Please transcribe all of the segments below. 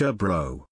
CantarellaLickka bro.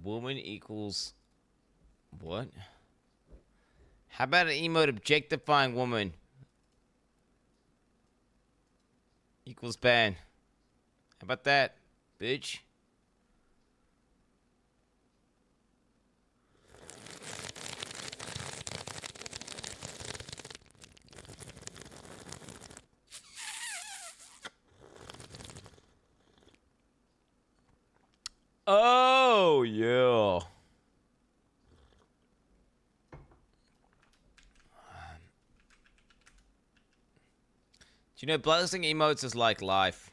Woman equals what? How about an emote objectifying woman equals ban? How about that, bitch? Oh, yeah. Do you know blacklisting emotes is like life?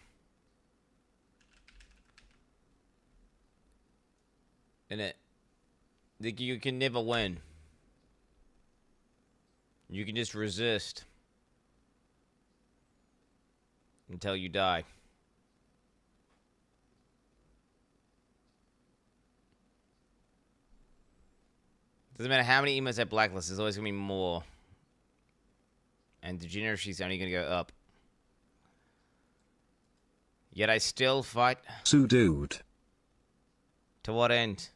Innit? Like you can never win. You can just resist until you die. Doesn't matter how many emotes I blacklist, there's always gonna be more. And degeneracy's only gonna go up. Yet I still fight. So dude. To what end?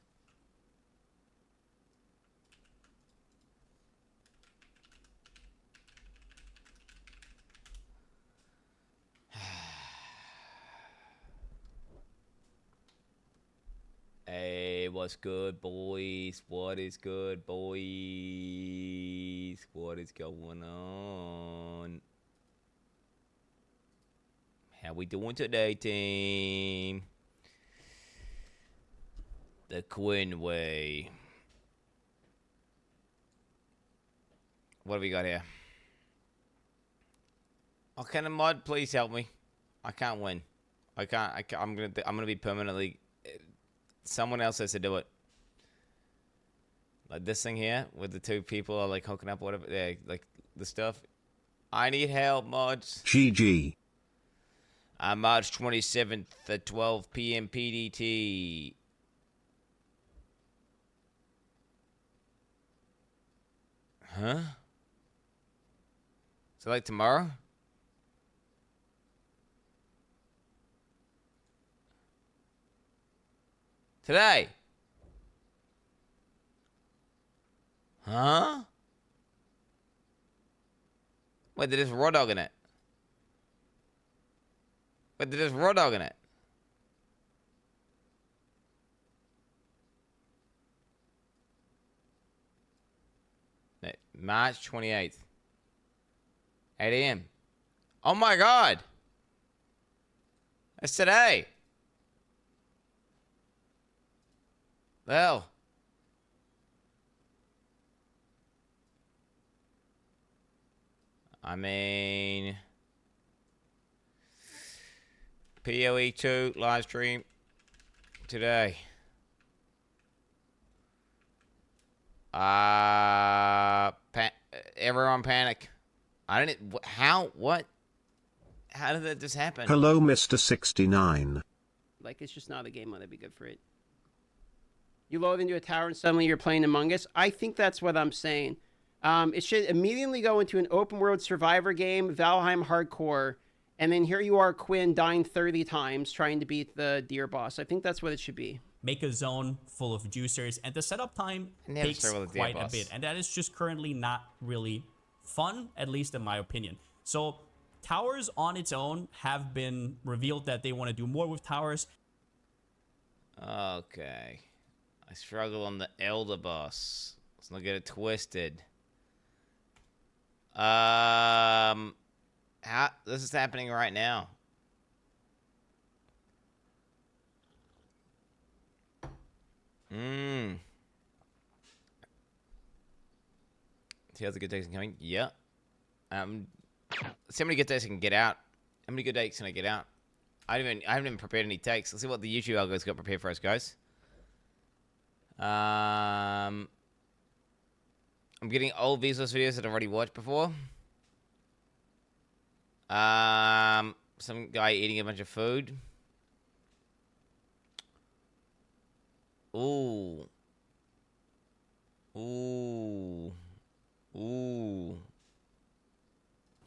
Hey, what's good, boys? What is good, boys? What is going on? How we doing today, team? The Quin way. What have we got here? Oh, can a mod please help me? I can't win. I can't. I'm gonna be permanently. Someone else has to do it. Like this thing here, with the two people are like hooking up, whatever. Yeah, like the stuff. I need help, mods. GG. March 27th at 12 p.m. PDT. Huh? So like tomorrow? Today? Huh? Wait, there's raw dog in it. Wait, there's raw dog in it. March 28th. 8 a.m. Oh my god! That's today! Well. I mean... POE 2 live stream today. Everyone panic. I didn't. How? What? How did that just happen? Hello, Mr. 69. Like, it's just not a game that'd be good for it. You load into a tower and suddenly you're playing Among Us. I think that's what I'm saying. It should immediately go into an open world survivor game, Valheim hardcore, and then here you are, Quin, dying 30 times trying to beat the deer boss. I think that's what it should be. Make a zone full of juicers, and the setup time takes quite a bit, and that is just currently not really fun, at least in my opinion. So towers on its own have been revealed that they want to do more with towers. Okay. I struggle on the elder boss. Let's not get it twisted. How this is happening right now. Teal'c a good days coming. Yeah. See how many good takes I can get out. How many good takes can I get out? I haven't even prepared any takes. Let's see what the YouTube algo's got prepared for us, guys. I'm getting old Vsauce videos that I've already watched before. Some guy eating a bunch of food. Ooh. Ooh. Ooh.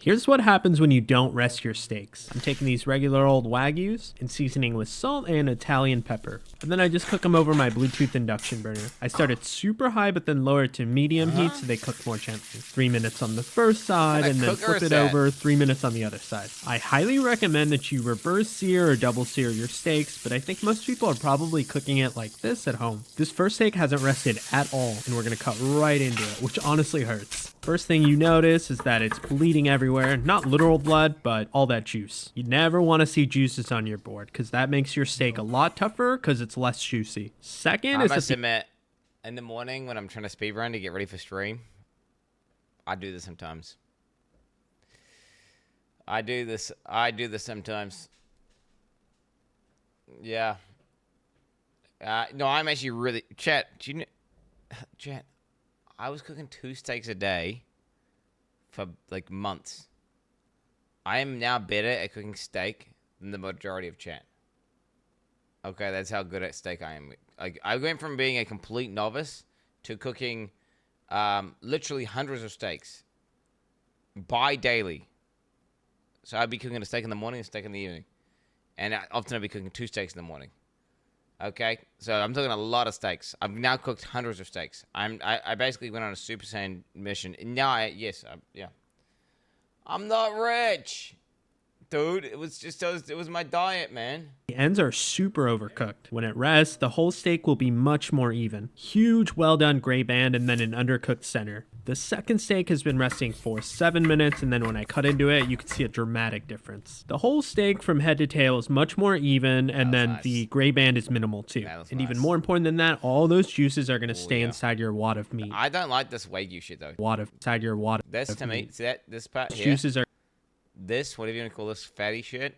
Here's what happens when you don't rest your steaks. I'm taking these regular old Wagyus and seasoning with salt and Italian pepper. And then I just cook them over my Bluetooth induction burner. I start it super high but then lower it to medium heat so they cook more gently. 3 minutes on the first side and then flip it over, 3 minutes on the other side. I highly recommend that you reverse sear or double sear your steaks, but I think most people are probably cooking it like this at home. This first steak hasn't rested at all and we're gonna cut right into it, which honestly hurts. First thing you notice is that it's bleeding everywhere. Not literal blood, but all that juice. You never want to see juices on your board because that makes your steak a lot tougher because it's less juicy. Second I is must admit, in the morning when I'm trying to speedrun to get ready for stream, I do this sometimes. I do this sometimes. Yeah. No, I'm actually really... Chat, do you know... Chat, I was cooking 2 steaks a day for, like, months. I am now better at cooking steak than the majority of chat. Okay, that's how good at steak I am. Like, I went from being a complete novice to cooking literally hundreds of steaks bi-daily. So I'd be cooking a steak in the morning and a steak in the evening. And often I'd be cooking 2 steaks in the morning. Okay, so I'm talking a lot of steaks. I've now cooked hundreds of steaks. I basically went on a Super Saiyan mission. And now yeah. I'm not rich, dude. It was my diet, man. the ends are super overcooked. When it rests, the whole steak will be much more even. Huge, well done gray band and then an undercooked center. The second steak has been resting for 7 minutes, and then when I cut into it, you can see a dramatic difference. The whole steak from head to tail is much more even, and then nice. The gray band is minimal too. And even more important than that, all those juices are going to stay inside your wad of meat. I don't like this Wagyu shit though. Inside your wad This of to me, meat. see that this part here? Juices are This, whatever you want to call this fatty shit,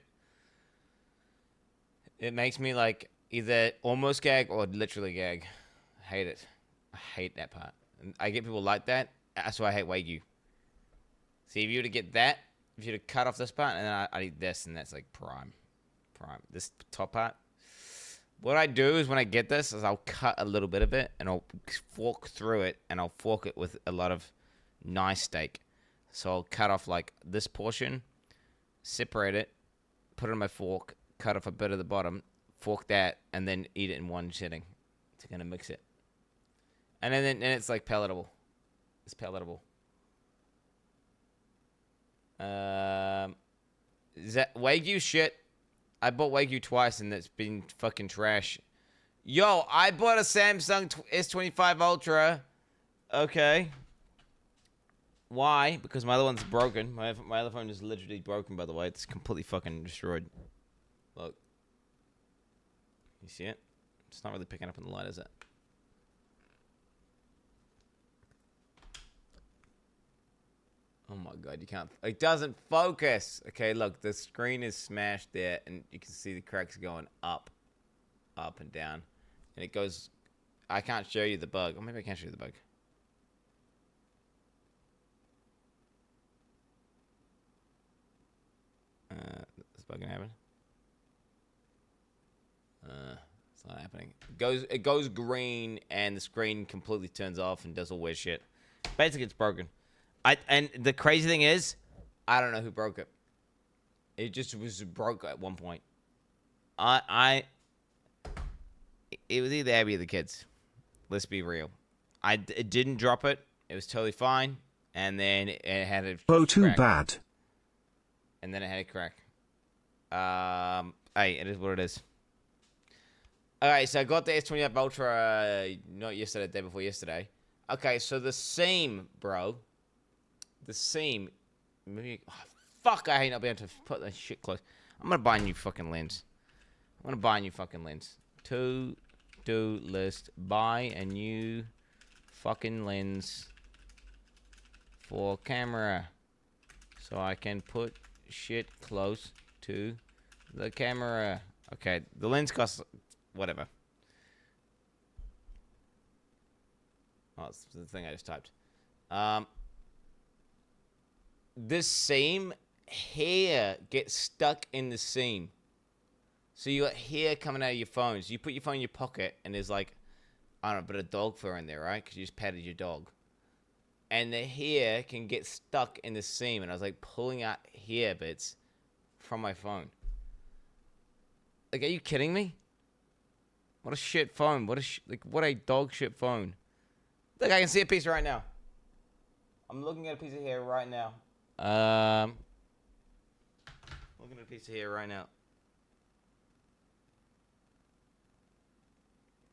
it makes me like either almost gag or literally gag. I hate it. I hate that part. And I get people like that. That's why I hate Wagyu. See, if you were to get that, if you were to cut off this part, and then I eat this, and that's like prime. This top part. What I do is when I get this, is I'll cut a little bit of it, and I'll fork through it, and I'll fork it with a lot of nice steak. So I'll cut off like this portion, separate it, put it on my fork, cut off a bit of the bottom, fork that, and then eat it in one sitting to kind of mix it. And then it's like palatable. It's palatable. Is that Wagyu shit? I bought Wagyu twice and it's been fucking trash. Yo, I bought a Samsung S25 Ultra. Okay. Why? Because my other one's broken. My other phone is literally broken, by the way. It's completely fucking destroyed. Look. You see it? It's not really picking up in the light, is it? Oh my god, you can't... It doesn't focus! Okay, look, the screen is smashed there, and you can see the cracks going up and down. And it goes... I can't show you the bug. Or maybe I can show you the bug. This bug gonna happen? It's not happening. It goes green, and the screen completely turns off and does all weird shit. Basically, it's broken. And the crazy thing is, I don't know who broke it. It just was broke at one point. It was either Abby or the kids. Let's be real. It didn't drop it. It was totally fine. And then it had a Oh, too crack. bad. And then it had a crack. Hey, it is what it is. Alright, so I got the S25 Ultra, not yesterday, the day before yesterday. Okay, so the seam, bro. The seam. Maybe, oh, fuck, I hate not being able to put that shit close. I'm gonna buy a new fucking lens. To-do list. Buy a new fucking lens for camera. So I can put shit close to the camera. Okay, the lens costs whatever. Oh, it's the thing I just typed. This seam, hair gets stuck in the seam. So you got hair coming out of your phone. So you put your phone in your pocket and there's like, I don't know, a bit of dog fur in there, right? Because you just patted your dog. and the hair can get stuck in the seam, and I was like pulling out hair bits from my phone. Like, are you kidding me? What a shit phone. What a dog shit phone. Look, I can see a piece right now. I'm looking at a piece of hair right now. Looking at a piece of hair right now.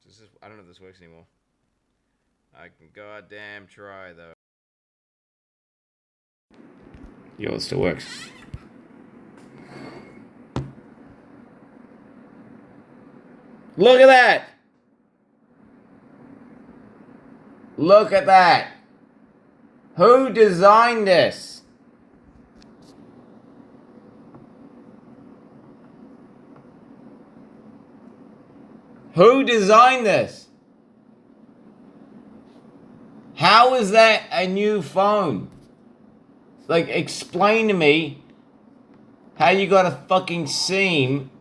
This is, I don't know if this works anymore. I can goddamn try though. Yo, it still works. Look at that! Look at that! Who designed this? Who designed this? How is that a new phone? Like, explain to me how you got a fucking seam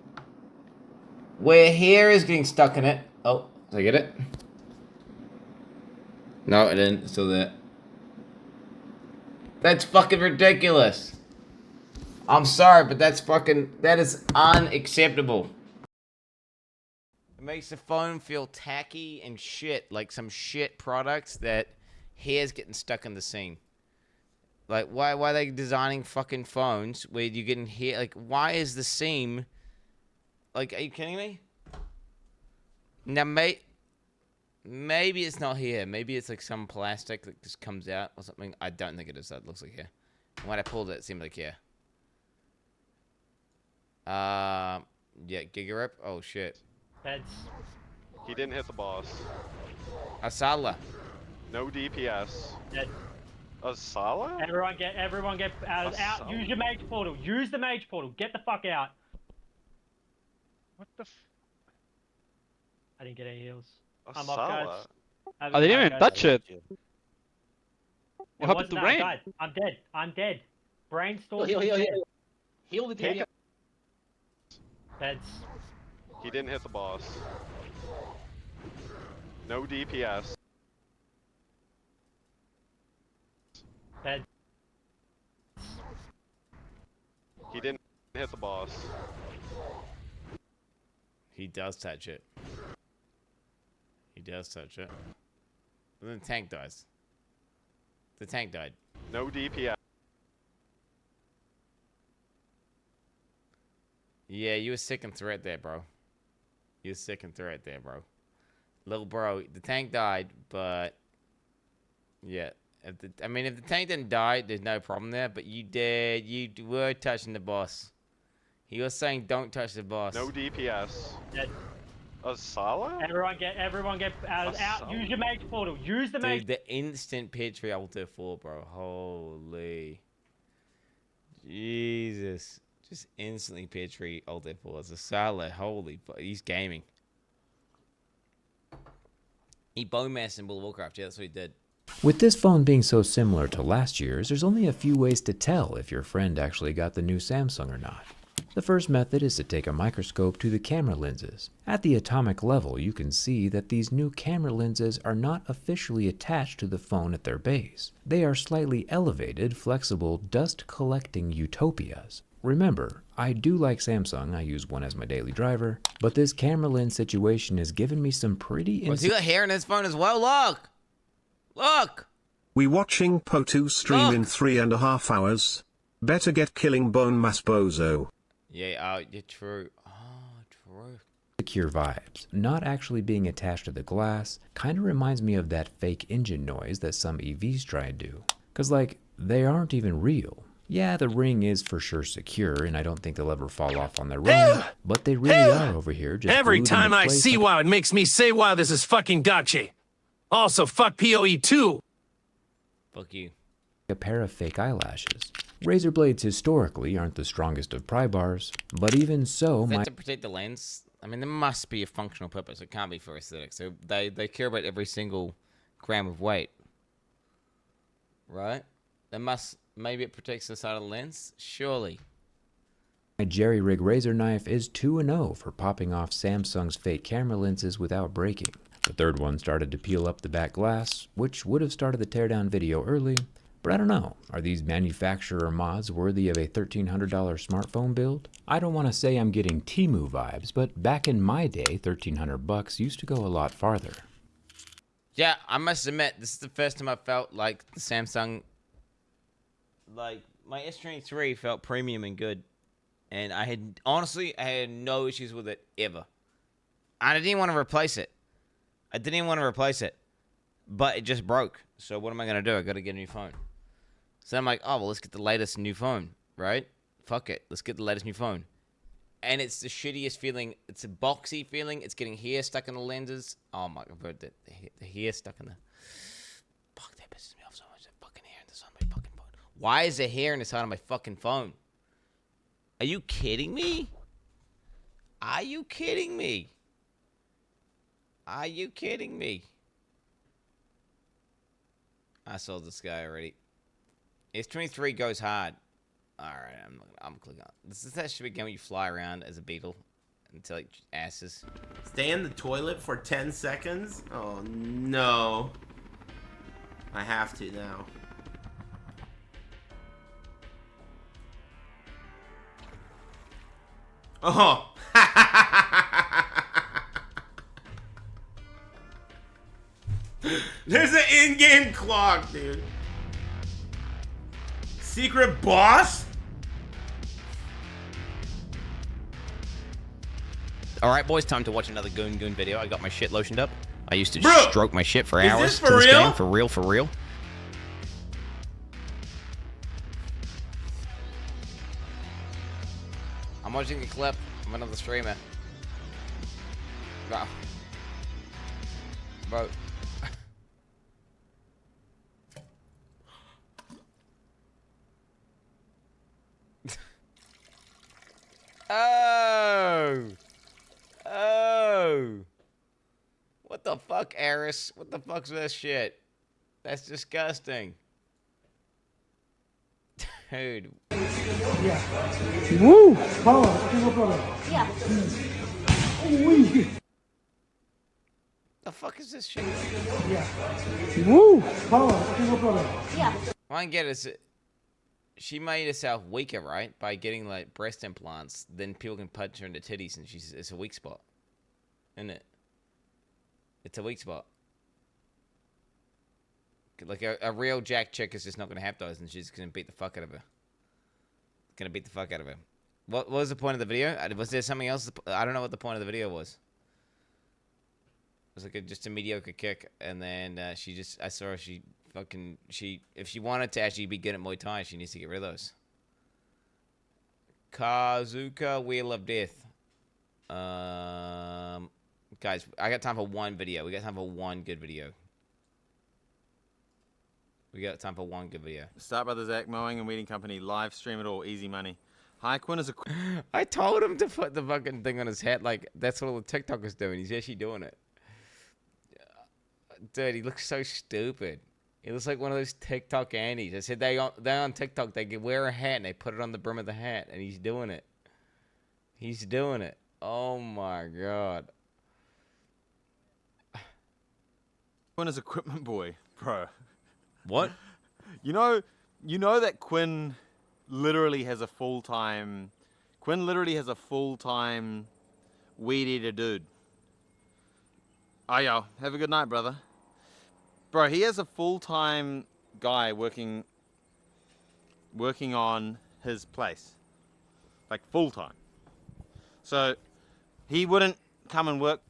where hair is getting stuck in it. Oh, did I get it? No, it didn't. It's still there. That's fucking ridiculous. I'm sorry, but that is unacceptable. It makes the phone feel tacky and shit, like some shit products that hair's getting stuck in the seam. Like, why are they designing fucking phones where you're getting hair? Like, why is the seam... Like, are you kidding me? Now, maybe it's not here. Maybe it's like some plastic that just comes out or something. I don't think it is. That looks like here. When I pulled it, it seemed like here. Yeah, Gigarip. Oh, shit. Heads. He didn't hit the boss. Asala. No DPS. Dead. Asala? Everyone get out. Use your mage portal. Use the mage portal. Get the fuck out. What the I didn't get any heals. Asala? I'm up, guys. I didn't even touch it. What happened to I Brain? died. I'm dead. I'm dead. Brainstorm. Heal the DPS. Heads. He didn't hit the boss. No DPS. Heads. He didn't hit the boss. He does touch it. He does touch it. And then the tank dies. The tank died. No DPS. Yeah, you were sick and threat there, bro. You were sick and threat there, bro. Little bro, the tank died, but... Yeah. If the tank didn't die, there's no problem there, but you did. You were touching the boss. He was saying don't touch the boss. No DPS. Dead. Asala? Everyone get out. Use your mage portal. Use the mage. Dude, the instant Petri Alter 4, bro. Holy. Jesus. Just instantly Petri Alter 4. It's a Salah. Holy. He's gaming. He bowmassed in World of Warcraft. Yeah, that's what he did. With this phone being so similar to last year's, there's only a few ways to tell if your friend actually got the new Samsung or not. The first method is to take a microscope to the camera lenses. At the atomic level, you can see that these new camera lenses are not officially attached to the phone at their base. They are slightly elevated, flexible, dust-collecting utopias. Remember, I do like Samsung, I use one as my daily driver, but this camera lens situation has given me some pretty... Has he got hair in his phone as well? Look! Look! We watching Po2 stream in 3.5 hours. Better get killing bone mass bozo. Yeah, you're true. Oh, true. Secure vibes. Not actually being attached to the glass kind of reminds me of that fake engine noise that some EVs try to do. Cause like, they aren't even real. Yeah, the ring is for sure secure, and I don't think they'll ever fall off on their own, but they really are over here. Just every time I see WoW, it makes me say, wow, this is fucking gotcha. Also, fuck POE too. Fuck you. A pair of fake eyelashes. Razor blades historically aren't the strongest of pry bars, but even so, Is that to protect the lens? I mean, there must be a functional purpose. It can't be for aesthetics. So they care about every single gram of weight, right? They must. Maybe it protects the side of the lens. Surely. My jerry-rig razor knife is 2-0 for popping off Samsung's fake camera lenses without breaking. The third one started to peel up the back glass, which would have started the teardown video early, but I don't know. Are these manufacturer mods worthy of a $1,300 smartphone build? I don't want to say I'm getting Temu vibes, but back in my day, $1,300 used to go a lot farther. Yeah, I must admit, this is the first time I felt like the Samsung, like, my S23 felt premium and good. And I had no issues with it, ever. I didn't even want to replace it. But it just broke. So what am I going to do? I got to get a new phone. So I'm like, oh, well, let's get the latest new phone, right? Fuck it. Let's get the latest new phone. And it's the shittiest feeling. It's a boxy feeling. It's getting hair stuck in the lenses. Oh my god, the hair stuck in the... Fuck, that pisses me off so much. That fucking hair in the side of my fucking phone. Why is there hair in the side of my fucking phone? Are you kidding me? Are you kidding me? Are you kidding me? I saw this guy already. S23 goes hard. Alright, I'm clicking on. This is that stupid game where you fly around as a beetle until like asses. Stay in the toilet for 10 seconds? Oh no. I have to now. Oh! There's an in-game clock, dude. Secret boss? Alright, boys, time to watch another Goon video. I got my shit lotioned up. I used to just stroke my shit for hours. Is this for real? Game. For real, for real. I'm watching a clip of another streamer. Wow. Bro. Oh! Oh! What the fuck, Eris? What the fuck's this shit? That's disgusting. Dude. Yeah. Woo! Power, no problem. Yeah. The fuck is this shit? Yeah. Woo! Power, no problem. Yeah. I get it. She made herself weaker, right? By getting like breast implants. Then people can punch her in the titties, and it's a weak spot, isn't it? It's a weak spot. Like a real jack chick is just not gonna have those, and she's gonna beat the fuck out of her. Gonna beat the fuck out of her. What was the point of the video? Was there something else? I don't know what the point of the video was. It was like just a mediocre kick, and then she just, I saw her, if she wanted to actually be good at Muay Thai, she needs to get rid of those. Kazuka, Wheel of Death. Guys, I got time for one video. We got time for one good video. We got time for one good video. Start by the Zac Mowing and Weeding Company. Live stream it all. Easy money. Hi, Quin is a... I told him to put the fucking thing on his head. Like, that's what all the TikTokers doing. He's actually doing it. Dude, he looks so stupid. He looks like one of those TikTok Annies. I said they on TikTok, they could wear a hat and they put it on the brim of the hat. And he's doing it. He's doing it. Oh, my God. Quin is equipment boy, bro. What? You know that Quin literally has a full-time weed eater dude. Oh, yo, have a good night, brother. Bro, he has a full-time guy working on his place. Like, full-time. So, he wouldn't come and work.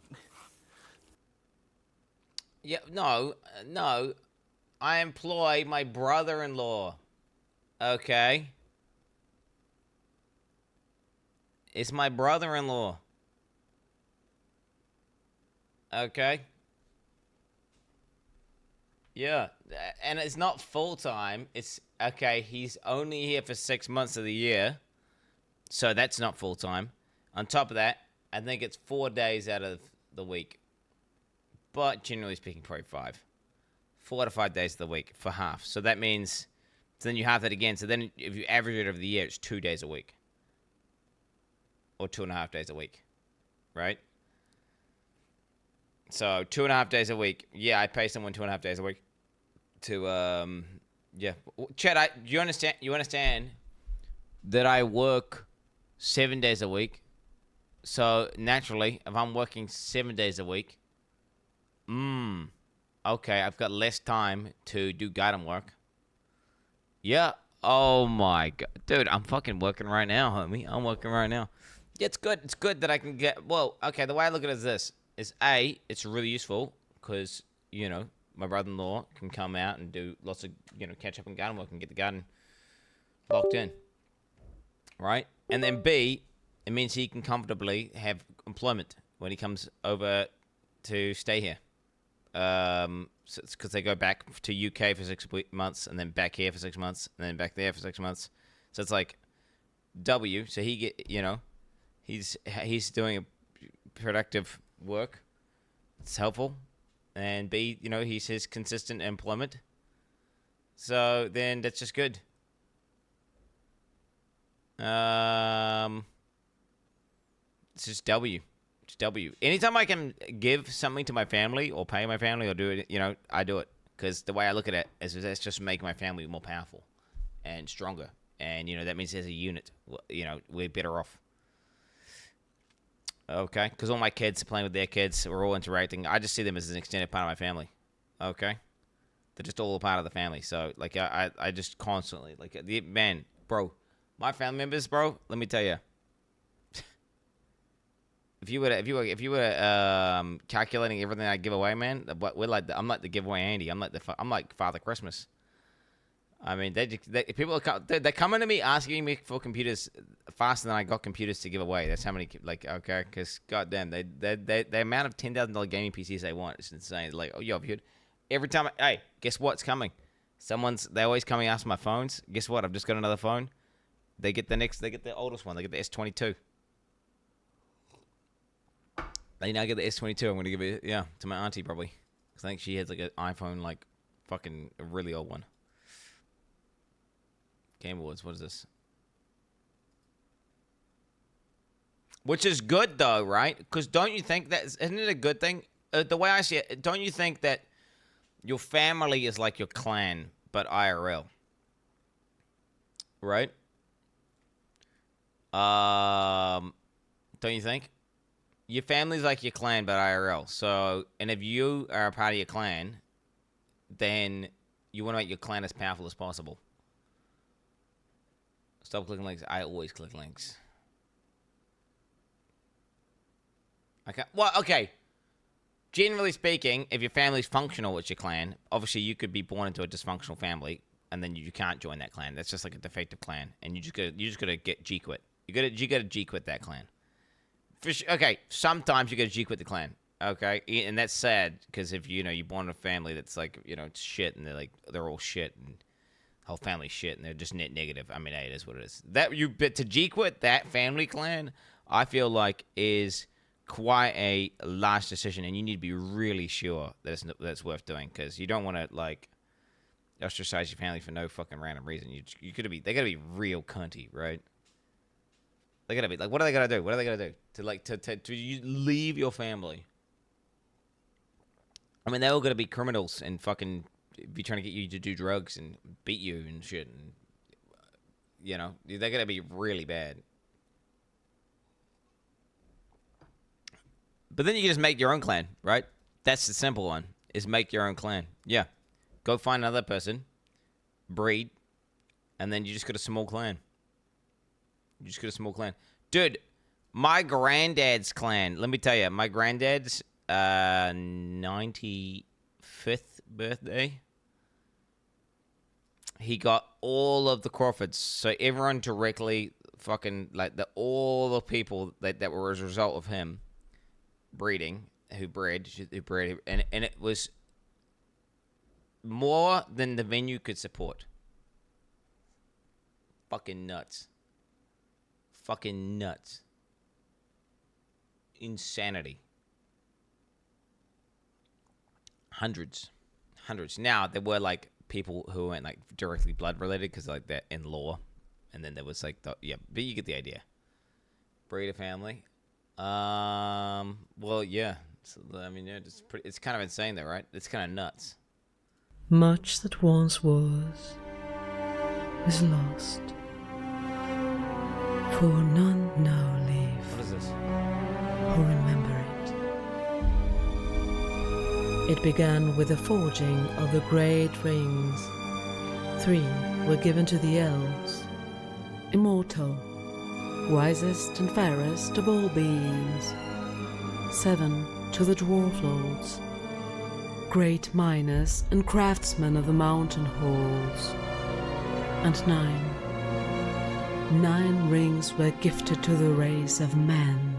Yeah, no. I employ my brother-in-law. Okay? It's my brother-in-law. Okay? Yeah, and it's not full-time. It's, okay, he's only here for 6 months of the year. So that's not full-time. On top of that, I think it's 4 days out of the week. But generally speaking, probably 5. 4 to 5 days of the week for half. So that means, so then you have that again. So then if you average it over the year, it's 2 days a week. Or 2.5 days a week. Right? So 2.5 days a week. Yeah, I pay someone 2.5 days a week to yeah. Chad, do you understand? You understand that I work 7 days a week. So naturally, if I'm working 7 days a week, okay, I've got less time to do garden work. Yeah. Oh my god, dude, I'm fucking working right now, homie. I'm working right now. Yeah, it's good. It's good that I can get. Well, okay. The way I look at it is this: is A, it's really useful because you know my brother-in-law can come out and do lots of catch up on garden work and get the garden locked in, right? And then B, it means he can comfortably have employment when he comes over to stay here. So it's because they go back to UK for 6 months and then back here for 6 months and then back there for 6 months. So it's like W. So he he's doing a productive work. It's helpful, and B, he's his consistent employment. So then that's just good. It's just W. It's W. Anytime I can give something to my family or pay my family or do it, I do it. Because the way I look at it is that's just make my family more powerful and stronger. And, that means as a unit, we're better off. Okay? Because all my kids are playing with their kids. We're all interacting. I just see them as an extended part of my family. Okay? They're just all a part of the family. So, like, I just constantly, like, man, bro, my family members, bro, let me tell you. If you were calculating everything I give away, man, I'm like the giveaway Andy. I'm like Father Christmas. I mean, people they're coming to me asking me for computers faster than I got computers to give away. That's how many okay, because goddamn, the amount of $10,000 gaming PCs they want is insane. Like, oh, yo, I've heard every time. Hey, guess what's coming? They're always coming asking my phones. Guess what? I've just got another phone. They get the oldest one. They get the S22. They now get the S22. I'm going to give it, to my auntie probably. Because I think she has like an iPhone, like fucking a really old one. Game Awards, what is this? Which is good though, right? Because don't you think isn't it a good thing? The way I see it, don't you think that your family is like your clan, but IRL? Right? Don't you think? Your family's like your clan, but IRL. So, and if you are a part of your clan, then you want to make your clan as powerful as possible. Stop clicking links. I always click links. Well, okay. Generally speaking, if your family's functional with your clan, obviously you could be born into a dysfunctional family, and then you can't join that clan. That's just like a defective clan, and you just gotta get G quit. You gotta G quit that clan. For sure. Okay, sometimes you gotta G quit the clan. Okay, and that's sad because if you're born in a family that's like it's shit, and they're all shit, and the whole family's shit, and they're just net negative. I mean, hey, it is what it is. But to G quit that family clan, I feel like is quite a large decision, and you need to be really sure that it's worth doing, because you don't want to like ostracize your family for no fucking random reason. They gotta be real cunty, right? They gotta be like, what are they gonna do? What are they gonna do to leave your family? I mean, they're all gonna be criminals and fucking be trying to get you to do drugs and beat you and shit, and they're gonna be really bad. But then you can just make your own clan, right? That's the simple one, is make your own clan. Yeah. Go find another person, breed, and then you just got a small clan. Dude, my granddad's clan, let me tell you, my granddad's 95th birthday, he got all of the Crawfords. So everyone directly fucking, like, all the people that were as a result of him breeding, who bred, and it was more than the venue could support. Fucking nuts. Insanity. Hundreds. Now, there were, like, people who weren't, like, directly blood related, because, like, they're in law. And then there was, like, but you get the idea. Breeder family. Well, yeah. So, I mean, yeah, it's kind of insane, though, right? It's kind of nuts. Much that once was is lost, for none now live. What is this? Who remember it? It began with the forging of the great rings. 3 were given to the elves, immortal, wisest and fairest of all beings. 7 to the dwarf lords, great miners and craftsmen of the mountain halls. And 9 rings were gifted to the race of men,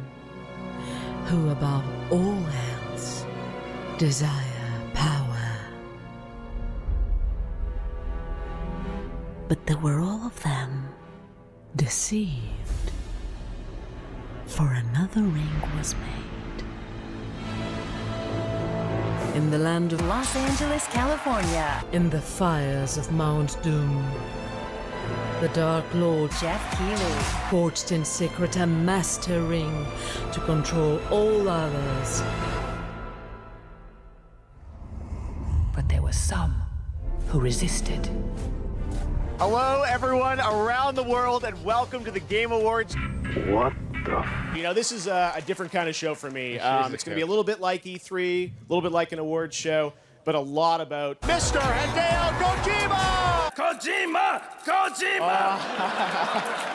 who above all else desire power. But they were all of them deceived, for another ring was made. In the land of Los Angeles, California. In the fires of Mount Doom, the Dark Lord Jeff Keighley forged in secret a master ring to control all others. But there were some who resisted. Hello, everyone around the world, and welcome to the Game Awards. What? You know, this is a different kind of show for me. It's going to be a little bit like E3, a little bit like an awards show, but a lot about Mr. Hideo Jojima! Kojima! Kojima!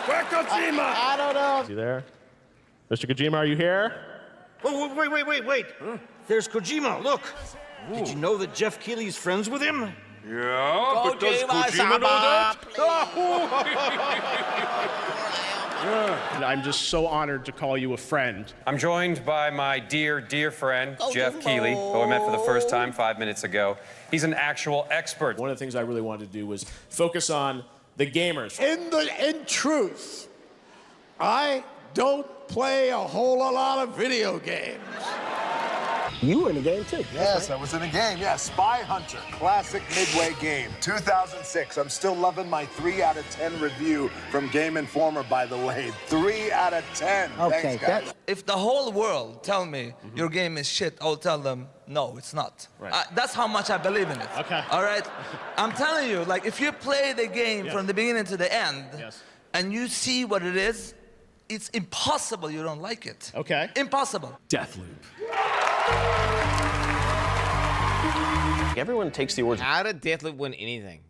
Where Kojima? I don't know. Is he there? Mr. Kojima, are you here? Wait. Huh? There's Kojima, look. Ooh. Did you know that Jeff Keighley's friends with him? Yeah, but does Kojima know that? I'm just so honored to call you a friend. I'm joined by my dear friend, Jeff Keighley, who I met for the first time 5 minutes ago. He's an actual expert. One of the things I really wanted to do was focus on the gamers. In truth, I don't play a whole lot of video games. You were in the game too. Yes, I was in a game. Yeah, Spy Hunter, classic Midway game, 2006. I'm still loving my 3 out of 10 review from Game Informer, by the way. 3 out of 10. Okay, Thanks, guys. if the whole world tell me your game is shit, I'll tell them no, it's not. Right. That's how much I believe in it. Okay. All right. I'm telling you, like, if you play the game from the beginning to the end, and you see what it is, it's impossible you don't like it. Okay. Impossible. Deathloop. Everyone takes the awards. How did Deathloop win anything?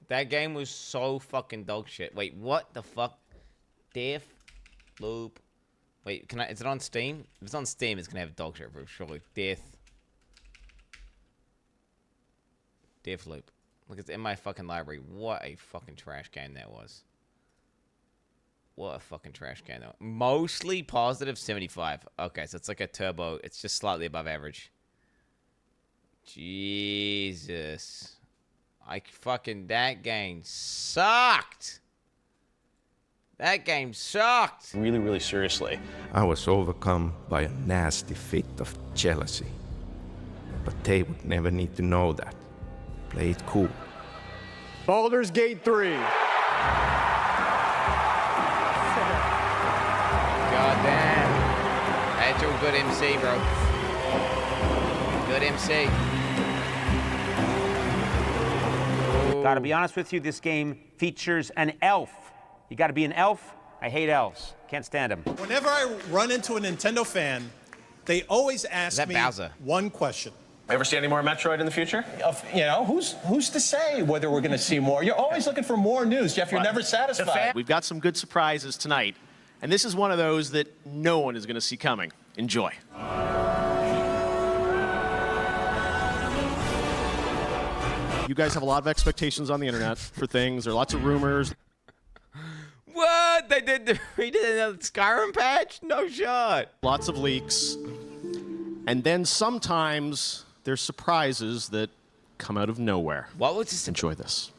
That game was so fucking dog shit. Wait, what the fuck? Deathloop. Wait, is it on Steam? If it's on Steam, it's gonna have dog shit proof, surely. Deathloop. Look, it's in my fucking library. What a fucking trash game that was. What a fucking trash can, though. Mostly positive 75. Okay, so it's like a turbo. It's just slightly above average. Jesus. That game sucked. That game sucked. Really seriously. I was overcome by a nasty fit of jealousy. But they would never need to know that. Play it cool. Baldur's Gate 3. Goddamn. That's a good MC, bro. Good MC. Gotta be honest with you, this game features an elf. You gotta be an elf. I hate elves. Can't stand them. Whenever I run into a Nintendo fan, they always ask me one question. Ever see any more Metroid in the future? You know, who's to say whether we're gonna see more? You're always looking for more news, Jeff. You're never satisfied. We've got some good surprises tonight, and this is one of those that no one is going to see coming. Enjoy. You guys have a lot of expectations on the internet for things. There are lots of rumors. What? He did another Skyrim patch? No shot. Lots of leaks. And then sometimes there's surprises that come out of nowhere. What was this? Enjoy this.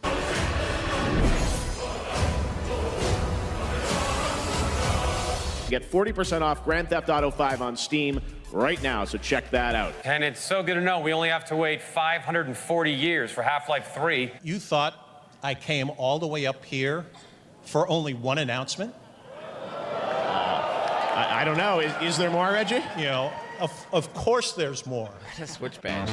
Get 40% off Grand Theft Auto 5 on Steam right now, so check that out. And it's so good to know we only have to wait 540 years for Half-Life 3. You thought I came all the way up here for only one announcement? I don't know. Is there more, Reggie? You know, Of course there's more. Just switch badge.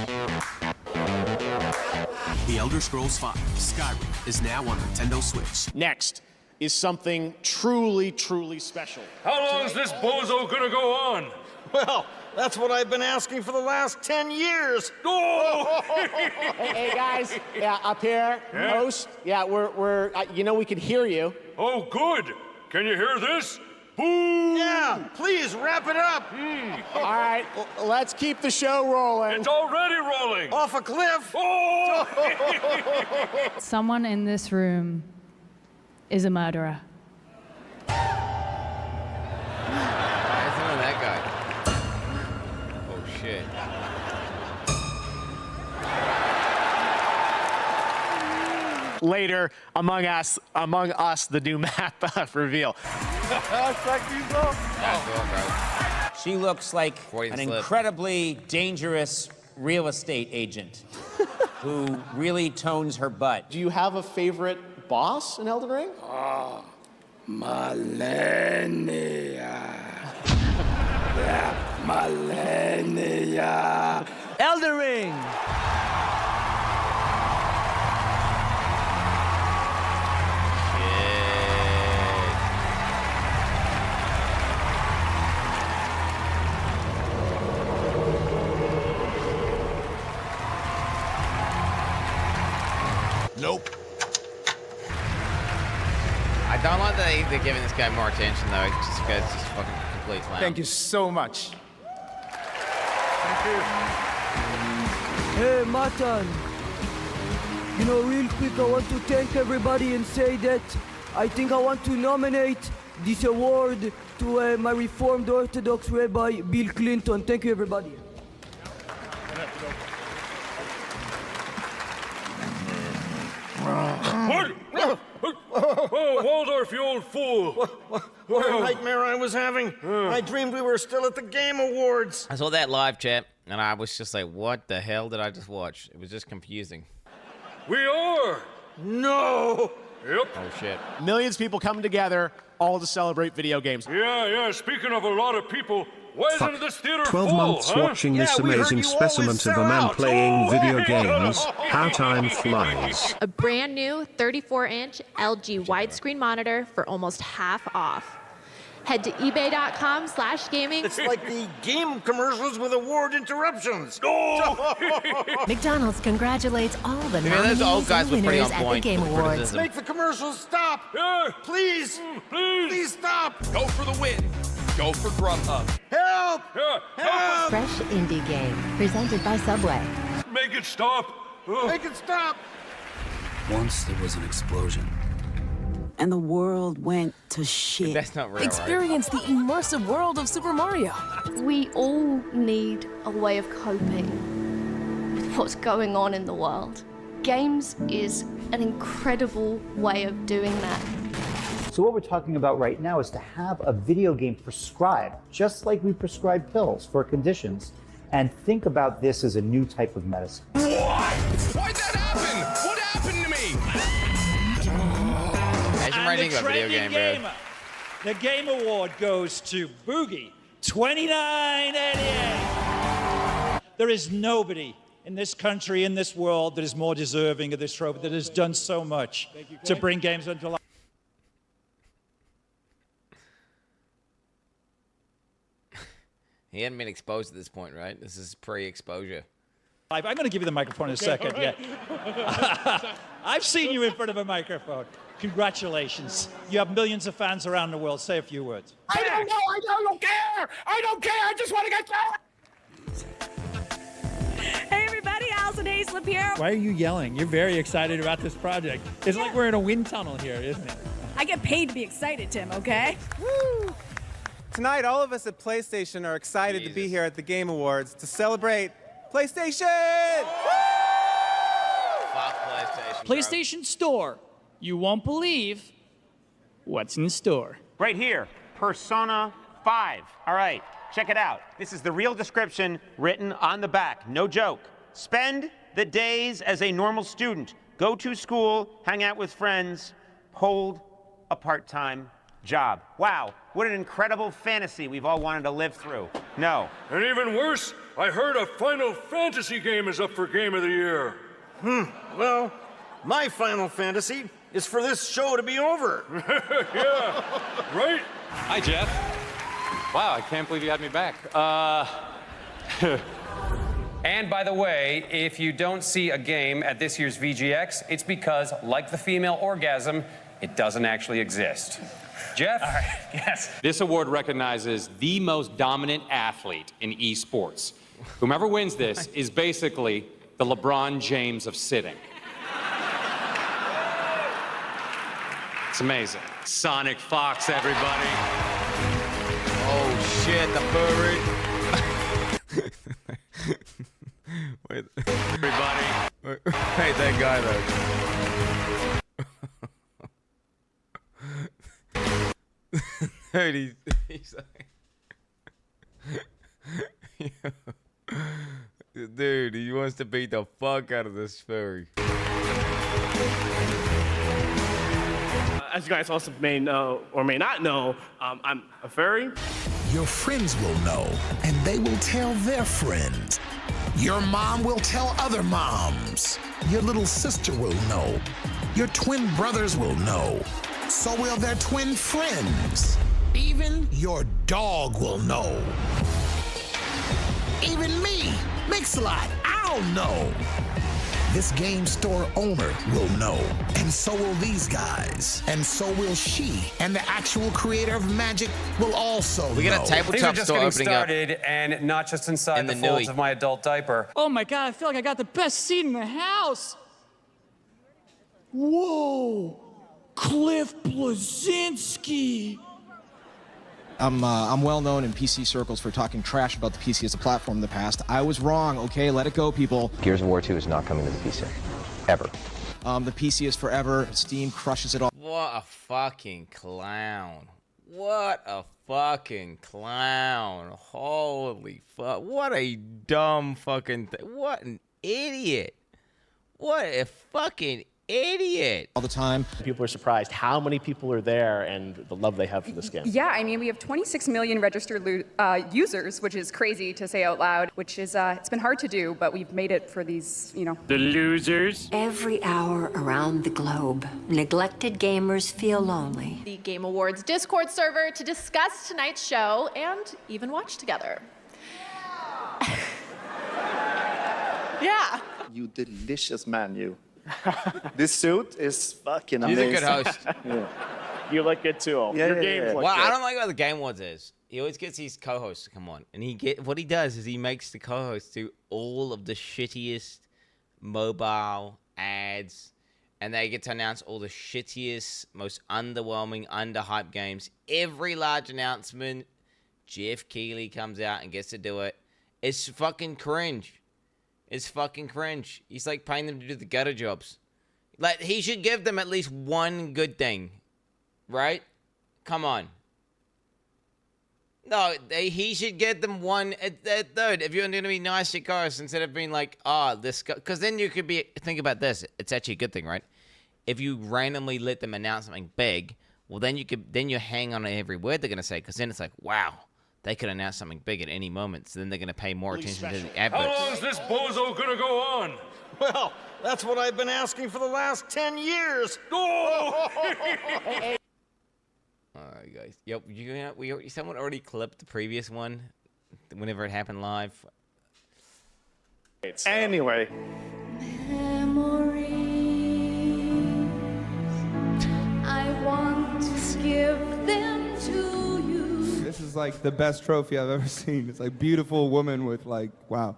The Elder Scrolls V Skyrim is now on Nintendo Switch. Next is something truly, truly special. How long is this bozo gonna go on? Well, that's what I've been asking for the last 10 years. Oh! Hey guys, yeah, up here, host. Yeah, we're you know we can hear you. Oh, good. Can you hear this? Boom! Yeah, please wrap it up. All right, let's keep the show rolling. It's already rolling. Off a cliff. Oh! Someone in this room is a murderer. That guy. Oh shit. Later, among us, the new map reveal. She looks like Freudian an slip. incredibly dangerous real estate agent who really tones her butt. Do you have a favorite boss in Elden Ring? Millennia. Millennia. Elden Ring. Nope. I don't like that they're giving this guy more attention though, just because it's just fucking complete clown. Thank you so much. Hey, Matan. You know, real quick, I want to thank everybody and say that I think I want to nominate this award to my Reformed Orthodox Rabbi, Bill Clinton. Thank you, everybody. What? Oh, Waldorf, you old fool. What a nightmare I was having. I dreamed we were still at the Game Awards. I saw that live chat, and I was just like, what the hell did I just watch? It was just confusing. We are. No. Yep. Oh, shit. Millions of people coming together, all to celebrate video games. Yeah. Speaking of a lot of people, why isn't this theater 12 full, months huh? watching this amazing specimen of a man playing video games. How time flies. A brand new 34-inch LG widescreen monitor for almost half off. Head to ebay.com/gaming. It's like the game commercials with award interruptions. McDonald's congratulates all the Yeah, nominees those old guys and were pretty winners on at the point Game with Awards. criticism. Make the commercials stop. Please. Please stop. Go for the win. Go for Grubhub. Help. Help! Fresh indie game presented by Subway. Make it stop. Make it stop. Once there was an explosion. And the world went to shit. That's not real, Experience the immersive world of Super Mario. We all need a way of coping with what's going on in the world. Games is an incredible way of doing that. So what we're talking about right now is to have a video game prescribed, just like we prescribe pills for conditions, and think about this as a new type of medicine. What? Why'd that happen? What happened to me? Imagine writing about video game, bro. The Game Award goes to Boogie 2988. There is nobody in this country, in this world, that is more deserving of this trophy, that has done so much to bring games into life. He hadn't been exposed at this point, right? This is pre-exposure. I'm going to give you the microphone in a second. Yeah. I've seen you in front of a microphone. Congratulations. You have millions of fans around the world. Say a few words. I don't know. I don't care. I don't care. I just want to get out. Hey everybody, Allison Hayslip here. Why are you yelling? You're very excited about this project. It's like we're in a wind tunnel here, isn't it? I get paid to be excited, Tim, okay? Woo! Tonight, all of us at PlayStation are excited to be here at the Game Awards to celebrate PlayStation! Fuck PlayStation. PlayStation Store. You won't believe what's in store. Right here, Persona 5. All right, check it out. This is the real description written on the back. No joke. Spend the days as a normal student. Go to school, hang out with friends, hold a part-time job. Wow, what an incredible fantasy we've all wanted to live through. No. And even worse, I heard a Final Fantasy game is up for Game of the Year. Well, my Final Fantasy is for this show to be over. Yeah, right? Hi, Jeff. Wow, I can't believe you had me back. And by the way, if you don't see a game at this year's VGX, it's because, like the female orgasm, it doesn't actually exist. Jeff? All right, yes. This award recognizes the most dominant athlete in esports. Whomever wins this is basically the LeBron James of sitting. It's amazing. Sonic Fox, everybody. Oh shit, the furry. Wait, everybody. Wait, that guy though. Dude, he's like, dude, he wants to beat the fuck out of this furry. As you guys also may know or may not know, I'm a furry. Your friends will know, and they will tell their friends. Your mom will tell other moms. Your little sister will know. Your twin brothers will know. So will their twin friends. Even your dog will know. Even me, Mix-a-Lot, I'll know. This game store owner will know, and so will these guys, and so will she, and the actual creator of Magic will also know. We got a tabletop store opening up. And not just inside the folds of my adult diaper. Oh my God, I feel like I got the best seat in the house. Whoa, Cliff Blazinski. I'm well known in PC circles for talking trash about the PC as a platform in the past. I was wrong, okay? Let it go, people. Gears of War 2 is not coming to the PC. Ever. The PC is forever. Steam crushes it all. What a fucking clown. What a fucking clown. Holy fuck. What a dumb fucking thing. What an idiot. What a fucking idiot. All the time. People are surprised how many people are there and the love they have for this game. Yeah, I mean, we have 26 million registered users, which is crazy to say out loud, which is, it's been hard to do, but we've made it for these, you know. The losers. Every hour around the globe, neglected gamers feel lonely. The Game Awards Discord server to discuss tonight's show and even watch together. Yeah. You delicious man, you. This suit is fucking amazing. He's a good host. Yeah. You look good too. Yeah, Your yeah, games yeah. look What good. I don't like about the Game Awards is he always gets these co-hosts to come on, and what he does is he makes the co-hosts do all of the shittiest mobile ads, and they get to announce all the shittiest, most underwhelming, underhyped games. Every large announcement, Jeff Keighley comes out and gets to do it. It's fucking cringe. It's fucking cringe. He's like paying them to do the gutter jobs. Like, he should give them at least one good thing, right? Come on. No, he should get them one. Third, if you're going to be nice to cars, instead of being like, this guy, because then you could be. Think about this. It's actually a good thing, right? If you randomly let them announce something big, well, then you hang on to every word they're going to say, because then it's like, wow. They could announce something big at any moment, so then they're going to pay more attention to the adverts. How long is this bozo gonna go on? Well, that's what I've been asking for the last 10 years. Oh! All right, guys. Yep, someone already clipped the previous one whenever it happened live. Anyway. I want to give them to you. This is like the best trophy I've ever seen. It's like beautiful woman with like, wow.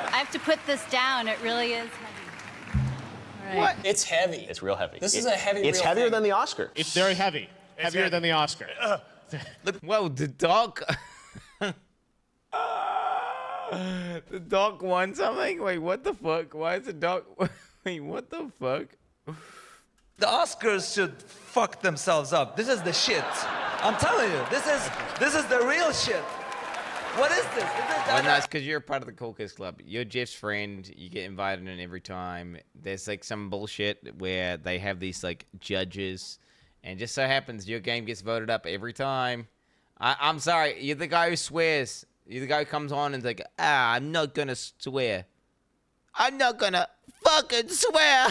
I have to put this down. It really is heavy. All right. What? It's heavy. It's real heavy. This is a heavy. It's real heavier thing. than the Oscar. It's very heavy. Heavier than the Oscar. Look, whoa, the dog. The dog won something? Wait, what the fuck? Why is the dog? Wait, what the fuck? The Oscars should fuck themselves up. This is the shit. I'm telling you, this is the real shit. What is this? Well, no, it's because you're a part of the Cool Kids Club. You're Jeff's friend. You get invited in every time. There's like some bullshit where they have these like judges, And just so happens your game gets voted up every time. I'm sorry, you're the guy who swears. You're the guy who comes on and is like, I'm not gonna swear. I'm not gonna fucking swear.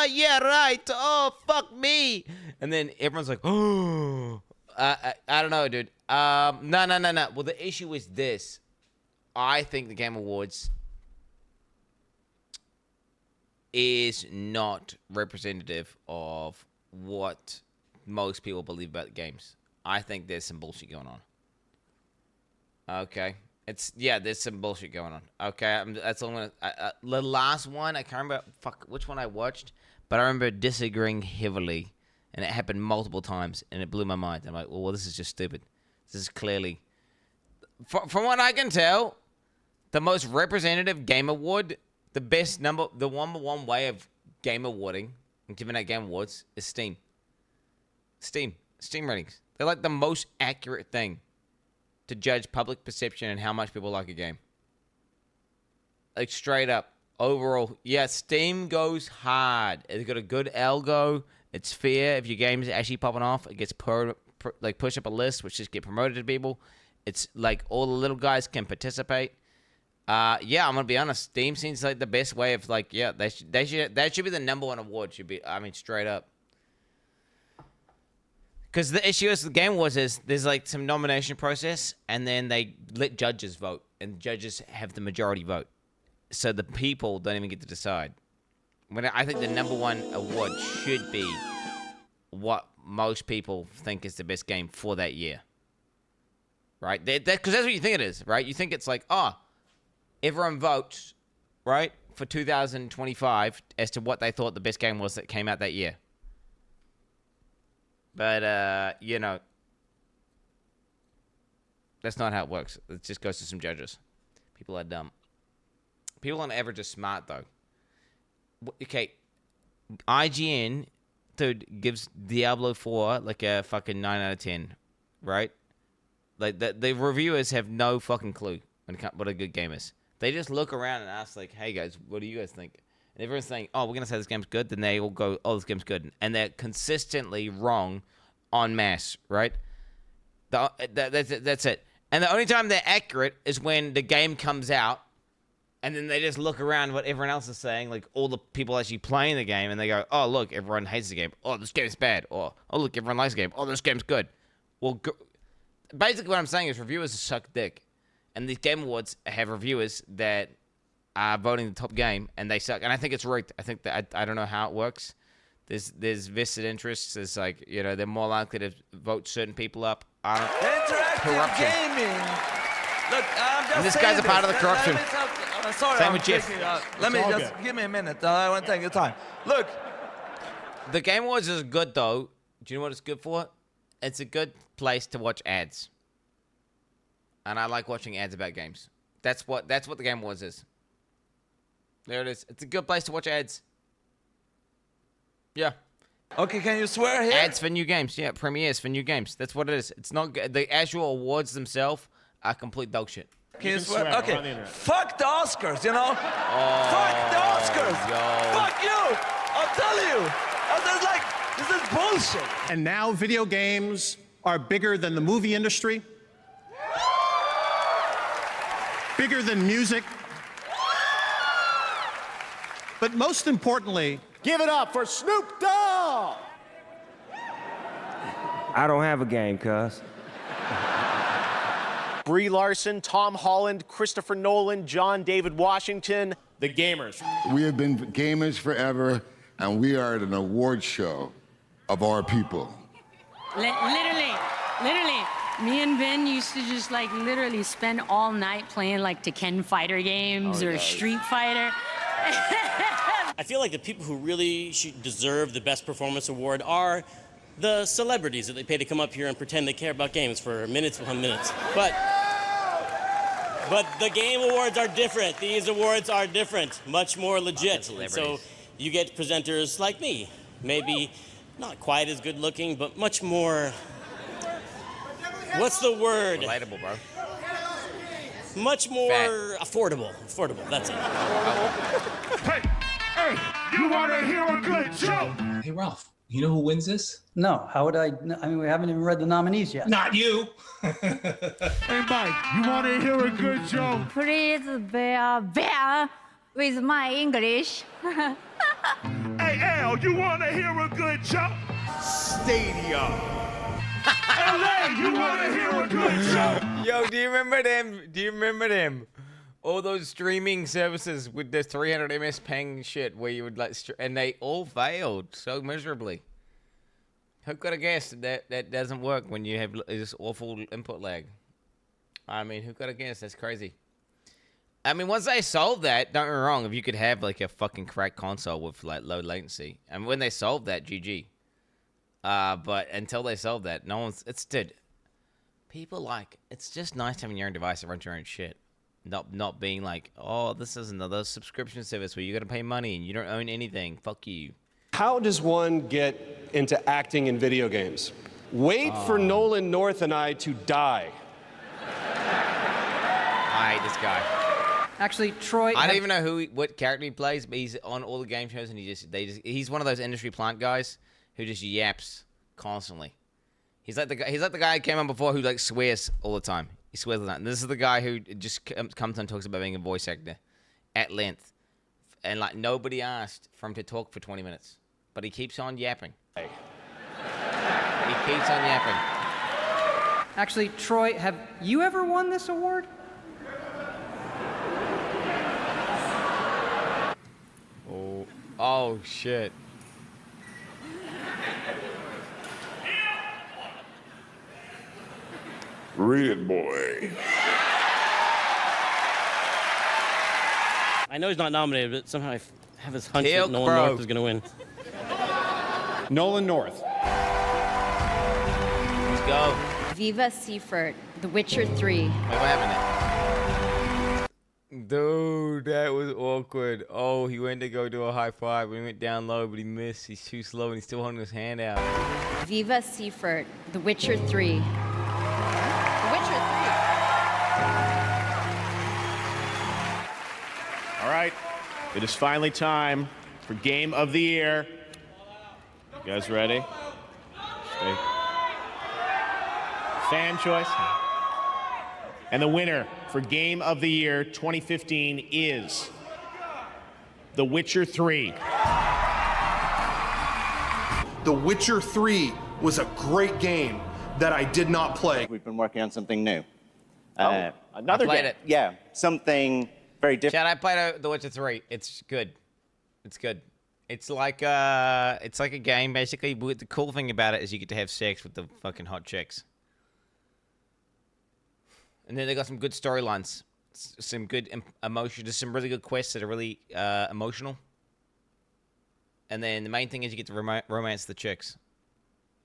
Yeah, right. Oh, fuck me. And then everyone's like, oh. I don't know, dude. No. Well, the issue is this. I think the Game Awards is not representative of what most people believe about games. I think there's some bullshit going on. Okay. There's some bullshit going on. Okay, that's all I'm gonna. The last one, I can't remember which one I watched, but I remember disagreeing heavily, and it happened multiple times, and it blew my mind. I'm like, well, this is just stupid. This is clearly, from what I can tell, the most representative game award, the best number, the one way of game awarding and giving out game awards is Steam. Steam ratings. They're like the most accurate thing to judge public perception and how much people like a game. Like straight up, overall, yeah, Steam goes hard. It's got a good algo. It's fair. If your game is actually popping off, it gets push up a list, which just get promoted to people. It's like all the little guys can participate. Yeah, I'm gonna be honest. Steam seems like the best way of like, yeah, that should be the #1 award. Should be, I mean, straight up. Because the issue is the Game Awards is there's like some nomination process, and then they let judges vote, and judges have the majority vote, so the people don't even get to decide. When I think the #1 award should be what most people think is the best game for that year, right? Because that's what you think it is, right? You think it's like, everyone votes, right, for 2025 as to what they thought the best game was that came out that year. But, you know, that's not how it works. It just goes to some judges. People are dumb. People on average are smart, though. Okay, IGN, dude, gives Diablo 4 like a fucking 9 out of 10, right? Like, the reviewers have no fucking clue what a good game is. They just look around and ask, like, hey, guys, what do you guys think? And everyone's saying, oh, we're going to say this game's good. Then they all go, oh, this game's good. And they're consistently wrong en masse, right? That's it. And the only time they're accurate is when the game comes out, and then they just look around what everyone else is saying, like all the people actually playing the game, and they go, oh, look, everyone hates the game. Oh, this game's bad. Or, oh, look, everyone likes the game. Oh, this game's good. Well, basically what I'm saying is reviewers suck dick. And these Game Awards have reviewers that are voting the top game, and they suck. And I think it's rigged. I think that I don't know how it works. There's vested interests. There's like, you know, they're more likely to vote certain people up. Interactive gaming. Look, I'm just and this guy's a part of the corruption. Sorry, Same with Jeff. Let me just give me a minute. I want to take your time. Look, the Game Awards is good though. Do you know what it's good for? It's a good place to watch ads. And I like watching ads about games. That's what the Game Awards is. There it is. It's a good place to watch ads. Yeah. Okay, can you swear here? Ads for new games. Yeah, premieres for new games. That's what it is. It's not the actual awards themselves are complete dog shit. Can you swear? Okay. Fuck the Oscars, you know? Fuck the Oscars. Yo. Fuck you. I'll tell you. This is bullshit. And now video games are bigger than the movie industry, bigger than music, but most importantly, give it up for Snoop Dogg! I don't have a game, cuz. Brie Larson, Tom Holland, Christopher Nolan, John David Washington, the gamers. We have been gamers forever, and we are at an award show of our people. Literally, me and Vin used to just like literally spend all night playing like Tekken fighter games or Street Fighter. I feel like the people who really should deserve the Best Performance Award are the celebrities that they pay to come up here and pretend they care about games for minutes upon minutes. But the Game Awards are different. These awards are different, much more legit. And so you get presenters like me, maybe not quite as good looking, but much more, what's the word? Relatable, bro. Much more affordable. Affordable, that's it. Hey, you want to hear a good joke? Hey, Ralph, You know who wins this? No, how would I? I mean, we haven't even read the nominees yet. Not you. Hey, Mike, you want to hear a good joke? Please bear with my English. Hey, Al, you want to hear a good joke? Stadium. LA, you want to hear a good joke? Yo, do you remember them? Do you remember them? All those streaming services with the 300 ms ping shit where you would like, and they all failed so miserably. Who could have guessed that doesn't work when you have this awful input lag? I mean, who could have guessed? That's crazy. I mean, once they solved that, don't get me wrong, if you could have like a fucking cracked console with like low latency, and when they solved that, GG. But until they solved that, no one's. Dude. People like it's just nice having your own device that runs your own shit. Not being like, oh, this is another subscription service where you got to pay money and you don't own anything. Fuck you. How does one get into acting in video games? Wait for Nolan North and I to die. I hate this guy. Actually, Troy. I don't even know what character he plays, but he's on all the game shows and he's one of those industry plant guys who just yaps constantly. He's like the guy who came on before who like swears all the time. He swears all the time. This is the guy who just comes and talks about being a voice actor at length. And like nobody asked for him to talk for 20 minutes. But he keeps on yapping. He keeps on yapping. Actually, Troy, have you ever won this award? Oh shit. Read it, boy. I know he's not nominated, but somehow I have this hunch that Teal'c, Nolan bro. North is going to win. Nolan North. Let's go. Viva Seifert, The Witcher 3. Wait, what happened there? Dude, that was awkward. Oh, he went to go do a high five. We went down low, but he missed. He's too slow, and he's still holding his hand out. Viva Seifert, The Witcher 3. The Witcher 3. All right, it is finally time for Game of the Year. You guys ready? Stay. Fan choice. And the winner for Game of the Year 2015 is The Witcher 3. The Witcher 3 was a great game that I did not play. We've been working on something new. Another I played game. it. Yeah, something very different. Chad, I played The Witcher 3. It's good. It's good. It's like a game basically. But the cool thing about it is you get to have sex with the fucking hot chicks. And then they got some good storylines, some good emotion, just some really good quests that are really emotional. And then the main thing is you get to romance the chicks.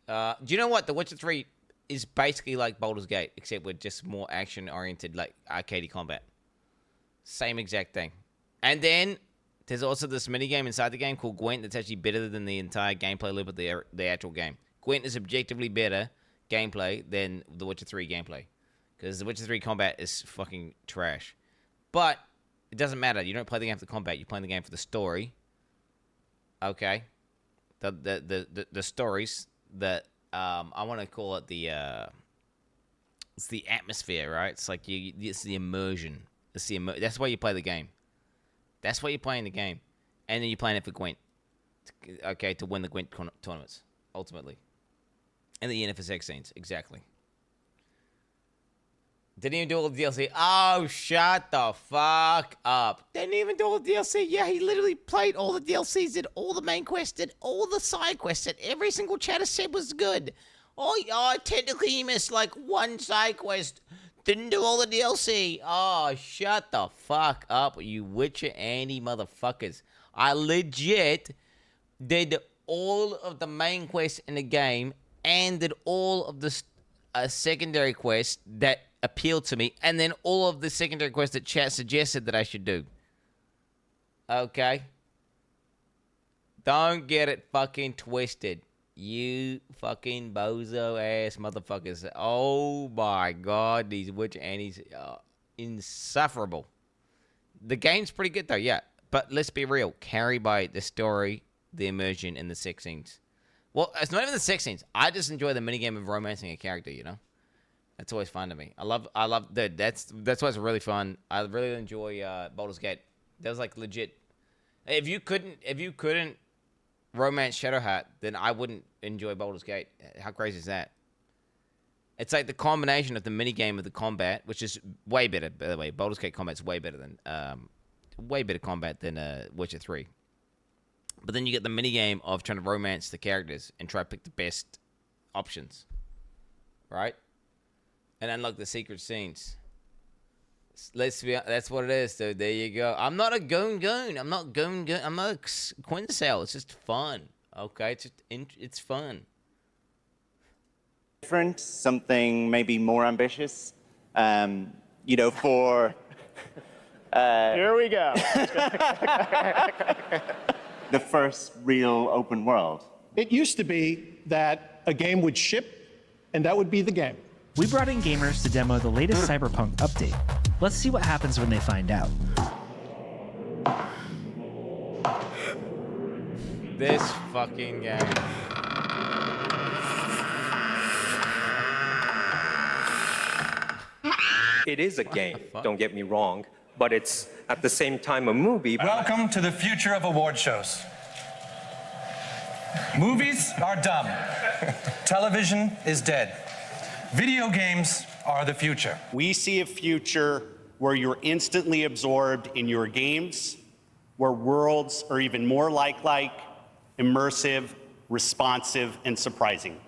Do you know what? The Witcher 3 is basically like Baldur's Gate, except with just more action-oriented, like arcadey combat. Same exact thing. And then there's also this minigame inside the game called Gwent that's actually better than the entire gameplay loop of the actual game. Gwent is objectively better gameplay than the Witcher 3 gameplay. Because the Witcher 3 combat is fucking trash. But it doesn't matter. You don't play the game for the combat. You're playing the game for the story. Okay? The stories that I want to call it it's the atmosphere, right? It's like it's the immersion. That's why you play the game. That's why you're playing the game. And then you're playing it for Gwent. Okay, to win the Gwent tournaments, ultimately. And the NFSX scenes, exactly. Didn't even do all the DLC. Oh, shut the fuck up. Didn't even do all the DLC. Yeah, he literally played all the DLCs, did all the main quests, did all the side quests, that every single chatter said was good. Oh, technically he missed like one side quest. Didn't do all the DLC. Oh, shut the fuck up, you Witcher Andy motherfuckers. I legit did all of the main quests in the game and did all of the secondary quests that appealed to me, and then all of the secondary quests that chat suggested that I should do. Okay? Don't get it fucking twisted. You fucking bozo-ass motherfuckers. Oh my god, these Witcher Annies are insufferable. The game's pretty good though, yeah. But let's be real. Carried by the story, the immersion, and the sex scenes. Well, it's not even the sex scenes. I just enjoy the minigame of romancing a character, you know? That's always fun to me. I love that's why it's really fun. I really enjoy Baldur's Gate. That was like legit. If you couldn't romance Shadowheart, then I wouldn't enjoy Baldur's Gate. How crazy is that? It's like the combination of the minigame of the combat, which is way better, by the way. Baldur's Gate combat's way better combat than Witcher 3. But then you get the minigame of trying to romance the characters and try to pick the best options. Right? And unlock the secret scenes. That's what it is, dude. There you go. I'm not a goon. I'm not goon. I'm not a Quincell. It's just fun. Okay? It's fun. Different, something maybe more ambitious. You know, for... Here we go. The first real open world. It used to be that a game would ship, and that would be the game. We brought in gamers to demo the latest Cyberpunk update. Let's see what happens when they find out. This fucking game. It is a game, don't get me wrong, but it's at the same time a movie. Welcome to the future of award shows. Movies are dumb. Television is dead. Video games are the future. We see a future where you're instantly absorbed in your games, where worlds are even more like, immersive, responsive, and surprising.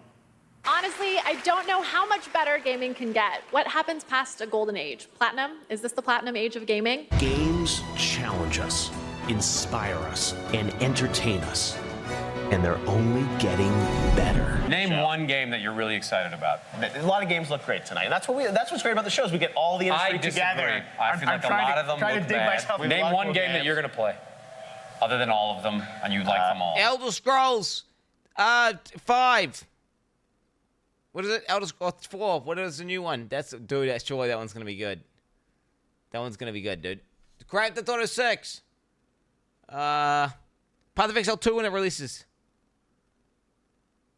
Honestly, I don't know how much better gaming can get. What happens past a golden age? Platinum? Is this the platinum age of gaming? Games challenge us, inspire us, and entertain us. And they're only getting better. Name one game that you're really excited about. A lot of games look great tonight. And that's what's great about the shows. We get all the industry together. I feel like a lot of them look bad. Name one game that you're going to play, other than all of them, and you like them all. Elder Scrolls 5. What is it? Elder Scrolls 4. What is the new one? Dude, surely that one's going to be good. That one's going to be good, dude. Grand Theft Auto 6. Path of Exile 2 when it releases.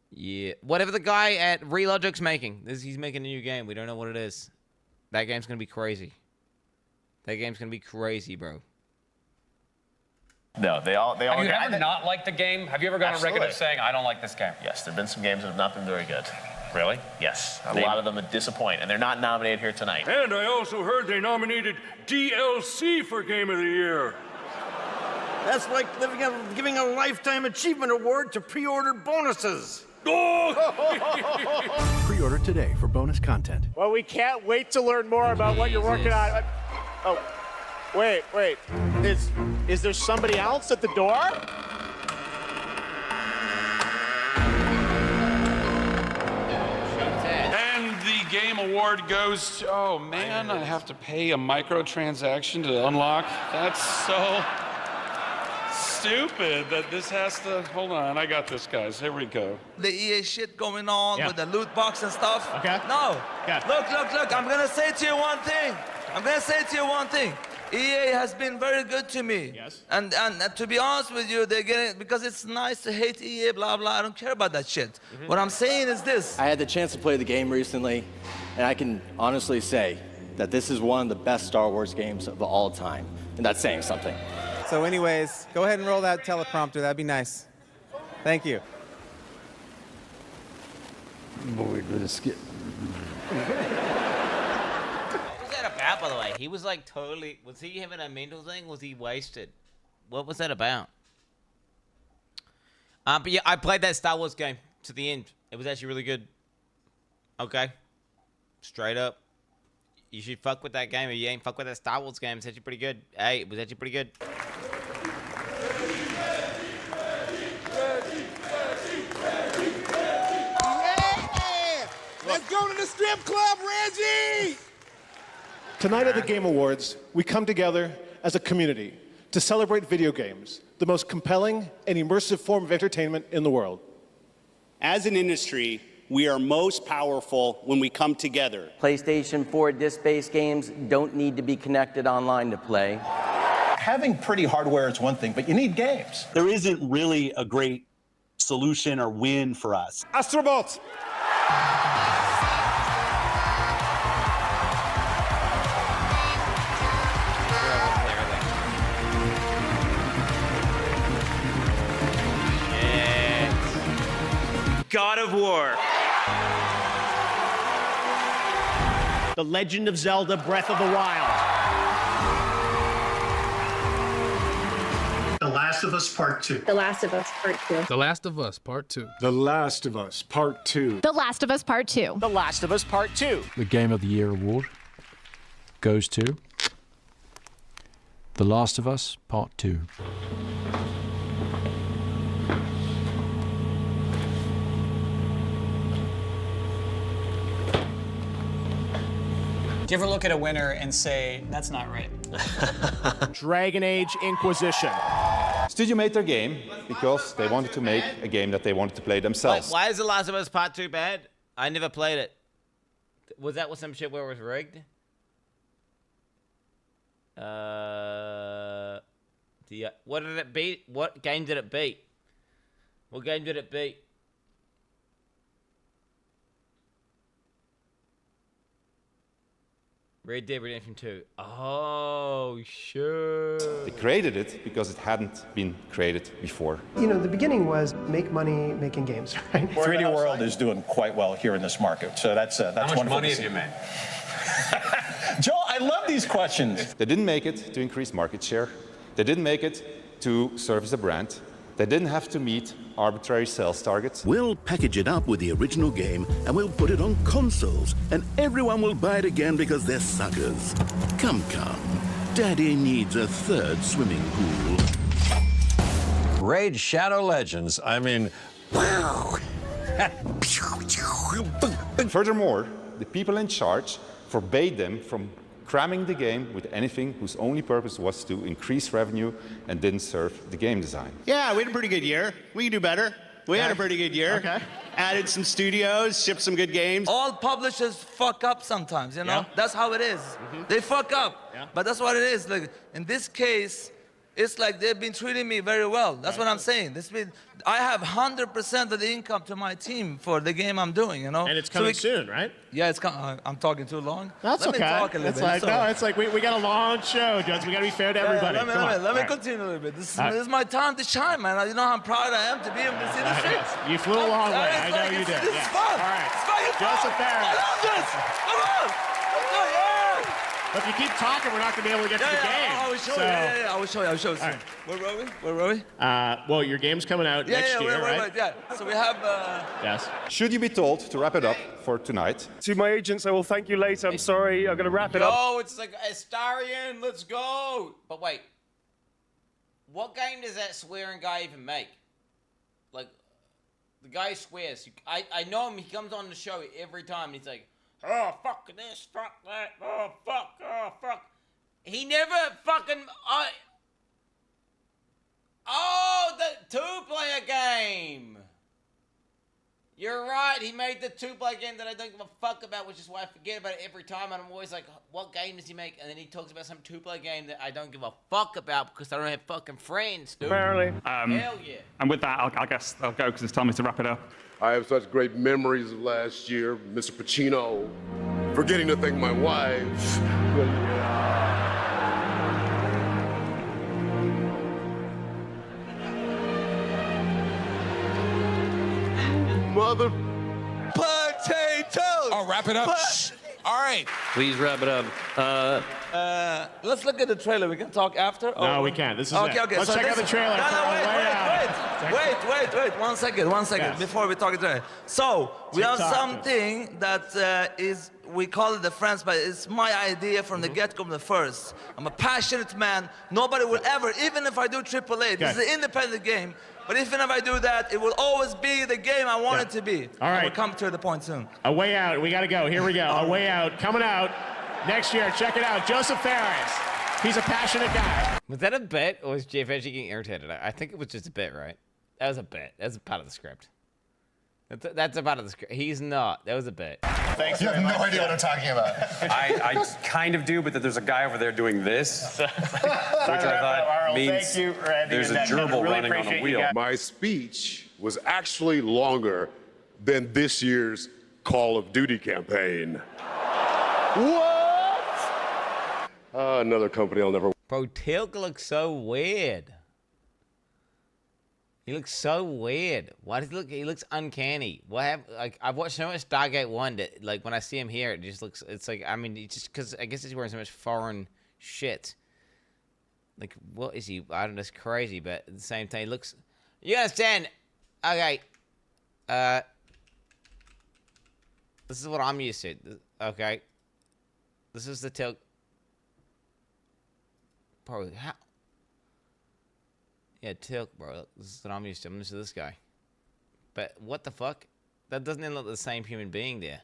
Yeah. Whatever the guy at Relogic's making. He's making a new game. We don't know what it is. That game's going to be crazy. That game's going to be crazy, bro. No, they all. Have you ever not liked the game? Have you ever gone on record of saying, I don't like this game? Yes, there have been some games that have not been very good. Really? Yes, a lot of them disappoint, and they're not nominated here tonight. And I also heard they nominated DLC for Game of the Year. That's like giving a Lifetime Achievement Award to pre-order bonuses. Pre-order today for bonus content. Well, we can't wait to learn more about what you're working on. Oh, wait. Is there somebody else at the door? And the game award goes to, oh man, I have to pay a microtransaction to unlock. That's so stupid that this has to, hold on, I got this, guys, here we go. The EA shit going on with the loot box and stuff. Okay. No. Look, I'm gonna say to you one thing. EA has been very good to me. Yes. And to be honest with you, they're getting, because it's nice to hate EA, blah, blah. I don't care about that shit. What I'm saying is this. I had the chance to play the game recently, and I can honestly say that this is one of the best Star Wars games of all time. And that's saying something. So anyways, go ahead and roll that teleprompter. That'd be nice. Thank you. Boy, let's skip. What was that about, by the way? He was like totally... Was he having a mental thing? Was he wasted? What was that about? But yeah, I played that Star Wars game to the end. It was actually really good. Okay. Straight up. You should fuck with that game. If you ain't fuck with that Star Wars game, it's actually pretty good. Hey, it was actually pretty good. Let's go to the strip club, Reggie! Tonight at the Game Awards, we come together as a community to celebrate video games, the most compelling and immersive form of entertainment in the world. As an industry, we are most powerful when we come together. PlayStation 4 disc-based games don't need to be connected online to play. Having pretty hardware is one thing, but you need games. There isn't really a great solution or win for us. Astrobot! God of War. The Legend of Zelda Breath of the Wild. The Last of Us Part 2. The Last of Us Part 2. The Last of Us Part 2. The Last of Us Part 2. The Last of Us Part 2. The Last of Us Part 2. The Game of the Year award goes to The Last of Us Part 2. Do you ever look at a winner and say, that's not right? Dragon Age Inquisition. Studio made their game because they wanted to make a game that they wanted to play themselves. Why is The Last of Us Part 2 bad? I never played it. Was that with some shit where it was rigged? What did it beat? What game did it beat? What game did it beat? Red Dead Redemption 2. Oh, sure. They created it because it hadn't been created before. You know, the beginning was make money making games, right? 3D World is doing quite well here in this market, so that's How much wonderful. money have you made? Joel, I love these questions. They didn't make it to increase market share. They didn't make it to service a brand. They didn't have to meet arbitrary sales targets. We'll package it up with the original game and we'll put it on consoles and everyone will buy it again because they're suckers. Come, Daddy needs a third swimming pool. Raid Shadow Legends. I mean, wow. Furthermore, the people in charge forbade them from cramming the game with anything whose only purpose was to increase revenue and didn't serve the game design. Yeah, we had a pretty good year. We can do better. We had a pretty good year. Okay. Added some studios, shipped some good games. All publishers fuck up sometimes, you know? That's how it is. They fuck up. But that's what it is. Like, in this case, it's like they've been treating me very well. That's what I'm saying. I have 100% of the income to my team for the game I'm doing, you know? And it's coming soon, right? Yeah, it's coming. I'm talking too long. That's Let okay. me talk a little It's bit. like, no, it's like we got a long show, Jones. We got to be fair to everybody. Let me continue a little bit. This is my time to shine, man. You know how proud I am to be able to see the streets. You flew a long way. I know you did. This is fun. All right. It's fucking fun. Joseph Farah. I love this. Come on. Let's go, yeah. But if you keep talking, we're not going to be able to get to the game. I will show you. Yeah, I will show you. I will show you. Right. Where were we? Well, your game's coming out next year, right? Yeah. So we have. Yes. Should you be told to wrap it up for tonight? To my agents, I will thank you later. I'm sorry. I'm going to wrap it up. Oh, it's like Astarian, let's go. But wait, what game does that swearing guy even make? Like, the guy swears. I know him. He comes on the show every time. And he's like, oh, fuck this, fuck that, oh, fuck. He never fucking... Oh, the two-player game. You're right. He made the two-player game that I don't give a fuck about, which is why I forget about it every time. And I'm always like, what game does he make? And then he talks about some two-player game that I don't give a fuck about because I don't have fucking friends, dude. Apparently. Hell yeah. And with that, I guess I'll go because it's time to wrap it up. I have such great memories of last year, Mr. Pacino, forgetting to thank my wife. Mother Potatoes! Oh, wrap it up? All right. Please wrap it up. Let's look at the trailer. We can talk after. No, we can't. This is okay. it. Okay. Let's check out the trailer. Wait. One second. Yes. Before we talk it trailer. So we have TikTok. something that we call it the friends, but it's my idea from the get-go, the first. I'm a passionate man. Nobody will ever, even if I do AAA, this is an independent game. But even if I do that, it will always be the game I want it to be. All right. We'll come to the point soon. A Way Out. We got to go. Here we go. A Way Out. Coming out next year. Check it out. Joseph Farah. He's a passionate guy. Was that a bit, or was Jeff actually getting irritated? I think it was just a bit, right? That was a bit. That's a part of the script. That's a part of the script. He's not. That was a bit. Thanks. You have no idea what I'm talking about. I kind of do, but there's a guy over there doing this, which I thought means there's a gerbil running on a wheel. My speech was actually longer than this year's Call of Duty campaign. What? Another company I'll never. Bro, Teal'c looks so weird. He looks so weird. Why does he look? He looks uncanny. What happened? Like, I've watched so much Stargate 1 that, like, when I see him here, it just looks. It's like, I mean, it's just because I guess he's wearing so much foreign shit. Like, what is he? I don't know. It's crazy, but at the same time, he looks. You understand? Okay. This is what I'm used to. Okay. This is the Teal'c. Bro, how? Yeah, Teal'c, bro. This is what I'm used to. I'm used to this guy. But what the fuck? That doesn't even look like the same human being there.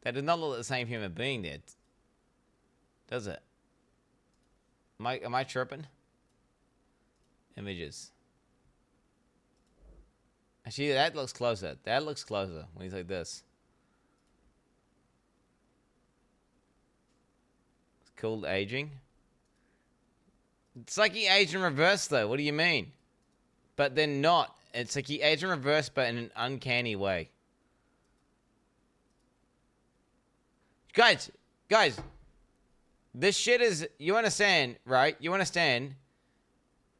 That does not look like the same human being there. Does it? Am I tripping? Images. Actually, that looks closer. That looks closer when he's like this. It's cool aging. It's like he aged in reverse, though. What do you mean? But then not. It's like he aged in reverse, but in an uncanny way. Guys. This shit is... You understand, right? You understand?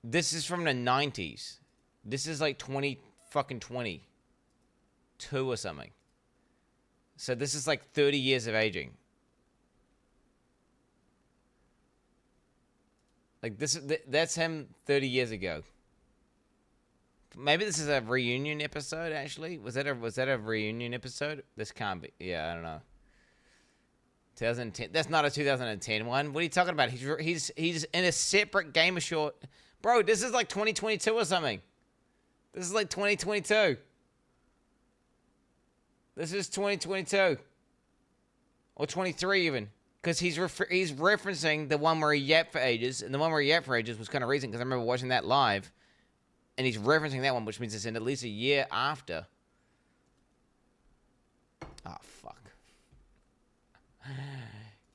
This is from the 90s. This is like 22 or something. So this is like 30 years of aging. Like that's him 30 years ago. Maybe this is a reunion episode. Actually, was that a reunion episode? This can't be. Yeah, I don't know. 2010. That's not a 2010 one. What are you talking about? He's in a separate Gamer Short. Bro, this is like 2022 or something. This is like 2022. This is 2022 or 23 even. Because he's referencing the one where he yapped for ages, and the one where he yapped for ages was kind of recent because I remember watching that live, and he's referencing that one, which means it's in at least a year after. Oh, fuck.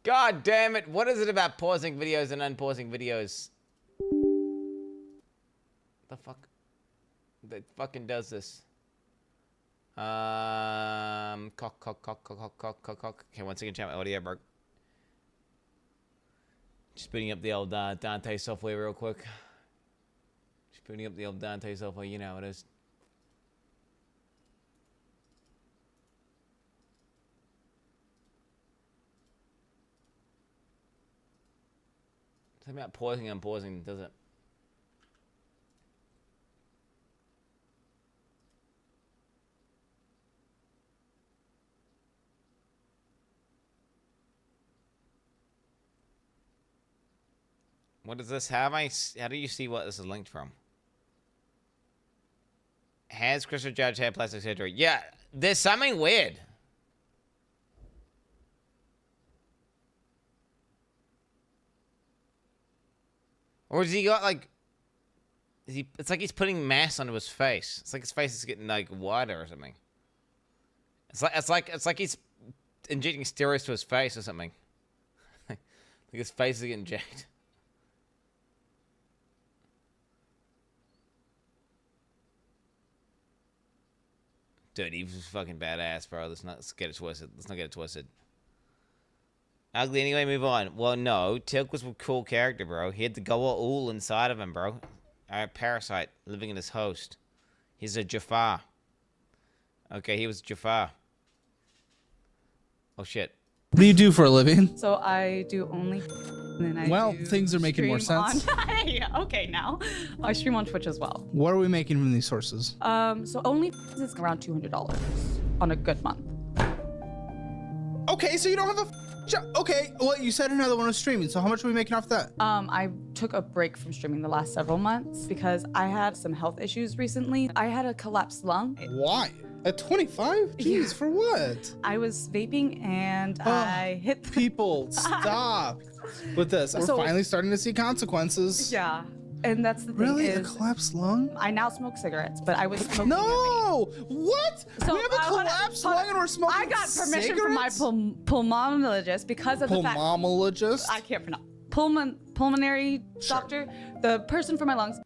God damn it. What is it about pausing videos and unpausing videos? The fuck? That fucking does this. Cock. Okay, one second, chat my audio broke. Just booting up the old Dante software real quick. Just booting up the old Dante software, you know how it is. Something about pausing and unpausing, does it? What is this? How do you see what this is linked from? Has Crystal Judge had plastic surgery? Yeah, there's something weird. Or has he got like... It's like he's putting mass onto his face. It's like his face is getting like wider or something. It's like he's injecting steroids to his face or something. Like his face is getting jacked. Dude, he was fucking badass, bro. Let's not get it twisted. Let's not get it twisted. Ugly anyway, move on. Well, no. Teal'c was a cool character, bro. He had the Goa'uld inside of him, bro. A parasite living in his host. He's a Jafar. Okay, he was Jafar. Oh, shit. What do you do for a living? So I do only... And then I do things are making more sense. Yeah, okay, now. I stream on Twitch as well. What are we making from these sources? So only is around $200 on a good month. Okay, so you don't have a job. Okay, well, you said another one was streaming, so how much are we making off that? I took a break from streaming the last several months because I had some health issues recently. I had a collapsed lung. Why? At 25? Jeez, for what? I was vaping and I hit the... People, stop with this. We're finally starting to see consequences. Yeah, and that's the thing. Really? Is, a collapsed lung? I now smoke cigarettes, but I was smoking. No! What? So we have a collapsed lung and we're smoking I got permission cigarettes? from my pulmonologist because of the fact... Pulmonologist? I can't pronounce. Pulmonary doctor, the person for my lungs.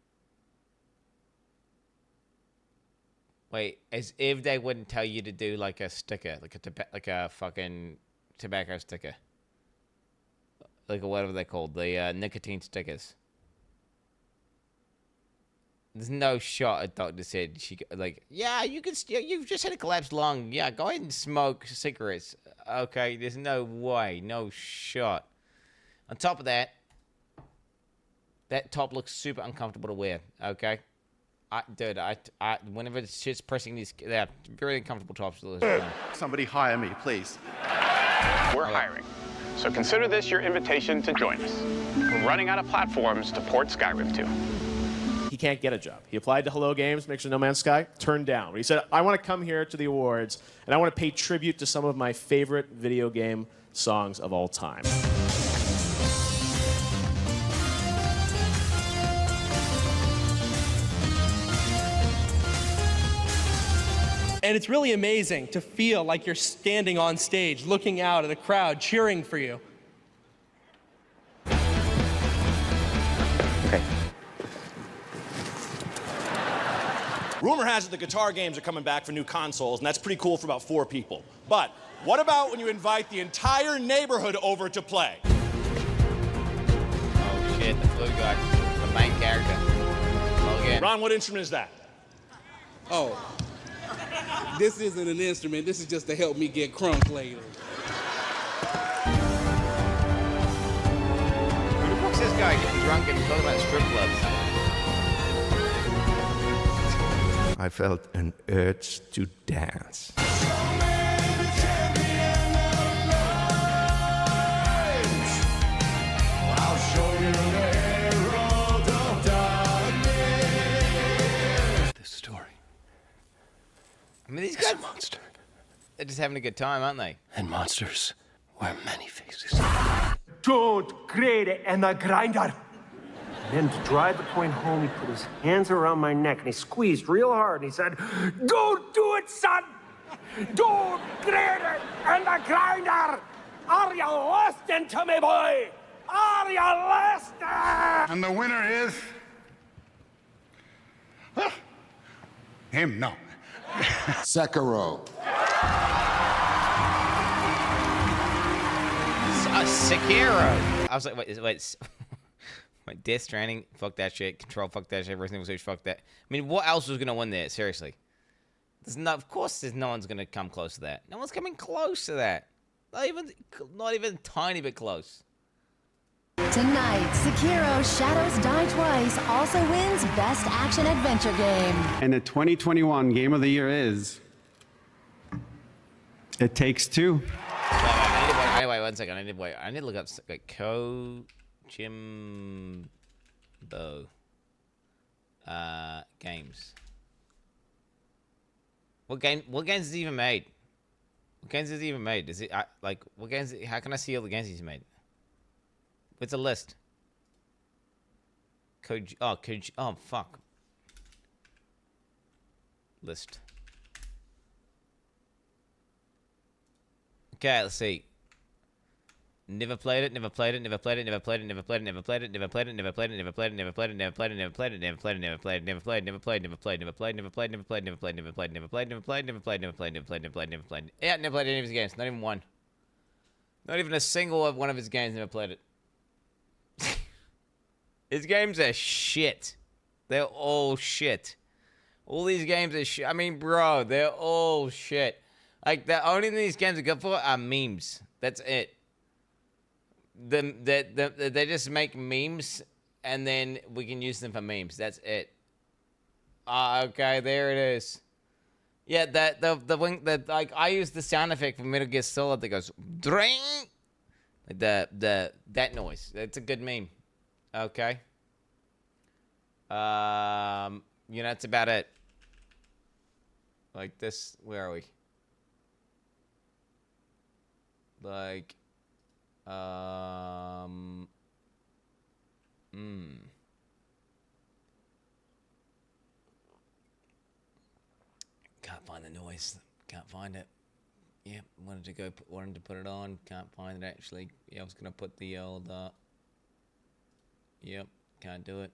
Wait, as if they wouldn't tell you to do like a sticker, like a fucking tobacco sticker, like whatever they're called, the nicotine stickers. There's no shot a doctor said yeah, you can. You've just had a collapsed lung. Yeah, go ahead and smoke cigarettes. Okay, there's no way, no shot. On top of that, that top looks super uncomfortable to wear. Okay. Dude, whenever it's just pressing these, they're very uncomfortable tops. Somebody hire me, please. We're hiring. So consider this your invitation to join us. We're running out of platforms to port Skyrim to. He can't get a job. He applied to Hello Games, makes sure No Man's Sky, turned down. He said, I want to come here to the awards, and I want to pay tribute to some of my favorite video game songs of all time. And it's really amazing to feel like you're standing on stage, looking out at the crowd, cheering for you. Okay. Rumor has it the guitar games are coming back for new consoles, and that's pretty cool for about 4 people. But what about when you invite the entire neighborhood over to play? Oh shit, the blue guy, the main character. Oh, again. Ron, what instrument is that? Oh. This isn't an instrument. This is just to help me get crunk later. Who the fuck's this guy getting drunk and talking about strip clubs? I felt an urge to dance. I'll show you the herald of darkness. This story. I mean, these guys, monster. They're just having a good time, aren't they? And monsters wear many faces. Don't create it and the grinder. And then to drive the point home, he put his hands around my neck and he squeezed real hard and he said, "Don't do it, son! Don't create it and the grinder! Are you listening to me, boy? Are you listening?" And the winner is... him, no. Sekiro. Sekiro. I was like, wait. Death Stranding, fuck that shit. Control, fuck that shit. Resident Evil Switch, fuck that. I mean, what else was gonna win there? Seriously. Of course, no one's gonna come close to that. No one's coming close to that. Not even a tiny bit close. Tonight, Sekiro Shadows Die Twice also wins Best Action Adventure Game. And the 2021 Game of the Year is... It Takes Two. Wait, 1 second. I need to look up like Kojimbo games. What games is he even made? What games is he even made? Is it what games? How can I see all the games he's made? What's a list? Oh fuck. List. Okay, let's see. Never played it, never played it, never played it, never played it, never played it, never played it, never played it, never played it, never played it, never played it, never played it, never played it, never played it, never played it, never played, never played, never played, never played, never played, never played, never played, never played, never played, never played, never played, never played, never played, never played, never played. Yeah, never played any of his games. Not even one. Not even a single one of his games. Never played it. His games are shit. They're all shit. All these games are shit. I mean, bro, they're all shit. Like, the only thing these games are good for are memes. That's it. They just make memes, and then we can use them for memes. That's it. Okay, there it is. Yeah, like I use the sound effect from Metal Gear Solid that goes dring. That noise. That's a good meme. Okay. That's about it. Like this. Where are we? Like. Can't find the noise. Can't find it. Yeah, wanted to put it on. Can't find it actually. Yeah, I was gonna put the old. Yep, can't do it.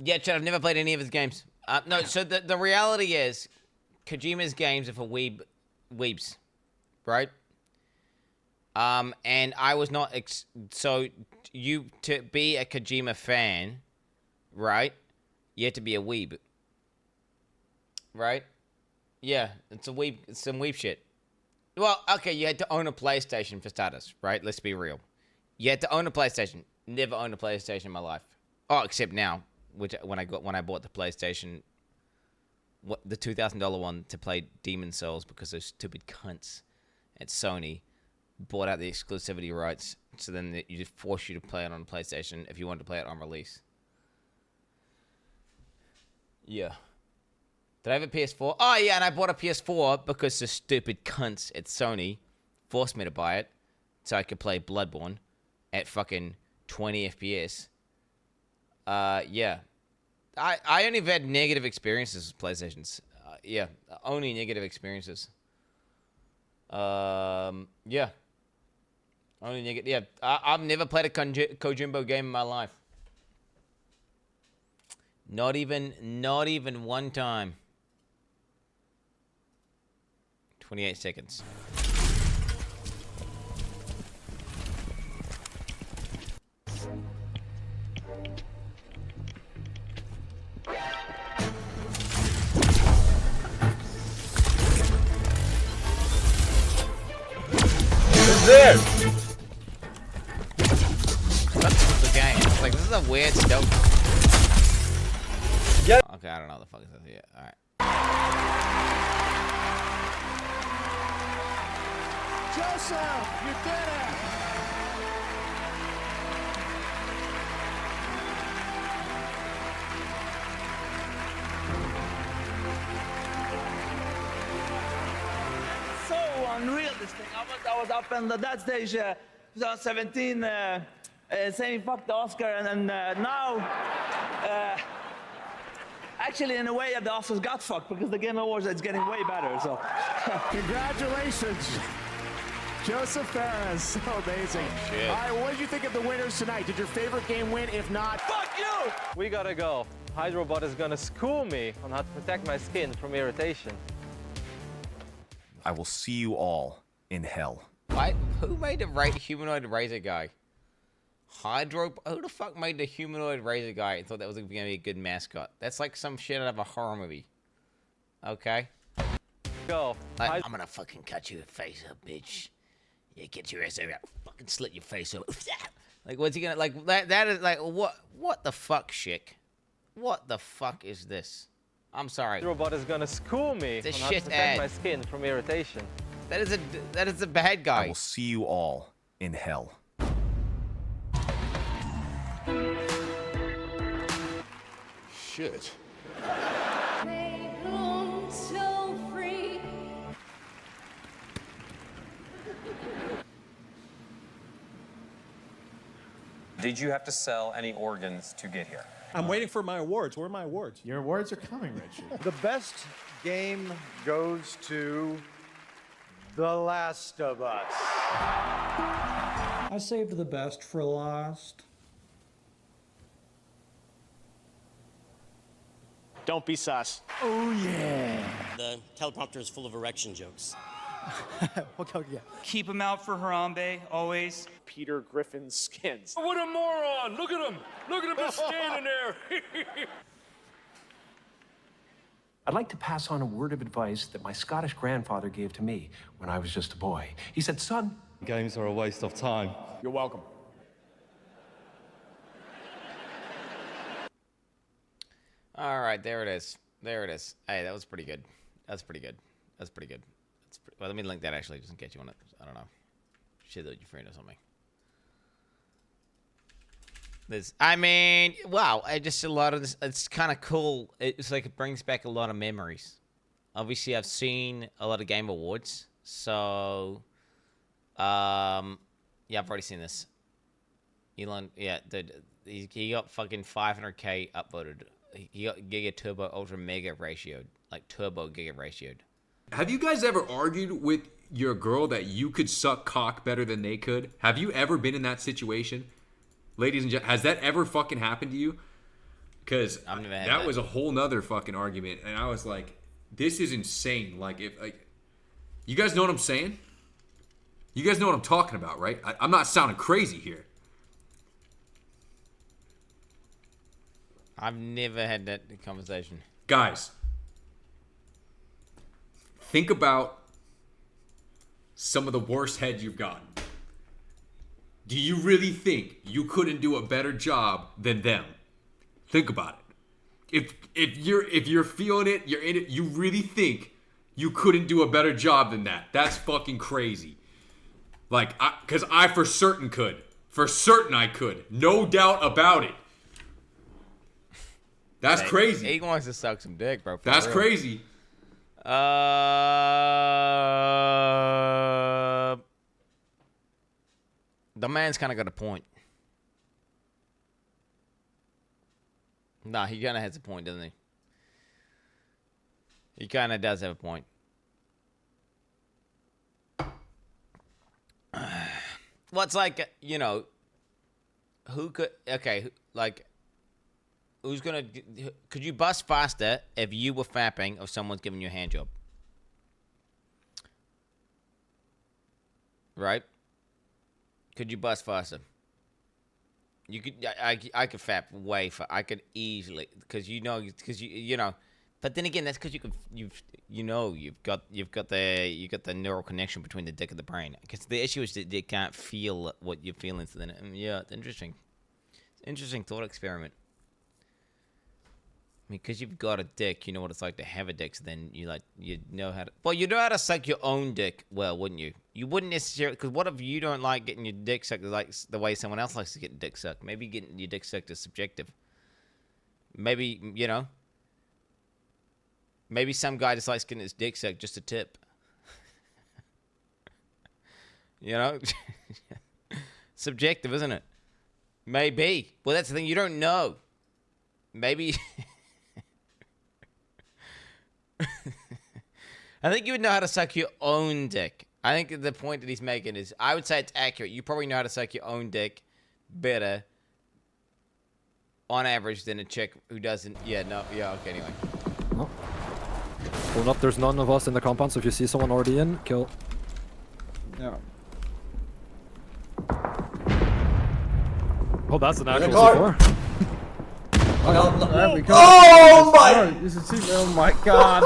Yeah, Chad, I've never played any of his games. No, so the reality is, Kojima's games are for weebs, right? And I was not, so you, to be a Kojima fan, right, you have to be a weeb, right? Yeah, it's some weeb shit. Well, okay, you had to own a PlayStation for starters, right? Let's be real. You had to own a PlayStation. Never owned a PlayStation in my life. Oh, except now, when I bought the PlayStation, the $2,000 one to play Demon Souls because those stupid cunts at Sony bought out the exclusivity rights, so then you just force you to play it on PlayStation if you wanted to play it on release. Yeah. Did I have a PS4? Oh, yeah, and I bought a PS4 because the stupid cunts at Sony forced me to buy it so I could play Bloodborne at fucking 20 FPS. Yeah. I only have had negative experiences with PlayStations. Yeah, only negative experiences. Yeah. Only negative. Yeah, I've never played a Kojimbo game in my life. Not even one time. 28 seconds. What's this? That's the game. It's like, this is a weird stealth. Yep. Okay, I don't know what the fuck is this here. Alright. Joseph, you did it! So unreal, this thing. I was up on that stage 2017 saying fuck the Oscar, and now actually in a way the Oscars got fucked because the Game Awards is getting way better. So congratulations, Joseph Farah. So amazing. Shit. All right, what did you think of the winners tonight? Did your favorite game win? If not, fuck you! We gotta go. Hydrobot is gonna school me on how to protect my skin from irritation. I will see you all in hell. Why? Who made the humanoid razor guy? Who the fuck made the humanoid razor guy and thought that was gonna be a good mascot? That's like some shit out of a horror movie. Okay. Go. Like, I'm gonna fucking cut your face up, bitch. Yeah, get your ass over. Fucking slit your face up. Like, what's he gonna like? That is like what the fuck, Shick? What the fuck is this? I'm sorry. Hydrobot is gonna school me on how to protect my skin from irritation. That is a bad guy. I will see you all in hell. Shit. Did you have to sell any organs to get here? I'm waiting for my awards. Where are my awards? Your awards are coming, Richard. The best game goes to The Last of Us. I saved the best for last. Don't be sus. Oh, yeah. The teleprompter is full of erection jokes. Keep him out for Harambe, always. Peter Griffin's skins. What a moron! Look at him! Look at him just standing there! I'd like to pass on a word of advice that my Scottish grandfather gave to me when I was just a boy. He said, son, games are a waste of time. You're welcome. All right, there it is. There it is. Hey, that was pretty good. That's pretty good. That's pretty good. Well, let me link that actually, just in case you want to. I don't know. Share that with your friend or something. I mean, wow. Just a lot of this. It's kind of cool. It's like it brings back a lot of memories. Obviously, I've seen a lot of Game Awards, so yeah, I've already seen this. Elon, yeah, he got fucking 500K upvoted. He got Giga Turbo Ultra Mega ratioed, like Turbo Giga ratioed. Have you guys ever argued with your girl that you could suck cock better than they could? Have you ever been in that situation? Ladies and gentlemen, has that ever fucking happened to you? because that was a whole nother fucking argument, and I was like, this is insane. Like, if like, you guys know what I'm saying? You guys know what I'm talking about, right? I'm not sounding crazy here. I've never had that conversation. Guys, think about some of the worst heads you've gotten. Do you really think you couldn't do a better job than them? Think about it. If you're feeling it, you're in it, you really think you couldn't do a better job than that? That's fucking crazy. Like, because I for certain could. For certain I could. No doubt about it. That's crazy. He wants to suck some dick, bro. That's crazy. The man's kind of got a point. Nah, he kind of has a point, doesn't he? He kind of does have a point. Well, it's like, you know, who could, okay, like, who's gonna, could you bust faster if you were fapping or someone's giving you a hand job? Right? Could you bust faster? You could, I could fap way faster. I could easily, because you know, but then again, that's because you've got the neural connection between the dick and the brain. Because the issue is that they can't feel what you're feeling. So then, yeah, it's interesting. It's an interesting thought experiment. I mean, because you've got a dick, you know what it's like to have a dick. So then you know how to. Well, you know how to suck your own dick. Well, wouldn't you? You wouldn't necessarily. Because what if you don't like getting your dick sucked like the way someone else likes to get dick sucked? Maybe getting your dick sucked is subjective. Maybe, you know. Maybe some guy just likes getting his dick sucked just a tip. You know? Subjective, isn't it? Maybe. Well, that's the thing. You don't know. Maybe. I think you would know how to suck your own dick. I think the point that he's making is, I would say it's accurate. You probably know how to suck your own dick better, on average, than a chick who doesn't. Yeah, no. Yeah, okay, anyway. No. Pull up, there's none of us in the compound, so if you see someone already in, kill. Yeah. Oh, that's an actual C4. Oh my! Oh my god!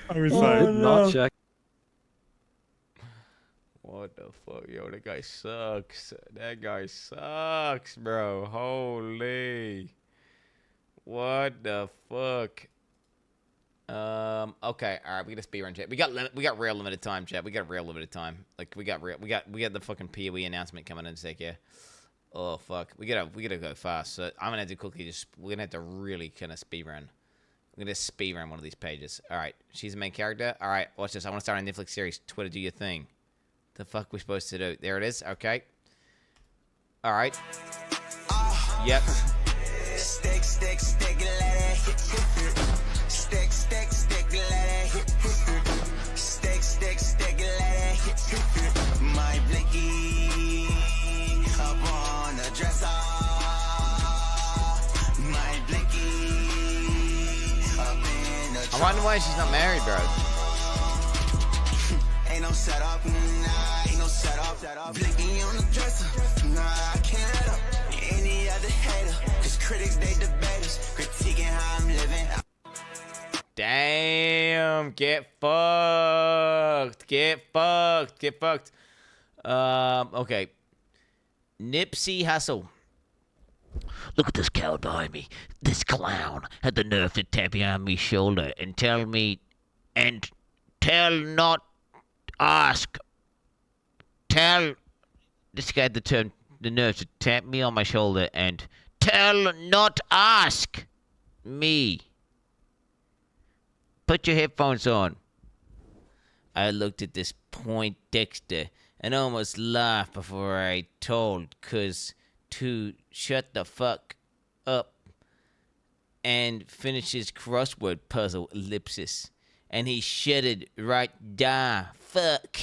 I was like, not check. What the fuck, yo? That guy sucks. That guy sucks, bro. Holy. What the fuck? Okay, all right. We got a speedrun, chat. We got real limited time, chat. We got real limited time. Like we got the fucking POE announcement coming in a sec. Yeah. Oh fuck. We gotta go fast. So I'm gonna have to quickly we're gonna have to really kind of speedrun. We're gonna speedrun one of these pages. All right. She's the main character. All right. Watch this. I want to start a Netflix series. Twitter, do your thing. The fuck we supposed to do? There it is. Okay. All right. Yep. Stick, stick, stick, let it hit. Stick, stick, stick, let it hit. Stick, stick, stick, let it hit. My blicky up on the dresser. My blicky up in the. I wonder why she's not married, bro. Ain't no setup, nah, ain't no setup. Blicky on the dresser, nah, I can't let up. Any other hater, cause critics, they debaters, critiquing how I'm living. Damn, get fucked. Get fucked. Get fucked. Okay. Hipsey Hussle. Look at this cow behind me. This clown had the nerve to tap me on my shoulder and tell not ask. This guy had the nerve to tap me on my shoulder and tell not ask me. Put your headphones on. I looked at this point Dexter and almost laughed before I told, cause to shut the fuck up and finish his crossword puzzle ellipsis. And he shutted right down. Fuck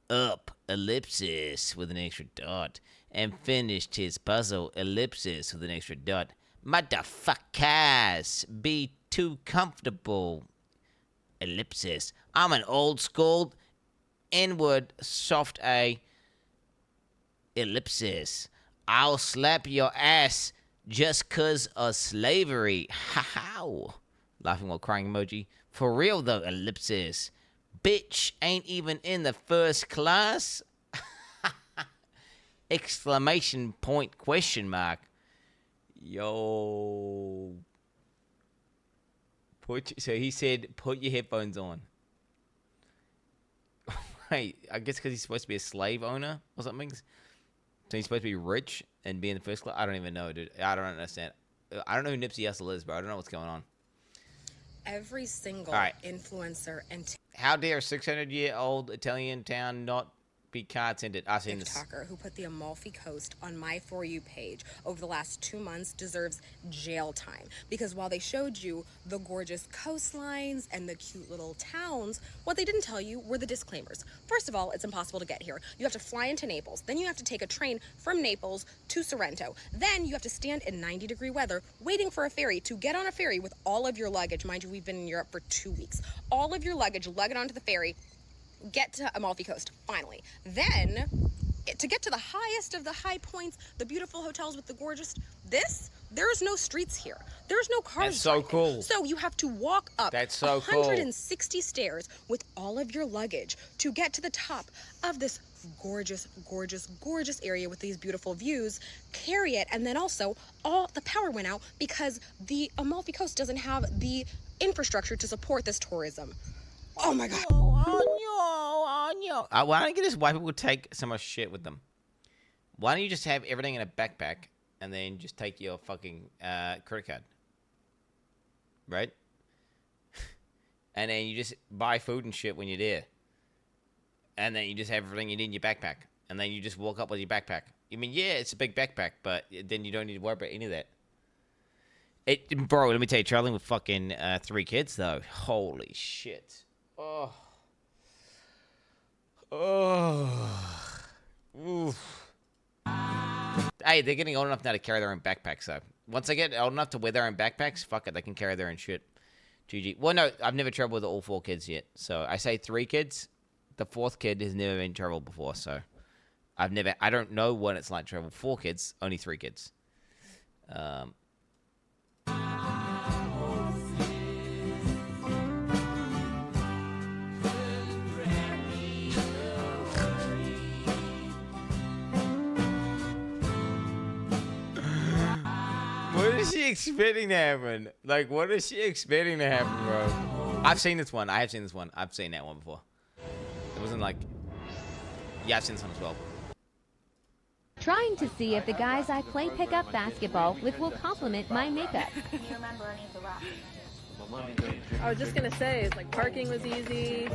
up ellipsis with an extra dot. and finished his puzzle ellipsis with an extra dot. Motherfuckers, be too comfortable. Ellipsis. I'm an old school inward soft A ellipsis. I'll slap your ass just 'cause of slavery. Ha-how. Laughing while crying emoji. For real though, ellipsis. Bitch ain't even in the first class. Exclamation point question mark. Yo. So he said, put your headphones on. Wait, I guess because he's supposed to be a slave owner or something. So he's supposed to be rich and be in the first class? I don't even know, dude. I don't understand. I don't know who Hipsey Hussle is, bro. I don't know what's going on. Every single influencer and how dare a 600-year-old Italian town not be card-centered? I've seen this. TikToker who put the Amalfi Coast on my For You page over the last 2 months deserves jail time, because while they showed you the gorgeous coastlines and the cute little towns, what they didn't tell you were the disclaimers. First of all, it's impossible to get here. You have to fly into Naples, then you have to take a train from Naples to Sorrento, then you have to stand in 90-degree weather waiting for a ferry to get on a ferry with all of your luggage. Mind you, we've been in Europe for 2 weeks. All of your luggage, lug it onto the ferry, get to Amalfi Coast, finally. Then, to get to the highest of the high points, the beautiful hotels with the gorgeous, there's no streets here. There's no cars. That's so cool. So you have to walk up 160 stairs with all of your luggage to get to the top of this gorgeous, gorgeous, gorgeous area with these beautiful views, carry it, and then also all the power went out because the Amalfi Coast doesn't have the infrastructure to support this tourism. Oh my god. Why don't you just white people take so much shit with them? Why don't you just have everything in a backpack and then just take your fucking credit card? Right? And then you just buy food and shit when you're there. And then you just have everything you need in your backpack. And then you just walk up with your backpack. I mean, yeah, it's a big backpack, but then you don't need to worry about any of that. Bro, let me tell you, traveling with fucking 3 kids, though. Holy shit. Oh. Oof. Hey, they're getting old enough now to carry their own backpacks, though. Once they get old enough to wear their own backpacks, fuck it, they can carry their own shit. GG. Well, no, I've never traveled with all 4 kids yet. So I say 3 kids. The 4th kid has never been traveled before, so I don't know what it's like to travel 4 kids, only 3 kids. What is she expecting to happen? Like, what is she expecting to happen, bro? I've seen this one. I have seen this one. I've seen that one before. It wasn't like... Yeah, I've seen this one as well. Trying to see if the guys I play pickup basketball with will compliment my makeup. Do you remember any of the rap? I was just gonna say, it's like parking was easy.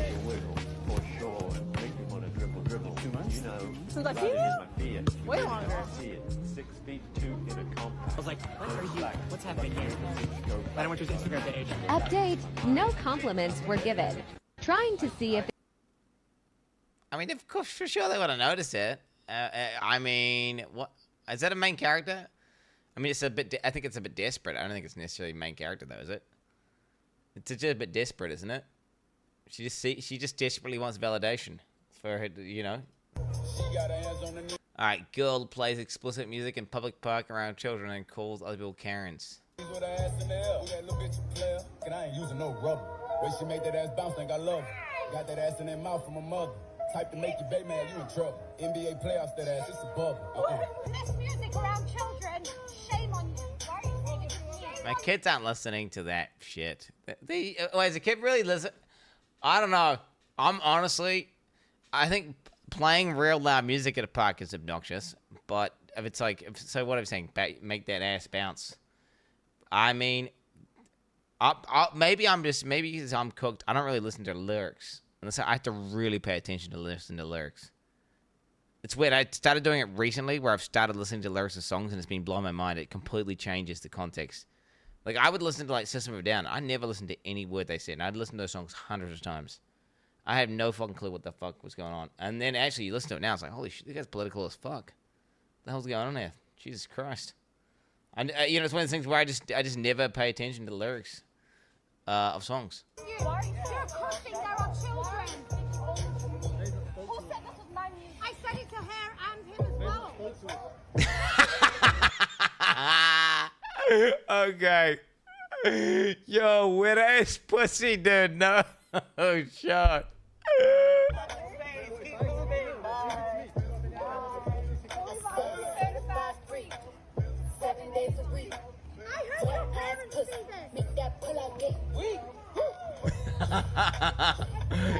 Since I've seen it? Way longer. 6 feet 2 in a compact. I was like, what are you? What's happening here? I went to his Instagram page. Update, no compliments were given. Trying to see if... I mean, of course, for sure they would have noticed it. I mean, what is that a main character? I mean, it's a bit. I think it's a bit desperate. I don't think it's necessarily main character though, is it? It's just a bit desperate, isn't it? She just desperately wants validation for her, you know. All right, girl plays explicit music in public park around children and calls other people Karens. And I ain't using no rubber. When she make that ass bounce, think I love her. Got that ass in that mouth from my mother. Type to make you baby man, you in trouble. NBA playoffs, that ass, it's a bubble. This music around children, shame on you. Why are you singing to me? My kids aren't listening to that shit. Is a kid really listen? I don't know. I think playing real loud music at a park is obnoxious. But if it's like, so what I'm saying, make that ass bounce. I mean, maybe because I'm cooked, I don't really listen to lyrics. Unless I have to really pay attention to listen to lyrics. It's weird. I started doing it recently where I've started listening to lyrics of songs and it's been blowing my mind. It completely changes the context. Like, I would listen to, like, System of a Down. I never listened to any word they said. And I'd listen to those songs hundreds of times. I have no fucking clue what the fuck was going on. And then, actually, you listen to it now, it's like, holy shit, this guy's political as fuck. the hell's going on there? Jesus Christ. You know, it's one of those things where I just never pay attention to the lyrics of songs. You're cursing there on children. Who said this was my music? I said it to her and him as well. Okay. Yo, wet ass pussy, dude. No. Oh, shot.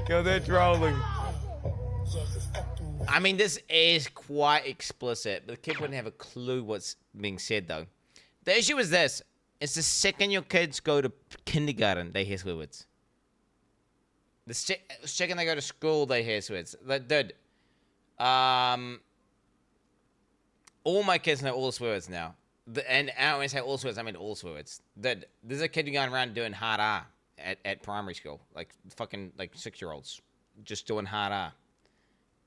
Yo, they're trolling. I mean, this is quite explicit, but the kid wouldn't have a clue what's being said, though. The issue is this. It's the second your kids go to kindergarten, they hear swear words. The second they go to school, they hear swear words. Like, dude, all my kids know all the swear words now. And I don't want to say all swear words, I mean all swear words. Dude, there's a kid going around doing hard R at primary school. Like, fucking, like, 6-year-olds. Just doing hard R.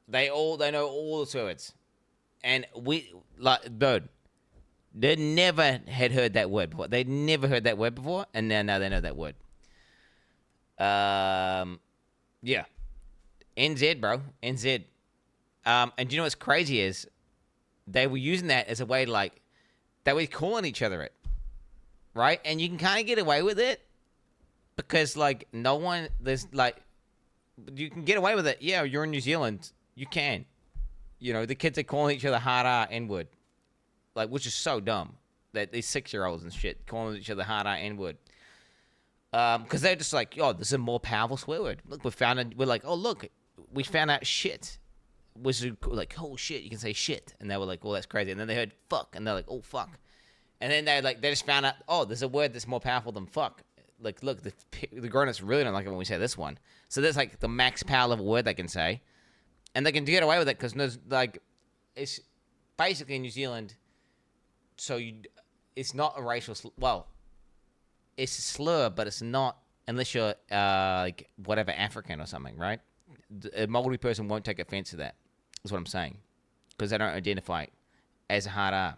They know all the swear words. And we, like, dude, they never had heard that word before. They'd never heard that word before, and now they know that word. Yeah. NZ, bro. NZ. And do you know what's crazy is they were using that as a way to, like, they were calling each other it. Right? And you can kind of get away with it because, like, no one, there's, like, you can get away with it. Yeah, you're in New Zealand. You can. You know, the kids are calling each other hard R N-word. Like, which is so dumb. That these 6-year-olds and shit calling each other hard R N-word. Because they're just like, oh, this is a more powerful swear word. Look, we're like, oh, look, we found out shit. Which is like, oh, shit, you can say shit. And they were like, oh, that's crazy. And then they heard fuck, and they're like, oh, fuck. And then they just found out, oh, there's a word that's more powerful than fuck. Like, look, the grown-ups really don't like it when we say this one. So there's, like, the max power level word they can say. And they can get away with it because there's, like, it's basically in New Zealand, so it's not a racial well, it's a slur, but it's not unless you're, like, whatever, African or something, right? A Māori person won't take offense to that, is what I'm saying. Because they don't identify as a hard R.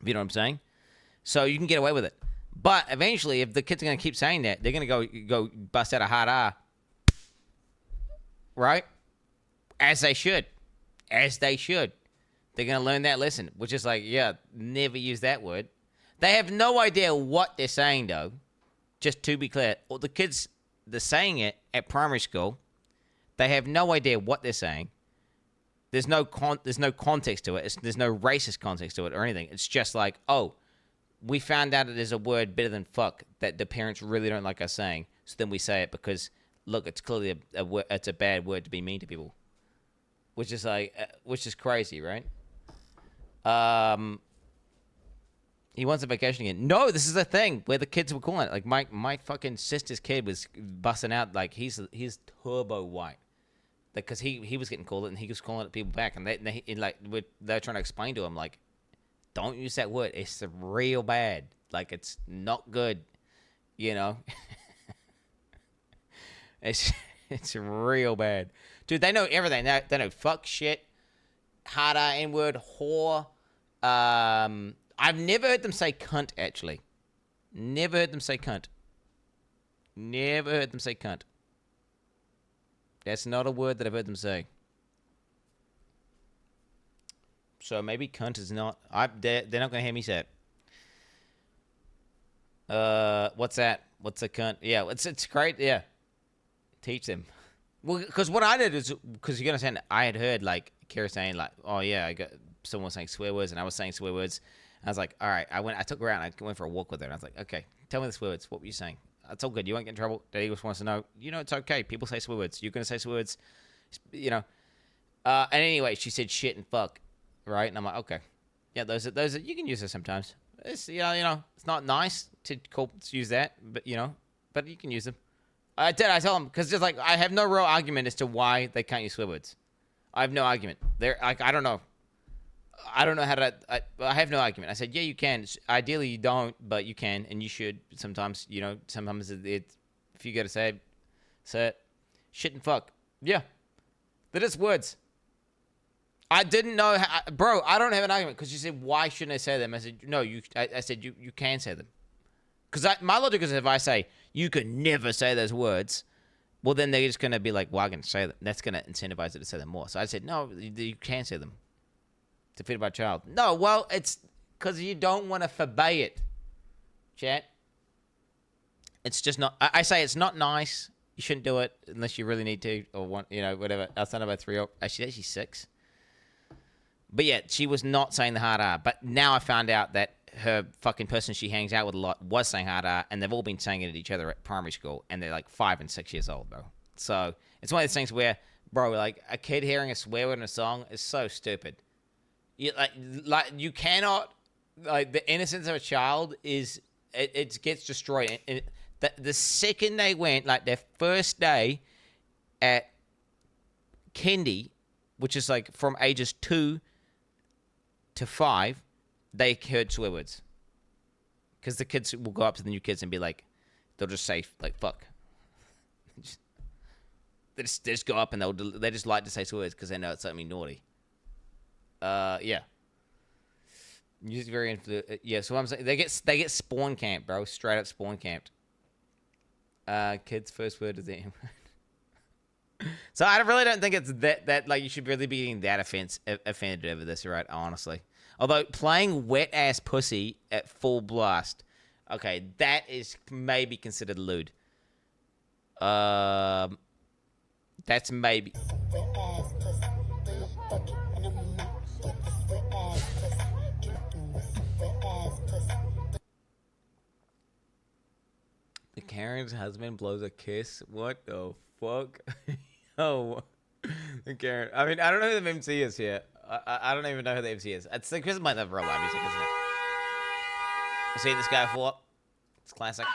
You know what I'm saying? So you can get away with it. But eventually, if the kids are going to keep saying that, they're going to go bust out a hard R. Right? As they should. As they should. They're going to learn that lesson, which is like, yeah, never use that word. They have no idea what they're saying, though. Just to be clear. Or the kids, they're saying it at primary school. They have no idea what they're saying. There's no context to it. There's no racist context to it or anything. It's just like, oh, we found out that there's a word better than fuck that the parents really don't like us saying. So then we say it because, look, it's clearly it's a bad word to be mean to people. Which is like, which is crazy, right? He wants a vacation again. No, this is the thing where the kids were calling it. Like my fucking sister's kid was busting out like he's turbo white, because he was getting called it and he was calling it people back, and they're trying to explain to him like, don't use that word. It's real bad. Like, it's not good. You know. It's real bad, dude. They know everything. They know fuck, shit, hard R, N-word, whore. I've never heard them say cunt, actually. Never heard them say cunt. Never heard them say cunt. That's not a word that I've heard them say. So maybe cunt is not... They're not going to hear me say it. What's that? What's a cunt? Yeah, it's great, yeah. Teach them. Well, because what I did is... Because you're going to understand, I had heard, like, Kira saying, like, oh, yeah, someone was saying swear words, and I was saying swear words. I was like, all right. I took her out and I went for a walk with her. And I was like, okay, tell me the swear words. What were you saying? It's all good. You won't get in trouble. Daddy just wants to know. You know, it's okay. People say swear words. You're going to say swear words. You know. And anyway, she said shit and fuck. Right? And I'm like, okay. Yeah, those are, you can use those sometimes. It's, you know, it's not nice to use that, but, you know, but you can use them. I tell them, because just like, I have no real argument as to why they can't use swear words. I have no argument. They're like, I don't know. I don't know how to... I have no argument. I said, yeah, you can. Ideally, you don't, but you can, and you should. Sometimes, you know, sometimes if you got to say it. Shit and fuck. Yeah. They're just words. I didn't know, bro. I don't have an argument because you said why shouldn't I say them? I said no. I said you can say them because my logic is if I say you could never say those words, well then they're just gonna be like, well, I can say them. That's gonna incentivize it to say them more. So I said no, you can say them. Defeated by a child. No, well it's because you don't want to forbade it, chat. It's just not. I say it's not nice. You shouldn't do it unless you really need to or want, whatever. Outside of about 3 she's actually 6. But yeah, she was not saying the hard R. But now I found out that her fucking person she hangs out with a lot was saying hard R, and they've all been saying it at each other at primary school, and they're like 5 and 6 years old, bro. So it's one of those things where, bro, like a kid hearing a swear word in a song is so stupid. Like you cannot, like the innocence of a child is it gets destroyed. And the second they went, like their first day at kindy, which is like from ages 2 to 5, they heard swear words. Because the kids will go up to the new kids and be like, they'll just say like fuck. They just go up and they just like to say swear words because they know it's something naughty. Yeah. Music very yeah. So what I'm saying, they get spawn camped, bro. Straight up spawn camped. Kid's first word is the M word. So I really don't think it's that like you should really be getting that offended over this, right? Honestly, although playing wet ass pussy at full blast, okay, that is maybe considered lewd. That's maybe. The Karen's husband blows a kiss. What the fuck? Oh, the Karen. I mean, I don't know who the MC is here. I don't even know who the MC is. It's the Chris might have real live music, isn't it? I've seen this guy before. It's classic.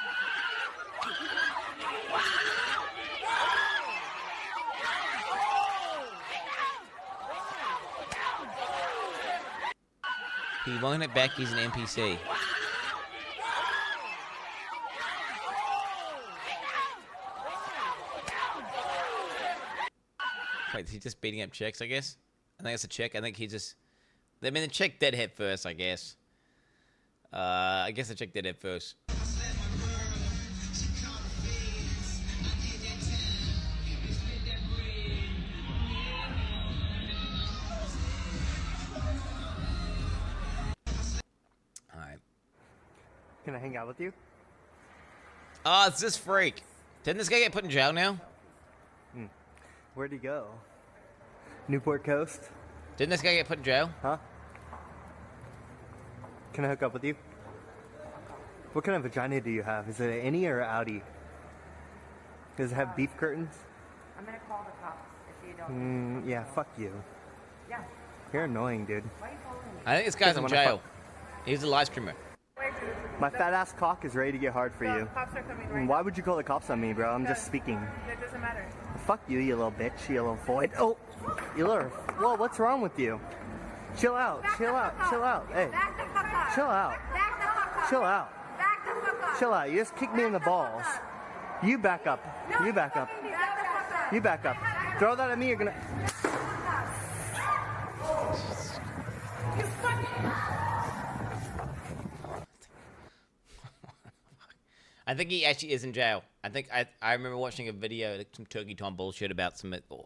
He won't it back. He's an NPC. Wait, is he just beating up chicks, I guess? I think it's a chick. I think he just... I mean, the chick did hit first, I guess. I guess the chick did hit first. Alright. Can I hang out with you? Oh, it's this freak. Didn't this guy get put in jail now? Where'd he go? Newport Coast? Didn't this guy get put in jail? Huh? Can I hook up with you? What kind of vagina do you have? Is it an innie or an outie? Does it have beef curtains? I'm gonna call the cops if you don't. Yeah, fuck you. Yeah. You're annoying, dude. Why are you following me? I think this guy's in jail. He's a live streamer. My fat ass cock is ready to get hard for you. Cops are coming right Why would you call the cops on me, bro? I'm just speaking. It doesn't matter. Fuck you, you little bitch, you little void. Oh, you little. Whoa, what's wrong with you? Chill out, chill out, chill out. Hey, chill out. Chill out. Chill out. You just kicked me in the balls. You back up. You back up. You back up. Throw that at me, you're gonna. I think he actually is in jail. I remember watching a video, like some Turkey Tom bullshit about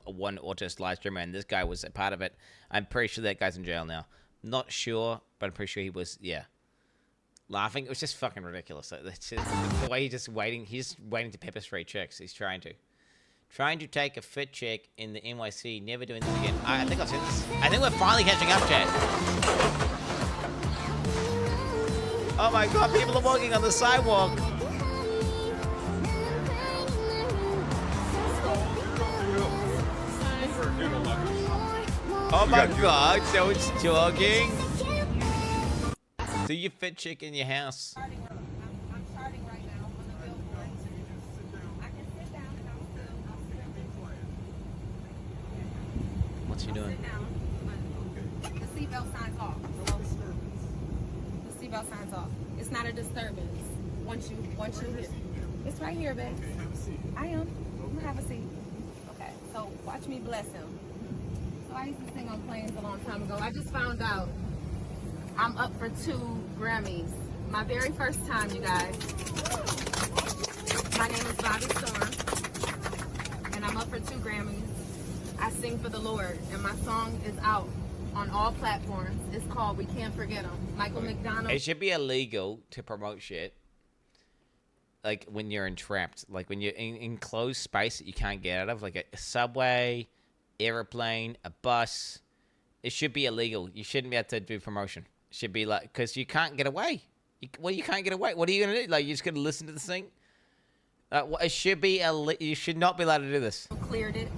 one autist live streamer, and this guy was a part of it. I'm pretty sure that guy's in jail now. Not sure, but I'm pretty sure he was. Yeah, laughing. It was just fucking ridiculous. It's just, the way he's waiting to pepper spray chicks. He's trying to take a fit chick in the NYC. Never doing this again. I think I've seen this. I think we're finally catching up, chat. Oh my god, people are walking on the sidewalk. Oh my god, so it's jogging. Do you fit chick in your house? What's she doing? The seatbelt signs off. The seatbelt signs off. It's not a disturbance. Once you hit. It's right here, babe. I am. I'm gonna have a seat. Okay, so watch me bless him. So I used to sing on planes a long time ago. I just found out I'm up for 2 Grammys. My very first time, you guys. My name is Bobby Storm, and I'm up for 2 Grammys. I sing for the Lord, and my song is out on all platforms. It's called We Can't Forget 'Em. Michael McDonald. It should be illegal to promote shit. Like when you're entrapped, like when you're in enclosed space that you can't get out of, like a subway, airplane, a bus. It should be illegal. You shouldn't be able to do promotion. It should be like, because you can't get away. You can't get away. What are you gonna do? Like, you're just gonna listen to this thing? It should be you should not be allowed to do this. Cleared it.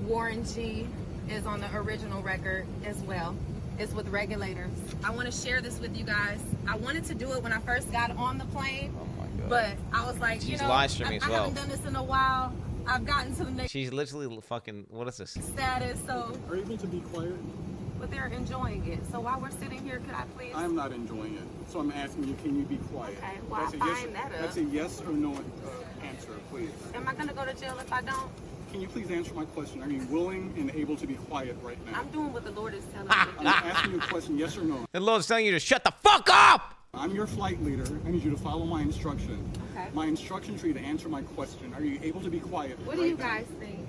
Warren G is on the original record as well. It's with Regulators. I want to share this with you guys. I wanted to do it when I first got on the plane, but I was like, She's you know, live streaming I as well. haven't done this in a while. I've gotten to the next She's literally fucking, what is this? status, so. Are you able to be quiet? But they're enjoying it. So while we're sitting here, could I please? I'm not enjoying it. So I'm asking you, can you be quiet? Okay, well, I'll find that up. That's a yes or no answer, please. Am I going to go to jail if I don't? Can you please answer my question? Are you willing and able to be quiet right now? I'm doing what the Lord is telling me. I'm asking you a question, yes or no. The Lord's telling you to shut the fuck up! I'm your flight leader. I need you to follow my instruction. Okay. My instruction for you to answer my question. Are you able to be quiet What right do you now? guys think?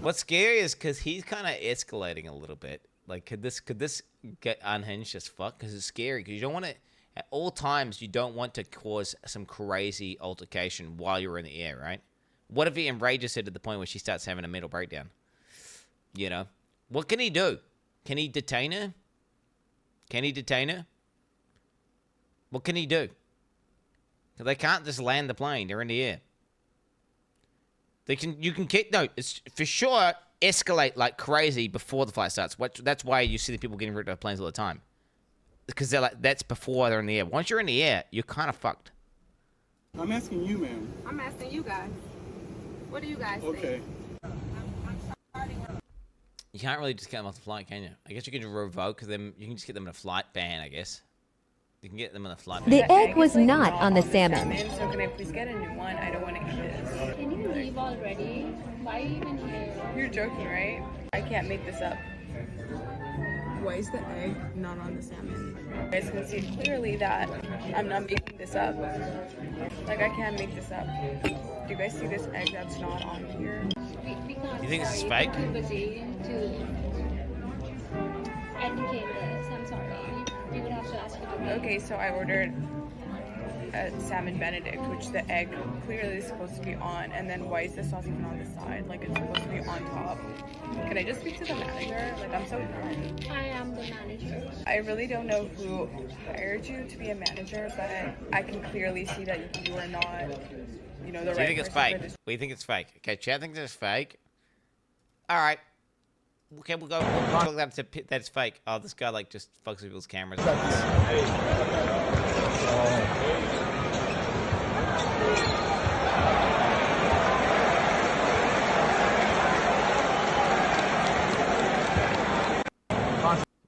What's scary is because he's kind of escalating a little bit. Like, could this get unhinged as fuck? Because it's scary. Because you don't want to, at all times, you don't want to cause some crazy altercation while you're in the air, right? What if he enrages her to the point where she starts having a mental breakdown? You know? What can he do? Can he detain her? Can he detain her? What can he do? 'Cause they can't just land the plane. They're in the air. It's for sure escalate like crazy before the flight starts. That's why you see the people getting rid of planes all the time. Because they're like, that's before they're in the air. Once you're in the air, you're kind of fucked. I'm asking you, ma'am. I'm asking you guys. What do you guys think? Okay. You can't really just get them off the flight, can you? I guess you can revoke them. You can just get them in a flight ban, I guess. You can get them in a flight ban. The egg was not on the salmon. So can I please get a new one? I don't want to eat this. Can you leave already? Why are you even here? You're joking, right? I can't make this up. Why is the egg not on the salmon? You guys can see clearly that I'm not making this up. Like, I can't make this up. Do you guys see this egg that's not on here? You think this is fake? To educate this, I'm sorry. We would have to ask you to leave. Okay, so I ordered a salmon benedict, which the egg clearly is supposed to be on, and then why is the sauce even on the side? Like, it's supposed to be on top. Can I just speak to the manager? Like, I'm so done. I am the manager. I really don't know who hired you to be a manager, but I can clearly see that you are not, you know, the right Do you think it's person fake? for this. We think it's fake. Okay, Chad thinks it's fake. All right. Okay, we'll talk that it's fake. Oh, this guy like just fucks with people's cameras.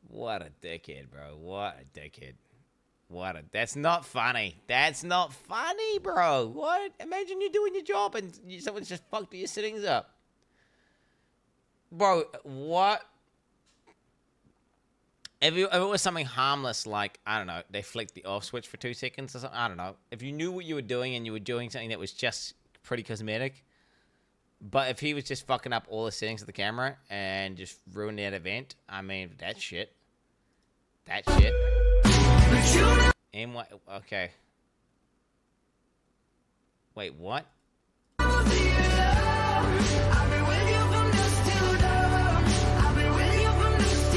What a dickhead, bro. What a dickhead. That's not funny. That's not funny, bro. What? Imagine you're doing your job and someone's just fucked your settings up. Bro, what? If it was something harmless, like, I don't know, they flicked the off switch for 2 seconds or something, I don't know. If you knew what you were doing and you were doing something that was just pretty cosmetic, but if he was just fucking up all the settings of the camera and just ruined that event, I mean, that shit. That shit. Okay. Wait, what?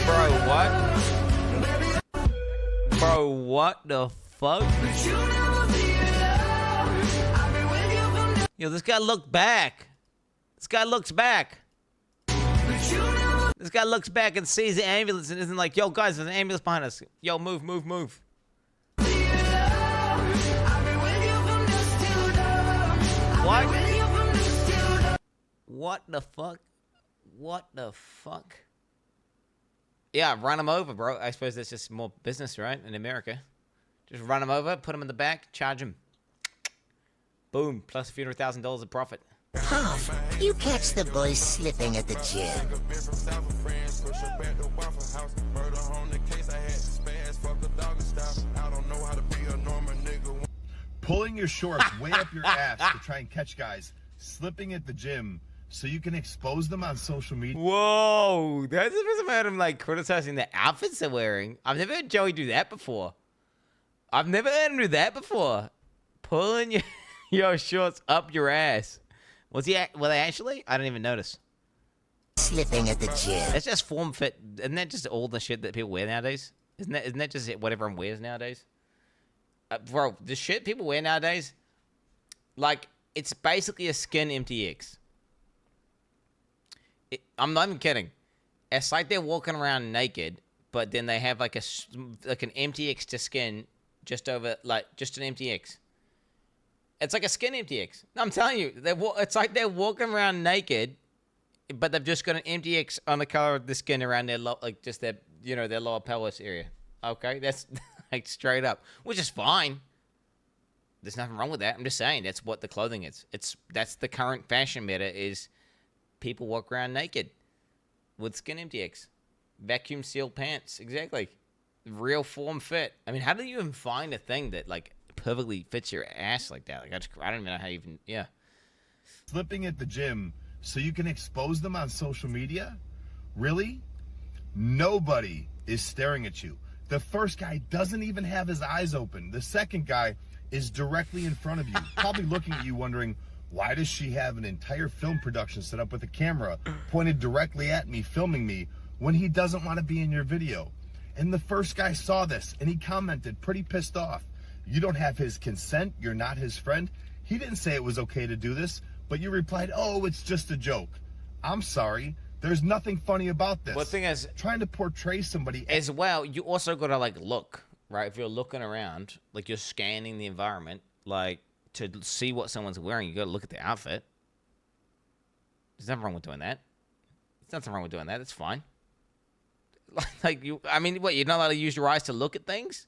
Bro, what? Bro, what the fuck? Yo, this guy looked back. This guy looks back. This guy looks back and sees the ambulance and isn't like, yo, guys, there's an ambulance behind us. Yo, move, move, move. What? What the fuck? What the fuck? Yeah, run him over, bro. I suppose that's just more business, right? In America. Just run him over, put him in the back, charge him. Boom, plus a few $100,000 of profit. Huh, you catch the boys slipping at the gym. Pulling your shorts way up your ass to try and catch guys slipping at the gym so you can expose them on social media. Whoa, that's the first time I heard him like criticizing the outfits they're wearing. I've never heard Joey do that before. I've never heard him do that before. Pulling your shorts up your ass. Were they actually? I didn't even notice. Slipping at the gym. That's just form fit. Isn't that just all the shit that people wear nowadays? Isn't that just what everyone wears nowadays? Bro, the shit people wear nowadays, like, it's basically a skin MTX. I'm not even kidding. It's like they're walking around naked, but then they have like an MTX to skin just over, like, just an MTX. It's like a skin MTX. No, I'm telling you, it's like they're walking around naked, but they've just got an MTX on the color of the skin around their their lower pelvis area. Okay, that's like straight up, which is fine. There's nothing wrong with that. I'm just saying that's what the clothing is. That's the current fashion meta is people walk around naked with skin MTX, vacuum sealed pants. Exactly, real form fit. I mean, how do you even find a thing that like perfectly fits your ass like that? Like I don't even know how you even Slipping at the gym so you can expose them on social media? Really? Nobody is staring at you. The first guy doesn't even have his eyes open. The second guy is directly in front of you, probably looking at you wondering, why does she have an entire film production set up with a camera pointed directly at me, filming me, when he doesn't want to be in your video? And the first guy saw this, and he commented, pretty pissed off. You don't have his consent, you're not his friend. He didn't say it was okay to do this, but you replied, oh, it's just a joke. I'm sorry. There's nothing funny about this. Well, the thing is, trying to portray somebody as well, you also gotta like look, right? If you're looking around, like you're scanning the environment, like to see what someone's wearing, you gotta look at the outfit. There's nothing wrong with doing that. There's nothing wrong with doing that. It's fine. Like I mean, what? You're not allowed to use your eyes to look at things?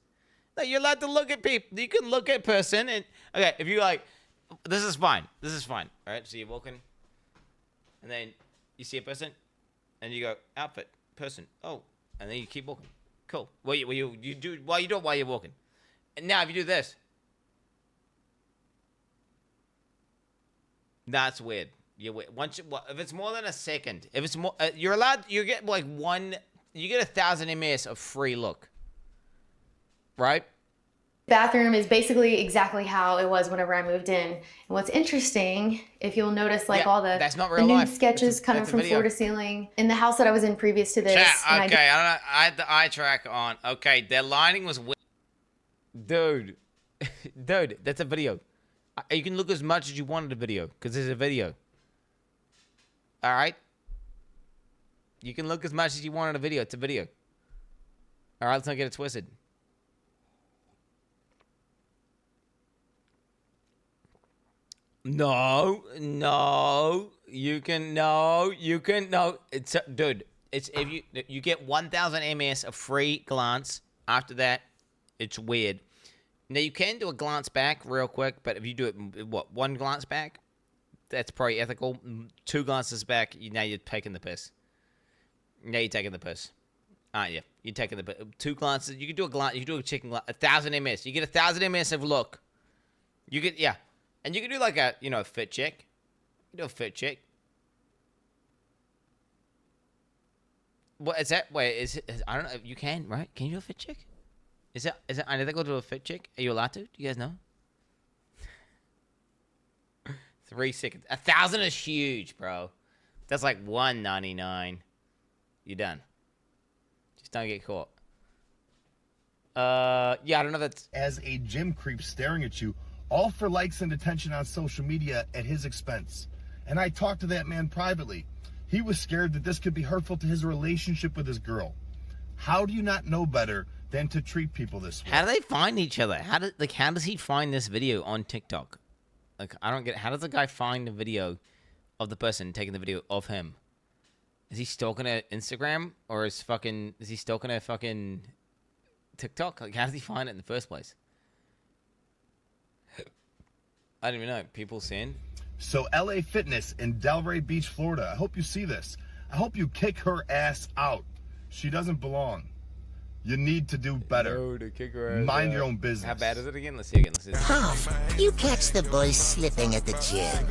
No, you're allowed to look at people. You can look at a person, and okay, if you like, this is fine. This is fine. All right, so you're walking, and then you see a person, and you go outfit person. Oh, and then you keep walking. Cool. Well, you do while you're walking. And now if you do this, that's weird. You're weird. If it's more than a second, if it's more, you're allowed. You get like you get 1,000 ms of free look. Right. Bathroom is basically exactly how it was whenever I moved in. And what's interesting, if you'll notice, like all the nude sketches coming from floor to ceiling in the house that I was in previous to this. Chat, okay, I had the eye track on. Okay, their lining was dude, that's a video. You can look as much as you want at a video because there's a video. All right, you can look as much as you want at a video. It's a video. All right, let's not get it twisted. No, you can. It's dude. It's if you get 1,000 ms of free glance. After that, it's weird. Now you can do a glance back real quick, but if you do it, one glance back, that's probably ethical. 2 glances back, now you're taking the piss. Now you're taking the piss, aren't you? You're taking the piss. 2 glances. You can do a glance. You can do a chicken glance. 1,000 ms. You get 1,000 ms of look. You get And you can do like a, fit check. You do a fit check. What is that? Wait, I don't know. You can, right? Can you do a fit check? Is it? I need to go do a fit check. Are you allowed to? Do you guys know? 3 seconds. 1,000 is huge, bro. That's like $1.99. You're done. Just don't get caught. I don't know. That's as a gym creep staring at you. All for likes and attention on social media at his expense. And I talked to that man privately. He was scared that this could be hurtful to his relationship with his girl. How do you not know better than to treat people this way? How do they find each other? How does he find this video on TikTok? Like, I don't get it. How does the guy find the video of the person taking the video of him? Is he stalking her Instagram? Or is he stalking her fucking TikTok? Like, how does he find it in the first place? I don't even know. People saying. So LA Fitness in Delray Beach, Florida. I hope you see this. I hope you kick her ass out. She doesn't belong. You need to do better. No, to kick her ass Mind out. your own business. How bad is it again? Let's see again. Let's see. You catch the boys slipping at the gym.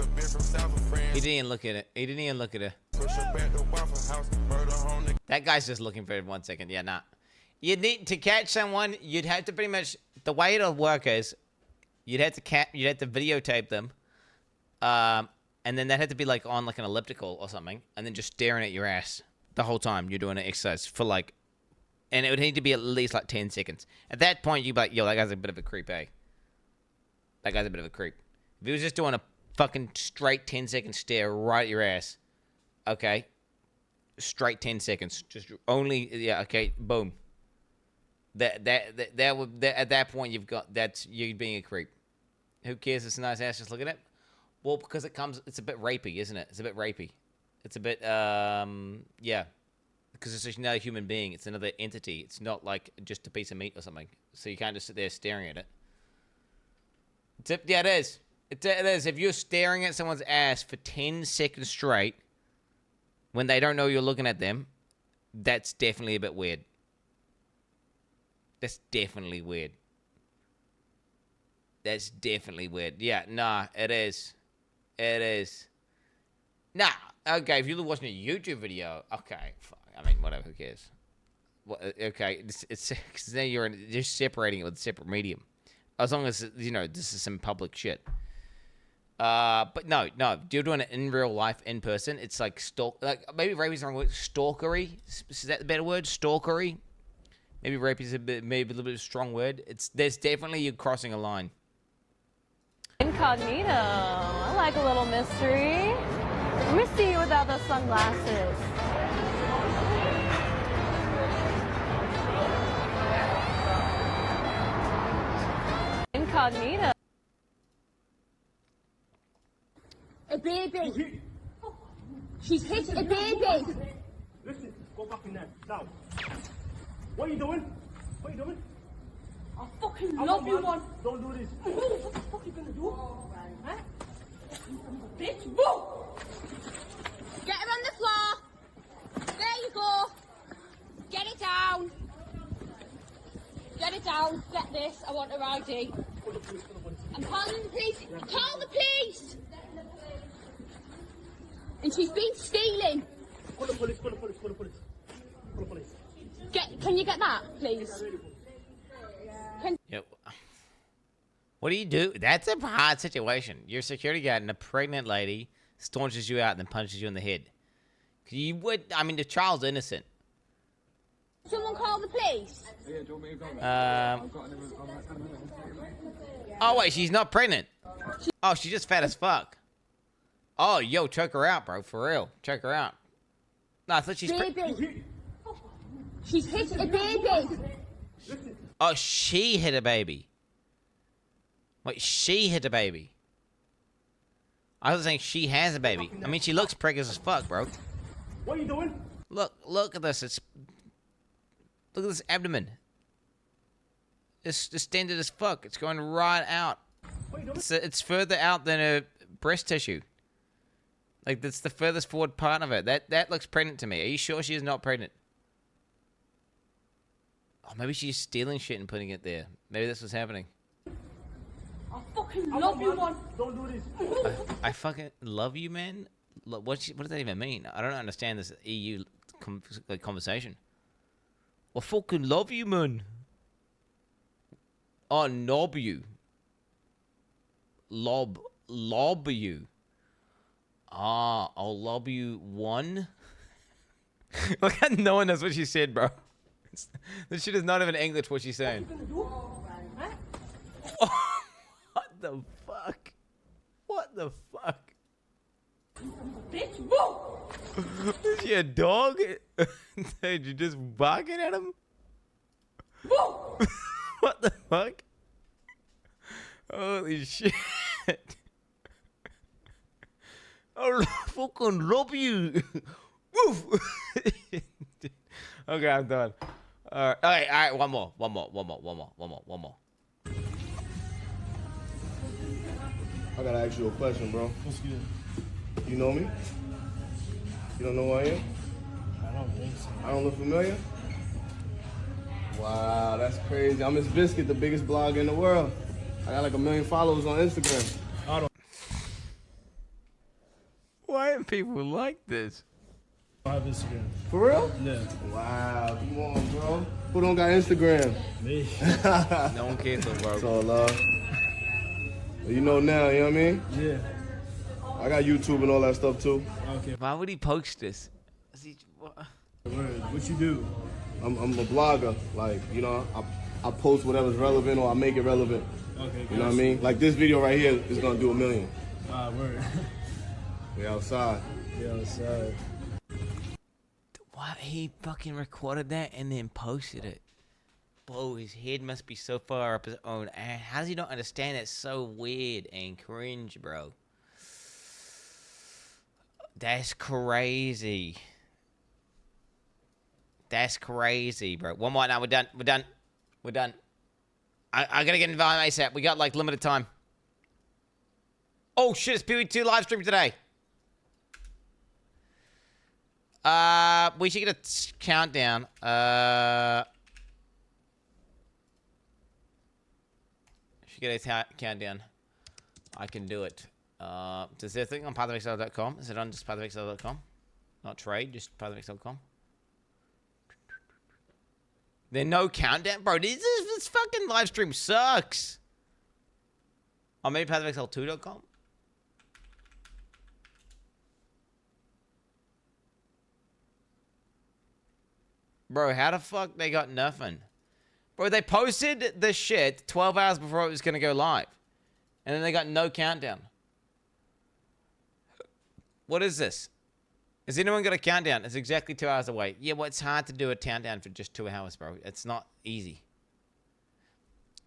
He didn't even look at it. He didn't even look at her. That guy's just looking for it 1 second. Yeah, nah. You need to catch someone. You'd have to pretty much, the way it'll work is, you'd have to videotape them, and then that had to be like on like an elliptical or something, and then just staring at your ass the whole time you're doing an exercise for like, and it would need to be at least like 10 seconds. At that point, you'd be like, yo, that guy's a bit of a creep, eh? That guy's a bit of a creep. If he was just doing a fucking straight 10-second stare right at your ass, okay, straight 10 seconds, just only, yeah, okay, boom. That would at that point that's you being a creep. Who cares? It's a nice ass. Just look at it. Well, because it's a bit rapey, isn't it? It's a bit rapey. It's a bit yeah. Because it's just another human being. It's another entity. It's not like just a piece of meat or something. So you can't just sit there staring at it. Yeah, it is. It is. If you're staring at someone's ass for 10 seconds straight, when they don't know you're looking at them, that's definitely a bit weird. That's definitely weird. That's definitely weird. Yeah, nah, it is. It is. Nah, okay, if you're watching a YouTube video, okay, fuck. I mean, whatever, who cares? Well, okay, it's because then you're separating it with a separate medium. As long as, you know, this is some public shit. But no, you're doing it in real life, in person. It's like maybe rape is the wrong word. Stalkery? Is that the better word? Stalkery? Maybe rape is maybe a little bit of a strong word. There's definitely you crossing a line. Incognito. I like a little mystery. Let me see you without those sunglasses. Incognito. A baby. She's hit a baby. Listen, go back in there. Now. What are you doing? What are you doing? I fucking love you, man. Don't do this. What the fuck are you gonna do? Huh? Bitch, move! Get her on the floor. There you go. Get it down. Get it down. Get this. I want her ID. I'm calling the police. Call the police! And she's been stealing. Call the police, call the police, call the police. Call the police. Can you get that, please? Yep. What do you do? That's a hard situation. You're a security guard and a pregnant lady staunches you out and then punches you in the head. You would, I mean, the child's innocent. Someone call the police. Oh, wait, she's not pregnant. Oh, she's just fat as fuck. Oh, yo, choke her out, bro. For real. Choke her out. No, I thought she's pregnant. She's hit a baby. Oh, she hit a baby. Wait, she hit a baby. I was saying she has a baby. I mean, she looks pregnant as fuck, bro. What are you doing? Look at this. Look at this abdomen. It's distended as fuck. It's going right out. It's further out than a breast tissue. Like, that's the furthest forward part of it. That looks pregnant to me. Are you sure she is not pregnant? Oh, maybe she's stealing shit and putting it there. Maybe that's what's happening. I fucking love you, man. Don't do this. I fucking love you, man? What does that even mean? I don't understand this EU conversation. I fucking love you, man. Oh, knob you. Lob you. Ah, I'll lob you one. Look how no one knows what she said, bro. This shit is not even English what she's saying. Oh, what the fuck? What the fuck? Bitch, move! Is she a dog? Dude, you just barking at him? Move! What the fuck? Holy shit. I'll fucking love you. Woof. Okay, I'm done. All right, one more. I gotta ask you a question, bro. What's good? You know me? You don't know who I am? I don't think so. I don't look familiar? Wow, that's crazy. I'm Miss Biscuit, the biggest blogger in the world. I got like 1 million followers on Instagram. Why do people like this? I have Instagram. For real? Yeah. Wow, come on, bro. Who don't got Instagram? Me. No one cares, bro. It's all love. Well, you know now, you know what I mean? Yeah. I got YouTube and all that stuff too. Okay. Why would he post this? What you do? I'm a blogger. Like, you know, I post whatever's relevant or I make it relevant. Okay. You know what I mean? Like this video right here is gonna do 1 million. Word. We outside. We outside. Why he fucking recorded that and then posted it? Bro, his head must be so far up his own ass. How does he not understand it's so weird and cringe, bro? That's crazy. That's crazy, bro. One more now. We're done. We're done. We're done. I gotta get in VALHEIM ASAP. We got like limited time. Oh shit! It's POE2 live stream today. We should get a countdown. Should get a countdown. I can do it. Does there a thing on pathofexile.com? Is it on just pathofexile.com? Not trade, just pathofexile.com. There's no countdown? Bro, this fucking live stream sucks. Or maybe pathofexile2.com? Bro, how the fuck they got nothing? Bro, they posted the shit 12 hours before it was going to go live. And then they got no countdown. What is this? Has anyone got a countdown? It's exactly 2 hours away. Yeah, well, it's hard to do a countdown for just 2 hours, bro. It's not easy.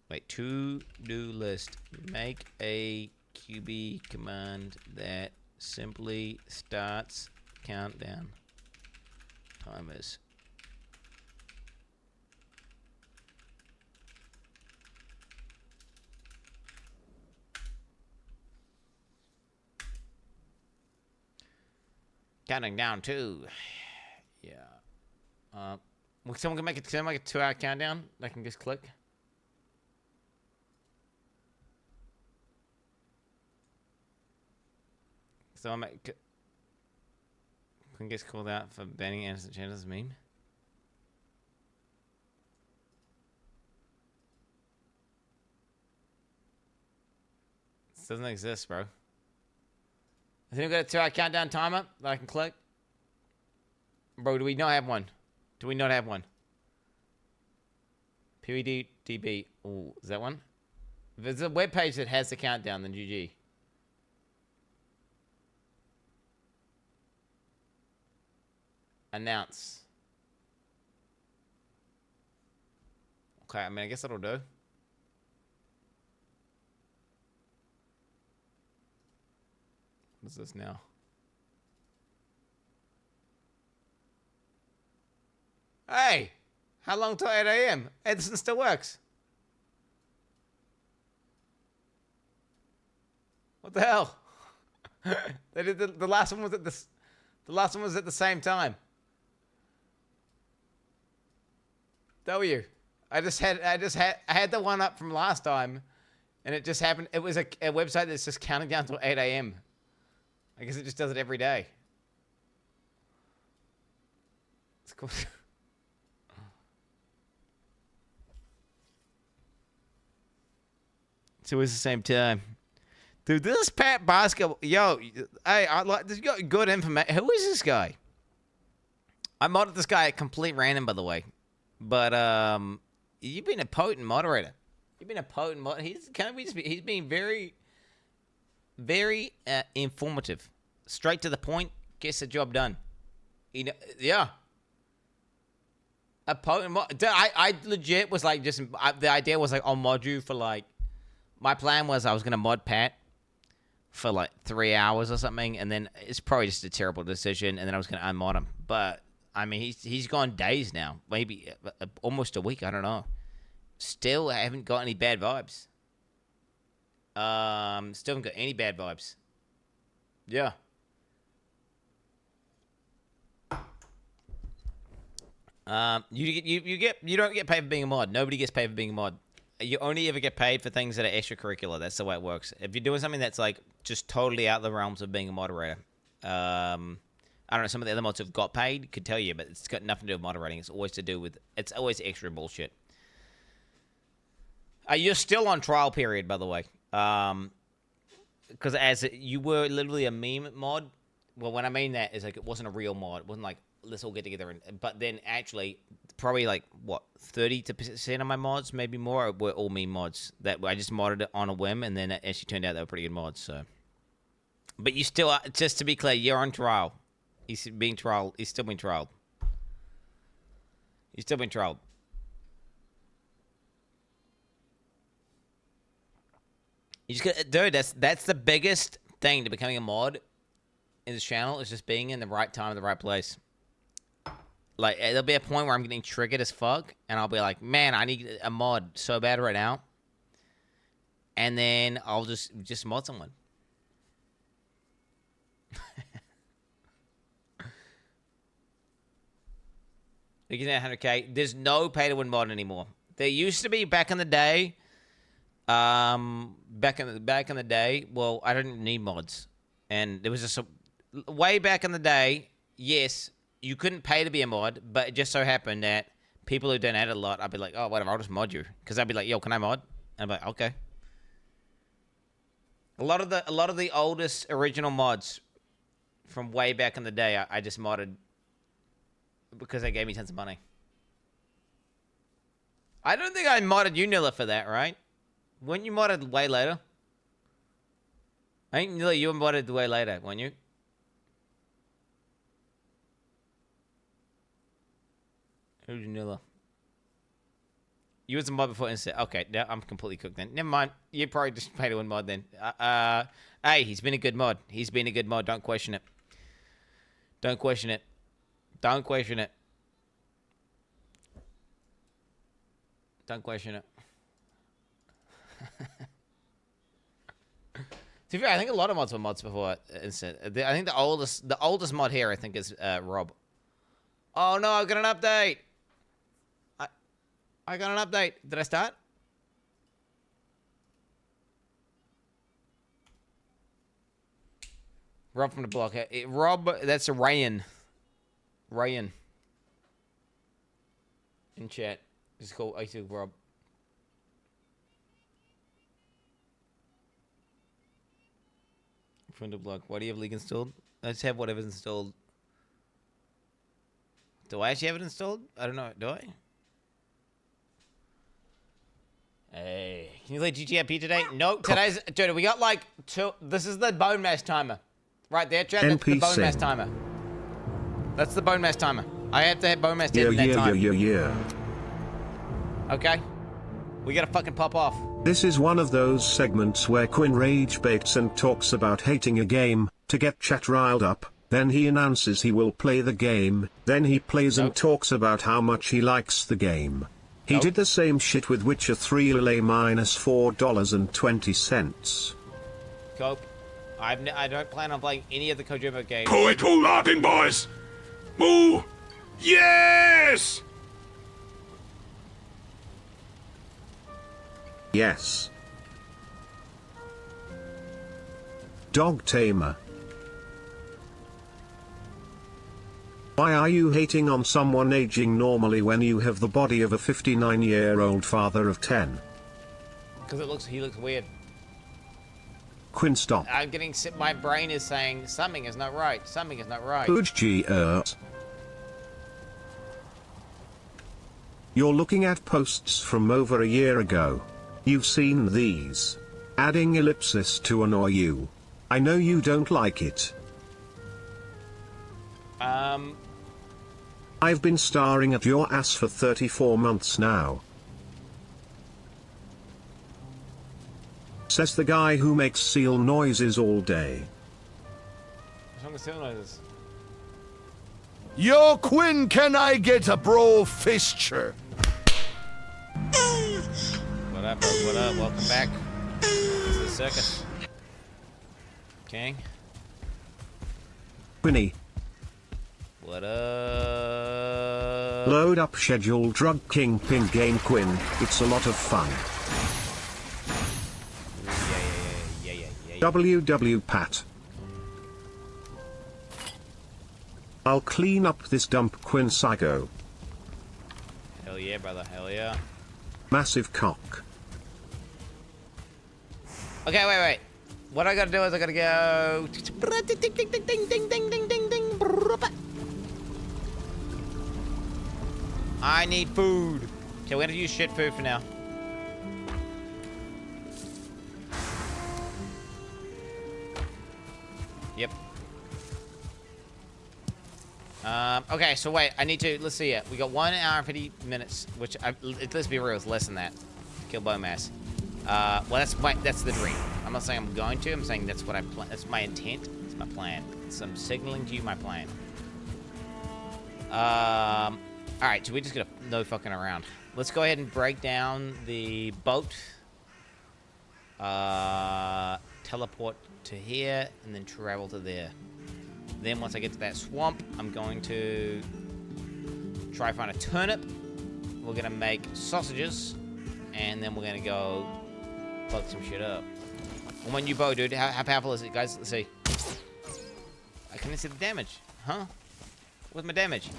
Wait, to-do list. Make a QB command that simply starts countdown. Timers. Counting down too. Yeah. Someone can make it. Can I make a 2 hour countdown? I can just click. So I make. Can get called out for banning Anderson Chandler's meme. This doesn't exist, bro. I think we've got a 2 hour countdown timer that I can click. Bro, do we not have one? Do we not have one? POEDB. Oh, is that one? If there's a web page that has the countdown, then GG. Announce. Okay, I mean, I guess that'll do. What is this now? Hey! How long till 8 a.m.? Edison still works. What the hell? They did the last one was at the last one was at the same time. W. I had the one up from last time, and it just happened. It was a website that's just counting down till 8 a.m. I guess it just does it every day. It's cool. So it's the same time. Dude, this Pat Basketball. Yo, hey, I like this. Got good information. Who is this guy? I modded this guy at complete random, by the way. But you've been a potent moderator. You've been a potent mod. He's been very, very informative. Straight to the point. Gets the job done. You know, yeah. A potent mod. I legit was like the idea was like I'll mod you for like. My plan was I was gonna mod Pat for like 3 hours or something, and then it's probably just a terrible decision, and then I was gonna unmod him. But I mean, he's gone days now, maybe almost a week. I don't know. Still, I haven't got any bad vibes. Still haven't got any bad vibes. Yeah. You don't get paid for being a mod. Nobody gets paid for being a mod. You only ever get paid for things that are extracurricular. That's the way it works. If you're doing something that's like just totally out of the realms of being a moderator, I don't know. Some of the other mods who've got paid could tell you, but it's got nothing to do with moderating. It's always extra bullshit. You're still on trial period, by the way, because you were literally a meme mod. Well, when I mean that is like it wasn't a real mod. It wasn't like let's all get together. But then actually, probably like what 30% of my mods, maybe more, were all meme mods that I just modded it on a whim, and then it actually turned out they were pretty good mods. So, but you still, just to be clear, you're on trial. He's being trialed. He's still being trialed. He's still being trialed. You just got, dude. That's the biggest thing to becoming a mod in this channel is just being in the right time, in the right place. Like, there'll be a point where I'm getting triggered as fuck, and I'll be like, man, I need a mod so bad right now. And then I'll just mod someone. You can get 100K. There's no pay-to-win mod anymore. There used to be back in the day. Back in the day, well, I didn't need mods. And there was just way back in the day, yes, you couldn't pay to be a mod, but it just so happened that people who donated a lot, I'd be like, oh, whatever, I'll just mod you. Because I'd be like, yo, can I mod? And I'd be like, okay. A lot of the oldest original mods from way back in the day, I just modded because they gave me tons of money. I don't think I modded you, Nilla, for that, right? Weren't you modded way later? I think, Nilla, you were modded way later, weren't you? Who's Nilla? You was a mod before Instant. Okay, now I'm completely cooked then. Never mind. You probably just paid to win mod then. Hey, he's been a good mod. He's been a good mod. Don't question it. Don't question it. Don't question it. Don't question it. To be fair, I think a lot of mods were mods before Instant. I think the oldest mod here, I think, is Rob. Oh no, I got an update. I got an update. Did I start? Rob from the block. Rob, that's a Ryan. Ryan. In chat. It's called I2 Rob. From the block. Why do you have League installed? I just have whatever's installed. Do I actually have it installed? I don't know. Do I? Hey, can you play GTRP today? No, today's... Dude, we got like two... This is the bone mass timer. Right there, Chad. That's the bone mass timer. That's the bone mass timer. I have to have bone mass 10 in that time. Yeah. Okay. We gotta fucking pop off. This is one of those segments where Quin rage baits and talks about hating a game, to get chat riled up. Then he announces he will play the game, then he plays and talks about how much he likes the game. He did the same shit with Witcher 3 LA minus $4.20. Cope. I don't plan on playing any of the Kojimbo games. Poetry laughing, boys! Moo! Yes! Yes. Dog tamer. Why are you hating on someone aging normally when you have the body of a 59-year-old father of 10? Because he looks weird. Quin, stop. I'm getting sick. My brain is saying something is not right. Something is not right. You're looking at posts from over a year ago. You've seen these. Adding ellipsis to annoy you. I know you don't like it. I've been staring at your ass for 34 months now. Says the guy who makes seal noises all day. What's wrong with seal noises? Yo, Quin, can I get a bro fisture? What up, bro? What up? Welcome back to the circus. King. Quinny. What up? Load up schedule drug kingpin game Quin. It's a lot of fun. WW Pat. I'll clean up this dump Quin psycho. Hell yeah, brother. Hell yeah. Massive cock. Okay, wait. What I gotta do is I gotta go. I need food. Okay, we're gonna use shit food for now. Yep. Okay, so wait, I need to, let's see it. We got 1 hour and 50 minutes, which, let's be real, it's less than that. Kill biomass. Well, that's the dream. I'm not saying I'm going to, I'm saying that's what I plan, that's my intent, it's my plan. So I'm signaling to you my plan. Alright, so we're just gonna no fucking around. Let's go ahead and break down the boat. Teleport to here, and then travel to there. Then once I get to that swamp, I'm going to try find a turnip. We're gonna make sausages, and then we're gonna go fuck some shit up. I want new bow, dude. How powerful is it, guys? Let's see. I can't see the damage. Huh? What's my damage?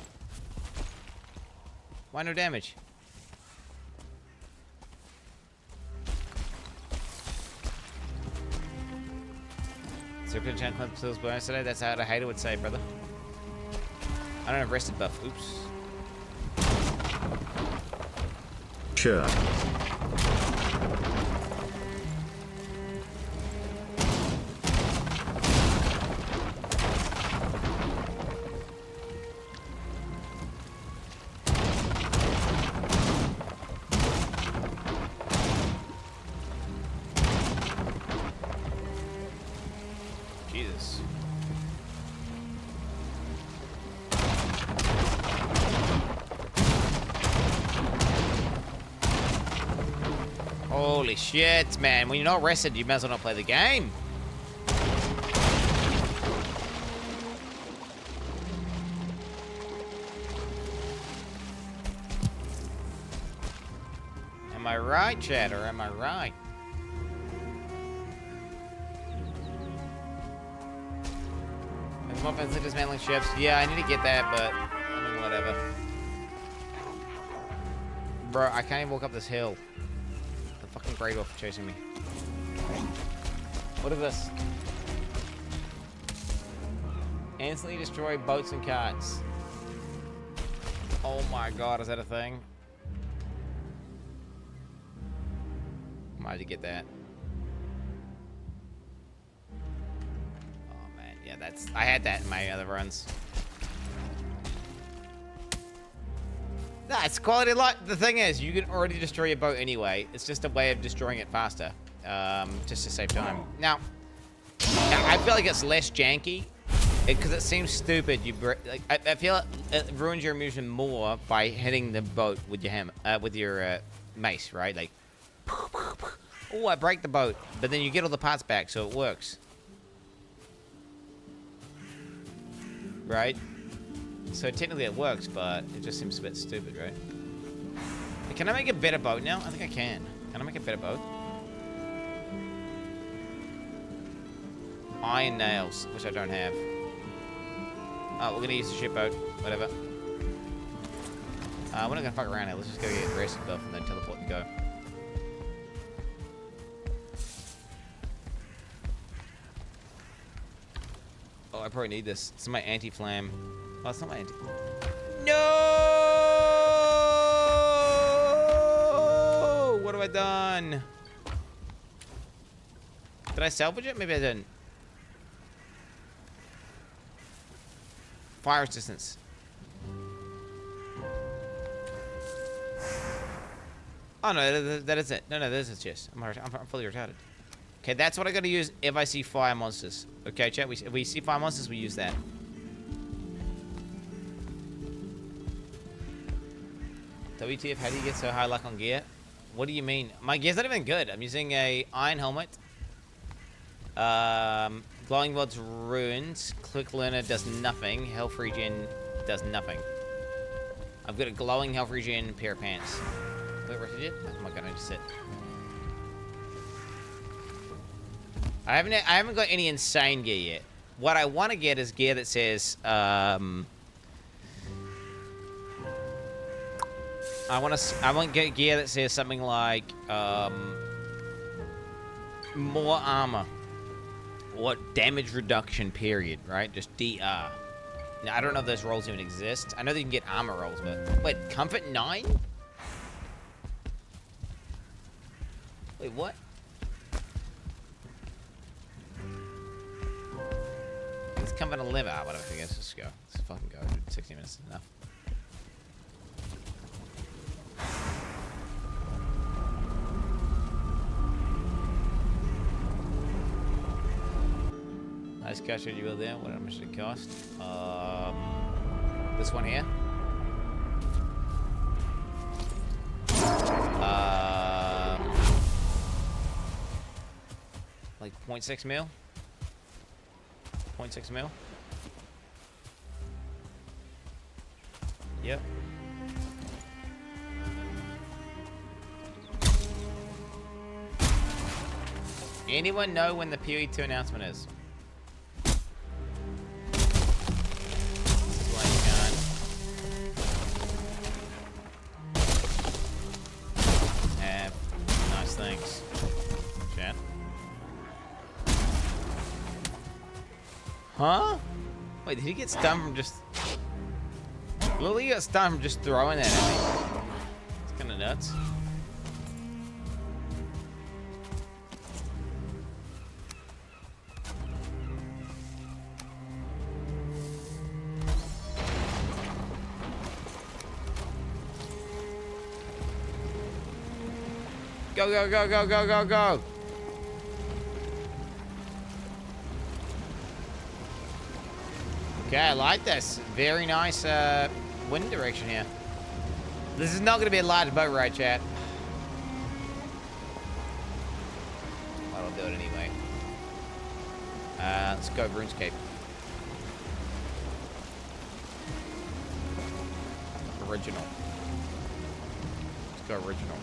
Why no damage? Super Chan Clip Pills bonus today. That's how I hate it would say, brother. I don't have rested buff. Oops. Sure. Jesus. Holy shit, man. When you're not rested, you might as well not play the game. Am I right, Chad, or am I right? More offensive dismantling ships. Yeah, I need to get that, but I mean, whatever. Bro, I can't even walk up this hill. The fucking Grey Wolf chasing me. What is this? Instantly destroy boats and carts. Oh my god, is that a thing? Might have to get that. Yeah, I had that in my other runs. Nah, it's quality of life. The thing is, you can already destroy your boat anyway. It's just a way of destroying it faster, just to save time. Now, I feel like it's less janky, because it seems stupid. I feel it ruins your immersion more by hitting the boat with your hammer, with your mace, right? Like, oh, I break the boat, but then you get all the parts back, so it works. Right? So technically it works, but it just seems a bit stupid, right? Can I make a better boat now? I think I can. Can I make a better boat? Iron nails, which I don't have. Oh, we're gonna use the ship boat. Whatever. We're not gonna fuck around here. Let's just go get the rest of stuff and then teleport and go. Oh, I probably need this. It's my anti-flam. Oh, it's not my anti... No! What have I done? Did I salvage it? Maybe I didn't. Fire resistance. Oh, no, that is it. No, this is just... I'm fully retarded. Okay, that's what I gotta use if I see fire monsters. Okay, chat, if we see fire monsters, we use that. WTF, how do you get so high luck on gear? What do you mean? My gear's not even good. I'm using a iron helmet. Glowing World's Runes. Quick Learner does nothing. Health Regen does nothing. I've got a glowing health regen and a pair of pants. Wait, where's it? Oh my god, I just said. I haven't got any insane gear yet. What I want to get is gear that says, I want to get gear that says something like, more armor. Or damage reduction, period, right? Just DR. Now, I don't know if those rolls even exist. I know that you can get armor rolls, but... Wait, comfort 9? Wait, what? Let's comfort 11. Ah, whatever, I guess. Let's go. Let's fucking go. 60 minutes is enough. Nice catch you will there. What much did it cost? This one here. Like 0.6 mil. 0.6 mil. Yep. Anyone know when the POE 2 announcement is? Thanks. Chat. Huh? Wait, did he get stunned from just... Lily got stunned from just throwing that at me. It's kind of nuts. Go, go, go, go, go, go, go. Okay, I like this. Very nice wind direction here. This is not going to be a large boat ride, chat. I'll do it anyway. Let's go RuneScape. Original. Let's go original.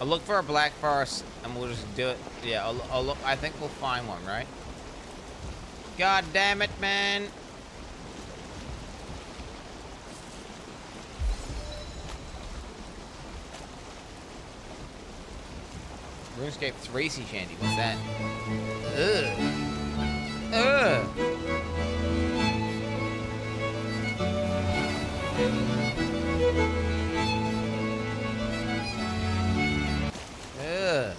I'll look for a black forest and we'll just do it. Yeah, I'll look. I think we'll find one, right? God damn it, man. RuneScape 3 sea shanty. What's that? Ugh. Ugh. Ugh.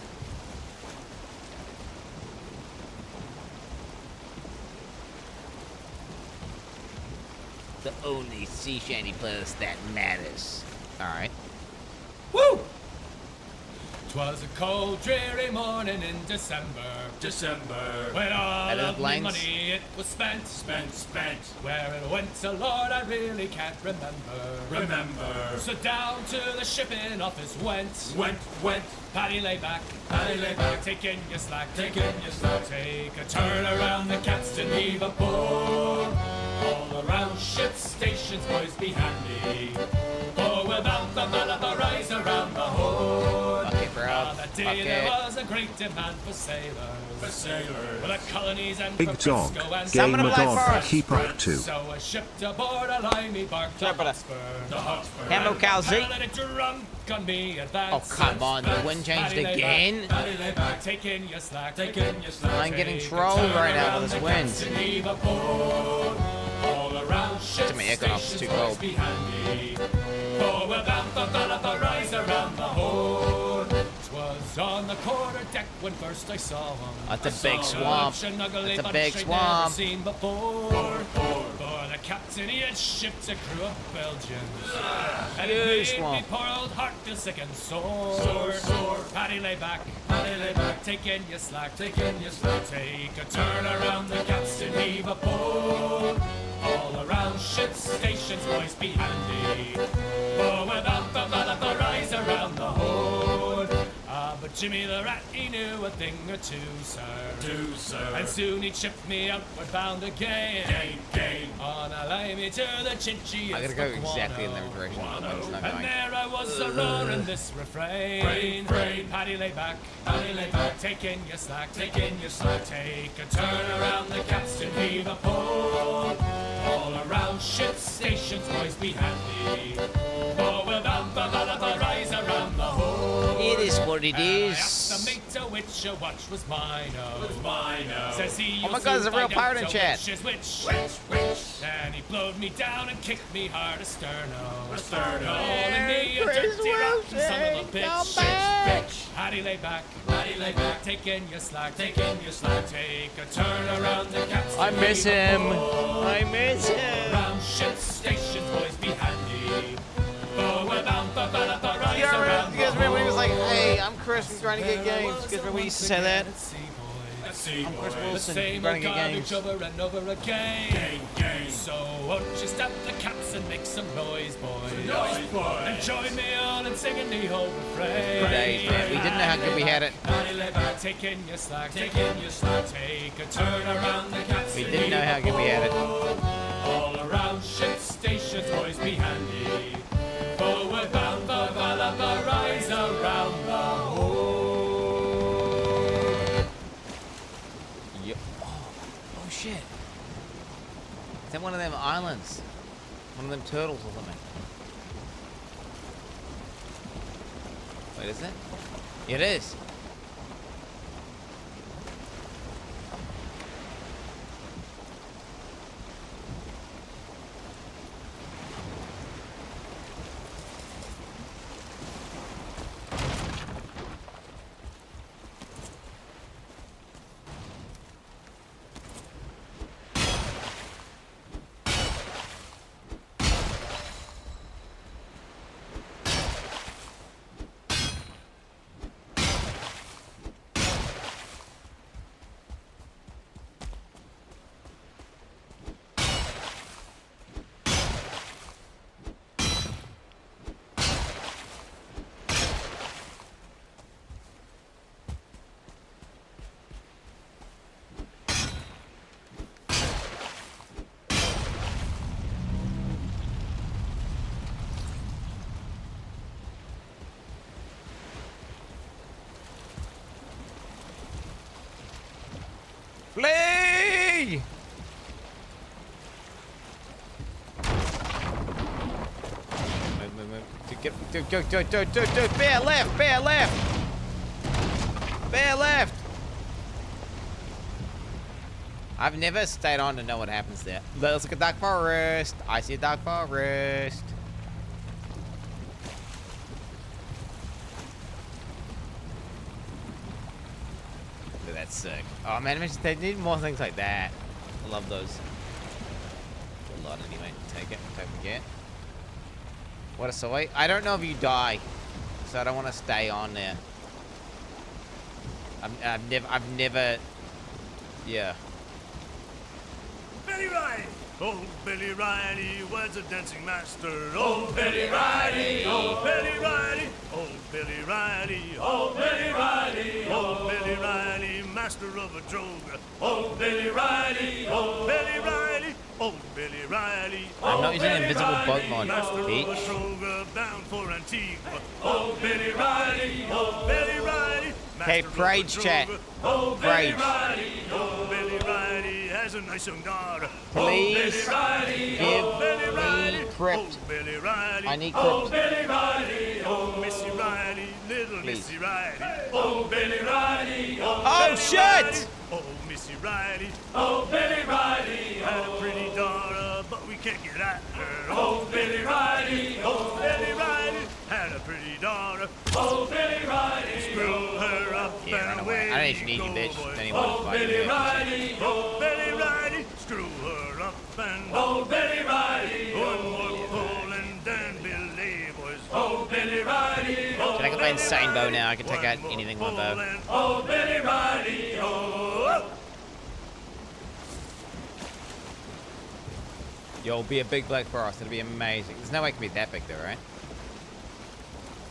The only sea shanty place that matters. All right. Woo! 'Twas a cold, dreary morning in December, when all of my money it was spent. Where it went, so Lord, I really can't remember. So down to the shipping office went. Paddy lay back, taking your slack. Take a turn around the capstan, heave a pull. All around ship stations, boys, be handy. For we're bound to rise around the hood. That day there was a great demand for sailors. For the colonies and Big for dog, Frisco and game a dog, keep up to. So I shipped aboard a limey bark to Hotspur. Hammo Calzy. On me oh, come on, the wind changed again? Taking your slack. I'm getting trolled right now with this wind. All around to my aircon off, it's too cold. For we're bound for Valhalla, rise around the hood. 'Twas on the quarter deck when first I saw him. That's a big swamp. That's a big swamp. Seen before. For the captain, he had shipped a crew of Belgians. And it made me poor old heart feel sick and sore. Paddy lay back, taking your slack. Take a turn around the capstan, heave a pull. All around ship stations, boys, be handy. For we're bound for Valhalla, rise around the hood. But Jimmy the Rat, he knew a thing or two, sir. And soon he'd ship me outward bound again. On a limey to the Chinchi. I gotta go exactly in the direction. And there I was a-roaring this refrain. Paddy lay back, taking your slack. Take a turn around the capstan, heave a pull. All around ship stations, boys, be handy. For we're bound for Valhalla, rise around the hood. It is what it is. I asked the mate to which a watch was mine. Says he, oh my god, there's a real pirate in chat. Which. And he blowed me down and kicked me hard asterno. Calling me a dirty rotten son of a bitch. Paddy lay back, taking your slack. Take a turn around the capstan. I miss him. Around ship stations, boys, be handy. For we're bound for Valhalla, rise around the you guys remember when he was like, hey, I'm Chris, I'm trying to get games. You guys remember when he used to say that? I'm Chris Wilson, trying to get games. Over and over again. So won't you stop the caps and make some noise, boys? And join me on and singing the whole refrain. Days, man. We didn't know how good we had it. Taking your slack. Take a turn around the caps. We didn't know how good we had it. All around ship stations, boys, be handy. For we're bound for Valhalla, rise around the hood. Yep. Oh shit. Is that one of them islands? One of them turtles or something? Wait, is it? It is. Flee! Move. Go. Bear left! Bear left. I've never stayed on to know what happens there. Let's look at Dark Forest. I see a Dark Forest. Look, that's sick. Oh man, they need more things like that. I love those. A lot anyway. Take it. Don't forget. What a soy. I don't know if you die, so I don't want to stay on there. I've never. Yeah. Billy Riley! Oh, Billy Riley was a dancing master. Oh, Billy Riley! Oh, Billy Riley! Oh, Billy Riley! Oh, Billy Riley! Oh, Billy Riley, master of a droga. Oh, Billy Riley! Oh, Billy Riley! Oh, Billy Riley! I'm not using invisible boat mod, bitch. Bound for Antigua. Oh, Billy Riley! Oh, Billy Riley! Hey, Prage chat. Oh, Billy Prage. Riley! Oh, Billy Riley has a nice young daughter. Please give me crypt. I need crypt. Oh, Billy Riley! Oh, Missy Riley, little Please. Missy Riley. Oh, Billy Riley! Oh, Billy shit! Riley. Oh, Missy Riley. Oh, Billy Riley. Had a pretty daughter, but we can't get at her. Oh, Billy Riley. Oh, Billy Riley. Had a pretty daughter. Oh, Billy Riley. Screw her up and away. I don't even need you, bitch. Anyone Oh, Billy Riley. Oh, Billy Riley. Screw her up and oh, Billy Riley. One more pull and then belay, boys. Oh, Billy Riley. Oh, Can I get my insane bow now? I can take out anything with my bow. oh, Billy Riley. Oh. Yo, be a big black forest. It'll be amazing. There's no way it can be that big though, right?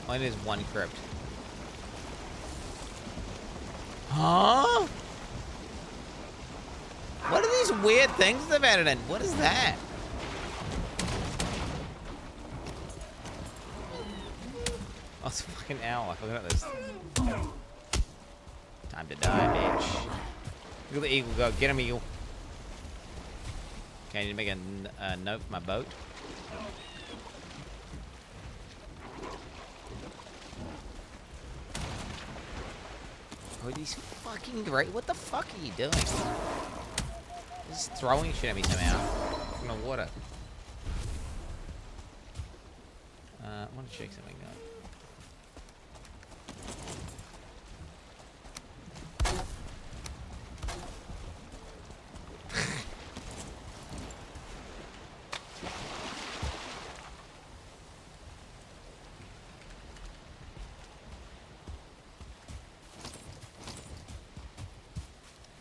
Only there's one crypt. Huh? What are these weird things they've added in? What is that? Oh, it's a fucking owl. Look at this. Time to die, bitch. Look at the eagle go. Get him, eagle. Okay, I need to make a note for my boat. Oh, these fucking great. What the fuck are you doing? Just throwing shit at me somehow. From the water. I want to check something out.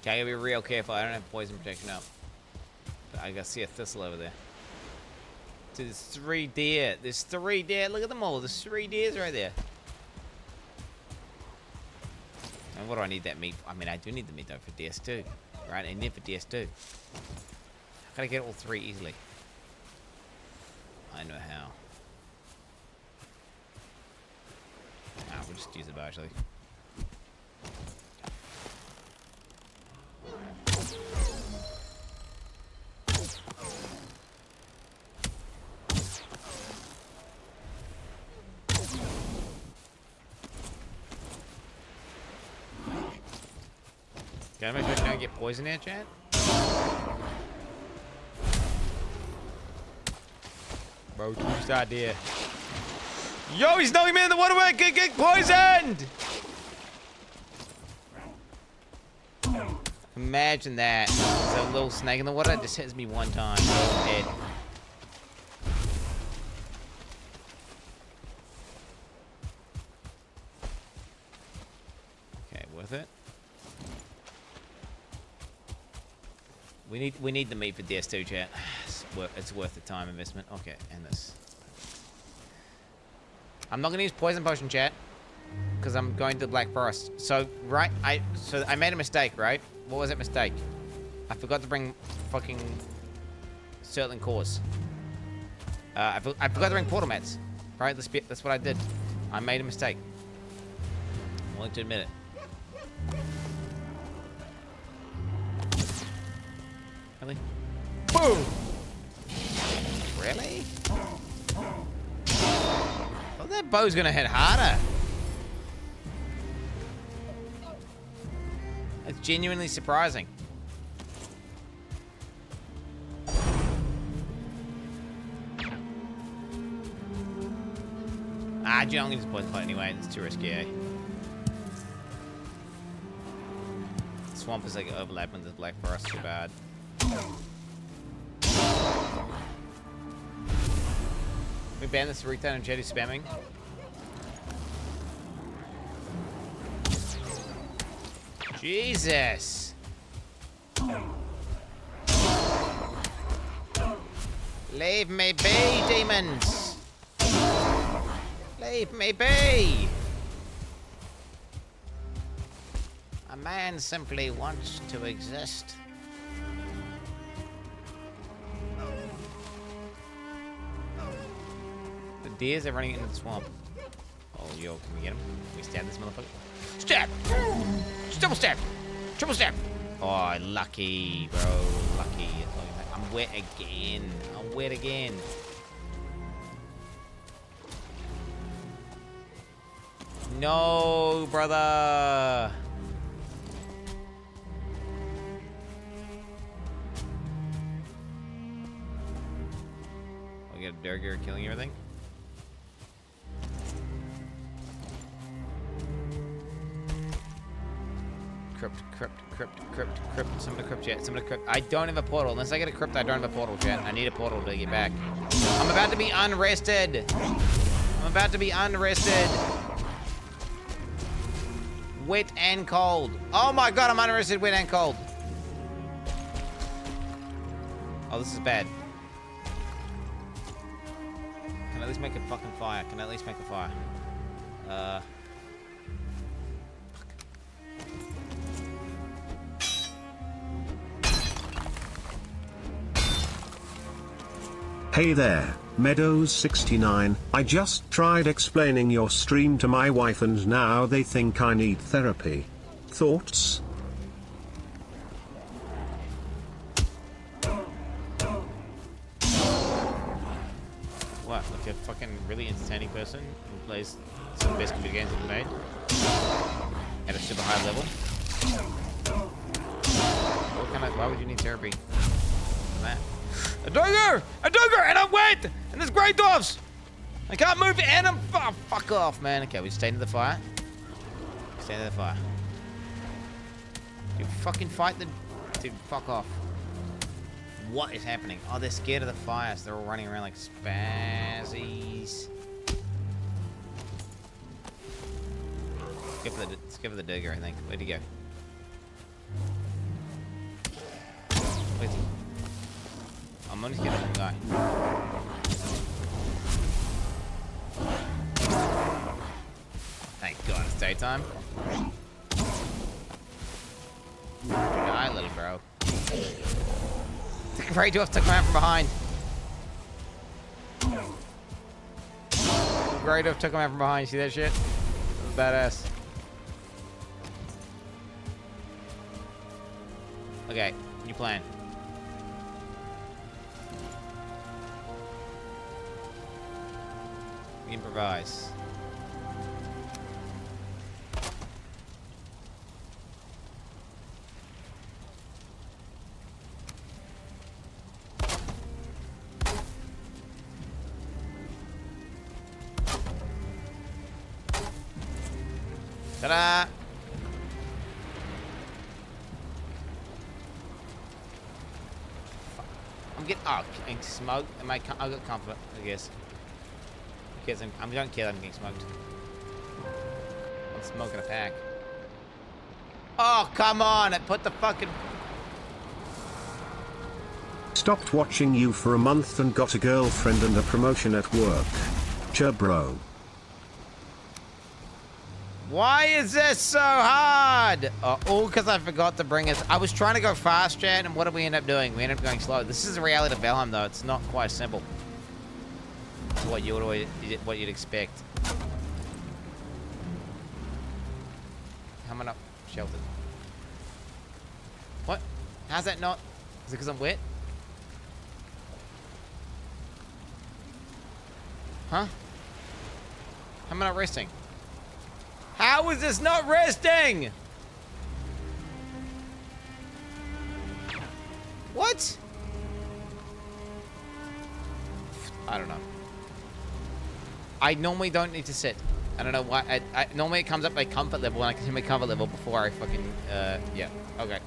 Okay, I gotta be real careful. I don't have poison protection up. But I gotta see a thistle over there. Dude, there's 3 deer. There's 3 deer. Look at them all. There's 3 deers right there. And what do I need that meat for? I mean, I do need the meat though for DS2. Right? I need it for DS2. How can I get all 3 easily? I know how. Nah, we'll just use the bow actually. Can I make sure I don't get poison here, chat? Bro, huge idea. Yo, he's knocking me in the water. Get poisoned! Imagine that. There's a little snake in the water. It just hits me one time. Dead. Okay, worth it. We need the meat for DS2, chat. It's worth the time investment. Okay, and this. I'm not gonna use poison potion, chat, because I'm going to the Black Forest. So I made a mistake, right? What was that mistake? I forgot to bring fucking certain cores. I forgot to bring portal mats. Right? That's what I did. I made a mistake. I'm willing to admit it. Really? Boom! Really? Oh, that bow's gonna hit harder. genuinely surprising. Ah, you know, I'm gonna just boycott anyway. It's too risky, eh? Swamp is like overlapping with the black forest. Too bad. We ban this Rita and Jetty spamming. Jesus! Leave me be, demons! Leave me be! A man simply wants to exist. The deers are running into the swamp. Oh, yo, can we get him? Can we stab this motherfucker? Stab! Double stab! Triple stab! Oh, lucky, bro. Lucky. I'm wet again. I'm wet again. No, brother. We got a Durger killing everything. Crypt. Somebody crypt yet. Somebody crypt. I don't have a portal. Unless I get a crypt, I don't have a portal yet. I need a portal to get back. I'm about to be unrested. I'm about to be unrested. Wet and cold. Oh my god, I'm unrested, wet and cold. Oh, this is bad. Can I at least make a fucking fire? Can I at least make a fire? Hey there, Meadows69. I just tried explaining your stream to my wife and now they think I need therapy. Thoughts? What, like a fucking really entertaining person who plays some of the best computer games ever made? At a super high level? Why would you need therapy? That. A dogger! A dogger! And I'm wet! And there's grey dwarfs! I can't move and I'm... Oh, fuck off, man. Okay, we stay into the fire. Stay into the fire. You fucking fight the... Dude, fuck off. What is happening? Oh, they're scared of the fire, so they're all running around like spazzies. Let's go for the digger, I think. Where'd he go? Where's he? I'm only getting one guy. Thank God it's daytime. Die, little bro. The Grey Dwarf took him out from behind. The Grey Dwarf took him out from behind. See that shit? Badass. Okay, new plan. Improvise. Ta-da! I'm getting smoke. I got comfort, I guess. Because I don't care that I'm getting smoked. I'm smoking a pack. Oh, come on! It put the fucking... Stopped watching you for a month and got a girlfriend and a promotion at work. Cha bro. Why is this so hard? All because I forgot to bring us... I was trying to go fast, chat, and what did we end up doing? We ended up going slow. This is the reality of Valheim, though. It's not quite simple. What you'd expect. Coming up sheltered. What? How's that not? Is it because I'm wet? Huh? How am I not resting? How is this not resting? What? I don't know. I normally don't need to sit. I don't know why. Normally it comes up my comfort level, and I can see my comfort level before I fucking, yeah. Okay.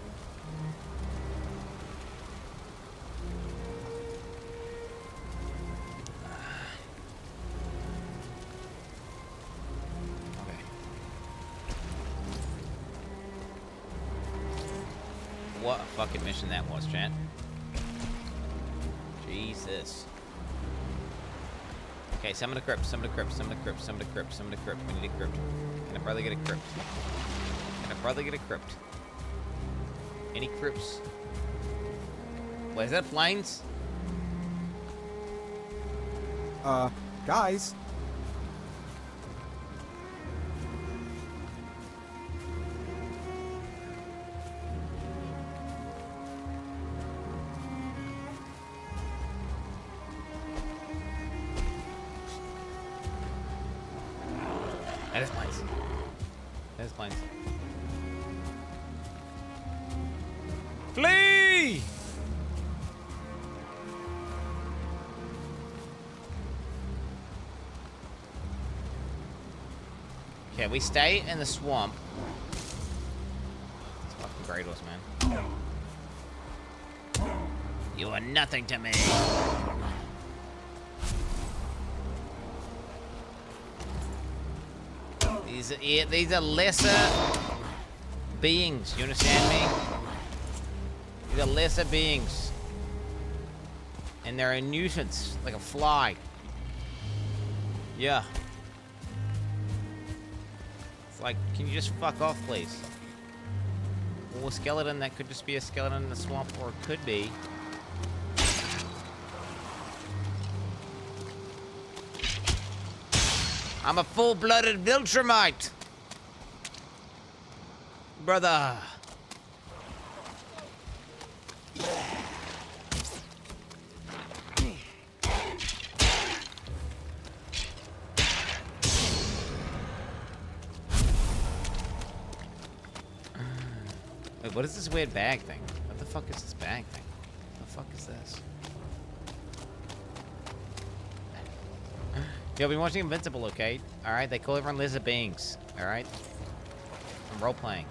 What a fucking mission that was, chat. Jesus. Okay, summon a crypt, summon a crypt, summon a crypt, summon a crypt, summon a crypt. We need a crypt. Can a brother get a crypt? Can a brother get a crypt? Any crypts? What, is that planes? Guys. That is planes. That is planes. Flee! Okay, we stay in the swamp. It's fucking Grados, man. You are nothing to me. These are lesser beings. You understand me? These are lesser beings, and they're a nuisance, like a fly. Yeah. It's like, can you just fuck off, please? Or a skeleton that could just be a skeleton in the swamp, or it could be. I'm a full-blooded Viltrumite! Brother! Wait, what is this weird bag thing? What the fuck is this bag thing? What the fuck is this? Yo, I've been watching Invincible, okay? Alright, they call everyone lizard beings. Alright? I'm role-playing.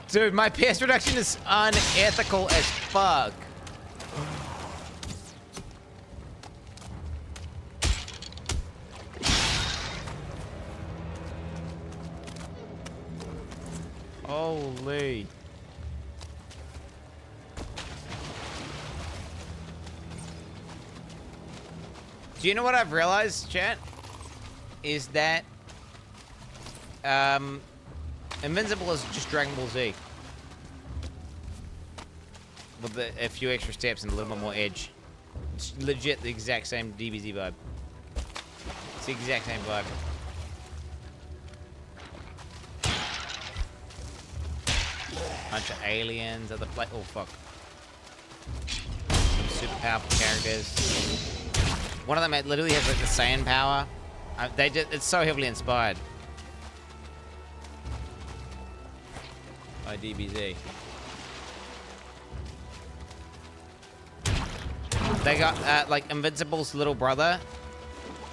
Dude, my PS reduction is unethical as fuck. Holy. Do you know what I've realized, chat? Is that Invincible is just Dragon Ball Z. With a few extra steps and a little bit more edge. It's legit the exact same DBZ vibe. It's the exact same vibe. Bunch of aliens, other play. Oh fuck. Some super powerful characters. One of them literally has like the Saiyan power. It's so heavily inspired by DBZ. They got like Invincible's little brother.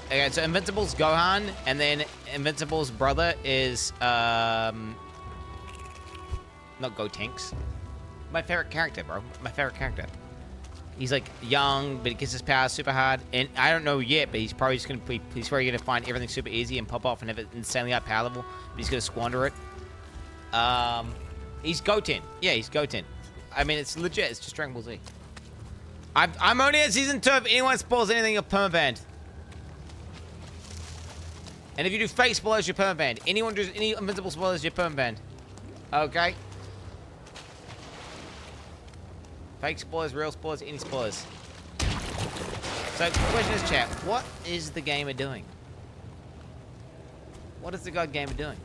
Okay, so Invincible's Gohan, and then Invincible's brother is not Gotenks. My favorite character, bro. My favorite character. He's like young, but he gets his powers super hard, and I don't know yet, but he's probably just gonna he's probably gonna find everything super easy and pop off and have it insanely high power level, but he's gonna squander it. He's Goten. Yeah, he's Goten. I mean, it's legit. It's just Dragon Ball Z. I'm only at season 2. If anyone spoils anything, you're permabanned. And if you do fake spoilers, you're permabanned. Anyone does any Invincible spoilers, you're permabanned. Okay. Fake spoilers, real spoilers, any spoilers. So, the question is, chat, what is the gamer doing? What is the god gamer doing?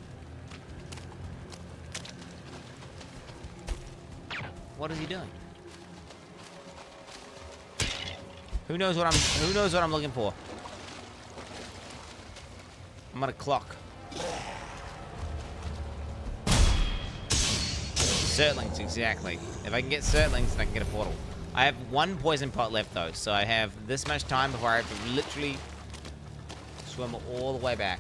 What is he doing? Who knows what I'm looking for? I'm on a clock. Certlings, exactly. If I can get Certlings, then I can get a portal. I have one poison pot left, though, so I have this much time before I have to literally swim all the way back.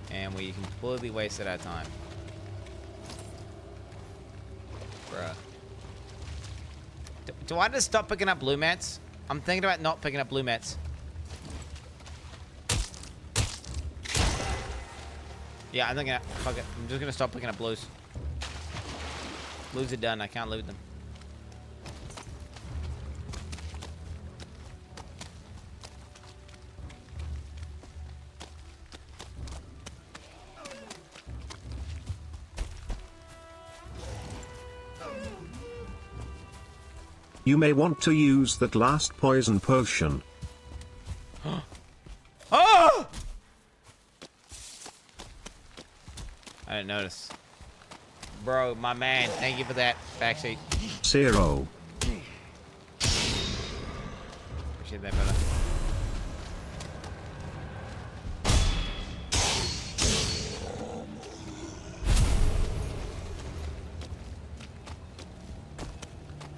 And we completely wasted our time. Bruh. Do I just stop picking up blue mats? I'm thinking about not picking up blue mats. Yeah, I'm thinking, fuck it. I'm just gonna stop picking up blues. Blues are done. I can't loot them. You may want to use that last poison potion. Oh! I didn't notice. Bro, my man, thank you for that backseat. 0. Appreciate that, brother.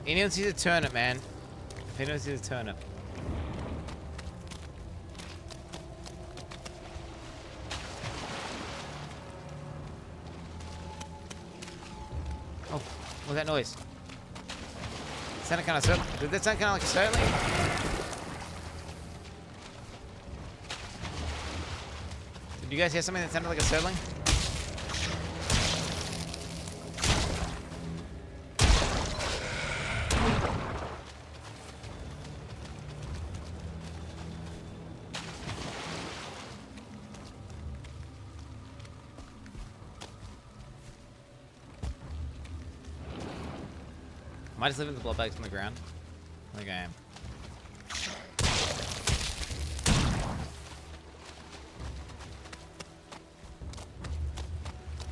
Anyone sees a turnip, man. If anyone sees a turnip. Oh, what's that noise? It sounded kind of circling. Did that sound kind of like a circling? Did you guys hear something that sounded like a circling? Am I just leaving the blood bags on the ground? I think I am.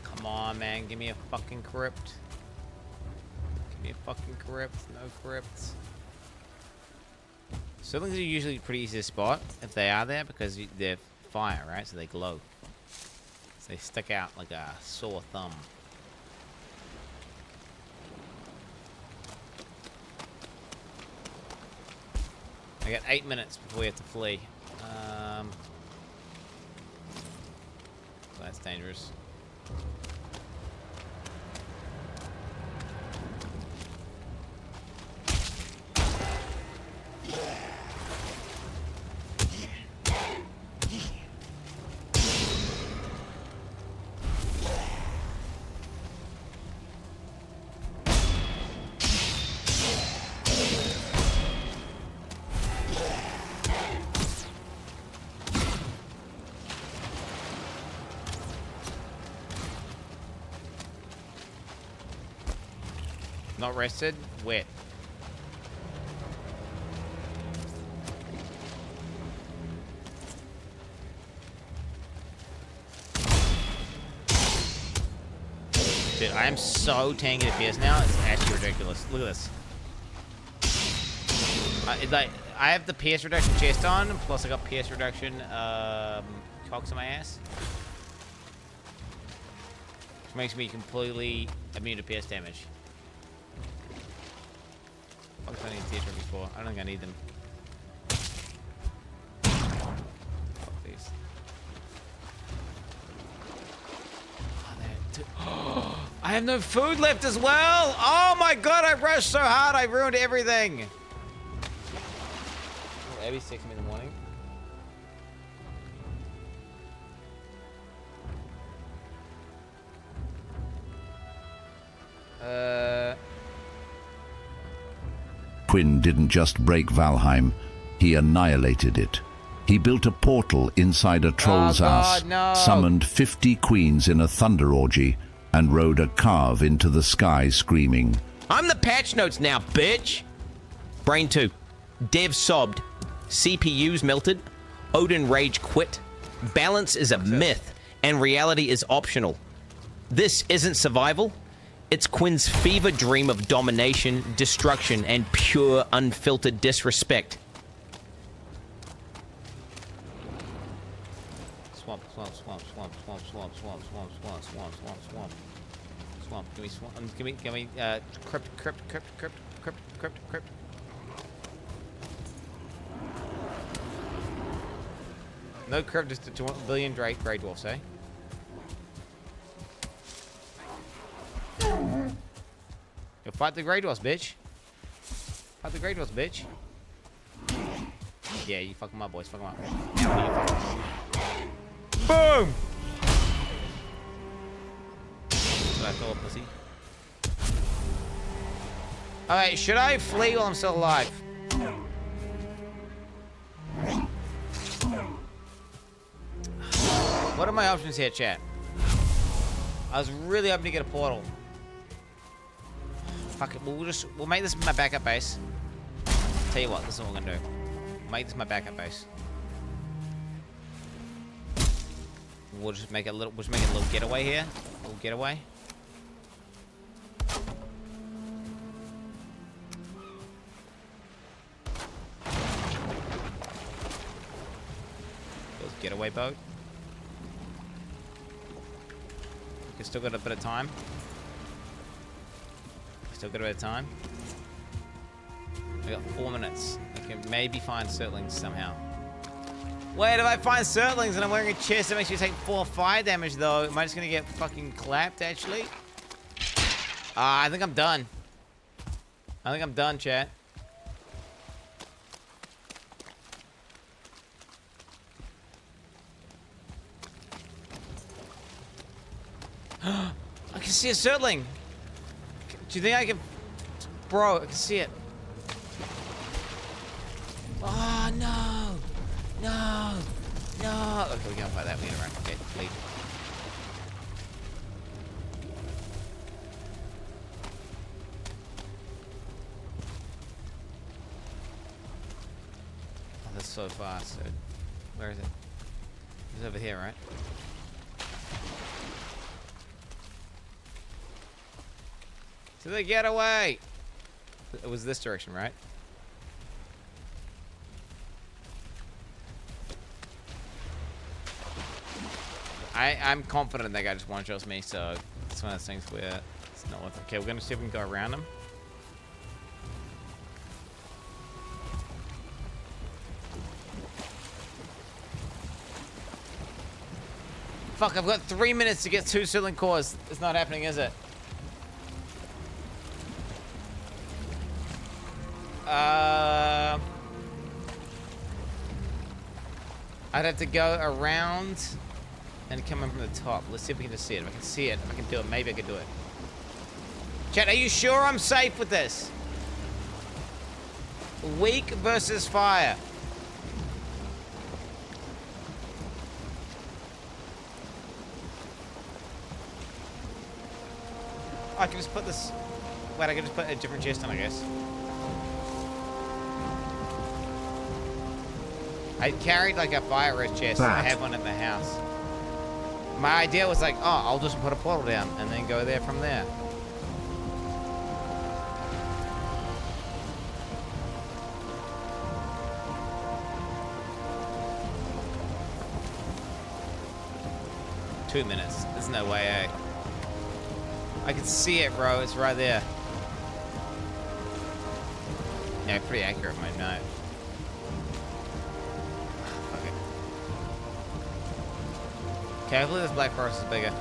Come on, man. Give me a fucking crypt. Give me a fucking crypt. No crypts. Certlings are usually pretty easy to spot if they are there because they're fire, right? So they glow. So they stick out like a sore thumb. I got 8 minutes before we have to flee. So that's dangerous. Not rested, wet. Dude, I am so tanky to PS now, it's actually ridiculous. Look at this. I have the PS reduction chest on, plus I got PS reduction cocks on my ass. Which makes me completely immune to PS damage. What do I need tier trophies for? I don't think I need them. Fuck these. Oh, I have no food left as well! Oh my god, I rushed so hard, I ruined everything! Oh, Abby's texting me in the morning. Quin didn't just break Valheim, he annihilated it. He built a portal inside a troll's ass, summoned 50 queens in a thunder orgy, and rode a carve into the sky screaming, I'm the patch notes now, bitch! Brain 2. Dev sobbed. CPUs melted. Odin rage quit. Balance is a myth, and reality is optional. This isn't survival. It's Quin's fever dream of domination, destruction, and pure, unfiltered disrespect. swamp, swamp, swamp, swamp, swamp, swamp, swamp, swamp, swamp, swamp, swamp. Swamp. Give me swamp. Give me crypt. No crypt, just a 2 billion grey dwarfs, eh? Go fight the grey dwarfs, bitch. Fight the grey dwarfs, bitch. Yeah, you fuck them up, boys. Fuck them up. Now what do you fuck them up? Boom! That's what I thought, pussy. Alright, should I flee while I'm still alive? What are my options here, chat? I was really hoping to get a portal. Fuck it, we'll make this my backup base. Tell you what, this is what we're gonna do. Make this my backup base. We'll just make a little getaway here. A little getaway. Getaway boat. We still got a bit of time. Still got a bit of time. We got 4 minutes. I can maybe find Surtlings somehow. Wait, if I find Surtlings and I'm wearing a chest that makes me take 4 fire damage though, am I just gonna get fucking clapped actually? I think I'm done. I think I'm done, chat. I can see a Surtling. Do you think I can... Bro, I can see it. Oh, no. No. No. Okay, we can't fight that. We gotta run. Okay, leave. Oh, that's so fast. So, where is it? It's over here, right? To the getaway! It was this direction, right? I'm confident that guy just one-shots me, so it's one of those things where it's not worth it. Okay, we're gonna see if we can go around him. Fuck, I've got 3 minutes to get 2 Surtling cores. It's not happening, is it? I'd have to go around and come in from the top. Let's see if we can just see it. If I can see it, if I can do it, maybe I can do it. Chat, are you sure I'm safe with this? Weak versus fire. I can just put this... Wait, I can just put a different chest on, I guess. I carried like a fire red chest. I had one in the house. My idea was like, oh, I'll just put a portal down and then go there from there. Two minutes. There's no way, eh? I can see it, bro. It's right there. Yeah, pretty accurate, my note. Okay, hopefully this black forest is bigger.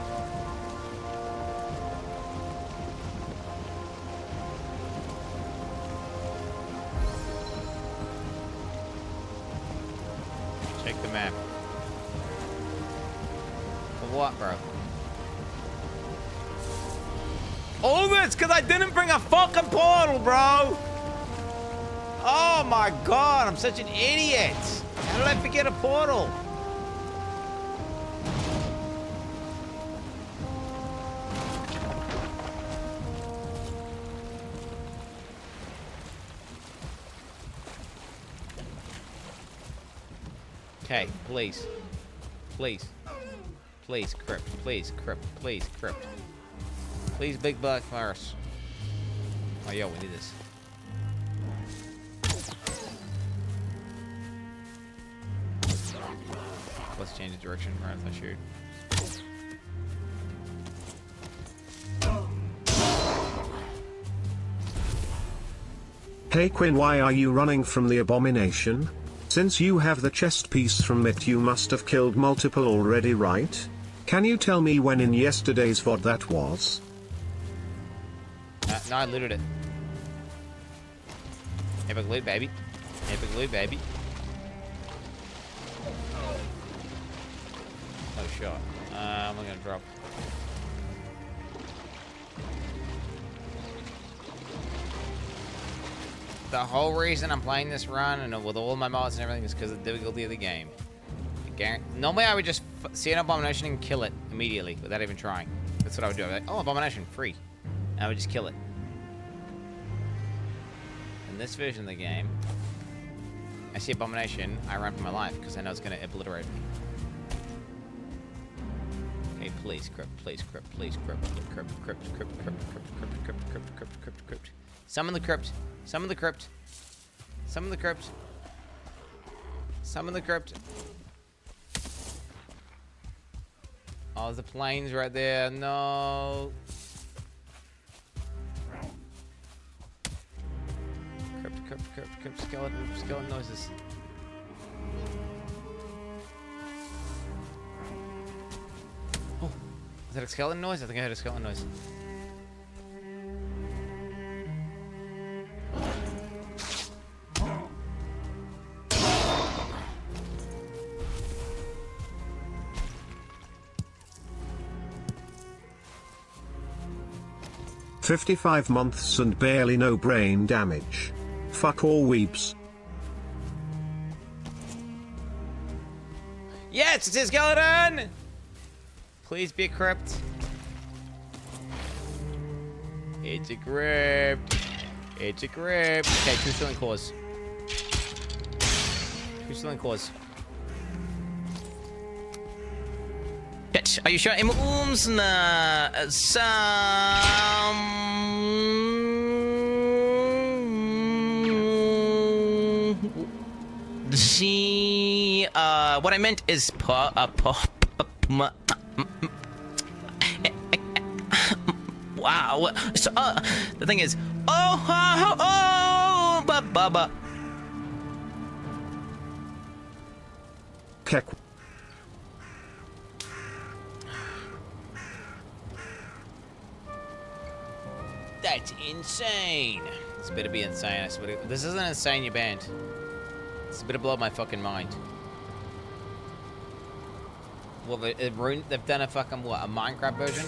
Check the map. For what, bro? All this because I didn't bring a fucking portal, bro! Oh my god, I'm such an idiot! How did I forget a portal? Okay, please. Please. Please, crypt. Please, crypt. Please, crypt. Please, big black virus. Oh, yo, we need this. Let's change the direction as I shoot. Hey Quin, why are you running from the abomination? Since you have the chest piece from it, you must have killed multiple already, right? Can you tell me when in yesterday's VOD that was? No, I looted it. Epic loot, baby. Epic loot, baby. Oh, shot. I'm gonna drop. The whole reason I'm playing this run and with all my mods and everything is because of the difficulty of the game. Normally I would just see an abomination and kill it immediately without even trying. That's what I would do. I'd be like, oh, abomination, free. And I would just kill it. In this version of the game, I see abomination, I run for my life because I know it's going to obliterate me. Okay, please, crypt, please, crypt, please, crypt, crypt, crypt, crypt, crypt, crypt, crypt, crypt, crypt, crypt, crypt, crypt. Summon the crypt. Summon the crypt. Summon the crypt. Summon the crypt. Oh, the plane's right there. No. Crypt, crypt, crypt, crypt, skeleton noises. Oh, is that a skeleton noise? I think I heard a skeleton noise. "55 months and barely no brain damage. Fuck all weebs." Yes, it's a skeleton! Please be a crypt. It's a crypt. It's a crypt. Okay, 2 ceiling cores. 2 ceiling cores. Shit, are you sure? What I meant is wow. So, the thing is, Kek. That's insane. This better be insane. I swear to God. This isn't insane, you banned. This better blow my fucking mind. Well, they've done a fucking, what, a Minecraft version?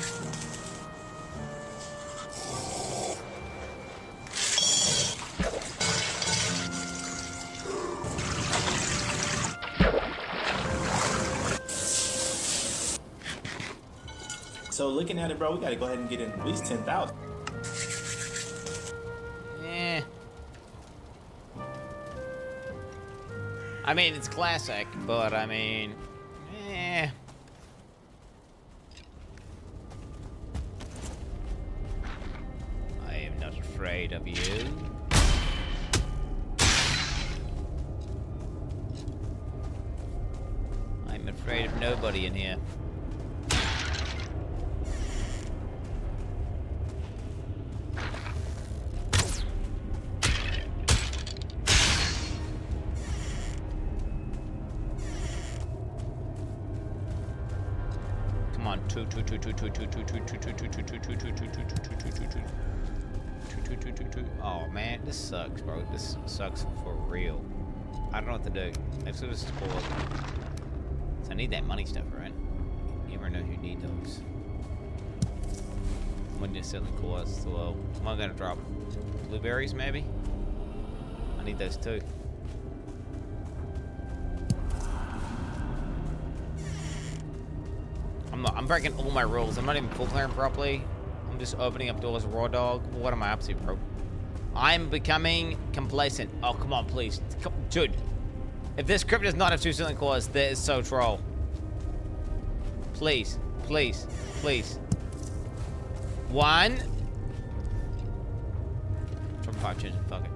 So looking at it, bro, we gotta go ahead and get in at least 10,000. Eh. I mean, it's classic, but I mean, eh. I am not afraid of you. I'm afraid of nobody in here. Oh man, this sucks, bro. This sucks for real. I don't know what to do. Let's do this is cool. So I need that money stuff, right? You never know who need those. When you're selling cores, so am I gonna drop blueberries maybe? I need those too. I'm breaking all my rules. I'm not even full clearing properly. I'm just opening up doors raw dog. What am I up to, bro? I'm becoming complacent. Oh, come on, please. Dude, if this crypt does not have 2 ceiling cores, that is so troll. Please, please, please. 1. From 5 change, fuck it.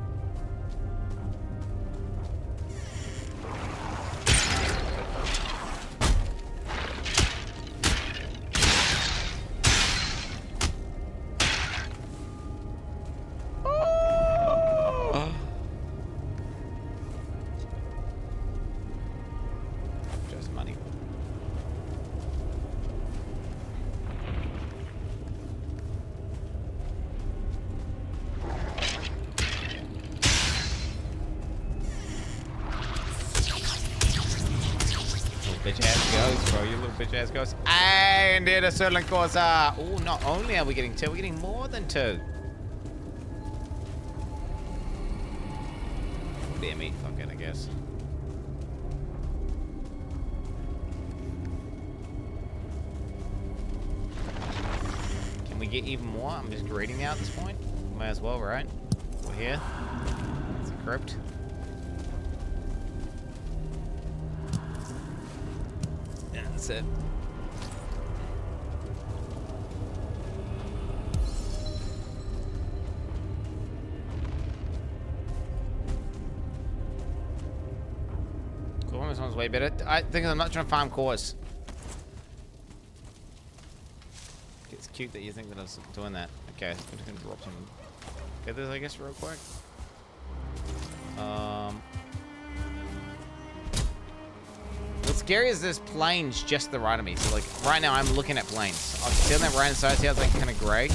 Bitch ass ghost, bro. You little bitch ass ghost. And it is certain cosa. Oh, not only are we getting 2, we're getting more than 2. Beer meat, fucking, I guess. Can we get even more? I'm just grading now at this point. Might as well, right? We're here. It's a crypt. Yeah, that's it. Cool, this one's way better. I think I'm not trying to farm cores. It's cute that you think that I was doing that. Okay, I'm just gonna drop some. Get this, I guess, real quick. What's scary is this plane's just the right of me. So, like, right now I'm looking at planes. I see on that right hand side, see how it's like kind of gray?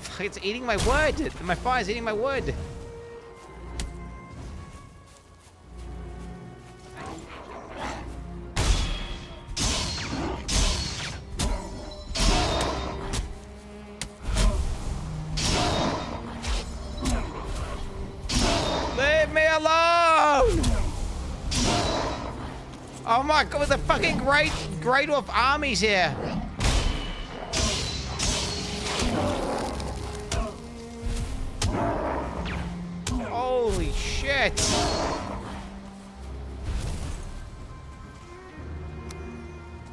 Fuck, it's eating my wood! My fire's eating my wood! Oh my god, the fucking great wolf armies here. Holy shit.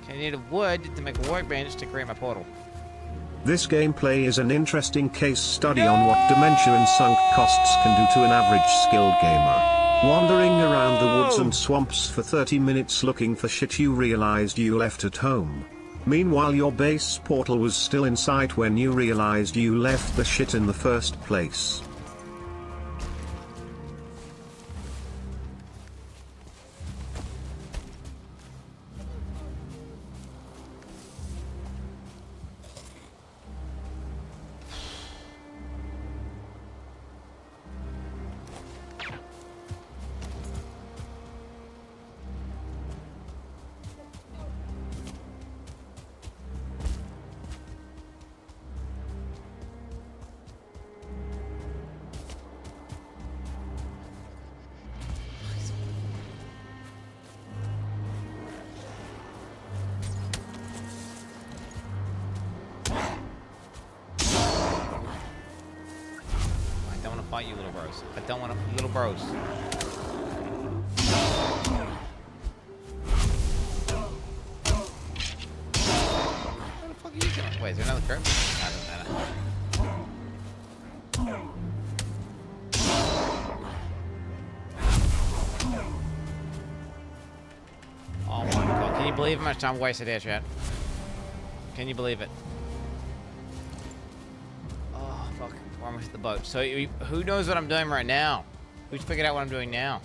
Okay, I need a wood to make a workbench to create my portal. This gameplay is an interesting case study on what dementia and sunk costs can do to an average skilled gamer. Wandering around the woods and swamps for 30 minutes looking for shit you realized you left at home. Meanwhile your base portal was still in sight when you realized you left the shit in the first place. Fight you little bros. I don't want to little bros. Where the fuck are you going? Wait, is there another crypt? No, it doesn't matter. Oh my god, can you believe how much time wasted here, chat? Can you believe it? The boat. So who knows what I'm doing right now? Who's figured out what I'm doing now?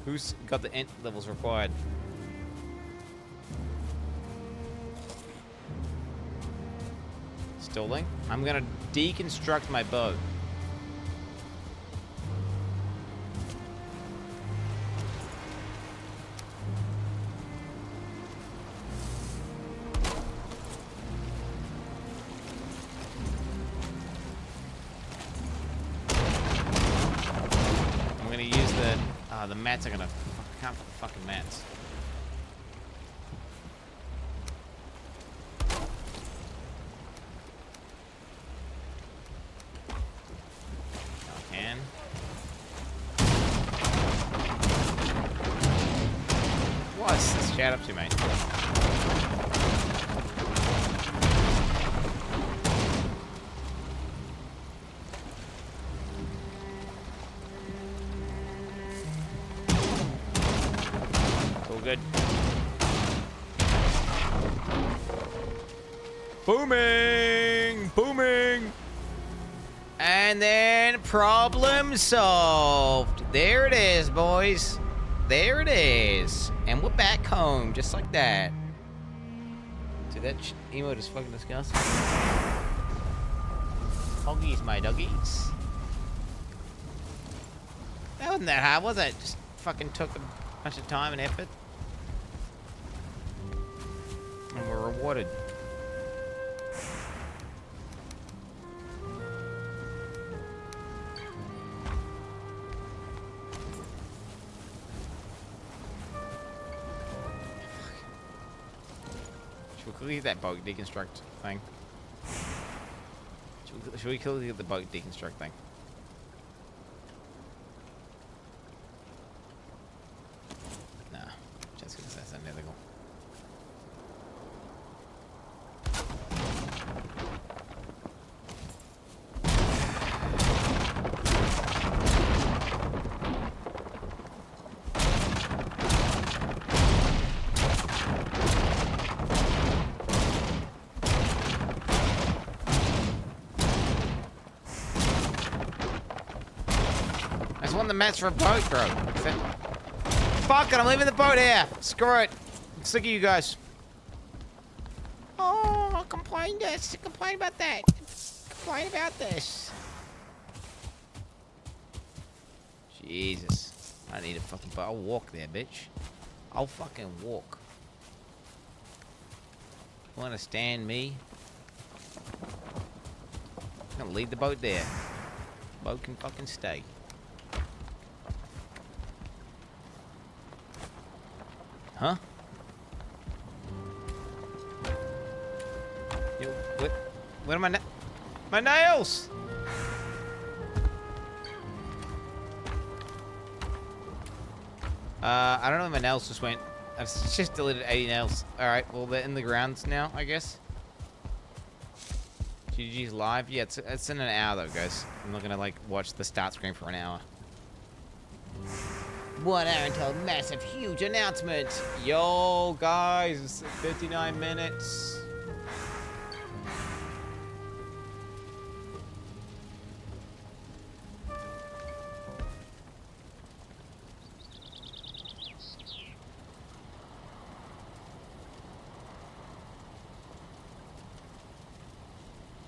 Who's got the int levels required? Stalling. I'm gonna deconstruct my boat. The mats are gonna. I can't put the fucking mats. I can. What's this chat up to, mate? Good. Booming! Booming! And then problem solved. There it is, boys. There it is. And we're back home, just like that. Dude, that emote is fucking disgusting. Hoggies, my doggies. That wasn't that hard, was it? Just fucking took a bunch of time and effort. And we're rewarded. Should we quickly get that boat deconstruct thing? Should we quickly get the boat deconstruct thing? Nah, just gonna say something illegal. The match for a boat, bro. Fuck it, I'm leaving the boat here. Screw it. I'm sick of you guys. Oh, complain this. Complain about that. Complain about this. Jesus. I need a fucking boat. I'll walk there, bitch. I'll fucking walk. You understand me? I'm gonna leave the boat there. The boat can fucking stay. Huh? Yo, what are my nails? I don't know where my nails just went. I've just deleted 80 nails. Alright, well they're in the grounds now, I guess. GG's live? Yeah, it's in an hour though, guys. I'm not gonna like watch the start screen for an hour. 1 hour until massive, huge announcement. Yo, guys, it's 59 minutes.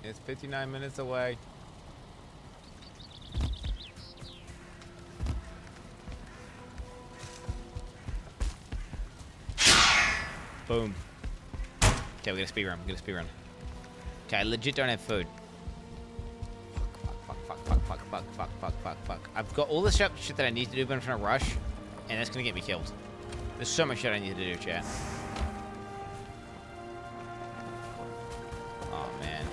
It's 59 minutes away. Boom. Okay, we got a speed run. We got a speed run. Okay, I legit don't have food. Fuck. I've got all the shit that I need to do, but I'm trying to rush, and that's gonna get me killed. There's so much shit I need to do, chat. Oh man.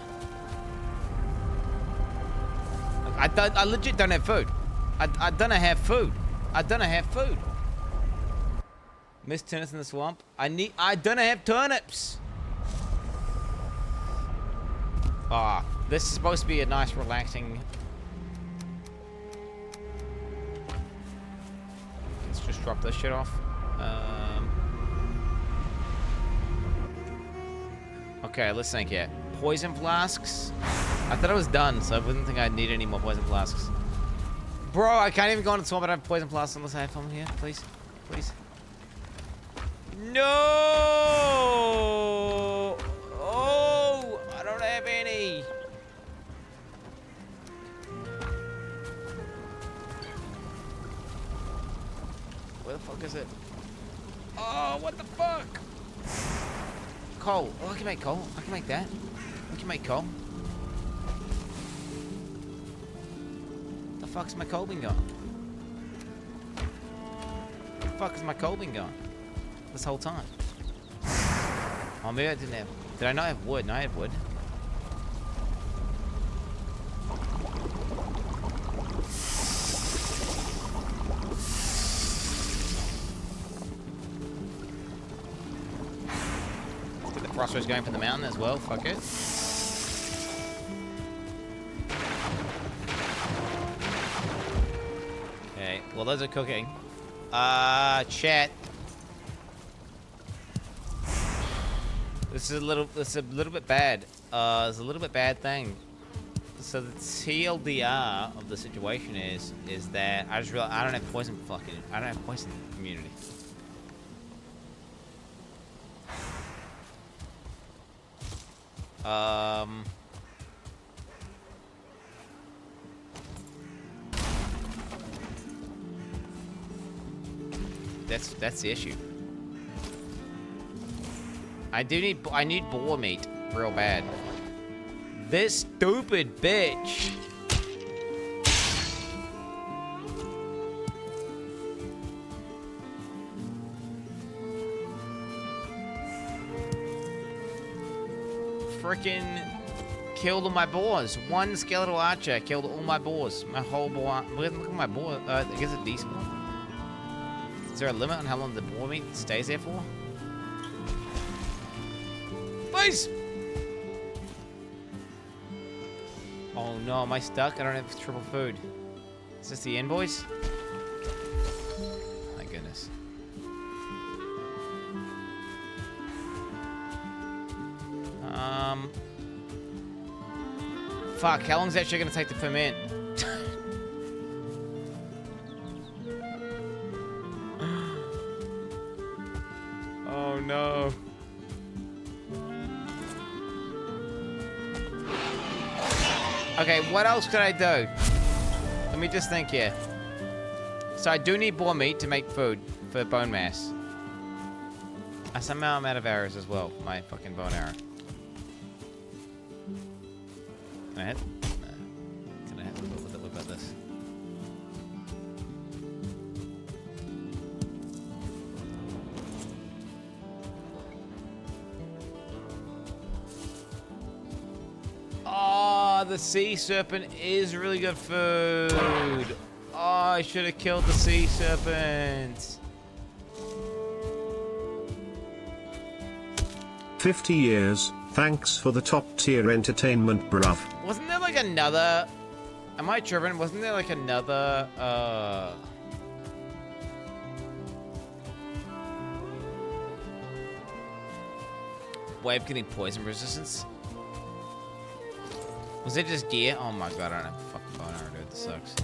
I legit don't have food. I don't have food. I don't have food. Missed turnips in the swamp. I don't have turnips. Ah, this is supposed to be a nice, relaxing. Let's just drop this shit off. Okay, let's think here. Poison flasks. I thought I was done, so I wouldn't think I'd need any more poison flasks. Bro, I can't even go into the swamp and have poison flasks unless I have someone here. Please, please. No! Oh! I don't have any! Where the fuck is it? Oh, what the fuck? Coal. Oh, I can make coal. I can make that. We can make coal. The fuck's my coal been gone? The fuck is my coal been gone? This whole time. Oh, maybe I didn't have. Did I not have wood? No, I have wood. Get the frost rays going from the mountain as well. Fuck it. Okay. Well, those are cooking. Chat. This is a little bit bad. It's a little bit bad thing. So the TLDR of the situation is that I just realized I don't have poison immunity. That's the issue. I need boar meat real bad. This stupid bitch. Frickin' killed all my boars. One skeletal archer killed all my boars. My whole boar. Look at my boar. I guess it despawned. Is there a limit on how long the boar meat stays there for? Please! Oh no, am I stuck? I don't have triple food. Is this the end, boys? My goodness. Fuck, how long is that shit gonna take to ferment? Oh no. Okay, what else could I do? Let me just think here. So I do need boar meat to make food for bone mass. Somehow I'm out of arrows as well. My fucking bone arrow. Can I hit? No. Can I hit? What about this? Oh, the sea serpent is really good food. Oh, I should have killed the sea serpent. 50 years. Thanks for the top tier entertainment, bruv. Wasn't there like another... Am I tripping? Wasn't there like another... way of getting poison resistance? Was it just gear? Oh my god, I don't have a fucking bone arrow, dude. This sucks.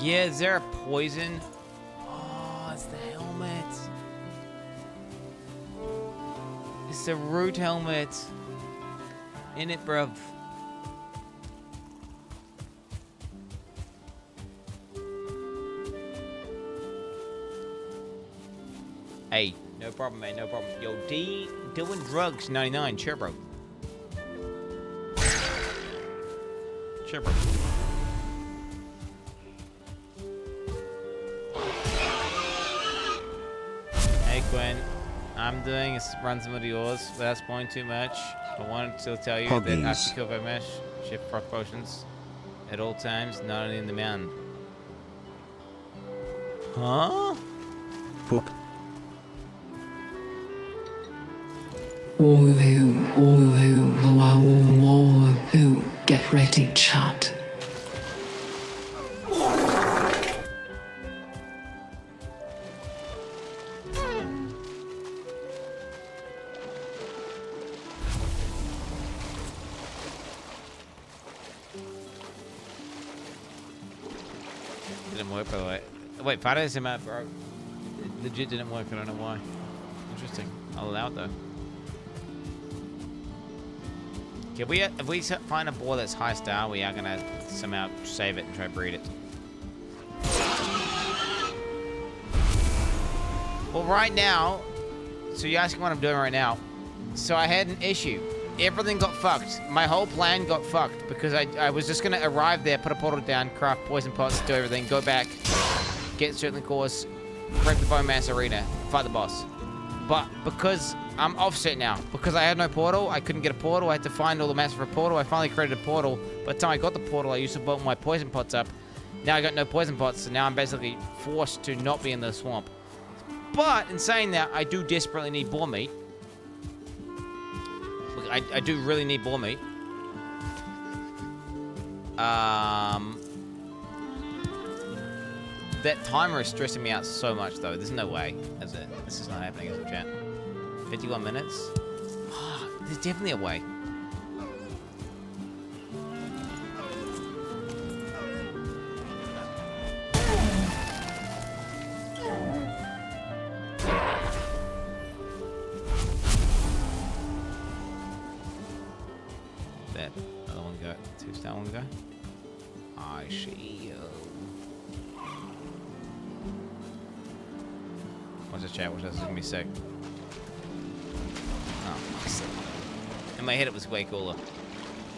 Yeah, is there a poison? Oh, it's the helmet. It's the root helmet. In it, bruv. Hey, no problem, man, no problem. Yo, D doing drugs 99, sure, bro. Sure, bro. Hey, Quinn. I'm doing is run some of yours without spoiling too much. I wanted to tell you that after kill by mesh, shift proc potions at all times, not only in the mountain. Huh? Poop. All who, get ready, chat. Didn't work, by the way. Wait, Farah's in my bro. It legit didn't work. I don't know why. Interesting. I'll allow it though. Okay, if we find a boar that's high star, we are gonna somehow save it and try to breed it. Well, right now, so you're asking what I'm doing right now. So I had an issue. Everything got fucked. My whole plan got fucked because I was just gonna arrive there, put a portal down, craft poison pots, do everything, go back, get certain cores, break the bone mass arena, fight the boss. But because I'm offset now, because I had no portal, I couldn't get a portal, I had to find all the mass for a portal, I finally created a portal. By the time I got the portal, I used to build my poison pots up. Now I got no poison pots, so now I'm basically forced to not be in the swamp. But in saying that, I do desperately need boar meat. Look, I do really need boar meat. That timer is stressing me out so much, though. There's no way, is it? This is not happening, is it, chat? 51 minutes? Oh, there's definitely a way. That other one we got? 2-star one we go? I see you. Watch this chat, watch this. This is gonna be sick. Oh, my sick. In my head, it was way cooler.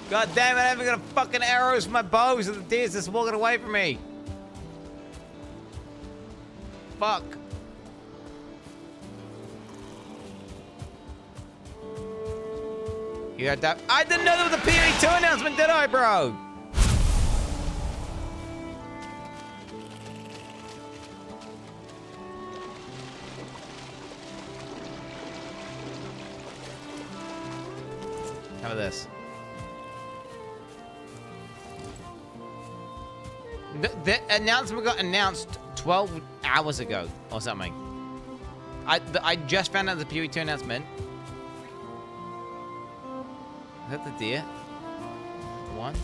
God damn it, I haven't got fucking arrows for my bows, and the deer's just walking away from me. Fuck. You got that? I didn't know there was a POE 2 announcement, did I, bro? How about this? The announcement got announced 12 hours ago or something. I just found out the POE 2 announcement. Is that the deer? The one?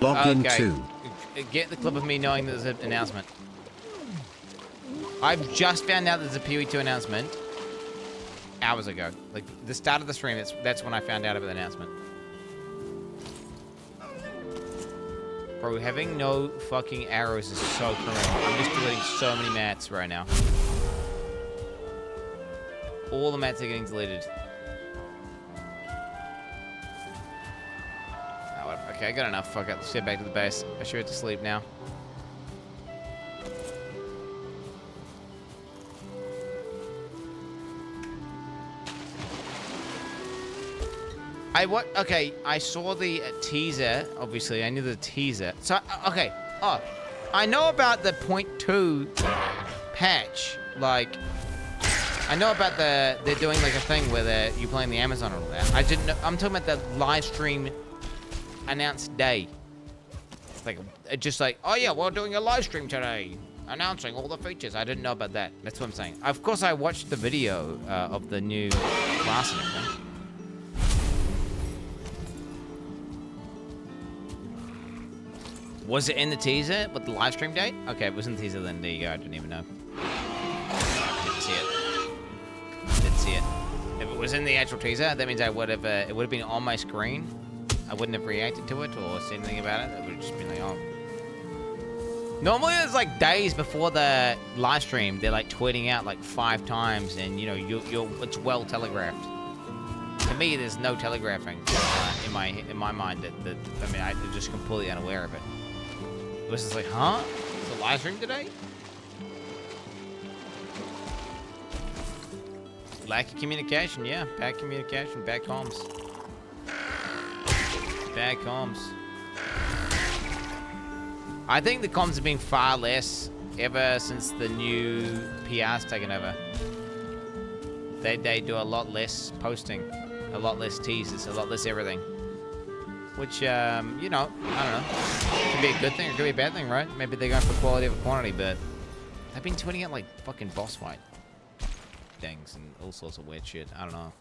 Log into. Get the clip of me knowing there's an announcement. I've just found out there's a POE 2 announcement hours ago. Like the start of the stream, that's when I found out about the announcement. Bro, having no fucking arrows is so criminal. I'm just deleting so many mats right now. All the mats are getting deleted. Oh, whatever. Okay, I got enough. Fuck it. Let's get back to the base. I should have to sleep now. Okay, I saw the teaser, obviously. I knew the teaser. So, okay. Oh, I know about the 0.2 patch. Like, I know about they're doing like a thing where you're playing the Amazon and all that. I didn't know. I'm talking about the live stream announced day. Like, just like, oh yeah, we're doing a live stream today. Announcing all the features. I didn't know about that. That's what I'm saying. Of course, I watched the video of the new class and everything. Was it in the teaser with the live stream date? Okay, it was in the teaser then. There you go. I didn't even know. Didn't see it. Didn't see it. If it was in the actual teaser, that means it would have been on my screen. I wouldn't have reacted to it or said anything about it. It would have just been like, oh. Normally, it's like days before the live stream. They're like tweeting out like 5 times, and you know, it's well telegraphed. To me, there's no telegraphing in my mind. I mean, I'm just completely unaware of it. It was just like, huh? It's a live stream today? Lack of communication, yeah. Bad communication, bad comms. Bad comms. I think the comms have been far less ever since the new PR's taken over. They do a lot less posting, a lot less teasers, a lot less everything. Which, you know, I don't know. It could be a good thing or it could be a bad thing, right? Maybe they're going for quality over quantity, but they've been tweeting out like fucking boss fight things and all sorts of weird shit. I don't know.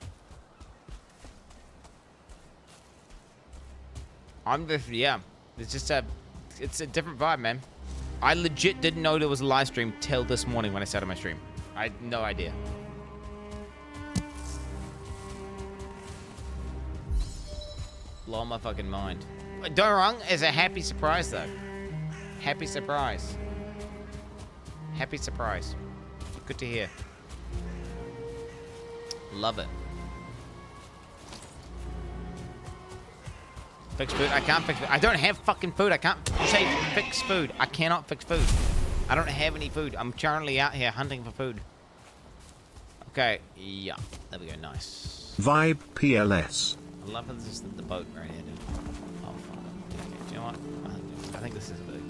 I'm just, yeah. It's a different vibe, man. I legit didn't know there was a live stream till this morning when I started my stream. I had no idea. Blow my fucking mind. Don't get me wrong, it's a happy surprise though. Happy surprise. Happy surprise. Good to hear. Love it. Fix food? I can't fix food. I don't have fucking food. I can't say fix food. I cannot fix food. I don't have any food. I'm currently out here hunting for food. Okay, yeah. There we go, nice. Vibe PLS. I love how this is the boat right here, dude. Oh, fuck. Okay, do you know what? I think this is a bit of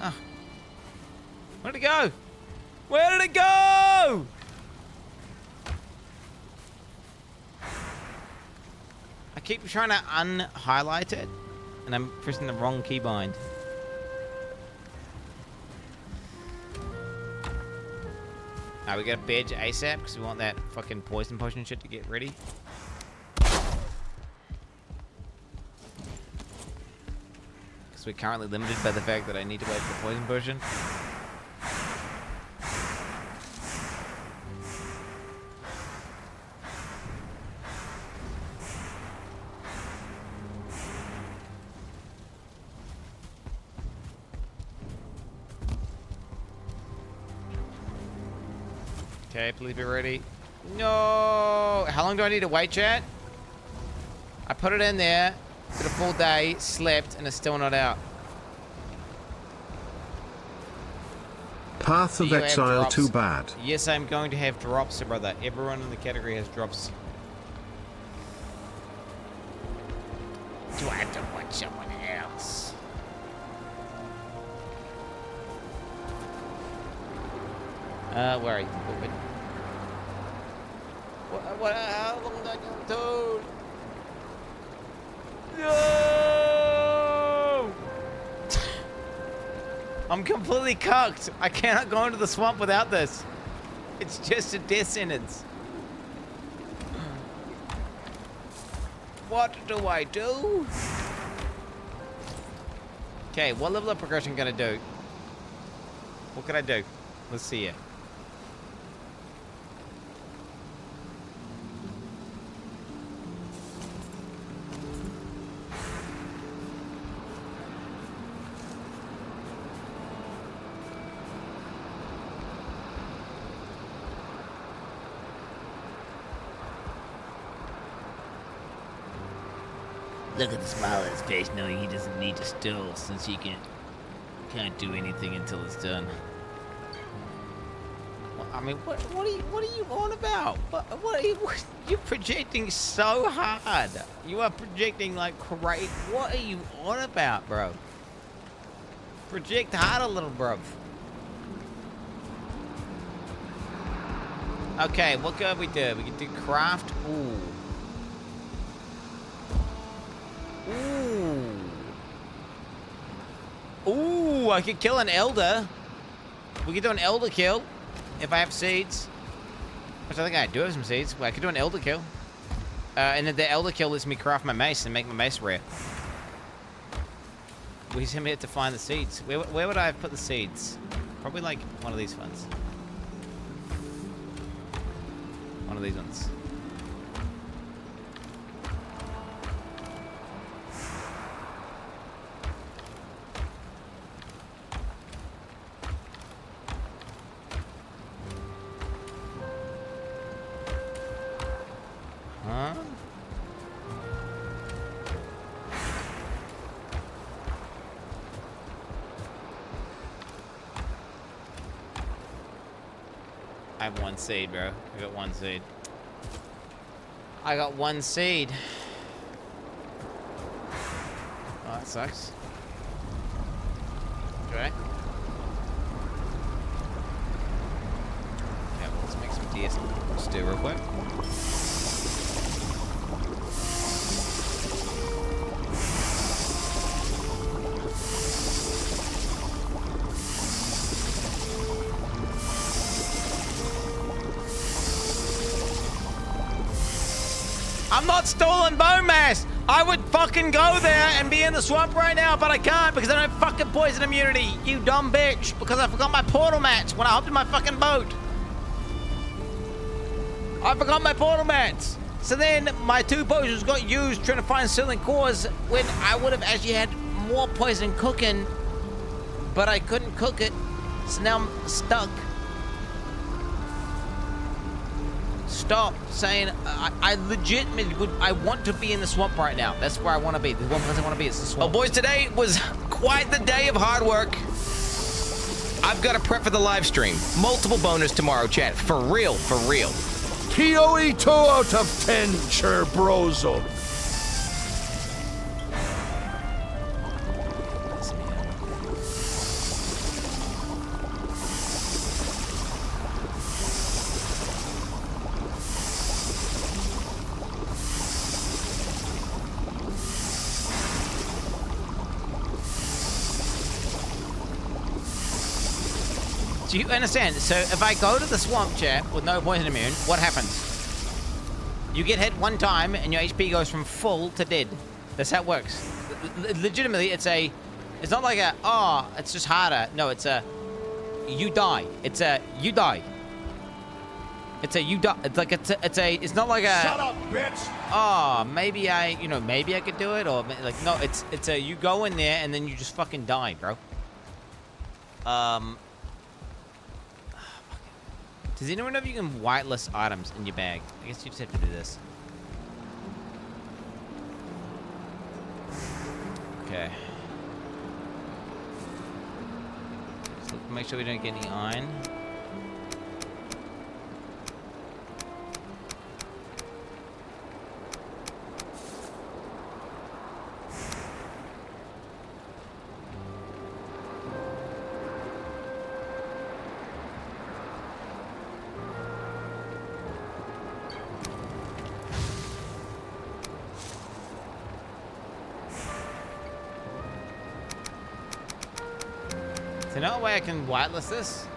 oh. Where'd it go? Where did it go? I keep trying to unhighlight it, and I'm pressing the wrong keybind. Alright, we gotta badge ASAP because we want that fucking poison potion shit to get ready. Because we're currently limited by the fact that I need to wait for the poison potion. Okay, please be ready. No! How long do I need to wait, chat? I put it in there, did a full day, slept, and it's still not out. Path of Exile, too bad. Yes, I'm going to have drops, brother. Everyone in the category has drops. Do I have to watch someone else? Where are you? What, how long did I do? No! I'm completely cucked. I cannot go into the swamp without this. It's just a death sentence. What do I do? Okay, what level of progression can I do? What can I do? Let's see it. Look at the smile on his face, knowing he doesn't need to still, since he can't do anything until it's done. Well, I mean, what are you on about? You're projecting so hard. You are projecting like crazy. What are you on about, bro? Project hard a little, bro. Okay, what can we do? We can do craft. Ooh. Ooh, I could kill an elder. We could do an elder kill if I have seeds. Which I think I do have some seeds. Well, I could do an elder kill. And then the elder kill lets me craft my mace and make my mace rare. We just have to find the seeds. Where would I have put the seeds? Probably like one of these ones. One of these ones. Huh? I have one seed, bro. I got one seed. I got one seed. Oh, that sucks. Okay. Yeah, well, let's make some DS stew real quick. I'm not stolen bone mass. I would fucking go there and be in the swamp right now, but I can't because I don't have fucking poison immunity, you dumb bitch. Because I forgot my portal mats when I hopped in my fucking boat. I forgot my portal mats. So then my 2 potions got used trying to find sealing cores when I would have actually had more poison cooking, but I couldn't cook it. So now I'm stuck. Stop saying I legitimately would. I want to be in the swamp right now. That's where I want to be. The one place I want to be is the swamp. Well, boys, today was quite the day of hard work. I've got to prep for the live stream. Multiple bonus tomorrow, chat. For real, for real. POE 2 out of 10, Cherbrozo. Do you understand? So if I go to the swamp, chat, with no poison immune, what happens? You get hit one time and your HP goes from full to dead. That's how it works. Legitimately, it's not like a, oh, it's just harder. No, it's a, you die. It's a, you die. It's a, you die. It's like, it's not like a. Shut up, bitch! Oh, maybe maybe I could do it, or like, no, it's a, you go in there and then you just fucking die, bro. Does anyone know if you can whitelist items in your bag? I guess you just have to do this. Okay. So make sure we don't get any iron. Is there no way I can whitelist this?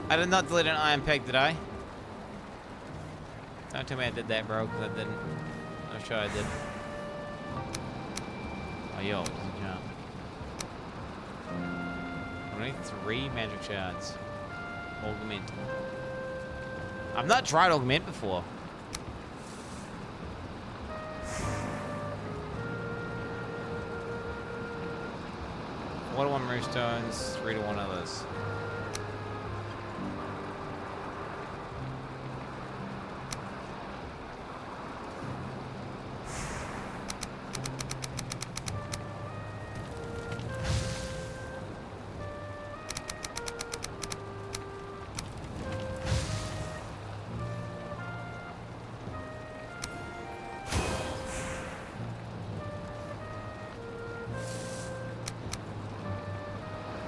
I did not delete an iron peg, did I? Don't tell me I did that, bro, because I didn't. I'm sure I did. Oh, yo, there's a jump. I need 3 magic shards. Augment. I've not tried augment before. One to 1 moonstones, 3 to 1 others.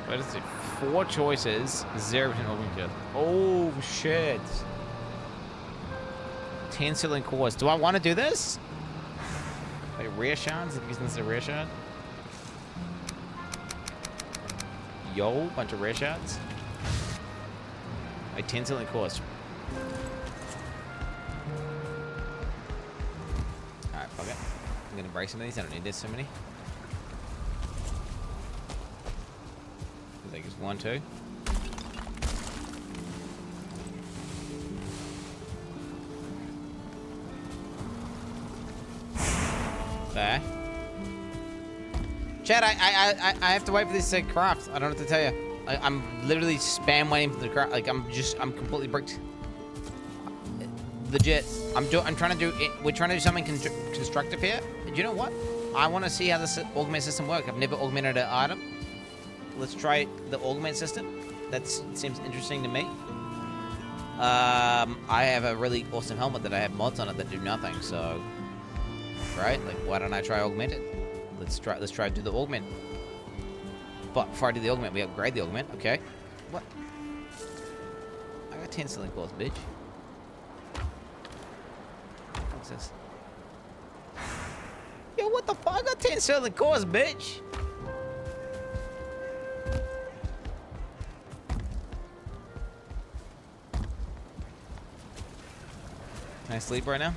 What is it? 4 choices, 0% augment. Oh shit. 10 ceiling cores. Do I want to do this? Wait, rare shards? Isn't this a rare shard? Yo, bunch of rare shards. Wait, 10 ceiling cores. Alright, fuck it. I'm gonna break some of these. I don't need this so many. I think it's 1, 2. There. Chad, I have to wait for this to craft. I don't know what to tell you. I'm literally spam waiting for the craft. Like I'm completely bricked. Legit. I'm trying to do it. We're trying to do something constructive here. Do you know what? I want to see how this augment system works. I've never augmented an item. Let's try the augment system. That seems interesting to me. I have a really awesome helmet that I have mods on it that do nothing. So, right? Like, why don't I try augment it? Let's try to do the augment. But before I do the augment, we upgrade the augment. Okay. What? I got 10 ceiling cores, bitch. What's this? Yo, what the fuck? I got 10 ceiling cores, bitch. Can I sleep right now?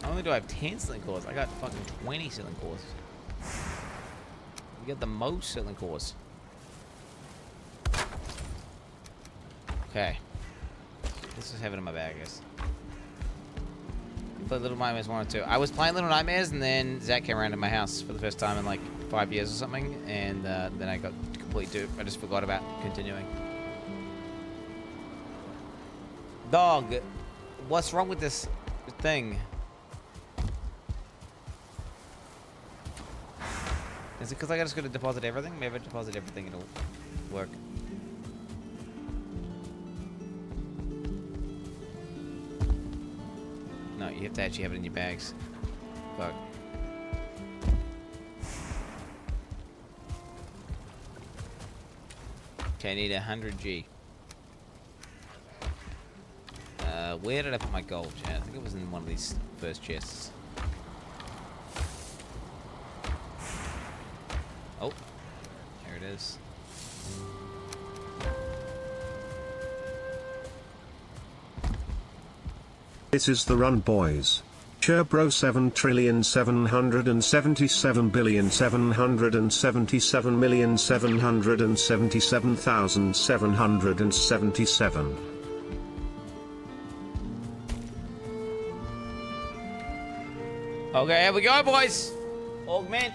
Not only do I have 10 ceiling cores, I got fucking 20 ceiling cores. You get the most ceiling cores. Okay. Let's just have it in my bag, I guess. Played Little Nightmares 1 or 2. I was playing Little Nightmares, and then Zac came around to my house for the first time in like 5 years or something, and then I got completely duped. I just forgot about continuing. Dog, what's wrong with this thing? Is it because I just got to deposit everything? Maybe if I deposit everything, it'll work. No, you have to actually have it in your bags. Fuck. Okay, I need 100 G. Where did I put my gold, chat? I think it was in one of these first chests. Oh, here it is. This is the run, boys. Cherbro 7,777,777,777,777. Okay, here we go, boys. Augment.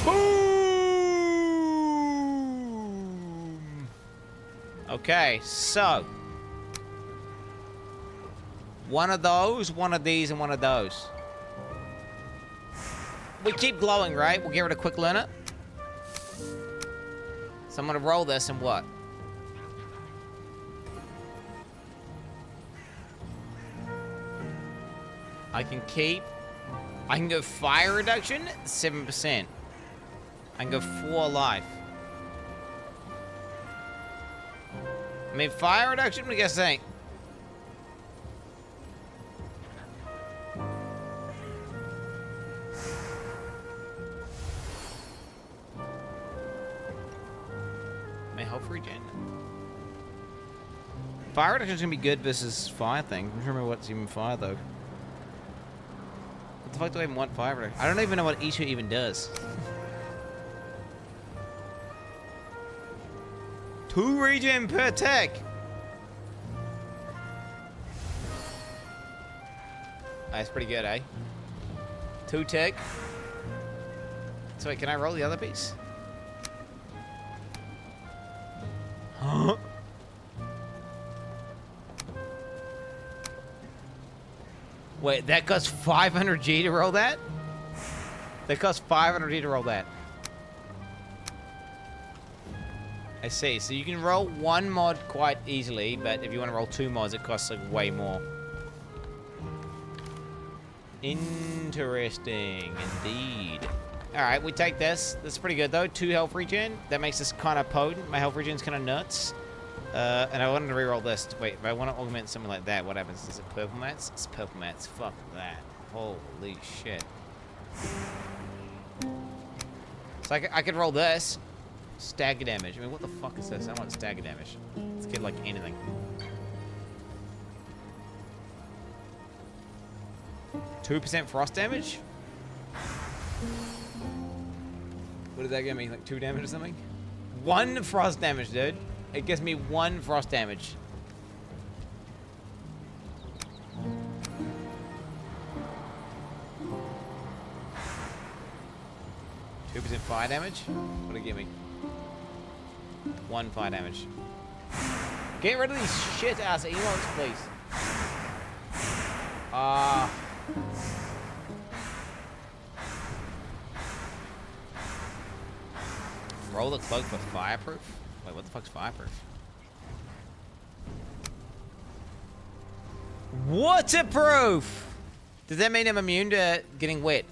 Boom. Okay, so one of those, one of these, and one of those. We keep glowing, right? We'll give it a quick learner. So I'm gonna roll this and what? I can go fire reduction, 7%. I can go 4 life. I mean, fire reduction, what do you guys think? My health regen. Fire reduction is gonna be good versus fire thing. I don't remember what's even fire though. What the fuck do I even want fire reduction? I don't even know what each even does. 2 regen per tech. That's pretty good, eh? 2 tech. So wait, can I roll the other piece? Huh? Wait, that costs 500G to roll that? That costs 500G to roll that. I see. So you can roll 1 mod quite easily, but if you want to roll 2 mods, it costs like way more. Interesting, indeed. All right, we take this. This is pretty good though. 2 health regen. That makes this kind of potent. My health regen's kind of nuts. And I wanted to reroll this. Wait, if I want to augment something like that, what happens? Is it purple mats? It's purple mats. Fuck that. Holy shit. So I could roll this. Stagger damage. I mean, what the fuck is this? I want stagger damage. Let's get like anything. %2 frost damage? What did that give me? Like 2 damage or something? 1 frost damage, dude. It gives me 1 frost damage. %2 fire damage? What did it give me? 1 fire damage. Get rid of these shit ass emotes, please. Roll the cloak for fireproof? Wait, what the fuck's fireproof? Waterproof! Does that mean I'm immune to getting wet?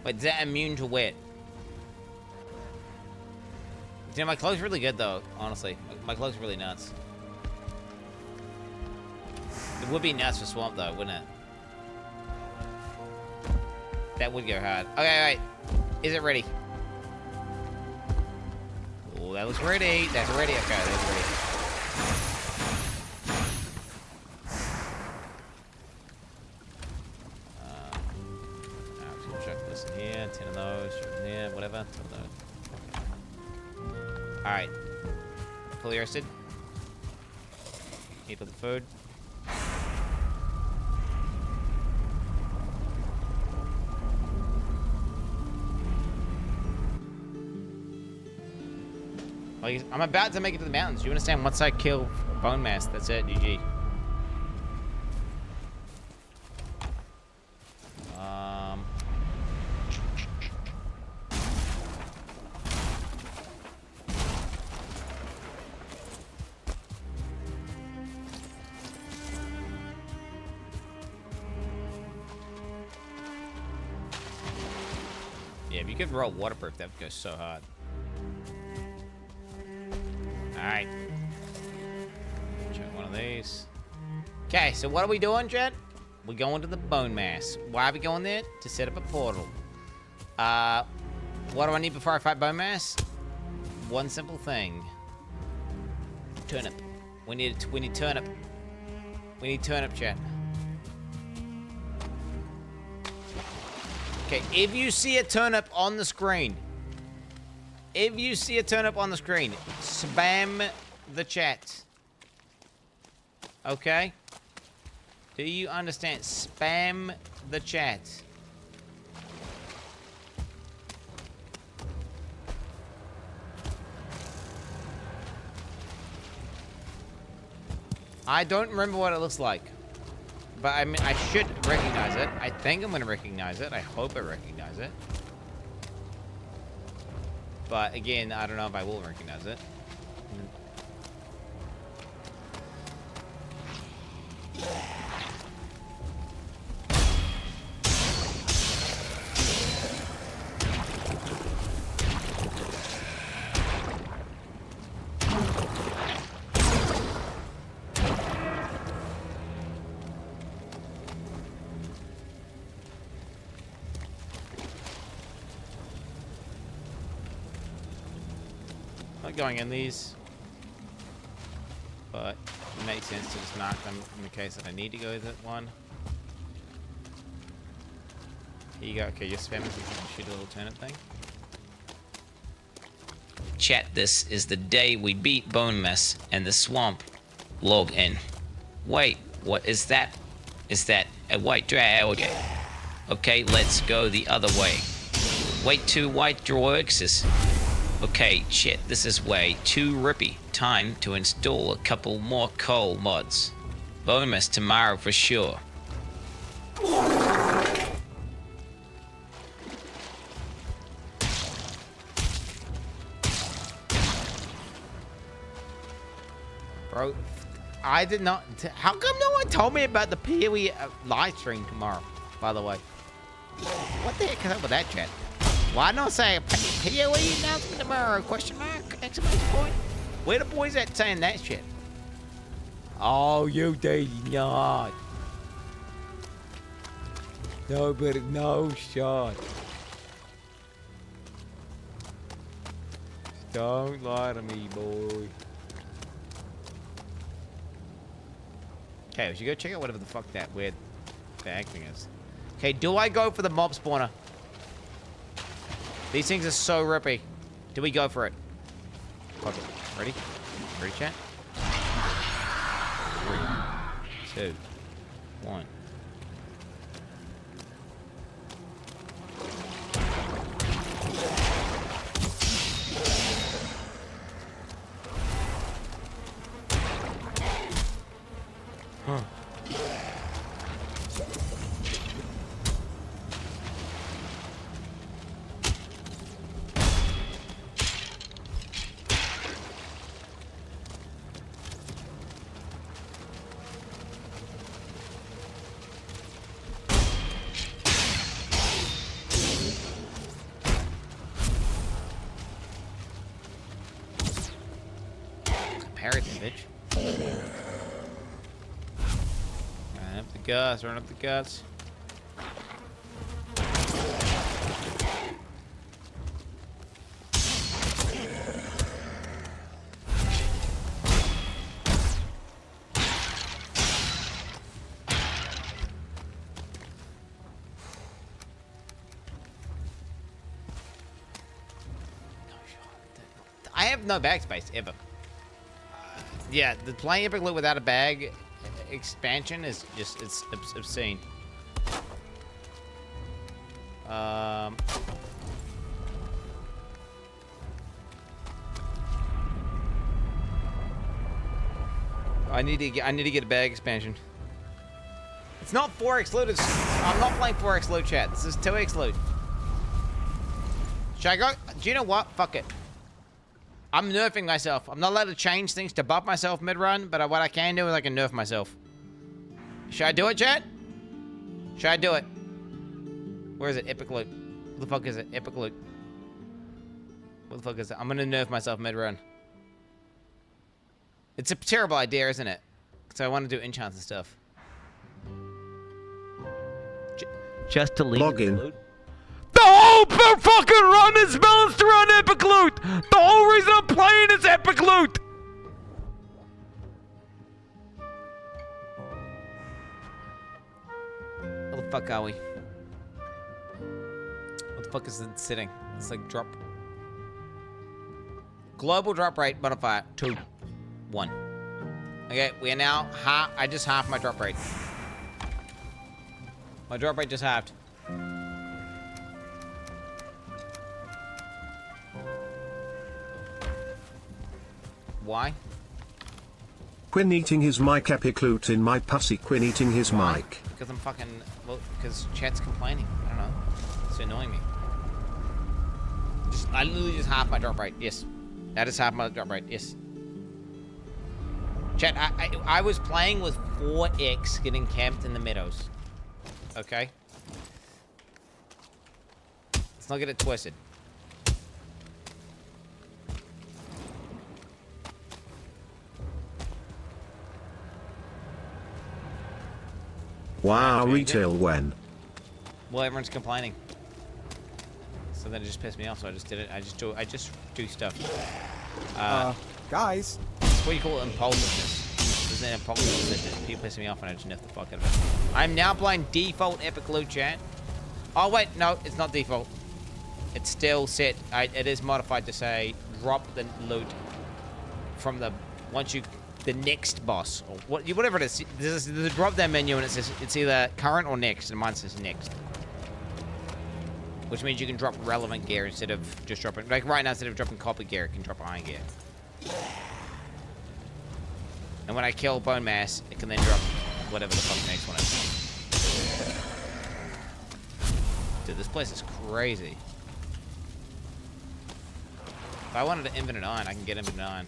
Wait, is that immune to wet? You know, my cloak's really good though, honestly. My cloak's really nuts. It would be nuts for Swamp though, wouldn't it? That would go hard. Okay, wait. Is it ready? Oh, that looks ready. That's ready. Okay, that's ready. Alright, chuck this in here. 10 of those. Chuck in there. Whatever. 10 of those. Alright. Fully rested. Eat with the food. I'm about to make it to the mountains. You understand? Once I kill Bone Mass, that's it. GG. If you could roll waterproof, that would go so hard. Alright. Check one of these. Okay, so what are we doing, Jet? We're going to the bone mass. Why are we going there? To set up a portal. What do I need before I fight bone mass? One simple thing. Turnip. We need turnip. We need turnip, chat. Okay, if you see a turnip on the screen, spam the chat. Okay? Do you understand? Spam the chat. I don't remember what it looks like. But I mean, I should recognize it. I think I'm gonna recognize it. I hope I recognize it. But again, I don't know if I will recognize it. Going in these, but it makes sense to just knock them in the case that I need to go with it. One. Here you go. Okay, you're spamming so you can shoot a little turnip thing. Chat, this is the day we beat Bone Mess and the swamp. Log in. Wait, what is that? Is that a white drag? Okay, let's go the other way. Wait, 2 white droxes. Okay, shit, this is way too rippy. Time to install a couple more coal mods. Bone Mess tomorrow for sure. Bro, I did not... How come no one told me about the POE live stream tomorrow, by the way? What the heck is up with that, chat? Why not say POE announcement tomorrow? Question mark? Exclamation point? Where the boys at saying that shit? Oh, you did not. Nobody, no shot. Don't lie to me, boy. Okay, we should go check out whatever the fuck that weird bag thing is. Okay, do I go for the mob spawner? These things are so rippy. Do we go for it? Okay, ready? Ready, chat? 3, 2, 1. Huh. Run up the guts. I have no bag space ever. Yeah, the playing Epic Loot without a bag expansion is just, it's obscene. I need to get a bag expansion. It's not 4x loot. I'm not playing 4x loot, chat. This is 2x loot. Should I go? Do you know what? Fuck it. I'm nerfing myself. I'm not allowed to change things to buff myself mid-run, but what I can do is I can nerf myself. Should I do it, chat? Should I do it? Where is it? Epic loot. What the fuck is it? Epic loot. What the fuck is it? I'm gonna nerf myself mid-run. It's a terrible idea, isn't it? So I want to do enchants and stuff. Just to leave Log in. loot. The whole fucking run is balanced around epic loot. The whole reason I'm playing is epic loot. Where the fuck are we? What the fuck is it sitting? It's like drop. Global drop rate modifier 2, 1. Okay, we are now half. I just halved my drop rate. My drop rate just halved. Why? Quin eating his mic, epic loot in my pussy. Quin eating his mic. Because I'm fucking. Well, because chat's complaining. I don't know. It's annoying me. I literally just half my drop rate. Yes. That is half my drop rate. Yes. Chat, I was playing with 4x getting camped in the meadows. Okay? Let's not get it twisted. Wow, retail when? Well, everyone's complaining. So then it just pissed me off, so I just did it. I just do stuff. Guys. What do you call it? Impulsiveness. There's an impulsiveness that people pissing me off and I just nerf the fuck out of it. I'm now playing default epic loot, chat. Oh wait, no, it's not default. It's still set. It is modified to say drop the loot from the the next boss or whatever it is. There's a drop down menu and it says it's either current or next, and mine says next. Which means you can drop relevant gear instead of just dropping, like right now, instead of dropping copper gear, it can drop iron gear. And when I kill bone mass, it can then drop whatever the fuck the next one is. Dude, this place is crazy. If I wanted an infinite iron, I can get infinite iron.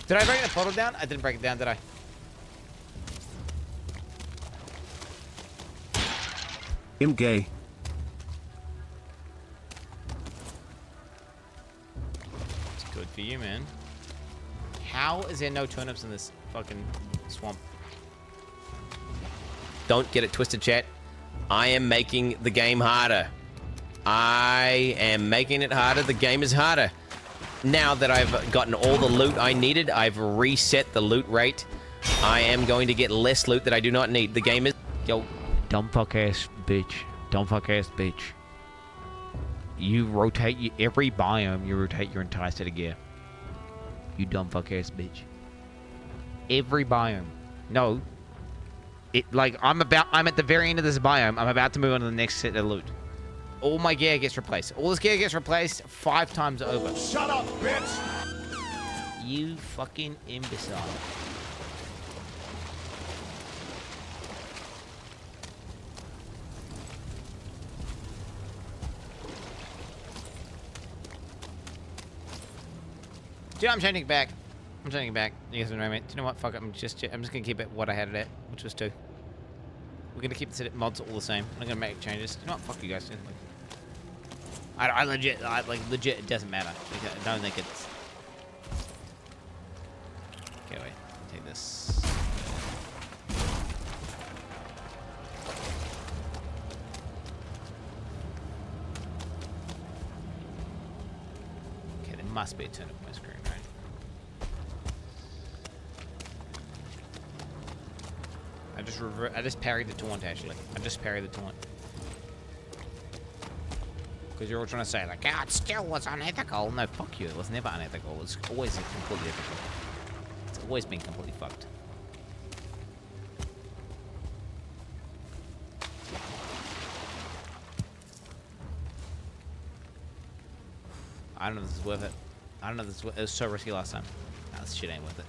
Did I break the portal down? I didn't break it down, did I? I'm gay. It's good for you, man. How is there no turnips in this fucking swamp? Don't get it twisted, chat. I am making the game harder. I am making it harder. The game is harder. Now that I've gotten all the loot I needed, I've reset the loot rate. I am going to get less loot that I do not need. The game is... Yo, dumb fuck ass bitch. Dumb fuck ass bitch. You rotate... every biome, you rotate your entire set of gear. You dumb fuck ass bitch. Every biome. No. Like, I'm at the very end of this biome. I'm about to move on to the next set of loot. All my gear gets replaced. All this gear gets replaced 5 times over. Shut up, bitch! You fucking imbecile. Dude, I'm changing it back. I'm changing it back. You guys know me. Do you know what? Fuck it. I'm just gonna keep it what I had it at, which was 2. We're gonna keep the mods all the same. I'm not gonna make changes. You know what? Fuck you guys. I legit, legit, it doesn't matter. I don't think it's... Okay, wait. Take this. Okay, there must be a turn up my screen, right? I just parried the taunt, actually. I just parried the taunt. Because you're all trying to say, like, it still was unethical. No, fuck you. It was never unethical. It's always completely ethical. It's always been completely fucked. I don't know if this is worth it. I don't know if this is worth it. It was so risky last time. Nah, this shit ain't worth it.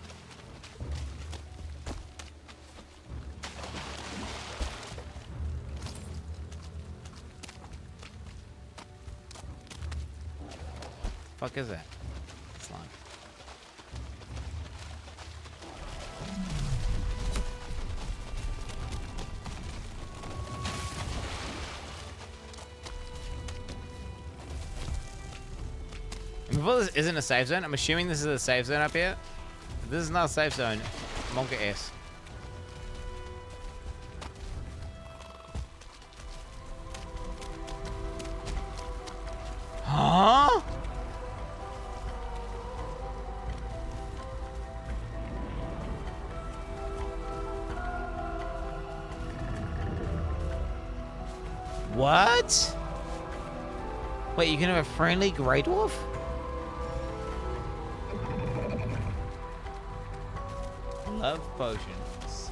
Fuck is that? Slime. Before this isn't a safe zone, I'm assuming this is a safe zone up here. If this is not a safe zone, Monka S. Huh? What? Wait, you can have a friendly Grey Dwarf? Love potions.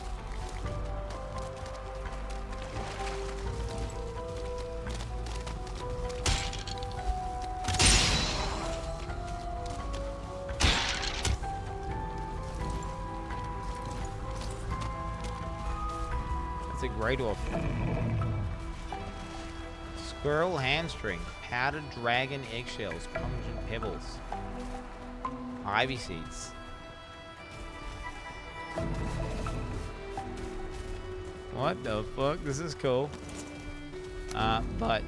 That's a Grey Dwarf. Squirrel hamstring, powdered dragon eggshells, pungent pebbles, ivy seeds. What the fuck? This is cool. But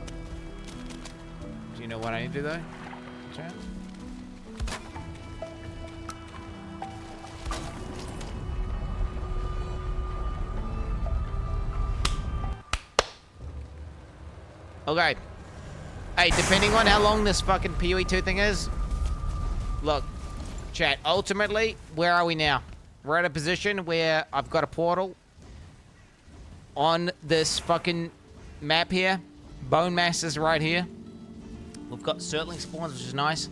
do you know what I need to do though? Chat? Okay. Hey, depending on how long this fucking POE 2 thing is, look, chat, ultimately, where are we now? We're at a position where I've got a portal on this fucking map here. Bone mass is right here. We've got Surtling spawns, which is nice.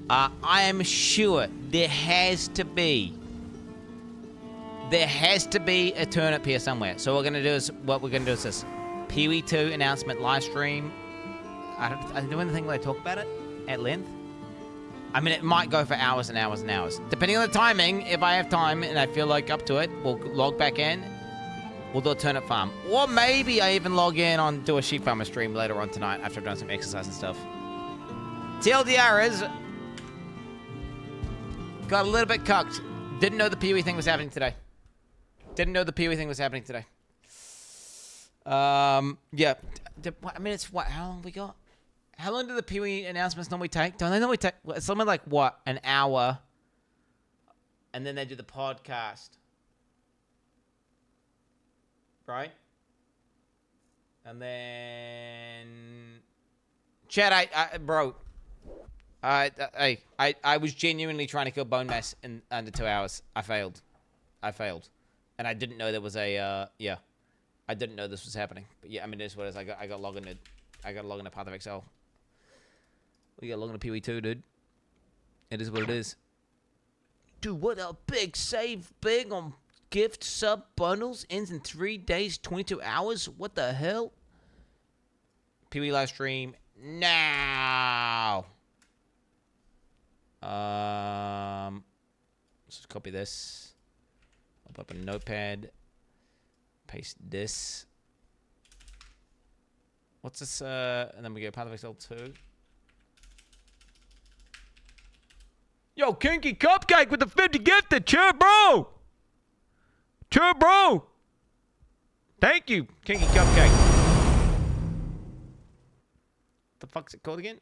I am sure there has to be a turnip here somewhere. So what we're gonna do is this. POE 2 announcement live stream. I do anything where I talk about it at length. I mean, it might go for hours and hours and hours. Depending on the timing, if I have time and I feel like up to it, we'll log back in. We'll do a turnip farm. Or maybe I even log in on do a sheep farmer stream later on tonight after I've done some exercise and stuff. TLDR is... got a little bit cucked. Didn't know the POE thing was happening today. Yeah. I mean, it's what? How long we got? How long do the POE announcements normally take? Don't they normally take something like what? An hour. And then they do the podcast. Right? And then Chad, bro. I was genuinely trying to kill bone mass in under 2 hours. I failed. And I didn't know there was a yeah. I didn't know this was happening. But yeah, I mean, it is what it is. I got logged into Path of Exile. We got logged into POE 2, dude. It is what it is. Dude, what a big save big on gift sub bundles. Ends in 3 days, 22 hours. What the hell? POE live stream now. Let's just copy this. I'll put up a notepad. Paste this. What's this? And then we go Path of Exile 2. Yo, Kinky Cupcake with the 50 gifted. Cheer, bro. Thank you, Kinky Cupcake. What the fuck's it called again?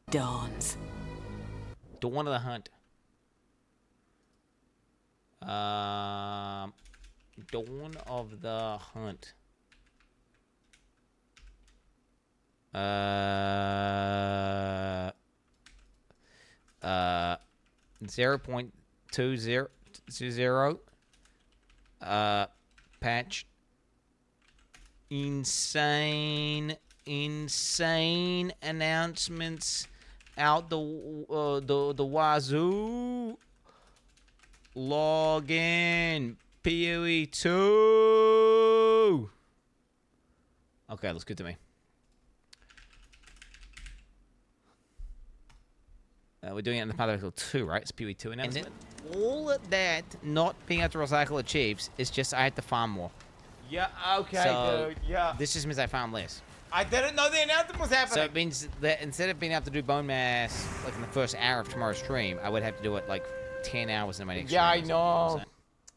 Dawns. Dawn of the Hunt. Dawn of the Hunt. 0.20 patch. Insane announcements out the wazoo. Login. POE 2. Okay, looks good to me. We're doing it in the Path of Exile 2, right? It's POE 2 announcement. And then all of that not being able to recycle achieves is just I had to farm more. Yeah, okay, so dude, yeah. This just means I farm less. I didn't know the announcement was happening. So it means that instead of being able to do bone mass like in the first hour of tomorrow's stream, I would have to do it like 10 hours in my next stream. Yeah, I know.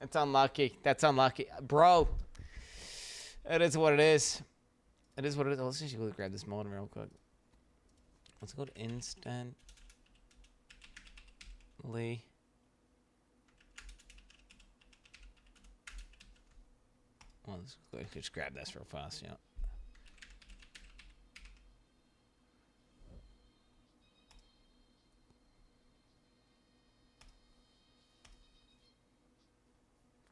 It's unlucky. That's unlucky. Bro. It is what it is. It is what it is. Let's just go grab this modem real quick. What's it called? Instant Lee. Well, let's just grab this real fast, yeah.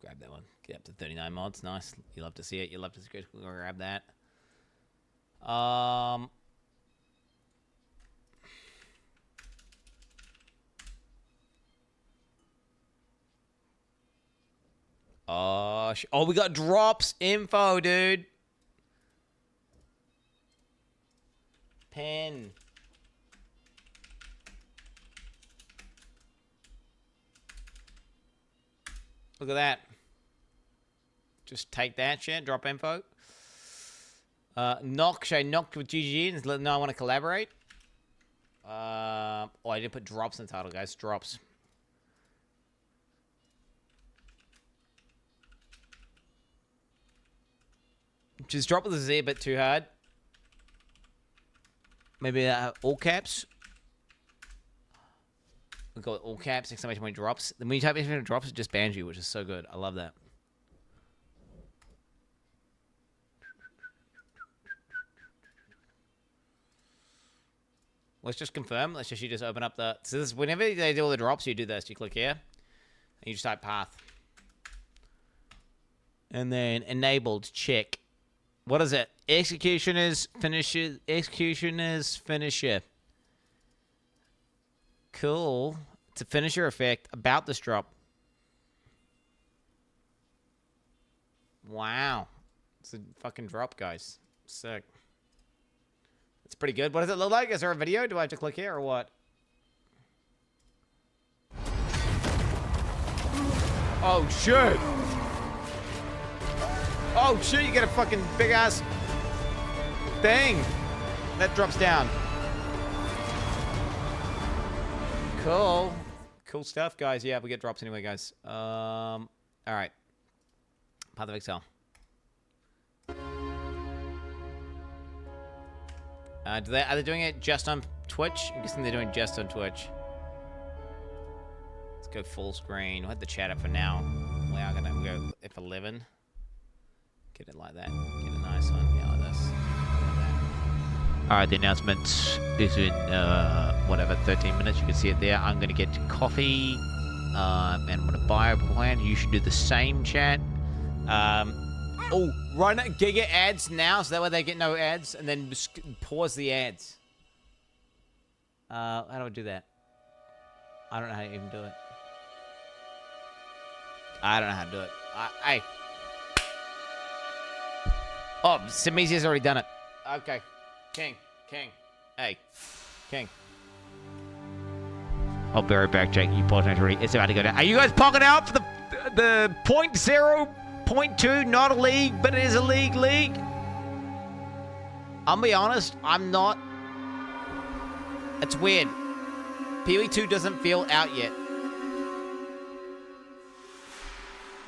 Grab that one. Get up to 39 mods. Nice. You love to see it. You love to grab that. Oh, we got drops info, dude. Pen. Look at that. Just take that shit, drop info. Should I knock with GG and let them know I want to collaborate? Oh, I didn't put drops in the title, guys. Drops. Just drop with the Z a bit too hard. Maybe all caps. We'll go with all caps, exclamation point drops. Then when you type exclamation drops, it just bans you, which is so good. I love that. Let's just confirm. Let's just, you just open up the... So this, whenever they do all the drops, you do this. You click here, and you just type path. And then enabled, check. What is it? Executioner's finisher. Executioner's finisher. Cool. It's a finisher effect about this drop. Wow. It's a fucking drop, guys. Sick. It's pretty good. What does it look like? Is there a video? Do I have to click here or what? Oh, shit. Oh, shit. You get a fucking big-ass thing. That drops down. Cool. Cool stuff, guys. Yeah, we get drops anyway, guys. All right. Path of Exile. Are they doing it just on Twitch? I'm guessing they're doing it just on Twitch. Let's go full screen. We'll have the chat up for now. We are going to go F11. Get it like that. Get a nice one. Yeah, like this. Alright, the announcement is in, whatever, 13 minutes. You can see it there. I'm going to get coffee. And I'm going to buy a plan. You should do the same, chat. Oh, run Giga ads now, so that way they get no ads, and then pause the ads. How do I do that? I don't know how to even do it. I don't know how to do it. Hey. Oh, Simizia's already done it. Okay. King. Hey. King. I'll be right back, Jake. You paused already. It's about to go down. Are you guys pocket out for the 0.2? Not a league, but it is a league. I'll be honest, I'm not. It's weird. POE 2 doesn't feel out yet.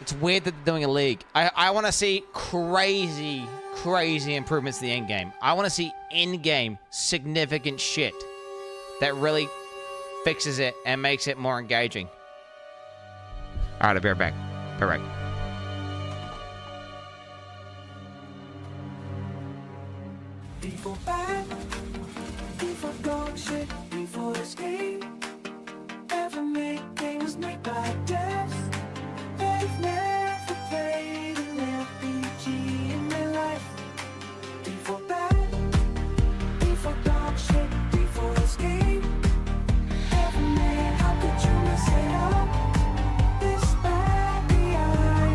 It's weird that they're doing a league. I want to see crazy improvements to the end game. I want to see in-game significant shit that really fixes it and makes it more engaging. All right, I'll be right back. Before bad, before dog shit, before escape. Ever make things made by devs. They've never played an RPG in their life. Before bad, before dog shit, before escape. Ever made, how could you mess it up? This bad, the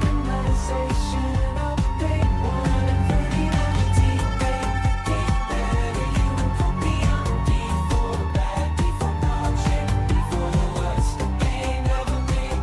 itemization of day 1 and 39 teeth, get better, you put me on before bad, before dog shit, before the worst. Ain't never made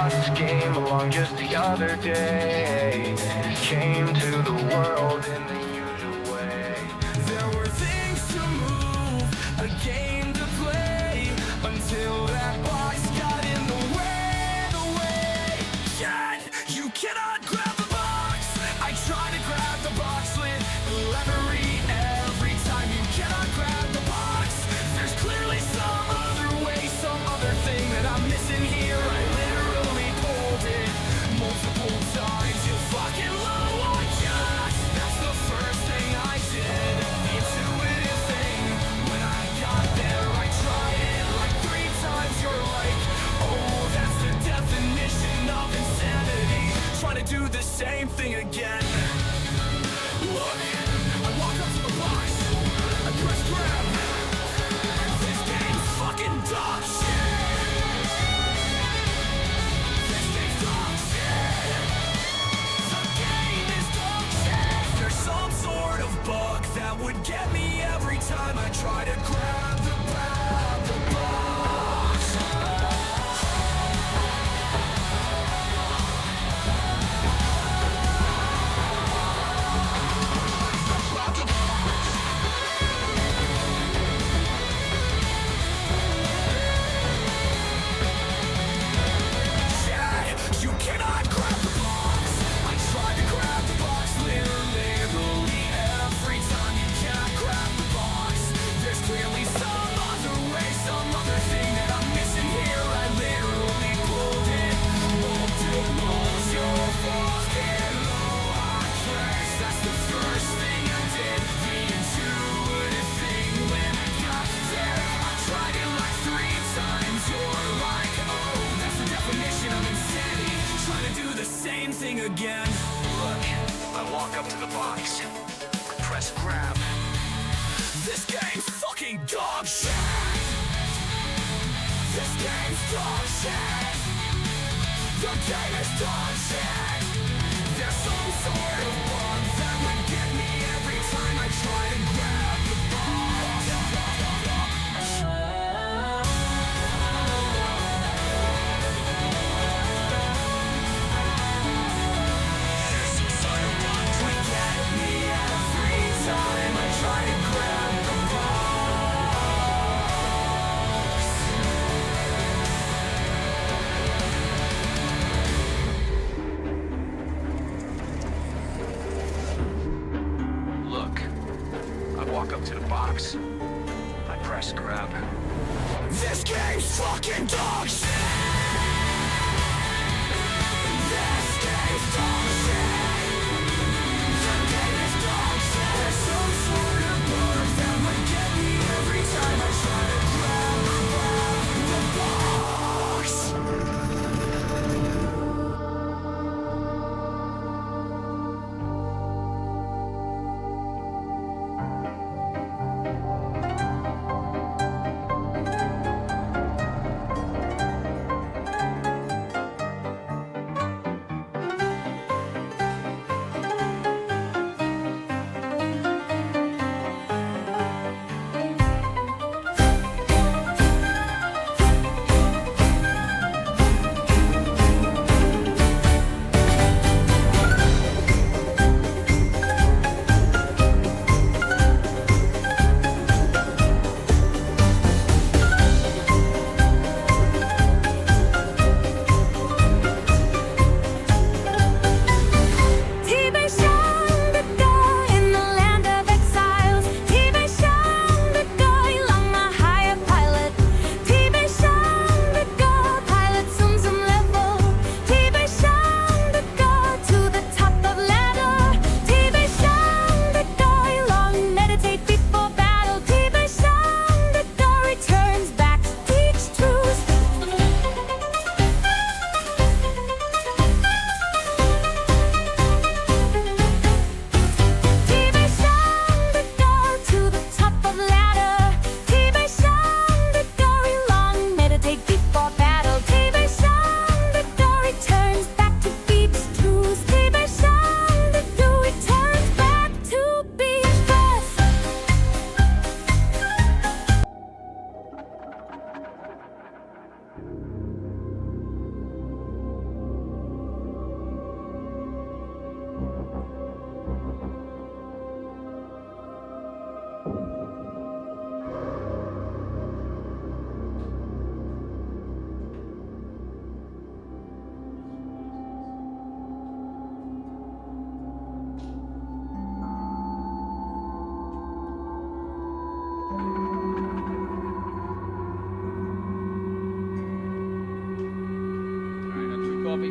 lost this game along just the other day. Came to the world in the usual way. There were things to move, a game to play, until that box got in the way. Yet, you cannot grab the box. I try to grab the box lid every time. You cannot grab the box. There's clearly some other way, some other thing that I'm missing here. I literally pulled it multiple times. You fucking low on just. That's the first thing I did. Intuitive thing. When I got there, I tried it like 3 times. You're like, oh, that's the definition of insanity. Trying to do the same thing again. Look, I walk up to the box. I press grab. This game's fucking dog shit. This game's dog shit. The game is dog shit. There's some sort of bug that would get me every time I try to grab the box. You cannot grab the box. I tried to grab the box literally every time. You cannot grab the box. There's clearly some other way, some other thing that I'm missing here. I literally pulled it multiples. You're fucking low on press. That's the first thing I did. The intuitive thing when I got there. I tried it like 3 times. You're like, oh, that's the definition of insanity. Trying to do the same thing again. Look, I walk up to the box, press grab. This game's fucking dog shit. This game's dog shit. The game is dog shit. There's some sort of bug that would get me every time I try to grab the box. Up to the box. I press grab. This game's fucking dog shit! This game's dog shit! The game is dog shit! There's some sort of bug that might get me every time I try to grab the box!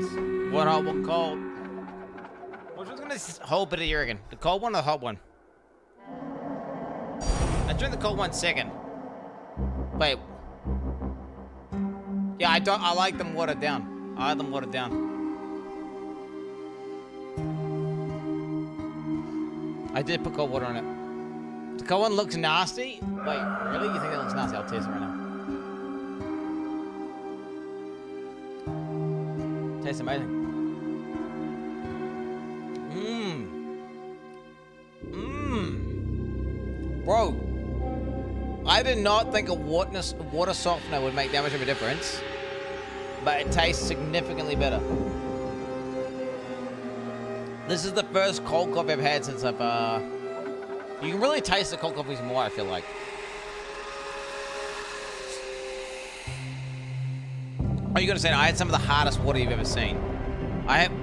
jeez. One hot, one cold. Which one's gonna hold bit of you reckon? The cold one or the hot one? I drink the cold one second. Wait. Yeah, I like them watered down. I like them watered down. I did put cold water on it. The cold one looks nasty. Wait, really? You think it looks nasty? I'll taste it right now. Tastes amazing. Bro, I did not think a water softener would make that much of a difference, but it tastes significantly better. This is the first cold coffee I've had since I've, you can really taste the cold coffees more, I feel like. Are you gonna say I had some of the hardest water you've ever seen?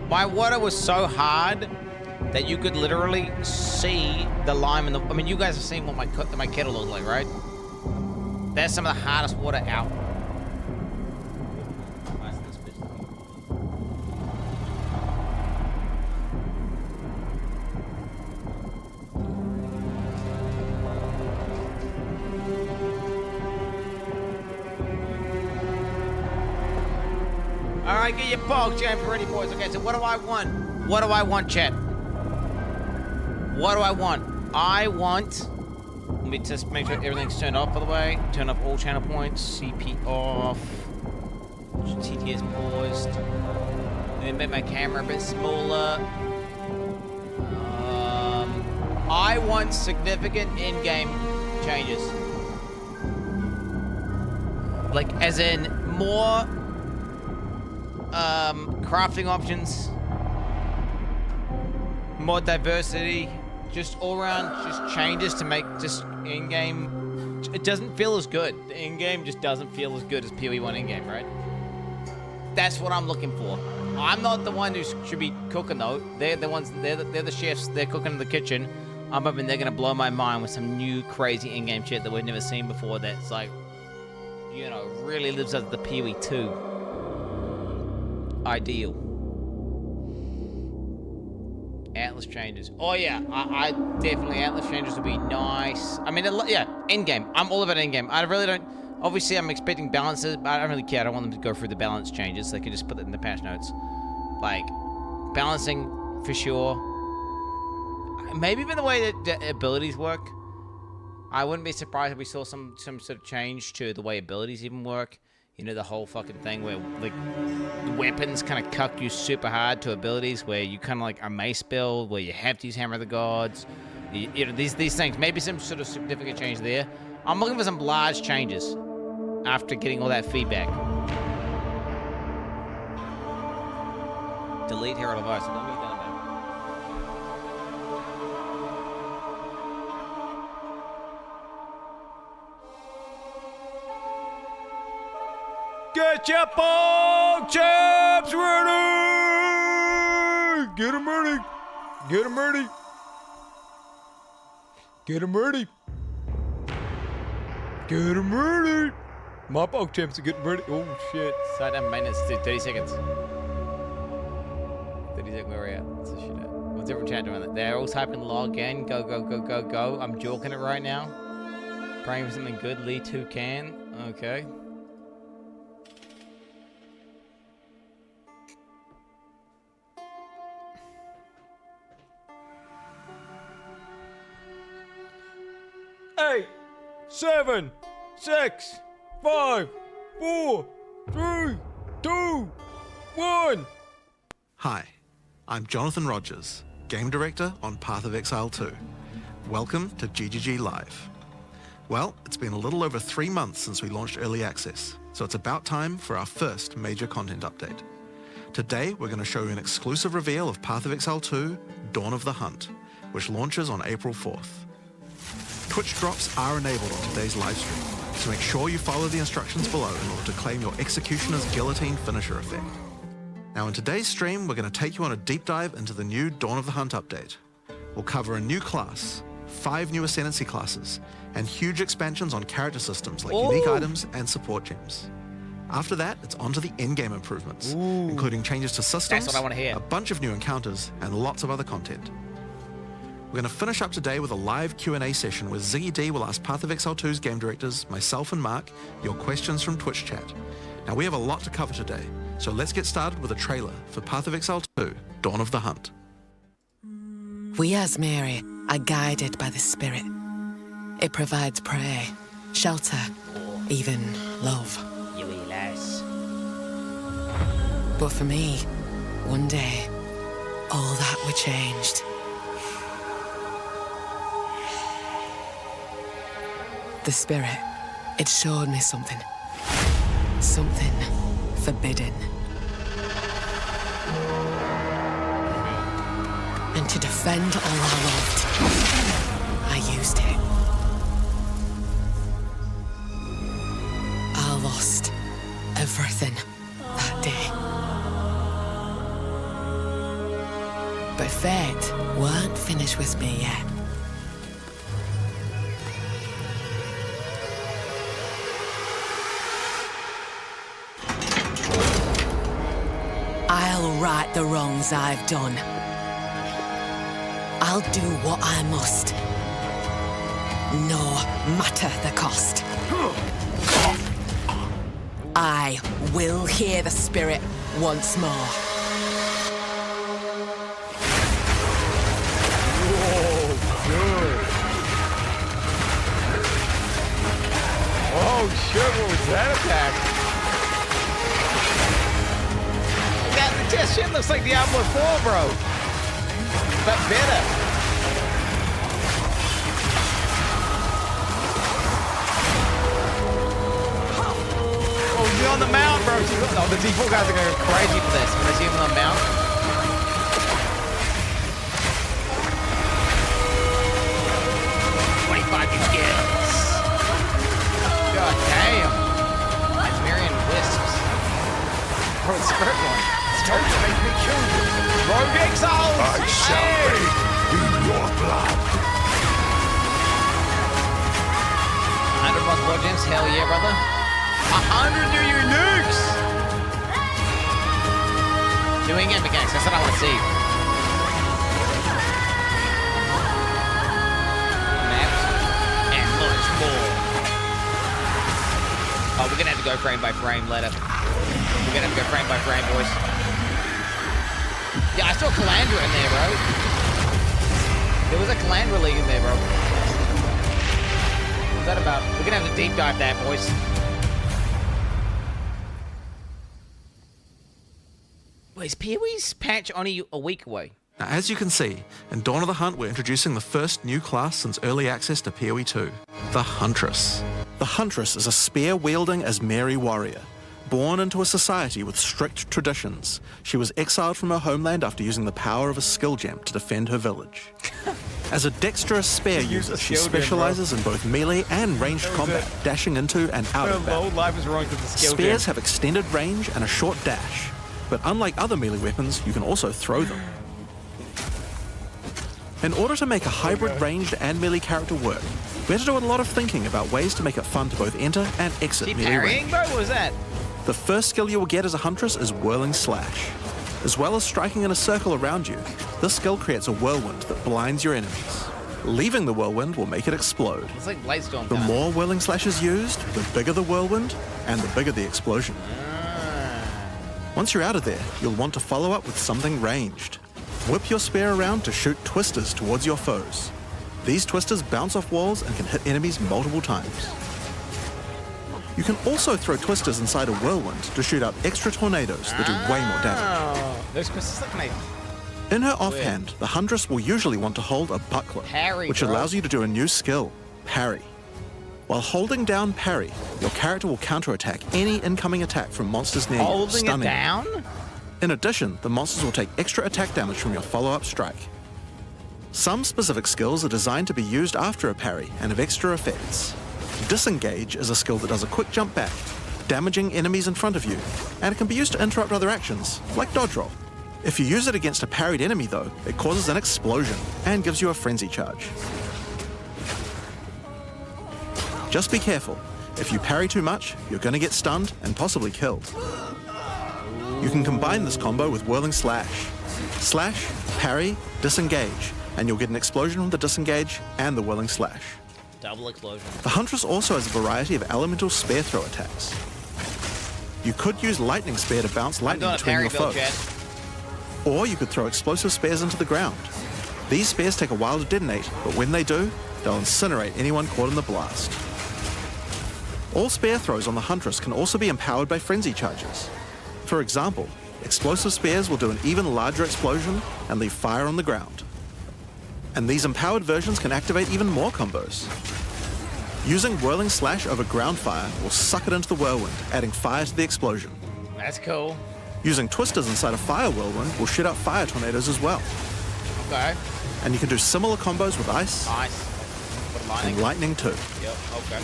My water was so hard that you could literally see the lime in the. I mean, you guys have seen what my kettle looks like, right? That's some of the hardest water out. All right, get your bog jam ready, boys. Okay, so what do I want? What do I want, chat? What do I want? I want... Let me just make sure everything's turned off, by the way. Turn off all channel points. CP off. TTS paused. Let me make my camera a bit smaller. I want significant in-game changes. Like, as in more... crafting options, more diversity, just all around just changes to make just in-game. It doesn't feel as good. The in-game just doesn't feel as good as POE 1 in-game, right? That's what I'm looking for. I'm not the one who should be cooking though. They're the ones. They're the chefs. They're cooking in the kitchen. I'm hoping they're gonna blow my mind with some new crazy in-game shit that we've never seen before. That's like, you know, really lives up to the POE 2 ideal. Atlas changes. Oh yeah, I definitely Atlas changes would be nice. I mean, yeah, in game. I'm all about in game. I really don't. Obviously, I'm expecting balances, but I don't really care. I don't want them to go through the balance changes. They can just put it in the patch notes. Like balancing for sure. Maybe even the way that the abilities work. I wouldn't be surprised if we saw some sort of change to the way abilities even work. You know, the whole fucking thing where, like, the weapons kind of cuck you super hard to abilities where you kind of like a mace build, where you have to use Hammer of the Gods. You know, these things. Maybe some sort of significant change there. I'm looking for some large changes after getting all that feedback. Delete Herald of Ice. Let me get that. Get your ball chaps ready! Get them ready! Get them ready! Get them ready! Get them ready! My ball champs are getting ready. Oh shit. Side down maintenance, 30 seconds. 30 seconds, where are we at? What's this shit at? What's everyone chat doing? They're all typing log in. Go, go, go, go, go. I'm joking it right now. Praying for something good. Lee 2 can. Okay. Eight, 7, 6, 5, 4, 3, 2, 1. Hi, I'm Jonathan Rogers, Game Director on Path of Exile 2. Welcome to GGG Live. Well, it's been a little over 3 months since we launched Early Access, so it's about time for our first major content update. Today, we're going to show you an exclusive reveal of Path of Exile 2, Dawn of the Hunt, which launches on April 4th. Twitch drops are enabled on today's livestream, so make sure you follow the instructions below in order to claim your Executioner's Guillotine finisher effect. Now in today's stream, we're going to take you on a deep dive into the new Dawn of the Hunt update. We'll cover a new class, 5 new Ascendancy classes, and huge expansions on character systems like unique items and support gems. After that, it's on to the in-game improvements, including changes to systems, That's what I want to hear. a bunch of new encounters, and lots of other content. We're going to finish up today with a live Q&A session where Ziggy D will ask Path of Exile 2's game directors, myself and Mark, your questions from Twitch chat. Now, we have a lot to cover today, so let's get started with a trailer for Path of Exile 2, Dawn of the Hunt. We as Mary are guided by the Spirit. It provides prey, shelter, even love. You lass. But for me, one day, all that were changed. The Spirit, it showed me something. Something forbidden. And to defend all I loved, I used it. I lost everything that day. But fate weren't finished with me yet. I'll right the wrongs I've done. I'll do what I must, no matter the cost. I will hear the Spirit once more. Whoa, dude. Oh, shit, what was that attack? That shit looks like Diablo 4, bro. But better. Oh, he's on the mount, bro. Oh, the D4 guys are going to go crazy for this when they see him on the mount. God damn. That's Marion Wisps. Bro, it's Spirit one. Don't make me kill you. Rogue Exiles! I shall bathe in your blood. 100 plus blood gems? Hell yeah, brother. 100 new uniques! New in-game mechanics, that's what I want to see. Maps and much more. Oh, we're gonna have to go frame by frame later. We're gonna have to go frame by frame, boys. Yeah, I saw Calandra in there, bro. There was a Calandra League in there, bro. What's that about? We're gonna have to deep dive that, boys. Wait, is POE's patch only a week away? Now, as you can see, in Dawn of the Hunt, we're introducing the first new class since early access to POE 2, the Huntress. The Huntress is a spear-wielding Asmeri warrior. Born into a society with strict traditions, she was exiled from her homeland after using the power of a skill gem to defend her village. As a dexterous spear user, she specializes in both melee and ranged combat, dashing into and out of battle. Spears have extended range and a short dash, but unlike other melee weapons, you can also throw them. In order to make a hybrid ranged and melee character work, we had to do a lot of thinking about ways to make it fun to both enter and exit melee range. Bro, what was that? The first skill you will get as a Huntress is Whirling Slash. As well as striking in a circle around you, this skill creates a whirlwind that blinds your enemies. Leaving the whirlwind will make it explode. It's like Bladestorm. The more Whirling Slashes used, the bigger the whirlwind, and the bigger the explosion. Once you're out of there, you'll want to follow up with something ranged. Whip your spear around to shoot twisters towards your foes. These twisters bounce off walls and can hit enemies multiple times. You can also throw twisters inside a whirlwind to shoot out extra tornadoes that do way more damage. Those twisters look nice. In her offhand, the Huntress will usually want to hold a buckler, which allows you to do a new skill, Parry. While holding down Parry, your character will counterattack any incoming attack from monsters near you, stunning it down? In addition, the monsters will take extra attack damage from your follow-up strike. Some specific skills are designed to be used after a parry and have extra effects. Disengage is a skill that does a quick jump back, damaging enemies in front of you, and it can be used to interrupt other actions, like dodge roll. If you use it against a parried enemy though, it causes an explosion and gives you a frenzy charge. Just be careful. If you parry too much, you're going to get stunned and possibly killed. You can combine this combo with Whirling Slash. Slash, parry, disengage, and you'll get an explosion from the disengage and the Whirling Slash. Double explosion. The Huntress also has a variety of elemental spear throw attacks. You could use Lightning Spear to bounce lightning between your foes. Or you could throw explosive spears into the ground. These spears take a while to detonate, but when they do, they'll incinerate anyone caught in the blast. All spear throws on the Huntress can also be empowered by frenzy charges. For example, explosive spears will do an even larger explosion and leave fire on the ground. And these empowered versions can activate even more combos. Using Whirling Slash over ground fire will suck it into the whirlwind, adding fire to the explosion. That's cool. Using twisters inside a fire whirlwind will shoot out fire tornadoes as well. Okay. And you can do similar combos with ice. Lightning. And lightning too. Yep, okay.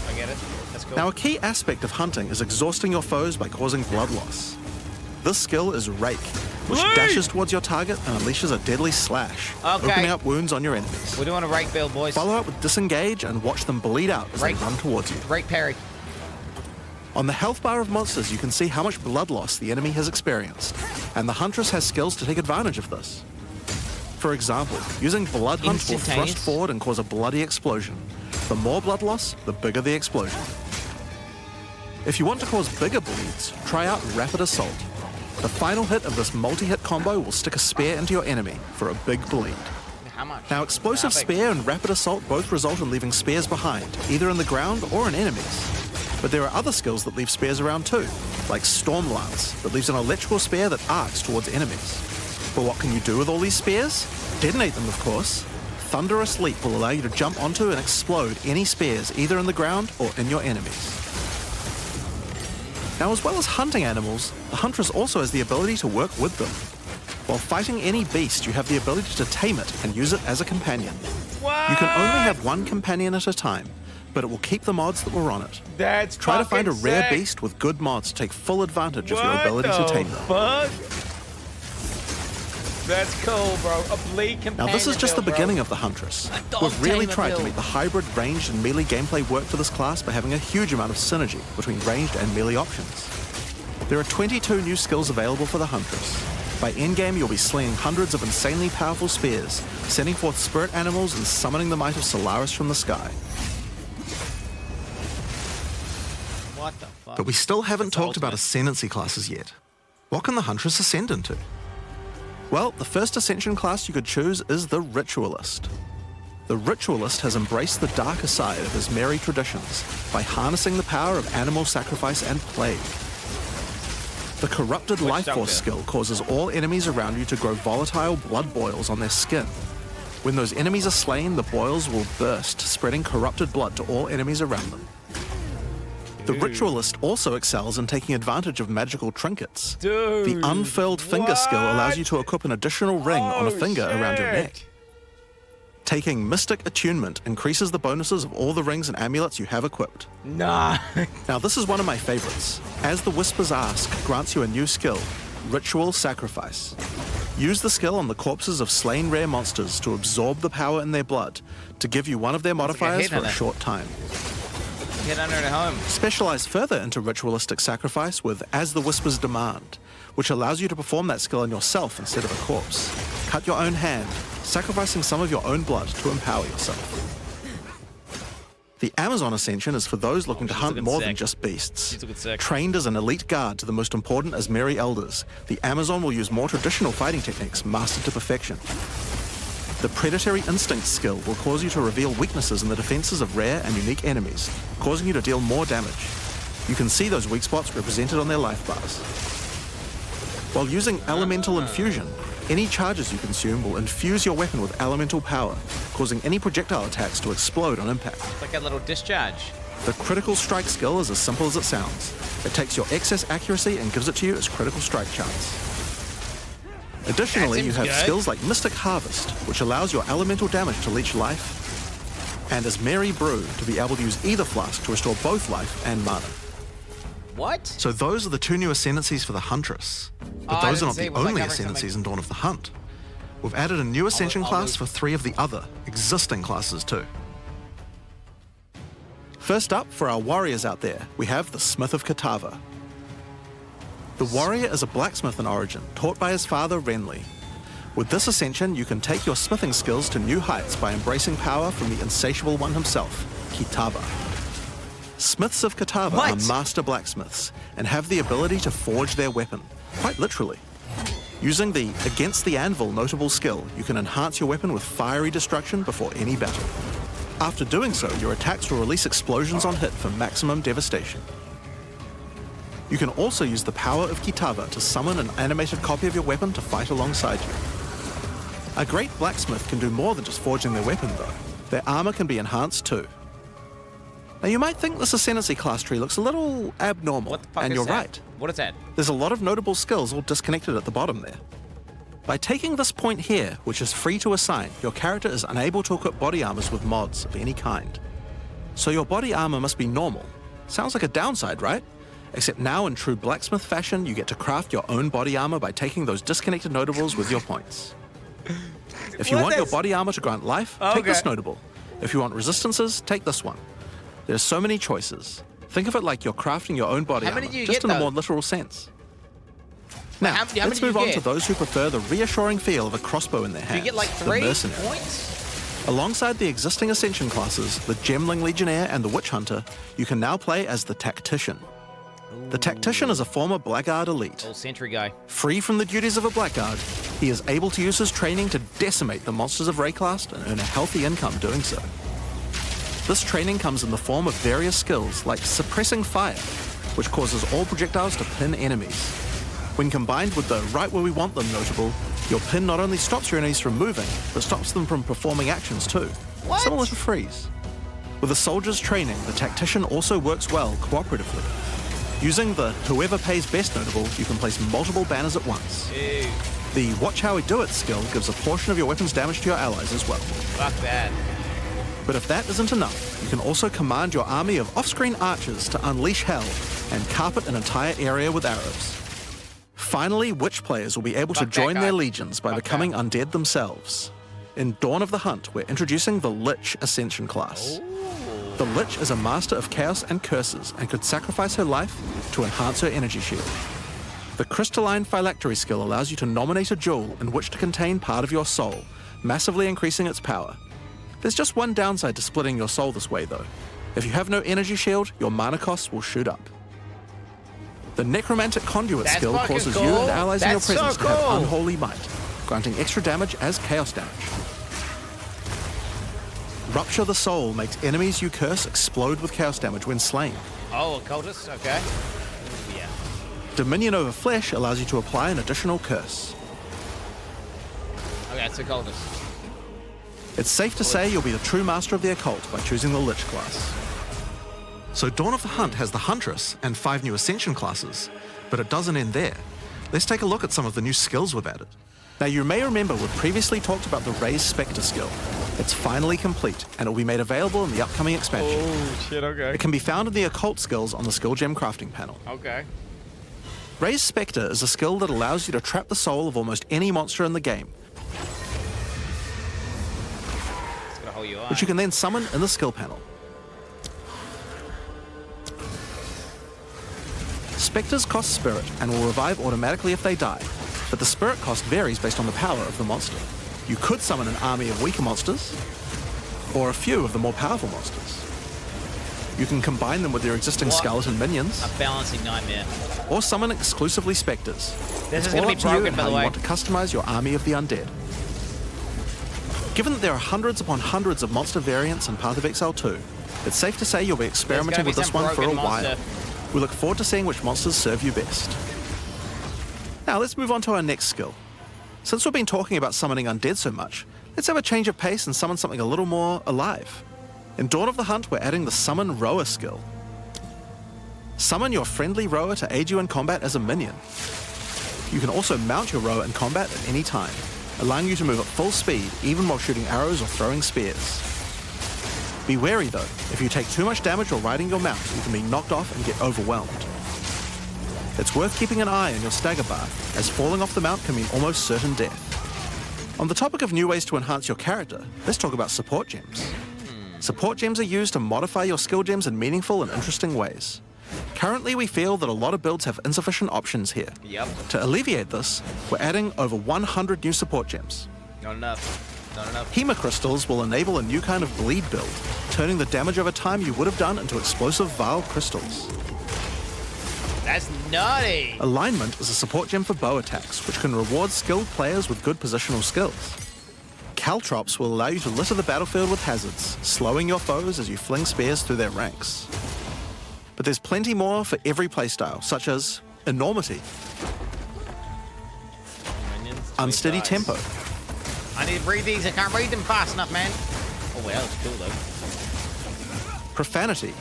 I get it. That's cool. Now a key aspect of hunting is exhausting your foes by causing blood loss. This skill is Rake, which dashes towards your target and unleashes a deadly slash, opening up wounds on your enemies. We're doing a Rake build, boys. Follow up with Disengage and watch them bleed out as they run towards you. Rake parry. On the health bar of monsters, you can see how much blood loss the enemy has experienced, and the Huntress has skills to take advantage of this. For example, using Blood Hunt will thrust forward and cause a bloody explosion. The more blood loss, the bigger the explosion. If you want to cause bigger bleeds, try out Rapid Assault. The final hit of this multi-hit combo will stick a spear into your enemy for a big bleed. How much? Now, Explosive Spear and Rapid Assault both result in leaving spears behind, either in the ground or in enemies. But there are other skills that leave spears around too, like Storm Lance, that leaves an electrical spear that arcs towards enemies. But what can you do with all these spears? Detonate them, of course. Thunderous Leap will allow you to jump onto and explode any spears either in the ground or in your enemies. Now, as well as hunting animals, the Huntress also has the ability to work with them. While fighting any beast, you have the ability to tame it and use it as a companion. You can only have one companion at a time, but it will keep the mods that were on it. That's Try to find a rare sick. beast with good mods to take full advantage of your ability to tame them. Fuck? That's cool, bro. A bleed companion. Now, this is just the build, beginning of the Huntress. We've really tried to make the hybrid ranged and melee gameplay work for this class by having a huge amount of synergy between ranged and melee options. There are 22 new skills available for the Huntress. By endgame, you'll be slinging hundreds of insanely powerful spears, sending forth spirit animals and summoning the might of Solaris from the sky. What the fuck? But we still haven't talked about ascendancy classes yet. What can the Huntress ascend into? Well, the first ascension class you could choose is the Ritualist. The Ritualist has embraced the darker side of his merry traditions by harnessing the power of animal sacrifice and plague. The Corrupted Life Force skill causes all enemies around you to grow volatile blood boils on their skin. When those enemies are slain, the boils will burst, spreading corrupted blood to all enemies around them. The Ritualist also excels in taking advantage of magical trinkets. The Unfurled Finger skill allows you to equip an additional ring on a finger around your neck. Taking Mystic Attunement increases the bonuses of all the rings and amulets you have equipped. Nah. Now, this is one of my favorites. As the Whispers Ask grants you a new skill, Ritual Sacrifice. Use the skill on the corpses of slain rare monsters to absorb the power in their blood to give you one of their modifiers for a short time. Get under it at home. Specialize further into Ritualistic Sacrifice with As the Whispers Demand, which allows you to perform that skill on yourself instead of a corpse. Cut your own hand, sacrificing some of your own blood to empower yourself. The Amazon Ascension is for those looking to hunt more than just beasts. Trained as an elite guard to the most important Asmeri elders, the Amazon will use more traditional fighting techniques mastered to perfection. The Predatory Instinct skill will cause you to reveal weaknesses in the defenses of rare and unique enemies, causing you to deal more damage. You can see those weak spots represented on their life bars. While using Elemental Infusion, any charges you consume will infuse your weapon with elemental power, causing any projectile attacks to explode on impact. It's like a little discharge. The Critical Strike skill is as simple as it sounds. It takes your excess accuracy and gives it to you as critical strike chance. Additionally, you have skills like Mystic Harvest, which allows your elemental damage to leech life, and Asmeri Brew to be able to use either flask to restore both life and mana. What? So those are the two new ascendancies for the Huntress. But those are not the only ascendancies in Dawn of the Hunt. We've added a new ascension class for 3 of the other existing classes too. First up, for our warriors out there, we have the Smith of Kitava. The warrior is a blacksmith in origin, taught by his father Renly. With this ascension, you can take your smithing skills to new heights by embracing power from the insatiable one himself, Kitava. Smiths of Kitava are master blacksmiths and have the ability to forge their weapon, quite literally. Using the Against the Anvil notable skill, you can enhance your weapon with fiery destruction before any battle. After doing so, your attacks will release explosions on hit for maximum devastation. You can also use the power of Kitava to summon an animated copy of your weapon to fight alongside you. A great blacksmith can do more than just forging their weapon though. Their armor can be enhanced too. Now you might think this Ascendancy class tree looks a little abnormal, and you're right. What is that? There's a lot of notable skills all disconnected at the bottom there. By taking this point here, which is free to assign, your character is unable to equip body armors with mods of any kind. So your body armor must be normal. Sounds like a downside, right? Except now in true blacksmith fashion, you get to craft your own body armor by taking those disconnected notables with your points. If you want your body armor to grant life, take this notable. If you want resistances, take this one. There's so many choices. Think of it like you're crafting your own body armor, just in a more literal sense. Now, let's move on to those who prefer the reassuring feel of a crossbow in their hands, you get like 3 points? Alongside the existing Ascension classes, the Gemling Legionnaire and the Witch Hunter, you can now play as the Tactician. The Tactician is a former Blackguard elite. Old sentry guy. Free from the duties of a Blackguard, he is able to use his training to decimate the monsters of Rayclast and earn a healthy income doing so. This training comes in the form of various skills like suppressing fire, which causes all projectiles to pin enemies. When combined with the right where we want them notable, your pin not only stops your enemies from moving, but stops them from performing actions too. Similar to freeze. With a soldier's training, the Tactician also works well cooperatively. Using the whoever pays best notable, you can place multiple banners at once. Ew. The watch how he do it skill gives a portion of your weapon's damage to your allies as well. Fuck that. But if that isn't enough, you can also command your army of off-screen archers to unleash hell and carpet an entire area with arrows. Finally, Witch players will be able to join their legions by becoming undead themselves. In Dawn of the Hunt, we're introducing the Lich Ascension class. The Lich is a master of chaos and curses and could sacrifice her life to enhance her energy shield. The Crystalline Phylactery skill allows you to nominate a jewel in which to contain part of your soul, massively increasing its power. There's just one downside to splitting your soul this way though. If you have no energy shield, your mana costs will shoot up. The Necromantic Conduit skill causes you and allies in your presence to have unholy might, granting extra damage as chaos damage. Rupture the Soul makes enemies you curse explode with chaos damage when slain. Oh, occultist, okay. Yeah. Dominion over Flesh allows you to apply an additional curse. Okay, it's occultist. It's safe to say you'll be the true master of the occult by choosing the Lich class. So Dawn of the Hunt has the Huntress and 5 new Ascension classes, but it doesn't end there. Let's take a look at some of the new skills we've added. Now you may remember we previously talked about the Raised Spectre skill. It's finally complete, and it will be made available in the upcoming expansion. Oh shit, okay. It can be found in the occult skills on the skill gem crafting panel. Okay. Raised Spectre is a skill that allows you to trap the soul of almost any monster in the game, which you can then summon in the skill panel. Spectres cost spirit and will revive automatically if they die, but the spirit cost varies based on the power of the monster. You could summon an army of weaker monsters, or a few of the more powerful monsters. You can combine them with your existing skeleton minions. A balancing nightmare. Or summon exclusively spectres. This is going to be broken, by the way. You want to customize your army of the undead. Given that there are hundreds upon hundreds of monster variants in Path of Exile 2, it's safe to say you'll be experimenting with this one for a while. We look forward to seeing which monsters serve you best. Now let's move on to our next skill. Since we've been talking about summoning undead so much, let's have a change of pace and summon something a little more alive. In Dawn of the Hunt, we're adding the Summon Rower skill. Summon your friendly rower to aid you in combat as a minion. You can also mount your rower in combat at any time, allowing you to move at full speed even while shooting arrows or throwing spears. Be wary though, if you take too much damage while riding your mount, you can be knocked off and get overwhelmed. It's worth keeping an eye on your stagger bar, as falling off the mount can mean almost certain death. On the topic of new ways to enhance your character, let's talk about support gems. Support gems are used to modify your skill gems in meaningful and interesting ways. Currently, we feel that a lot of builds have insufficient options here. Yep. To alleviate this, we're adding over 100 new support gems. Not enough. Not enough. Hema crystals will enable a new kind of bleed build, turning the damage over time you would have done into explosive Vaal crystals. That's nutty. Alignment is a support gem for bow attacks, which can reward skilled players with good positional skills. Caltrops will allow you to litter the battlefield with hazards, slowing your foes as you fling spears through their ranks. But there's plenty more for every playstyle, such as enormity, unsteady tempo, I need to read these. I can't read them fast enough, man. Oh well, it's cool though. profanity,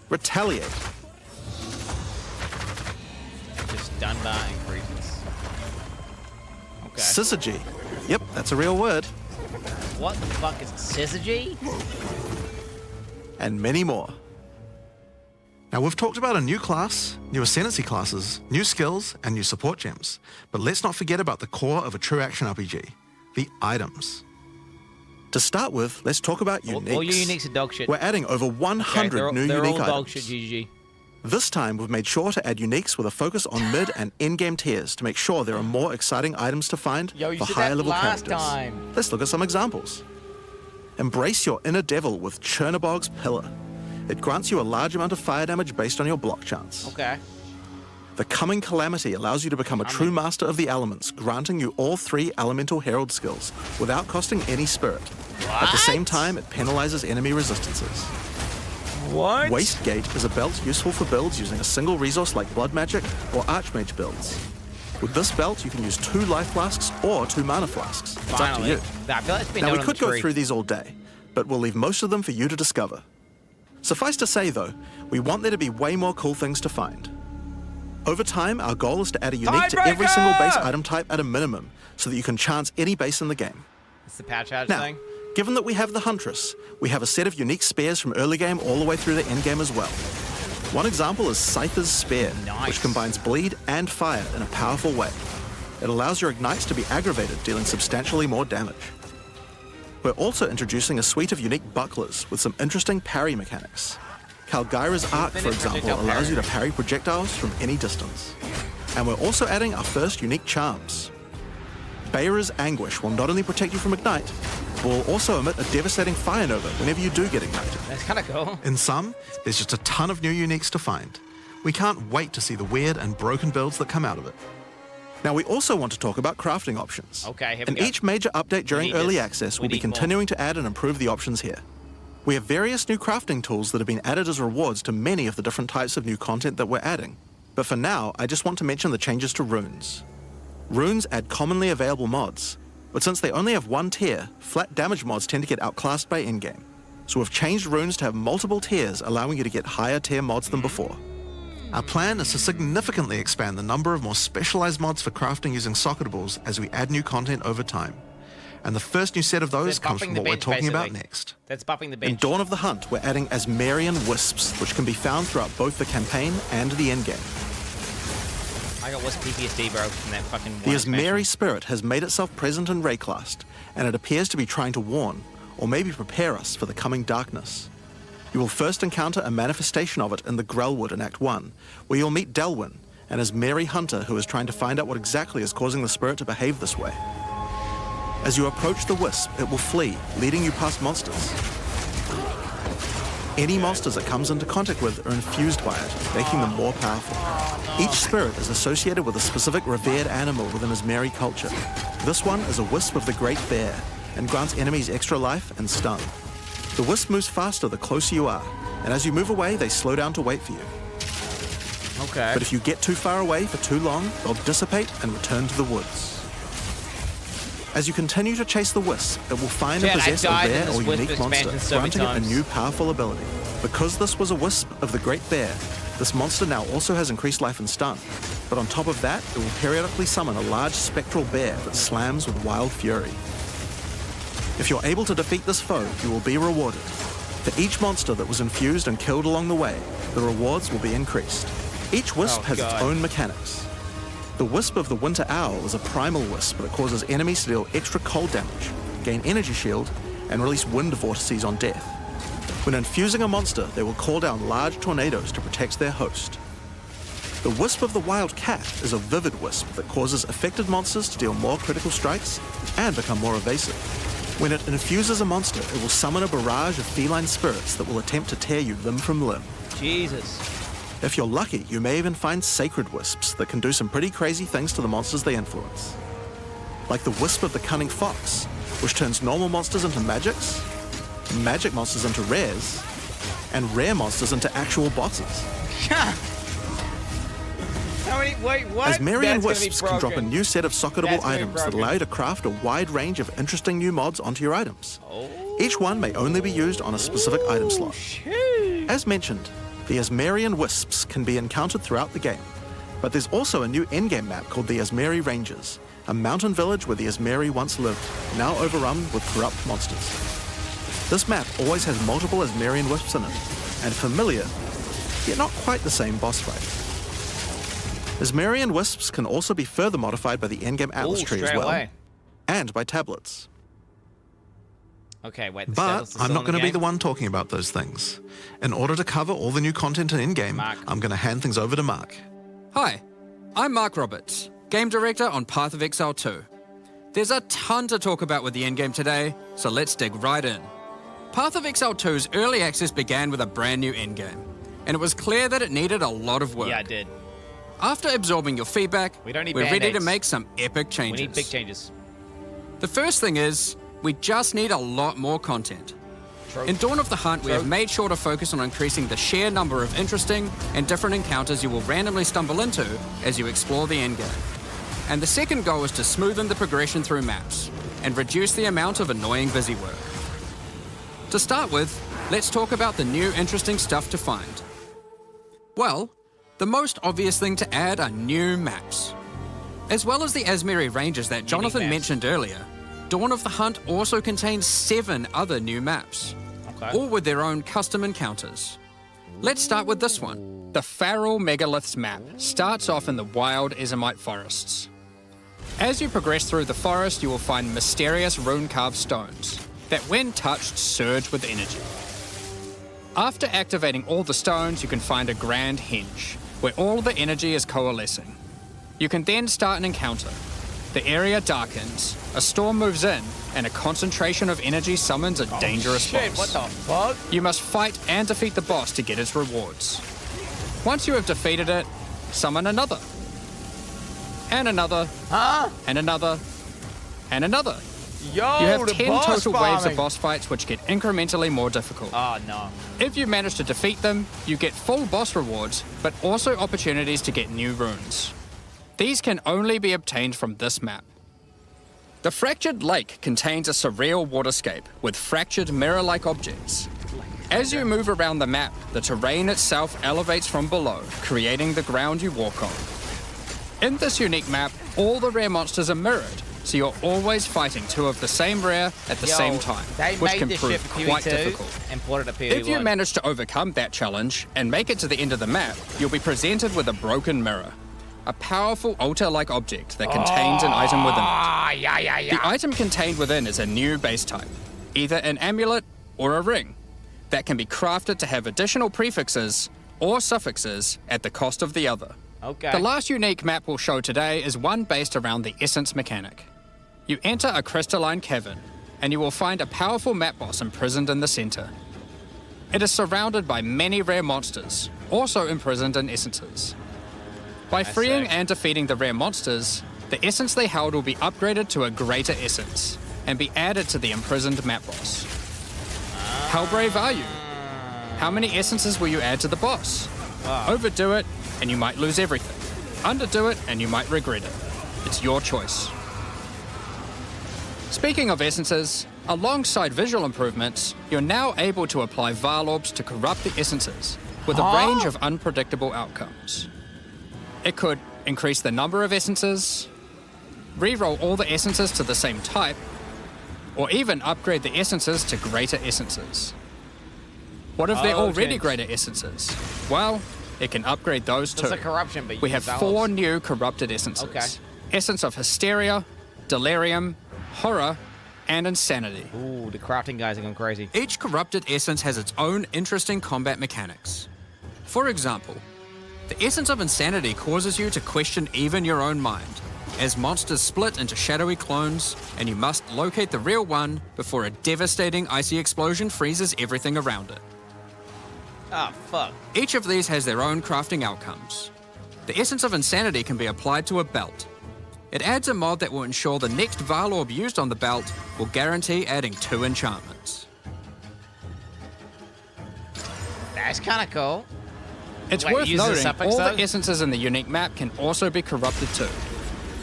retaliate, just Dunbar increases. Okay. syzygy. Yep, that's a real word. What the fuck is syzygy? And many more. Now, we've talked about a new class, new ascendancy classes, new skills, and new support gems. But let's not forget about the core of a true action RPG, the items. To start with, let's talk about uniques. All your uniques are dog shit. We're adding over 100 new they're unique all items. dog shit, GG. This time, we've made sure to add uniques with a focus on mid and end-game tiers to make sure there are more exciting items to find for higher-level characters. Let's look at some examples. Embrace your inner devil with Chernobog's Pillar. It grants you a large amount of fire damage based on your block chance. Okay. The Coming Calamity allows you to become a true master of the elements, granting you all 3 Elemental Herald skills without costing any spirit. What? At the same time, it penalizes enemy resistances. What? Wastegate is a belt useful for builds using a single resource like Blood Magic or Archmage builds. With this belt, you can use 2 Life Flasks or 2 Mana Flasks. It's Finally. up to you. I feel like it's been Now, known we on could the go tree. through these all day, but we'll leave most of them for you to discover. Suffice to say, though, we want there to be way more cool things to find. Over time, our goal is to add a unique to every single base item type at a minimum, so that you can chance any base in the game. It's the pouch hatch Now, thing. given that we have the Huntress, we have a set of unique spears from early game all the way through the end game as well. One example is Scyther's Spear, which combines bleed and fire in a powerful way. It allows your ignites to be aggravated, dealing substantially more damage. We're also introducing a suite of unique bucklers with some interesting parry mechanics. Kalgyra's Arc, for example, allows you to parry projectiles from any distance. And we're also adding our first unique charms. Bayra's Anguish will not only protect you from ignite, but will also emit a devastating fire nova whenever you do get ignited. That's kind of cool. In sum, there's just a ton of new uniques to find. We can't wait to see the weird and broken builds that come out of it. Now, we also want to talk about crafting options. Okay, here we In go. each major update during early access, we'll be continuing to add and improve the options here. We have various new crafting tools that have been added as rewards to many of the different types of new content that we're adding. But for now, I just want to mention the changes to runes. Runes add commonly available mods, but since they only have 1 tier, flat damage mods tend to get outclassed by in-game. So we've changed runes to have multiple tiers, allowing you to get higher tier mods than before. Our plan is to significantly expand the number of more specialized mods for crafting using socketables as we add new content over time. And the first new set of those comes from what we're talking about next. That's buffing the In bench. Dawn of the Hunt, we're adding Asmarian Wisps, which can be found throughout both the campaign and the endgame. I got Wisp PTSD, bro, from that fucking The one Asmari spirit has made itself present in Rayclast, and it appears to be trying to warn, or maybe prepare us for the coming darkness. You will first encounter a manifestation of it in the Grellwood in Act 1, where you'll meet Delwyn, an Asmari hunter who is trying to find out what exactly is causing the spirit to behave this way. As you approach the Wisp, it will flee, leading you past monsters. Any monsters it comes into contact with are infused by it, making them more powerful. Each spirit is associated with a specific revered animal within Asmari culture. This one is a Wisp of the Great Bear, and grants enemies extra life and stun. The Wisp moves faster the closer you are, and as you move away, they slow down to wait for you. Okay. But if you get too far away for too long, they'll dissipate and return to the woods. As you continue to chase the Wisp, it will find and possess a rare or unique monster, granting it a new powerful ability. Because this was a Wisp of the Great Bear, this monster now also has increased life and stun. But on top of that, it will periodically summon a large spectral bear that slams with wild fury. If you're able to defeat this foe, you will be rewarded. For each monster that was infused and killed along the way, the rewards will be increased. Each Wisp has its own mechanics. The Wisp of the Winter Owl is a primal wisp that causes enemies to deal extra cold damage, gain energy shield, and release wind vortices on death. When infusing a monster, they will call down large tornadoes to protect their host. The Wisp of the Wild Cat is a vivid wisp that causes affected monsters to deal more critical strikes and become more evasive. When it infuses a monster, it will summon a barrage of feline spirits that will attempt to tear you limb from limb. Jesus. If you're lucky, you may even find sacred wisps that can do some pretty crazy things to the monsters they influence. Like the Wisp of the Cunning Fox, which turns normal monsters into magics, magic monsters into rares, and rare monsters into actual bosses. Wait, what? Asmarian Wisps can drop a new set of socketable items that allow you to craft a wide range of interesting new mods onto your items. Each one may only be used on a specific item slot. As mentioned, the Asmarian Wisps can be encountered throughout the game, but there's also a new endgame map called the Asmari Ranges, a mountain village where the Asmari once lived, now overrun with corrupt monsters. This map always has multiple Asmarian Wisps in it, and familiar, yet not quite the same boss fight. Asmarian Wisps can also be further modified by the endgame Atlas tree as well, and by tablets. Okay, wait. But I'm not going to be the one talking about those things. In order to cover all the new content in in-game, I'm going to hand things over to Mark. Hi, I'm Mark Roberts, Game Director on Path of Exile 2. There's a ton to talk about with the endgame today, so let's dig right in. Path of Exile 2's early access began with a brand new endgame, and it was clear that it needed a lot of work. Yeah, it did. After absorbing your feedback, we're ready to make some epic changes. We need big changes. The first thing is, we just need a lot more content. True. In Dawn of the Hunt, we have made sure to focus on increasing the sheer number of interesting and different encounters you will randomly stumble into as you explore the endgame. And the second goal is to smoothen the progression through maps and reduce the amount of annoying busy work. To start with, let's talk about the new interesting stuff to find. Well, the most obvious thing to add are new maps. As well as the Asmari Ranges that Jonathan mentioned earlier, Dawn of the Hunt also contains 7 other new maps, all with their own custom encounters. Let's start with this one. The Feral Megaliths map starts off in the wild Ezomite forests. As you progress through the forest, you will find mysterious rune-carved stones that, when touched, surge with energy. After activating all the stones, you can find a grand henge, where all the energy is coalescing. You can then start an encounter. The area darkens, a storm moves in, and a concentration of energy summons a dangerous boss. What the fuck? You must fight and defeat the boss to get its rewards. Once you have defeated it, summon another. And another. And another. And another. Yo, you have 10 total waves of boss fights which get incrementally more difficult. Oh, no. If you manage to defeat them, you get full boss rewards, but also opportunities to get new runes. These can only be obtained from this map. The Fractured Lake contains a surreal waterscape with fractured mirror-like objects. As you move around the map, the terrain itself elevates from below, creating the ground you walk on. In this unique map, all the rare monsters are mirrored, so you're always fighting 2 of the same rare at the same time, which can prove quite difficult. If you manage to overcome that challenge and make it to the end of the map, you'll be presented with a broken mirror, a powerful altar-like object that contains an item within it. The item contained within is a new base type, either an amulet or a ring, that can be crafted to have additional prefixes or suffixes at the cost of the other. The last unique map we'll show today is one based around the essence mechanic. You enter a crystalline cavern, and you will find a powerful map boss imprisoned in the center. It is surrounded by many rare monsters, also imprisoned in essences. By freeing and defeating the rare monsters, the essence they held will be upgraded to a greater essence, and be added to the imprisoned map boss. How brave are you? How many essences will you add to the boss? Overdo it, and you might lose everything. Underdo it, and you might regret it. It's your choice. Speaking of essences, alongside visual improvements, you're now able to apply Vaal orbs to corrupt the essences, with a range of unpredictable outcomes. It could increase the number of essences, re-roll all the essences to the same type, or even upgrade the essences to greater essences. What if they're already greater essences? Well, it can upgrade those too. There's a corruption, but we have 4 new corrupted essences. Okay. Essence of Hysteria, Delirium, Horror, and Insanity. Ooh, the crafting guys are going crazy. Each corrupted essence has its own interesting combat mechanics. For example, the essence of Insanity causes you to question even your own mind, as monsters split into shadowy clones, and you must locate the real one before a devastating icy explosion freezes everything around it. Ah, fuck. Each of these has their own crafting outcomes. The essence of Insanity can be applied to a belt. It adds a mod that will ensure the next Vaal orb used on the belt will guarantee adding 2 enchantments. That's kind of cool. It's worth noting, all the essences in the unique map can also be corrupted too,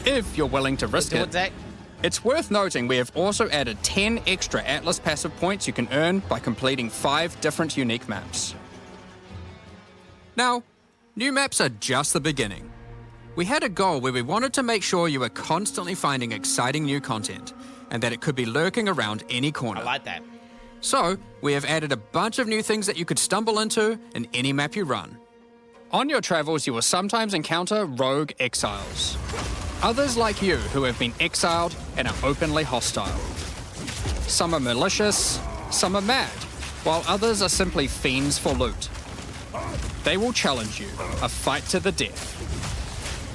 if you're willing to risk it. It's worth noting we have also added 10 extra Atlas passive points you can earn by completing 5 different unique maps. Now, new maps are just the beginning. We had a goal where we wanted to make sure you were constantly finding exciting new content, and that it could be lurking around any corner. I like that. So, we have added a bunch of new things that you could stumble into in any map you run. On your travels, you will sometimes encounter rogue exiles. Others like you who have been exiled and are openly hostile. Some are malicious, some are mad, while others are simply fiends for loot. They will challenge you, a fight to the death.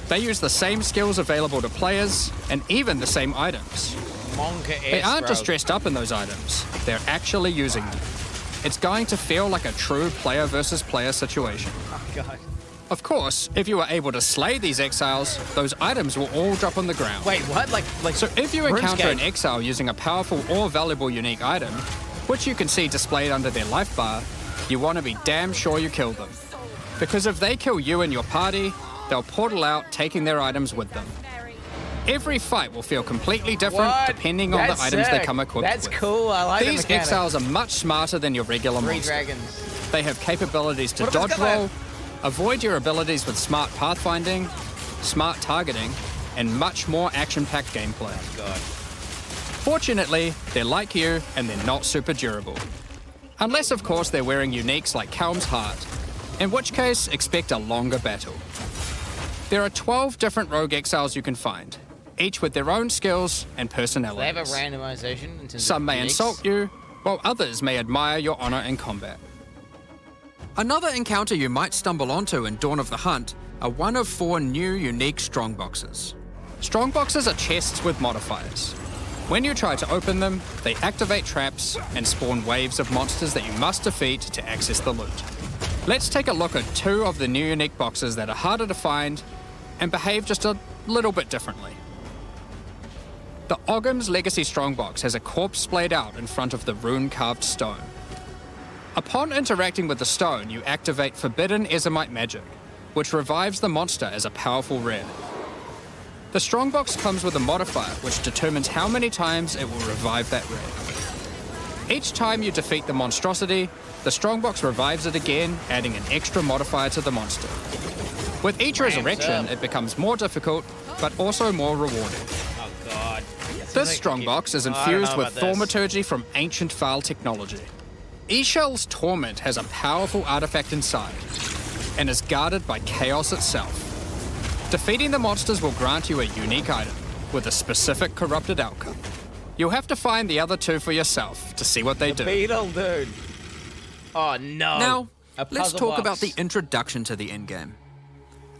They use the same skills available to players, and even the same items. They aren't just dressed up in those items, they're actually using them. It's going to feel like a true player versus player situation. Oh, God. Of course, if you are able to slay these exiles, those items will all drop on the ground. Wait, what? Like so if you encounter an exile using a powerful or valuable unique item, which you can see displayed under their life bar, you want to be damn sure you kill them. Because if they kill you and your party, they'll portal out, taking their items with them. Every fight will feel completely different depending on the items they come equipped with. That's cool, I like These exiles are much smarter than your regular monsters. Dragons. They have capabilities to dodge roll, avoid your abilities with smart pathfinding, smart targeting, and much more action-packed gameplay. Oh, God. Fortunately, they're like you, and they're not super durable. Unless, of course, they're wearing uniques like Calm's Heart, in which case, expect a longer battle. There are 12 different rogue exiles you can find, each with their own skills and personalities. They have a randomization in terms Some of may uniques. insult you, while others may admire your honor in combat. Another encounter you might stumble onto in Dawn of the Hunt are one of 4 new unique strongboxes. Strongboxes are chests with modifiers. When you try to open them, they activate traps and spawn waves of monsters that you must defeat to access the loot. Let's take a look at 2 of the new unique boxes that are harder to find and behave just a little bit differently. The Ogham's Legacy Strongbox has a corpse splayed out in front of the rune-carved stone. Upon interacting with the stone, you activate Forbidden Ezomite magic, which revives the monster as a powerful rare. The Strongbox comes with a modifier which determines how many times it will revive that rare. Each time you defeat the monstrosity, the Strongbox revives it again, adding an extra modifier to the monster. With each resurrection, it becomes more difficult, but also more rewarding. Oh, God. This Strongbox is infused with thaumaturgy from ancient Vaal technology. Eshel's Torment has a powerful artifact inside, and is guarded by Chaos itself. Defeating the monsters will grant you a unique item, with a specific corrupted outcome. You'll have to find the other 2 for yourself to see what they do. Beetle, dude. Oh, no. Now, let's talk about the introduction to the endgame.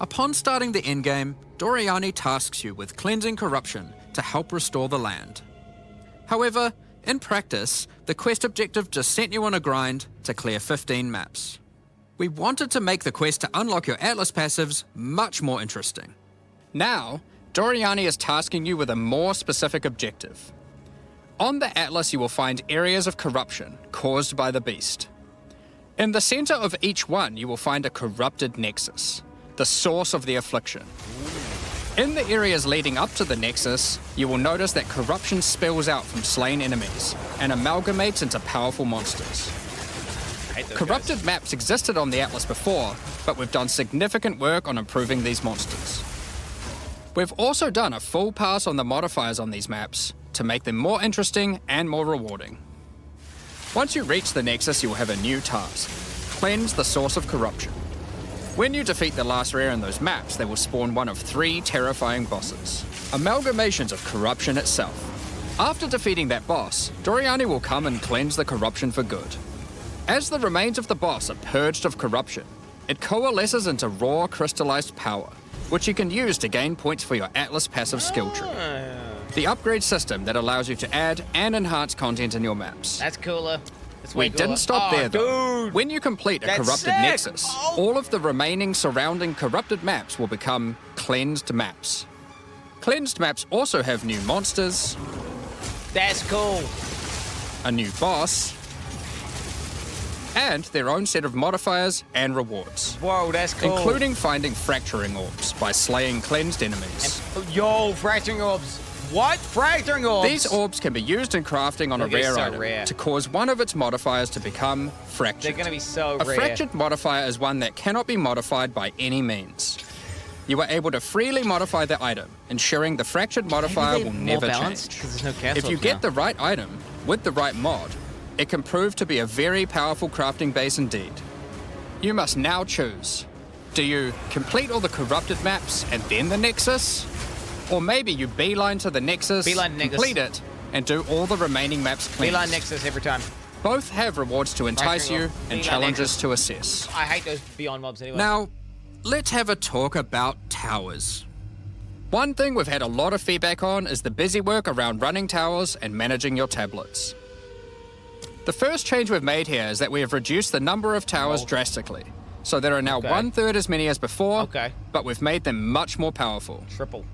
Upon starting the endgame, Doriani tasks you with cleansing corruption to help restore the land. However, in practice, the quest objective just sent you on a grind to clear 15 maps. We wanted to make the quest to unlock your Atlas passives much more interesting. Now, Doriani is tasking you with a more specific objective. On the Atlas, you will find areas of corruption caused by the beast. In the center of each one, you will find a corrupted nexus, the source of the affliction. In the areas leading up to the nexus, you will notice that corruption spills out from slain enemies and amalgamates into powerful monsters. Corrupted maps existed on the Atlas before, but we've done significant work on improving these monsters. We've also done a full pass on the modifiers on these maps to make them more interesting and more rewarding. Once you reach the nexus, you will have a new task: cleanse the source of corruption. When you defeat the last rare in those maps, they will spawn one of 3 terrifying bosses, amalgamations of corruption itself. After defeating that boss, Doriani will come and cleanse the corruption for good. As the remains of the boss are purged of corruption, it coalesces into raw crystallized power, which you can use to gain points for your Atlas passive skill tree. The upgrade system that allows you to add and enhance content in your maps. That's cooler. We didn't stop there though. When you complete a corrupted nexus, all of the remaining surrounding corrupted maps will become cleansed maps. Cleansed maps also have new monsters. That's cool. A new boss. And their own set of modifiers and rewards. Whoa, that's cool. Including finding fracturing orbs by slaying cleansed enemies. Yo, fracturing orbs. What? Fracturing orbs? These orbs can be used in crafting on a rare item to cause one of its modifiers to become fractured. They're going to be so rare. A fractured modifier is one that cannot be modified by any means. You are able to freely modify the item, ensuring the fractured modifier will never change. If you get the right item with the right mod, it can prove to be a very powerful crafting base indeed. You must now choose. Do you complete all the corrupted maps and then the Nexus? Or maybe you beeline to the Nexus, complete it, and do all the remaining maps clean. Beeline Nexus every time. Both have rewards to entice you and challenges to assess. I hate those Beyond mobs anyway. Now, let's have a talk about towers. One thing we've had a lot of feedback on is the busy work around running towers and managing your tablets. The first change we've made here is that we have reduced the number of towers drastically. So there are now 1/3 as many as before, but we've made them much more powerful. Triple.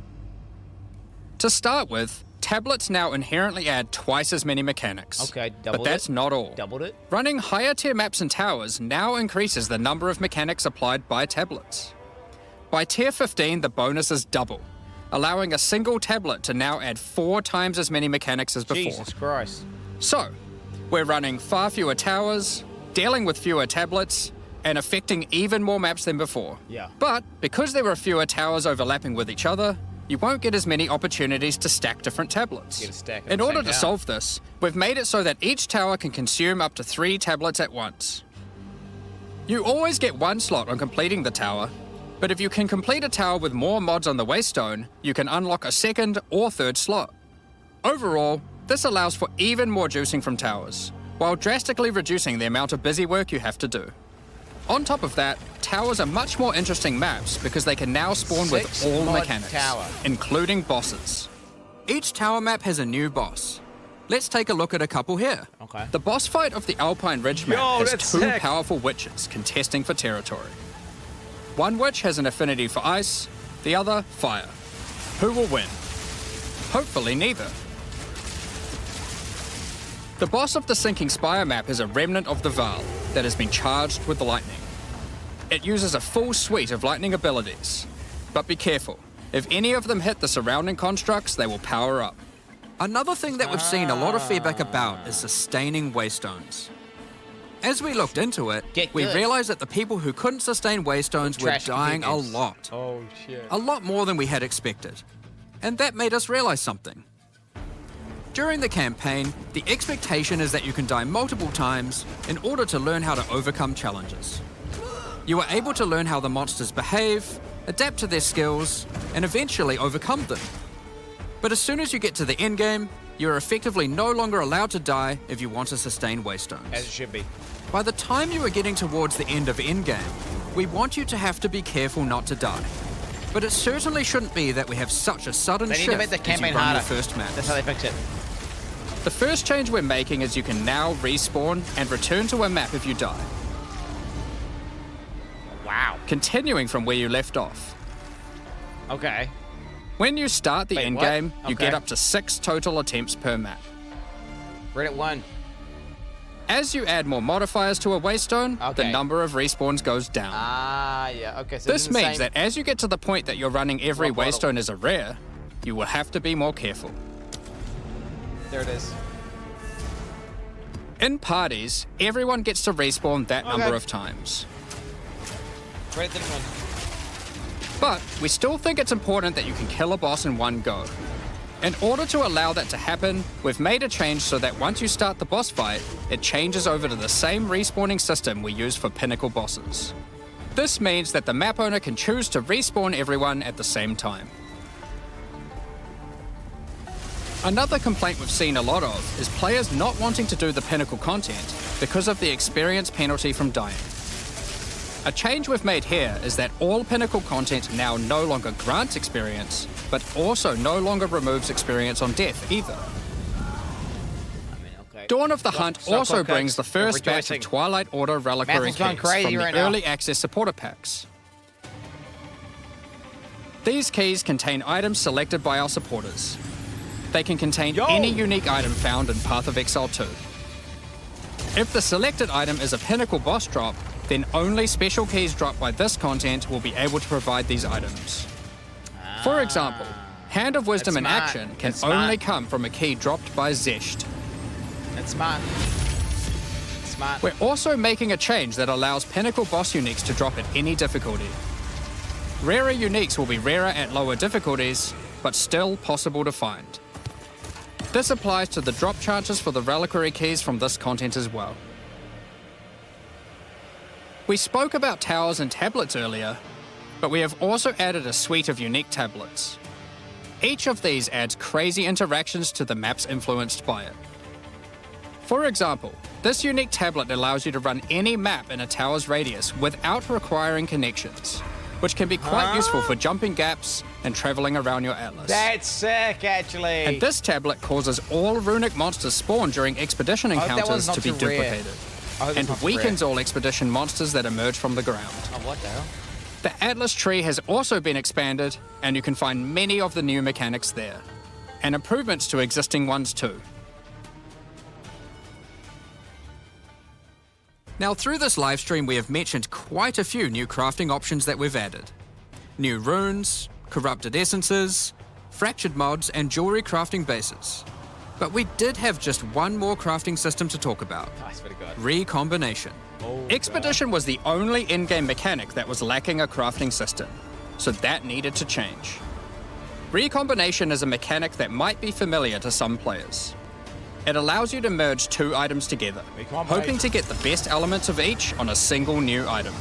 To start with, tablets now inherently add twice as many mechanics. Okay, but that's not all. Doubled it? Running higher tier maps and towers now increases the number of mechanics applied by tablets. By tier 15, the bonus is double, allowing a single tablet to now add 4 times as many mechanics as before. Jesus Christ. So, we're running far fewer towers, dealing with fewer tablets, and affecting even more maps than before. Yeah. But because there were fewer towers overlapping with each other, you won't get as many opportunities to stack different tablets. In order to solve this, we've made it so that each tower can consume up to 3 tablets at once. You always get 1 slot on completing the tower, but if you can complete a tower with more mods on the waystone, you can unlock a 2nd or 3rd slot. Overall, this allows for even more juicing from towers, while drastically reducing the amount of busy work you have to do. On top of that, towers are much more interesting maps because they can now spawn with all mechanics, including bosses. Each tower map has a new boss. Let's take a look at a couple here. Okay. The boss fight of the Alpine Ridge map has 2 powerful witches contesting for territory. One witch has an affinity for ice, the other fire. Who will win? Hopefully neither. The boss of the Sinking Spire map is a remnant of the Val that has been charged with lightning. It uses a full suite of lightning abilities, but be careful. If any of them hit the surrounding constructs, they will power up. Another thing that we've seen a lot of feedback about is sustaining waystones. As we looked into it, we realized that the people who couldn't sustain waystones were dying a lot. Oh, shit. A lot more than we had expected. And that made us realize something. During the campaign, the expectation is that you can die multiple times in order to learn how to overcome challenges. You are able to learn how the monsters behave, adapt to their skills, and eventually overcome them. But as soon as you get to the endgame, you are effectively no longer allowed to die if you want to sustain waystones. As it should be. By the time you are getting towards the end of endgame, we want you to have to be careful not to die. But it certainly shouldn't be that we have such a sudden shift to make the campaign as you run harder. your first maps. That's how they fix it. The first change we're making is you can now respawn and return to a map if you die. Wow. Continuing from where you left off. Okay. When you start the endgame, you get up to 6 total attempts per map. Reddit 1. As you add more modifiers to a waystone, the number of respawns goes down. Okay. So this means that as you get to the point that you're running every waystone as a rare, you will have to be more careful. There it is. In parties, everyone gets to respawn that number of times. Reddit didn't win. But we still think it's important that you can kill a boss in one go. In order to allow that to happen, we've made a change so that once you start the boss fight, it changes over to the same respawning system we use for pinnacle bosses. This means that the map owner can choose to respawn everyone at the same time. Another complaint we've seen a lot of is players not wanting to do the pinnacle content because of the experience penalty from dying. A change we've made here is that all pinnacle content now no longer grants experience, but also no longer removes experience on death either. Dawn of the Hunt also brings the first batch of Twilight Order reliquary keys from the early access supporter packs. These keys contain items selected by our supporters. They can contain any unique item found in Path of Exile 2. If the selected item is a pinnacle boss drop, then only special keys dropped by this content will be able to provide these items. For example, Hand of Wisdom in action can only come from a key dropped by Zesht. That's smart. Smart. We're also making a change that allows pinnacle boss uniques to drop at any difficulty. Rarer uniques will be rarer at lower difficulties, but still possible to find. This applies to the drop chances for the reliquary keys from this content as well. We spoke about towers and tablets earlier, but we have also added a suite of unique tablets. Each of these adds crazy interactions to the maps influenced by it. For example, this unique tablet allows you to run any map in a tower's radius without requiring connections, which can be quite useful for jumping gaps and traveling around your atlas. That's sick, actually. And this tablet causes all runic monsters spawned during expedition encounters to be duplicated, and weakens all expedition monsters that emerge from the ground. Oh, what the hell? The Atlas tree has also been expanded, and you can find many of the new mechanics there, and improvements to existing ones too. Now, through this livestream, we have mentioned quite a few new crafting options that we've added. New runes, corrupted essences, fractured mods, and jewelry crafting bases. But we did have just one more crafting system to talk about. Recombination. Expedition was the only in-game mechanic that was lacking a crafting system, so that needed to change. Recombination is a mechanic that might be familiar to some players. It allows you to merge two items together, hoping to get the best elements of each on a single new item.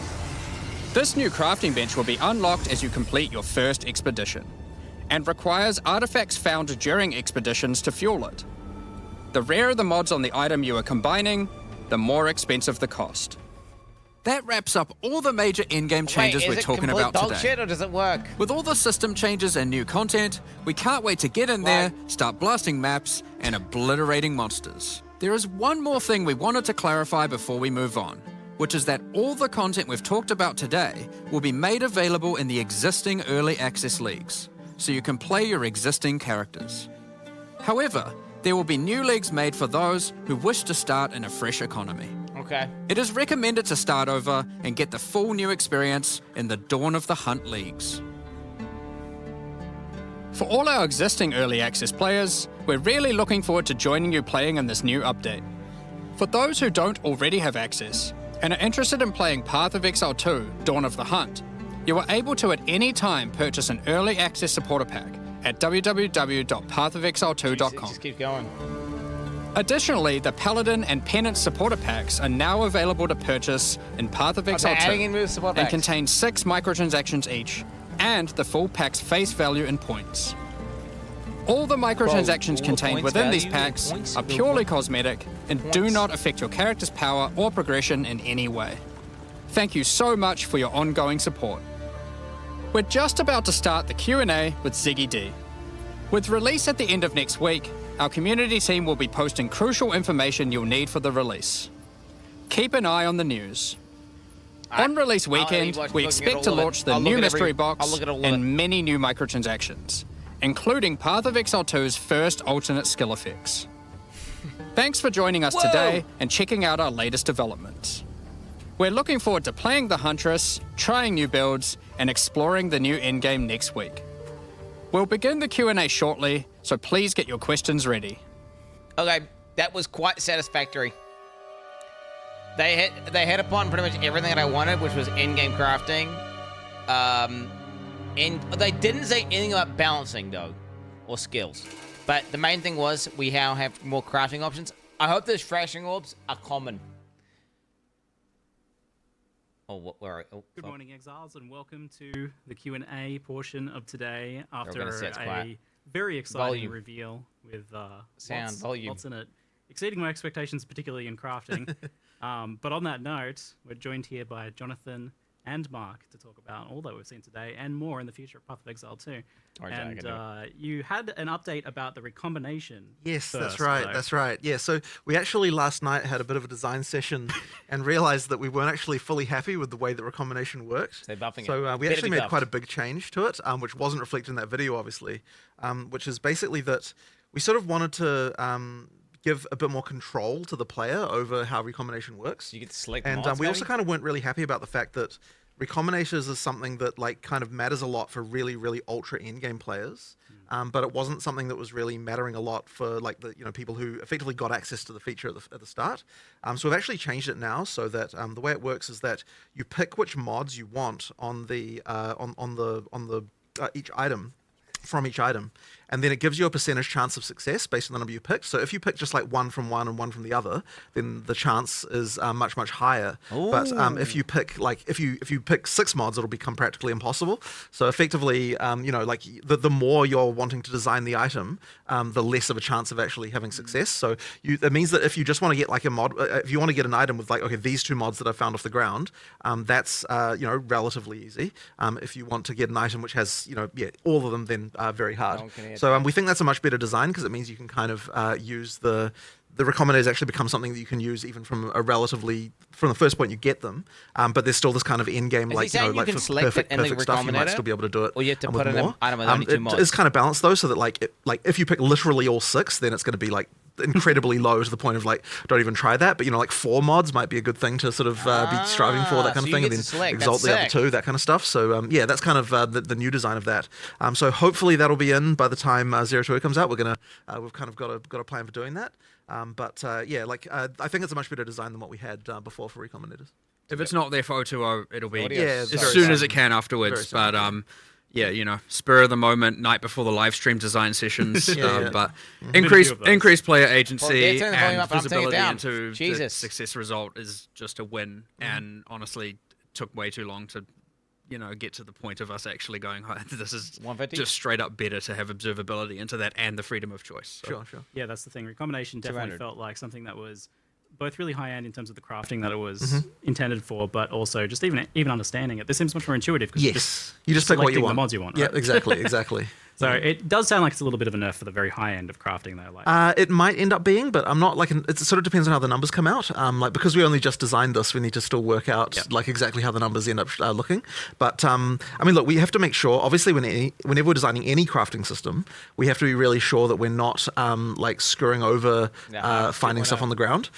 This new crafting bench will be unlocked as you complete your first expedition, and requires artifacts found during expeditions to fuel it. The rarer the mods on the item you are combining, the more expensive the cost. That wraps up all the major in-game changes we're talking about today. Shit, or does it work? With all the system changes and new content, we can't wait to get in there, start blasting maps, and obliterating monsters. There is one more thing we wanted to clarify before we move on, which is that all the content we've talked about today will be made available in the existing early access leagues, so you can play your existing characters. However, there will be new leagues made for those who wish to start in a fresh economy. Okay. It is recommended to start over and get the full new experience in the Dawn of the Hunt leagues. For all our existing early access players, we're really looking forward to joining you playing in this new update. For those who don't already have access and are interested in playing Path of Exile 2, Dawn of the Hunt, you are able to at any time purchase an early access supporter pack at www.pathofexile2.com. Just keep going. Additionally, the Paladin and Penance supporter packs are now available to purchase in Path of Exile 2 and contain 6 microtransactions each, and the full pack's face value in points. All the microtransactions contained within these packs are purely cosmetic and do not affect your character's power or progression in any way. Thank you so much for your ongoing support. We're just about to start the Q&A with Ziggy D. With release at the end of next week, our community team will be posting crucial information you'll need for the release. Keep an eye on the news. On release weekend, we expect to launch the new mystery box and many new microtransactions, including Path of Exile 2's first alternate skill effects. Thanks for joining us today and checking out our latest developments. We're looking forward to playing the Huntress, trying new builds, and exploring the new endgame next week. We'll begin the Q&A shortly, so please get your questions ready. Okay, that was quite satisfactory. They hit upon pretty much everything that I wanted, which was in-game crafting. And they didn't say anything about balancing, though, or skills. But the main thing was we now have more crafting options. I hope those flashing orbs are common. Good morning, Exiles, and welcome to the Q&A portion of today after a very exciting reveal with lots in it, exceeding my expectations, particularly in crafting. But on that note, we're joined here by Jonathan and Mark to talk about all that we've seen today and more in the future of Path of Exile 2. And you had an update about the recombination. Yes, that's right. That's right. Yeah, so we actually last night had a bit of a design session and realized that we weren't actually fully happy with the way that recombination worked. So we actually made quite a big change to it, which wasn't reflected in that video, obviously, which is basically that we sort of wanted to give a bit more control to the player over how recombination works. You get to select and mods, we also kind of weren't really happy about the fact that recombinations is something that like kind of matters a lot for really, really ultra endgame players, but it wasn't something that was really mattering a lot for like the people who effectively got access to the feature at the start. So we've actually changed it now so that the way it works is that you pick which mods you want on the each item. From each item, and then it gives you a percentage chance of success based on the number you picked. So if you pick just like one from one and one from the other, then the chance is much higher. Ooh. But if you pick if you pick 6 mods, it'll become practically impossible. So effectively, like the more you're wanting to design the item, the less of a chance of actually having success. So it means that if you just want to get like a mod, if you want to get an item with like these 2 mods that I found off the ground, that's relatively easy. If you want to get an item which has all of them, then very hard. So we think that's a much better design because it means you can kind of use the recombinators actually become something that you can use even from the first point you get them. But there's still this kind of end game like you like can for select perfect stuff you might still be able to do it. Or you have to put with an more. item with only 2 mods. It is kind of balanced though, so that like if you pick literally all 6, then it's going to be like incredibly low to the point of like don't even try that. But like 4 mods might be a good thing to sort of be striving for, that kind of thing, and then exalt the other 2, that kind of stuff. So yeah, that's kind of the new design of that. So hopefully that'll be in by the time 02 comes out. We've kind of got a plan for doing that. Yeah, like I think it's a much better design than what we had before for recombinators. If it's not there for 020, it'll be as soon as it can afterwards. But yeah, spur of the moment, night before the live stream design sessions. But increased player agency and visibility into the success result is just a win. And honestly, took way too long to get to the point of us actually going, this is just straight up better to have observability into that and the freedom of choice. So. Sure. Yeah, that's the thing. Recombination definitely felt like something that was both really high end in terms of the crafting that it was intended for, but also just even understanding it. This seems much more intuitive because you just pick what you want. The mods you want. Yeah, right? exactly. So it does sound like it's a little bit of a nerf for the very high end of crafting, though. Like it might end up being, but I'm not like it sort of depends on how the numbers come out. Like because we only just designed this, we need to still work out like exactly how the numbers end up looking. But I mean, look, we have to make sure. Obviously, whenever we're designing any crafting system, we have to be really sure that we're not like screwing over finding stuff on the ground.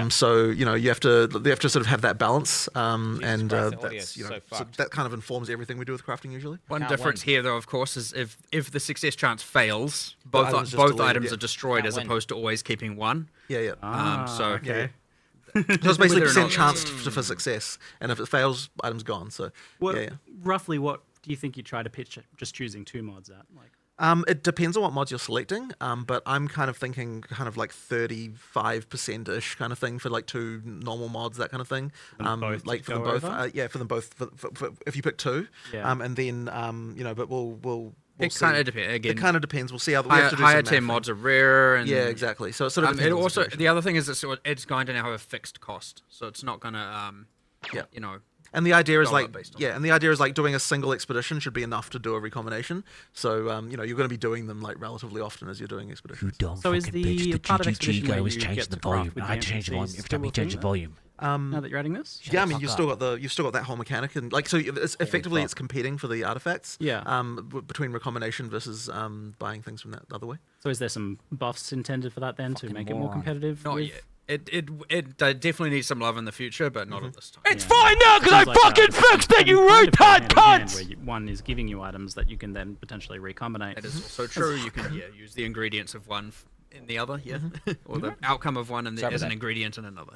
So you have to sort of have that balance, and that's so that kind of informs everything we do with crafting usually. One difference here, though, of course, is if the success chance fails, both items are destroyed as opposed to always keeping one. Yeah. So okay. So it's basically percent chance for success, and if it fails, item's gone. So roughly, what do you think you try to pitch just choosing 2 mods at? Like, it depends on what mods you're selecting, but I'm kind of thinking kind of like 35%-ish kind of thing for like 2 normal mods, that kind of thing. Like for them both, for them both. For if you pick 2, and then but we'll it kind of depends. Again, it kind of depends. We'll see how higher tier mods are rare. And, exactly. So it sort of it also the other thing is it's going to now have a fixed cost, so it's not going to And the idea is like doing a single expedition should be enough to do a recombination. So you're going to be doing them like relatively often as you're doing expeditions. So is the part of expedition where you change the volume? I had to change the volume every time you change the volume. Now that you're adding this, I mean you've still got that whole mechanic, and like so it's effectively it's competing for the artifacts. Between recombination versus buying things from that other way. So is there some buffs intended for that then to make it more competitive? Not yet. It definitely needs some love in the future, but not at this time. It's fine now because I fucking fixed it, you retard cunts! Where one is giving you items that you can then potentially recombinate. It is also true. You can use the ingredients of one in the other, or the outcome of one as an ingredient in another,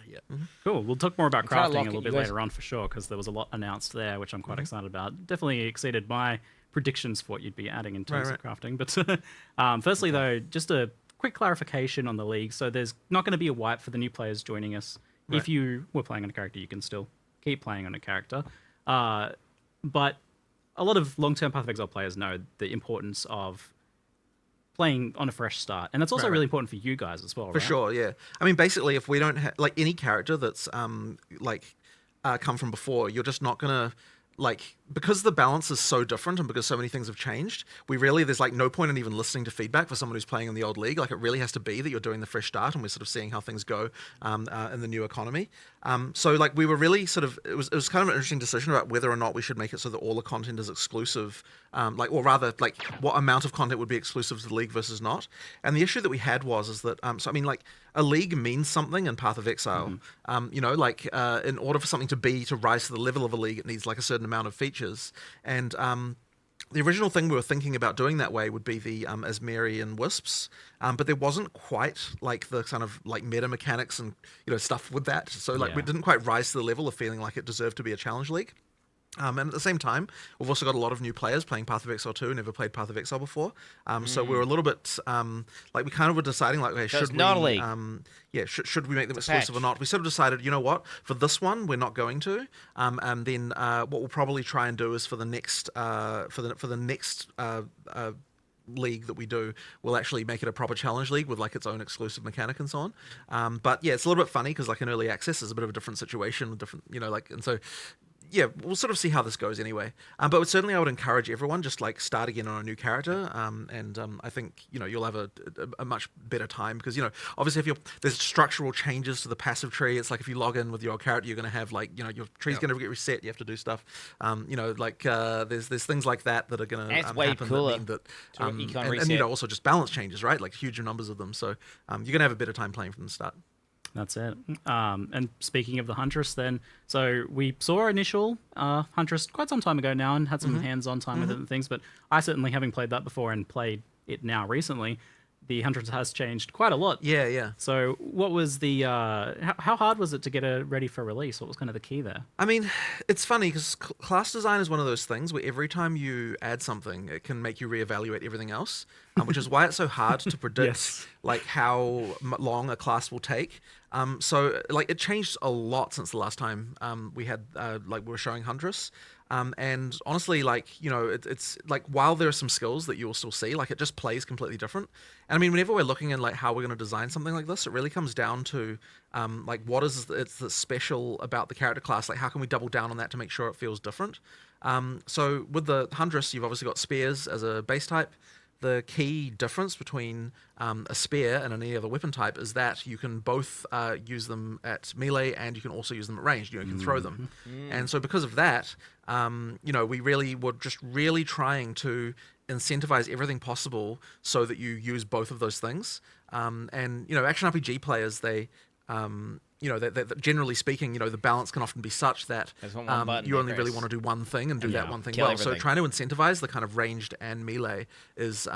Cool. We'll talk more about crafting a little bit later on for sure, because there was a lot announced there, which I'm quite excited about. Definitely exceeded my predictions for what you'd be adding in terms of crafting. But firstly, though, just a quick clarification on the league. So there's not going to be a wipe for the new players joining us. If you were playing on a character, you can still keep playing on a character. But a lot of long-term Path of Exile players know the importance of playing on a fresh start, and that's also really important for you guys as well. For sure, yeah. I mean, basically, if we don't have like any character that's come from before, you're just not gonna because the balance is so different and because so many things have changed, there's like no point in even listening to feedback for someone who's playing in the old league. Like it really has to be that you're doing the fresh start and we're sort of seeing how things go in the new economy. So like we were really sort of, it was kind of an interesting decision about whether or not we should make it so that all the content is exclusive, or rather like what amount of content would be exclusive to the league versus not. And the issue that we had is that, so I mean like a league means something in Path of Exile. You know, like in order for something to rise to the level of a league, it needs like a certain amount of features. And the original thing we were thinking about doing that way would be the Asmeri and Wisps, but there wasn't quite like the kind of like meta mechanics and stuff with that. So like we didn't quite rise to the level of feeling like it deserved to be a challenge league. And at the same time, we've also got a lot of new players playing Path of Exile 2 who never played Path of Exile before. So we were a little bit like we kind of were deciding like, okay, should we should we make them exclusive or not? We sort of decided, you know what, for this one we're not going to. And then what we'll probably try and do is for the next league that we do, we'll actually make it a proper challenge league with like its own exclusive mechanic and so on. But yeah, it's a little bit funny because like in early access is a bit of a different situation, and so. Yeah, we'll sort of see how this goes anyway. But certainly I would encourage everyone just like start again on a new character. I think, you'll have a much better time because, obviously if there's structural changes to the passive tree. It's like if you log in with your old character, you're going to have like, your tree's going to get reset. You have to do stuff. There's things like that are going to happen that mean that, and also just balance changes, right? Like huge numbers of them. So you're going to have a better time playing from the start. That's it. And speaking of the Huntress then, so we saw our initial Huntress quite some time ago now and had some hands-on time with it and things, but I certainly, having played that before and played it now recently, the Huntress has changed quite a lot. Yeah. So what was the, how hard was it to get it ready for release? What was kind of the key there? I mean, it's funny because class design is one of those things where every time you add something, it can make you reevaluate everything else, which is why it's so hard to predict like how long a class will take. So like it changed a lot since the last time we had we were showing Huntress. And honestly, like, it's like while there are some skills that you'll still see, like it just plays completely different. And I mean, whenever we're looking at like how we're going to design something like this, it really comes down to like what is it's the special about the character class? Like how can we double down on that to make sure it feels different? So with the Huntress, you've obviously got spears as a base type. The key difference between a spear and any other weapon type is that you can both use them at melee and you can also use them at range. You can throw them. And so because of that, we really were just really trying to incentivize everything possible so that you use both of those things. And action RPG players, they generally speaking, the balance can often be such that you only really want to do one thing and do that one thing well. Everything. So trying to incentivize the kind of ranged and melee is,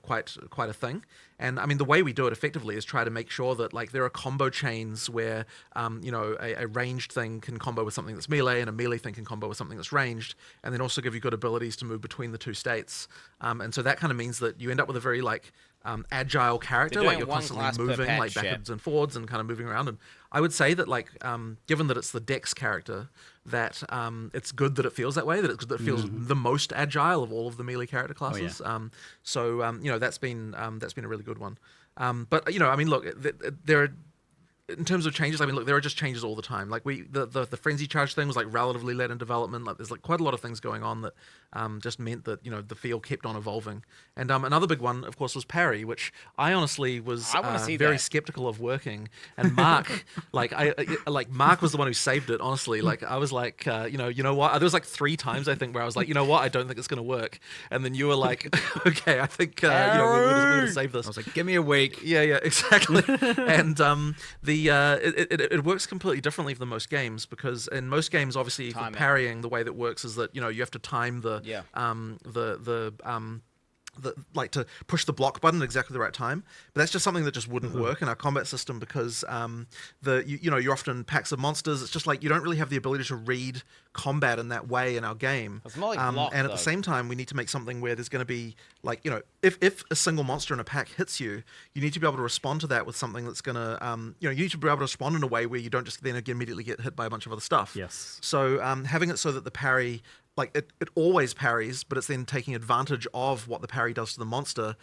quite a thing. And I mean, the way we do it effectively is try to make sure that like there are combo chains where, a ranged thing can combo with something that's melee and a melee thing can combo with something that's ranged, and then also give you good abilities to move between the two states. And so that kind of means that you end up with a very like agile character, like you're constantly moving like backwards and forwards and kind of moving around. And I would say that like given that it's the Dex character, that it's good that it feels that way, that it feels the most agile of all of the melee character classes. That's been a really good one. But I mean, look, there are, in terms of changes, I mean, look, there are just changes all the time. Like the frenzy charge thing was like relatively late in development. Like there's like quite a lot of things going on that just meant that the field kept on evolving. And another big one, of course, was parry, which I honestly was very skeptical of working. And Mark, Mark was the one who saved it. Honestly, like I was like, you know what? There was like 3 times I think where I was like, you know what? I don't think it's going to work. And then you were like, okay, I think we're going to save this. I was like, give me a week. Yeah, exactly. And it works completely differently for most games, because in most games, obviously, for parrying, the way that works is that you have to time the like to push the block button at exactly the right time, but that's just something that just wouldn't work in our combat system because you're often packs of monsters. It's just like you don't really have the ability to read combat in that way in our game. It's more like block, and at the same time, we need to make something where there's going to be like if a single monster in a pack hits you, you need to be able to respond to that with something that's going to you need to be able to respond in a way where you don't just then immediately get hit by a bunch of other stuff. Yes. So having it so that the parry, like it always parries, but it's then taking advantage of what the parry does to the monster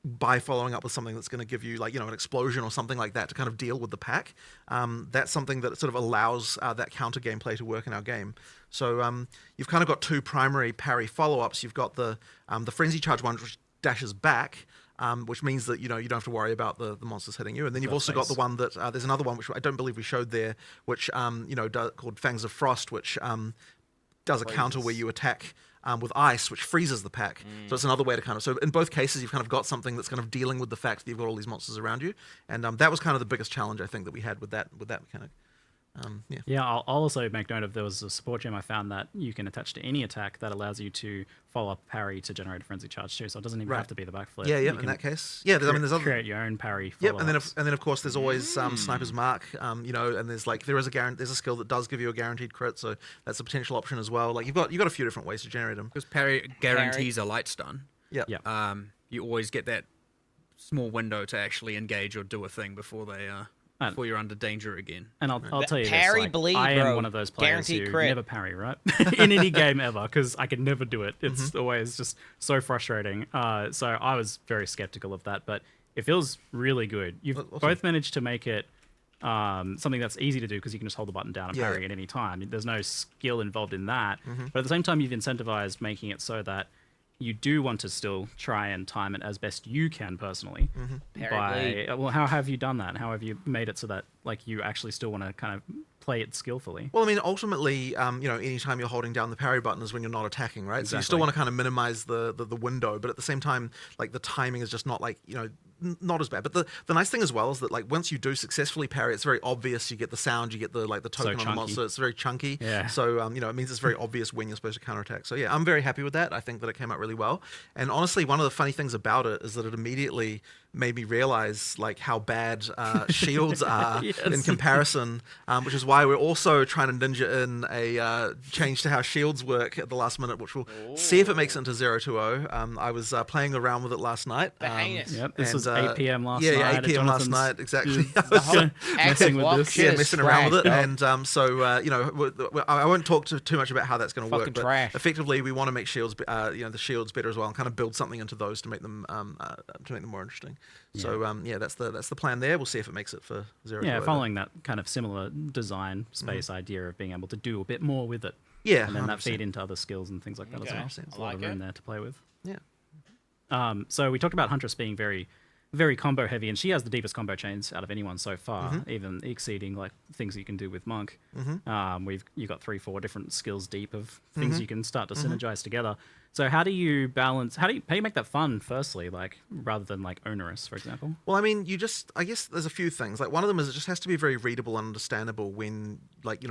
by following up with something that's going to give you like an explosion or something like that to kind of deal with the pack. That's something that sort of allows that counter gameplay to work in our game. So you've kind of got two primary parry follow-ups. You've got the frenzy charge one, which dashes back, which means that you don't have to worry about the monsters hitting you. And then you've also got the one that there's another one which I don't believe we showed there, which called Fangs of Frost, which does a counter where you attack with ice, which freezes the pack. So it's another way to kind of... So in both cases, you've kind of got something that's kind of dealing with the fact that you've got all these monsters around you. And that was kind of the biggest challenge, I think, that we had with that mechanic. I'll also make note of there was a support gem I found that you can attach to any attack that allows you to follow up parry to generate a frenzy charge too. So it doesn't even have to be the backflip. Yeah, in that case. Yeah, there's other... create your own parry. Yep, and then of course there's always Sniper's Mark. And there's there's a skill that does give you a guaranteed crit, so that's a potential option as well. Like you've got a few different ways to generate them. Because parry guarantees a light stun. Yeah. You always get that small window to actually engage or do a thing before before you're under danger again. And I'll tell you parry this, bleed, I am bro. one of those players Guaranteed who crit. never parry, right? In any game ever, because I can never do it. It's always just so frustrating. So I was very skeptical of that, but it feels really good. You've both managed to make it something that's easy to do because you can just hold the button down and parry at any time. There's no skill involved in that. But at the same time, you've incentivized making it so that you do want to still try and time it as best you can personally. Well, how have you done that? How have you made it so that like you actually still want to kind of play it skillfully? Well, I mean, ultimately, anytime you're holding down the parry button is when you're not attacking, right? So you still want to kind of minimize the window, but at the same time, like the timing is just not like, not as bad. But the nice thing as well is that like once you do successfully parry, it's very obvious. You get the sound, you get the token on the monster. It's very chunky. Yeah. So it means it's very obvious when you're supposed to counterattack. So yeah, I'm very happy with that. I think that it came out really well. And honestly, one of the funny things about it is that it immediately made me realize like how bad shields are in comparison, which is why we're also trying to ninja in a change to how shields work at the last minute, which we'll see if it makes it into 020. I was playing around with it last night. This was 8 p.m. last night. Yeah, 8 p.m. last night, exactly. Messing with this. Yeah, messing around with it. And I won't talk too much about how that's going to work, but effectively we want to make shields, the shields better as well, and kind of build something into those to make them more interesting. So that's the plan there. We'll see if it makes it for 020. Yeah, following that kind of similar design space idea of being able to do a bit more with it. Yeah, and then 100%. that feed into other skills and things like that as well. There's a lot of room there to play with. Yeah. So we talked about Huntress being very, very combo heavy, and she has the deepest combo chains out of anyone so far, even exceeding like things you can do with Monk. You've got 3-4 different skills deep of things you can start to synergize together. So how do you balance? How do you make that fun? Firstly, like rather than like onerous, for example. Well, I mean, I guess there's a few things. Like one of them is it just has to be very readable and understandable when, like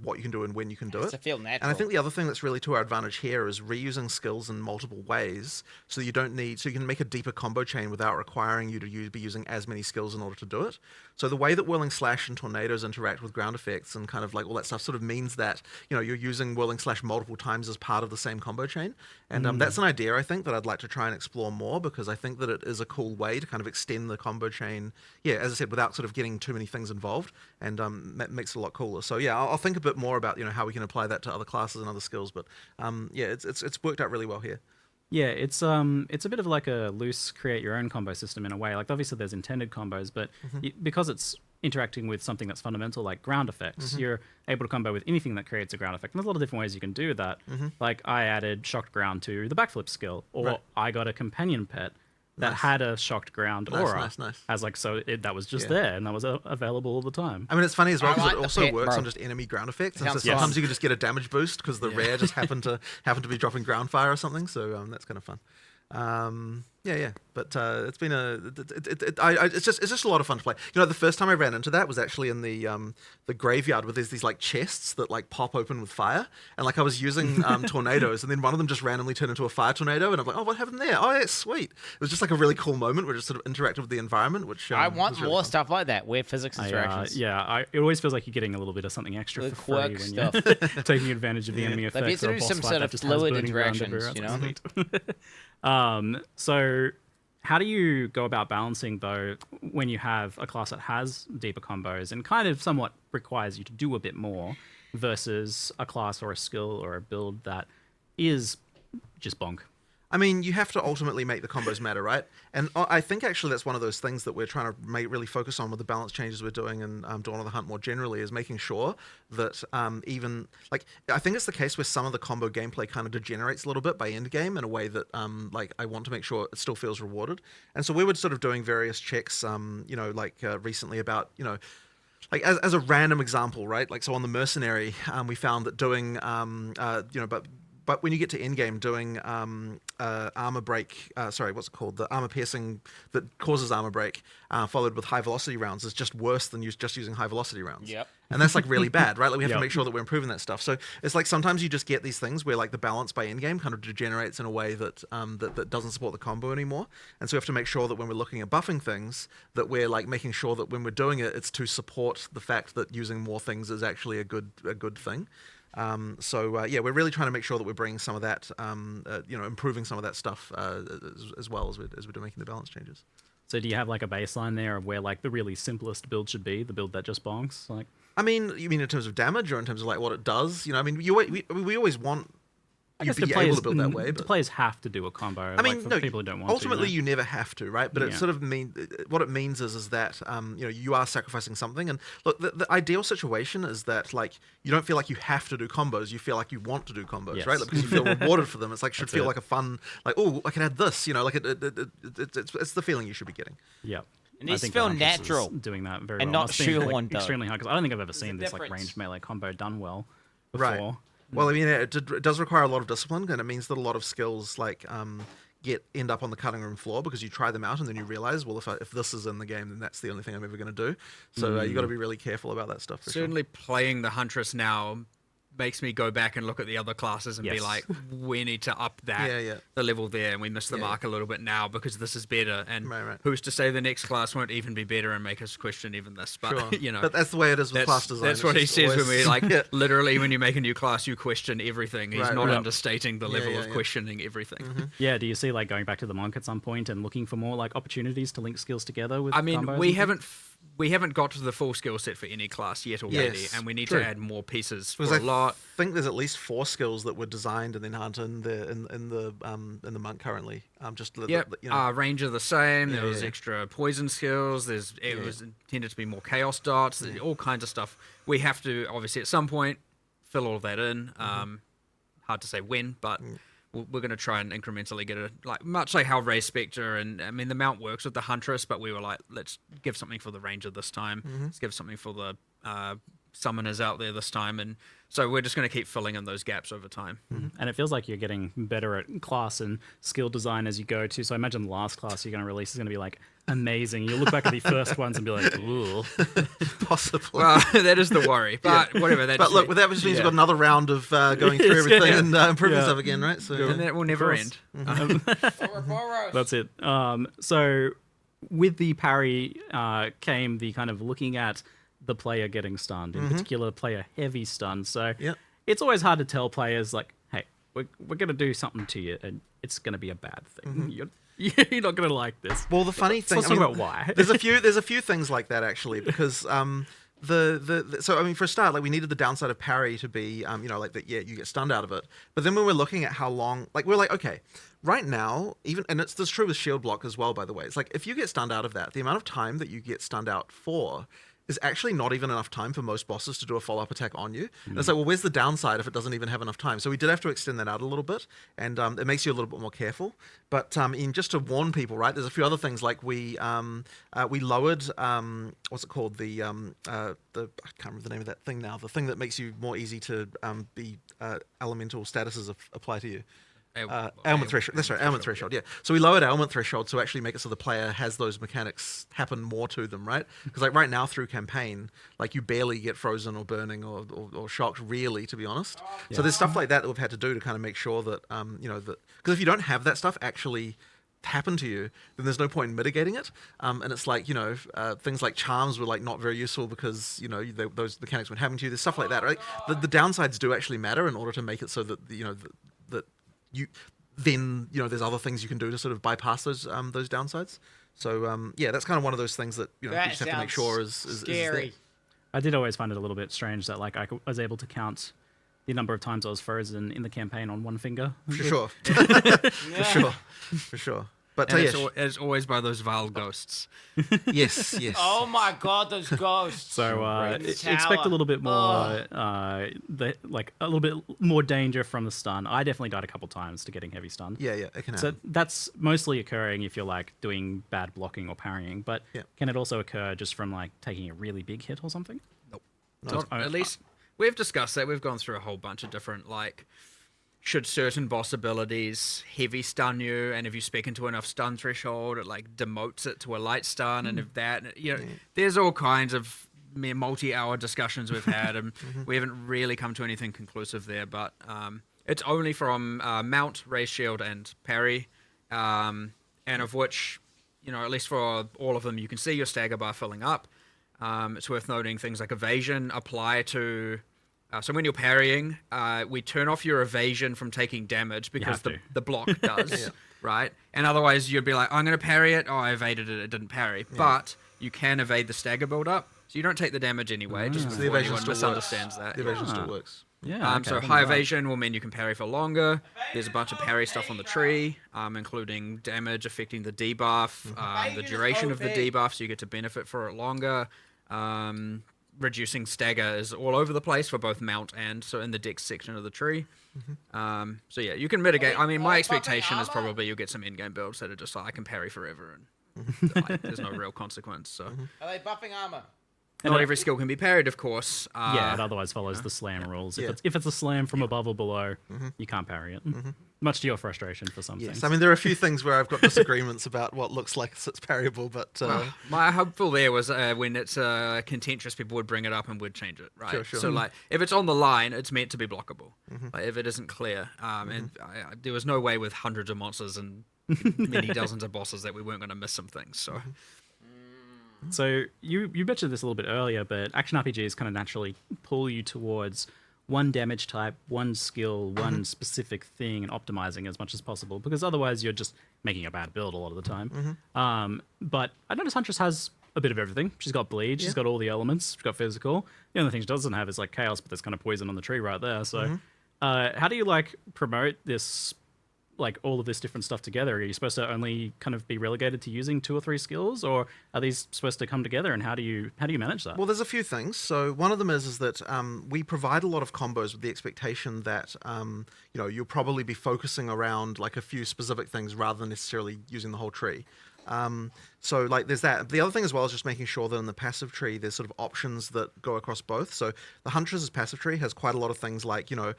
what you can do and when you can do it. To feel natural. And I think the other thing that's really to our advantage here is reusing skills in multiple ways, so you can make a deeper combo chain without requiring you to be using as many skills in order to do it. So the way that Whirling Slash and Tornadoes interact with ground effects and kind of like all that stuff sort of means that you're using Whirling Slash multiple times as part of the same combo chain. And that's an idea, I think, that I'd like to try and explore more, because I think that it is a cool way to kind of extend the combo chain, as I said, without sort of getting too many things involved, and makes it a lot cooler. So yeah, I'll think a bit more about how we can apply that to other classes and other skills, but it's worked out really well here. Yeah, it's a bit of like a loose create your own combo system in a way. Like obviously there's intended combos, but because it's interacting with something that's fundamental like ground effects, you're able to combo with anything that creates a ground effect. And there's a lot of different ways you can do that. Like I added shocked ground to the backflip skill, or I got a companion pet that had a shocked ground aura. Nice. As like, so that was just there, and that was available all the time. I mean, it's funny as well because it also works on just enemy ground effects. And so sometimes you can just get a damage boost because the rare just happened to be dropping ground fire or something. So that's kind of fun. Yeah. But it's been it's just a lot of fun to play. You know, the first time I ran into that was actually in the graveyard where there's these like chests that like pop open with fire, and like I was using tornadoes, and then one of them just randomly turned into a fire tornado, and I'm like, oh, what happened there? Oh, yeah, sweet. It was just like a really cool moment where it just sort of interacted with the environment, which I want really more fun. stuff like that, where physics interactions. It always feels like you're getting a little bit of something extra The for free when stuff. you're taking advantage of the enemy effects. They've or a been boss some fight sort that of just has fluid burning ground interactions, everywhere. you know. Sweet. So how do you go about balancing, though, when you have a class that has deeper combos and kind of somewhat requires you to do a bit more versus a class or a skill or a build that is just bonk? I mean, you have to ultimately make the combos matter, right? And I think actually that's one of those things that we're trying to really focus on with the balance changes we're doing and Dawn of the Hunt more generally, is making sure that even, like, I think it's the case where some of the combo gameplay kind of degenerates a little bit by end game in a way that, like, I want to make sure it still feels rewarded. And so we were sort of doing various checks, you know, like recently about, you know, like as a random example, right? Like, so on the Mercenary, we found that doing, you know, but when you get to endgame, doing armor break, what's it called? The armor piercing that causes armor break, followed with high velocity rounds, is just worse than just using high velocity rounds. Yep. And that's like really bad, right? Like we have to make sure that we're improving that stuff. So it's like sometimes you just get these things where like the balance by endgame kind of degenerates in a way that that doesn't support the combo anymore. And so we have to make sure that when we're looking at buffing things, that we're like making sure that when we're doing it, it's to support the fact that using more things is actually a good thing. Yeah, we're really trying to make sure that we're bringing some of that, you know, improving some of that stuff as well as we're making the balance changes. So do you have like a baseline there of where like the really simplest build should be, the build that just bonks? Like, I mean, you mean in terms of damage or in terms of like what it does? You know, I mean, we always want you to be able to build that way. But players have to do a combo. I mean, like, for no, people who don't want ultimately to, you never have to, right? But it sort of what it means is that you know, you are sacrificing something. And look, the ideal situation is that like you don't feel like you have to do combos. You feel like you want to do combos, right? Like, because you feel rewarded for them. It's like should feel like a fun, like, oh, I can add this. You know, like it's the feeling you should be getting. Yeah. It needs to feel natural, doing that very and well. not shoehorned. Like, extremely hard, because I don't think I've ever seen this like ranged melee combo done well before. Right. Well, I mean, it does require a lot of discipline, and it means that a lot of skills like end up on the cutting room floor because you try them out and then you realize, well, if this is in the game, then that's the only thing I'm ever going to do. So you got to be really careful about that stuff. Certainly, playing the Huntress now makes me go back and look at the other classes and be like, we need to up that the level there, and we missed the mark a little bit now because this is better. And who's to say the next class won't even be better and make us question even this? But you know, but that's the way it is with class design. That's what he says when we like literally when you make a new class, you question everything. He's not understating the level of questioning everything. Yeah, do you see like going back to the monk at some point and looking for more like opportunities to link skills together with? I mean, we haven't got to the full skill set for any class yet already, and we need to add more pieces for a lot. I think there's at least 4 skills that were designed and then aren't in the monk currently. Just you know. Ranger the same. There was extra poison skills. It was intended to be more chaos dots. There's all kinds of stuff. We have to obviously at some point fill all of that in. Hard to say when, but. We're going to try and incrementally get it, like much like how Ray Spectre and I mean the mount works with the Huntress, but we were like, let's give something for the Ranger this time. Let's give something for the Summoners out there this time, and so we're just going to keep filling in those gaps over time. And it feels like you're getting better at class and skill design as you go too. So I imagine the last class you're going to release is going to be like amazing. You'll look back at the first ones and be like, ooh. Possibly. Well, that is the worry. But whatever. But look, with that just means we've got another round of going through everything and improving stuff again, right? So and that will never end. That's it. So with the parry came the kind of looking at the player getting stunned, in particular player heavy stun. So it's always hard to tell players like, hey, we're going to do something to you and it's going to be a bad thing. You're not going to like this. Well, the funny thing, let's talk about why. there's a few things like that actually, because so I mean, for a start, like we needed the downside of parry to be, you know, like that. Yeah, you get stunned out of it. But then when we're looking at how long, like we're like, okay, right now, even, and it's true with shield block as well. By the way, it's like if you get stunned out of that, the amount of time that you get stunned out for is actually not even enough time for most bosses to do a follow-up attack on you. And it's like, well, where's the downside if it doesn't even have enough time? So we did have to extend that out a little bit, and it makes you a little bit more careful. But in just to warn people, right, there's a few other things, like we lowered, what's it called, I can't remember the name of that thing now, the thing that makes you more easy to be elemental statuses apply to you. ailment threshold. That's right, ailment threshold. Yeah. So we lowered ailment threshold to actually make it so the player has those mechanics happen more to them, right? Because like right now through campaign, like you barely get frozen or burning or shocked, really, to be honest. Yeah. So there's stuff like that we've had to do to kind of make sure that you know, that because if you don't have that stuff actually happen to you, then there's no point in mitigating it. And it's like, you know, things like charms were like not very useful because, you know, those mechanics weren't happening to you. There's stuff like that, right? The downsides do actually matter in order to make it so that, you know, that you then, you know, there's other things you can do to sort of bypass those downsides. So yeah, that's kind of one of those things that, you know, you just have to make sure is scary. Is I did always find it a little bit strange that like I was able to count the number of times I was frozen in the campaign on one finger. For sure. For sure. But it's always by those vile ghosts. Yes. Oh my god, those ghosts! So expect a little bit more, a little bit more danger from the stun. I definitely died a couple times to getting heavy stun. Yeah, it can happen. So that's mostly occurring if you're like doing bad blocking or parrying. But can it also occur just from like taking a really big hit or something? Nope. Not, at least we've discussed that. We've gone through a whole bunch of different like. Should certain boss abilities heavy stun you, and if you speak into enough stun threshold, it like demotes it to a light stun, and if that, you know, there's all kinds of multi-hour discussions we've had, and we haven't really come to anything conclusive there. But it's only from mount, raise shield, and parry, and of which, you know, at least for all of them, you can see your stagger bar filling up. It's worth noting things like evasion apply to. So when you're parrying, we turn off your evasion from taking damage because the block does, right? And otherwise you'd be like, I'm going to parry it. Oh, I evaded it. It didn't parry. Yeah. But you can evade the stagger build-up, so you don't take the damage anyway, just before the evasion anyone misunderstands that. The evasion still works. Yeah. So high evasion will mean you can parry for longer. There's a bunch of parry stuff on the tree, including damage affecting the debuff, the duration of the debuff, so you get to benefit for it longer. Reducing stagger is all over the place for both mount and so in the dex section of the tree. So yeah, you can mitigate. I mean, my expectation is probably you'll get some in-game builds that are just like, I can parry forever and there's no real consequence. So are they buffing armor? Not every skill can be parried, of course. Yeah, it otherwise follows the slam rules. If it's a slam from above or below, you can't parry it. Much to your frustration for some things. I mean, there are a few things where I've got disagreements about what looks like it's parryable, but... my hopeful there was when it's contentious, people would bring it up and would change it, right? Sure. So, like, if it's on the line, it's meant to be blockable. Like, if it isn't clear. And there was no way with hundreds of monsters and many dozens of bosses that we weren't going to miss some things, so... So you mentioned this a little bit earlier, but action RPGs kind of naturally pull you towards one damage type, one skill, one specific thing, and optimizing as much as possible, because otherwise you're just making a bad build a lot of the time. But I noticed Huntress has a bit of everything. She's got bleed, she's got all the elements, she's got physical. The only thing she doesn't have is like chaos, but there's kind of poison on the tree right there. So how do you like promote this, like all of this different stuff together? Are you supposed to only kind of be relegated to using 2 or 3 skills, or are these supposed to come together, and how do you manage that? Well, there's a few things. So one of them is that we provide a lot of combos with the expectation that you know, you'll probably be focusing around like a few specific things rather than necessarily using the whole tree. So like there's that. The other thing as well is just making sure that in the passive tree there's sort of options that go across both. So the Huntress's passive tree has quite a lot of things like, you know,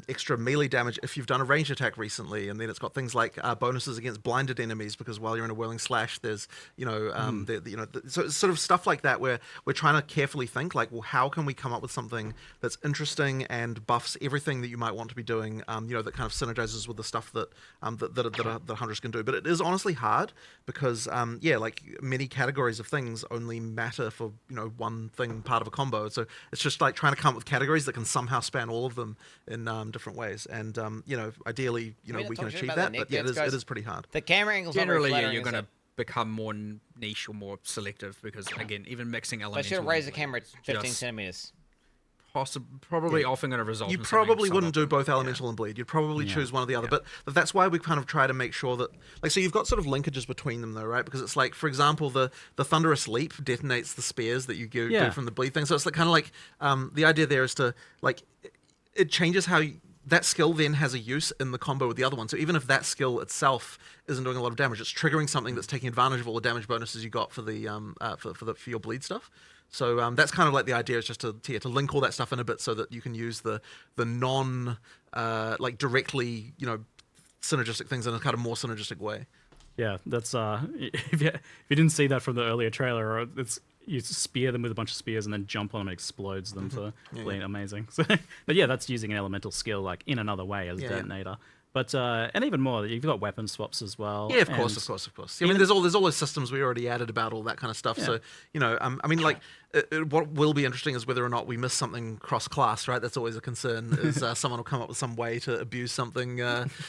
extra melee damage if you've done a ranged attack recently, and then it's got things like bonuses against blinded enemies because while you're in a whirling slash there's, you know, so it's sort of stuff like that where we're trying to carefully think like, well, how can we come up with something that's interesting and buffs everything that you might want to be doing, you know, that kind of synergizes with the stuff that that Huntress can do. But it is honestly hard because like many categories of things only matter for, you know, one thing part of a combo. So it's just like trying to come up with categories that can somehow span all of them in different ways. And you know, ideally, you know, we can achieve that. But yeah, it is pretty hard. The camera angles generally you're going to become more niche or more selective because again, even mixing elements. I should raise the camera 15 centimeters. Probably often going to result. You probably wouldn't do both elemental and bleed. You'd probably choose one or the other. But that's why we kind of try to make sure that, like, so you've got sort of linkages between them though, right? Because it's like, for example, the thunderous leap detonates the spears that you do from the bleed thing. So it's like kind of like the idea there is to like it changes how that skill then has a use in the combo with the other one. So even if that skill itself isn't doing a lot of damage, it's triggering something that's taking advantage of all the damage bonuses you got for the for your bleed stuff. So that's kind of like the idea is just to link all that stuff in a bit so that you can use the non like directly, you know, synergistic things in a kind of more synergistic way. Yeah, that's if you didn't see that from the earlier trailer, you spear them with a bunch of spears and then jump on them and explodes them for being amazing. So, but yeah, that's using an elemental skill like in another way as detonator. But and even more, you've got weapon swaps as well. Yeah, of course. I mean, there's all those systems we already added about all that kind of stuff. Yeah. So I mean, like, what will be interesting is whether or not we miss something cross-class, right? That's always a concern. Is someone will come up with some way to abuse something,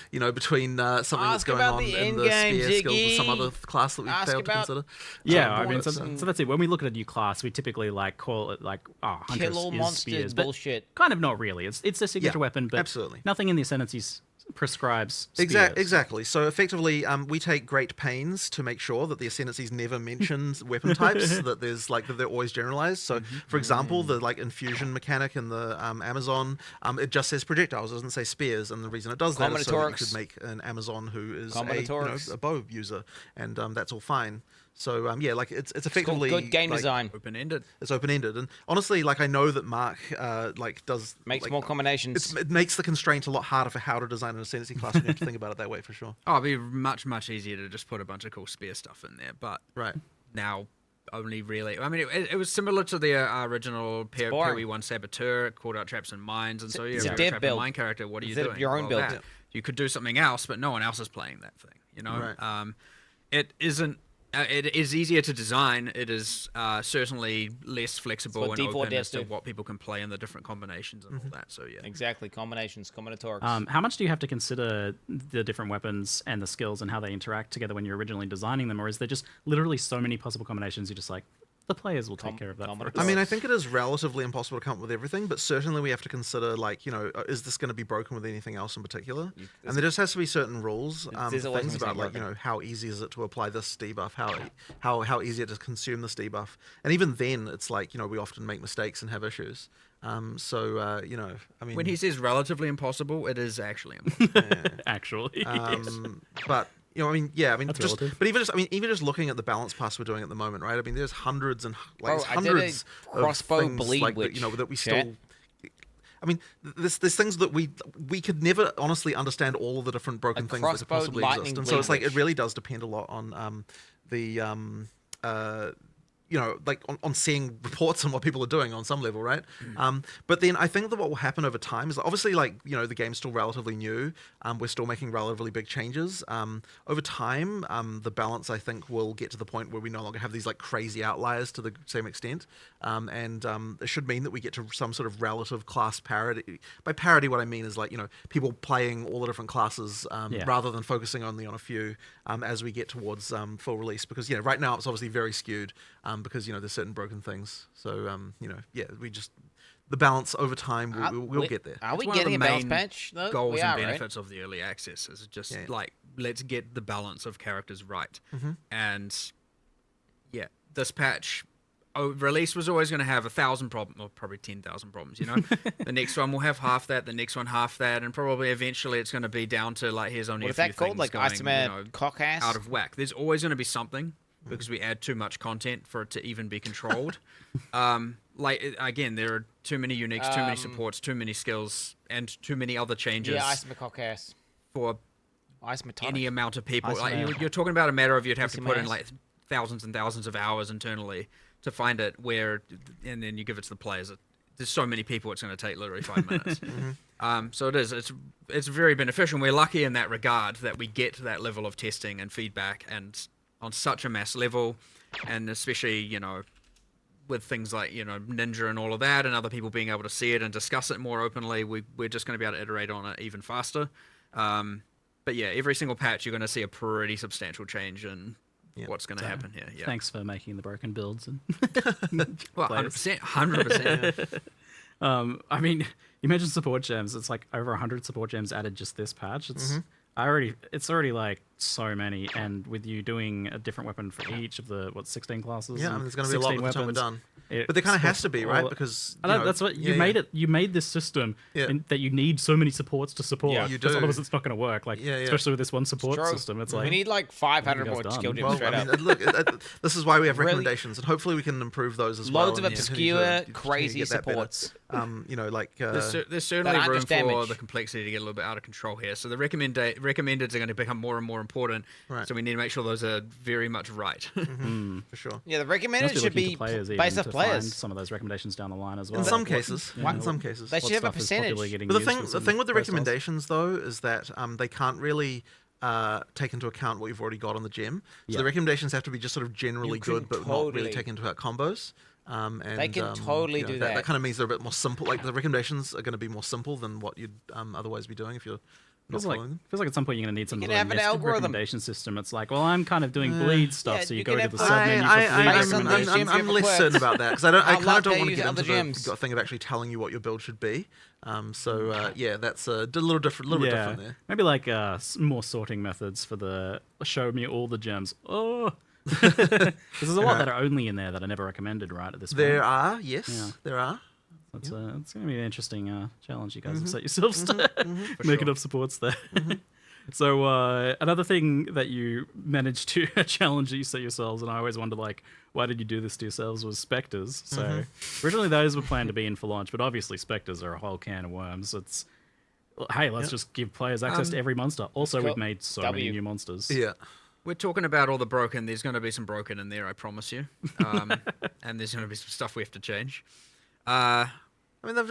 between something that's going on in the spear skills with some other class that we failed to consider. Yeah, I mean, so that's it. When we look at a new class, we typically like call it like, Hunter kill all monsters, spears, bullshit. But kind of not really. It's a signature weapon, but absolutely nothing in the ascendancies prescribes spears. Exactly. So effectively, we take great pains to make sure that the ascendancies never mention weapon types. That they're always generalized. So, for example, the infusion mechanic in the Amazon, it just says projectiles. It doesn't say spears, and the reason it does that is so that you could make an Amazon who is a bow user, and that's all fine. So it's effectively good game design. Open-ended. It's open-ended, and honestly, I know that Mark makes more combinations. It makes the constraint a lot harder for how to design an ascendancy class. You have to think about it that way for sure. Oh, it'd be much easier to just put a bunch of cool spear stuff in there, but now only really. I mean, it was similar to the original POE 1 Saboteur. It called out traps and mines, and so you're a trap and mine character. What are you doing? Your own build. Yeah. You could do something else, but no one else is playing that thing. It isn't. It is easier to design. It is certainly less flexible and open as to what people can play in the different combinations and all that. So yeah, exactly, combinations, combinatorics. How much do you have to consider the different weapons and the skills and how they interact together when you're originally designing them, or is there just literally so many possible combinations you're just like, the players will take care of that for us? I mean, I think it is relatively impossible to come up with everything, but certainly we have to consider, is this going to be broken with anything else in particular? And there just has to be certain rules, things about, how easy is it to apply this debuff, how easy it is to consume this debuff. And even then, it's we often make mistakes and have issues. I mean... When he says relatively impossible, it is actually impossible. Actually, yes. But... even just looking at the balance pass we're doing at the moment, right? I mean, there's hundreds and hundreds of crossbow things bleed that we still. I mean, there's things that we could never honestly understand all of the different broken things that could possibly exist, and so it's it really does depend a lot on on seeing reports on what people are doing on some level, right? But then I think that what will happen over time is obviously the game's still relatively new. We're still making relatively big changes. Over time, the balance I think will get to the point where we no longer have these crazy outliers to the same extent, and it should mean that we get to some sort of relative class parity. By parity, what I mean is people playing all the different classes rather than focusing only on a few as we get towards full release. Because right now it's obviously very skewed. Because there's certain broken things, so the balance over time we'll get there. Are we getting a balance patch though? Goals and benefits of the early access is just let's get the balance of characters right, and this patch release was always going to have 1,000 problems, or probably 10,000 problems. The next one will have half that, the next one half that, and probably eventually it's going to be down to here's only a few things going cock-ass? Out of whack. There's always going to be something. Because we add too much content for it to even be controlled. Again, there are too many uniques, too many supports, too many skills, and too many other changes. Yeah, ice for any amount of people. You're talking about a matter of you'd have to put in thousands and thousands of hours internally to find it, and then you give it to the players. There's so many people, it's going to take literally 5 minutes. So it is. It's very beneficial. And we're lucky in that regard that we get to that level of testing and feedback and on such a mass level, and especially, with things like, Ninja and all of that, and other people being able to see it and discuss it more openly, we're just going to be able to iterate on it even faster. But yeah, every single patch, you're going to see a pretty substantial change in what's going to happen here. Yeah. Thanks for making the broken builds. And well, 100%. I mean, you mentioned support gems. It's over 100 support gems added just this patch. It's already so many, and with you doing a different weapon for each of the 16 classes. Yeah, there's going to be a lot by the time we're done. But there kind of has to be, right? Because that's what you made it. You made this system that you need so many supports to support. Yeah, you do. Because otherwise, it's not going to work. Like, especially with this one support system, it's like we need like 500 more skill gems straight up. Look, this is why we have recommendations, and hopefully we can improve those as well. Loads of obscure, crazy supports. There's certainly room for the complexity to get a little bit out of control here. So the recommendeds are going to become more and more important. Right. So we need to make sure those are very much right. For sure. Yeah, the recommended should be based off players. Some of those recommendations down the line as well. In some cases. In some cases. They should have a percentage. But the thing with the recommendations, though, is that they can't really take into account what you've already got on the gem. So the recommendations have to be just sort of generally good, but not really take into account combos. And, they can totally do that. That kind of means they're a bit more simple. Like the recommendations are going to be more simple than what you'd otherwise be doing if you're not following them. Feels like at some point you're going to need some sort have of an nested algorithm. recommendation system. It's like, well, I'm kind of doing bleed stuff, so you go to the sub menu for bleed. I'm less certain about that because I kind of don't want to get into the thing of actually telling you what your build should be. Yeah, that's a little bit different there. Maybe like more sorting methods for the show me all the gems. Oh. There's a lot that are only in there that are never recommended, right, at this point. There are, yes. There are. It's going to be an interesting challenge you guys have set yourselves to make enough supports there. So another thing that you managed to challenge that you set yourselves, and I always wonder, like, why did you do this to yourselves, was Spectres. So originally those were planned to be in for launch, but obviously Spectres are a whole can of worms. It's, hey, let's just give players access to every monster. Also, we've made so many new monsters. Yeah. We're talking about all the broken. There's going to be some broken in there, I promise you. And there's going to be some stuff we have to change. I mean, they've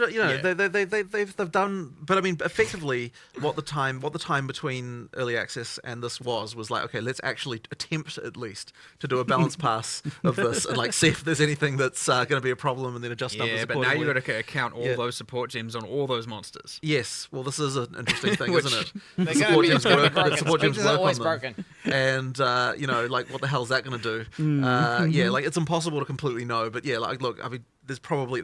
done, but I mean, effectively, what the time between early access and this was like, okay, let's actually attempt at least to do a balance pass of this and like see if there's anything that's going to be a problem and then adjust numbers. Yeah, but now you've got to account all those support gems on all those monsters. Yes, well, this is an interesting thing, isn't it? They're support gems work. Support gems work always on them. Broken. And like, what the hell is that going to do? Yeah, like it's impossible to completely know. But yeah, like, look, I mean, there's probably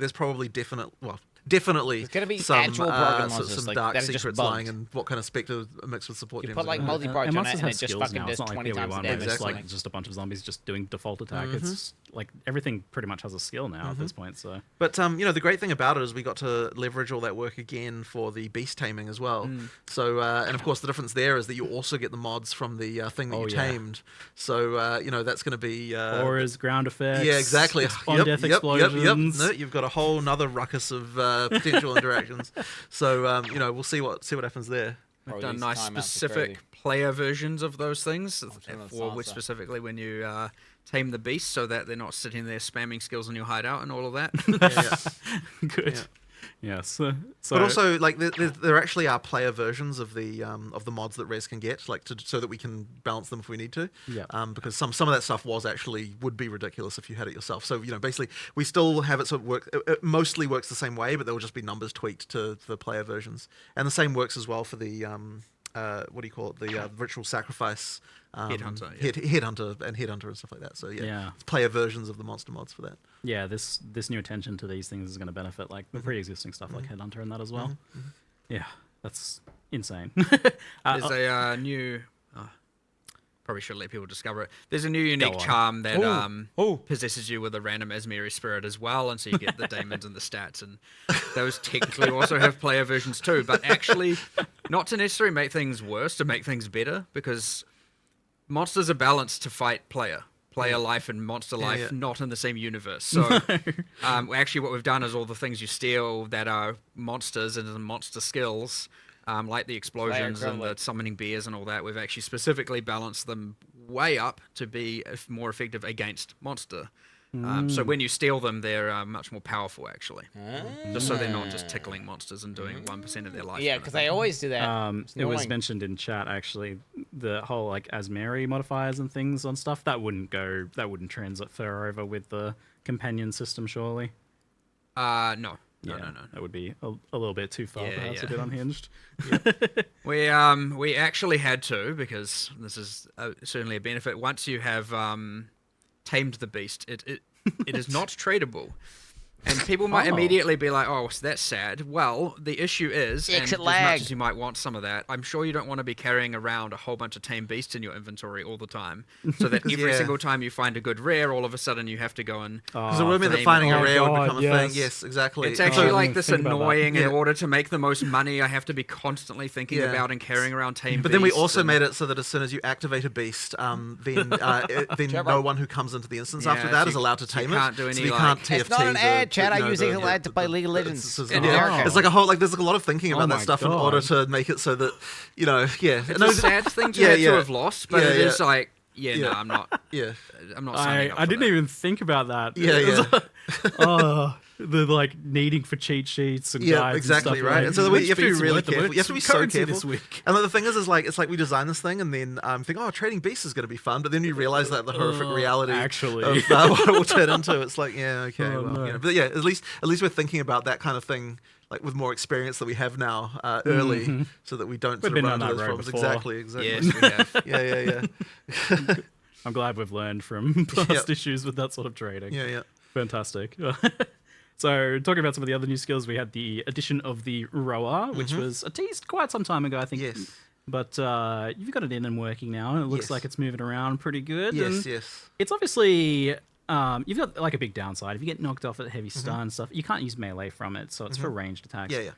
definitely there's gonna be some actual broken monsters, some like, dark that are just secrets bugged. lying and what kind of Spectre mixed with support You gems. put like multi-broach on it and it just fucking now. does It's not 20 like times the POE1, damage. it's like just a bunch of zombies just doing default attack. It's like everything pretty much has a skill now at this point. So, but the great thing about it is we got to leverage all that work again for the beast taming as well. So and of course the difference there is that you also get the mods from the thing that you tamed. So that's going to be auras, ground effects. Yeah, exactly. Death explosions. No, you've got a whole nother ruckus of potential interactions. So we'll see what happens there. We've done nice specific player versions of those things, for which specifically when you tame the beast, so that they're not sitting there spamming skills in your hideout and all of that. Good. Yeah. Yes. But also, like, there actually are player versions of the mods that Res can get, like, so that we can balance them if we need to. Yeah. Because some of that stuff would be ridiculous if you had it yourself. So basically, we still have it sort of work. It mostly works the same way, but there will just be numbers tweaked to the player versions, and the same works as well for the what do you call it? The ritual sacrifice. Headhunter, Headhunter and stuff like that. So it's player versions of the monster mods for that. Yeah, this new attention to these things is going to benefit like the pre-existing stuff like Headhunter and that as well. Yeah, that's insane. There's a new. Probably should let people discover it. There's a new unique charm that possesses you with a random Asmeri spirit as well, and so you get the daemons and the stats, and those technically also have player versions too, but actually not to necessarily make things worse, to make things better, because monsters are balanced to fight player life and monster life, not in the same universe. So actually what we've done is all the things you steal that are monsters and the monster skills, like the explosions and the summoning bears and all that, we've actually specifically balanced them way up to be more effective against monster. So when you steal them, they're much more powerful, actually. Just so they're not just tickling monsters and doing 1% of their life. Yeah, because they always do that. It was mentioned in chat, actually, the whole like Asmeri modifiers and things on stuff, that wouldn't transfer over with the companion system, surely? No. No. That would be a little bit too far, perhaps a bit unhinged. We actually had to, because this is certainly a benefit. Once you have tamed the beast, it is not tradable. And people might immediately be like, oh, so that's sad. Well, the issue is, and as much as you might want some of that, I'm sure you don't want to be carrying around a whole bunch of tame beasts in your inventory all the time. So that every single time you find a good rare, all of a sudden you have to go and... Because the rumor that finding a rare would become a thing. Yes, exactly. It's actually like this annoying, in order to make the most money, I have to be constantly thinking about and carrying around tame beasts. But then we also made it so that as soon as you activate a beast, then no one who comes into the instance after that is allowed to tame it. Can't do any, so you can't TFT. It's not an ad, Chad. I use Exile to play League of Legends. It's like a whole, like, there's like a lot of thinking about that stuff in order to make it so that, you know, It's a sad thing to have lost, but it is like, no, I'm not. I'm not signing up I didn't even think about that. The like needing for cheat sheets and guides exactly, and stuff. right. And so you have to be really careful. You have to be so careful. This week. And the thing is like it's like we design this thing and then think, oh, trading beasts is going to be fun, but then you realize that the horrific reality of what it will turn into. It's like, you know, but at least we're thinking about that kind of thing. Like with more experience that we have now early, so that we don't sort of run into those problems. Exactly. Yes, we have. Yeah. I'm glad we've learned from past issues with that sort of trading. Yeah. Fantastic. So, talking about some of the other new skills, we had the addition of the rower, which was teased quite some time ago, I think. Yes. But you've got it in and working now, and it looks like it's moving around pretty good. Yes. It's obviously... you've got like a big downside. If you get knocked off at heavy stun and stuff, you can't use melee from it, so it's for ranged attacks. Yeah.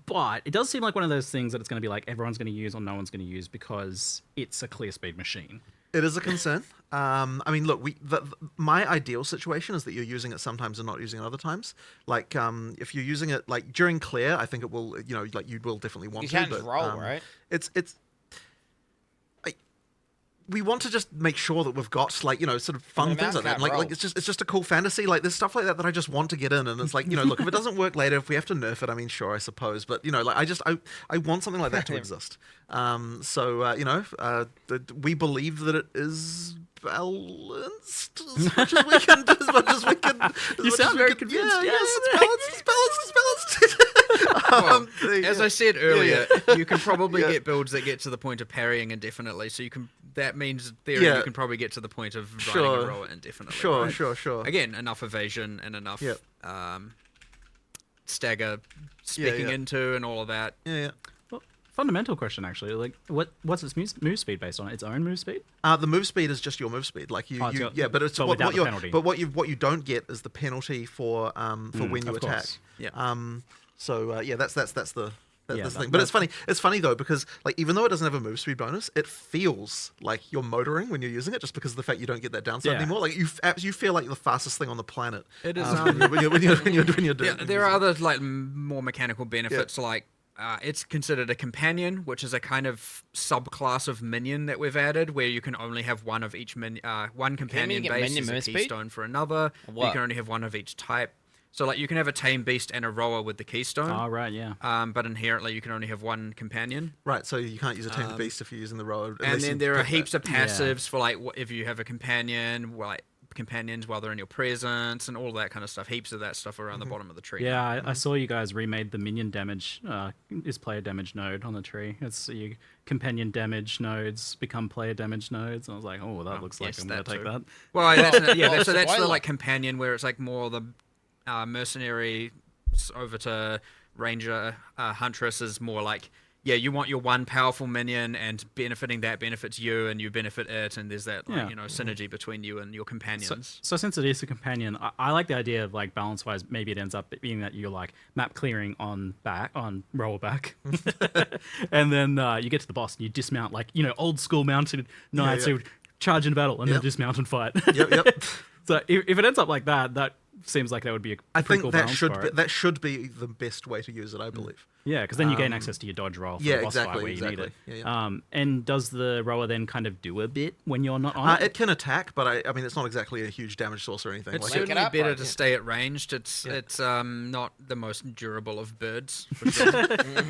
But it does seem like one of those things that it's going to be like everyone's going to use or no one's going to use because it's a clear speed machine. It is a concern. I mean, look, my ideal situation is that you're using it sometimes and not using it other times. Like, if you're using it like during clear, I think it will, you know, like you will definitely want to. You can't just roll, right? We want to just make sure that we've got like, you know, sort of fun things like that. And like it's just a cool fantasy. Like there's stuff like that I just want to get in, and it's like, you know, look, if it doesn't work later, if we have to nerf it, I mean, sure, I suppose, but you know, like I want something like that to exist. You know, we believe that it is balanced as much as we can. You sound very convinced. It's balanced. Well, as I said earlier, you can probably get builds that get to the point of parrying indefinitely. So you can. That means in theory you can probably get to the point of running a rower indefinitely. Sure. Again, enough evasion and enough stagger speaking into and all of that. Yeah. Well, fundamental question actually. Like, what's its move speed based on? Its own move speed? The move speed is just your move speed. Like but it's what you don't get is the penalty for when you attack. That's the thing. But it's funny. It's funny though because like even though it doesn't have a move speed bonus, it feels like you're motoring when you're using it just because of the fact you don't get that downside anymore. Like you feel like you're the fastest thing on the planet. It is when you're doing it. There are other like more mechanical benefits like. It's considered a companion, which is a kind of subclass of minion that we've added, where you can only have one of each one companion base is a keystone for another. You can only have one of each type. So like you can have a tame beast and a rower with the keystone. Oh right, yeah. But inherently you can only have one companion. Right, so you can't use a tame beast if you're using the rower. And then there are heaps of passives for like if you have a companion, like companions while they're in your presence and all that kind of stuff. Heaps of that stuff around the bottom of the tree. Yeah, I saw you guys remade the minion damage is player damage node on the tree. It's your companion damage nodes become player damage nodes, and I was like, oh, that looks like I'm gonna take that. Well, that's the like companion where it's like more the mercenary over to ranger huntress is more like you want your one powerful minion and benefiting that benefits you and you benefit it, and there's that like, synergy between you and your companions. So since it is a companion, I like the idea of like balance wise maybe it ends up being that you're like map clearing on roller back and then you get to the boss and you dismount like, you know, old school mounted knights who charge in battle and then dismount and fight. So if it ends up like that seems like that would be a pretty cool balance for it. That should be the best way to use it, I believe. Yeah, because then you gain access to your dodge roll for the boss fight where you need it. And does the rower then kind of do a bit when you're not on it? It can attack, but I mean, it's not exactly a huge damage source or anything. It's certainly better to stay at ranged. It's not the most durable of birds, for sure.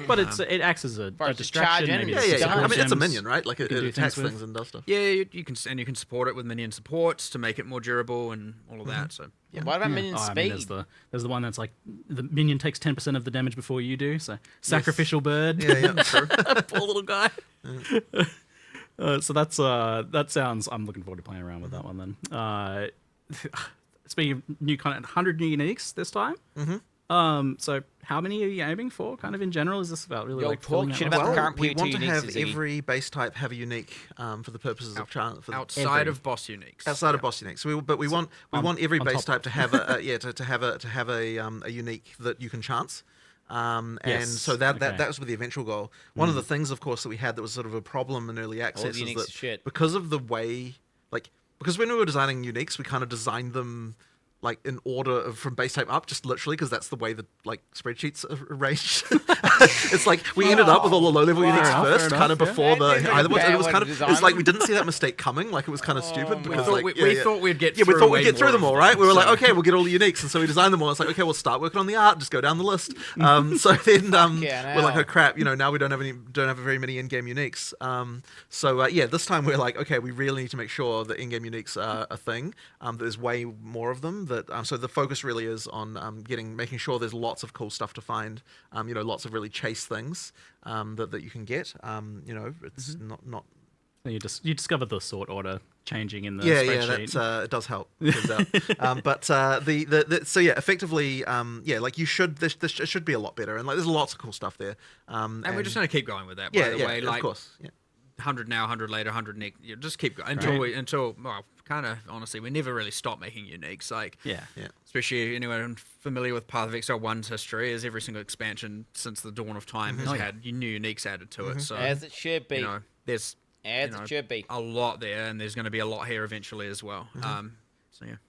But it acts as a distraction. I mean, it's a minion, right? Like it attacks things and does stuff. Yeah, you can support it with minion supports to make it more durable and all of that. So. Yeah. What about minion speed? I mean, there's the one that's like the minion takes 10% of the damage before you do. So sacrificial bird. Yeah, true. Poor little guy. So that sounds. I'm looking forward to playing around with that one then. speaking of new content, 100 new uniques this time. So how many are you aiming for, kind of in general? Is this about really like filling out about the current we POE want to uniques, have Ziggy. every base type have a unique for the purposes of outside of boss uniques. Outside of boss uniques. So we want every base type to have to have a unique that you can chance. And so that was the eventual goal. One of the things, of course, that we had that was sort of a problem in early access is that because of the way, because when we were designing uniques, we kind of designed them like in order of from base type up, just literally because that's the way that like spreadsheets are arranged. It's like we ended up with all the low level uniques first, kind of before the high level. It was kind of it's like we didn't see that mistake coming. Like it was kind of stupid because we thought we'd get we thought we'd get through them all, right? We were like, okay, we'll get all the uniques, and so we designed them all. It's like, okay, we'll start working on the art, just go down the list. So then we're like, oh crap, now we don't have very many in-game uniques. So this time we're like, okay, we really need to make sure that in-game uniques are a thing. There's way more of them. So the focus really is on making sure there's lots of cool stuff to find. Lots of really chase things that you can get. It's not. You discovered the sort order changing in the spreadsheet. Yeah, it does help. But effectively, like you should. This should be a lot better, and like there's lots of cool stuff there. And we're just gonna keep going with that. By the way, like, of course. Yeah. 100 now, 100 later, 100 next. Just keep going until kind of honestly, we never really stop making uniques. Like, especially anyone familiar with Path of Exile 1's history, is every single expansion since the dawn of time has had new uniques added to it. So as it should be. There's it should be a lot there, and there's going to be a lot here eventually as well.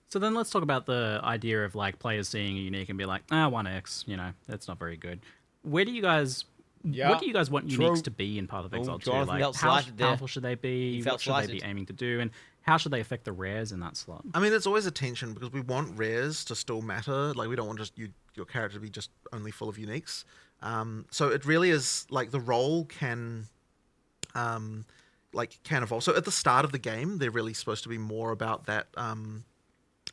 So then let's talk about the idea of like players seeing a unique and be like, 1x, that's not very good. Where do you guys? What do you guys want uniques to be in Path of Exile 2? Like, how powerful should they be? What should they be aiming to do? And how should they affect the rares in that slot? I mean, it's always a tension because we want rares to still matter. Like, we don't want just your character to be just only full of uniques. So it really is like the role can evolve. So at the start of the game, they're really supposed to be more about that.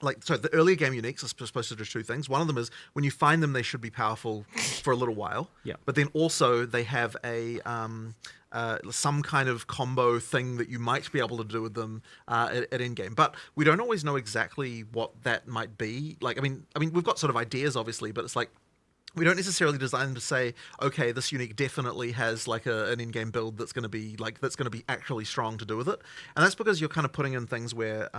The earlier game uniques are supposed to do two things. One of them is when you find them, they should be powerful for a little while. Yeah. But then also they have a some kind of combo thing that you might be able to do with them at end game. But we don't always know exactly what that might be. Like, I mean, we've got sort of ideas, obviously, but it's like we don't necessarily design them to say, okay, this unique definitely has like an in-game build that's going to be actually strong to do with it. And that's because you're kind of putting in things where,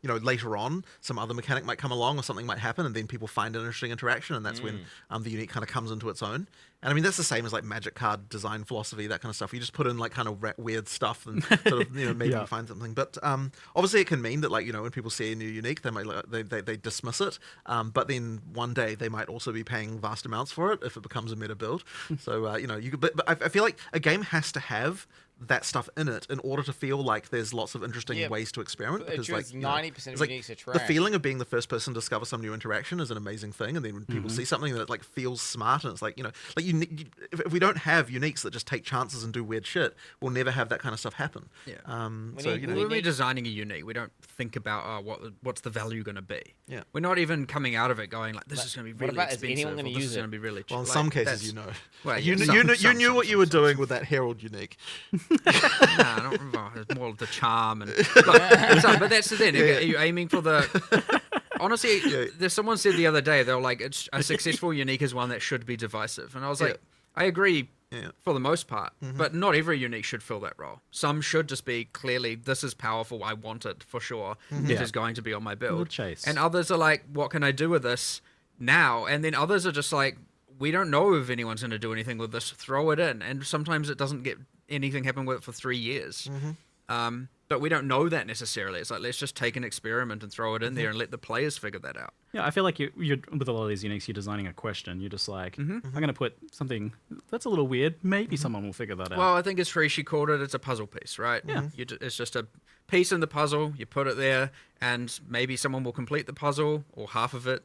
later on some other mechanic might come along or something might happen, and then people find an interesting interaction, and that's when the unique kind of comes into its own. And I mean, that's the same as like magic card design philosophy, that kind of stuff. You just put in like kind of weird stuff and sort of, maybe you find something. But obviously it can mean that like, when people see a new unique, they might they dismiss it. But then one day they might also be paying vast amounts for it if it becomes a meta build. So, but I feel like a game has to have that stuff in it in order to feel like there's lots of interesting ways to experiment, because like 90% of uniques are trash. The feeling of being the first person to discover some new interaction is an amazing thing, and then when people see something that like feels smart, and it's like if we don't have uniques that just take chances and do weird shit, we'll never have that kind of stuff happen. When we're designing a unique, we don't think about what's the value going to be. We're not even coming out of it going like, this is going to be really expensive, or this is going to be really cheap. Well, in some cases, well, you knew what you were doing with that Herald unique. I don't remember. It's more of the charm but that's the thing. Are you aiming for the? Honestly, someone said the other day, they're like, a successful unique is one that should be divisive, and I was like, I agree for the most part, but not every unique should fill that role. Some should just be clearly, this is powerful, I want it for sure. It is going to be on my build. Chase. And others are like, what can I do with this now? And then others are just like, we don't know if anyone's going to do anything with this. Throw it in, and sometimes it doesn't get anything happen with it for 3 years. But we don't know that necessarily. It's like, let's just take an experiment and throw it in there and let the players figure that out. Yeah, I feel like you're with a lot of these uniques, you're designing a question. You're just like, I'm going to put something that's a little weird. Maybe someone will figure that out. Well, I think as Rishi called it, it's a puzzle piece, right? Yeah. It's just a piece in the puzzle. You put it there, and maybe someone will complete the puzzle or half of it.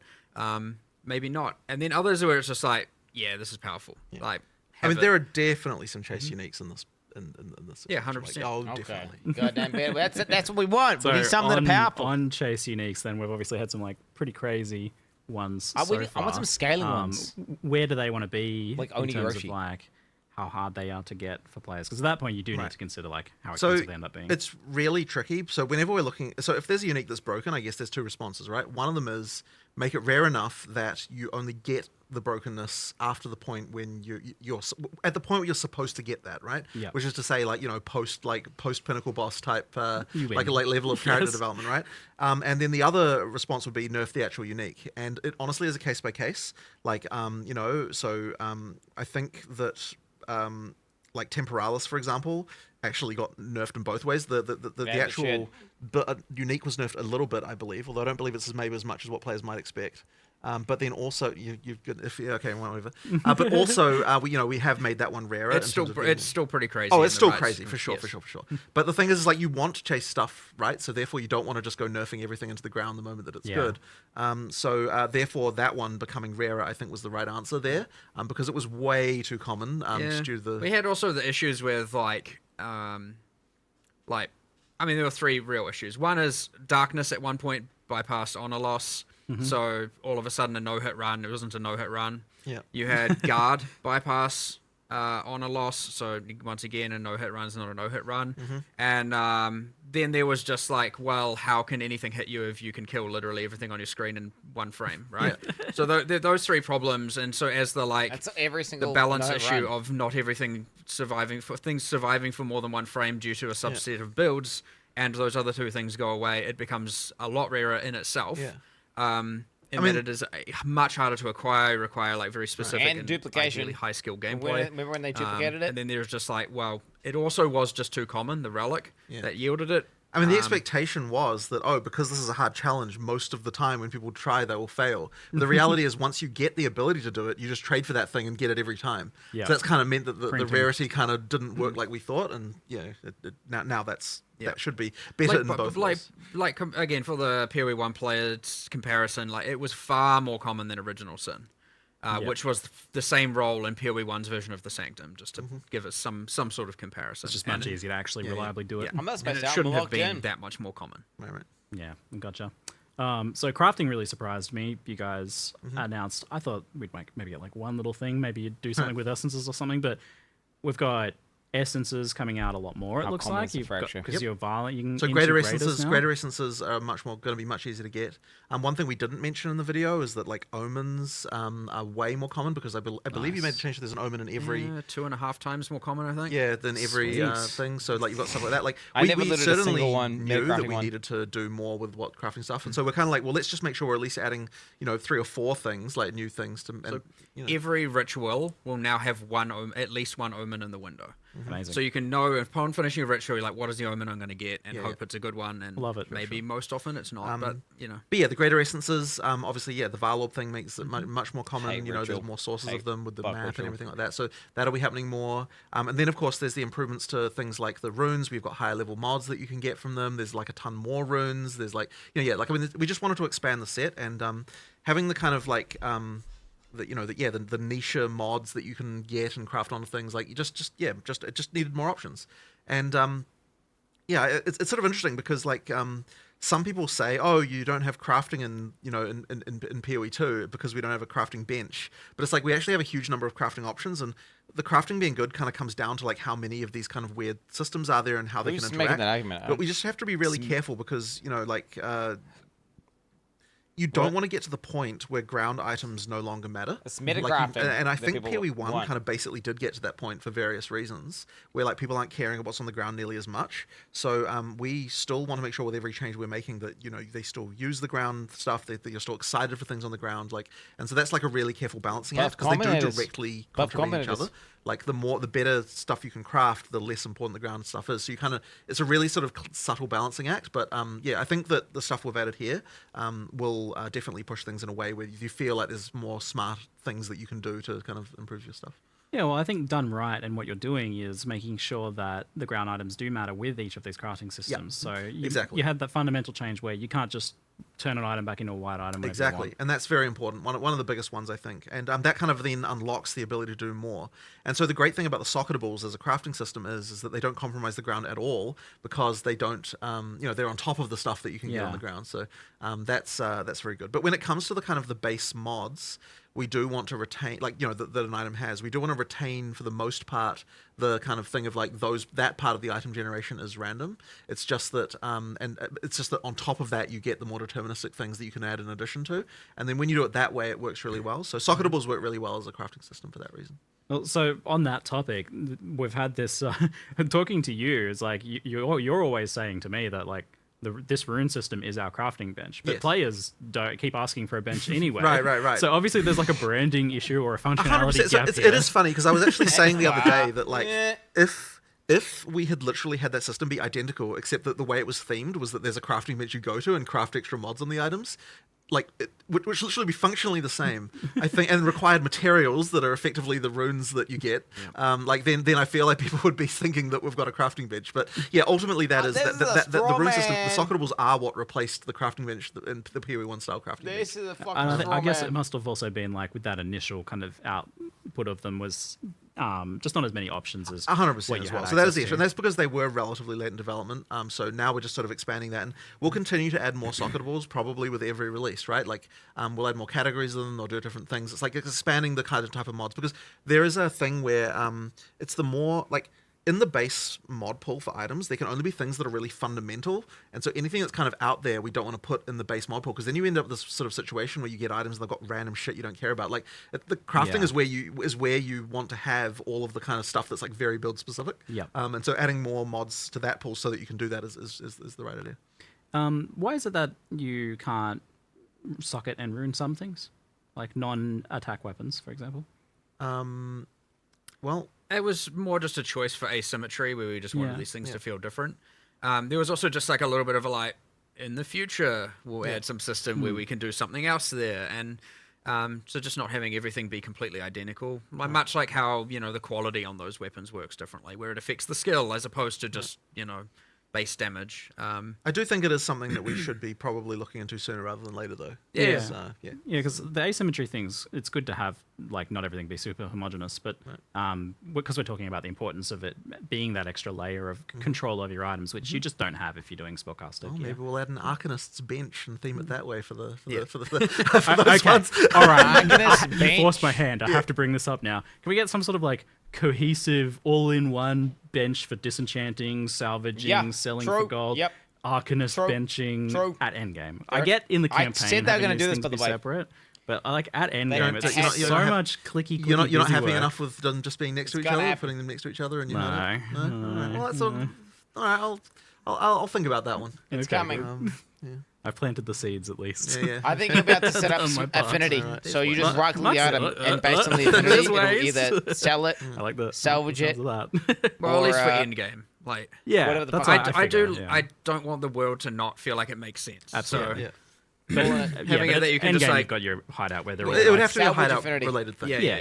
Maybe not. And then others where it's just like, yeah, this is powerful. Yeah. Like, there are definitely some chase uniques in this. In this yeah, 100%. Like, oh, definitely. Goddamn bad. That's what we want. So we need some that are powerful. On chase uniques, then we've obviously had some like pretty crazy ones. I want some scaling ones. Where do they want to be? Like in terms Oniroshi. of like how hard they are to get for players? Because at that point, you do need to consider like how expensive they end up being. It's really tricky. So whenever we're looking, so if there's a unique that's broken, I guess there's two responses, right? One of them is make it rare enough that you only get the brokenness after the point when you're at the point where you're supposed to get that, right? Yeah. Which is to say, like, post pinnacle boss type, like a late level of character development, right? And then the other response would be nerf the actual unique, and it honestly is a case by case. Like, so I think that like Temporalis, for example, actually got nerfed in both ways. The actual unique was nerfed a little bit, I believe, although I don't believe it's maybe as much as what players might expect. But then also you've got whatever. But also we have made that one rarer. It's still pretty crazy. Oh, it's still crazy for sure. But the thing is like you want to chase stuff, right? So therefore you don't want to just go nerfing everything into the ground the moment that it's good. So therefore that one becoming rarer, I think, was the right answer there, because it was way too common. Due to the we had also the issues with there were three real issues. One is darkness at one point bypassed honor loss. So all of a sudden a no-hit run, it wasn't a no-hit run. Yeah. You had guard bypass on a loss, so once again a no-hit run is not a no-hit run. And then there was just like, well, how can anything hit you if you can kill literally everything on your screen in one frame, right? So those three problems, and so as that's every single the balance no-hit issue run. of not everything surviving for more than one frame due to a subset of builds, and those other two things go away, it becomes a lot rarer in itself. It is much harder to acquire, require like very specific and duplication, ideally high skill gameplay. Remember when they duplicated it? And then there's just like, well, it also was just too common, the relic that yielded it. I mean, the expectation was that, because this is a hard challenge, most of the time when people try, they will fail. The reality is once you get the ability to do it, you just trade for that thing and get it every time. So that's kind of meant that the rarity kind of didn't work like we thought, and now that should be better in both ways. Like again, for the POE 1 players comparison, like it was far more common than Original Sin. Which was the same role in POE 1's version of the Sanctum, just to give us some sort of comparison. It's just much easier to actually reliably do it. Yeah. It shouldn't have been that much more common. Right. Yeah, gotcha. So crafting really surprised me. You guys announced, I thought we'd maybe get like one little thing, maybe you'd do something with essences or something, but we've got essences coming out a lot more. It looks like because you're violent. You can so greater essences are going to be much easier to get. One thing we didn't mention in the video is that like omens are way more common, because I believe you made the change. There's an omen in every 2.5 times more common, I think. Yeah, than every thing. So like you've got stuff like that. Like we certainly knew that we needed to do more with what crafting stuff, and so we're kind of like, well, let's just make sure we're at least adding 3 or 4 things, like new things to. And, every ritual will now have at least one omen in the window. Amazing. So you can know upon finishing a ritual, you're like, what is the omen I'm going to get, and hope it's a good one. And love it. Maybe most often it's not, but But yeah, the greater essences, obviously, the Varlorb thing makes it much more common. There's more sources of them with the map and everything like that. So that'll be happening more. And then, of course, there's the improvements to things like the runes. We've got higher level mods that you can get from them. There's like a ton more runes. There's like, we just wanted to expand the set, and having the kind of like the niche mods that you can get and craft onto things, like it just needed more options. And it's sort of interesting because like some people say, oh, you don't have crafting in PoE 2 because we don't have a crafting bench, but it's like we actually have a huge number of crafting options, and the crafting being good kind of comes down to like how many of these kind of weird systems are there and how they can interact. That argument, but we just have to be really careful because you don't want to get to the point where ground items no longer matter. It's metacrafting. And I think PoE 1 kind of basically did get to that point for various reasons, where like people aren't caring about what's on the ground nearly as much. So we still want to make sure with every change we're making that they still use the ground stuff, that you're still excited for things on the ground, and so that's like a really careful balancing act, because they do directly contribute each other. Like the better stuff you can craft, the less important the ground stuff is. So it's a really sort of subtle balancing act. But I think that the stuff we've added here will definitely push things in a way where you feel like there's more smart things that you can do to kind of improve your stuff. Yeah, well, I think done right, and what you're doing is making sure that the ground items do matter with each of these crafting systems. Yep. So you had that fundamental change where you can't just turn an item back into a white item. Exactly, and that's very important. One of the biggest ones, I think. And that kind of then unlocks the ability to do more. And so the great thing about the socketables as a crafting system is that they don't compromise the ground at all, because they don't, they're on top of the stuff that you can get on the ground. So that's very good. But when it comes to the kind of the base mods, we do want to retain, like, that an item has. We do want to retain, for the most part, the kind of thing of like that part of the item generation is random. It's just that, and it's just that on top of that, you get the more deterministic things that you can add in addition to. And then when you do it that way, it works really well. So socketables work really well as a crafting system for that reason. Well, so on that topic, we've had this talking to you. It's like you're always saying to me that like this rune system is our crafting bench, but players don't keep asking for a bench anyway. Right. So obviously there's like a branding issue or a functionality gap. It is funny because I was actually saying the other day that like if we had literally had that system be identical, except that the way it was themed was that there's a crafting bench you go to and craft extra mods on the items, like which literally be functionally the same, I think, and required materials that are effectively the runes that you get. Like then I feel like people would be thinking that we've got a crafting bench. But yeah, ultimately that is the rune system. The socketables are what replaced the crafting bench in the POE 1 style crafting bench. This is a fucking I guess it must have also been like with that initial kind of output of them was just not as many options as 100% as well. So that is the issue, and that's because they were relatively late in development. So now we're just sort of expanding that, and we'll continue to add more socketables probably with every release, right? Like we'll add more categories of them, or do different things. It's like expanding the kind of type of mods, because there is a thing where it's the more like in the base mod pool for items, there can only be things that are really fundamental, and so anything that's kind of out there, we don't want to put in the base mod pool, because then you end up with this sort of situation where you get items and they've got random shit you don't care about. Like the crafting is where you want to have all of the kind of stuff that's like very build specific. Yeah. And so adding more mods to that pool so that you can do that is the right idea. Why is it that you can't socket and rune some things, like non-attack weapons, for example? Well, it was more just a choice for asymmetry, where we just wanted these things to feel different. There was also just like a little bit of a like, in the future, we'll add some system where we can do something else there. And so just not having everything be completely identical. Much like how, the quality on those weapons works differently, where it affects the skill as opposed to just, base damage. I do think it is something that we should be probably looking into sooner rather than later, though. Yeah, because the asymmetry things, it's good to have like not everything be super homogeneous, but because we're talking about the importance of it being that extra layer of control over your items, which you just don't have if you're doing spellcaster. Maybe we'll add an Arcanist's bench and theme it that way for those okay. ones. All right, you forced my hand. I have to bring this up now. Can we get some sort of like cohesive, all-in-one bench for disenchanting, salvaging, selling for gold, Arcanist benching at endgame? I get in the campaign. I said they're going to do this, by the way. Separate, but like at endgame, it's so much clicky. You're not happy enough with them just being next to each other, putting them next to each other, and no. Well, that's all right. I'll think about that one. It's coming. I've planted the seeds at least. I think you're about to set up some affinity. So you just right click the item, and based on the affinity, it'll either sell it, I like the salvage it, well, at least for endgame. Like, I don't want the world to not feel like it makes sense. Absolutely. So, but having it that you can just like you've got your hideout where they're all it would have to be a hideout related thing. Yeah.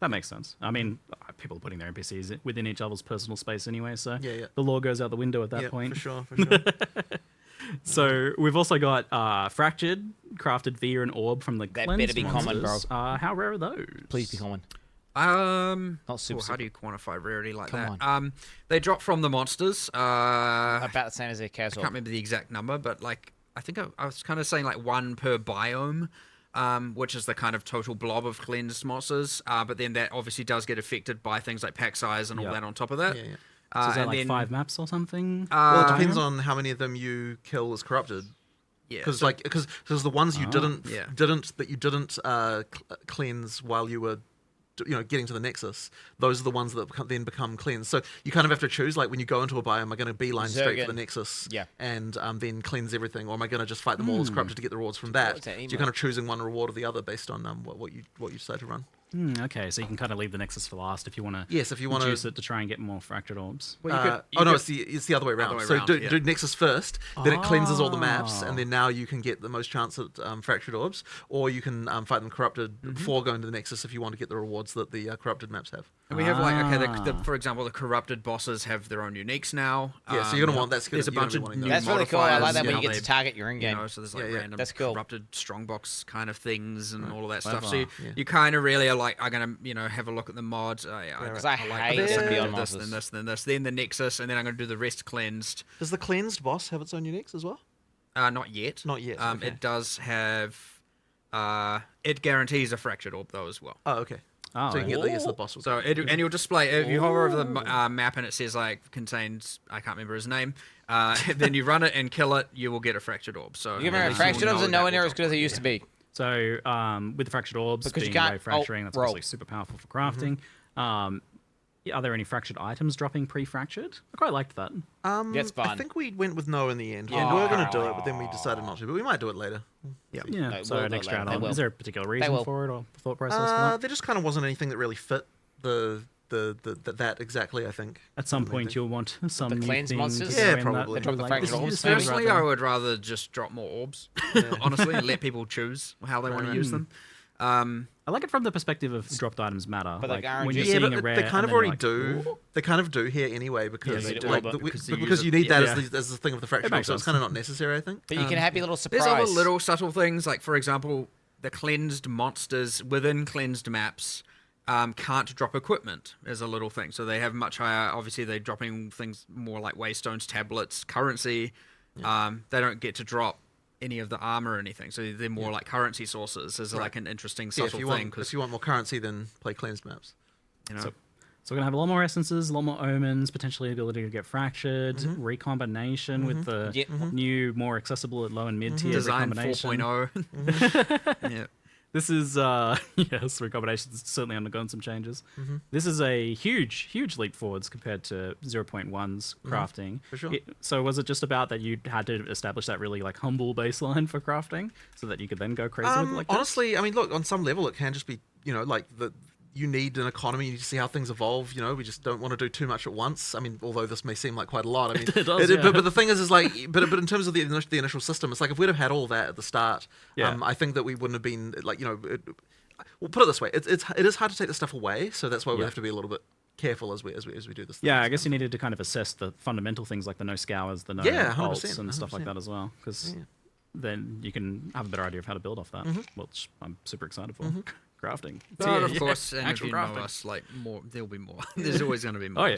That makes sense. I mean, people are putting their NPCs within each other's personal space anyway, so the law goes out the window at that point. For sure. So we've also got Fractured, crafted via an orb from the Cleanse better be common, bro. How rare are those? Please be common. Not super. How do you quantify rarity like Come that? on. They drop from the monsters. About the same as their casual. I can't remember the exact number, but like I think I was kind of saying like 1 per biome, which is the kind of total blob of cleansed monsters. But then that obviously does get affected by things like pack size and all that on top of that. So is that like 5 maps or something? Well, it depends on how many of them you kill as corrupted. Yeah, because the ones you didn't cleanse while you were getting to the Nexus, those are the ones that then become cleansed. So you kind of have to choose, like when you go into a biome, am I going to beeline straight for the Nexus and then cleanse everything, or am I going to just fight them all as corrupted to get the rewards from that? So you're kind of choosing one reward or the other based on what you decide to run. Okay, so you can kind of leave the Nexus for last if you want to. Yes, if you want to use it to try and get more fractured orbs. Well, it's the other way around. Do Nexus first, then it cleanses all the maps, and then now you can get the most chance at fractured orbs, or you can fight them corrupted before going to the Nexus if you want to get the rewards that the corrupted maps have. And we have like for example, the corrupted bosses have their own uniques now. Yeah, so you're gonna want there's a bunch of new that's really cool. I like that when you get to target your in-game. So there's like random that's cool. corrupted strongbox kind of things and all of that stuff. So you kind of really are like, I'm gonna have a look at the mods. Because I hate beyond this, then this, then this, then the Nexus, and then I'm gonna do the rest cleansed. Does the cleansed boss have its own uniques as well? Not yet. Not yet. Okay. It does have It guarantees a fractured orb though as well. Oh, okay. Oh, so you can get the boss. So and you'll display if you hover over the map and it says like contains, I can't remember his name. Then you run it and kill it, you will get a fractured orb. So you remember fractured orbs are nowhere near as good as they used to be. So with the fractured orbs, because you can't fracturing, that's obviously super powerful for crafting. Are there any fractured items dropping pre-fractured? I quite liked that. That's fun. I think we went with no in the end. Yeah. We were going to do it, but then we decided not to. But we might do it later. Yeah. No, So we'll an do it extra later. add-on. Is there a particular reason for it or thought process for that? There just kind of wasn't anything that really fit that exactly. I think At some point you'll want some new cleanse thing monsters? to Yeah, throw in probably. that Drop the you fractured like. orbs. Personally, I would rather just drop more orbs, honestly, and let people choose how they want to use them. I like it from the perspective of dropped items matter. But like like when you're RNG. seeing but a rare, they kind and of then already you're like, do. "Ooh." They kind of do here anyway because they do. like, Well, because you need that as the thing with the fractured orb, so it's kind of not necessary. I think. But you can have your little surprise. There's other little subtle things, like for example, the cleansed monsters within cleansed maps can't drop equipment as a little thing. So they have much higher. Obviously, they're dropping things more like waystones, tablets, currency. They don't get to drop any of the armor or anything. So they're more like currency sources as like an interesting subtle thing. If you want more currency, then play cleansed maps. You know. So we're going to have a lot more essences, a lot more omens, potentially ability to get fractured, recombination with the new, more accessible at low and mid tier Design recombination. 4.0. Yeah. This is, yes, recombination's certainly undergone some changes. This is a huge, huge leap forwards compared to 0.1's crafting. For sure. So was it just about that you had to establish that really like humble baseline for crafting so that you could then go crazy with it like honestly, I mean, look, on some level, it can just be, like you need an economy. You need to see how things evolve. We just don't want to do too much at once. I mean, although this may seem like quite a lot. I mean, It does, but the thing is like, but in terms of the initial system, it's like if we'd have had all that at the start, I think that we wouldn't have been like, we'll put it this way: it is hard to take the stuff away, so that's why we have to be a little bit careful as we do this. Yeah, I guess you needed to kind of assess the fundamental things like the no scours, the no bolts, and stuff like that as well, because then you can have a better idea of how to build off that, which I'm super excited for. Crafting. Of course, and if you know us, like more, there'll be more. There's always going to be more. Oh yeah.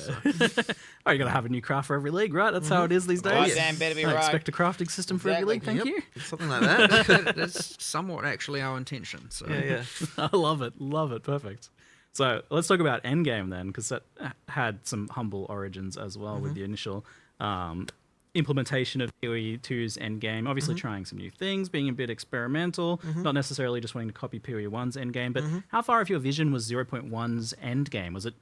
Oh, you got to have a new craft for every league, right? That's how it is these days. Right, Dan, better be I right. expect a crafting system for every league. Thank you. Something like that. That's somewhat actually our intention. So Yeah. I love it. Love it. Perfect. So let's talk about Endgame then, because that had some humble origins as well with the initial implementation of PoE 2's Endgame. Obviously trying some new things, being a bit experimental, not necessarily just wanting to copy PoE 1's Endgame, but how far of your vision was 0.1's Endgame? Was it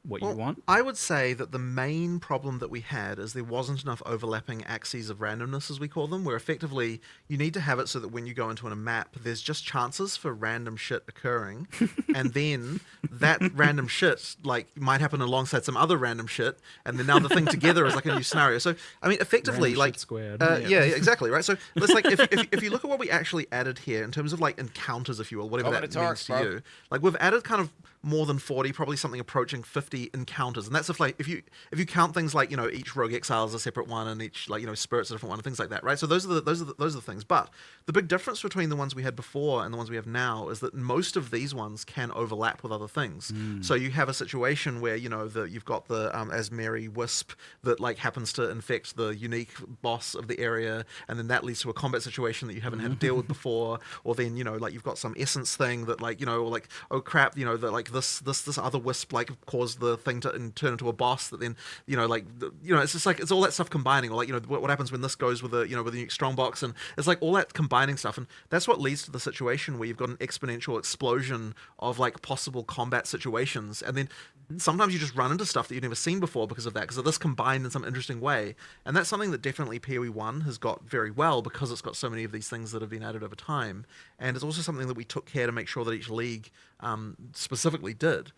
what you want? I would say that the main problem that we had is there wasn't enough overlapping axes of randomness, as we call them, where effectively you need to have it so that when you go into a map, there's just chances for random shit occurring, and then that random shit like might happen alongside some other random shit, and then now the thing together is like a new scenario. So I mean, effectively, Random like shit squared. yeah, exactly, right. So it's like if you look at what we actually added here in terms of like encounters, if you will, whatever that means to you, like we've added kind of more than 40, probably something approaching 50 encounters, and that's if you count things like each rogue exile is a separate one, and each spirit's a different one, and things like that, right? So those are the things. But the big difference between the ones we had before and the ones we have now is that most of these ones can overlap with other things. So you have a situation where you've got the Asmeri wisp that like happens to infect the unique boss of the area, and then that leads to a combat situation that you haven't had to deal with before, or then like you've got some essence thing that like or like oh crap that like this other wisp like caused the thing to turn into a boss that then it's just like it's all that stuff combining, or like what happens when this goes with a with a unique strongbox, and it's like all that combining stuff, and that's what leads to the situation where you've got an exponential explosion of like possible combat situations, and then sometimes you just run into stuff that you've never seen before because of that, because of this combined in some interesting way. And that's something that definitely PoE 1 has got very well, because it's got so many of these things that have been added over time, and it's also something that we took care to make sure that each league specifically did.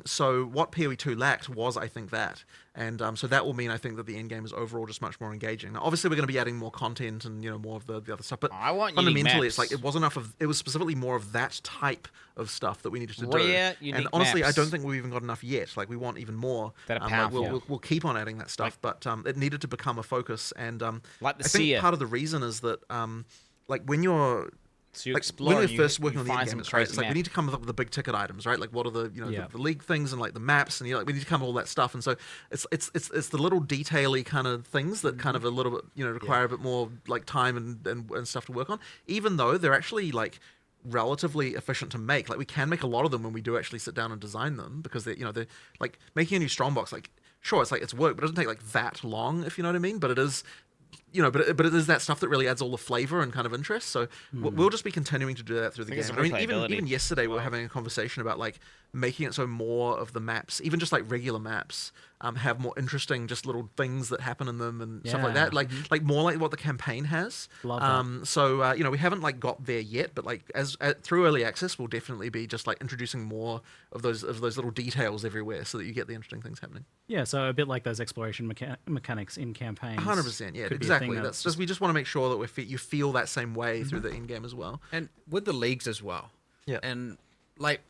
So what PoE 2 lacked was, I think, that. And so that will mean, I think, that the end game is overall just much more engaging. Now, obviously, we're going to be adding more content and, more of the other stuff. But fundamentally, it's like it was specifically more of that type of stuff that we needed to do. And honestly, maps. I don't think we've even got enough yet. Like, we want even more. That are powerful. We'll keep on adding that stuff, but it needed to become a focus. And like the I think part of the reason is that, like, when you're So you like, explore. when we're first working you on the find end game, some it's right. It's crazy like we map. need to come up with the big ticket items, right? Like what are the the league things and like the maps, and we need to come up with all that stuff. And so it's the little detaily kind of things that kind of a little bit require a bit more like time and stuff to work on. Even though they're actually like relatively efficient to make. Like we can make a lot of them when we do actually sit down and design them, because they're like making a new strongbox. Like sure, it's work, but it doesn't take like that long, if you know what I mean. But it is. But it is that stuff that really adds all the flavor and kind of interest. So we'll just be continuing to do that through the game. I mean, even yesterday we were having a conversation about like making it so more of the maps, even just like regular maps, have more interesting just little things that happen in them and stuff like that. Like more like what the campaign has. Love that. So we haven't like got there yet, but like through early access, we'll definitely be just like introducing more of those little details everywhere, so that you get the interesting things happening. Yeah, so a bit like those exploration mechanics in campaigns. 100%, yeah, exactly. That's just we just want to make sure that you feel that same way through the end game as well, and with the leagues as well. Yeah, and like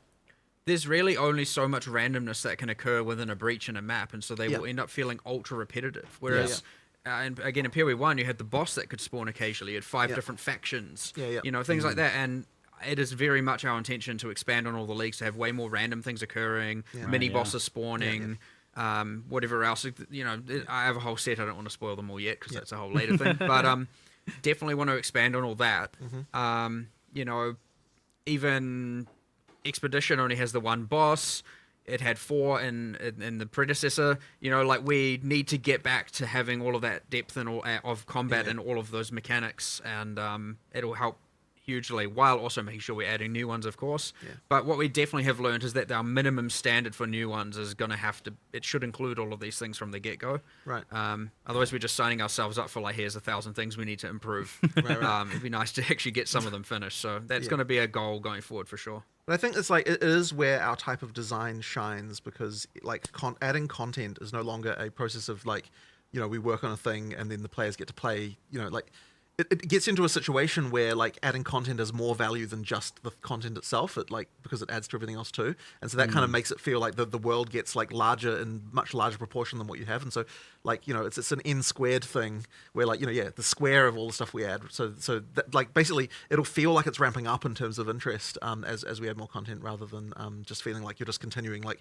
there's really only so much randomness that can occur within a breach in a map, and so they will end up feeling ultra repetitive. Whereas, and again in POE 1, you had the boss that could spawn occasionally. You had 5 different factions. Things like that, and it is very much our intention to expand on all the leagues, to have way more random things occurring, mini bosses spawning. Whatever else, I have a whole set. I don't want to spoil them all yet because that's a whole later thing. But definitely want to expand on all that. Even Expedition only has the one boss. It had 4 in the predecessor. Like we need to get back to having all of that depth and all of combat and all of those mechanics, and it'll help hugely, while also making sure we're adding new ones, of course. But what we definitely have learned is that our minimum standard for new ones is going to it should include all of these things from the get-go. Right. Otherwise, we're just signing ourselves up for like, here's 1,000 things we need to improve. It'd be nice to actually get some of them finished. So that's going to be a goal going forward for sure. But I think it's like it is where our type of design shines, because like adding content is no longer a process of like, we work on a thing and then the players get to play, like it gets into a situation where like adding content has more value than just the content itself, because it adds to everything else too, and so that kind of makes it feel like the world gets like larger in much larger proportion than what you have. And so like it's an n squared thing where like the square of all the stuff we add, so that, like basically it'll feel like it's ramping up in terms of interest as we add more content, rather than just feeling like you're just continuing like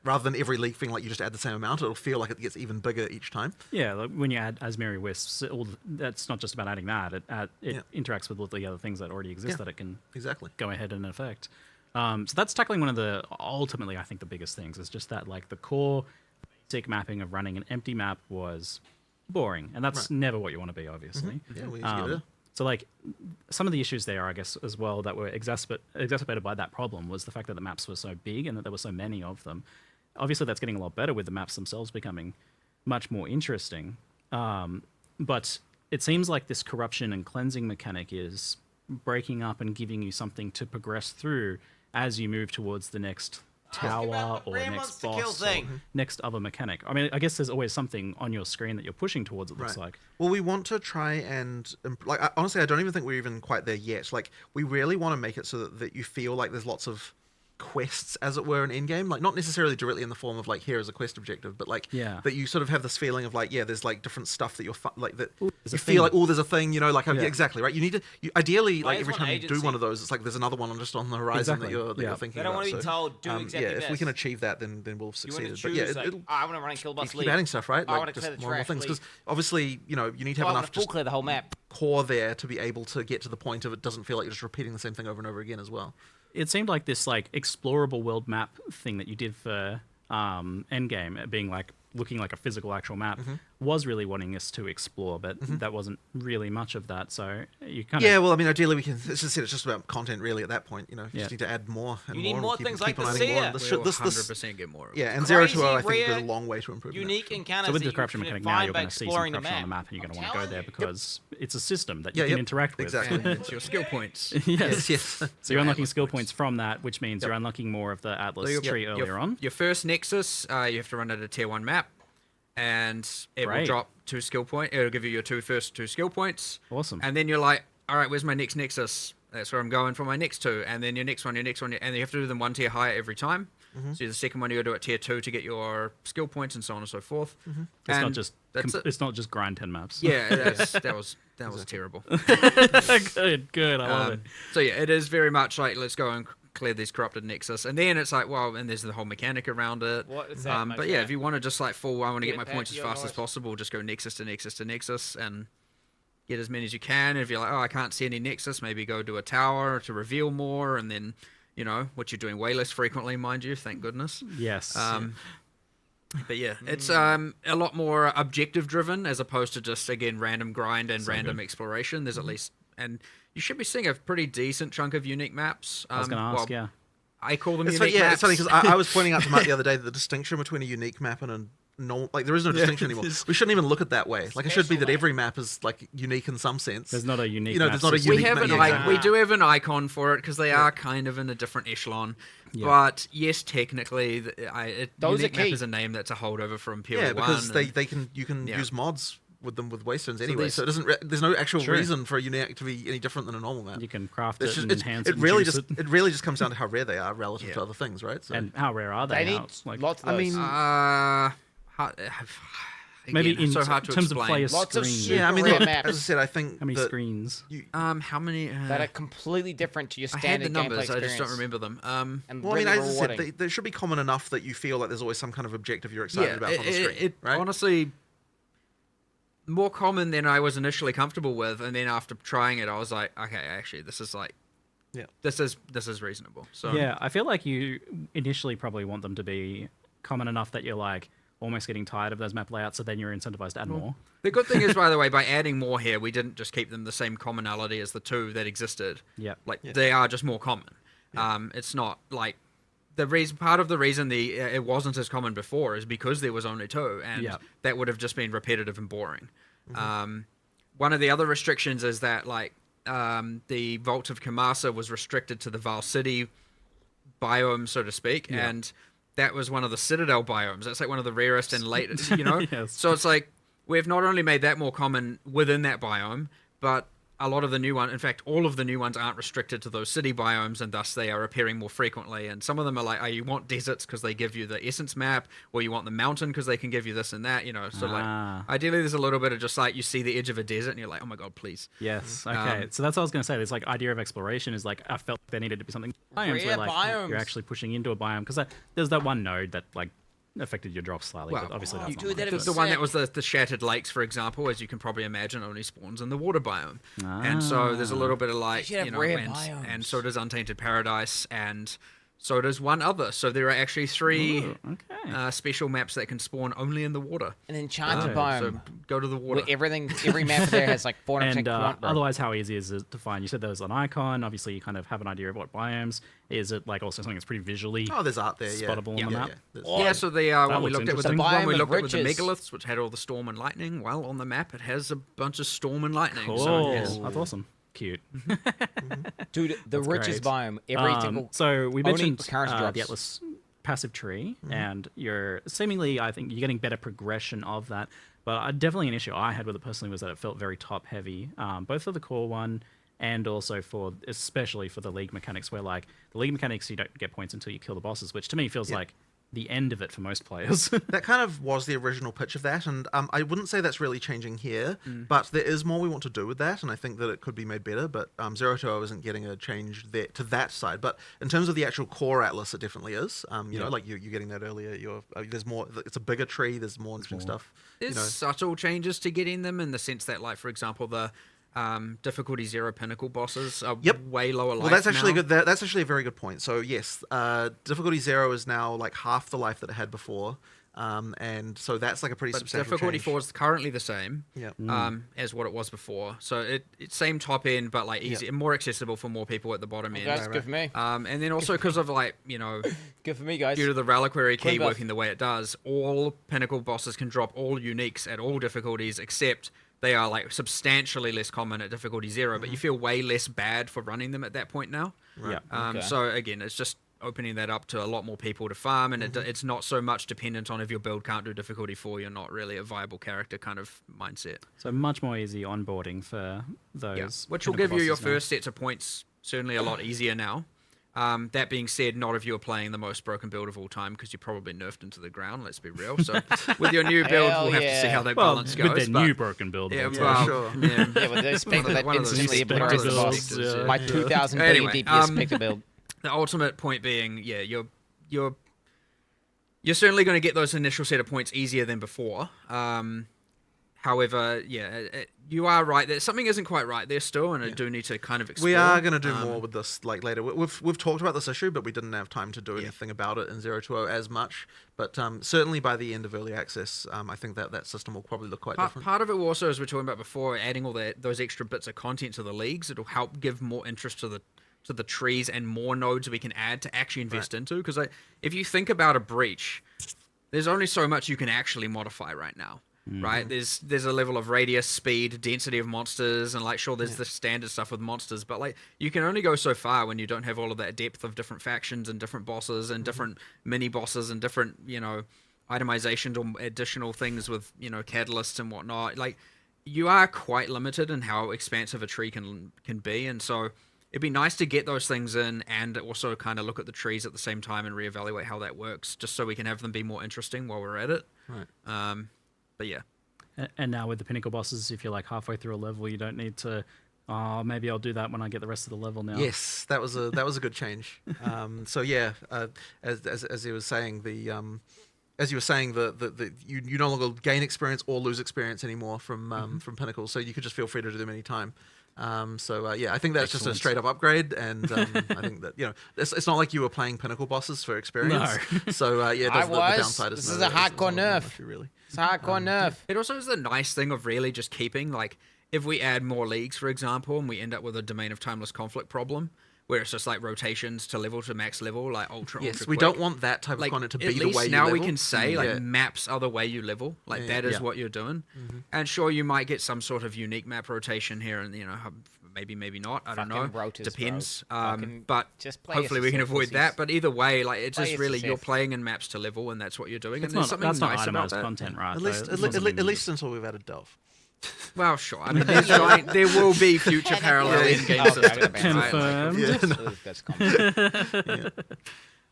rather than every league thing like you just add the same amount. It'll feel like it gets even bigger each time. Yeah, like when you add Asmeri Wisps, that's not just about adding that. It interacts with all the other things that already exist that it can go ahead and affect. So that's tackling one of the, ultimately I think the biggest things is just that like the core basic mapping of running an empty map was boring, and that's never what you want to be, obviously. Yeah, we need to get it. So like some of the issues there, I guess, as well, that were exacerbated by that problem was the fact that the maps were so big and that there were so many of them. Obviously that's getting a lot better with the maps themselves becoming much more interesting. But it seems like this corruption and cleansing mechanic is breaking up and giving you something to progress through as you move towards the next tower or next boss or next other mechanic. I mean, I guess there's always something on your screen that you're pushing towards, it looks like. Well, we want to try and honestly, I don't even think we're even quite there yet. Like, we really want to make it so that you feel like there's lots of quests, as it were, in endgame, like not necessarily directly in the form of like here is a quest objective, but like that you sort of have this feeling of like there's like different stuff that you're like that you feel like there's a thing, like exactly right. You need to ideally like every time you do one of those, it's like there's another one just on the horizon that you're thinking. They don't want to be told do exactly if we can achieve that, then we'll have succeeded. But I want to run and kill boss. Keep adding stuff, right? I like want to clear just the more trash, things, because obviously you need to have enough to clear the whole map core there to be able to get to the point of it doesn't feel like you're just repeating the same thing over and over again as well. It seemed like this like explorable world map thing that you did for Endgame, being like looking like a physical actual map, was really wanting us to explore, but that wasn't really much of that. So you kind of well, I mean, ideally we can. It's just about content, really. At that point, you just need to add more. And you need more things like the seer. This 100% get more. Yeah, and 0 to 0, I think, is a long way to improve. Unique encounters. So with the corruption mechanic now, you're going to see some corruption on the map, and you're going to want to go there because it's a system that you can interact with. Exactly, it's your skill points. yes. So you're unlocking skill points from that, which means you're unlocking more of the Atlas tree earlier on. Your first Nexus, you have to run at a tier 1 map. And it will drop 2 skill points. It'll give you your first 2 skill points. Awesome. And then you're like, all right, where's my next Nexus? That's where I'm going for my next 2. And then your next one, and you have to do them 1 tier higher every time. So the second one, you got to do it tier 2 to get your skill points and so on and so forth. It's not just grind 10 maps. Yeah, that was That was terrible. Good. I love it. So yeah, it is very much like let's go and clear these corrupted nexus, and then it's like, well, and there's the whole mechanic around it. What is that? But yeah, if you want to just like I want to get my back points as your fast as noise. possible, just go nexus to nexus to nexus and get as many as you can. If you're like, oh, I can't see any nexus, maybe go to a tower to reveal more, and then what you're doing way less frequently, mind you, thank goodness. Yes. But yeah, it's a lot more objective driven as opposed to just again random grind and random exploration. There's at least, and you should be seeing a pretty decent chunk of unique maps. I was going to ask, yeah. I call them It's unique funny, maps. it's funny because I was pointing out to Matt the other day that the distinction between a unique map and a normal, like there is no distinction anymore. We shouldn't even look at it that way. Like it should be that every map is like unique in some sense. There's not a unique. There's not a unique. We do have an icon for it because they are kind of in a different echelon. Yeah. But yes, technically, Those unique are map key. is a name that's a holdover from POE1. Yeah, because you can use mods with them with waystones anyway. these- So it doesn't. There's no actual True. reason for a unique to be any different than a normal map. You can craft It's it and just- enhance it it. and really juice just it. it really just comes down to how rare they are relative to other things, right? So And how rare are they? They now? need It's like, lots of I those. mean, maybe again, in so hard to terms of explain. player Lots of screens. super yeah, I mean, rare look, maps. as I said, I think How many that screens? How many? that are completely different to your I had standard the numbers. gameplay I just don't experience. remember them. And Well, I mean, really as I rewarding. said, they should be common enough that you feel like there's always some kind of objective you're excited about on the screen, right? Honestly, more common than I was initially comfortable with, and then after trying it, I was like, okay, actually, this is like, this is reasonable. So Yeah, I feel like you initially probably want them to be common enough that you're like almost getting tired of those map layouts, so then you're incentivized to add more. The good thing is, by the way, by adding more here, we didn't just keep them the same commonality as the two that existed. Yeah, like they are just more common. It's not like part of the reason it wasn't as common before is because there was only two, and that would have just been repetitive and boring. One of the other restrictions is that the Vault of Kamasa was restricted to the Val City biome, so to speak, and that was one of the Citadel biomes. That's like one of the rarest and latest, Yes. So it's like we've not only made that more common within that biome, but a lot of the new ones, in fact, all of the new ones aren't restricted to those city biomes, and thus they are appearing more frequently. And some of them are like, oh, you want deserts because they give you the essence map, or you want the mountain because they can give you this and that, So like, ideally, there's a little bit of just like you see the edge of a desert, and you're like, oh my god, please. Yes. Okay. So that's what I was going to say. This like idea of exploration is like I felt there needed to be something biomes where like biomes. you're actually pushing into a biome because there's that one node that like affected your drops slightly, but obviously that's not like the one that was the shattered lakes, for example, as you can probably imagine, only spawns in the water biome, and so there's a little bit of like and so does Untainted Paradise, and so does one other. So there are actually three special maps that can spawn only in the water. An enchanted biome. So go to the water. Where every map there has like 400% And grunt growth. otherwise, how easy is it to find? You said there was an icon. Obviously, you kind of have an idea of what biomes. Is it like also something that's pretty visually there's art there, spottable on the map? Yeah, so the one we looks looked at with the interesting. one we looked at with the riches. megaliths, which had all the storm and lightning. Well, on the map, it has a bunch of storm and lightning. Cool. So yes. That's awesome. Cute. Dude, the That's richest great. biome. Every single. So we only mentioned current the drops. Atlas passive tree, and you're seemingly, I think, you're getting better progression of that. But definitely an issue I had with it personally was that it felt very top heavy, both for the core one and also especially for the league mechanics, where like the league mechanics you don't get points until you kill the bosses, which to me feels like the end of it for most players. That kind of was the original pitch of that, and I wouldn't say that's really changing here, but there is more we want to do with that, and I think that it could be made better, but 020 isn't getting a change there to that side. But in terms of the actual core Atlas, it definitely is. You know, like you're getting that earlier. There's more. It's a bigger tree. There's more interesting stuff. There's subtle changes to getting them in the sense that, like, for example, the difficulty 0 pinnacle bosses are way lower life. Well, that's actually now. good. That's actually a very good point. So yes, difficulty 0 is now like half the life that it had before, and so that's like a pretty substantial difficulty change. 4 is currently the same, Yeah. as what it was before. So it's same top end, but like easy, more accessible for more people at the bottom end. That's good for me. And then also because of like good for me, guys. Due to the reliquary key Quin buff. working the way it does, all pinnacle bosses can drop all uniques at all difficulties except. They are like substantially less common at difficulty 0, but you feel way less bad for running them at that point now. Right. Yeah. So again, it's just opening that up to a lot more people to farm, and it's not so much dependent on if your build can't do difficulty 4, you're not really a viable character kind of mindset. So much more easy onboarding for those. Which will give you your first sets of points certainly a lot easier now. That being said, not if you're playing the most broken build of all time, because you're probably nerfed into the ground, let's be real. So with your new build, we'll have to see how that balance goes. With their new broken build. Yeah, sure. Yeah, with those people that instantly obliterates the boss. My 2000 DPS Spectre build. The ultimate point being, yeah, you're certainly going to get those initial set of points easier than before. However, yeah, you are right that something isn't quite right there still, and I do need to kind of explore. We are going to do more with this like later. We've talked about this issue, but we didn't have time to do anything about it in 020 as much. But certainly by the end of early access, I think that system will probably look quite different. Part of it also, as we were talking about before, adding all those extra bits of content to the leagues, it'll help give more interest to the trees and more nodes we can add to actually invest into. Because if you think about a breach, there's only so much you can actually modify right now. Right, there's a level of radius, speed, density of monsters, and like sure, there's the standard stuff with monsters, but like you can only go so far when you don't have all of that depth of different factions and different bosses and different mini bosses and different itemizations or additional things with catalysts and whatnot. Like you are quite limited in how expansive a tree can be, and so it'd be nice to get those things in and also kind of look at the trees at the same time and reevaluate how that works, just so we can have them be more interesting while we're at it. Right. But yeah. And now with the pinnacle bosses, if you're like halfway through a level, you don't need to. Oh, maybe I'll do that when I get the rest of the level now. Yes, that was a good change. So yeah, as he was saying, as you were saying, you no longer gain experience or lose experience anymore from pinnacles, so you could just feel free to do them anytime. Yeah, I think that's just a straight up upgrade, and I think that it's not like you were playing pinnacle bosses for experience. No. So yeah, the downside is this is a hardcore nerf. Really, it's a hardcore nerf. It also is the nice thing of really just keeping like if we add more leagues, for example, and we end up with a domain of timeless conflict problem. Where it's just like rotations to max level, like ultra. Yes, ultra we quick. don't want that type of content to be the way you now level. We can say like maps are the way you level. Like that is what you're doing. And sure, you might get some sort of unique map rotation here, and maybe not. I don't know. Depends. But hopefully we can avoid that. But either way, like it's just really you're playing in maps to level, and that's what you're doing. And there's something nice about that. Content, right? At least until we've added Delve. Well, sure. I mean, there will be future parallel in-game systems. Confirmed. Right?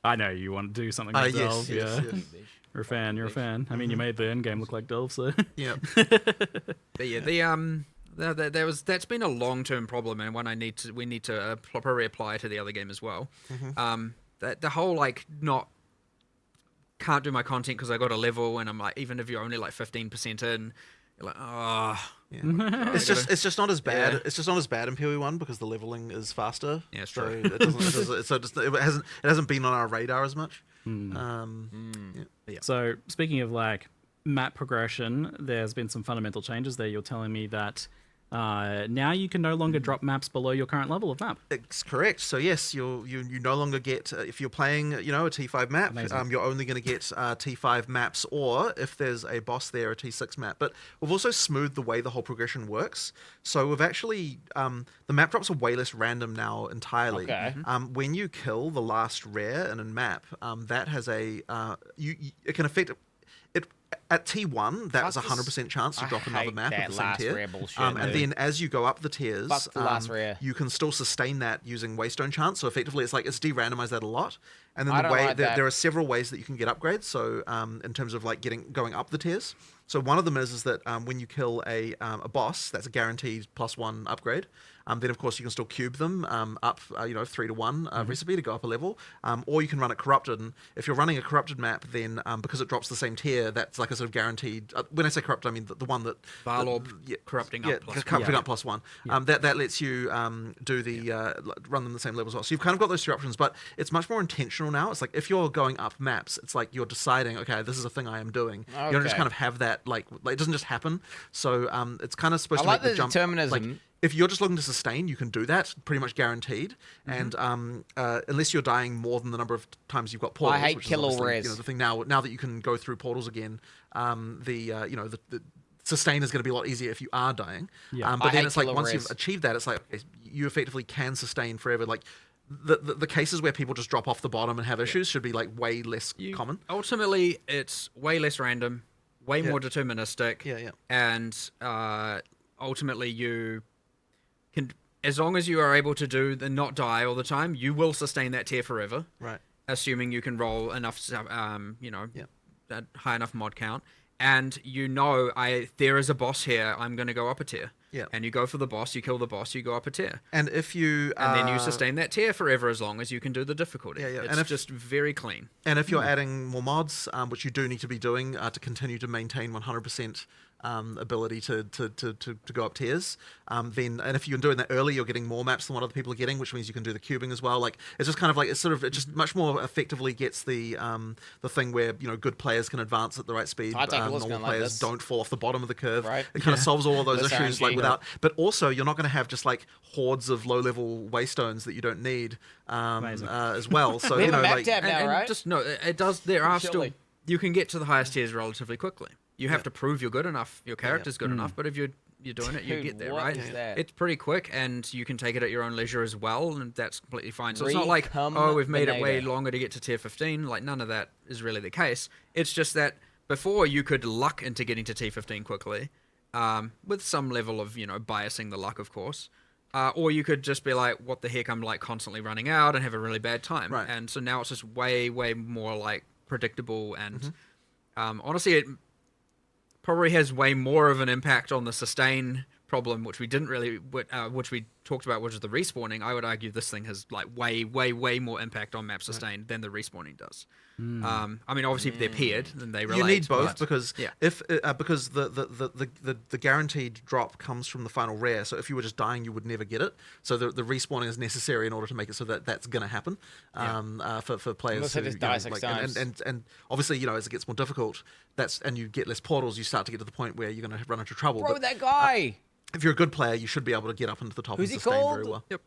I know you want to do something with Delve. Yes. You're a fan. You're a fan. I mean, you made the end game look like Delve, so. Yeah. But yeah, that's been a long-term problem, and one we need to properly apply to the other game as well. The whole can't do my content because I got a level, and I'm like, even if you're only like 15% in. You're like, it's just not as bad. Yeah. It's just not as bad in POE 1 because the leveling is faster. Yeah, it's true. It hasn't been on our radar as much. So speaking of like map progression, there's been some fundamental changes there. You're telling me that now you can no longer drop maps below your current level of map. It's correct. So yes, you no longer get if you're playing a T5 map, you're only going to get T5 maps, or if there's a boss there, a T6 map. But we've also smoothed the way the whole progression works. So we've actually the map drops are way less random now entirely. Okay. When you kill the last rare in a map, that has it can affect. At T1, that was a 100% chance to drop another map at the same tier. And then as you go up the tiers, you can still sustain that using Waystone chance. So effectively, it's de-randomized that a lot. And then there are several ways that you can get upgrades. So in terms of like going up the tiers. So one of them is that when you kill a boss, that's a guaranteed +1 upgrade. Then of course you can still cube them up, 3-to-1 recipe to go up a level, or you can run it corrupted. And if you're running a corrupted map, then because it drops the same tier, that's like a sort of guaranteed. When I say corrupted, I mean the one that Varlorb corrupting up +1. That lets you do the run them the same level as well. So you've kind of got those three options, but it's much more intentional now. It's like if you're going up maps, it's like you're deciding, okay, this is a thing I am doing. You don't just kind of have that like it doesn't just happen. So it's kind of supposed to make the jump. Determinism. If you're just looking to sustain, you can do that, pretty much guaranteed. And unless you're dying more than the number of times you've got portals, I hate which kill is or res. the thing now that you can go through portals again, the sustain is going to be a lot easier if you are dying. But then it's like once you've achieved that, it's like okay, you effectively can sustain forever. Like the cases where people just drop off the bottom and have issues should be like way less common. Ultimately, it's way less random, way more deterministic. Yeah. And ultimately, you can as long as you are able to do the not die all the time, you will sustain that tier forever. Right. Assuming you can roll enough, that high enough mod count. And there is a boss here, I'm going to go up a tier. Yeah. And you go for the boss, you kill the boss, you go up a tier. And if you... and then you sustain that tier forever as long as you can do the difficulty. Yeah, yeah. It's just very clean. And if you're adding more mods, which you do need to be doing to continue to maintain 100% ability to go up tiers, then, and if you're doing that early, you're getting more maps than what other people are getting, which means you can do the cubing as well. Like, it's just kind of like, it just much more effectively gets the thing where, good players can advance at the right speed. Normal players don't fall off the bottom of the curve. Right. It kind of solves all of those Less issues, RNG. like without, but also you're not going to have just like hordes of low-level waystones that you don't need as well. So, We have a map like, tab now, And right? just no, it does. There are still. Surely. You can get to the highest tiers relatively quickly. You have to prove you're good enough, your character's good enough. But if you're doing it, you Dude, get there, what right? is that? It's pretty quick, and you can take it at your own leisure as well, and that's completely fine. So it's not like, we've made it way longer to get to tier 15. Like, none of that is really the case. It's just that before you could luck into getting to tier 15 quickly, with some level of biasing the luck, of course. Or you could just be like, what the heck, I'm like constantly running out and have a really bad time. Right. And so now it's just way, way more like predictable, and honestly, it probably has way more of an impact on the sustain problem, which we didn't really, which we talked about, which is the respawning. I would argue this thing has like way, way, way more impact on map sustain than the respawning does. I mean, obviously, if they're paired, then they relate. You need both but- because if because the guaranteed drop comes from the final rare. So if you were just dying, you would never get it. So the respawning is necessary in order to make it so that that's going to happen for players. Unless they just die 6 times. And obviously, as it gets more difficult, and you get less portals, you start to get to the point where you're going to run into trouble. Bro, But, that guy! if you're a good player, you should be able to get up into the top Who's and he sustain called? very well. Yep.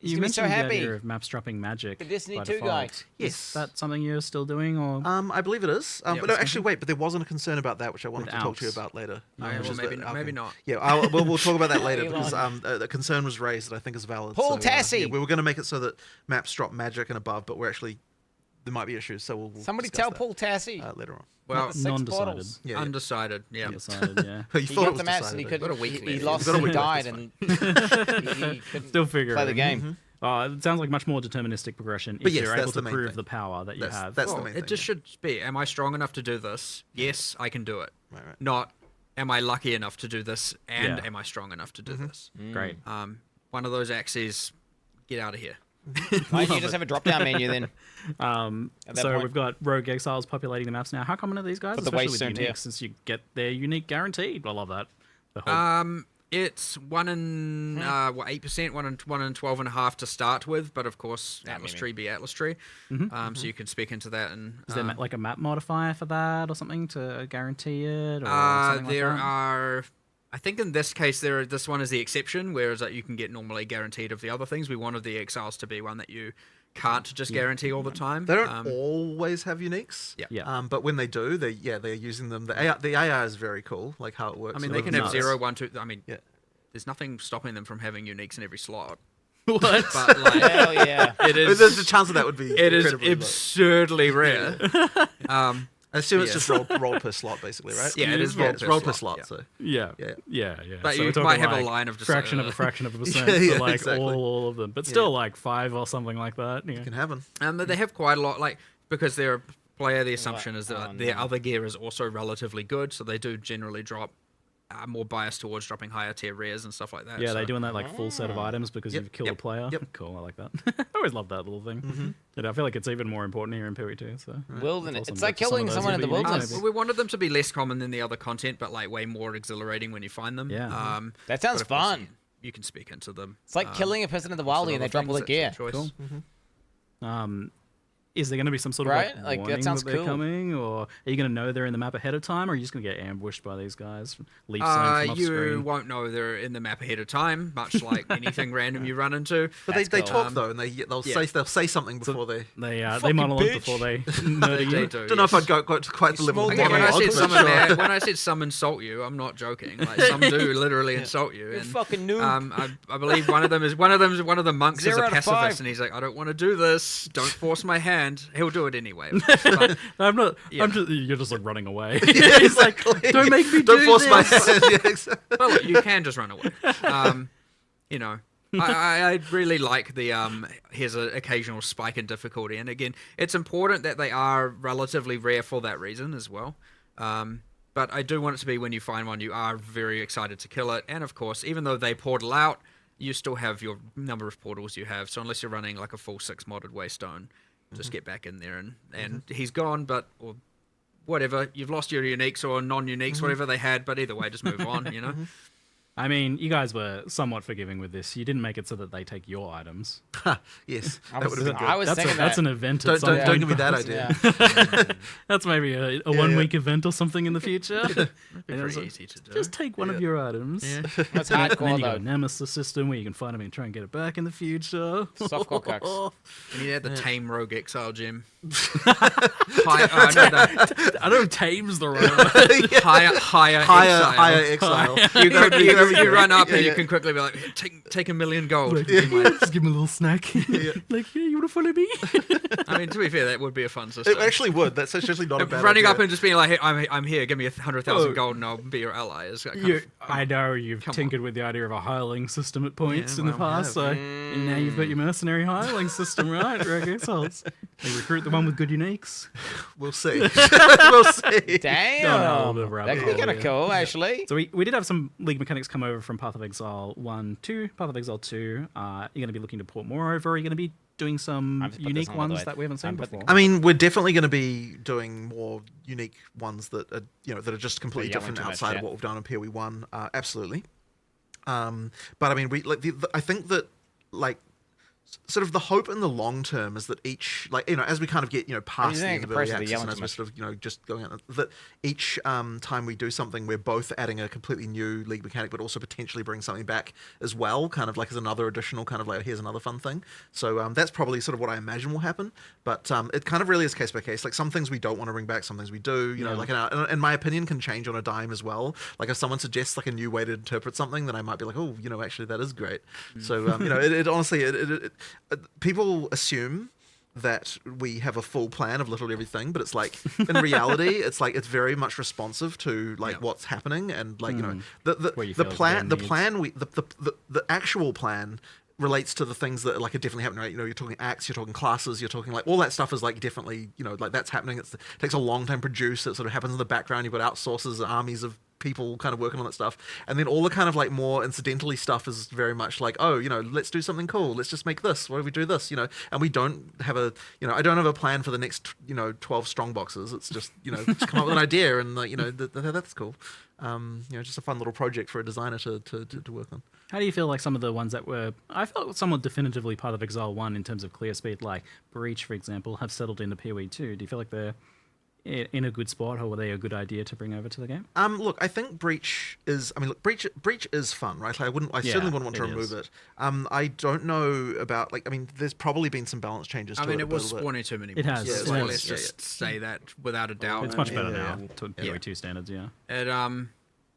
You gonna be so mentioned the happy. idea of maps dropping magic. The Destiny by 2 default. guy. Yes. Is that something you're still doing, or I believe it is. But no, actually, wait. But there wasn't a concern about that, which I wanted With to talk to you Alps. about later. Okay, which well, is maybe- that- maybe not. Yeah, we'll talk about that later Elon. because the concern was raised that I think is valid. Paul So, Tassi! we were going to make it so that maps drop magic and above, but there might be issues. So we'll Somebody discuss tell that, Paul Tassi. later on. Well, Six non-decided. bottles. Yeah, undecided. Yeah. Undecided, yeah. You He thought it got was the maps and he decided. Got a couldn't. week He left. lost Got a and week died, left, and he couldn't Still figuring. play the game. It sounds like much more deterministic progression But if yes, you're that's able the to main prove thing. the power that you have. That's the Well, main it thing. just should be, am I strong enough to do this? Yes, I can do it. Right. Not, am I lucky enough to do this, and Yeah. am I strong enough to do this? Great. One of those axes, get out of here. Why don't you just have a drop-down menu then? At that So point. we've got rogue exiles populating the maps now. How common are these guys? For the Especially with Waystone tier. unique, since you get their unique guaranteed. I love that. The whole, It's 1 in 8%, 1 in 12.5 to start with, but of course, Atlas tree be Atlas tree. So you can speak into that. And is there like a map modifier for that or something to guarantee it? Or something like there that? are. I think in this case, this one is the exception, whereas you can get normally guaranteed of the other things. We wanted the exiles to be one that you can't just guarantee all the time. They don't always have uniques. Yeah. But when they do, they're using them. The AI is very cool, like how it works. I mean, they can have 0, 1, 2. I mean, there's nothing stopping them from having uniques in every slot. What? But like, Hell yeah. it is. There's a chance that would be. It is incredibly low. absurdly rare. I assume it's just rolled per slot, basically, right? Yeah, it is it's rolled per slot. yeah. So Yeah. Yeah. But So you we're talking might have a like line of just, fraction of a fraction of a percent Yeah, for like exactly. all of them, but still like 5 or something like that. Yeah. you can have them. But they have quite a lot, like, because they're a player, the assumption is that their other gear is also relatively good, so they do generally drop more biased towards dropping higher tier rares and stuff like that. Yeah, so. they're doing that like full set of items because you've killed a player. Yep. Cool, I like that. I always love that little thing. And I feel like it's even more important here in PoE too. So Wilderness. awesome It's that like some of killing those someone in will the be unique, wilderness. maybe. Well, we wanted them to be less common than the other content, but like way more exhilarating when you find them. Yeah. That sounds but of course, fun. You can speak into them. It's like killing a person in the wild and they drop all the gear. Cool. Is there going to be some sort of Right? like, Like, that warning sounds that they're cool. coming, or are you going to know they're in the map ahead of time, or are you just going to get ambushed by these guys? Leaf zone from off You screen. won't know they're in the map ahead of time, much like anything random you run into. But they talk though, and they'll say something before they. They monologue before they murder you. They do, Don't know if I'd go to quite the level. Again, of when I monologue, said but sure. when I said some insult you, I'm not joking. Like some do literally insult you. You And, fucking noob. I believe one of the monks 0 is a out of 5. pacifist, and he's like, I don't want to do this. Don't force my hand. He'll do it anyway. But, I'm not. Yeah. I'm just. You're just like running away. Yeah, He's like, exactly. don't make me Don't do force my this." hand. Yeah, exactly. well, look, you can just run away. You know, I really like the here's an occasional spike in difficulty, and again, it's important that they are relatively rare for that reason as well. But I do want it to be when you find one, you are very excited to kill it, and of course, even though they portal out, you still have your number of portals you have. So unless you're running like a full 6 modded Waystone, just get back in there, and he's gone, or whatever, you've lost your uniques or non-uniques, whatever they had, but either way, just move on, you know. I mean, you guys were somewhat forgiving with this. You didn't make it so that they take your items. Yes, that would have been good. I was thinking that's an event. Don't give me that idea. That's maybe a 1 week event or something in the future. Pretty easy to do. Just take one of your items. That's and then hardcore you got though. a nemesis system where you can find them and try and get it back in the future. Softcore cucks. And you had the Tame Rogue Exile gem. I don't tame's the right higher exile. You run up and you can quickly be like, take 1 million gold. Just give me a little snack. Like, yeah, you want to follow me? I mean, to be fair, that would be a fun system. It actually would. That's actually not a bad running idea. up and just being like, hey, I'm here, give me 100,000 gold and I'll be your ally. Is I know you've tinkered with the idea of a hireling system at points in the past, so and now you've got your mercenary hireling system, right? Exalts. They recruit the one with good uniques. We'll see. We'll see. Damn. That could be kind of cool, actually. So we did have some League mechanics come over from Path of Exile 1, 2, Path of Exile 2. You're going to be looking to port more over? Are you going to be doing some unique ones that we haven't seen before? I mean, we're definitely going to be doing more unique ones that are, that are just completely different outside of what we've done in POE 1. Absolutely. But I mean, I think that sort of the hope in the long term is that each, as we kind of get, past the end of early access and as we're sort of, just going out, that each time we do something, we're both adding a completely new League mechanic, but also potentially bring something back as well, kind of like as another additional kind of here's another fun thing. So that's probably sort of what I imagine will happen. But it kind of really is case by case. Like some things we don't want to bring back, some things we do, and my opinion can change on a dime as well. Like if someone suggests like a new way to interpret something, then I might be like, oh, actually that is great. So, it honestly, people assume that we have a full plan of literally everything, but it's like in reality, it's like it's very much responsive to what's happening and the actual plan relates to the things that are differently happening, right? You're talking acts, you're talking classes, you're talking all that stuff is differently, that's happening. It takes a long time to produce. It sort of happens in the background. You've got outsources, armies of people kind of working on that stuff, and then all the kind of more incidentally stuff is very much let's do something cool, let's just make this, what if we do this, and we don't have a I don't have a plan for the next 12 strong boxes. It's just just come up with an idea and that's cool. Just a fun little project for a designer to work on. How do you feel like some of the ones that were, I felt somewhat definitively part of Exile 1 in terms of clear speed, like Breach, for example, have settled into PoE 2? Do you feel like they're in a good spot, or were they a good idea to bring over to the game? Look, I think Breach is. I mean, look, Breach is fun, right? I certainly wouldn't want to remove it. I don't know about there's probably been some balance changes. It was spawning too many. It has. Yeah, let's just say that without a doubt. It's much better now to PoE 2 standards. Yeah.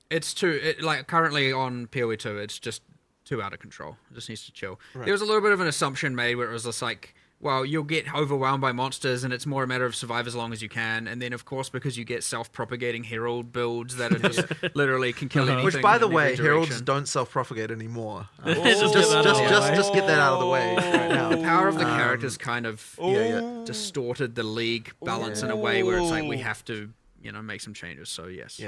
It's too currently on PoE 2. It's just too out of control. It just needs to chill. Right. There was a little bit of an assumption made where it was just like, well, you'll get overwhelmed by monsters and it's more a matter of survive as long as you can. And then, of course, because you get self-propagating herald builds that are just literally can kill anything. Which, by the way, heralds don't self-propagate anymore. Just get that out of the way right now. The power of the characters kind of distorted the League balance in a way where it's like we have to make some changes. So yes,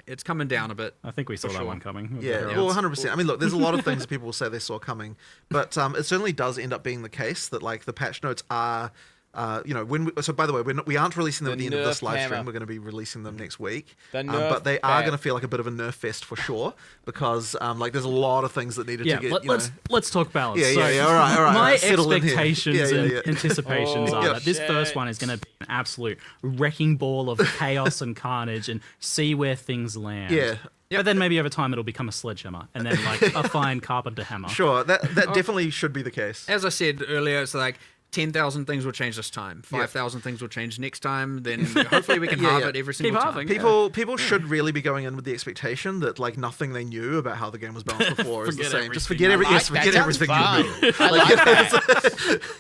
it's coming down a bit. I think we saw that one coming. Yeah, well, 100%. I mean, look, there's a lot of things that people will say they saw coming, but it certainly does end up being the case that the patch notes are. So by the way, we aren't releasing them at the end of this live stream. We're going to be releasing them next week. But they are going to feel like a bit of a nerf fest for sure, because there's a lot of things that needed to get. Let's talk balance. Yeah. All right. My expectations and anticipations are that this first one is going to be an absolute wrecking ball of chaos and carnage, and see where things land. Yeah. But then maybe over time it'll become a sledgehammer, and then a fine carpenter hammer. Sure, that definitely should be the case. As I said earlier, it's like 10,000 things will change this time. 5,000 things will change next time. Then hopefully we can halve it every single time. People should really be going in with the expectation that like nothing they knew about how the game was balanced before is the same. Just forget everything you knew.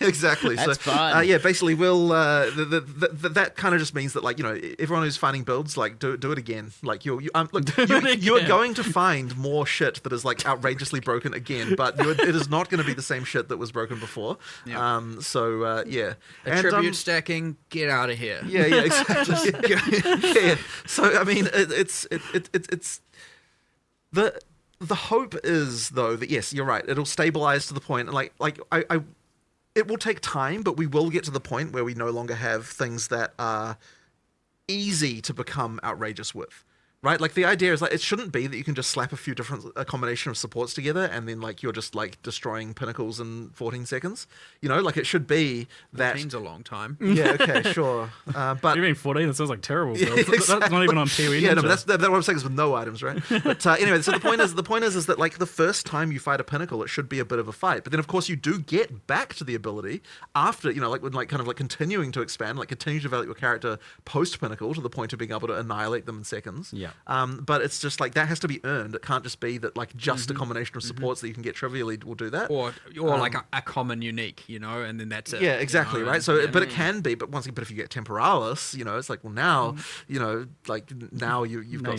Exactly. That's so fun. basically we'll that kind of just means that like everyone who's finding builds like do it again. Like you are going to find more shit that is like outrageously broken again, but it is not going to be the same shit that was broken before. Attribute stacking, get out of here. Yeah, exactly. So I mean, it's the hope is though that yes, you're right. It'll stabilize to the point, and it will take time, but we will get to the point where we no longer have things that are easy to become outrageous with. Right, like the idea is like it shouldn't be that you can just slap a combination of supports together and then like you're just like destroying pinnacles in 14 seconds. You know, like it should be that. 14's a long time. Yeah, okay, sure. But you mean 14? That sounds like terrible. Yeah, exactly. That's not even on POE. Yeah, no, but that's what I'm saying is with no items, right? But anyway, so the point is that like the first time you fight a pinnacle, it should be a bit of a fight. But then of course you do get back to the ability after, you know, like when like kind of like continuing to expand, like continue to develop your character post pinnacle to the point of being able to annihilate them in seconds. Yeah. But it's just like that has to be earned. It can't just be that like just a combination of supports that you can get trivially will do that. Or like a common unique, you know, and then that's it. Yeah, exactly, you know, right? So, but it can be. But but if you get Temporalis, you know, it's like well now, you know, like now you've got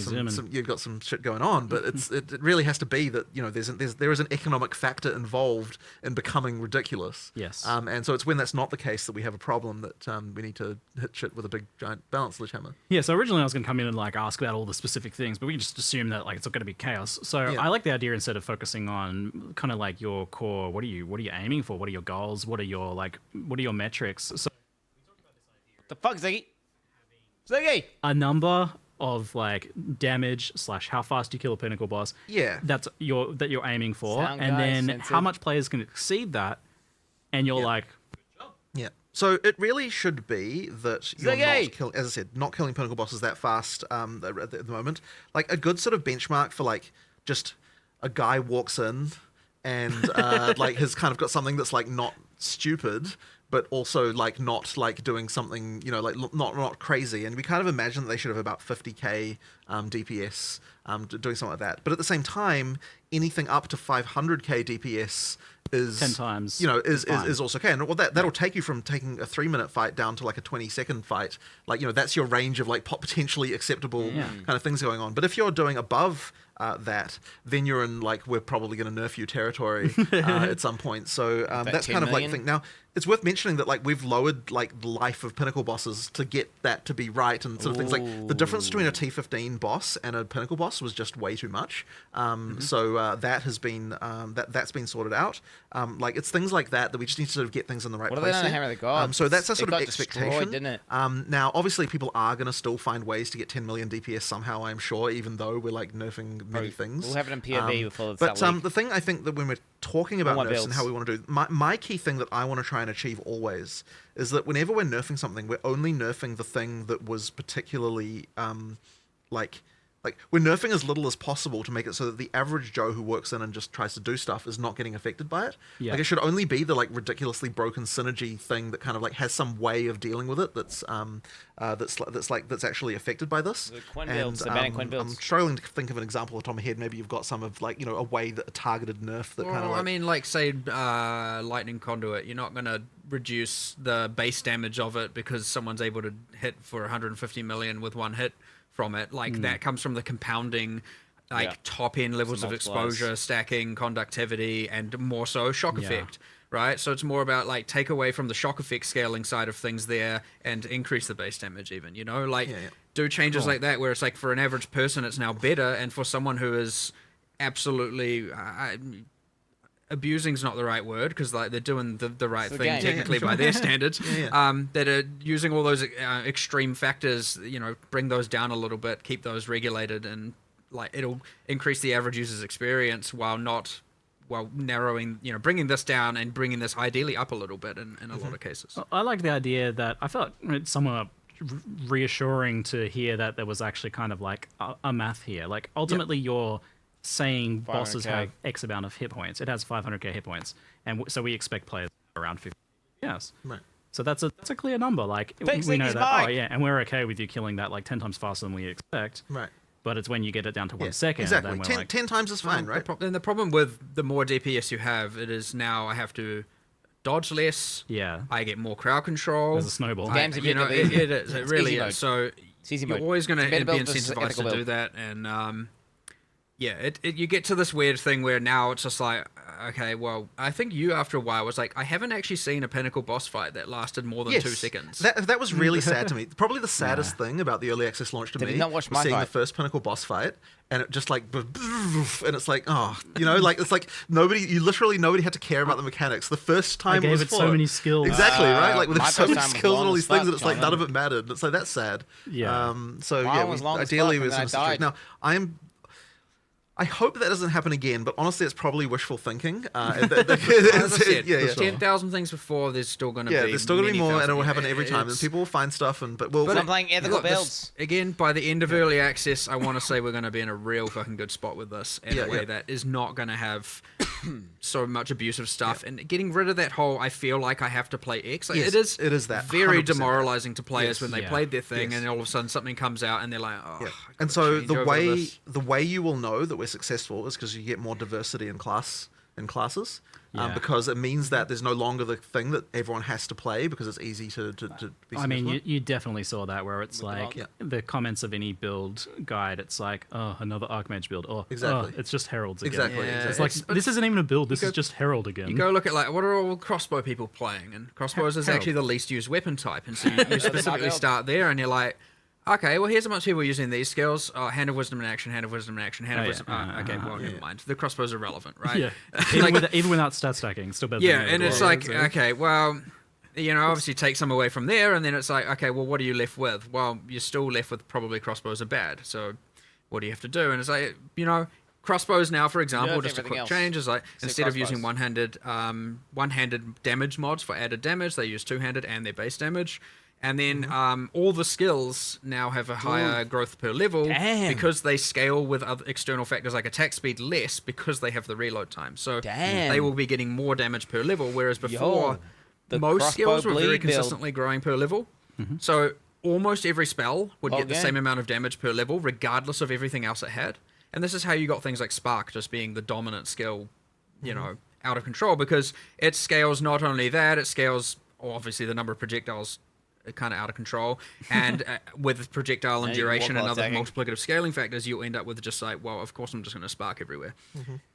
some shit going on. But it really has to be that you know there is an economic factor involved in becoming ridiculous. Yes. And so it's when that's not the case that we have a problem that we need to hit shit with a big giant balance sledgehammer. Yeah. So originally I was going to come in and like ask about all the specific things, but we can just assume that like it's not going to be chaos. So I like the idea instead of focusing on kind of like your core. What are you aiming for? What are your goals? What are your metrics? So the fuck, Ziggy? Ziggy! A number of like damage / how fast you kill a pinnacle boss. Yeah. That you're aiming for, Sound and guys, then sensitive. how much players can exceed that, and you're like. Yeah. So it really should be that you're not killing, as I said, not killing pinnacle bosses that fast at the moment. Like a good sort of benchmark for like just a guy walks in and like has kind of got something that's like not stupid, but also like not like doing something, you know, like not crazy. And we kind of imagine that they should have about 50k DPS doing something like that. But at the same time, anything up to 500k DPS is 10 times, you know, is also okay. And well, that'll take you from taking a 3-minute fight down to like a 20-second fight. Like, you know, that's your range of like potentially acceptable kind of things going on. But if you're doing above that, then you're in like we're probably going to nerf you territory at some point. So that's kind of like the thing. Now, it's worth mentioning that like we've lowered like the life of pinnacle bosses to get that to be right and sort of things. Like the difference between a T15 boss and a pinnacle boss was just way too much. So that has been that's been sorted out. Like it's things like that we just need to sort of get things in the right place. What are they on Hammer of the Gods? So that's a sort of expectation, destroyed, didn't it? Now, obviously, people are going to still find ways to get 10 million DPS somehow. I'm sure, even though we're like nerfing many things. We'll have it in POV before it's But that week. the thing I think that when we're talking about nerfs builds. and how we want to do, my key thing that I want to try and achieve always is that whenever we're nerfing something, we're only nerfing the thing that was particularly like we're nerfing as little as possible to make it so that the average Joe who works in and just tries to do stuff is not getting affected by it. Yeah. Like it should only be the like ridiculously broken synergy thing that kind of like has some way of dealing with it that's actually affected by this. The Quin builds, the banning Quin builds. I'm struggling to think of an example off the top of my head. Maybe you've got some of like, you know, a way that a targeted nerf that kind of like... I mean, like say lightning conduit, you're not going to reduce the base damage of it because someone's able to hit for 150 million with one hit from it. Like that comes from the compounding top end levels of exposure, stacking, conductivity, and more so shock effect, right? So it's more about like take away from the shock effect scaling side of things there and increase the base damage even, you know, like do changes like that where it's like for an average person it's now better, and for someone who is absolutely abusing's not the right word because like they're doing the right thing technically by their standards, that are using all those extreme factors, you know, bring those down a little bit, keep those regulated, and like it'll increase the average user's experience while narrowing, you know, bringing this down and bringing this ideally up a little bit in a lot of cases. I like the idea that I felt it's somewhat reassuring to hear that there was actually kind of like a math here. Like ultimately you're saying bosses have X amount of hit points. It has 500k hit points, and so we expect players around 50. Yes. Right. So that's a clear number. Like we know that. Oh yeah, and we're okay with you killing that like 10 times faster than we expect. Right. But it's when you get it down to 1 second. Exactly. Then we're 10, like, 10 times is fine, right? And the problem with the more DPS you have, it is now I have to dodge less. Yeah. I get more crowd control. There's a snowball. It is. It really is. So you're always going to be incentivized to do that. And you get to this weird thing where now it's just like, okay, well, I think you after a while was like, I haven't actually seen a Pinnacle boss fight that lasted more than 2 seconds. That was really sad to me. Probably the saddest thing about the early access launch to me was seeing the first Pinnacle boss fight, and it just like, and it's like, it's like nobody had to care about the mechanics. The first time I gave it so many skills. Exactly, right? Like with so many skills and all these things, and it's like none of it mattered. It's like that's sad. Yeah. Ideally we had some now I hope that doesn't happen again, but honestly, it's probably wishful thinking. As I said, 10,000 things before, there's still going to be there's still going to be more, and it will happen every time, and people will find stuff. I'm playing ethical builds. Again, by the end of early access, I want to say we're going to be in a real fucking good spot with this, in a way that is not going to have so much abusive stuff. And getting rid of that whole, I feel like I have to play X. Like, it is that very demoralizing to players when they played their thing, and all of a sudden something comes out, and they're like, And so the way you will know that we're successful is because you get more diversity in classes, because it means that there's no longer the thing that everyone has to play because it's easy to be. I mean, you definitely saw that where it's like the comments of any build guide. It's like, oh, another Archmage build. Oh, exactly. It's just Heralds again. Exactly. It's like this isn't even a build. This is just Herald again. You go look at like what are all crossbow people playing, and crossbows is actually the least used weapon type, and so you specifically start there, and you're like, okay, well, here's how much people are using these skills. Hand of Wisdom in action, Hand of Wisdom in action, Hand of Wisdom. Okay, well, never mind. The crossbows are relevant, right? Yeah. Even without stat stacking, still better. Yeah, and it's like, okay, well, obviously take some away from there, and then it's like, okay, well, what are you left with? Well, you're still left with probably crossbows are bad. So what do you have to do? And it's like, crossbows now, for example, just a quick change is like instead of using one-handed damage mods for added damage, they use two-handed and their base damage. And then all the skills now have a higher growth per level because they scale with other external factors like attack speed less because they have the reload time. So they will be getting more damage per level, whereas before most skills were very consistently growing per level. So almost every spell would get the same amount of damage per level regardless of everything else it had. And this is how you got things like Spark just being the dominant skill, out of control, because it scales not only that, it scales obviously the number of projectiles kind of out of control, and with projectile and duration and other multiplicative scaling factors, you'll end up with just like, well, of course I'm just going to spark everywhere.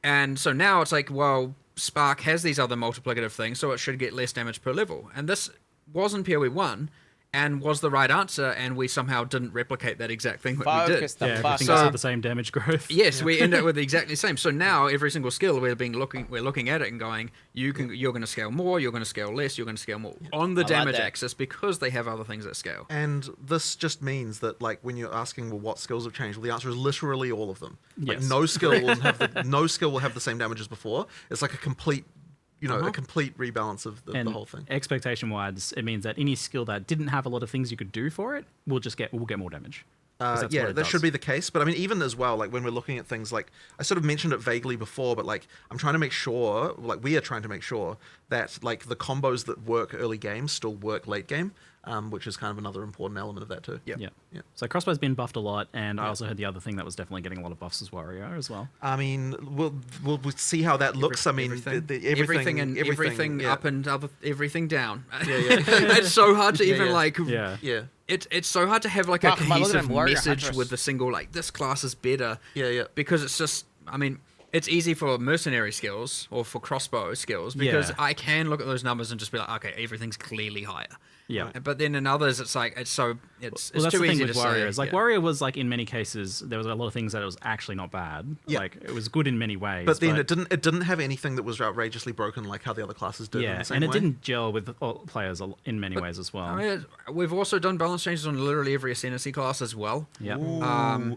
And so now it's like, well, Spark has these other multiplicative things, so it should get less damage per level. And this wasn't PoE 1 and was the right answer, and we somehow didn't replicate that exact thing that we did. Everything else had the same damage growth. Yes, we end up with exactly the same. So now every single skill we're looking at it and going, you're going to scale more, you're going to scale less, you're going to scale more on the damage axis because they have other things that scale. And this just means that, like, when you're asking, well, what skills have changed? Well, the answer is literally all of them. Like, no skill will have the same damage as before. It's like a complete a complete rebalance of the whole thing. Expectation-wise, it means that any skill that didn't have a lot of things you could do for it will get more damage. That should be the case. But I mean, even as well, like when we're looking at things like, I sort of mentioned it vaguely before, but like I'm trying to make sure, like we are trying to make sure that like the combos that work early game still work late game. Which is kind of another important element of that too. Yeah. So Crossbow's been buffed a lot, and I also heard the other thing that was definitely getting a lot of buffs is Warrior as well. I mean, we'll see how that looks. Everything up and everything down. It's so hard to even like. It's so hard to have like a cohesive message with the single like this class is better. Because it's just, I mean, it's easy for mercenary skills or for crossbow skills because I can look at those numbers and just be like, okay, everything's clearly higher. But then in others, it's like it's too that's easy the thing to with Warriors. say. Like Warrior was like in many cases there was a lot of things that it was actually not bad. Like it was good in many ways. But then it didn't have anything that was outrageously broken like how the other classes did. Yeah, in the same and it way. didn't gel with all players in many ways as well. I mean, we've also done balance changes on literally every Ascendancy class as well. Pathfinder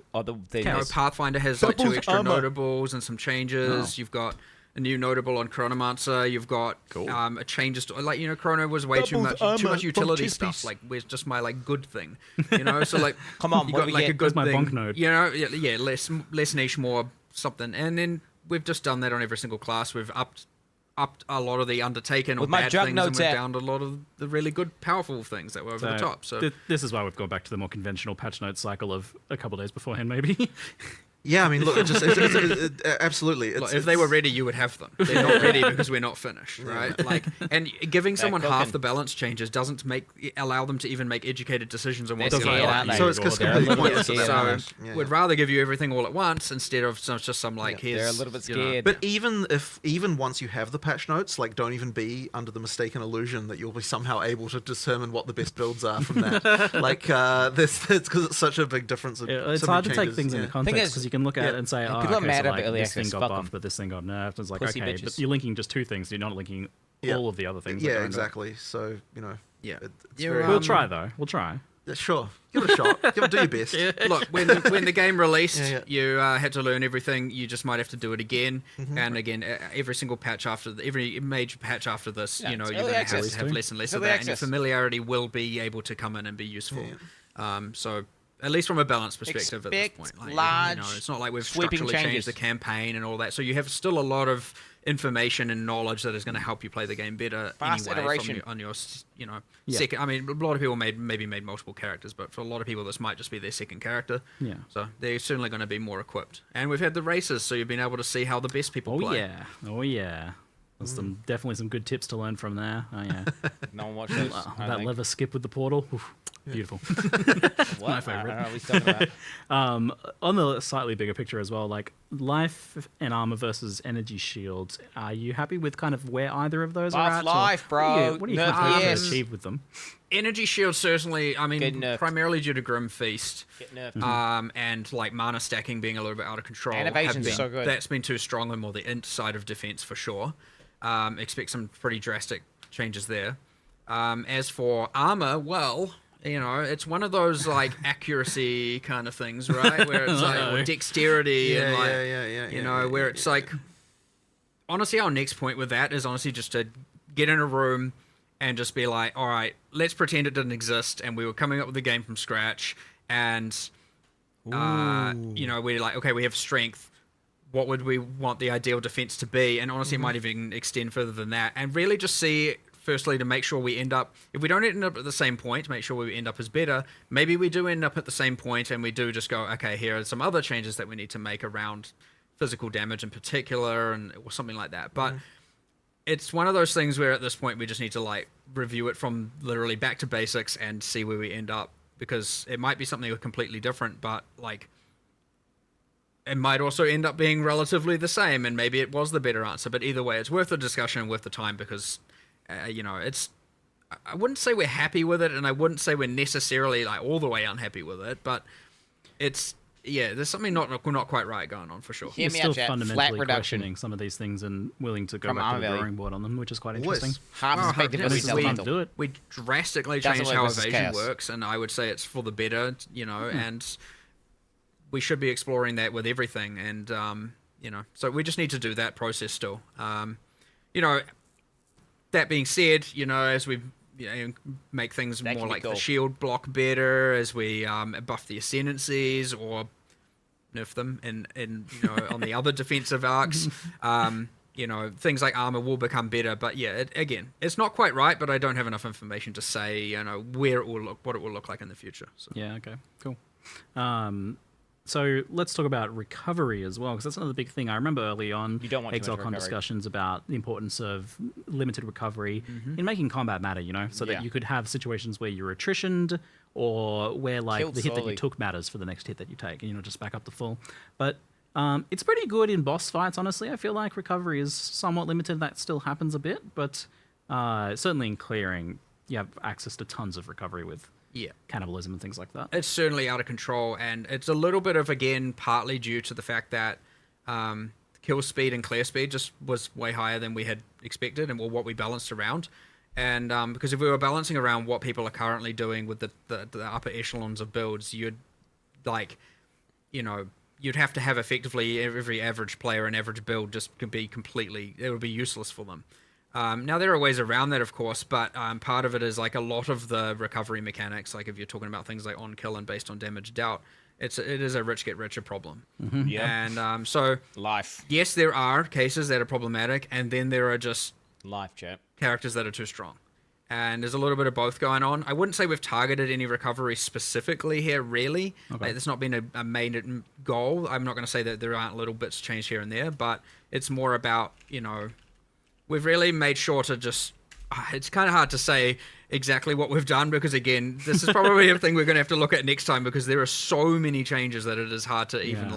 has like 2 extra notables and some changes. You've got a new notable on Chronomancer. You've got a changes to like Chrono was way too much utility stuff. Like where's just my like good thing, So like come on, you got like a good my thing, bunk node. Less niche, more something. And then we've just done that on every single class. We've upped upped a lot of the undertaken or With my bad jug things, and notes we've out. downed a lot of the really good, powerful things that were over the top. So this is why we've gone back to the more conventional patch notes cycle of a couple of days beforehand, maybe. Yeah, I mean, look, absolutely. If they were ready, you would have them. They're not ready because we're not finished, right? Like, and giving someone half the balance changes doesn't allow them to even make educated decisions on what they're going to So it's completely pointless. So we'd rather give you everything all at once instead of just some like here's. They're a little bit scared. But even once you have the patch notes, like, don't even be under the mistaken illusion that you'll be somehow able to determine what the best builds are from that. Like, this because it's such a big difference. It's hard to take things into context because you can look at it and say, oh, people are okay, mad so about like, early this thing access, got fuck buffed, them. but this thing got nerfed. It's like, Pussy okay, bitches. but you're linking just two things. You're not linking all of the other things. that go Yeah, into it. exactly. So, Yeah. it's very, We'll try, though. We'll try. Yeah, sure. Give it a shot. Do your best. Look, when the game released, you had to learn everything. You just might have to do it again and again. Every single patch every major patch after this, you're going to have less and less of that, and your familiarity will be able to come in and be useful. So at least from a balance perspective at this point, like, it's not like we've structurally changed the campaign and all that. So you have still a lot of information and knowledge that is going to help you play the game better anyway. On your second. I mean, a lot of people maybe made multiple characters, but for a lot of people, this might just be their second character. Yeah. So they're certainly going to be more equipped. And we've had the races, so you've been able to see how the best people play. Oh yeah. There's definitely some good tips to learn from there. Oh yeah. No one watched those. That lever skip with the portal. Oof, beautiful. What? My favorite. I don't know what he's talking about. On the slightly bigger picture as well, like life and armor versus energy shields. Are you happy with kind of where either of those are at? Life, bro. What do you kind of achieve with them? Energy shield certainly, I mean, primarily due to Grim Feast, and like mana stacking being a little bit out of control. Animation's so good. That's been too strong on more the int side of defense for sure. Expect some pretty drastic changes there. As for armor, well, it's one of those like accuracy kind of things, right? Where it's like or dexterity and like, where it's like, honestly, our next point with that is honestly just to get in a room and just be like, all right, let's pretend it didn't exist and we were coming up with the game from scratch, and we're like, okay, we have strength. What would we want the ideal defense to be? And honestly, it might even extend further than that. And really just see, firstly, to make sure we end up, if we don't end up at the same point, make sure we end up as better. Maybe we do end up at the same point and we do just go, okay, here are some other changes that we need to make around physical damage in particular, or something like that. But it's one of those things where at this point we just need to like review it from literally back to basics and see where we end up, because it might be something completely different, but like, it might also end up being relatively the same, and maybe it was the better answer. But either way, it's worth the discussion and worth the time, because, it's. I wouldn't say we're happy with it, and I wouldn't say we're necessarily like all the way unhappy with it. But it's there's something not quite right going on for sure. You're still fundamentally questioning some of these things and willing to go back to the drawing board on them, which is quite interesting. We drastically changed how evasion works, and I would say it's for the better. And we should be exploring that with everything, and so we just need to do that process still. That being said, as we make things more like the shield block better, as we buff the ascendancies or nerf them in on the other defensive arcs, things like armor will become better. But again, it's not quite right, but I don't have enough information to say where it will look, what it will look like in the future. So. Yeah. Okay. Cool. So let's talk about recovery as well, because that's another big thing. I remember early on ExileCon discussions about the importance of limited recovery in making combat matter, so that you could have situations where you're attritioned, or where like the hit that you took matters for the next hit that you take, and just back up the full. But it's pretty good in boss fights, honestly. I feel like recovery is somewhat limited. That still happens a bit, but certainly in clearing, you have access to tons of recovery with cannibalism and things like that. It's certainly out of control, and it's a little bit of, again, partly due to the fact that kill speed and clear speed just was way higher than we had expected and what we balanced around. And because if we were balancing around what people are currently doing with the upper echelons of builds, you'd have to have effectively every average player and average build just could be completely, it would be useless for them. Now, there are ways around that, of course, but part of it is like a lot of the recovery mechanics, like if you're talking about things like on kill and based on damage dealt, it is a rich get richer problem. Yeah. And so life. Yes, there are cases that are problematic, and then there are just life chat characters that are too strong. And there's a little bit of both going on. I wouldn't say we've targeted any recovery specifically here, really. Okay. It's not been a main goal. I'm not going to say that there aren't little bits changed here and there, but it's more about, we've really made sure to just... It's kind of hard to say exactly what we've done because, again, this is probably a thing we're going to have to look at next time because there are so many changes that it is hard to even,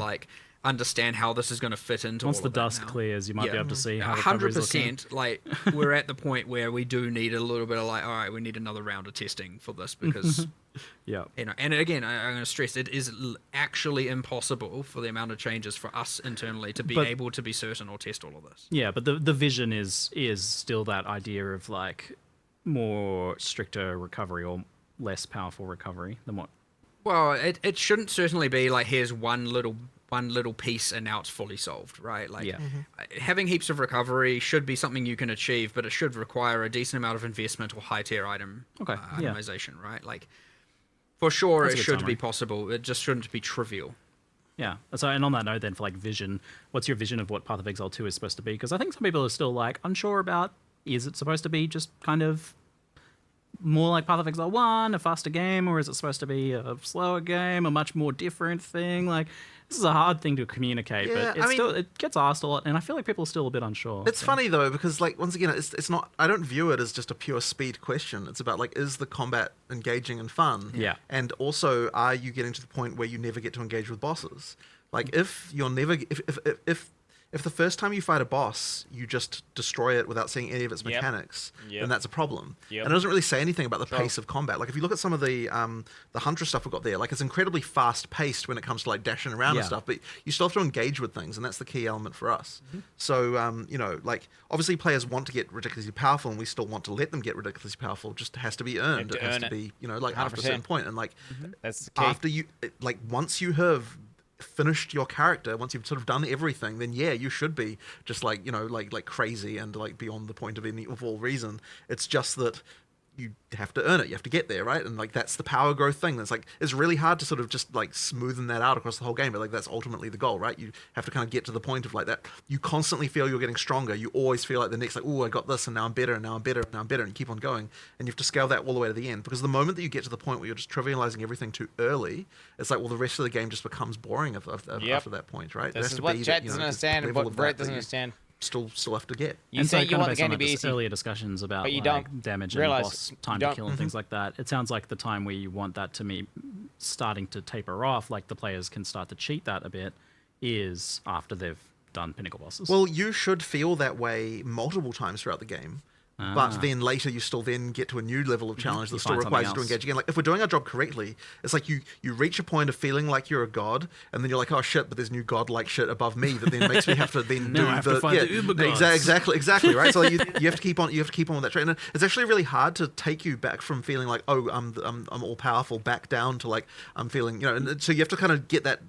understand how this is going to fit into once all the of that dust now. clears, you might be able to see how 100%. Like we're at the point where we do need a little bit of all right, we need another round of testing for this because and again, I'm going to stress it is actually impossible for the amount of changes for us internally to be able to be certain or test all of this. Yeah, but the vision is still that idea of like more stricter recovery or less powerful recovery than what. Well, it shouldn't certainly be like here's one little piece and now it's fully solved, right? Like having heaps of recovery should be something you can achieve, but it should require a decent amount of investment or high tier item itemization, right? Like for sure it should be possible. It just shouldn't be trivial. Yeah. So, and on that note, then for like vision, what's your vision of what Path of Exile 2 is supposed to be? Because I think some people are still like unsure about, is it supposed to be just kind of more like Path of Exile 1, a faster game, or is it supposed to be a slower game, a much more different thing? Like, this is a hard thing to communicate, but it gets asked a lot, and I feel like people are still a bit unsure. It's funny though, because like once again, it's not. I don't view it as just a pure speed question. It's about like, is the combat engaging and fun? Yeah. And also, are you getting to the point where you never get to engage with bosses? Like, if you're never, if the first time you fight a boss, you just destroy it without seeing any of its mechanics, then that's a problem. And it doesn't really say anything about the pace of combat. Like, if you look at some of the Hunter stuff we've got there, like, it's incredibly fast-paced when it comes to, like, dashing around and stuff, but you still have to engage with things, and that's the key element for us. So, like, obviously players want to get ridiculously powerful, and we still want to let them get ridiculously powerful. It just has to be earned. It has to be, like, 100%. After a certain point. And, like, that's the key. after you, like, once you have finished your character, once you've sort of done everything, then you should be just like like crazy and like beyond the point of all reason. It's just that you have to earn it. You have to get there, right? And like that's the power growth thing. That's like it's really hard to sort of just like smoothen that out across the whole game, but like that's ultimately the goal, right? You have to kind of get to the point of like that. You constantly feel you're getting stronger. You always feel like the next like, oh, I got this, and now I'm better, and now I'm better, and now I'm better, and you keep on going. And you have to scale that all the way to the end, because the moment that you get to the point where you're just trivializing everything too early, it's like, well, the rest of the game just becomes boring after that point, right? This is what Chat doesn't understand and what Brett doesn't understand. Still have to get. You say you want the game to be easy. Earlier discussions about but you don't damage and boss time to kill and things like that. It sounds like the time where you want that to be starting to taper off, like the players can start to cheat that a bit, is after they've done pinnacle bosses. Well, you should feel that way multiple times throughout the game. But then later you still then get to a new level of challenge that still requires you to engage again. Like if we're doing our job correctly, it's like you reach a point of feeling like you're a god, and then you're like, oh shit, but there's new god-like shit above me that then makes me have to then do the uber gods. Exactly right. So like, you have to keep on with that train. And it's actually really hard to take you back from feeling like, oh, I'm all powerful back down to like I'm feeling, and so you have to kind of get that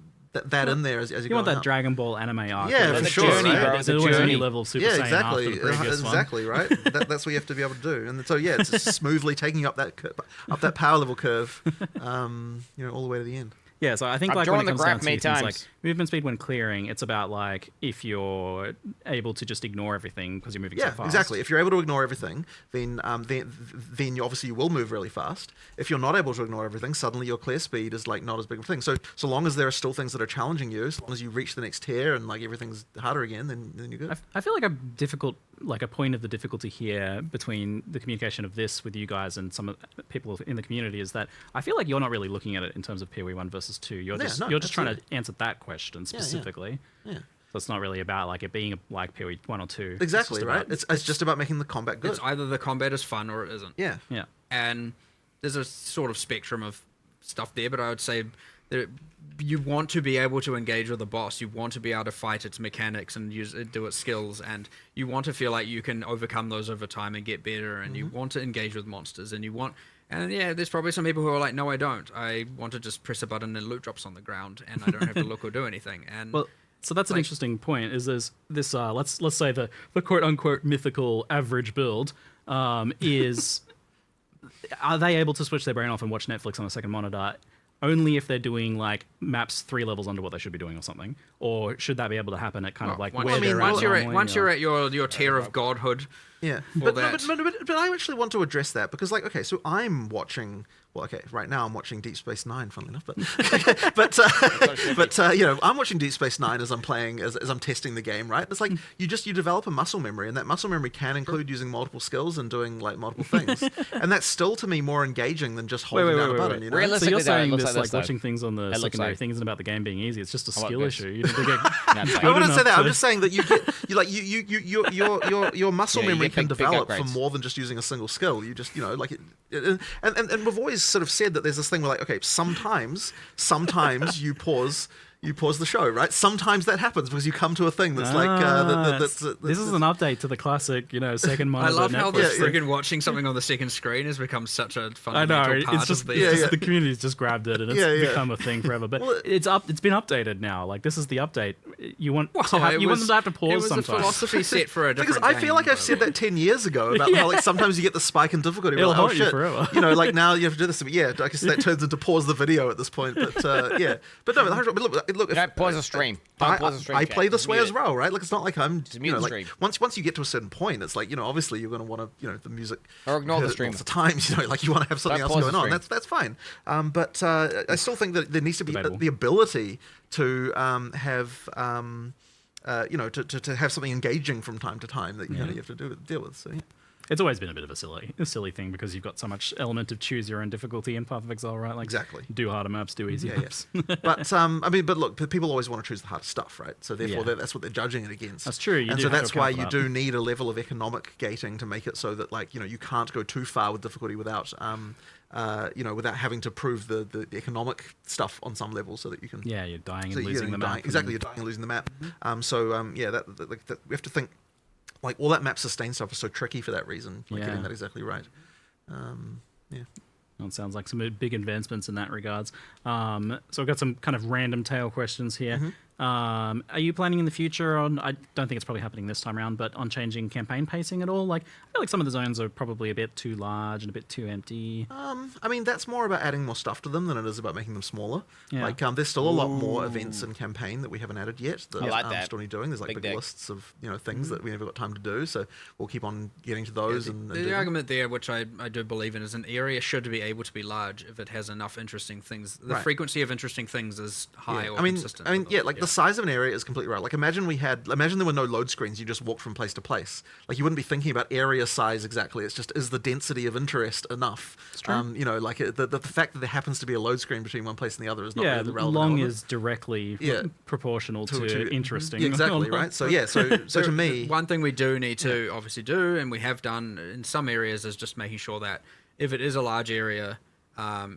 in there as you go want that out. Dragon Ball anime arc. Yeah, for sure. Journey, right? bro. There's always a new level of Super Saiyan exactly. after the previous exactly, one. right? That's what you have to be able to do. And so, it's just smoothly taking you up that power level curve, all the way to the end. Yeah, so I think I've like drawn when it the comes graph down to many things times. like movement speed when clearing, it's about like if you're able to just ignore everything because you're moving so fast. Yeah, exactly. If you're able to ignore everything, then you obviously you will move really fast. If you're not able to ignore everything, suddenly your clear speed is like not as big of a thing. So long as there are still things that are challenging you, as long as you reach the next tier and like everything's harder again, then you're good. I feel like a point of the difficulty here between the communication of this with you guys and some of the people in the community is that I feel like you're not really looking at it in terms of POE 1 versus 2. You're just trying to answer that question specifically. Yeah. So it's not really about like it being like POE 1 or 2. Exactly, right? It's just about making the combat good. It's either the combat is fun or it isn't. Yeah. Yeah. And there's a sort of spectrum of stuff there, but I would say that you want to be able to engage with the boss. You want to be able to fight its mechanics and do its skills, and you want to feel like you can overcome those over time and get better, and you want to engage with monsters, and you want... And yeah, there's probably some people who are like, no, I don't. I want to just press a button and loot drops on the ground, and I don't have to look or do anything. And well, so that's an interesting point. Is there's this let's say the quote unquote mythical average build is are they able to switch their brain off and watch Netflix on a second monitor only if they're doing like maps 3 levels under what they should be doing or something, or should that be able to happen at kind of like once you're at your tier of godhood? Yeah, but I actually want to address that because, like, okay, so I'm watching. Well, okay, right now I'm watching Deep Space Nine, funnily enough, but you know, I'm watching Deep Space Nine as I'm playing, as I'm testing the game, right? It's like you develop a muscle memory, and that muscle memory can include using multiple skills and doing like multiple things, and that's still to me more engaging than just holding down a button. You know? So you're saying this, like watching things on the secondary thing isn't about the game being easy; it's just a skill issue. You need to get I wouldn't say that. I'm just saying that your muscle memory can develop from more than just using a single skill. You just, you know, like and we've always sort of said that there's this thing where, like, okay, sometimes you pause the show, right? Sometimes that happens because you come to a thing that's this is an update to the classic, you know, second monitor. I love how the friggin' watching something on the second screen has become such a fundamental part of the community's just grabbed it and it's become a thing forever. But it's been updated now. Like, this is the update. You want them to have to pause sometimes. It was a philosophy set for a different Because I feel like I've said that 10 years ago about how, like, sometimes you get the spike in difficulty. It'll like, haunt you forever. You know, like, now you have to do this. But yeah, I guess that turns into pause the video at this point. But yeah. But no, look, don't pause the stream. I play this way as well, right? Like, it's not like I'm, you know, like, once you get to a certain point, it's like, you know, obviously you're going to want to, you know, the music, or ignore the stream lots of times, you know, like, you want to have something else going on. That's fine. But I still think that there needs to be the ability to have you know, to have something engaging from time to time that you have to deal with. So yeah. It's always been a bit of a silly thing because you've got so much element of choose your own difficulty in Path of Exile, right? Like, exactly. Do harder maps, do easy maps. But I mean, but look, people always want to choose the hardest stuff, right? So therefore, that's what they're judging it against. That's true. And so that's why you do need a level of economic gating to make it so that, like, you know, you can't go too far with difficulty without you know, without having to prove the economic stuff on some level, so that you can. Yeah, you're dying and losing the map. Exactly, you're dying and losing the map. Yeah, that we have to think. Like, all that map sustain stuff is so tricky for that reason. Like, getting that exactly right. Yeah. Well, it sounds like some big advancements in that regards. So we've got some kind of random tail questions here. Are you planning in the future on, I don't think it's probably happening this time around, but on changing campaign pacing at all? Like, I feel like some of the zones are probably a bit too large and a bit too empty. I mean, that's more about adding more stuff to them than it is about making them smaller. Yeah. Like, there's still a lot more events in campaign that we haven't added yet that I'm still only doing. There's like big lists of, you know, things that we never got time to do, so we'll keep on getting to those. The argument there, which I do believe in, is an area should be able to be large if it has enough interesting things. The frequency of interesting things is high or consistent. I mean, the size of an area is completely right. Like, imagine there were no load screens, you just walked from place to place. Like, you wouldn't be thinking about area size exactly. It's just, is the density of interest enough? You know, like, the fact that there happens to be a load screen between one place and the other is not really the relevant long element. is directly proportional to interesting. Exactly, right? So yeah, so to me, one thing we do need to obviously do, and we have done in some areas, is just making sure that if it is a large area,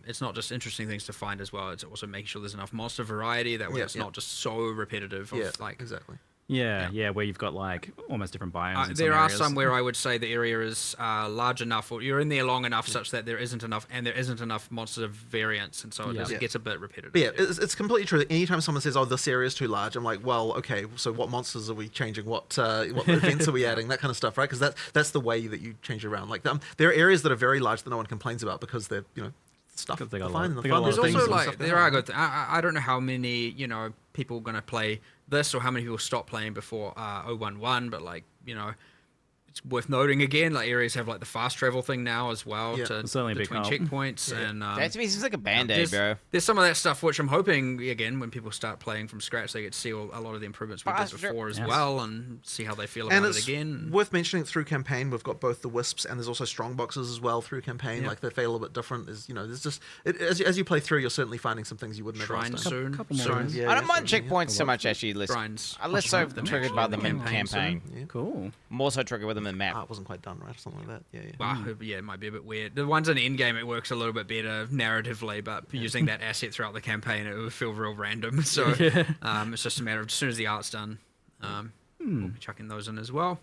it's not just interesting things to find as well. It's also making sure there's enough monster variety that way it's not just so repetitive. Exactly. Yeah, where you've got like almost different biomes. There are some where I would say the area is large enough, or you're in there long enough such that there isn't enough monster variance, and so it just gets a bit repetitive. But it's completely true. Anytime someone says, "Oh, this area is too large," I'm like, "Well, okay, so what monsters are we changing? What events are we adding? That kind of stuff, right? Because that's the way that you change it around. Like, there are areas that are very large that no one complains about because they're, you know, stuff. They got fine. There's also like there are good. I don't know how many, you know, people are gonna play this or how many people stop playing before 011, but, like, you know, it's worth noting again, like, areas have like the fast travel thing now as well to between checkpoints and that to me seems like a band-aid, bro. There's some of that stuff which I'm hoping again when people start playing from scratch they get to see a lot of the improvements we did before as well and see how they feel about it again. Worth mentioning through campaign we've got both the wisps and there's also strong boxes as well through campaign. Like, they feel a little bit different. There's, you know, there's just as you play through you're certainly finding some things you wouldn't have Shrines soon. I don't mind checkpoints so much actually. Shrines. I'm less so triggered by them in campaign. Cool. More so triggered with them in map. It wasn't quite done right or something like that. Yeah, it might be a bit weird. The ones in the end game it works a little bit better narratively, but using that asset throughout the campaign it would feel real random. So it's just a matter of as soon as the art's done, we'll be chucking those in as well.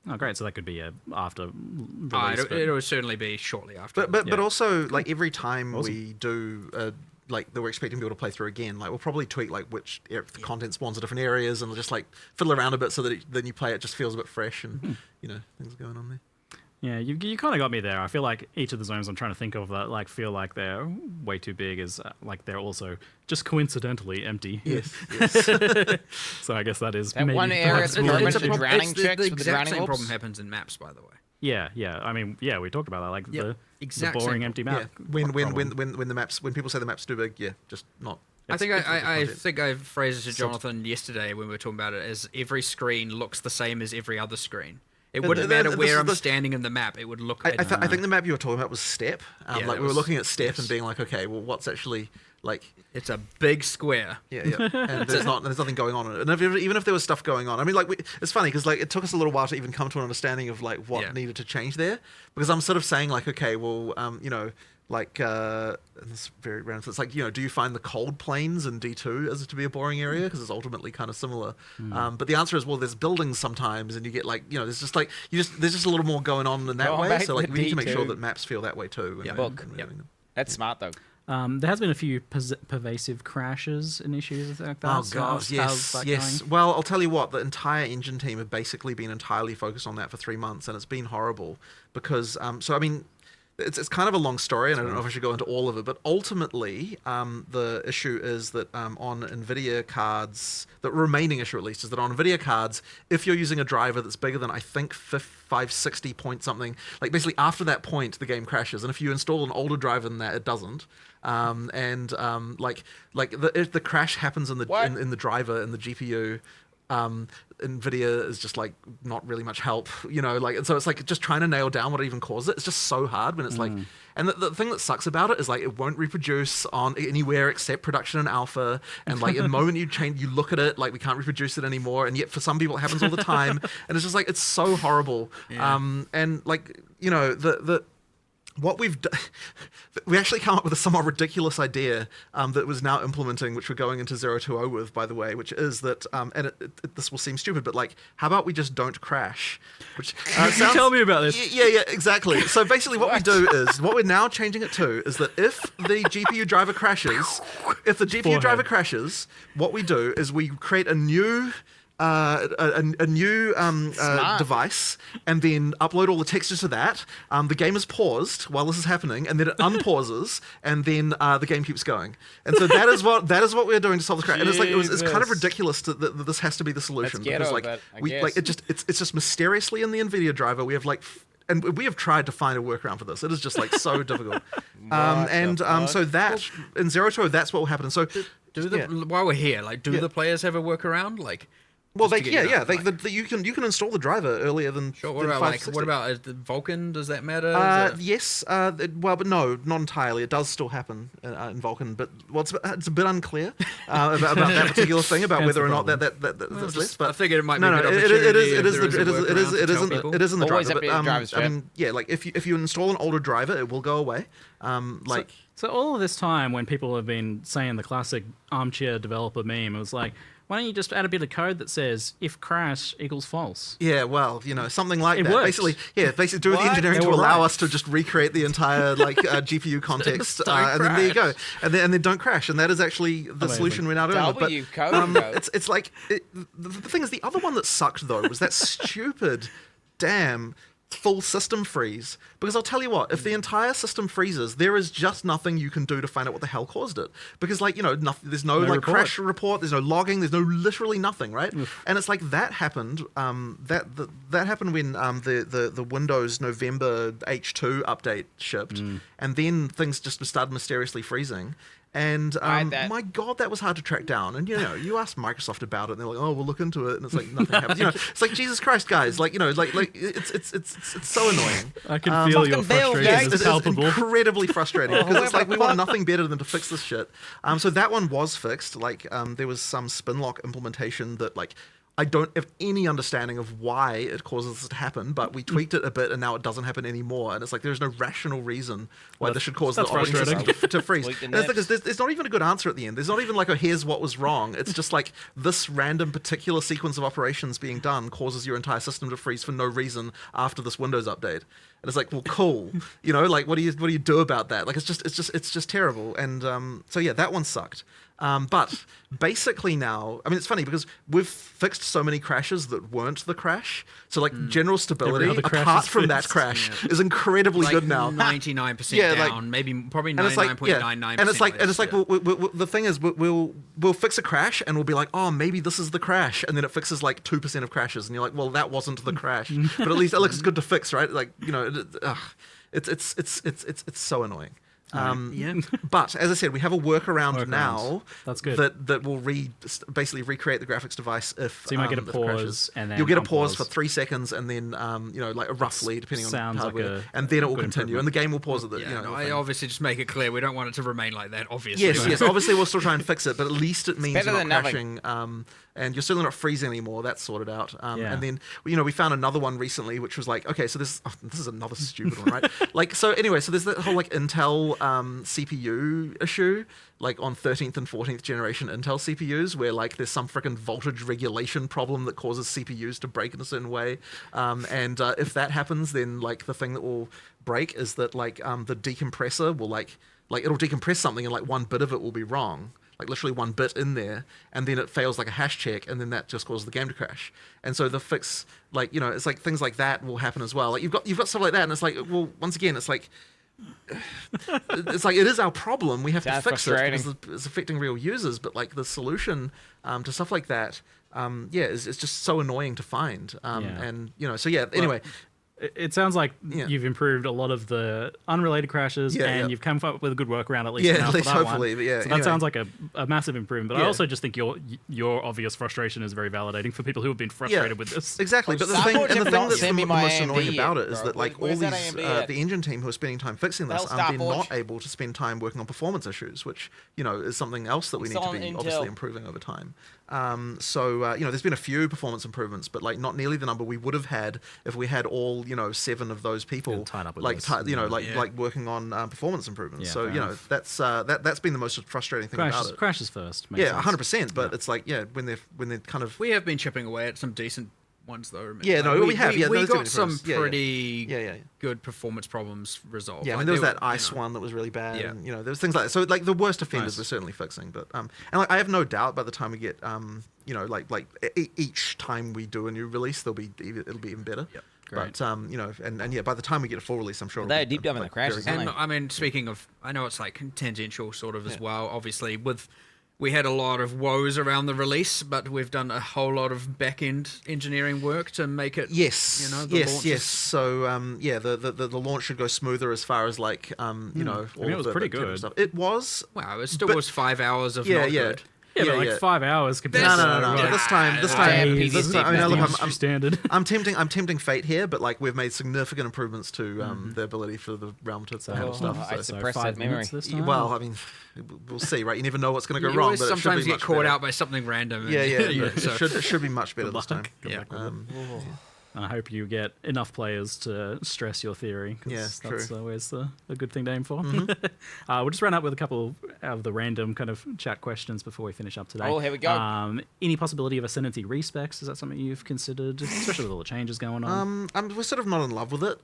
Oh, great! So that could be after release. It would certainly be shortly after. But also, like, every time we do. Like, that we're expecting people to play through again, like, we'll probably tweak like which content spawns in different areas and just like fiddle around a bit so that then you play it just feels a bit fresh and you know, things are going on there. Yeah, you kind of got me there. I feel like each of the zones I'm trying to think of that like feel like they're way too big is like they're also just coincidentally empty. Yes. So I guess that is that maybe one area it's the drowning chicks the with the exact drowning same orbs? problem happens in maps, by the way. Yeah. I mean, yeah, we talked about that. Like the boring empty map. When the maps, when people say the map's too big, just not. I think I phrased it to Jonathan yesterday when we were talking about it as every screen looks the same as every other screen. It wouldn't matter where I'm standing in the map. It would look. I think the map you were talking about was Step. Yeah, like we were looking at Step and being like, okay, well, what's actually like? It's a big square. Yeah. And there's nothing going on in it. And even if there was stuff going on, I mean, like it's funny because like it took us a little while to even come to an understanding of like what needed to change there. Because I'm sort of saying like, okay, well, like and this is very random. So it's like, do you find the cold plains in D2 as to be a boring area because it's ultimately kind of similar? But the answer is, well, there's buildings sometimes, and you get like, there's just like there's just a little more going on in that way. So like we need to make sure that maps feel that way too. That's smart though. There has been a few pervasive crashes and issues like that. Oh god, yes. Well, I'll tell you what, the entire engine team have basically been entirely focused on that for 3 months, and it's been horrible because so I mean. It's kind of a long story, and I don't know if I should go into all of it, but ultimately, the issue is that on NVIDIA cards, the remaining issue at least, is that on NVIDIA cards, if you're using a driver that's bigger than, I think, 560 point something, like basically after that point, the game crashes, and if you install an older driver than that, it doesn't. If the crash happens in the in the driver, in the GPU, NVIDIA is just like not really much help, and so it's like just trying to nail down what even caused it. It's just so hard when it's like, and the thing that sucks about it is like it won't reproduce on anywhere except production and alpha, and like the moment you look at it, like we can't reproduce it anymore, and yet for some people it happens all the time, and it's just like it's so horrible. And like what we've done, we actually come up with a somewhat ridiculous idea that was now implementing, which we're going into 020 with, by the way, which is that, and this will seem stupid, but like, how about we just don't crash? Which you tell me about this. Yeah, exactly. So basically what we do is, what we're now changing it to is that if the GPU driver crashes, what we do is we create a new device and then upload all the textures to that. The game is paused while this is happening, and then it unpauses, and then the game keeps going. And so that is what we're doing to solve the crash. And it's like it's kind of ridiculous that this has to be the solution, because like it's just mysteriously in the NVIDIA driver we have like. And we have tried to find a workaround for this. It is just like so difficult. So that in 020, that's what will happen. So while we're here, like, do the players have a workaround? Like, well, you can install the driver earlier than. Sure. What about the Vulkan? Does that matter? Yes. But no, not entirely. It does still happen in Vulkan, but it's a bit unclear about that particular thing, about whether or not that's less. But I figured it might be. It is in the driver. But, I mean, like if you install an older driver, it will go away. So all of this time, when people have been saying the classic armchair developer meme, it was like, why don't you just add a bit of code that says if crash equals false? Yeah, well, something like that. Works. Basically do the engineering to allow us to just recreate the entire GPU context, and then there you go, and then don't crash, and that is actually the solution we're now doing. It's like the thing is, the other one that sucked though was that stupid damn full system freeze, because I'll tell you what, if the entire system freezes, there is just nothing you can do to find out what the hell caused it, because there's no crash report, there's no logging, there's literally nothing, right? And it's like that happened that happened when the Windows November H2 update shipped, and then things just started mysteriously freezing. And my God, that was hard to track down. And you ask Microsoft about it, and they're like, "Oh, we'll look into it," and it's like nothing happens. It's like, Jesus Christ, guys! It's so annoying. I can feel your frustration. It's palpable. It's incredibly frustrating, because it's like we want nothing better than to fix this shit. So that one was fixed. There was some spinlock implementation that I don't have any understanding of why it causes this to happen, but we tweaked it a bit, and now it doesn't happen anymore. And it's like there's no rational reason why this should cause the operating system to freeze. And the thing is, there's not even a good answer at the end. There's not even like, here's what was wrong. It's just like this random particular sequence of operations being done causes your entire system to freeze for no reason after this Windows update. And it's like, well, cool, you know, like what do you do about that? Like it's just terrible. And so yeah, that one sucked. But basically now, I mean, it's funny because we've fixed so many crashes that weren't the crash. So like general stability, apart from that crash, is incredibly good now. 99% down, maybe probably 99.99%. And it's like, well, the thing is, we'll fix a crash and we'll be like, oh, maybe this is the crash, and then it fixes like 2% of crashes, and you're like, well, that wasn't the crash, but at least it looks good to fix, right? Like, you know, it's so annoying. But as I said, we have a workaround now. That's good. That will basically recreate the graphics device if so you might get a pause, and then you'll get a pause for 3 seconds, and then you know, like roughly depending on hardware, and then it will continue, and the game will pause at the. Yeah, I obviously just make it clear we don't want it to remain like that. Obviously, yes. Obviously, we'll still try and fix it, but at least it means you're not crashing. And you're certainly not freezing anymore. That's sorted out. And then, you know, we found another one recently, which was like, okay, so this is another stupid one, right? Like, so anyway, so there's that whole like Intel CPU issue, like on 13th and 14th generation Intel CPUs, where like there's some freaking voltage regulation problem that causes CPUs to break in a certain way. And if that happens, then like the thing that will break is that like the decompressor will like it'll decompress something and like one bit of it will be wrong. Like literally one bit in there, and then it fails like a hash check, and then that just causes the game to crash. And so the fix, like, you know, it's like things like that will happen as well. Like you've got stuff like that, and it's like, well, once again, it's like it is our problem. We have to fix it because it's affecting real users. But like the solution to stuff like that, is just so annoying to find. And you know, so yeah. Anyway. It sounds like you've improved a lot of the unrelated crashes, and you've come up with a good workaround at least. Yeah, at least hopefully. But so that sounds like a massive improvement. But I also just think your obvious frustration is very validating for people who have been frustrated with this. Exactly. But the thing that's the most annoying about it is that like all these the engine team who are spending time fixing this, they're not able to spend time working on performance issues, which, you know, is something else that we need to be obviously improving over time. So you know, there's been a few performance improvements, but like not nearly the number we would have had if we had all, you know, 7 of those people like working on performance improvements. So you know, that's been the most frustrating thing about it. Crashes first. 100%. But it's like when they're kind of we have been chipping away at some decent ones though. We have. We got some pretty good performance problems resolved. Yeah, I mean, there was that ice one that was really bad. And, you know, there was things like that. So like the worst offenders we're certainly fixing. But and like I have no doubt by the time we get you know, like each time we do a new release, it'll be even better. Yep. Great. But you know, and yeah, by the time we get a full release, I'm sure they're deep diving the crashes. And I mean, speaking of, I know it's like tangential sort of as well. Obviously, we had a lot of woes around the release, but we've done a whole lot of back-end engineering work to make it. Yes. You know, yes. So the launch should go smoother as far as like you know. I mean, it was pretty good. Stuff. It was. Wow, it still was 5 hours of not good. Yeah, but like 5 hours compared to no. This time, I mean, look, I'm standard. I'm tempting fate here, but like we've made significant improvements to the ability for the realm to handle stuff. I suppressed that memory. Well, I mean, we'll see, right? You never know what's going to go you wrong. Always but sometimes it get caught out by something random. Yeah. It should be much better this time. And I hope you get enough players to stress your theory. That's always a good thing to aim for. We'll just run up with a couple of the random kind of chat questions before we finish up today. Oh, here we go. Any possibility of Ascendancy respecs? Is that something you've considered, especially with all the changes going on? We're sort of not in love with it.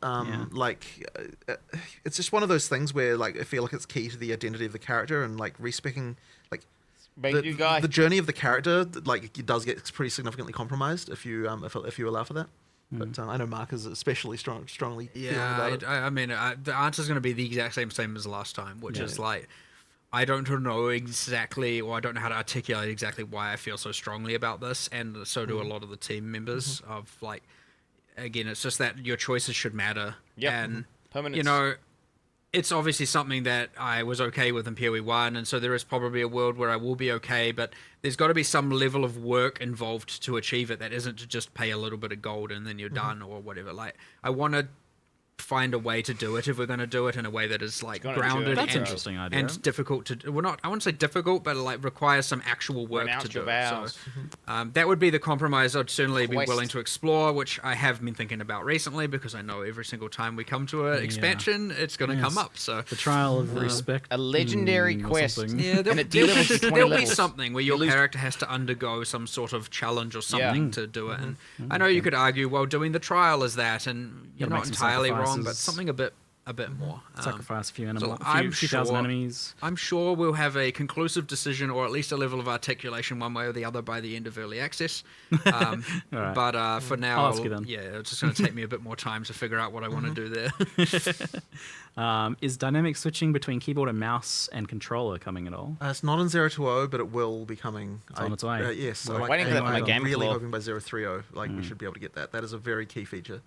It's just one of those things where like I feel like it's key to the identity of the character, and like respecing like the journey of the character, like it does get pretty significantly compromised if you allow for that. But I know Mark is especially strongly feeling about it. I mean, the answer is going to be the exact same as last time, which is like, I don't know exactly, or I don't know how to articulate exactly why I feel so strongly about this, and so do a lot of the team members. Of like, again, it's just that your choices should matter. And Permanence. You know, it's obviously something that I was okay with in POE 1, and so there is probably a world where I will be okay, but there's got to be some level of work involved to achieve it that isn't to just pay a little bit of gold and then you're done or whatever. Like, I want to find a way to do it if we're going to do it in a way that is like grounded and difficult to I wouldn't say difficult, but like requires some actual work to do it. So that would be the compromise I'd certainly be willing to explore, which I have been thinking about recently, because I know every single time we come to an expansion it's going to come up. So the trial of respect, a legendary quest. There'll be something where your character has to undergo some sort of challenge or something to do it. And I know you could argue, well, doing the trial is that, and you're not entirely wrong wrong, but something a bit more. Sacrifice a few So animals, few thousand enemies. I'm sure we'll have a conclusive decision, or at least a level of articulation one way or the other by the end of early access. Right. But for now, I'll ask you then. yeah, it's just going to take me a bit more time to figure out what I want to do there. Is dynamic switching between keyboard and mouse and controller coming at all? It's not in 020, but it will be coming. It's on its way. Yes, so We're waiting for that for my I'm game really floor. hoping by 030, we should be able to get that. That is a very key feature.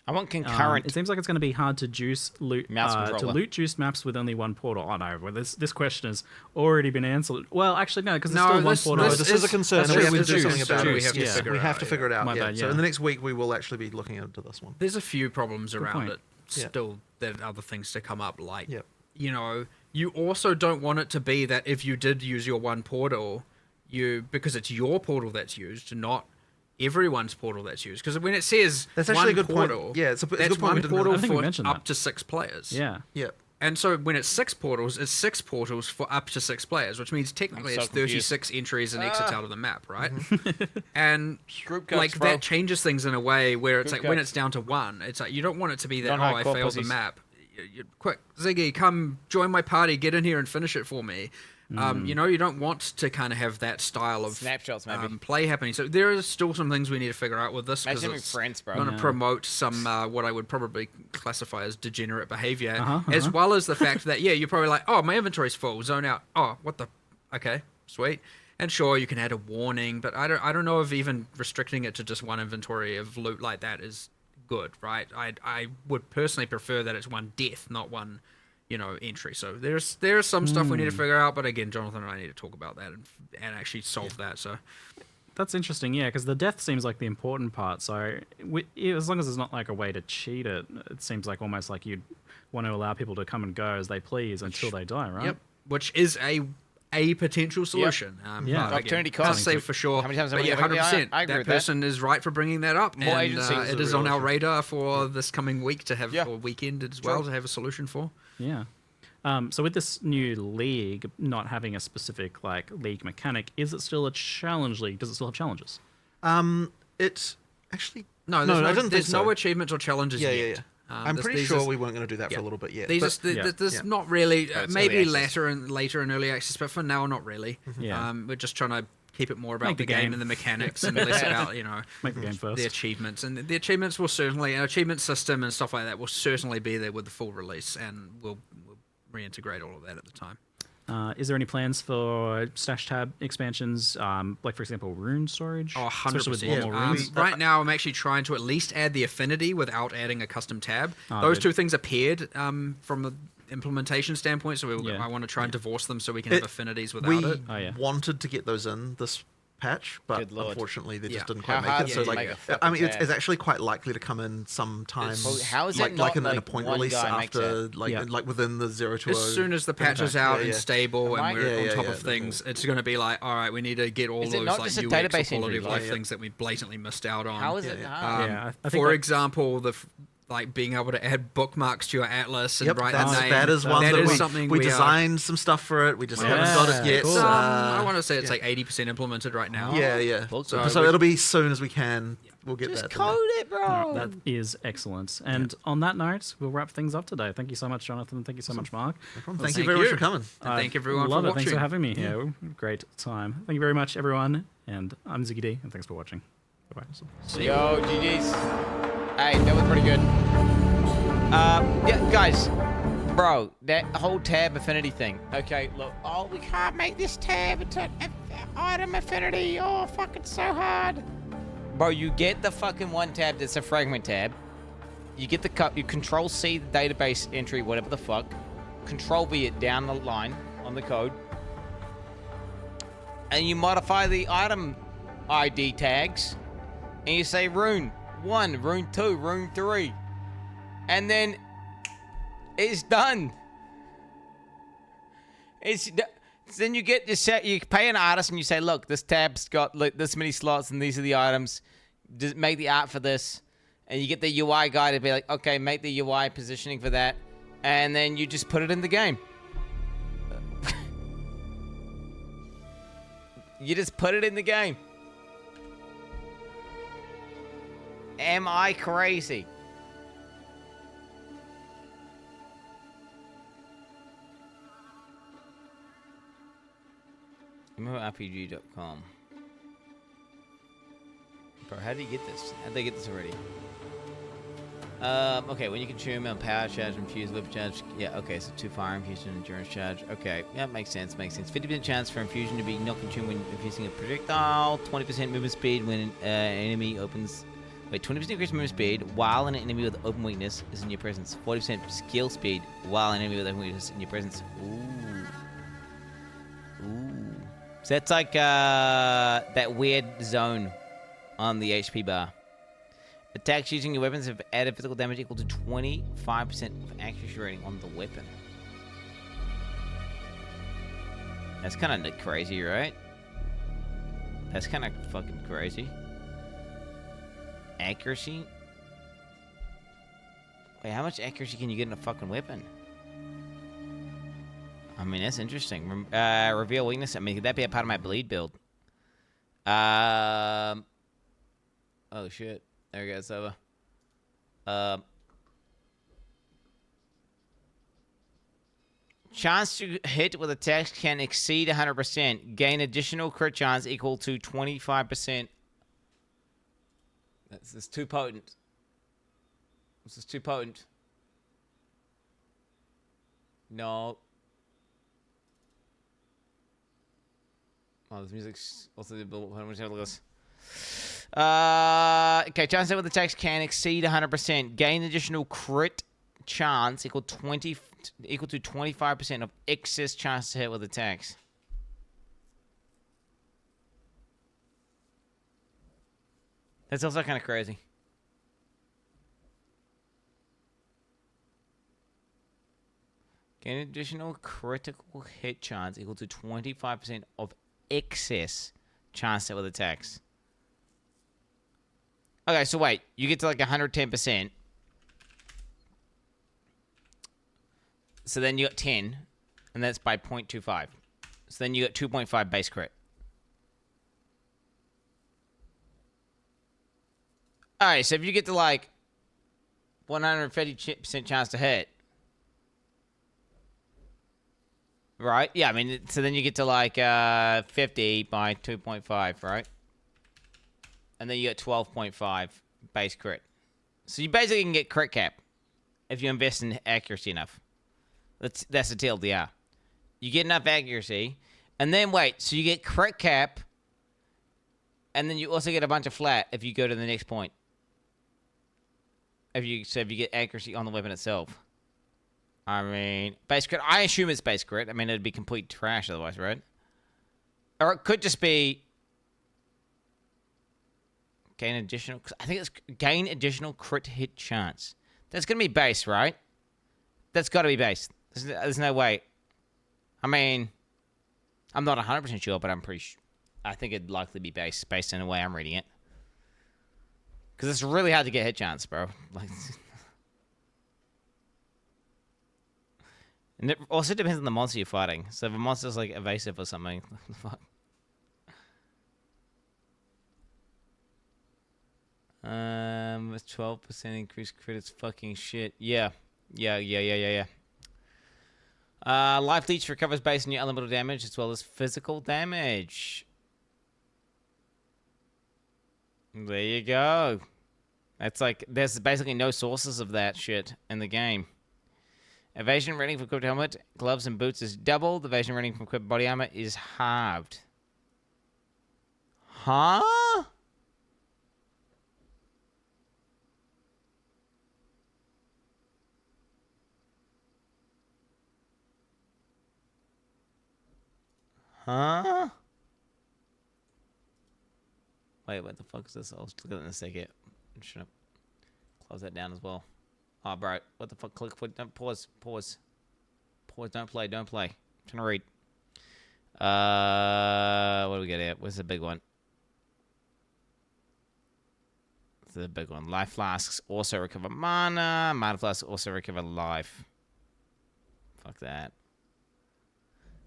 I want concurrent. It seems like it's going to be hard to juice loot Mouse to controller. loot juice maps with only one portal. Oh no, well, this question has already been answered. Well, actually no, because there's still one portal. This is a concern. That's We have true to do with something juice, about so it. we have to figure We it have out, to figure it out. My Yeah. bad, So yeah. in the next week, we will actually be looking into this one. There's a few problems around point. it Yeah. still. There are other things to come up, like Yep. you know, you also don't want it to be that if you did use your one portal, because it's your portal that's used, not everyone's portal that's used. Because when it says That's actually one a good point. portal, Yeah, it's a that's good point we one didn't portal I think we for mentioned up that. to 6 players. Yeah. Yeah. And so when it's 6 portals, it's 6 portals for up to 6 players, which means technically I'm so it's 36 entries and exits out of the map, right? And Group codes, like bro. that changes things in a way where it's Group like when codes. it's down to 1, it's like you don't want it to be that, Non-hardcore I failed pussies. the map. Quick, Ziggy, come join my party, get in here and finish it for me. You know, you don't want to kind of have that style of Snapshots, maybe. play happening. So there are still some things we need to figure out with this. Imagine Because with friends, bro. going to promote some what I would probably classify as degenerate behavior, as well as the fact that, yeah, you're probably like, oh, my inventory's full, zone out. Oh, what the? Okay, sweet. And sure, you can add a warning, but I don't know if even restricting it to just one inventory of loot like that is good, right? I would personally prefer that it's one death, not one, entry. So there's some stuff we need to figure out, but again, Jonathan and I need to talk about that and actually solve that. So That's interesting, yeah, because the death seems like the important part. So as long as there's not like a way to cheat it, it seems like almost like you'd want to allow people to come and go as they please until they die, right? Yep. Which is a potential solution. Yeah. Opportunity Can't cost. say for sure. How many times but have yeah, we- 100%. I agree That with person is right for bringing that up. More and agencies it is is a on real our issue. radar for this coming week to have, or weekend as well, to have a solution for. Yeah. So with this new league not having a specific like league mechanic, is it still a challenge league? Does it still have challenges? It's actually No, I didn't think there's so. no achievements or challenges Yeah, yet. yeah, yeah. I'm pretty sure we weren't going to do that for a little bit yet. There's not really. it's Maybe early access. later in early access, but for now, not really. Yeah. We're just trying to keep it more about Make the the game game. and the mechanics and less about Make the game first. the achievements. And the achievements will certainly, an achievement system and stuff like that will certainly be there with the full release, and we'll reintegrate all of that at the time. Is there any plans for stash tab expansions, like for example, rune storage? Oh, 100%. Especially with a lot more runes? Right now, I'm actually trying to at least add the affinity without adding a custom tab. Those good. two things appeared from the implementation standpoint, so I want to try and divorce them so we can have affinities without we it. wanted to get those in this patch, but Good Lord. unfortunately they just Yeah. didn't How quite hard make is it. it So to make a like, fucking I mean, it's tab? actually quite likely to come in sometime. Well, how is it like not in a like point one release guy makes after, it? like within the 020. As soon as the patch is out and stable Am I- and we're on Yeah, top yeah, of things, it's going to be like, all right, we need to get all Is it those not like just a UX database or quality injury? of life Yeah. things that we blatantly missed out on. How is it hard? Yeah, I think For that- example, like being able to add bookmarks to your atlas and Yep, write the name. that is one that that is we, something we are- designed some stuff for it. We just haven't got it yet. cool. I want to say it's like 80% implemented right now. Yeah. Well, So, so it'll be as soon as we can. We'll get Just that. code it, bro. That is excellent. And on that note, we'll wrap things up today. Thank you so much, Jonathan. Thank you so much, Mark. Thank you very much for coming. And thank everyone Love for it. watching. Thanks for having me here. Great time. Thank you very much, everyone. And I'm Ziggy D, and thanks for watching. Bye-bye. Yo, GG's. Hey, that was pretty good. Yeah, guys. Bro, that whole tab affinity thing. Okay, look. Oh, we can't make this tab into item affinity. Oh, fuck, it's so hard. Bro, you get the fucking one tab that's a fragment tab. You get the cut. You control C the database entry, whatever the fuck. Control V it down the line on the code. And you modify the item ID tags. And you say rune 1, rune 2, rune 3. And then it's done. Then you get your set. You pay an artist and you say, look, this tab's got this many slots and these are the items. Just make the art for this. And you get the UI guy to be like, okay, make the UI positioning for that. And then you just put it in the game. You just put it in the game. Am I crazy? MMORPG.com. Bro, how did you get this? How did they get this already? Okay, when you consume a power charge, infuse, whip charge. Yeah, okay, so 2 fire infusion, endurance charge. Okay, yeah, makes sense, makes sense. 50% chance for infusion to be not consumed when infusing a projectile. 20% movement speed when an enemy opens. Wait, 20% increase movement speed while an enemy with open weakness is in your presence. 40% skill speed while an enemy with open weakness is in your presence. Ooh. Ooh. So that's like that weird zone on the HP bar. Attacks using your weapons have added physical damage equal to 25% of accuracy rating on the weapon. That's kind of crazy, right? That's kind of fucking crazy. Accuracy? Wait, how much accuracy can you get in a fucking weapon? I mean, that's interesting. Reveal weakness. I mean, could that be a part of my bleed build? Oh, shit. There we go, it's over. Chance to hit with attacks can exceed 100%. Gain additional crit chance equal to 25%. This is too potent. This is too potent. No. Oh, this music's also the build. How much have a look at this? Okay, chance with attacks can exceed 100%. Gain additional crit chance equal to 25% of excess chance to hit with attacks. That's also kind of crazy. Gain additional critical hit chance equal to 25% of excess chance to hit with attacks. Okay, so wait. You get to like 110%. So then you got 10. And that's by 0.25. So then you got 2.5 base crit. Alright, so if you get to like 150% chance to hit. Right? Yeah, I mean, so then you get to like 50 by 2.5, right? And then you get 12.5 base crit. So you basically can get crit cap if you invest in accuracy enough. That's the TLDR. You get enough accuracy, and then wait, so you get crit cap, and then you also get a bunch of flat if you go to the next point. If you get accuracy on the weapon itself. I mean, base crit. I assume it's base crit. I mean, it'd be complete trash otherwise, right? Or it could just be gain additional. I think it's gain additional crit hit chance. That's gonna be base, right? That's got to be base. There's no way. I mean, I'm not 100% sure, but I'm pretty sure. I think it'd likely be base, based on the way I'm reading it. Because it's really hard to get hit chance, bro. Like, and it also depends on the monster you're fighting. So if a monster's like evasive or something, fuck. With 12% increased crit, it's fucking shit. Yeah. Life leech recovers based on your elemental damage as well as physical damage. There you go. That's like, there's basically no sources of that shit in the game. Evasion rating for equipped helmet, gloves, and boots is doubled. Evasion rating from equipped body armor is halved. Huh? Huh? Wait, what the fuck is this? I'll look at it in a second. Shut up. Close that down as well. Oh, bro. What the fuck? Click. Don't pause. Pause. Don't play. I'm trying to read. What do we get here? Where's the big one? The big one. Life flasks also recover mana. Mana flasks also recover life. Fuck that.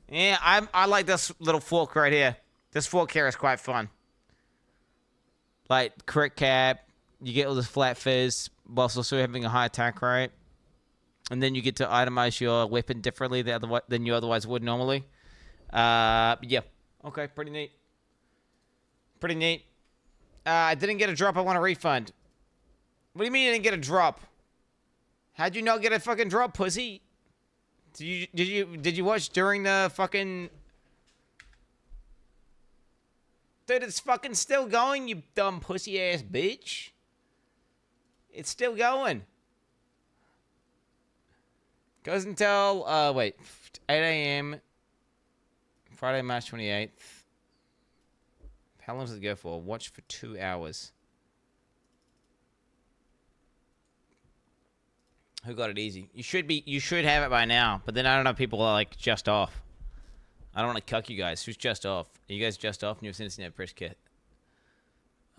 Yeah, I like this little fork right here. This fork here is quite fun. Like, crit cap, you get all this flat fizz, whilst also having a high attack rate. And then you get to itemize your weapon differently than you otherwise would normally. Yeah, Okay, pretty neat. Pretty neat. I didn't get a drop. I want a refund. What do you mean you didn't get a drop? How'd you not get a fucking drop, pussy? Did you watch during the fucking... Dude, it's fucking still going, you dumb pussy ass bitch. It's still going. Goes until, wait, 8 a.m. Friday, March 28th. How long does it go for? Watch for 2 hours. Who got it easy? You should have it by now, but then I don't know, people are like just off. I don't want to cuck you guys. Who's just off? Are you guys just off and you've seen this in a press kit?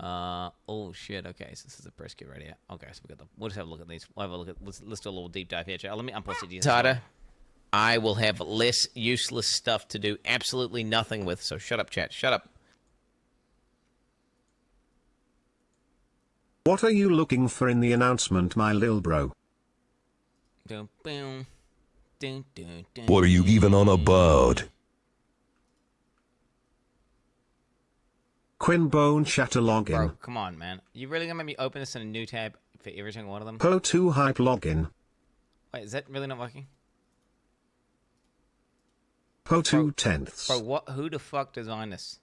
Oh shit, okay, so this is a press kit right here. Okay, so we'll just have a look at these. We'll have a look at, let's do a little deep dive here. Let me unpause it. Tata, I will have less useless stuff to do absolutely nothing with, so shut up, chat. Shut up. What are you looking for in the announcement, my lil bro? What are you even on about? Quin Bone Shatter login. Bro, come on, man. You really gonna make me open this in a new tab for every single one of them? Po2 hype login. Wait, is that really not working? Po2 tenths. Bro, what? Who the fuck designed this?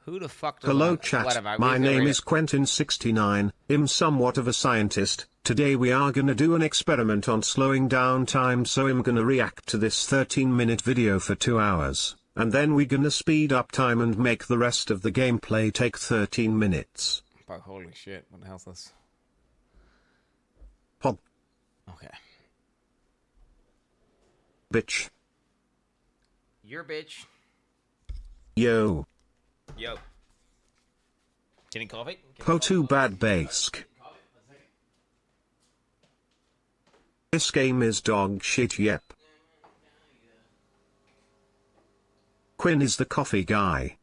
Who the fuck Hello designed... chat, Whatever, my name is Quin69, I'm somewhat of a scientist. Today we are gonna do an experiment on slowing down time, so I'm gonna react to this 13-minute video for 2 hours. And then we're gonna speed up time and make the rest of the gameplay take 13 minutes. Bro, holy shit, what the hell's this? Pog. Okay. Bitch. You're a bitch. Yo. Yo. Getting coffee? Po2 bad bask. This game is dog shit, yep. Quin is the coffee guy.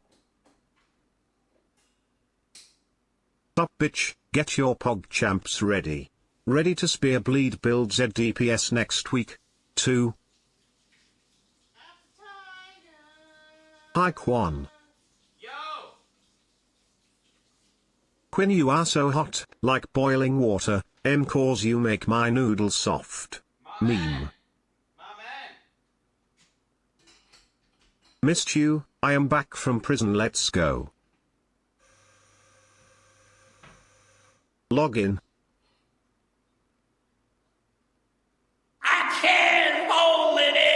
Up bitch, get your pog champs ready. Ready to spear bleed build ZDPS next week. 2. Hi Quan. Quin, you are so hot, like boiling water, cause you make my noodles soft. Meme. Missed you, I am back from prison, let's go. Login. I can't hold it in!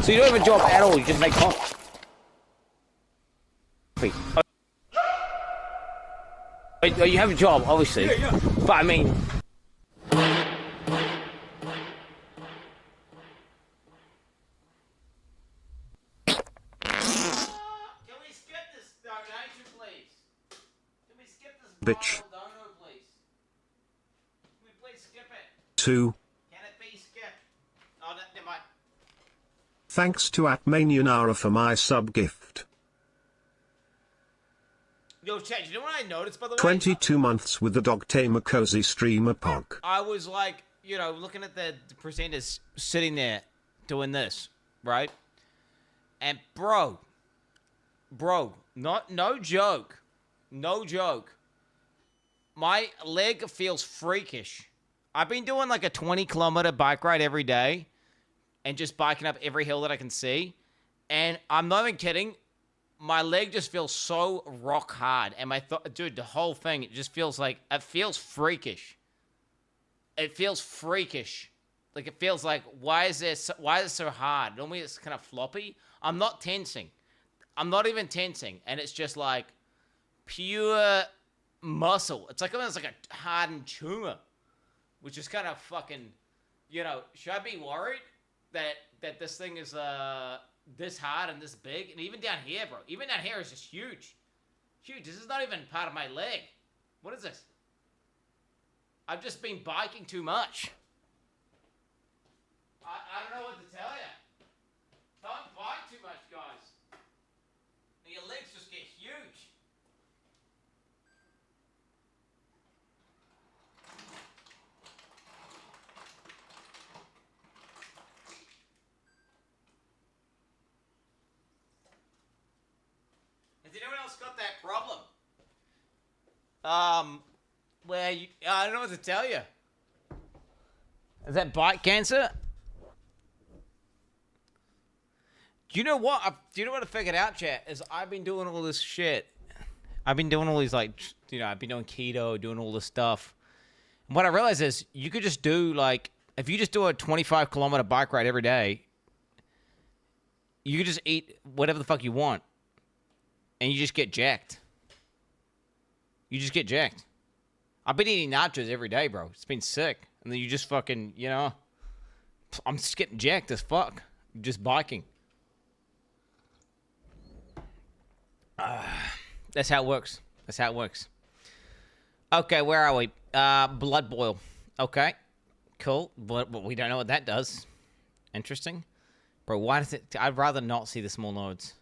So you don't have a job at all, you just make coffee. Oh, you have a job, obviously. Yeah. But I mean... Can we skip this donation, please? Can we skip this bitch. dono, please? Can we please skip it? 2. Can it be skipped? Oh, never mind. Thanks to @Manianara for my sub gift. Yo, chat, you know what I noticed, by the way? 22 months with the dog tamer cozy streamer pog. I was like, you know, looking at the presenters sitting there doing this, right? And bro, no joke. My leg feels freakish. I've been doing like a 20-kilometer bike ride every day and just biking up every hill that I can see. And I'm not even kidding. My leg just feels so rock hard. And dude, the whole thing, it just feels like, it feels freakish. It feels freakish. Like, it feels like, why is it so hard? Normally it's kind of floppy. I'm not tensing. I'm not even tensing. And it's just like pure muscle. It's like almost like a hardened tumor. which is kind of fucking, you know, should I be worried that this thing is this hard and this big? And even down here, bro, even down here is just huge. Huge. This is not even part of my leg. What is this? I've just been biking too much. I don't know what to tell you. Don't bike too much, guys. Your legs just get huge. Has anyone else got that problem? I don't know what to tell you. Is that bike cancer? Do you know what? Do you know what I figured out, chat? Is I've been doing all this shit. I've been doing all these, like, you know, I've been doing keto, doing all this stuff. And what I realized is you could just do, like, if you just do a 25-kilometer bike ride every day, you could just eat whatever the fuck you want. And you just get jacked. You just get jacked. I've been eating nachos every day, bro. It's been sick. And then you just fucking, you know, I'm just getting jacked as fuck. Just biking. That's how it works. That's how it works. Okay, where are we? Blood boil. Okay, cool. But we don't know what that does. Interesting. Bro, why does it... I'd rather not see the small nodes.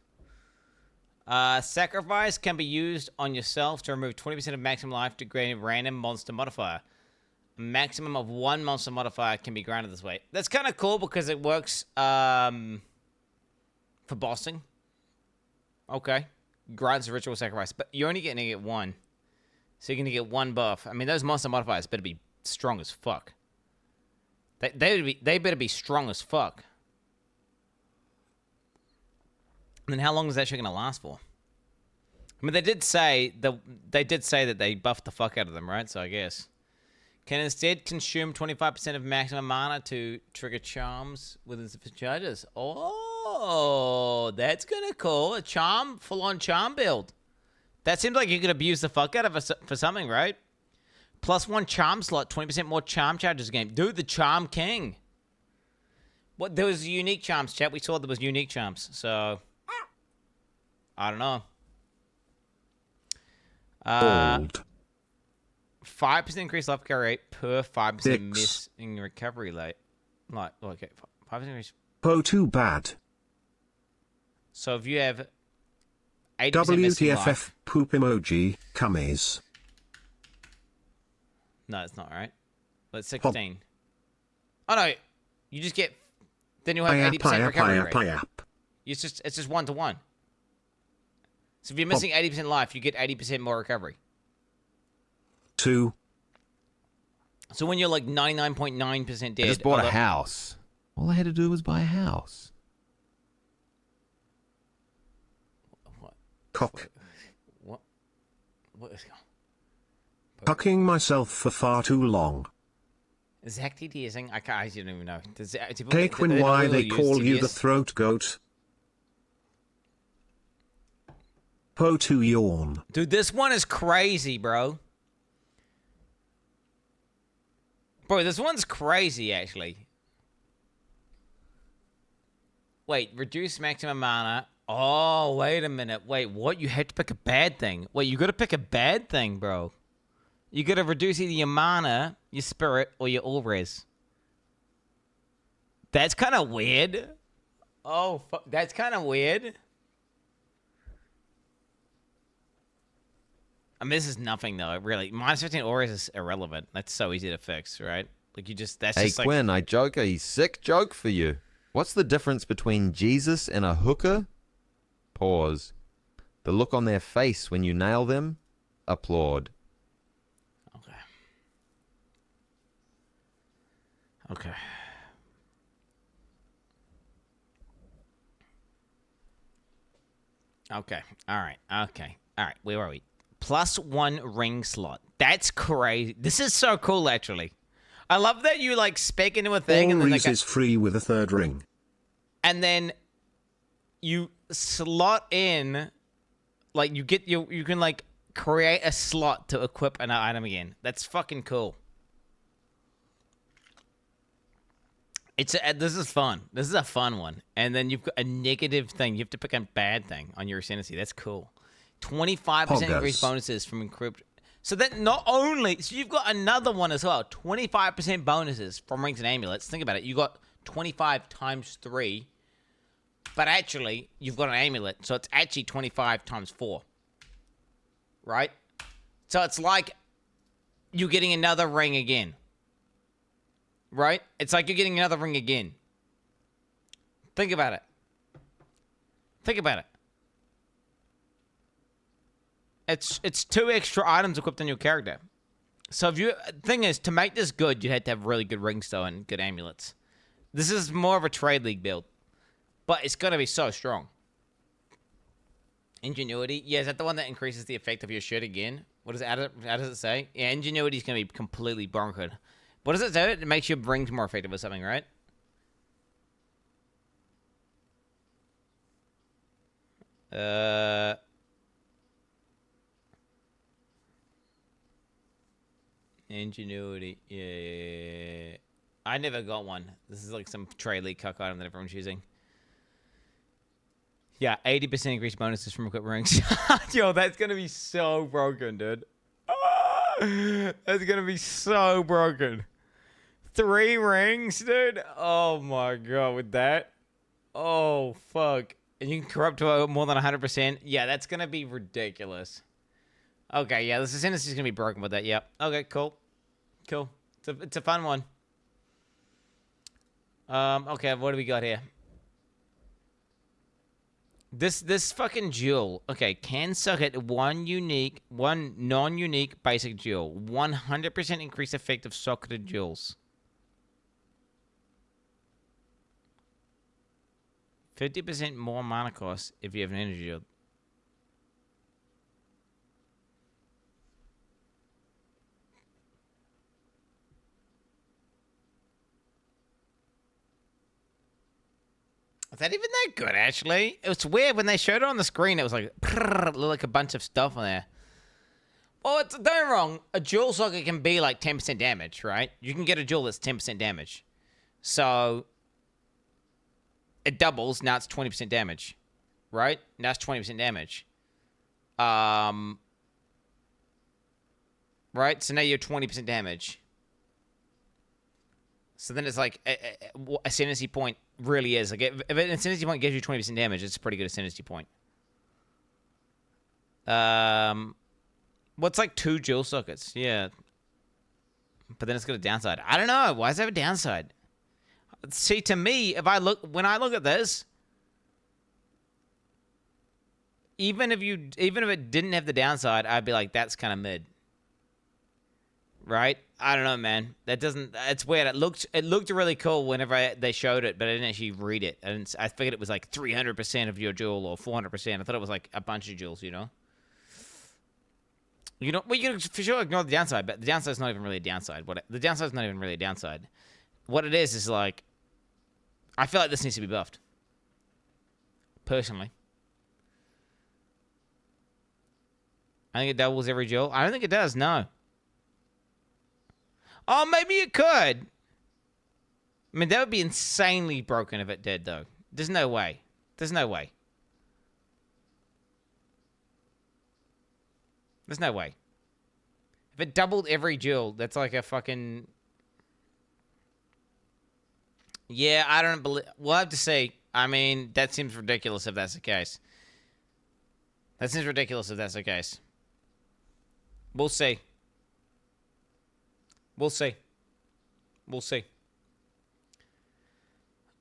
Sacrifice can be used on yourself to remove 20% of maximum life to gain a random monster modifier. A maximum of 1 monster modifier can be granted this way. That's kind of cool because it works for bossing. Okay. Grants a ritual sacrifice. But you're only going to get 1. So you're going to get 1 buff. I mean, those monster modifiers better be strong as fuck. They better be strong as fuck. And then how long is that shit going to last for? I mean, they did say that they buffed the fuck out of them, right? So I guess. Can instead consume 25% of maximum mana to trigger charms with insufficient charges. Oh, that's kind of cool. A charm, full-on charm build. That seems like you could abuse the fuck out of it for something, right? +1 charm slot, 20% more charm charges game. Dude, the Charm King. What? There was unique charms, chat. We saw there was unique charms, so... I don't know. 5% increased life recovery rate per 5% missing recovery rate. Like, okay, 5% increase. Oh, too bad. So if you have 80% missing WTFF life, poop emoji, cummies. no, it's not right. But it's 16. Oh no, you just get. Then you'll have 80% recovery rate. It's just 1-to-1. So if you're missing 80% life, you get 80% more recovery. 2. So when you're like 99.9% dead... I just bought a house. All I had to do was buy a house. What? Cock. What is... Cucking myself for far too long. Zac TDSing? I don't even know. Hey Quin, why they call you the throat goat? Po to yawn. Dude, this one is crazy, bro. Bro, this one's crazy, actually. Wait, reduce maximum mana. Oh, wait a minute. Wait, what? You had to pick a bad thing. Wait, you gotta pick a bad thing, bro. You gotta reduce either your mana, your spirit, or your all res. That's kind of weird. Oh, fuck. That's kind of weird. I mean, this is nothing, though, really. -15 auras is irrelevant. That's so easy to fix, right? Like, you just... That's hey, just like... Quin, I joke a sick joke for you. What's the difference between Jesus and a hooker? Pause. The look on their face when you nail them? Applaud. Okay. Okay. Okay. All right. Okay. All right. Where are we? +1 ring slot. That's crazy. This is so cool, actually. I love that you, like, spec into a thing. All and then Reese is free with a 3rd ring. And then you slot in, like, you can, like, create a slot to equip an item again. That's fucking cool. This is fun. This is a fun one. And then you've got a negative thing. You have to pick a bad thing on your ascendancy. That's cool. 25% increased bonuses from encrypt. So that not only, so you've got another one as well. 25% bonuses from rings and amulets. Think about it. You got 25 times 3, but actually you've got an amulet, so it's actually 25 times 4. Right? So it's like you're getting another ring again. Right? It's like you're getting another ring again. Think about it. Think about it. It's 2 extra items equipped on your character. So if you thing is, to make this good, you had to have really good rings though and good amulets. This is more of a trade league build, but it's gonna be so strong. Ingenuity, yeah, is that the one that increases the effect of your shit again? What is it? How does it say? Yeah, ingenuity is gonna be completely bonkered. What does it say? It makes your rings more effective or something, right? Ingenuity. Yeah. I never got one. This is like some trade league cuck item that everyone's using. Yeah, 80% increased bonuses from equipped rings. Yo, that's gonna be so broken, dude. That's gonna be so broken. 3 rings, dude. Oh my god, with that. Oh fuck. And you can corrupt to more than 100%. Yeah, that's gonna be ridiculous. Okay, yeah, this ascendancy is gonna be broken with that. Yep. Okay, cool. Cool. It's a fun one. Okay, what do we got here? This fucking jewel. Okay, can suck at one non-unique basic jewel. 100% increased effect of socketed jewels. 50% more mana cost if you have an energy shield. Is that even that good, actually? It was weird when they showed it on the screen. It was like, like a bunch of stuff on there. Well, don't get me wrong. A jewel socket can be like 10% damage, right? You can get a jewel that's 10% damage. So it doubles. Now it's 20% damage, right? Now it's 20% damage. Right? So now you're 20% damage. So then it's like a ascendancy point really is. Like if an ascendancy point gives you 20% damage, it's a pretty good ascendancy point. What's like 2 jewel sockets? Yeah. But then it's got a downside. I don't know. Why does it have a downside? See, to me, when I look at this, even if it didn't have the downside, I'd be like, that's kind of mid. Right? I don't know, man. It's weird. It looked really cool whenever they showed it, but I didn't actually read it. I figured it was like 300% of your jewel or 400%. I thought it was like a bunch of jewels, you know? Well, you can for sure ignore the downside, but the downside's not even really a downside. The downside's not even really a downside. What it is like, I feel like this needs to be buffed. Personally. I think it doubles every jewel. I don't think it does, no. Oh, maybe it could. I mean, that would be insanely broken if it did, though. There's no way. There's no way. There's no way. If it doubled every jewel, that's like a fucking... Yeah, I don't believe... We'll have to see. I mean, that seems ridiculous if that's the case. That seems ridiculous if that's the case. We'll see. We'll see. We'll see.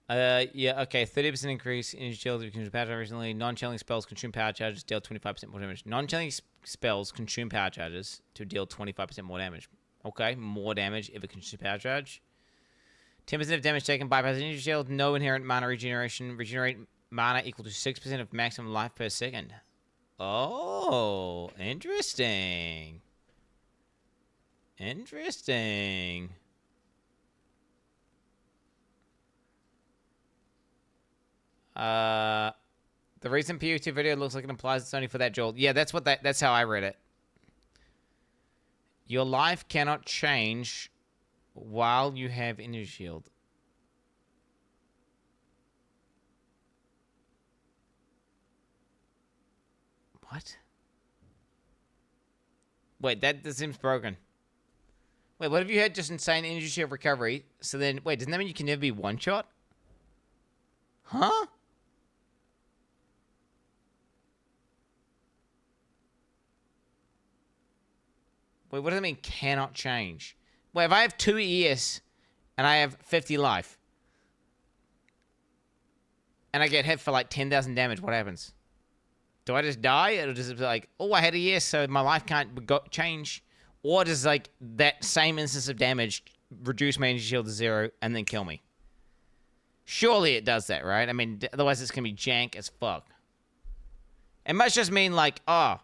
Yeah, okay. 30% increase in shield if you consume power charge recently. Non-chilling spells consume power charges, deal 25% more damage. Non-chilling spells consume power charges to deal 25% more damage. Okay, more damage if it consumes power charge. 10% of damage taken bypass energy shield. No inherent mana regeneration. Regenerate mana equal to 6% of maximum life per second. Oh, interesting. Interesting. The recent PO2 video looks like it implies it's only for that jewel. Yeah, that's how I read it. Your life cannot change while you have energy shield. What? Wait, that seems broken. Wait, what if you had just insane energy shield recovery? So then, wait, doesn't that mean you can never be one-shot? Huh? Wait, what does that mean cannot change? Wait, if I have 2 ES and I have 50 life and I get hit for like 10,000 damage, what happens? Do I just die? Or does it be like, oh, I had a ES, so my life can't change? Or does like that same instance of damage reduce my energy shield to 0 and then kill me? Surely it does that, right? I mean, otherwise it's going to be jank as fuck. It must just mean like, oh,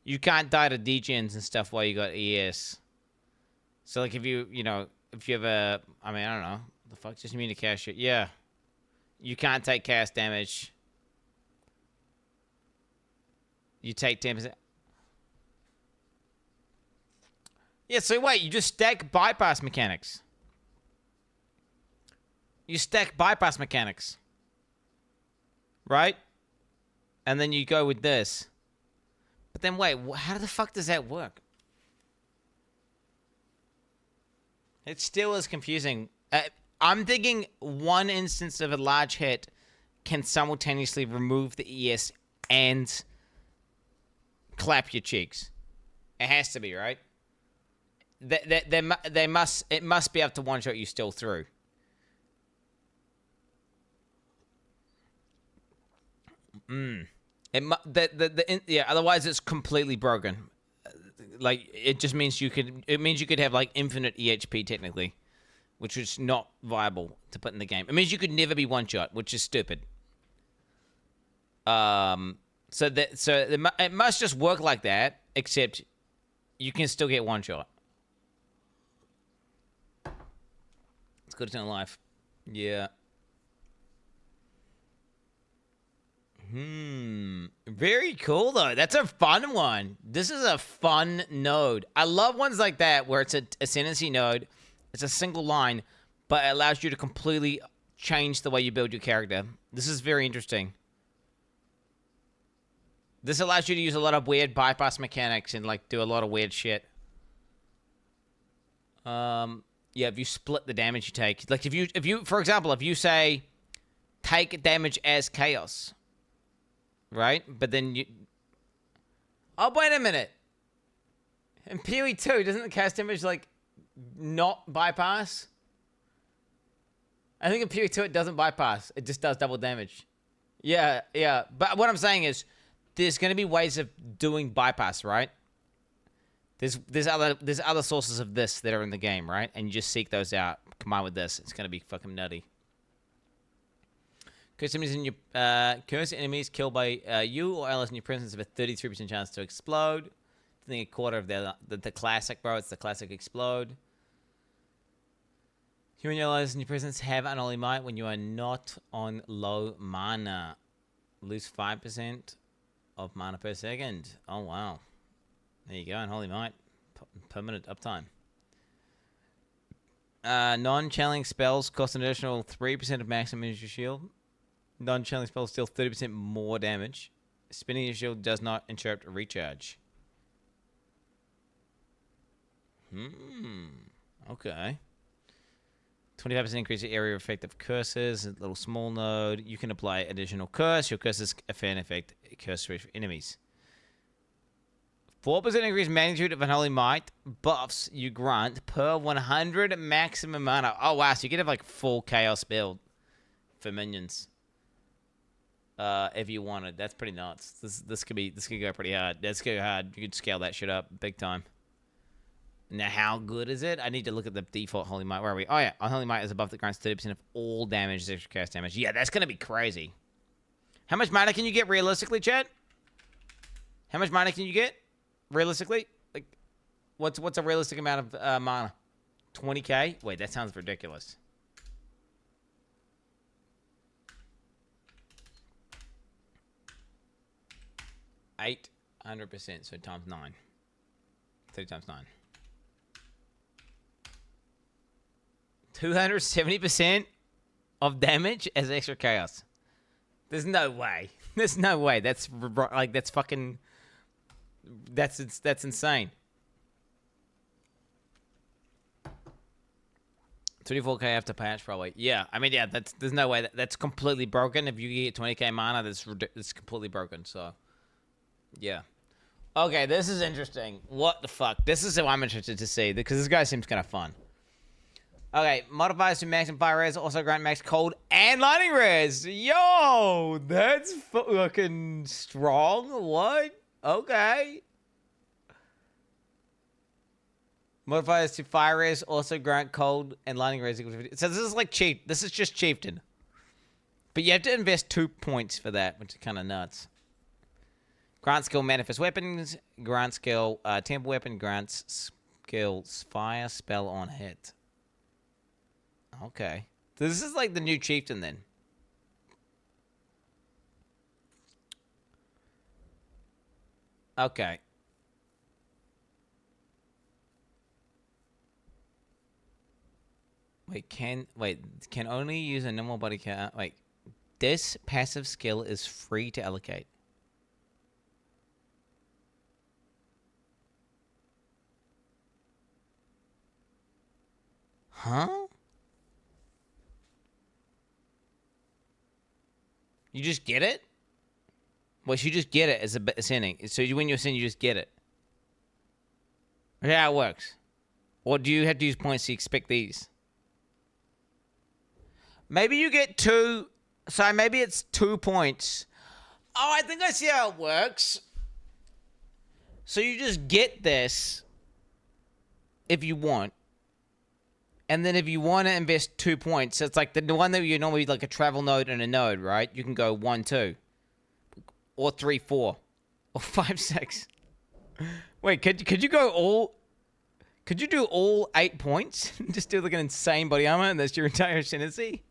you can't die to degens and stuff while you got ES. So like if you have a, I mean, I don't know. The fuck, just immune to cast shit. Yeah. You can't take cast damage. You take 10%. Yeah, so wait, you just stack bypass mechanics. You stack bypass mechanics. Right? And then you go with this. But then wait, how the fuck does that work? It still is confusing. I'm thinking one instance of a large hit can simultaneously remove the ES and clap your cheeks. It has to be, right? It must be able to one-shot you still through. Yeah, otherwise it's completely broken. Like it just means you could have like infinite EHP technically, which is not viable to put in the game. It means you could never be one shot, which is stupid. It must just work like that, except you can still get one shot. It's good to know life. Yeah. Very cool though. That's a fun one. This is a fun node. I love ones like that where it's a ascendancy node. It's a single line, but it allows you to completely change the way you build your character. This is very interesting. This allows you to use a lot of weird bypass mechanics and like do a lot of weird shit. Yeah, if you split the damage you take, like if you for example, if you say take damage as chaos, right? But then you... Oh, wait a minute. In POE 2, doesn't the cast damage, like, not bypass? I think in POE 2 it doesn't bypass. It just does double damage. Yeah. But what I'm saying is, there's going to be ways of doing bypass, right? There's other sources of this that are in the game, right? And you just seek those out. Combined with this, it's going to be fucking nutty. Cursed enemies killed by you or allies in your presence have a 33% chance to explode. I think a quarter of the classic, bro. It's the classic explode. You and your allies in your presence have unholy might when you are not on low mana. Lose 5% of mana per second. Oh, wow. There you go, unholy might. Permanent uptime. Non-channeling spells cost an additional 3% of maximum energy shield. Non-channeling spells deal 30% more damage. Spinning your shield does not interrupt a recharge. Okay. 25% increase the area of effect of curses. A little small node. You can apply additional curse. Your curses fan effect curse rate for enemies. 4% increase magnitude of unholy might buffs you grant per 100 maximum mana. Oh wow, so you can have like full chaos build for minions. If you wanted. That's pretty nuts. This could go pretty hard. Let's go hard. You could scale that shit up big time. Now, how good is it? I need to look at the default Holy Might. Where are we? Oh, yeah. Holy Might is a buff that grants 30% of all damage as extra cast damage. Yeah, that's going to be crazy. How much mana can you get realistically, chat? How much mana can you get realistically? Like, what's a realistic amount of mana? 20k? Wait, that sounds ridiculous. $800%, so times 9. 30 times 9. 270% of damage as extra chaos. There's no way. There's no way. That's fucking That's insane. 34k after patch, probably. Yeah, I mean, yeah, there's no way that's completely broken. If you get 20k mana, that's completely broken. So, yeah. Okay, this is interesting. What the fuck? This is what I'm interested to see because this guy seems kind of fun. Okay, modifiers to max and fire res also grant max cold and lightning res. Yo, that's fucking strong. What? Okay. Modifiers to fire res also grant cold and lightning res equal to 50. So this is like cheap. This is just chieftain. But you have to invest 2 points for that, which is kind of nuts. Grant skill manifest weapons. Grant skill temple weapon. Grants skill fire spell on hit. Okay. So this is like the new chieftain then. Okay. Can only use a normal body count. Wait, this passive skill is free to allocate. Huh? You just get it? Well, you just get it as a ascending. So when you ascend, you just get it. That's how it works. Or do you have to use points to expect these? Maybe you get 2. So maybe it's 2 points. Oh, I think I see how it works. So you just get this if you want. And then if you want to invest 2 points, so it's like the one that you normally like a travel node and a node, right? You can go 1, 2. Or 3, 4. Or 5, 6. Wait, could you go all... Could you do all 8 points? Just do like an insane body armor and that's your entire ascendancy?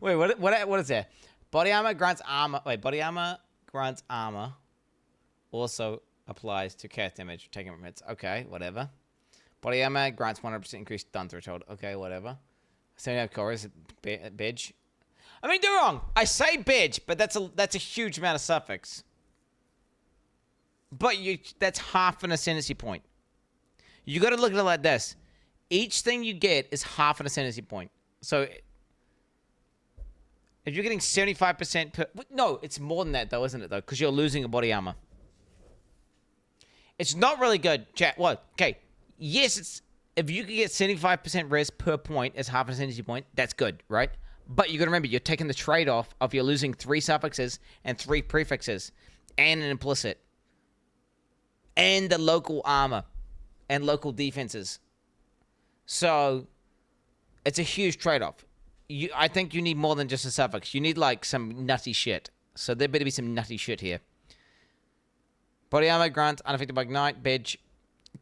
Wait, what is that? Body armor grants armor. Wait, body armor grants armor. Also applies to cast damage taken from hits. Okay, whatever. Body armor grants 100% increased stun threshold. Okay, whatever. 79 chorus, bedge. I mean, don't wrong. I say bedge, but that's a huge amount of suffix. But that's half an ascendancy point. You got to look at it like this. Each thing you get is half an ascendancy point. So if you're getting 75% per... No, it's more than that, though, isn't it, though? Because you're losing a body armor. It's not really good, chat. What? Okay. Yes, it's... If you can get 75% res per point as half an ascendancy point, that's good, right? But you got to remember, you're taking the trade-off of you're losing 3 suffixes and 3 prefixes and an implicit. And the local armor and local defenses. So, it's a huge trade-off. I think you need more than just a suffix. You need, like, some nutty shit. So there better be some nutty shit here. Body armor grants unaffected by ignite, bedge.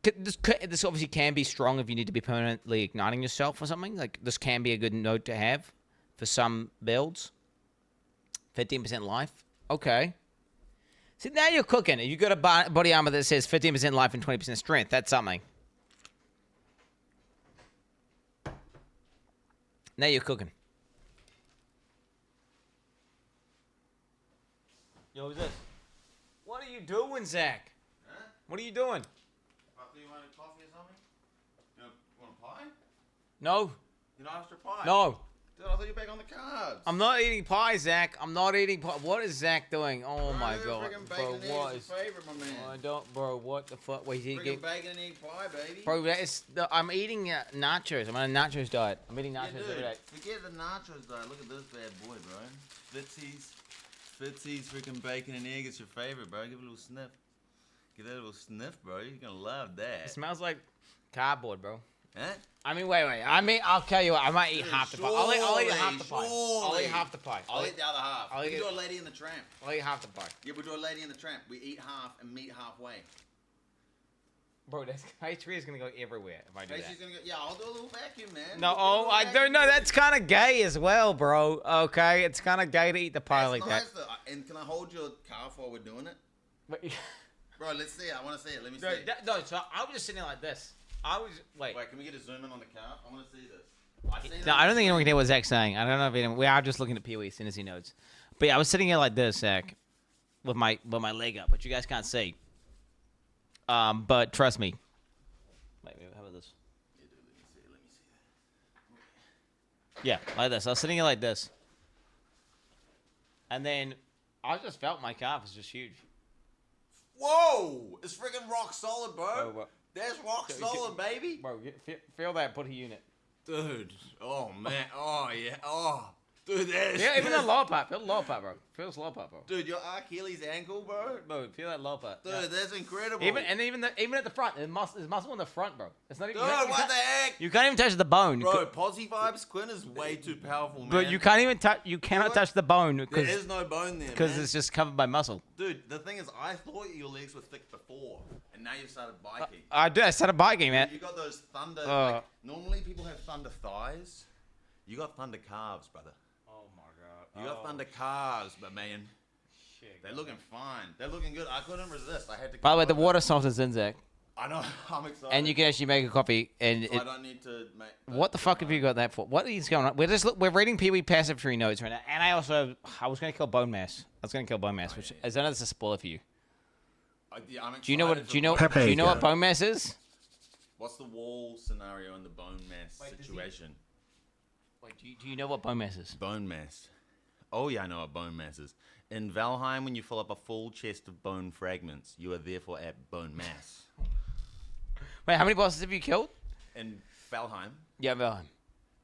This obviously can be strong if you need to be permanently igniting yourself or something. Like, this can be a good node to have for some builds. 15% life. Okay. See, now you're cooking. You got a body armor that says 15% life and 20% strength. That's something. Now you're cooking. Yo, who's this? What are you doing, Zach? Huh? What are you doing? Do you want a coffee or something? You want a pie? No. You don't ask for pie? No. Dude, I thought you were back on the cards. I'm not eating pie, Zach. I'm not eating pie. What is Zach doing? Oh my god, bro! What is? Favorite, my man. I don't, bro. What the fuck? Wait, he get bacon and egg pie, baby. Bro, that is. I'm eating nachos. I'm on a nachos diet. I'm eating nachos every day. Forget the nachos diet. Look at this bad boy, bro. Fitzy's freaking bacon and egg. It's your favorite, bro. Give it a little sniff. Give that a little sniff, bro. You're gonna love that. It smells like cardboard, bro. Huh? I mean, wait. I'll tell you what. I might eat half the pie. I'll eat half the pie. I'll eat half the pie. I'll eat the other half. We do a Lady in the Tramp. I'll eat half the pie. Yeah, we do a Lady in the Tramp. We eat half and meet halfway. Bro, this pastry is gonna go everywhere if I do that. Gonna go, yeah, I'll do a little vacuum, man. No, I don't know. That's kind of gay as well, bro. Okay, it's kind of gay to eat the pie like that. And can I hold your car while we're doing it? Wait. Bro, let's see it. I want to see it. Let me see it. No, so I was just sitting like this. Wait, can we get a zoom in on the car? I want to see this. No, I don't think anyone can hear what Zach's saying. I don't know if anyone. We are just looking at POE Synergy nodes. But yeah, I was sitting here like this, Zach, with my leg up, but you guys can't see. But trust me. Wait, how about this? Yeah, like this. I was sitting here like this. And then I just felt my calf was just huge. Whoa! It's freaking rock solid, bro. Oh, what? There's rock solid, baby. Bro, feel that. Put a unit. Dude. Oh, man. Oh, yeah. Oh. Dude, that's... Yeah, even the lower part. Feel the lower part, bro. Feel the lower part, bro. Dude, your Achilles ankle, bro. Bro, feel that lower part. Dude, yeah. that's incredible. Even at the front, there's muscle in the front, bro. It's not even. Dude, what the heck? You can't even touch the bone. Bro, Posy Vibes Quin is way too powerful, man. But you can't even touch. You cannot touch the bone because there is no bone there, because man. it's just covered by muscle. Dude, the thing is, I thought your legs were thick before, and now you've started biking. I started biking, man. You got those thunder. Like, normally people have thunder thighs. You got thunder calves, brother. Oh my god. You got thunder calves, but man. Shit, they're looking fine. They're looking good. I couldn't resist. I had to. By the way, the water softens in, Zac. I know. I'm excited. And you can actually make a coffee. And so I don't need to make. What the fuck have you got that for? What is going on? We're reading POE passive tree notes right now, and I was going to kill bone mass. I was going to kill bone mass, which I know that's a spoiler for you. Yeah, I'm excited. Do you know what bone mass is? What's the wall scenario in the bone mass situation? Do you know what bone mass is? Bone mass. Oh yeah, I know what bone mass is. In Valheim, when you fill up a full chest of bone fragments, you are therefore at bone mass. Wait, how many bosses have you killed? In Valheim? Yeah, Valheim.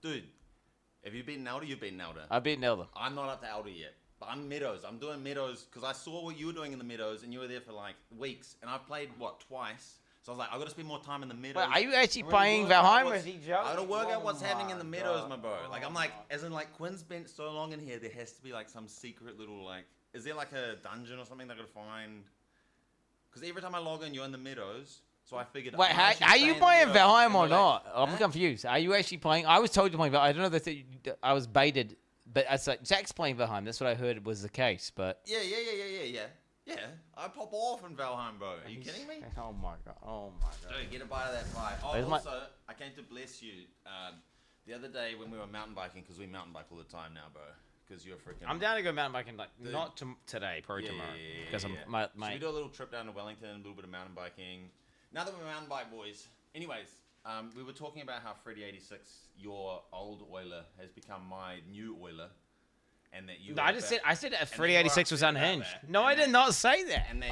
Dude, have you beaten Elder? You've beaten Elder. I've beaten Elder. I'm not up to Elder yet. But I'm Meadows. I'm doing Meadows because I saw what you were doing in the Meadows and you were there for like weeks. And I've played, twice? So I was like, I've got to spend more time in the Meadows. Wait, are you actually playing Valheim or is he joking? I got to work out what's happening in the Meadows, my bro. Like, I'm like, as in like, Quin's spent so long in here, there has to be like some secret little like, is there like a dungeon or something that I got to find? Because every time I log in, you're in the Meadows. So I figured. Wait, are you playing Valheim or not? I'm confused. Are you actually playing? I was told to play Valheim. I don't know that I was baited, but I said Zac's playing Valheim. That's what I heard was the case. But yeah. Yeah, I pop off in Valheim, bro. Are you kidding me? Oh my god. Dude, get a bite of that pie. Oh, also, I came to bless you. The other day when we were mountain biking, because we mountain bike all the time now, bro. Because you're freaking. I'm down to go mountain biking, like not today, probably tomorrow. Because my So we do a little trip down to Wellington, a little bit of mountain biking. Now that we're mountain bike boys. Anyways, we were talking about how Freddy86, your old oiler, has become my new oiler. And that you. No, I said that Freddy86 was unhinged. No, I did not say that. And that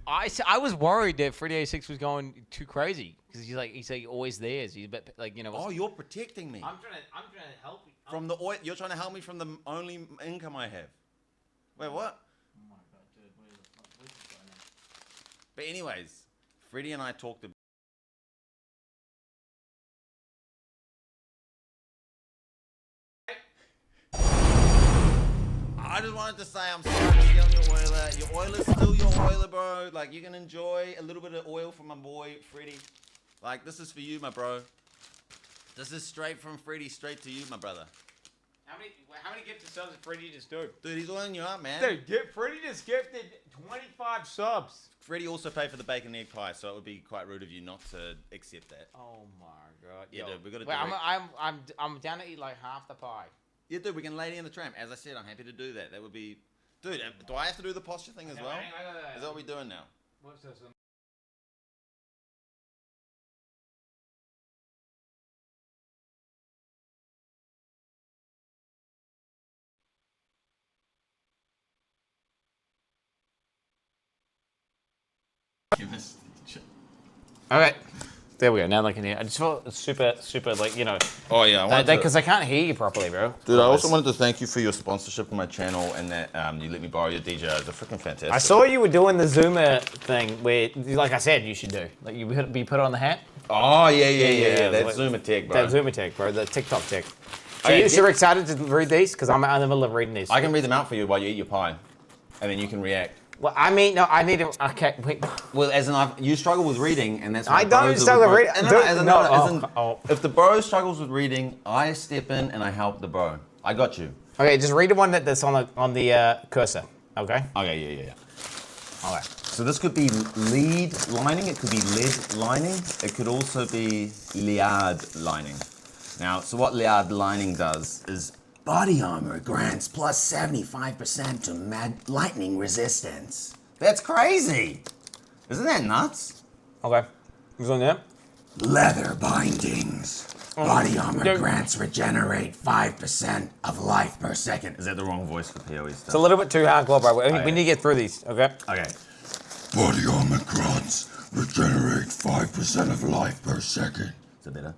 I was worried that Freddy86 was going too crazy because he's always there. He's a bit like Oh, you're protecting me. I'm trying to help you. From the oil, you're trying to help me from the only income I have. Wait, what? Oh my god, dude, where's this going on? But anyways, Freddy and I talked about. I just wanted to say I'm sorry to steal your oiler. Your oiler's still your oiler, bro. Like, you can enjoy a little bit of oil from my boy, Freddy. Like, this is for you, my bro. This is straight from Freddy, straight to you, my brother. How many gifted subs did Freddy just do? Dude, he's oiling you up, man. Dude, Freddy just gifted 25 subs. Freddy also paid for the bacon egg pie, so it would be quite rude of you not to accept that. Oh my god. Yeah, dude, we got to do it. I'm down to eat like half the pie. Yeah, dude, we can lady in the tram. As I said, I'm happy to do that. That would be... Dude, do I have to do the posture thing as well? Is that what we're doing now? What's this? All right. There we go. Now I can hear. I just felt super, like, Oh, yeah. Because I can't hear you properly, bro. Dude, I also wanted to thank you for your sponsorship on my channel and that you let me borrow your DJs. They're freaking fantastic. I saw you were doing the Zoomer thing where, like I said, you should do. Like, you put it on the hat. Oh, yeah. That's Zoomer tech, bro. That's Zoomer tech, bro. The TikTok tech. Are you super excited to read these? Because I'm in the middle of reading these. I can read them out for you while you eat your pie. And then you can react. Well, I mean, no, I need to. Okay, wait. Well, as in, you struggle with reading, and that's why I don't struggle with reading. If the bro struggles with reading, I step in and I help the bro. I got you. Okay, just read the one that's on the cursor. Okay. Okay. Yeah. All right. So this could be lead lining. It could be lead lining. It could also be liard lining. Now, so what liard lining does is. Body armor grants plus 75% to lightning resistance. That's crazy. Isn't that nuts? Okay. Who's on there? Leather bindings. Body armor grants regenerate 5% of life per second. Is that the wrong voice for POE stuff? It's a little bit too hardcore, bro. We need to get through these, okay? Okay. Body armor grants regenerate 5% of life per second. Is it better?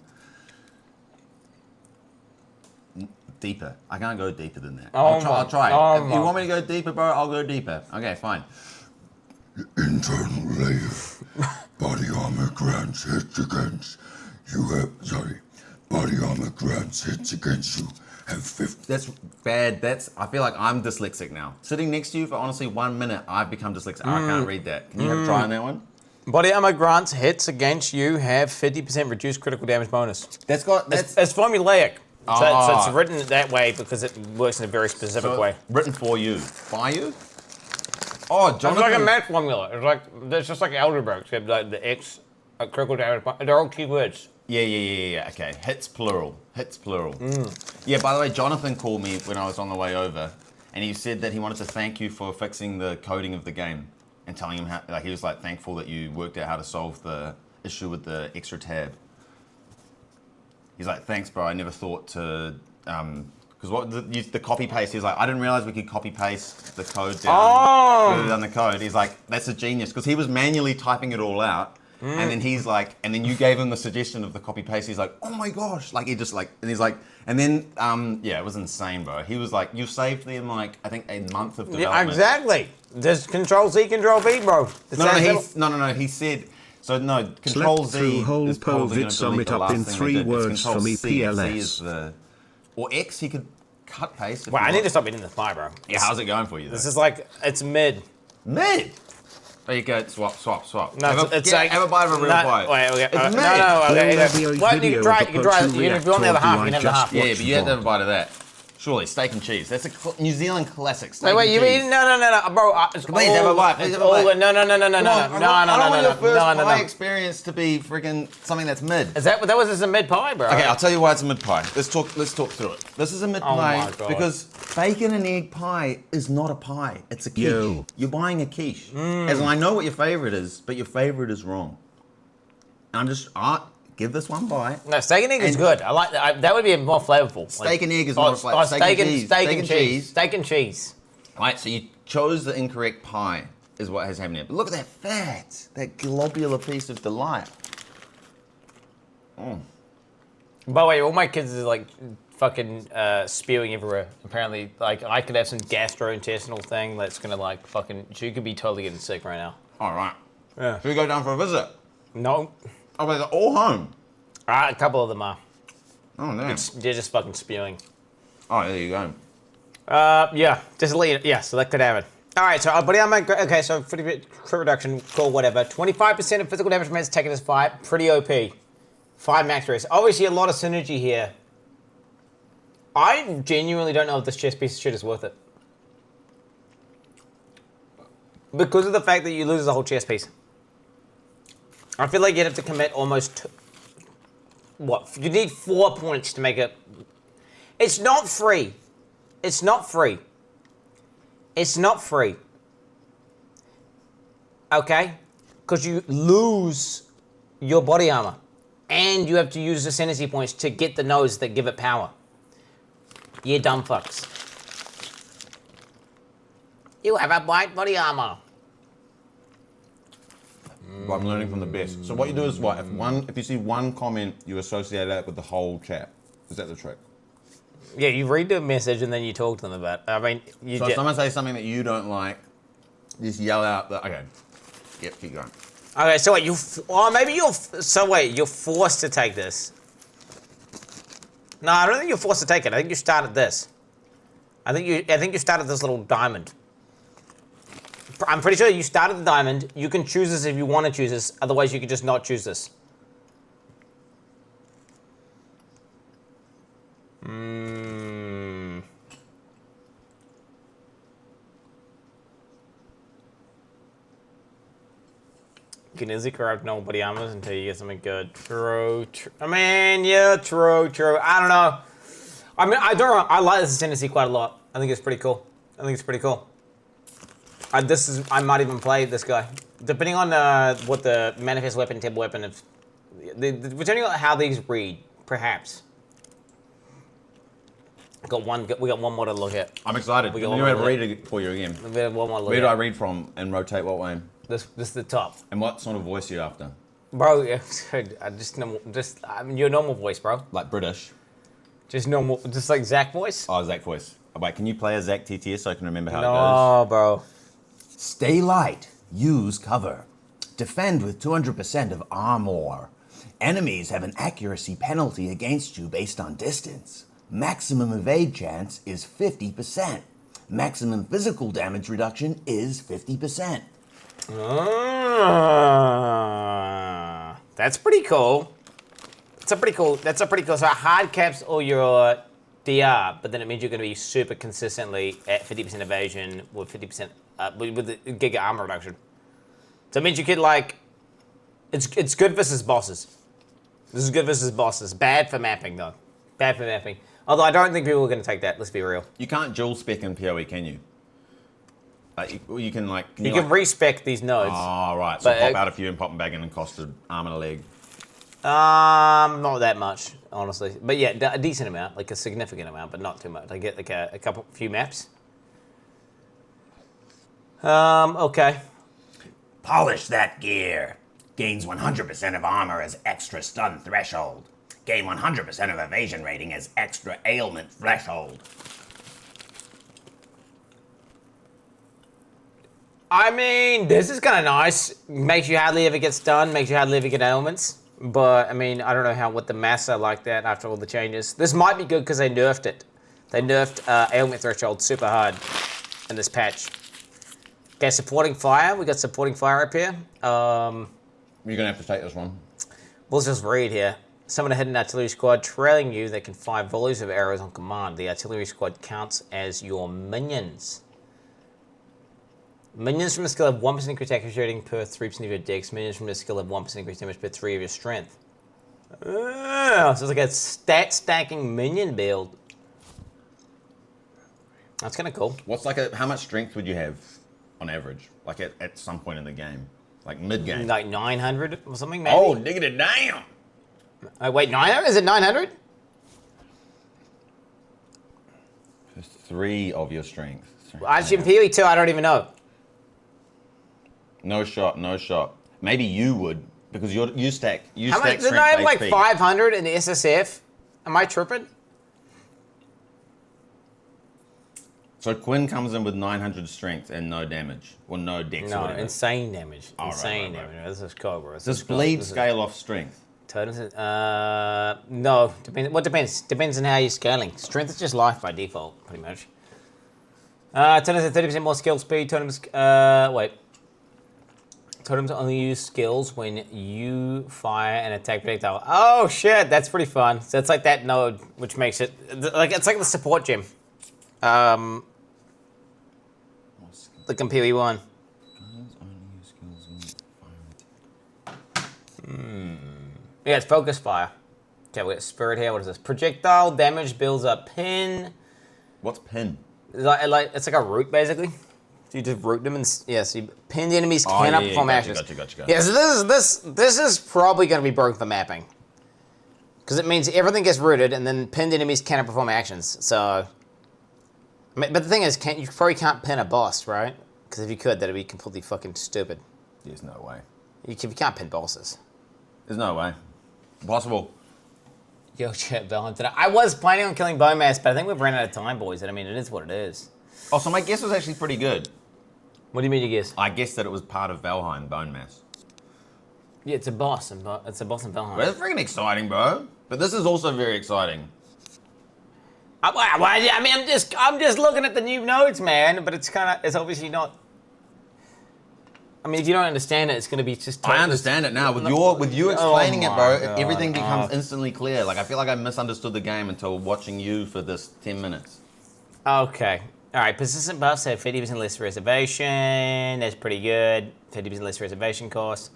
Deeper. I can't go deeper than that. I'll try. If you want me to go deeper, bro, I'll go deeper. Okay, fine. The internal layer. Body armor grants hits against you have, body armor grants hits against you have 50. That's bad. I feel like I'm dyslexic now. Sitting next to you for honestly 1 minute, I've become dyslexic. I can't read that. Can you have a try on that one? Body armor grants hits against you have 50% reduced critical damage bonus. It's formulaic. So it's written that way because it works in a very specific way. Written for you. By you? Oh, Jonathan. It's like a math formula. It's just like algebra, except like the X, critical damage. They're all keywords. Yeah. Okay. Hits plural. Yeah, by the way, Jonathan called me when I was on the way over, and he said that he wanted to thank you for fixing the coding of the game and telling him how, like, he was like thankful that you worked out how to solve the issue with the extra tab. He's like, thanks, bro. I never thought to, because what the copy paste. He's like, I didn't realize we could copy paste the code down the code. He's like, that's a genius, because he was manually typing it all out, and then he's like, and then you gave him the suggestion of the copy paste. He's like, oh my gosh, like he just like, and he's like, and then yeah, it was insane, bro. He was like, you saved them like I think a month of development. Yeah, exactly. There's Control-Z, Control-V, bro. No. He said. So no, Control-Z is probably going to delete the last thing they did. It's Control-C. C is the, or X. He could cut paste. Wow, I need to stop eating this pie, bro. Yeah, how's it going for you? Though? This is like it's mid. Mid. There you go. Swap. No, it's like have a bite of a real bite. Wait, okay. It's mid. No. Well, you can try it. You can try it. If you want the other half, you can have the half. Yeah, but you have to have a bite of that. Surely, steak and cheese. That's a New Zealand classic. Wait, you eating? No, bro. Please have a bite. Please have a bite. No. I don't want your first pie experience to be freaking something that's mid. That was just a mid pie, bro. Okay, I'll tell you why it's a mid pie. Let's talk through it. This is a mid pie because bacon and egg pie is not a pie. It's a quiche. You're buying a quiche. As in, I know what your favorite is, but your favorite is wrong. And I'm just give this one bite. No, steak and egg is good. I like that. That would be more flavorful. Steak and egg is more flavorful. Steak and cheese. Right, so you chose the incorrect pie, is what has happened here. But look at that fat, that globular piece of delight. By the way, all my kids are like fucking spewing everywhere. Apparently, like I could have some gastrointestinal thing that's gonna like fucking. You could be totally getting sick right now. All right. Yeah. Should we go down for a visit? No. Oh, but they're all home. A couple of them are. Oh, damn. They're just fucking spewing. Oh, there you go. Yeah, just leave it. Yeah, so that could happen. All right, so buddy, okay, so crit reduction, cool, whatever. 25% of physical damage means taken as 5, pretty OP. 5 max race. Obviously, a lot of synergy here. I genuinely don't know if this chest piece of shit is worth it. Because of the fact that you lose the whole chest piece. I feel like you'd have to commit almost, you need 4 points to make it. It's not free. It's not free. It's not free. Okay? Because you lose your body armor. And you have to use the ascendancy points to get the nose that give it power. You dumb fucks. You have a white body armor. I'm learning from the best. So what you do is what? If you see one comment, you associate that with the whole chat. Is that the trick? Yeah, you read the message and then you talk to them about it. I mean, so if someone says something that you don't like, just yell out that. Okay. Yep, keep going. Okay, so wait, you're forced to take this. No, I don't think you're forced to take it. I think you started this. I think you started this little diamond. I'm pretty sure you started the diamond. You can choose this if you want to choose this. Otherwise, you could just not choose this. You can easily corrupt nobody armors until you get something good. True. I mean, yeah, true. I don't know. I mean, I like this ascendancy quite a lot. I think it's pretty cool. I might even play this guy. depending on what the manifest weapon, temple weapon, depending on how these read, perhaps. We got one more to look at. I'm excited. We You got want one me more to to read it for you again? We got one more to look Where do at. I read from and rotate what way? This is the top. And what sort of voice are you after? Bro, your normal voice, bro. Like British? Just normal, just like Zac voice? Oh, Zac voice. Oh, wait, can you play a Zac TTS so I can remember how it goes? No, bro. Stay light. Use cover. Defend with 200% of armor. Enemies have an accuracy penalty against you based on distance. Maximum evade chance is 50%. Maximum physical damage reduction is 50%. That's pretty cool. That's a pretty cool. So it hard caps all your DR, but then it means you're going to be super consistently at 50% evasion with 50% with the giga armor reduction. So it means you could like, it's good versus bosses. This is good versus bosses. Bad for mapping though. Bad for mapping. Although I don't think people are going to take that. Let's be real. You can't dual spec in POE, can you? You can like. You can respec these nodes. Oh right. So pop out a few and pop them back in and cost an arm and a leg. Not that much, honestly. But yeah, a decent amount, like a significant amount, but not too much. I get like a few maps. Okay. Polish that gear. Gains 100% of armor as extra stun threshold. Gain 100% of evasion rating as extra ailment threshold. I mean, this is kind of nice. Makes you hardly ever get stunned, makes you hardly ever get ailments. But, I mean, I don't know what the maths are like that after all the changes. This might be good because they nerfed it. They nerfed ailment threshold super hard in this patch. Okay, supporting fire. We got supporting fire up here. You're going to have to take this one. We'll just read here. Summon a hidden artillery squad trailing you that can fire volleys of arrows on command. The artillery squad counts as your minions. Minions from a skill have 1% increased accuracy rating per 3% of your dex. Minions from a skill have 1% increased damage per 3 of your strength. So it's like a stat stacking minion build. That's kind of cool. What's like how much strength would you have on average? Like at some point in the game? Like mid-game? Like 900 or something maybe? Oh, digging it down! Wait, 900? Is it 900? 3 of your strength. Actually, in POE 2, I don't even know. No shot, no shot. Maybe you would, because you stack How much? strength Didn't I have like HP. 500 in the SSF? Am I tripping? So Quin comes in with 900 strength and no damage, or no dex. No, or whatever. insane damage. Oh, Insane right. damage. This is Cobra. Does bleed scale off strength? Totems, no. Depends. Depends on how you're scaling. Strength is just life by default, pretty much. Totems have 30% more skill speed. Totems, wait. Totems only use skills when you fire an attack projectile. Oh shit, that's pretty fun. So it's like that node, which makes it like it's like the support gem. Like in POE 1. Yeah, it's focus fire. Okay, we got spirit here. What is this? Projectile damage builds up pin. What's pin? It's like a root basically. So you just root them and so you pinned enemies cannot perform actions. Gotcha. Yeah, so this is probably going to be broken for mapping. Because it means everything gets rooted and then pinned enemies cannot perform actions. So, but the thing is, you probably can't pin a boss, right? Because if you could, that'd be completely fucking stupid. There's no way. You can't pin bosses. There's no way. Impossible. Yo, chat, Valheim today. I was planning on killing Bowmass, but I think we've run out of time, boys. And I mean, it is what it is. Oh, so my guess was actually pretty good. What do you mean you guess? I guessed that it was part of Valheim, Bone Mass. Yeah, it's a boss. It's a boss in Valheim. Well, that's freaking exciting, bro. But this is also very exciting. I mean, I'm just looking at the new nodes, man. But it's obviously not. I mean, if you don't understand it, it's going to be just. I understand it now. With you explaining it, bro, God. everything becomes instantly clear. Like I feel like I misunderstood the game until watching you for this 10 minutes. Okay. All right. Persistent buffs have 50% less reservation. That's pretty good. 50% less reservation cost.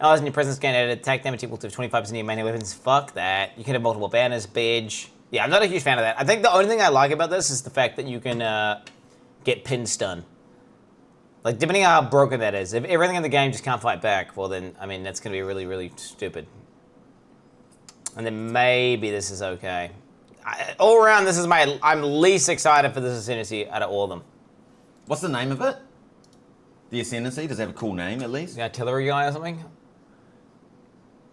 Allies in your presence gain added attack damage equal to 25% of your main weapons. Fuck that. You can have multiple banners, bitch. Yeah, I'm not a huge fan of that. I think the only thing I like about this is the fact that you can get pin stun. Like, depending on how broken that is. If everything in the game just can't fight back, well then, I mean, that's going to be really, really stupid. And then maybe this is okay. All around, this is I'm least excited for this Ascendancy out of all of them. What's the name of it? The Ascendancy? Does it have a cool name, at least? The artillery guy or something?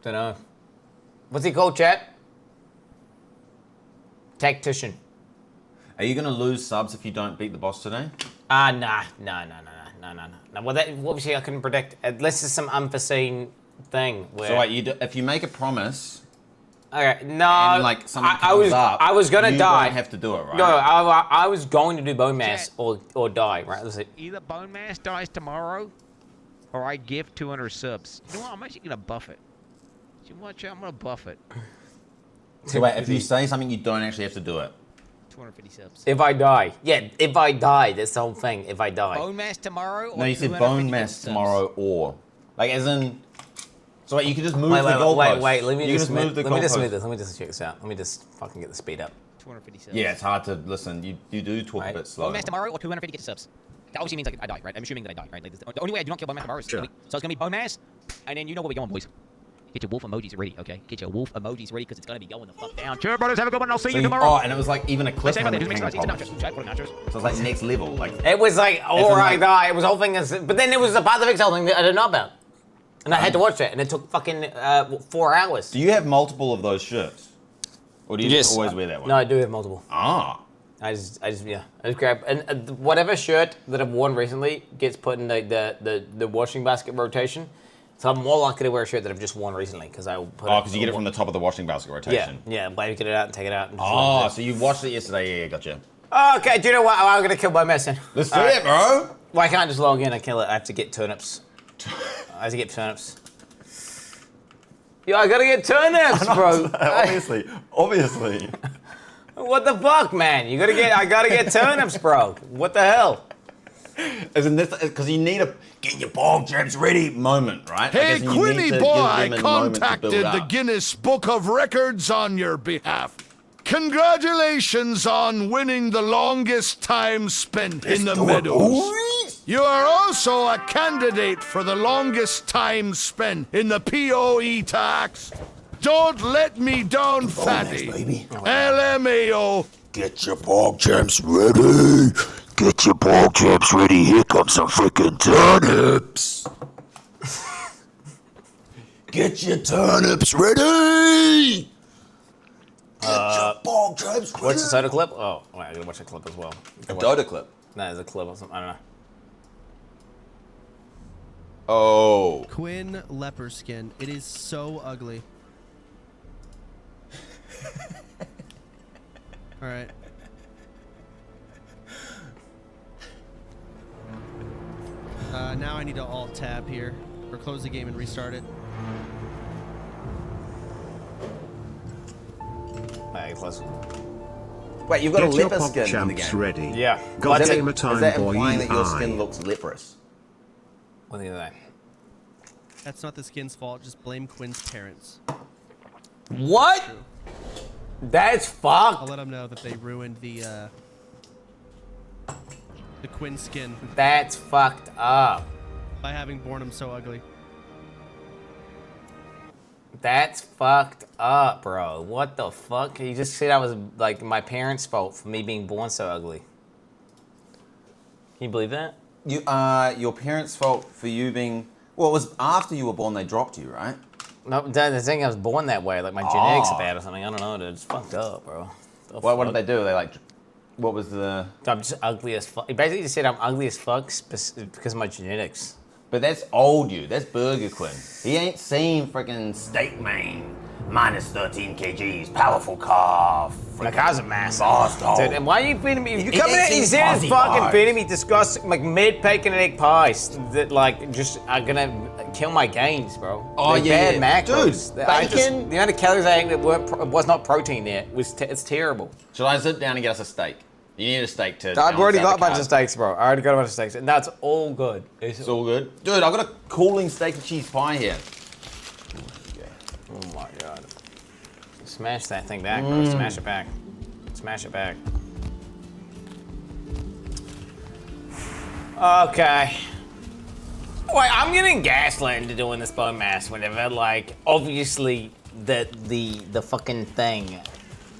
Don't know. What's he called, chat? Tactician. Are you going to lose subs if you don't beat the boss today? Nah. Well, that obviously I couldn't predict. Unless it's some unforeseen thing. Where... So wait, if you make a promise... Okay, no. And like something comes up, I was gonna die. You don't have to do it, right? No, I was going to do bone mass or die, right? That's it. Either bone mass dies tomorrow, or I give 200 subs. You know what? I'm actually gonna buff it. You watch out, I'm gonna buff it. So wait, if you say something, you don't actually have to do it. 250 subs. If I die, yeah. If I die, that's the whole thing. If I die. Bone mass tomorrow. Or no, you said bone mass tomorrow, or like as in. So wait, you can just move the goalpost. Wait. Let me just smooth this. Let me just check this out. Let me just fucking get the speed up. 250 subs. Yeah, it's hard to listen. You do talk a bit slow. Bone mass tomorrow or 250 get subs. That obviously means like I die, right? I'm assuming that I die, right? Like, the only way I do not kill bone mass tomorrow is so it's gonna be bone mass, and then you know where we're going, boys. Get your wolf emojis ready, okay? Get your wolf emojis ready because it's gonna be going the fuck down. Sure, brothers, have a good one. I'll see you tomorrow. Oh, and it was like even a clip. So it's like next level, like. It was like, or I die. It was the whole thing. But then there was a part of Exile thing that I didn't know about. And I had to watch it, and it took fucking 4 hours. Do you have multiple of those shirts? Or do you just always wear that one? No, I do have multiple. Ah. I just grab, and whatever shirt that I've worn recently gets put in the washing basket rotation. So I'm more likely to wear a shirt that I've just worn recently, because I will put because you get it from the top of the washing basket rotation. Yeah, blanket it out and take it out. And so you washed it yesterday, yeah, gotcha. Okay, do you know what? I'm going to kill my mess then. Let's do it, bro. Well, I can't just log in and kill it. I have to get turnips. I have to get turnips. Yo, I gotta get turnips, bro. Obviously. What the fuck, man? I gotta get turnips, bro. What the hell? Isn't this because you need a get your bog jabs ready moment, right? Hey, Quinny boy, contacted the Guinness Book of Records on your behalf. Congratulations on winning the longest time spent in the meadows. You are also a candidate for the longest time spent in the POE tax. Don't let me down, fatty. LMAO. Get your bog jams ready. Get your bog jams ready. Here comes some freaking turnips. Get your turnips ready. Get your bog jams ready. What's the soda clip? Oh, wait, I gotta watch a clip as well. A Dota clip? No, there's a clip or something. I don't know. Oh. Quin leopard skin. It is so ugly. Alright. Now I need to alt tab here, or close the game and restart it. Wait, you've got Get a your leper pop skin in the champs game. ready. Yeah. God Is damn a time, that boy. implying that your skin looks leprous? What do you think? That's not the skin's fault. Just blame Quin's parents. What? That's fucked. I'll let them know that they ruined the Quin skin. That's fucked up. By having born him so ugly. That's fucked up, bro. What the fuck? You just said I was like my parents' fault for me being born so ugly. Can you believe that? Your parents' fault for you being. Well, it was after you were born they dropped you, right? No, the thing I was born that way. Like my genetics are bad or something. I don't know. Dude. It's fucked up, bro. What did they do? They like. What was the? I'm just ugly as fuck. He basically just said I'm ugly as fuck because of my genetics. But that's old you. That's Burger Quin. He ain't seen freaking steak man. Minus 13 kgs, powerful car. My car's a massive. Dude, and why are you feeding me? You come in and he's fucking feeding me disgusting, like mid bacon and egg pies that like just are gonna kill my gains, bro. Oh, they're yeah, bad macros. dude. The amount of calories I ate that was not protein there it's terrible. Shall I sit down and get us a steak? You need a steak to. I've already got a bunch of steaks, bro. I already got a bunch of steaks, and that's all good. It's all good, dude. I got a cooling steak and cheese pie here. Oh my god. Smash that thing back, bro. Smash it back. Smash it back. Okay. Wait, I'm getting gaslit into doing this bone mass whenever, like, obviously the fucking thing.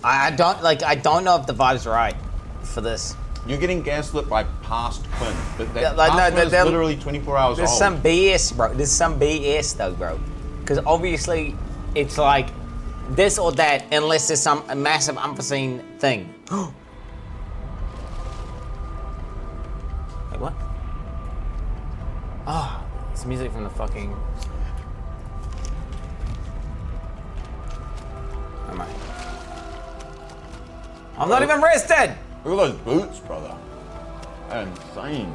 I don't know if the vibe's right for this. You're getting gaslit by past Quin. But that Like, past Quin is they're- literally 24 hours There's old. some BS, bro. There's some BS though, bro. Because obviously, it's like this or that, unless there's some massive unforeseen thing. Wait, what? Oh, it's music from the fucking. Am I? I'm not even rested. Look at those boots, brother. They're insane.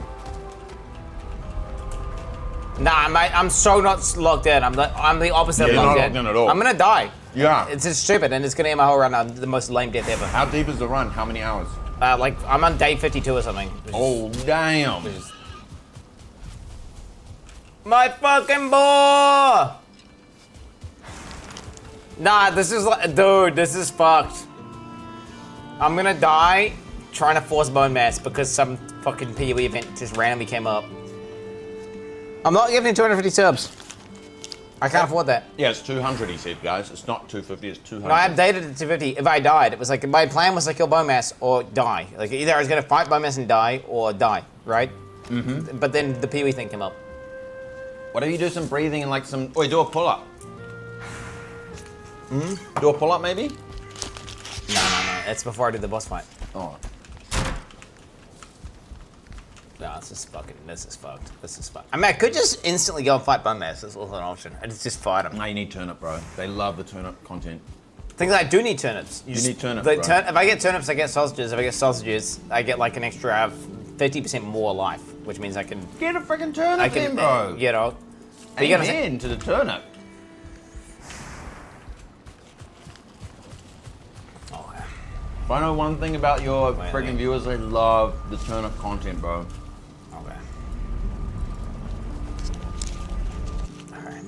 Nah, mate, I'm so not locked in. I'm the opposite of Yeah, locked not in. locked in at all. I'm gonna die. Yeah. It's just stupid, and it's gonna end my whole run. The most lame death ever. How deep is the run? How many hours? Like, I'm on day 52 or something. Oh, damn. My fucking boy! Nah, this is like, dude, this is fucked. I'm gonna die trying to force bone mass because some fucking POE event just randomly came up. I'm not giving 250 subs. I can't afford that. Yeah, it's 200, he said, guys. It's not 250, it's 200. No, I updated it to 250 if I died. It was like, my plan was to kill bone mass or die. Like, either I was gonna fight bone mass and die or die, right? Mm-hmm. But then the POE thing came up. What if you do some breathing and like some... Wait, do a pull-up. Do a pull-up, maybe? No. It's before I do the boss fight. Oh. No, this is fucked. This is fucked. I mean, I could just instantly go and fight bone mass. That's also an option. I just fight them. No, you need turnip, bro. They love the turnip content. Things I do need turnips. You need turnips, bro. bro. If I get turnips, I get sausages. If I get sausages, I get like an extra 50% more life, which means I can... Get a freaking turnip then, bro. You know. Amen to the turnip. If I know one thing about your friggin' viewers, they love the turnip content, bro. Okay. Alright.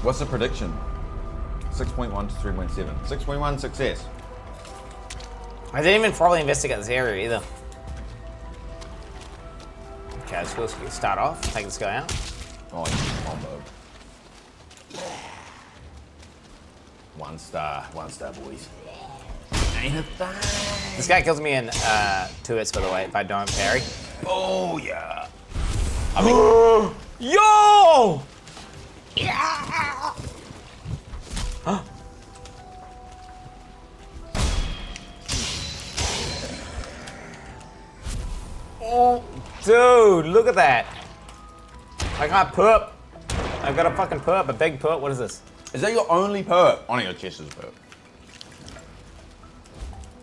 What's the prediction? 6.1 to 3.7. 6.1 success. I didn't even probably investigate this area either. Okay, let's start off. Take this guy out. Oh, yeah, combo. 1 star, boys. Ain't a thing. This guy kills me in 2 hits, by the way, if I don't parry. Oh, yeah. I mean, yo! Yeah! Oh, dude, look at that. I got perp. I got a fucking perp, a big perp. What is this? Is that your only perp? On your chest is a perp.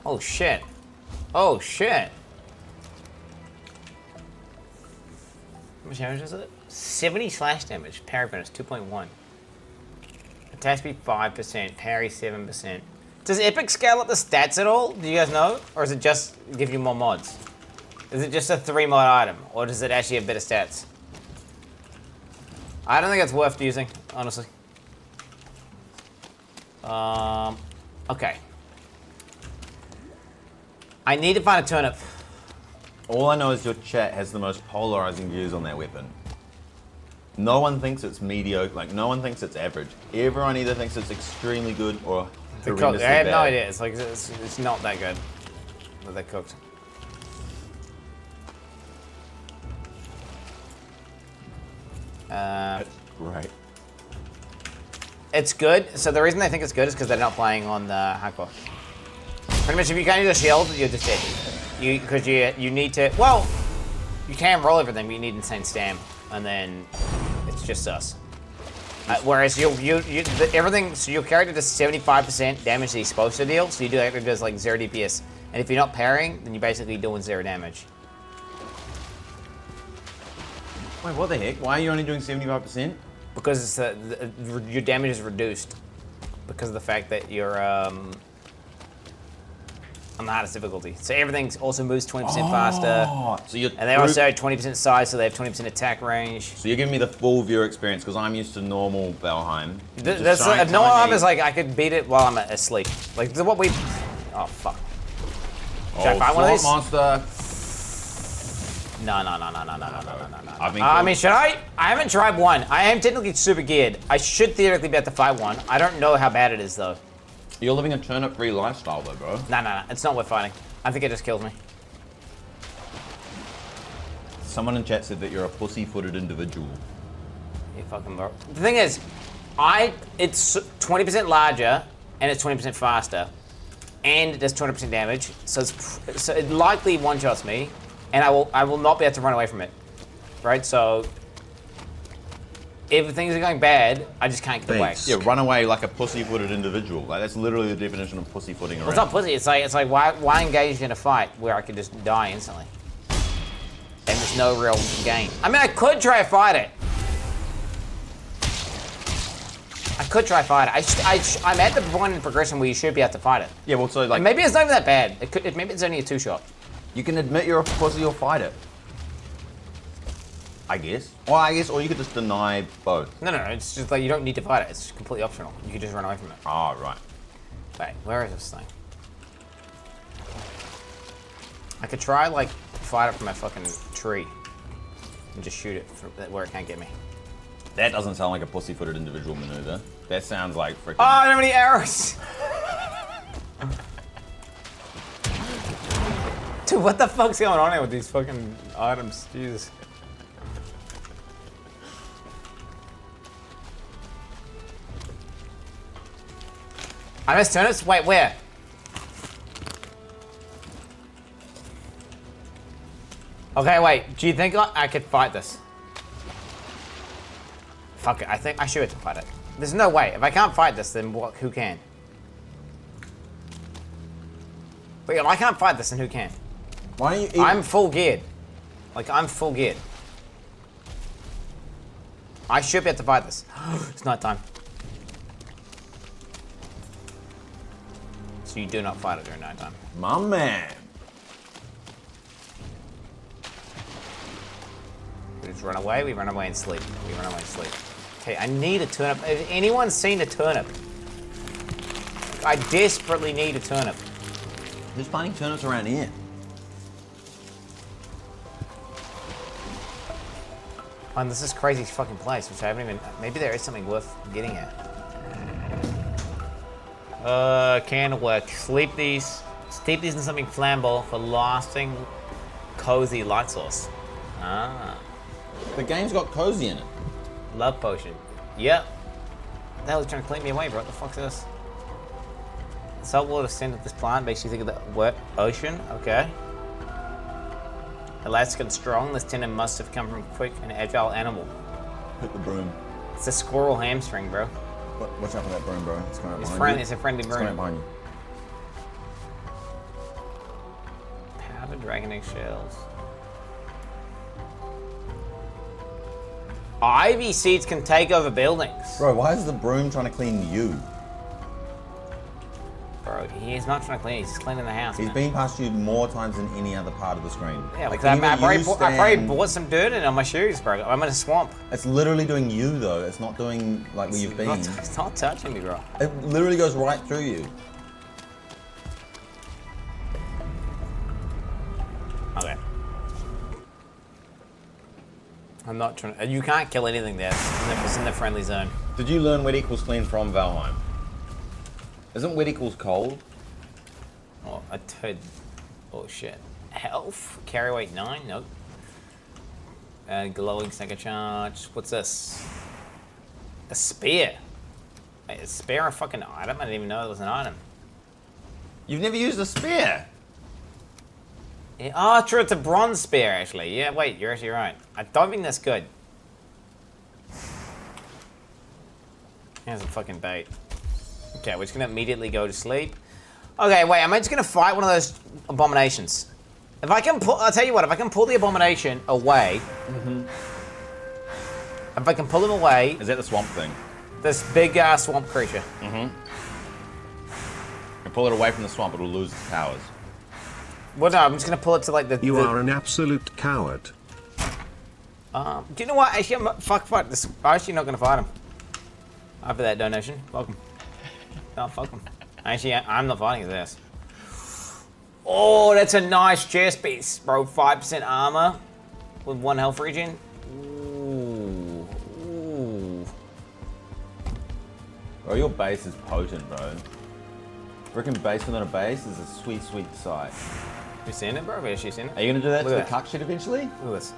Oh, shit. Oh, shit. How much damage is it? 70 slash damage. Parry bonus 2.1. Attack speed 5%. Parry 7%. Does Epic scale up the stats at all? Do you guys know? Or does it just give you more mods? Is it just a 3 mod item? Or does it actually have better stats? I don't think it's worth using, honestly. Okay. I need to find a turnip. All I know is your chat has the most polarizing views on that weapon. No one thinks it's mediocre, like no one thinks it's average. Everyone either thinks it's extremely good or horrendously I have bad. no idea. It's like it's not that good. But they're cooked. Right. It's good. So the reason they think it's good is because they're not playing on the hardcore. Pretty much, if you can't use a shield, you're just dead. Because you need to. Well, you can roll over them. You need insane stam, and then it's just us. Whereas everything. So your character does 75% damage that he's supposed to deal. So you do actually does like 0 DPS. And if you're not parrying, then you're basically doing 0 damage. Wait, what the heck? Why are you only doing 75%? Because it's, your damage is reduced because of the fact that you're on the hardest difficulty. So everything also moves 20% faster. So you're and they also have 20% size, so they have 20% attack range. So you're giving me the full viewer experience because I'm used to normal VALHEIM. No one is like I could beat it while I'm asleep. Like this is what we. Oh fuck. Should I find one of these? Monster. No. I mean, should I? I haven't tried one. I am technically super geared. I should theoretically be able to fight one. I don't know how bad it is, though. You're living a turnip-free lifestyle, though, bro. No. It's not worth fighting. I think it just kills me. Someone in chat said that you're a pussy-footed individual. You fucking bro. The thing is, it's 20% larger and it's 20% faster, and it does 200% damage. So it likely one-shots me, and I will not be able to run away from it, right? So if things are going bad, I just can't get away. Yeah, run away like a pussy-footed individual. Like that's literally the definition of pussyfooting. Well, it's not pussy. It's like why engage in a fight where I could just die instantly, and there's no real gain. I mean, I could try to fight it. I could try fight it. I'm at the point in progression where you should be able to fight it. Yeah, well, so like... And maybe it's not even that bad. Maybe it's only a 2-shot. You can admit you're a pussy or fight it. I guess. Or you could just deny both. No. It's just like you don't need to fight it. It's completely optional. You can just run away from it. Oh, right. Wait, where is this thing? I could try, like, fight it from a fucking tree. And just shoot it from where it can't get me. That doesn't sound like a pussy-footed individual maneuver. That sounds like freaking... Oh, I don't have any arrows! Dude, what the fuck's going on here with these fucking items? Jesus. I missed turnips? Wait, where? Okay, wait. Do you think I could fight this? Fuck it, I think I should have to fight it. There's no way. If I can't fight this, then what? Who can? Wait, if I can't fight this, then who can? Why don't you eat I'm full geared. Like, I'm full geared. I should be able to fight this. It's night time. So you do not fight it during night time. My man. We just run away and sleep. We run away and sleep. Okay, I need a turnip. Has anyone seen a turnip? I desperately need a turnip. Who's finding turnips around here? And this is crazy fucking place, which I haven't even... Maybe there is something worth getting at. Candlework. Steep these in something flammable for lasting, cozy light source. Ah. The game's got cozy in it. Love potion. Yep. The hell is trying to clean me away, bro? What the fuck's this? Saltwater scent of this plant makes you think of the wet ocean. Okay. Elastic and strong, this tendon must have come from a quick and agile animal. Hit the broom. It's a squirrel hamstring, bro. Watch out for that broom, bro. It's coming up behind you. It's a friendly broom. It's coming up behind you. Powdered dragon egg shells. Ivy seeds can take over buildings. Bro, why is the broom trying to clean you? Bro, he's not trying to clean, he's just cleaning the house. He's been past you more times than any other part of the screen. Yeah, like I probably bought some dirt in on my shoes, bro. I'm in a swamp. It's literally doing you, though. It's not doing like where you've been. It's not touching me, bro. It literally goes right through you. Okay. I'm not trying to... You can't kill anything there. It's in the friendly zone. Did you learn wet equals clean from VALHEIM? Isn't wet equals cold? Oh, I heard... Oh, shit. Health? Carry weight 9? Nope. Glowing second charge. What's this? A spear. Wait, is spear a fucking item? I didn't even know it was an item. You've never used a spear? Yeah, oh, true. It's a bronze spear, actually. Yeah, wait. You're actually right. I don't think that's good. Here's a fucking bait. Okay, we're just gonna immediately go to sleep. Okay, wait. Am I just gonna fight one of those abominations? If I can pull, I'll tell you what. If I can pull the abomination away, if I can pull him away, is that the swamp thing? This big swamp creature. And pull it away from the swamp, it'll lose its powers. Well, no, I'm just gonna pull it to like the. You are an absolute coward. Do you know what? Actually, fuck this. I'm actually not gonna fight him. After that donation, welcome. No, fuck him. Actually, I'm not fighting his ass. Oh, that's a nice chest piece, bro. 5% armor. with 1 health regen. Ooh. Ooh. Bro, your base is potent, bro. Freaking base within a base is a sweet, sweet sight. You seen it, bro? Have you actually seen it? Are you gonna do that Look to at the cuck shit eventually? Look at this.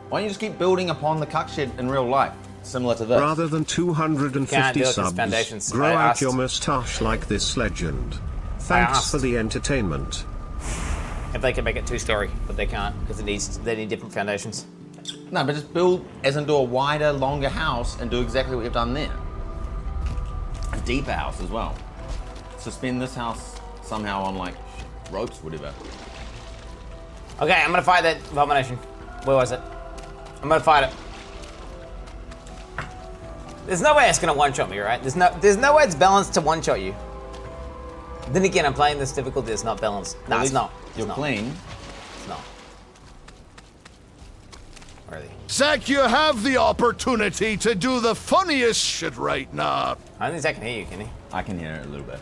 Why don't you just keep building upon the cuck shit in real life? Similar to this. Rather than 250 subs, grow out your moustache like this legend. Thanks for the entertainment. If they can make it 2-story, but they can't because they need different foundations. No, but just build, as in do a wider, longer house and do exactly what you've done there. A deeper house as well. Suspend this house somehow on like ropes, whatever. Okay, I'm gonna fight that abomination. Where was it? I'm gonna fight it. There's no way it's gonna one-shot me, right? There's no way it's balanced to one-shot you. Then again, I'm playing this difficulty. It's not balanced. No, it's not. You're playing. It's not. Where are they? Zac, you have the opportunity to do the funniest shit right now. I don't think Zac can hear you, can he? I can hear it a little bit.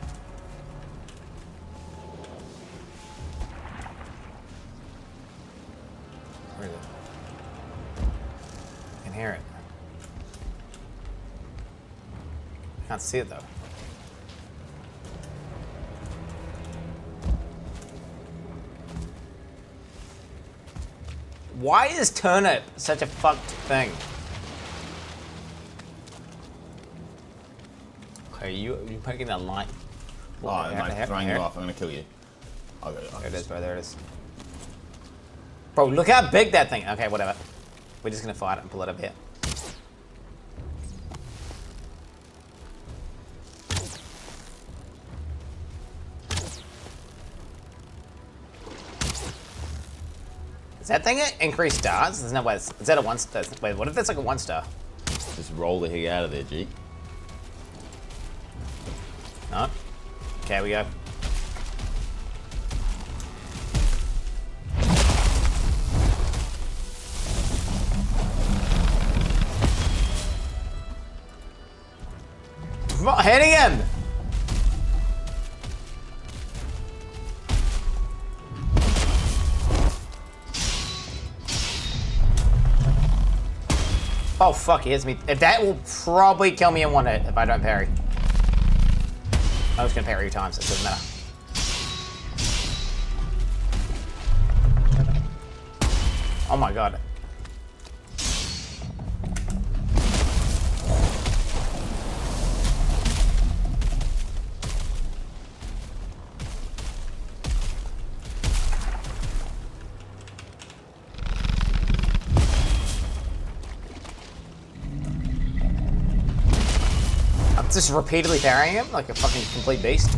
Where is it? I can hear it. I can't see it though. Why is turnip such a fucked thing? Okay, you putting that light. Oh, I'm throwing you off. I'm gonna kill you. I'll go. There it is, bro. There it is. Bro, look how big that thing. Okay, whatever. We're just gonna fight it and pull it up here. Is that thing increased stars? There's no way. Is that a 1-star? Wait, what if that's like a 1-star? Just roll the heck out of there, G. No. Okay, we go. I'm not hitting him! Oh fuck, he hits me. That will probably kill me in 1 hit if I don't parry. I was gonna parry 2 times, it doesn't matter. Oh my god. Just repeatedly parrying him like a fucking complete beast.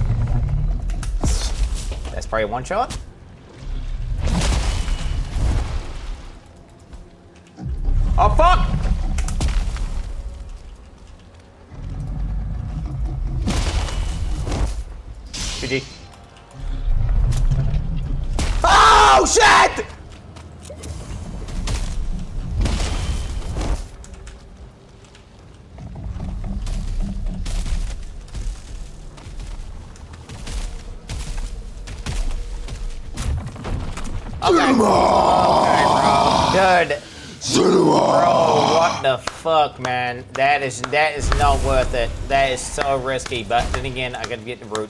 That's probably a 1-shot. Oh fuck! GG. Oh shit! Okay. Good. Bro, what the fuck, man? That is not worth it. That is so risky. But then again, I gotta get the root.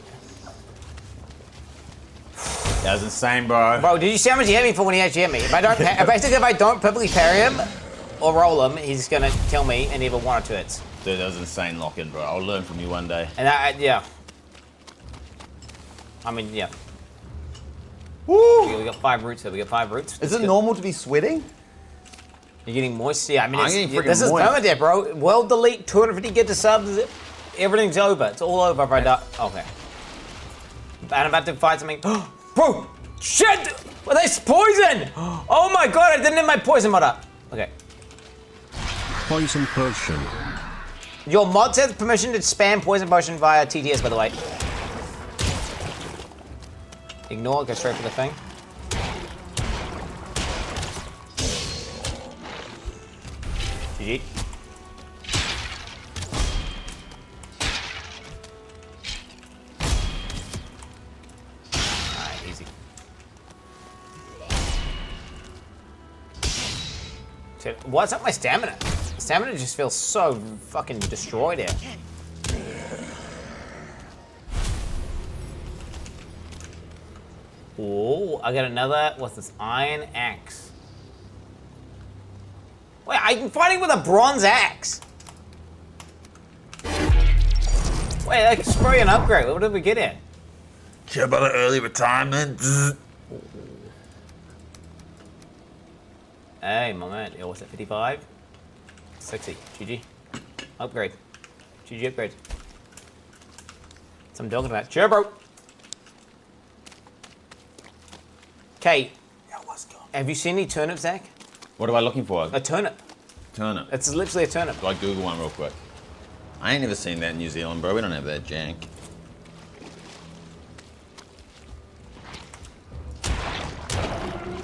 That was insane, bro. Bro, did you see how much he hit me for when he actually hit me? If I don't, basically, if I don't perfectly parry him or roll him, he's gonna kill me in either 1 or 2 hits. Dude, that was insane lock-in, bro. I'll learn from you one day. And yeah. I mean, yeah. Woo! We got 5 roots here. We got 5 roots. Is it normal to be sweating? You're getting moist? Yeah, I mean, this is moist. permadeath, bro. World delete, 250 get to subs. Everything's over. It's all over if I die. Okay. And I'm about to fight something. Bro! Shit! Well, that's poison! Oh my god, I didn't have my poison mod up. Okay. Poison potion. Your mod says permission to spam poison potion via TTS, by the way. Ignore it, go straight for the thing. GG. Alright, easy. What's up my stamina? Stamina just feels so fucking destroyed here. Oh, I got another, what's this? Iron axe. Wait, I'm fighting with a bronze axe. Wait, I can spray an upgrade. What did we get in? Care about an early retirement? Hey, my man. Yo, what's that, 55? 60. GG. Upgrade. GG upgrade. That's what I'm talking about. Cheer, bro. Okay. Have you seen any turnips, Zach? What am I looking for? A turnip. Turnip. It's literally a turnip. Do I Google one real quick? I ain't never seen that in New Zealand, bro. We don't have that jank.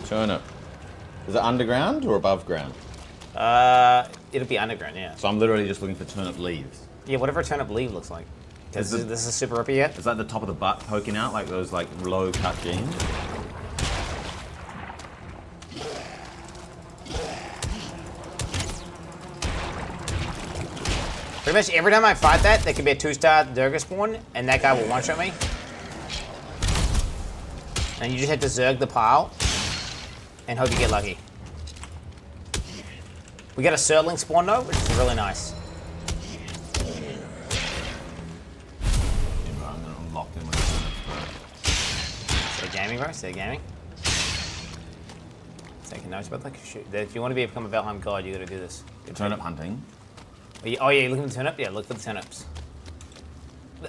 Turnip. Is it underground or above ground? It'll be underground, yeah. So I'm literally just looking for turnip leaves. Yeah, whatever a turnip leaf looks like. This is super rippy yet? Is that the top of the butt poking out, like those like low cut jeans? Pretty much every time I fight that, there could be a 2-star Zerg spawn, and that guy will one-shot me. And you just have to Zerg the pile, and hope you get lucky. We got a Surtling spawn though, which is really nice. Stay gaming, bro. Stay gaming. Taking notes about like shoot. If you want to become a Valheim god, you got to do this. Turnip hunting. Oh yeah, you looking at the turnip? Yeah, look at the turnips.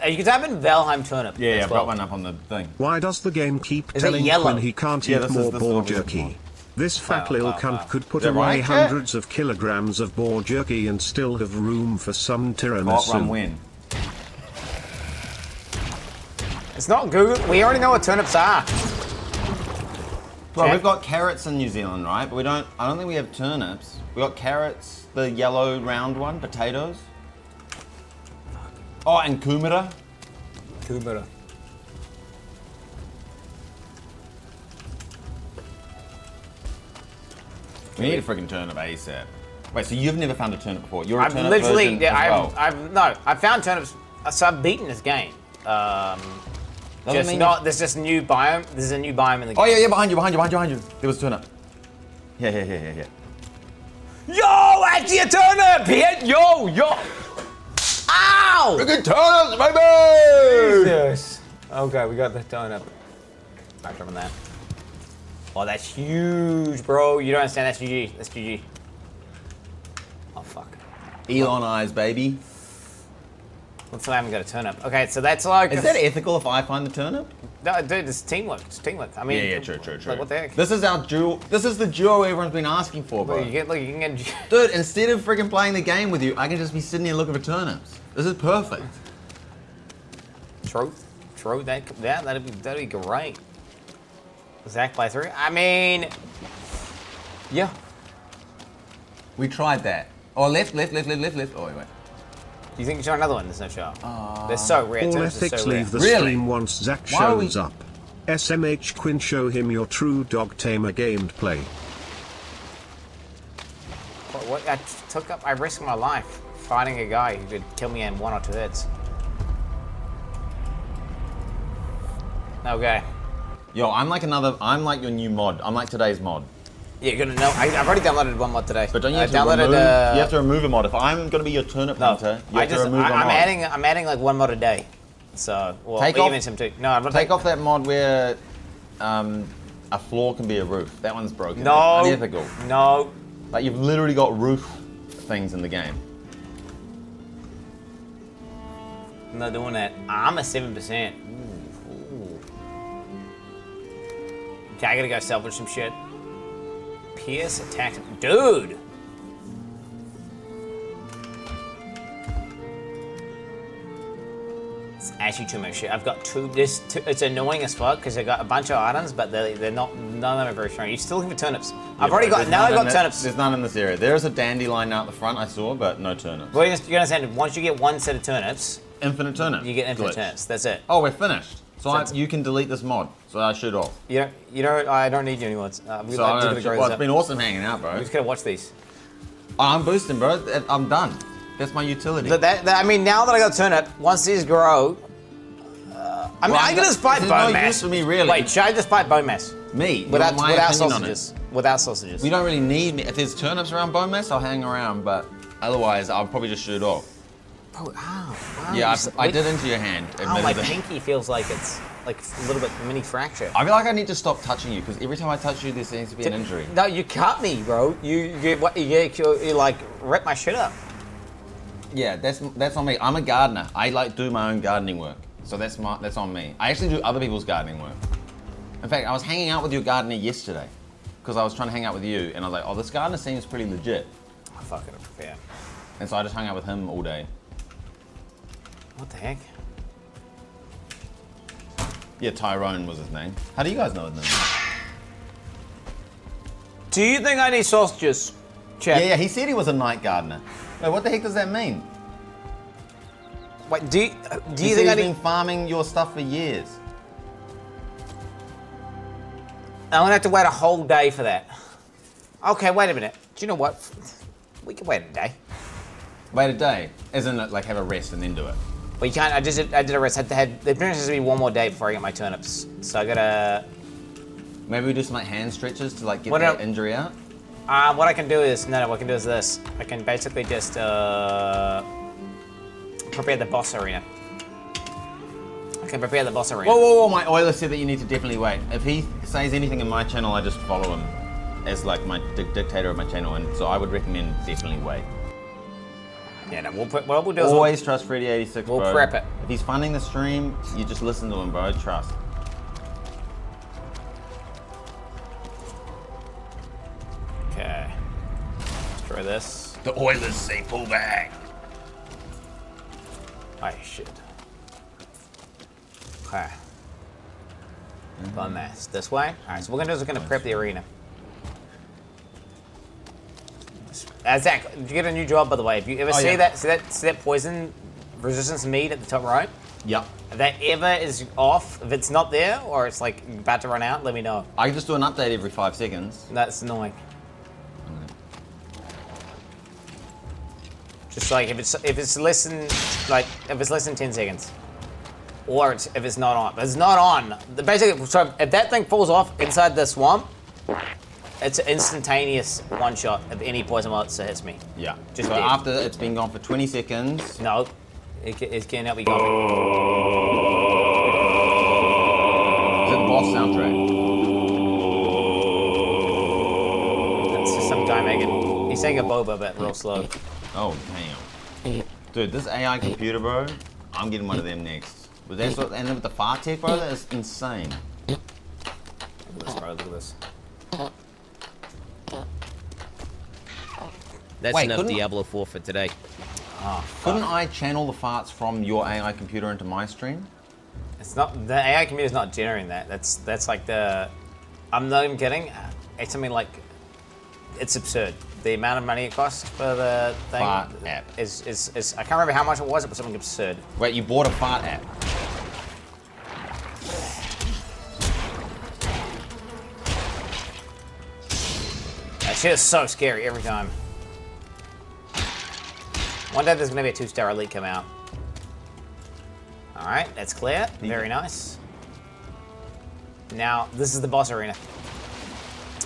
You can type in Valheim turnip. Yeah, I've got one up on the thing. Why does the game keep telling Quin he can't eat more boar jerky? This fat little cunt could put away hundreds of kilograms of boar jerky and still have room for some tiramisu. Win. It's not Google. We already know what turnips are. Well, we've got carrots in New Zealand, right? But we don't. I don't think we have turnips. We got carrots, the yellow round one, potatoes. Oh, and kumara. Kumara. We need a freaking turnip ASAP. Wait, so you've never found a turnip before? You're a I've turnip literally, version yeah, as well. I found turnips. So I've beaten this game. There's just a new biome. There's a new biome in the game. Oh yeah, behind you. There was a turnip. Yeah. Yo, actually a turnip! Yo! Ow! Freaking turnips, baby! Jesus. Okay, we got the turnip. Back up on that. Oh, that's huge, bro. You don't understand. That's GG. That's GG. Oh, fuck. Elon eyes, baby. Looks like I haven't got a turnip. Okay, so that's like... Is that ethical if I find the turnip? No, dude, it's teamwork. It's teamwork. I mean... Yeah, true. Like, what the heck? This is our duo. This is the duo everyone's been asking for, bro. Look, you can get... Dude, instead of freaking playing the game with you, I can just be sitting here looking for turnips. This is perfect. True. That'd be great. Zach playthrough. I mean... Yeah. We tried that. Oh, left. Oh, wait. Do you think you try another one? There's no shot. They're so rare. All ethics leave the stream once Zach shows up. SMH Quin, show him your true dog tamer gameplay. What? I risked my life fighting a guy who could kill me in 1 or 2 hits. Okay. Yo, I'm like your new mod. I'm like today's mod. Yeah, you're gonna know. I've already downloaded one mod today. But don't you have to remove? You have to remove a mod. If I'm gonna be your turnip hunter, you have to remove a mod. I'm adding like 1 mod a day. So, well, even some too. No, I'm not take off that mod where a floor can be a roof. That one's broken. No. That's unethical. No. Like you've literally got roof things in the game. I'm not doing that. I'm a 7%. Ooh. Okay, I gotta go salvage some shit. Pierce attack. Dude! It's actually too much shit. I've got it's annoying as fuck because I got a bunch of items, but they're not, none of them are very strong. You're still looking for turnips. I've already got, now I've got turnips. There's none in this area. There's a dandelion out the front I saw, but no turnips. Well, you understand, once you get 1 set of turnips, infinite turnips. You get infinite turnips. That's it. Oh, we're finished. So you can delete this mod. So I shoot off. I don't need you anymore. It's been awesome hanging out, bro. We just gotta watch these. I'm boosting, bro. I'm done. That's my utility. I mean, now that I got turnip, once these grow, I mean, I can just fight bone mass. No use for me, really. Wait, should I just fight bone mass? Me? Without sausages. Without sausages. We don't really need me. If there's turnips around bone mass, I'll hang around, but otherwise, I'll probably just shoot it off. Oh, wow. Yeah, I did into your hand. Oh, my pinky feels like it's like a little bit mini fracture. I feel like I need to stop touching you because every time I touch you, there seems to be an injury. No, you cut me, bro. You like rip my shit up. Yeah, that's on me. I'm a gardener. I like do my own gardening work, so that's on me. I actually do other people's gardening work. In fact, I was hanging out with your gardener yesterday because I was trying to hang out with you, and I was like, oh, this gardener seems pretty legit. Oh, fuck it, yeah. And so I just hung out with him all day. What the heck? Yeah, Tyrone was his name. How do you guys know his name? Do you think I need sausages? Check. Yeah, he said he was a night gardener. Wait, what the heck does that mean? Wait, do you think he's been farming your stuff for years? I'm gonna have to wait a whole day for that. Okay, wait a minute. Do you know what? We can wait a day. Wait a day? Isn't it like have a rest and then do it? Well, you can't. I did a rest. The appearance has to be one more day before I get my turnips. So I gotta. Maybe we do some like hand stretches to like get that injury out. What I can do is what I can do is this. I can basically just prepare the boss arena. I can prepare the boss arena. Whoa! My oiler said that you need to definitely wait. If he says anything in my channel, I just follow him as like my dictator of my channel, and so I would recommend definitely wait. Yeah, no, what we'll do is always trust Freddy86, We'll bro. prep it. If he's funding the stream, you just listen to him, bro. Trust. Okay. Let's try this. The Oilers say pull back. Oh, shit. Okay. Bone mass. This way? Alright, so what we're gonna do is we're gonna prep the arena. Zach, did you get a new job, by the way? If you ever see that poison resistance meat at the top right? Yep. If that ever is off, if it's not there, or it's like about to run out, let me know. I just do an update every 5 seconds. That's annoying. Just like if it's less than 10 seconds, or if it's not on. If it's not on, basically, so if that thing falls off inside the swamp, it's an instantaneous one shot of any poison monster that hits me. Yeah. Just so dead. after it's been gone for 20 seconds. No, it cannot be gone. Is it the boss soundtrack? That's just some guy making. He's saying a boba, but real slow. Oh damn. Dude, this AI computer, bro. I'm getting one of them next. But that's what, and then with the fart tech, bro, that is insane. Look at this, bro. Look at this. That's enough Diablo 4 for today. Oh, couldn't I channel the farts from your AI computer into my stream? It's not, the AI computer's not generating that. That's like the, I'm not even kidding. It's something like, it's absurd. The amount of money it costs for the thing fart app is I can't remember how much it was. It was something absurd. Wait, you bought a fart app? That shit is so scary every time. One day there's gonna be a 2-star elite come out. All right, that's clear. Very nice. Now this is the boss arena.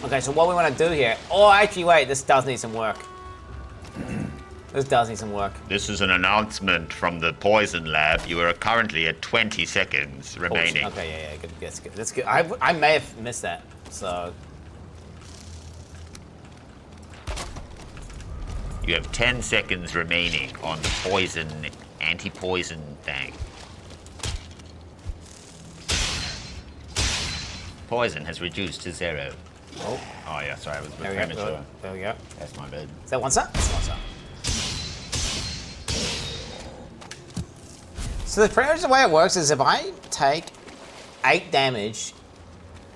Okay, so what we want to do here... Oh, actually, wait. This does need some work. This does need some work. This is an announcement from the Poison Lab. You are currently at 20 seconds remaining. Okay, yeah, good. That's good. That's good. I may have missed that, so... You have 10 seconds remaining on the poison, anti-poison thing. Poison has reduced to 0. Oh. Oh yeah, sorry, I was a bit premature. There we go. That's my bad. Is that one shot? That's one shot. So pretty much the way it works is if I take 8 damage,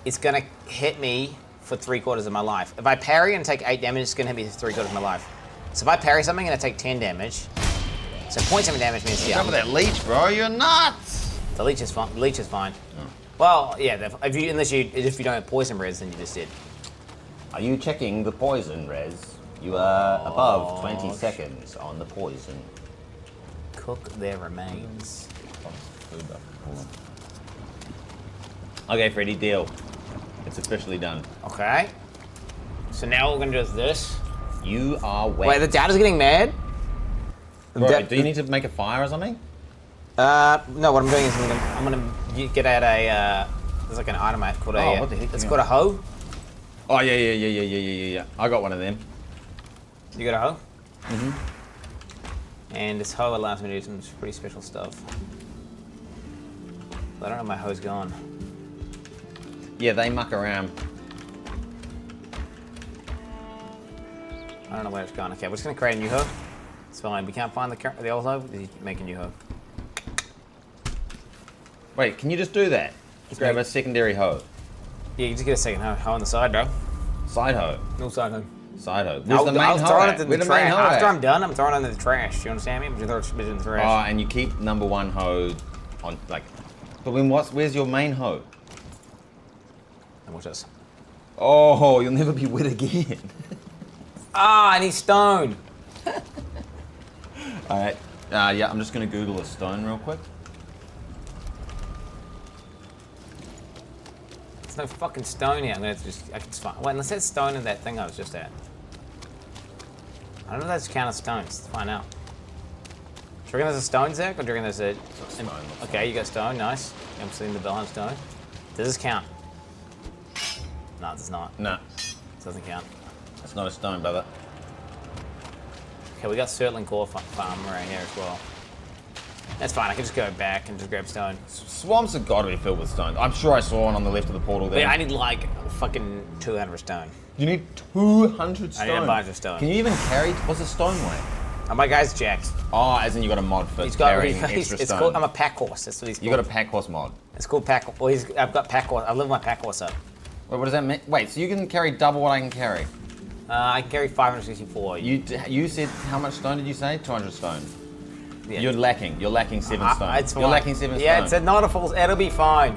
it's gonna hit me for 3/4 of my life. If I parry and take 8 damage, it's gonna hit me for 3/4 of my life. So if I parry something and I take 10 damage, so 0.7 damage means What's up with that leech, bro? You're nuts. The leech is fine. The leech is fine. Oh. Well, yeah. If you don't have poison res, then you just did. Are you checking the poison res? You are above 20 seconds on the poison. Cook their remains. Okay, Freddy, deal. It's officially done. Okay. So now what we're gonna do is this. You are wet. Wait, the data's getting mad? Bro, do you need to make a fire or something? No, what I'm doing is I'm gonna get at a, there's like an item called a, what the heck it's called a hoe. Oh, yeah. I got one of them. You got a hoe? Mm-hmm. And this hoe allows me to do some pretty special stuff. I don't know if my hoe's gone. Yeah, they muck around. I don't know where it's gone. Okay, we're just gonna create a new hoe. It's fine. We can't find the old hoe. Make a new hoe. Wait, can you just do that? Just grab a secondary hoe. Yeah, you just get a second hoe on the side, bro. Side hoe? No side hoe. Side hoe. Where's the main hoe? Where's the main hoe? After I'm done, I'm throwing it in the trash. You understand me? I'm just throwing it in the trash. Oh, and you keep number one hoe on, like... But when where's your main hoe? And watch this. Oh, you'll never be wet again. Ah, I need stone. Alright. Yeah, I'm just gonna Google a stone real quick. There's no fucking stone here. I can just find. Wait, unless there's stone in that thing I was just at. I don't know if that's count as stones. Let's find out. Do you reckon there's a stone, Zach? Or do you reckon there's a... Okay, you got stone. Nice. I'm seeing the Valheim stone. Does this count? No, it does not. No. It doesn't count. That's not a stone, brother. Okay, we got Surtling Core Farm right here as well. That's fine. I can just go back and just grab stone. Swamps have got to be filled with stone. I'm sure I saw one on the left of the portal there. Yeah, I need like fucking 200 stone. You need 200 stone? I need a bunch of stone. Can you even carry... What's a stone weigh? Oh, my guy's jacked. Oh, as in you got a mod for carrying extra stone. Called, I'm a pack horse. That's what he's called. You got a pack horse mod? It's called pack... Well, I've got pack horse. I live my pack horse up. Wait, what does that mean? Wait, so you can carry double what I can carry? I can carry 564. You said, how much stone did you say? 200 stone. Yeah. You're lacking 7 stone. It's You're lacking 7 stone. Yeah, it's not a full... It'll be fine.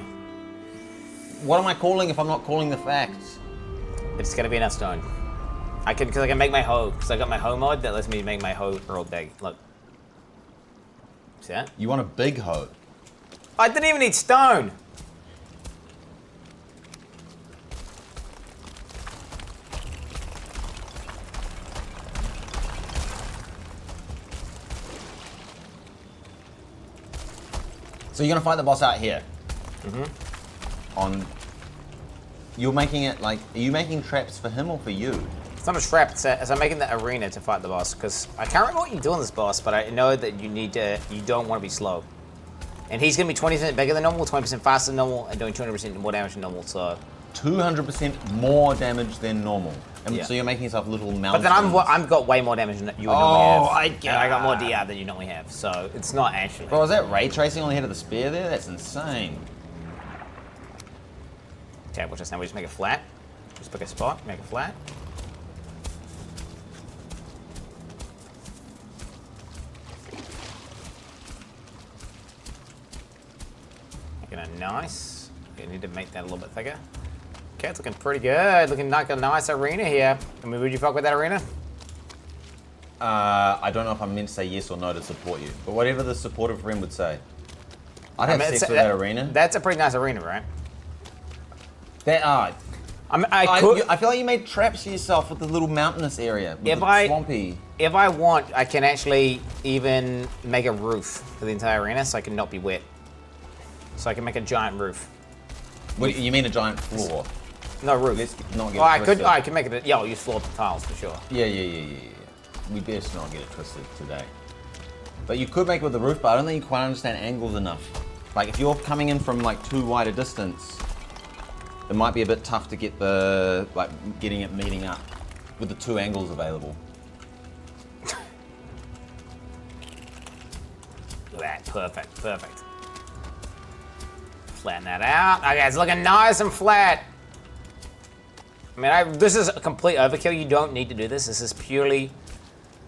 What am I calling if I'm not calling the facts? It's gonna be enough stone. Because I can make my hoe. Because I got my hoe mod that lets me make my hoe real big. Look. See that? You want a big hoe? I didn't even need stone. So you're gonna fight the boss out here? Mm-hmm. You're making it like, are you making traps for him or for you? It's not a trap, it's I'm making the arena to fight the boss, because I can't remember what you do on this boss, but I know that you don't want to be slow. And he's gonna be 20% bigger than normal, 20% faster than normal, and doing 200% more damage than normal, so... 200% more damage than normal. And yeah. So you're making yourself little mountains. But then I've got way more damage than you would normally have. And I got more DR than you normally have, so it's not actually. Bro, is that ray tracing on the head of the spear there? That's insane. Okay, watch this now. We just make it flat. Just pick a spot, make it flat. Making it nice. You need to make that a little bit thicker. Okay, it's looking pretty good. Looking like a nice arena here. I mean, would you fuck with that arena? I don't know if I'm meant to say yes or no to support you, but whatever the supportive friend would say. I'd have sex with that arena. That's a pretty nice arena, right? I feel like you made traps for yourself with the little mountainous area. Swampy. If I want, I can actually even make a roof for the entire arena so I can not be wet. So I can make a giant roof. Wait, you mean a giant floor? No roof. Let's not get I could make it. Yeah, I'll use floor tiles for sure. Yeah. We best not get it twisted today. But you could make it with the roof, but I don't think you quite understand angles enough. Like if you're coming in from like too wide a distance, it might be a bit tough to get getting it meeting up with the two angles available. Look at that, perfect. Flatten that out. Okay, it's looking nice and flat. I mean, this is a complete overkill. You don't need to do this. This is purely...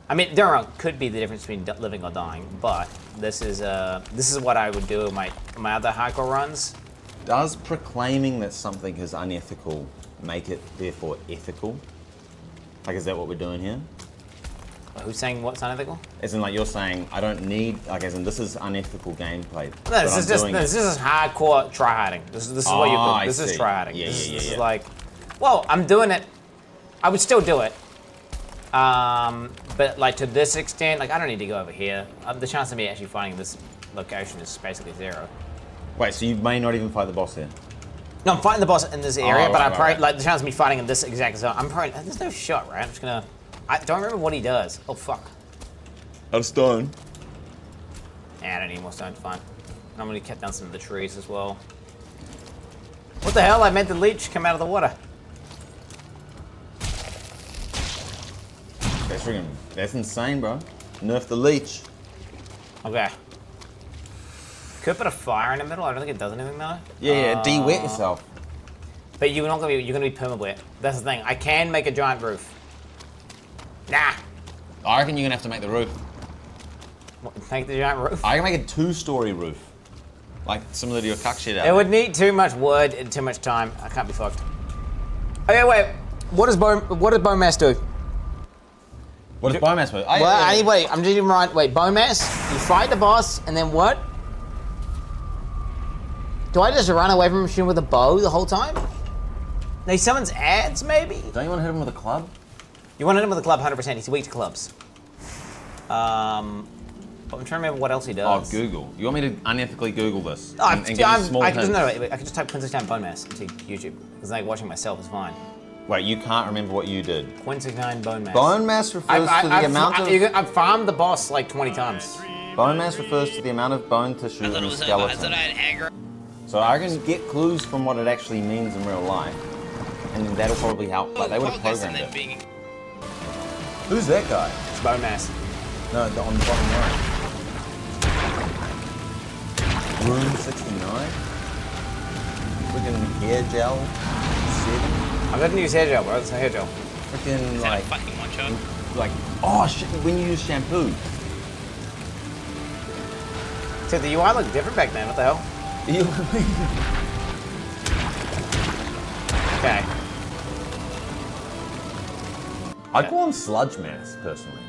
I mean, there could be the difference between living or dying, but this is what I would do in my other hardcore runs. Does proclaiming that something is unethical make it therefore ethical? Like, is that what we're doing here? Who's saying what's unethical? As in, like, you're saying, I don't need, like, as in, this is unethical gameplay. No, this is just hardcore tryharding. This is what you're. This is tryharding. Yeah, this yeah, is like, well, I'm doing it. I would still do it. But like to this extent, like I don't need to go over here. The chance of me actually finding this location is basically 0. Wait, so you may not even fight the boss here? No, I'm fighting the boss in this area, but I'm probably right. like the chance of me fighting in this exact zone. I'm probably there's no shot, right? I'm just gonna. I don't remember what he does. Oh fuck. Out of stone. Yeah, I don't need more stone. Fine. I'm gonna cut down some of the trees as well. What the hell? I made the leech come out of the water. That's insane, bro. Nerf the leech. Okay. Could put a fire in the middle. I don't think it does anything though. Yeah, de-wet yourself. But you're not gonna be. You're gonna be perma-wet. That's the thing. I can make a giant roof. Nah. I reckon you're gonna have to make the roof. What, make the giant roof? I can make a 2-story roof, like similar to your cuck shit out. It would need too much wood and too much time. I can't be fucked. Okay, wait. What does bone mass do? What does bone mass do? Wait. I'm just even right. Wait, bone mass. You fight the boss, and then what? Do I just run away from him with a bow the whole time? No, he summons ads, maybe? Don't you want to hit him with a club? You want to hit him with a club, 100%. He's weak to clubs. But I'm trying to remember what else he does. Oh, Google. You want me to unethically Google this? Oh, and give you small hints? I can just type Quin69 bone mass into YouTube. Because like watching myself is fine. Wait, you can't remember what you did? Quin69 bone mass. Bone mass refers to the amount of... I've farmed the boss like 20 times. Bone mass refers to the amount of bone tissue in the skeleton. So I can get clues from what it actually means in real life. And then that'll probably help. Like, they would have programmed it. Who's that guy? It's bone mass. No, on the bottom right. Room 69? Freaking hair gel 7? I'm gonna use hair gel, bro. It's a hair gel. Freaking like, oh shit, when you use shampoo. So the UI looked different back then, what the hell? Okay. I'd call him sludge mass, personally.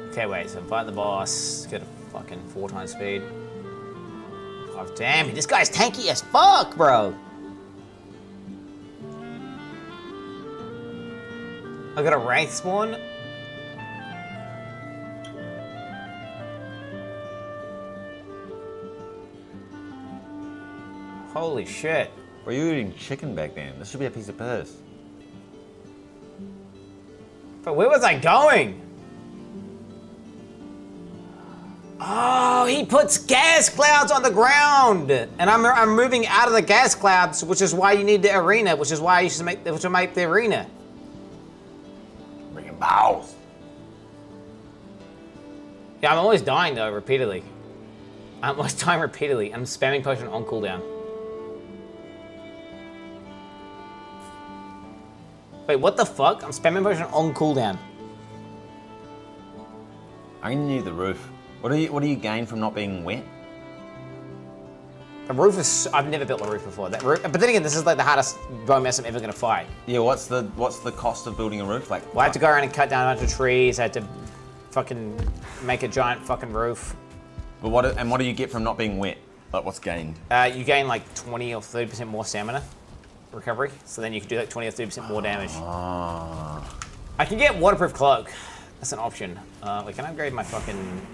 Okay, wait, so fight the boss, get a fucking 4 times speed. Oh, damn, this guy's tanky as fuck, bro. I got a wraith spawn. Holy shit. Were you eating chicken back then? This should be a piece of piss. But where was I going? Oh, he puts gas clouds on the ground, and I'm moving out of the gas clouds, which is why you need the arena, which is why you should make the arena. Bringing balls. Yeah, I'm always dying though repeatedly. I'm always dying repeatedly. I'm spamming potion on cooldown. Wait, what the fuck? I'm spamming potion on cooldown. I'm gonna need the roof. What do you gain from not being wet? The roof is. I've never built a roof before. That roof, but then again, this is like the hardest bone mass I'm ever gonna fight. Yeah, what's the cost of building a roof? Like, well, I had to go around and cut down a bunch of trees. I had to fucking make a giant fucking roof. But what do you get from not being wet? Like, what's gained? You gain like 20 or 30% more stamina recovery. So then you can do like 20 or 30% more damage. Ah. I can get waterproof cloak. That's an option. Wait, can I upgrade my fucking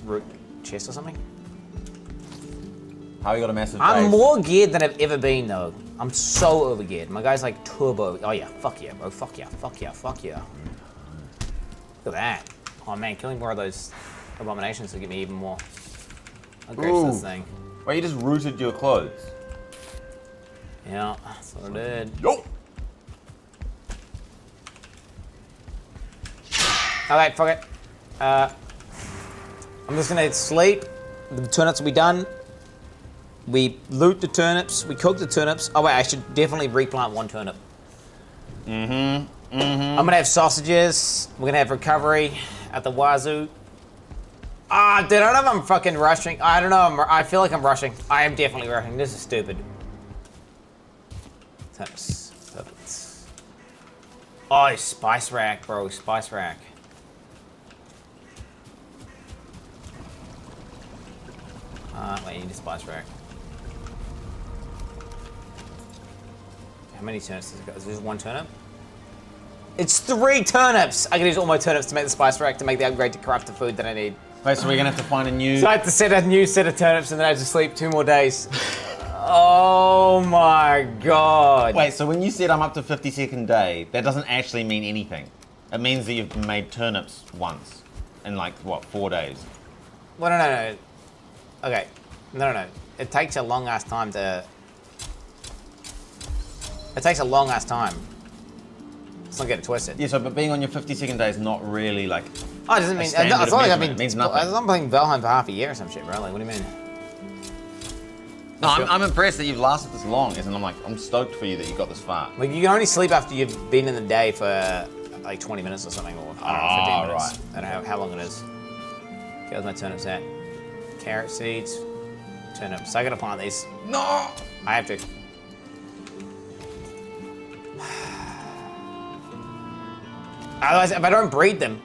root chest or something? How you got a massive I'm base? more geared than I've ever been though. I'm so over geared. My guy's like turbo. Oh yeah, fuck yeah, bro. Fuck yeah, fuck yeah, fuck yeah. Look at that. Oh man, killing more of those abominations will give me even more upgrades to this thing. Well, you just rooted your clothes. Yeah, that's what I did. Yo! Alright, fuck it. I'm just gonna sleep. The turnips will be done. We loot the turnips. We cook the turnips. Oh wait, I should definitely replant 1 turnip. I'm gonna have sausages. We're gonna have recovery at the wazoo. Ah, dude, I don't know if I'm fucking rushing. I don't know. I feel like I'm rushing. I am definitely rushing. This is stupid. Turnips. Oh, spice rack, bro. Spice rack. Wait, you need a spice rack. How many turnips does it got? Is this one turnip? It's 3 turnips! I can use all my turnips to make the spice rack to make the upgrade to craft the food that I need. Wait, so we're gonna have to find a new... So I have to set a new set of turnips and then I have to sleep 2 more days. Oh my god. Wait, so when you said I'm up to 52nd day, that doesn't actually mean anything. It means that you've made turnips once in like, what, 4 days? Well, no. Okay. No. It takes a long ass time to... It takes a long ass time. Let's not get it twisted. Yeah, so but being on your 52nd day is not really like... Oh, it doesn't mean... It's not like I've been... It means nothing. I'm playing Valheim for half a year or some shit, bro. Like, what do you mean? No, I'm impressed that you've lasted this long, and I'm stoked for you that you got this far. Like, you can only sleep after you've been in the day for like 20 minutes or something, or I don't know, 15 minutes. Right. I don't know how long it is. Okay, where's my turnips at? Carrot seeds, turnips. So I gotta plant these. No! I have to. Otherwise, if I don't breed them,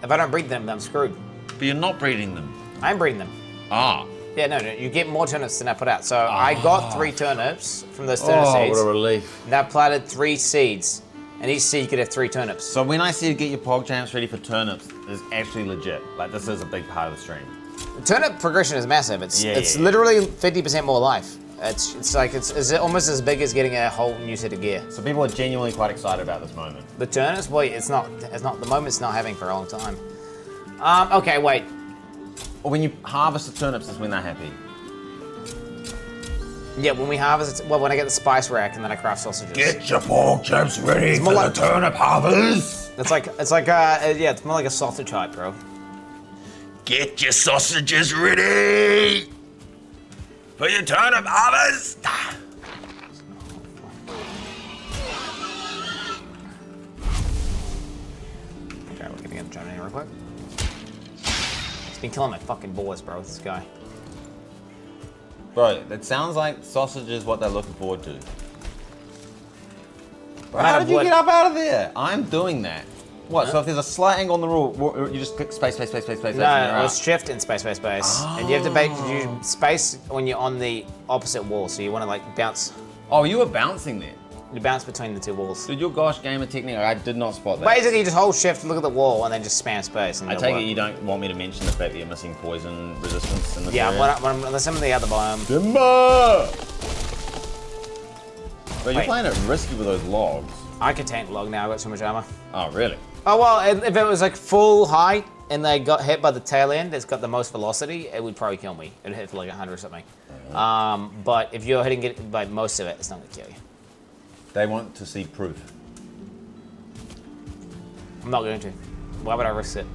I'm screwed. But you're not breeding them. I'm breeding them. Ah. Yeah, no, you get more turnips than I put out. So I got 3 turnips from those turnip seeds. Oh, what a relief. And I planted 3 seeds, and each seed could have 3 turnips. So when I said get your pog champs ready for turnips, it's actually legit. Like, this is a big part of the stream. The turnip progression is massive. It's literally 50% more life. It's almost as big as getting a whole new set of gear. So people are genuinely quite excited about this moment. The turnips, boy, it's not the moment's not having for a long time. Okay, wait. When you harvest the turnips is when they're happy. Yeah, when we harvest it, well, when I get the spice rack and then I craft sausages. Get your pork chops ready for the turnip harvest. It's more like a sausage type, bro. Get your sausages ready for your turnip harvest. Okay, we're gonna get the real quick. He's been killing my fucking boys, bro, this guy. Bro, it sounds like sausage is what they're looking forward to. Bro, how did you get up out of there? I'm doing that. What, so if there's a slight angle on the rule, you just click space. No, it's shift and space. Oh. And you have to use space when you're on the opposite wall, so you want to like bounce. Oh, you were bouncing there? You bounce between the 2 walls. Dude, your gosh gamer technique, I did not spot that. Basically, you just hold shift, look at the wall, and then just spam space. And I take it you don't want me to mention the fact that you're missing poison resistance in the area? Yeah, when I'm some of the other biome. Timber! Bro, you're playing it risky with those logs. I can tank log now, I've got so much armor. Oh, really? Oh, well, if it was like full height and they got hit by the tail end, it's got the most velocity, it would probably kill me. It'd hit for like 100 or something. But if you're hitting it by most of it, it's not gonna kill you. They want to see proof. I'm not going to. Why would I risk it?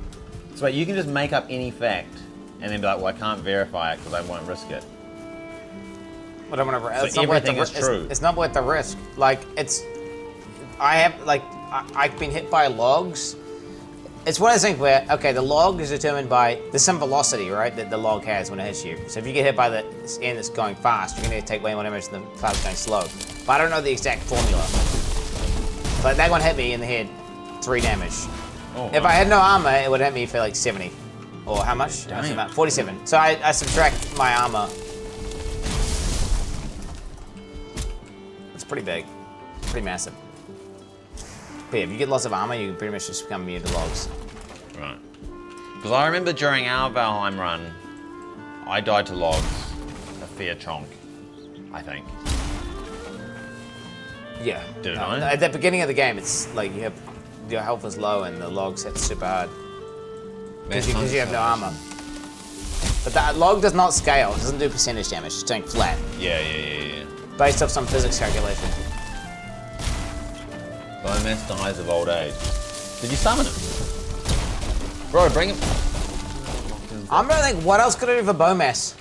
So wait, you can just make up any fact and then be like, well, I can't verify it because I won't risk it. But I'm gonna. So everything is true. It's not worth the risk. Like I've been hit by logs. It's one of those things where, okay, the log is determined by, there's some velocity, right, that the log has when it hits you. So if you get hit by the end that's going fast, you're gonna take way more damage than the cloud going slow. But I don't know the exact formula. But that one hit me in the head, 3 damage. Oh, if I had no armor, it would hit me for like 70. Or how much? About 47. So I subtract my armor. It's pretty big, pretty massive. But yeah, if you get lots of armor, you can pretty much just become immune to logs. Right. Because I remember during our Valheim run, I died to logs a fair chunk, I think. Yeah. Did I? At the beginning of the game, it's like your health is low and the logs hit super hard. Because you have no armor. But that log does not scale. It doesn't do percentage damage. It's doing flat. Yeah. Based off some physics calculation. Bowmass dies of old age. Did you summon him? Bro, bring him. I'm trying to think, what else could I do for Bowmass?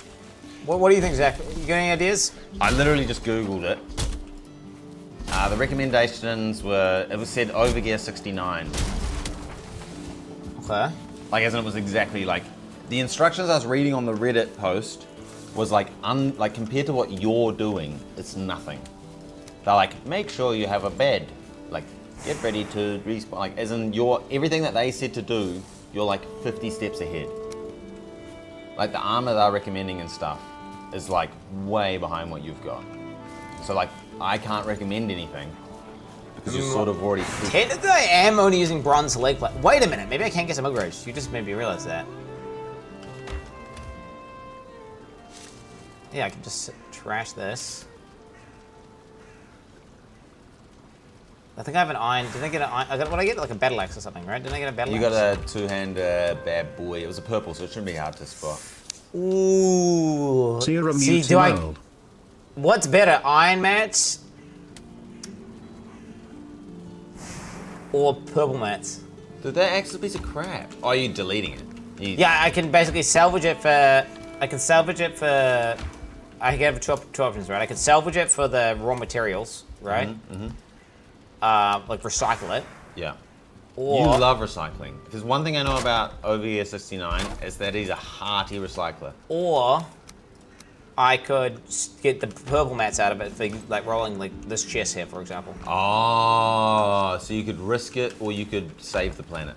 What do you think, Zach? You got any ideas? I literally just Googled it. The recommendations were, it was said overgear 69. Okay. Like, as in it was exactly like, the instructions I was reading on the Reddit post was like, compared to what you're doing, it's nothing. They're like, make sure you have a bed. Like, Get ready to respawn. Like, as in, everything that they said to do, you're like 50 steps ahead. Like, the armor they're recommending and stuff is like way behind what you've got. So like, I can't recommend anything because you're sort of already... Technically, I am only using bronze leg plate. Wait a minute, maybe I can't get some upgrades. You just made me realize that. Yeah, I can just trash this. I think I have an iron. Did I get an iron? What I get? Like a battle axe or something, right? Didn't I get a battle axe? You got a two-hand bad boy. It was a purple, so it shouldn't be hard to spot. Ooh. Serum See, do I... What's better, iron mats or purple mats? Dude, that axe is a piece of crap. Oh, are you deleting it? Yeah, I can basically salvage it for... I can salvage it for... I have two options, right? I can salvage it for the raw materials, right? Like recycle it. Yeah. Or... You love recycling. Because one thing I know about OVS69 is that he's a hearty recycler. Or I could get the purple mats out of it for like rolling like this chest here, for example. Oh, so you could risk it or you could save the planet.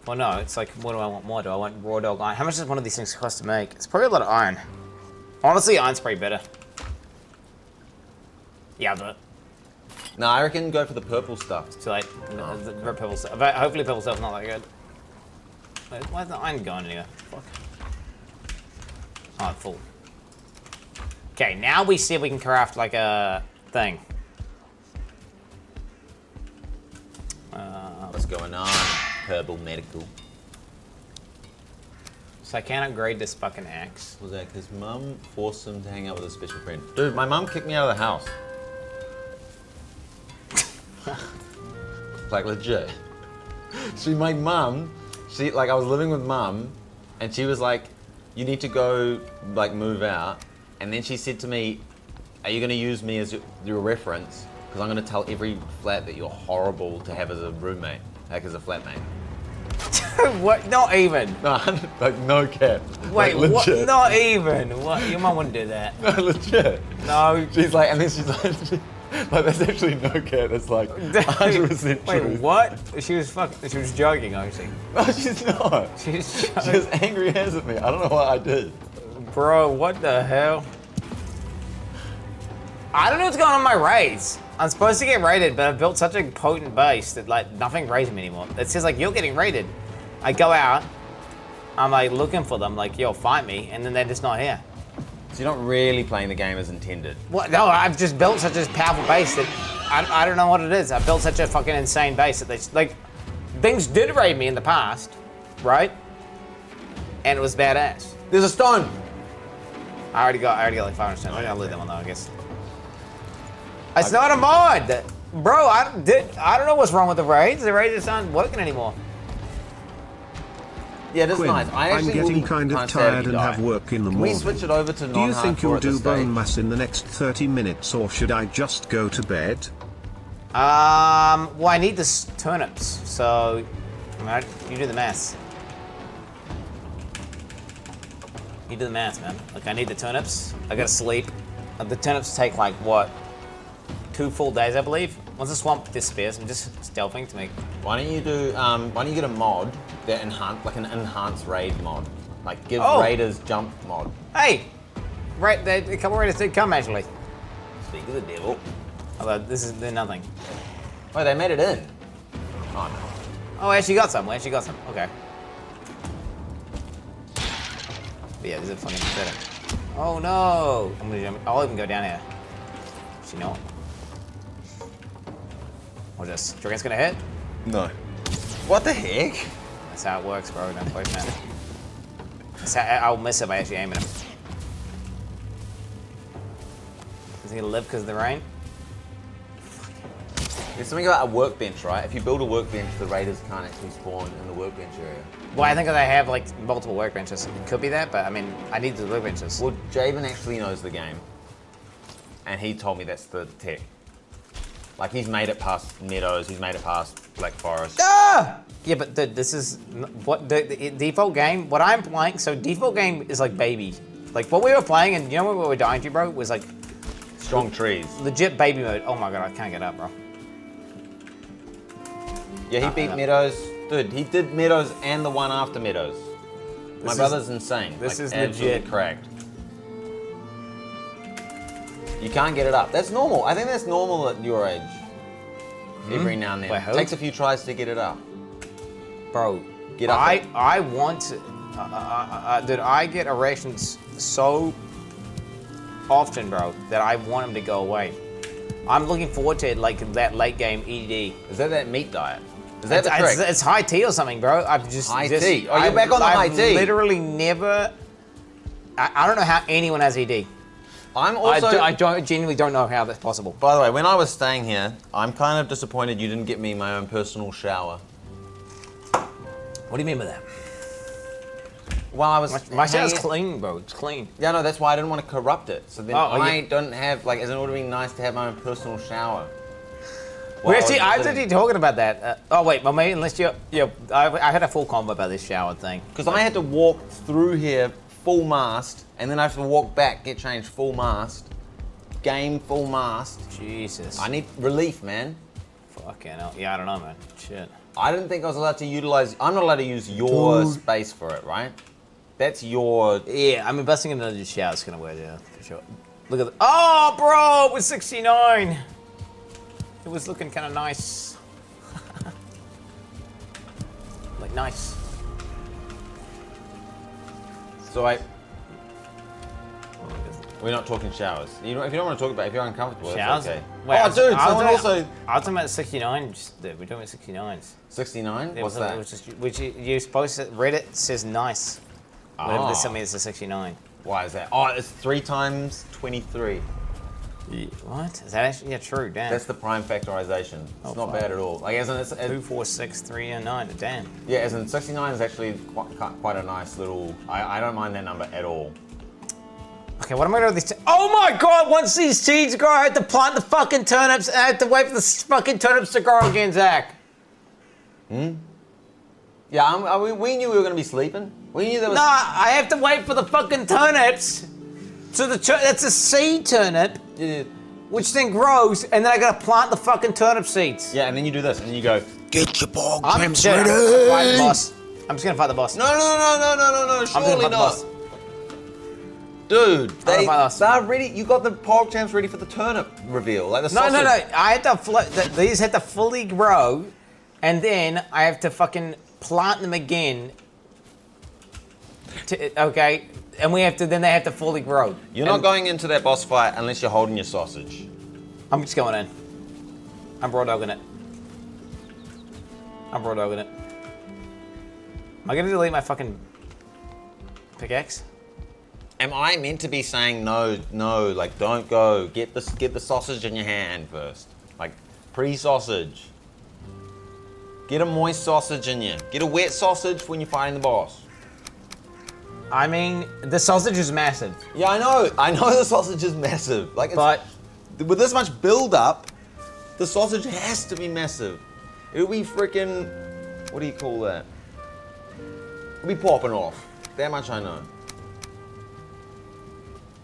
Well, no, it's like, what do I want more? Do I want raw dog iron? How much does one of these things cost to make? It's probably a lot of iron. Honestly, iron's probably better. Yeah, but... No, I reckon go for the purple stuff. It's too late. The purple stuff. But hopefully purple stuff's not that good. Wait, why's the iron going anywhere? Fuck. Oh, full. Okay, now we see if we can craft like a thing. What's going on? Purple medical. So I can't upgrade this fucking axe. Was that because Mum forced him to hang out with a special friend? Dude, my mum kicked me out of the house. Like legit. My mum, like I was living with Mum, and she was like, you need to go, like move out. And then she said to me, are you gonna use me as your reference? Because I'm gonna tell every flat that you're horrible to have as a roommate, like as a flatmate. What? Not even. No, like no cap. Wait, like, what? Not even. What? Your mum wouldn't do that. No, legit. No. She's like, and then she's like, that's actually no cap. That's like 100% true. Wait, what? She was joking, obviously. No, she's not. She's joking. She was angry as at me. I don't know what I did. Bro, what the hell? I don't know what's going on with my raids. I'm supposed to get raided, but I've built such a potent base that like nothing raids me anymore. It says like, you're getting raided. I go out, I'm like looking for them, like, yo, fight me, and then they're just not here. So you're not really playing the game as intended? What? No, I've just built such a powerful base that I don't know what it is. I built such a fucking insane base that they, like, things did raid me in the past, right? And it was badass. There's a stone. I already got like 500 stones. I gotta leave that one though, I guess. It's not a mod, bro. I don't know what's wrong with the raids. The raids just aren't working anymore. Yeah, that's Quin, nice. I'm getting kind of tired and have work in the morning. We switch it over to do you think you'll do bone mass in the next 30 minutes, or should I just go to bed? Well, I need the turnips, so you do the maths. You do the maths, man. Like, I need the turnips. I gotta sleep. The turnips take like what? 2 full days, I believe. Once the swamp disappears, I'm just stealthing to make. Why don't you do? Why don't you get a mod that like an enhanced raid mod, like give raiders jump mod. Hey, a couple raiders did come actually. Speak of the devil. Although they're nothing. Oh, they made it in. Oh no. Oh, we actually got some. Okay. But yeah, this is fucking better. Oh no! I'm gonna jump. I'll even go down here. Does she know it? What is this? Dragon's gonna hit? No. What the heck? That's how it works, bro. Don't play, man. That's how I'll miss it by actually aiming him. Is he gonna live because of the rain? There's something about a workbench, right? If you build a workbench, the raiders can't actually spawn in the workbench area. Well, I think they have like multiple workbenches. It could be that, but I mean, I need the workbenches. Well, Javen actually knows the game, and he told me that's the tech. Like, he's made it past meadows, he's made it past Black Forest. Ah! Yeah, but this is what the default game. What I'm playing, so default game is like baby. Like what we were playing, and you know what we were dying to, bro? Was like strong trees. Legit baby mode. Oh my god, I can't get up, bro. Yeah, he beat Meadows. Dude, he did Meadows and the one after Meadows. My brother's insane. This is absolutely legit. Cracked. You can't get it up. That's normal. I think that's normal at your age. Every now and then. Wait, who? Takes a few tries to get it up. Bro, get up. I want to, dude, I get erections so often, bro, that I want them to go away. I'm looking forward to it, like that late game ED. Is that meat diet? Is that the trick? It's high tea or something, bro. I've just high tea. Oh, you're back on the high tea. I've literally never. I don't know how anyone has ED. I'm also. I genuinely don't know how that's possible. By the way, when I was staying here, I'm kind of disappointed you didn't get me my own personal shower. What do you mean by that? Well, I was. My shower's clean, bro. It's clean. Yeah, no, that's why I didn't want to corrupt it. So then I yeah. don't have like. As it would have been nice to have my own personal shower. I was actually talking about that. Oh wait, well maybe unless I had a full combo about this shower thing. Because I had to walk through here full mast, and then I have to walk back, get changed full mast, game full mast. Jesus. I need relief, man. Fucking hell. Yeah, I don't know, man. Shit. I didn't think I was allowed to utilize. I'm not allowed to use your space for it, right? That's your. Yeah, I'm investing in another shower. It's gonna work, yeah, for sure. Look at the. Oh, bro, it was 69. It was looking kind of nice. Like nice. So we're not talking showers. If you don't want to talk about it, if you're uncomfortable, showers? That's okay. Wait, oh, dude, someone also. I was talking about 69. We're talking about 69s. 69? Yeah, what's that? It was just, which you're supposed to. Reddit says nice. Whenever there's something that's a 69. Why is that? Oh, it's 3 times 23. Yeah. What? Is that actually? Yeah, true. Damn. That's the prime factorization. It's not bad at all. Like, as in, it's 2, 4, 6, 3, and 9. Damn. Yeah, as in 69 is actually quite a nice little. I don't mind that number at all. Okay, what am I gonna do with these? Oh my god! Once these seeds grow, I had to plant the fucking turnips. I had to wait for the fucking turnips to grow again, Zach. Yeah, we knew we were gonna be sleeping. We knew there was. Nah, I have to wait for the fucking turnips. So that's a seed turnip, which then grows, and then I gotta plant the fucking turnip seeds. Yeah, and then you do this, and you go, get your bog trimps ready. I'm gonna fight the boss. I'm just gonna fight the boss. No, surely not. Dude, they're ready. You got the pork champs ready for the turnip reveal, like the sausage. No. I had to. These had to fully grow, and then I have to fucking plant them again. Okay, and we have to. Then they have to fully grow. You're not going into that boss fight unless you're holding your sausage. I'm just going in. I'm raw dogging it. Am I gonna delete my fucking pickaxe? Am I meant to be saying no, like don't go, get the sausage in your hand first. Like pre-sausage. Get a moist sausage in you. Get a wet sausage when you're fighting the boss. I mean, the sausage is massive. Yeah, I know the sausage is massive. Like but with this much build up, the sausage has to be massive. It'll be freaking, what do you call that? It'll be popping off. That much I know.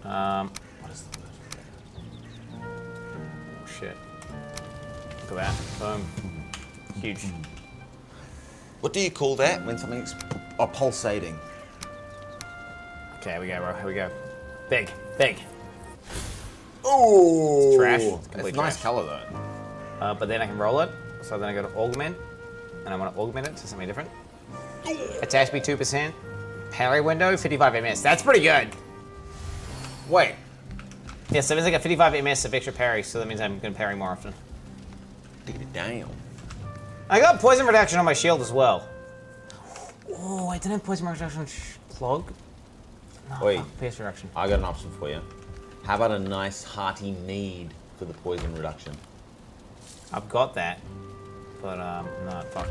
What is the word? Oh shit. Look at that. Boom. Huge. What do you call that when something's pulsating? Okay, here we go, bro. Here we go. Big. Oh! It's trash. It's a nice color though. But then I can roll it. So then I go to augment, and I want to augment it to something different. Attack speed 2%. Parry window 55 ms. That's pretty good. Wait. Yeah, so it means I got 55 ms of extra parry, so that means I'm gonna parry more often. Damn. I got poison reduction on my shield as well. Oh, I didn't have poison reduction on plug. No, Wait. PS reduction. I got an option for you. How about a nice hearty mead for the poison reduction? I've got that, but no, fuck.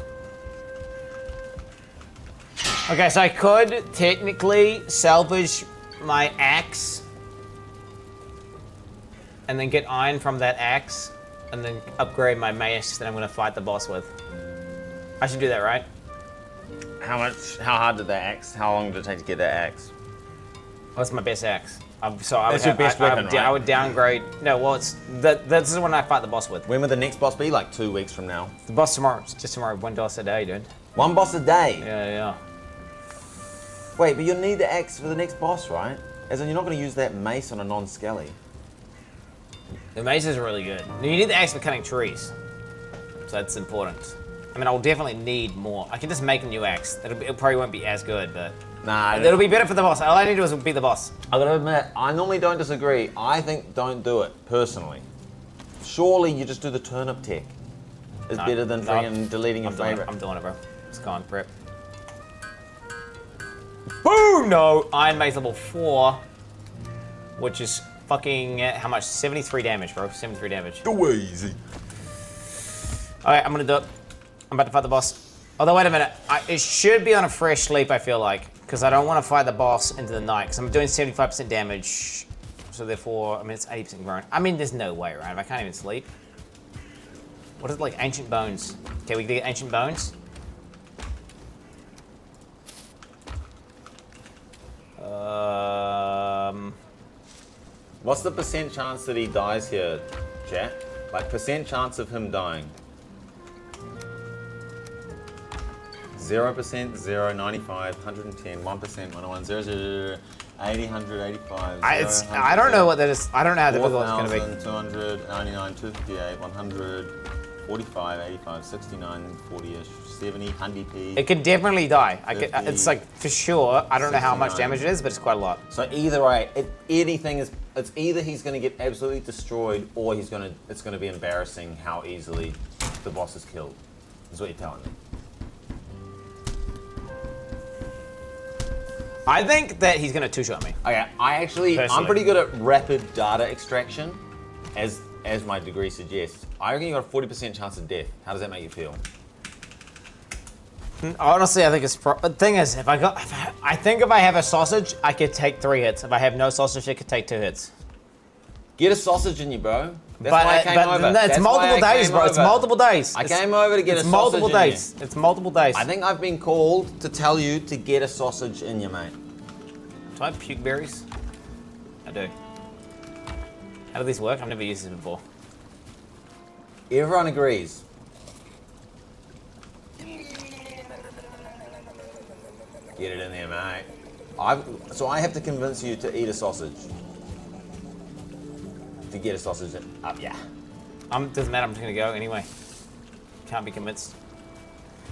Okay, so I could technically salvage my axe and then get iron from that axe and then upgrade my mace that I'm gonna fight the boss with. I should do that, right? How hard did that axe? How long did it take to get that axe? Oh, that's my best axe. So I That's your best weapon, right? I would downgrade. No, well, this is when I fight the boss with. When would the next boss be? Like 2 weeks from now. The boss tomorrow. It's just tomorrow. 1 boss a day, dude. 1 boss a day? Yeah. Wait, but you'll need the axe for the next boss, right? As in, you're not going to use that mace on a non-skelly. The mace is really good. You need the axe for cutting trees. So that's important. I mean, I'll definitely need more. I can just make a new axe. It probably won't be as good, but... Nah. It'll be better for the boss. All I need to do is beat the boss. I gotta admit, I normally don't disagree. I think don't do it, personally. Surely you just do the turnip tech. It's better than freaking deleting your favorite. I'm doing it, bro. It's gone, prep. Boom! No! Iron Mace level 4, which is fucking, how much? 73 damage, bro. 73 damage. Go easy. Alright, I'm gonna do it. I'm about to fight the boss. Although, wait a minute. It should be on a fresh sleep, I feel like. Because I don't want to fight the boss into the night. Because I'm doing 75% damage. So therefore, I mean, it's 80% grown. I mean, there's no way, right? I can't even sleep. What is it like? Ancient bones. Okay, we can get ancient bones. What's the percent chance that he dies here, chat? Like, percent chance of him dying? 0%, 0, 95, 110, 1%, 101, 0, 0, 80, 100, 85, 0, I don't know what that is. I don't know how difficult it's going to be. 200, 99, 258, 100, 45, 85, 69, 40-ish, 70, 100p. It could definitely die. It's like, for sure. I don't know how much damage it is, but it's quite a lot. So either way, it's either he's going to get absolutely destroyed, or it's going to be embarrassing how easily the boss is killed. Is what you're telling me. I think that he's gonna two-shot me. Okay, I'm pretty good at rapid data extraction, as my degree suggests. I reckon you got a 40% chance of death. How does that make you feel? Honestly, I think it's the thing is, I think if I have a sausage, I could take 3 hits. If I have no sausage, I could take 2 hits. Get a sausage in you, bro. That's why I came over. It's multiple days, bro. It's multiple days. I came over to get a sausage multiple days. It's multiple days. I think I've been called to tell you to get a sausage in you, mate. Do I have puke berries? I do. How do these work? I've never used this before. Everyone agrees. Get it in there, mate. So I have to convince you to eat a sausage. To get a sausage up, yeah. Doesn't matter, I'm just gonna go anyway. Can't be convinced.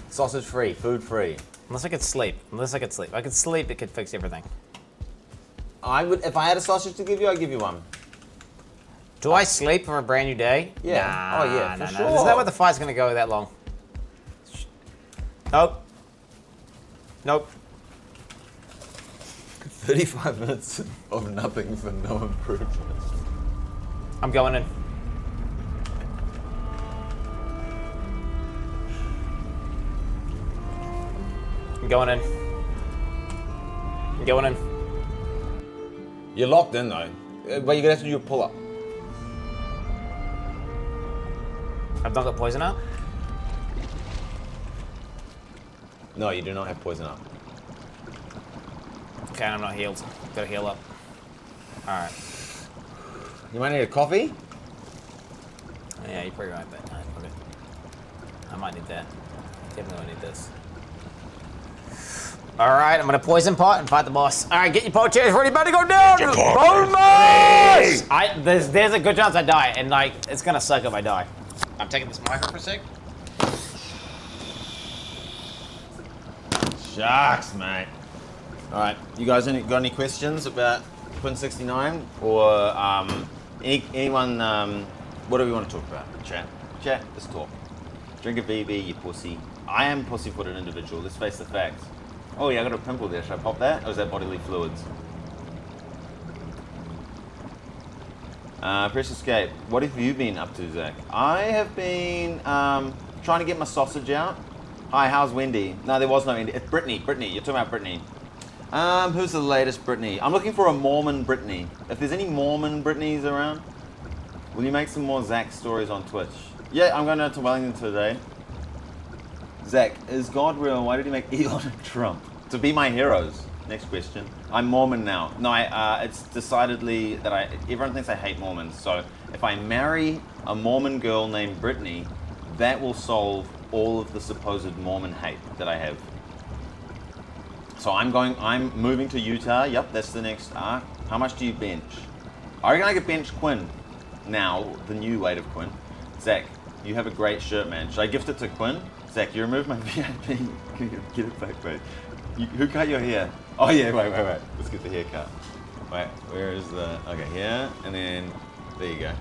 Sausage free, food free. Unless I could sleep. If I could sleep, it could fix everything. If I had a sausage to give you, I'd give you one. Do I sleep for a brand new day? Yeah. Nah, oh yeah, for sure. Is that what the fight's gonna go that long? Nope. Nope. 35 minutes of nothing for no improvement. I'm going in. I'm going in. I'm going in. You're locked in though. But you're gonna have to do a pull-up. I've not got poison out? No, you do not have poison up. Okay, I'm not healed. Gotta heal up. Alright. You might need a coffee? Yeah, you're probably right, but okay. I might need that. Definitely need this. Alright, I'm gonna poison pot and fight the boss. Alright, get your pot chairs ready, about to go down! Bone mash! There's a good chance I die, and like, it's gonna suck if I die. I'm taking this micro for a sec. Sharks, mate. Alright, you guys got any questions about Quin69? Or anyone, whatever you want to talk about? Chat, let's talk. Drink a BB, you pussy. I am a pussy-footed individual, let's face the facts. Oh yeah, I got a pimple there, should I pop that? Or is that bodily fluids? Press escape. What have you been up to, Zach? I have been trying to get my sausage out. Hi, how's Wendy? No, there was no Wendy. It's Brittany. You're talking about Brittany. Who's the latest Brittany? I'm looking for a Mormon Brittany. If there's any Mormon Brittany's around, will you make some more Zach stories on Twitch? Yeah, I'm going down to Wellington today. Zach, is God real? Why did he make Elon and Trump? To be my heroes. Next question. I'm Mormon now. No, it's decidedly that everyone thinks I hate Mormons. So if I marry a Mormon girl named Brittany, that will solve all of the supposed Mormon hate that I have. So I'm moving to Utah. Yep, that's the next arc. How much do you bench? I reckon I could bench Quin. Now, the new weight of Quin. Zac, you have a great shirt, man. Should I gift it to Quin? Zac, you removed my VIP. Get it back, mate. Who cut your hair? Oh yeah, wait. Let's get the haircut. Wait, where is the... Okay, here, and then... There you go.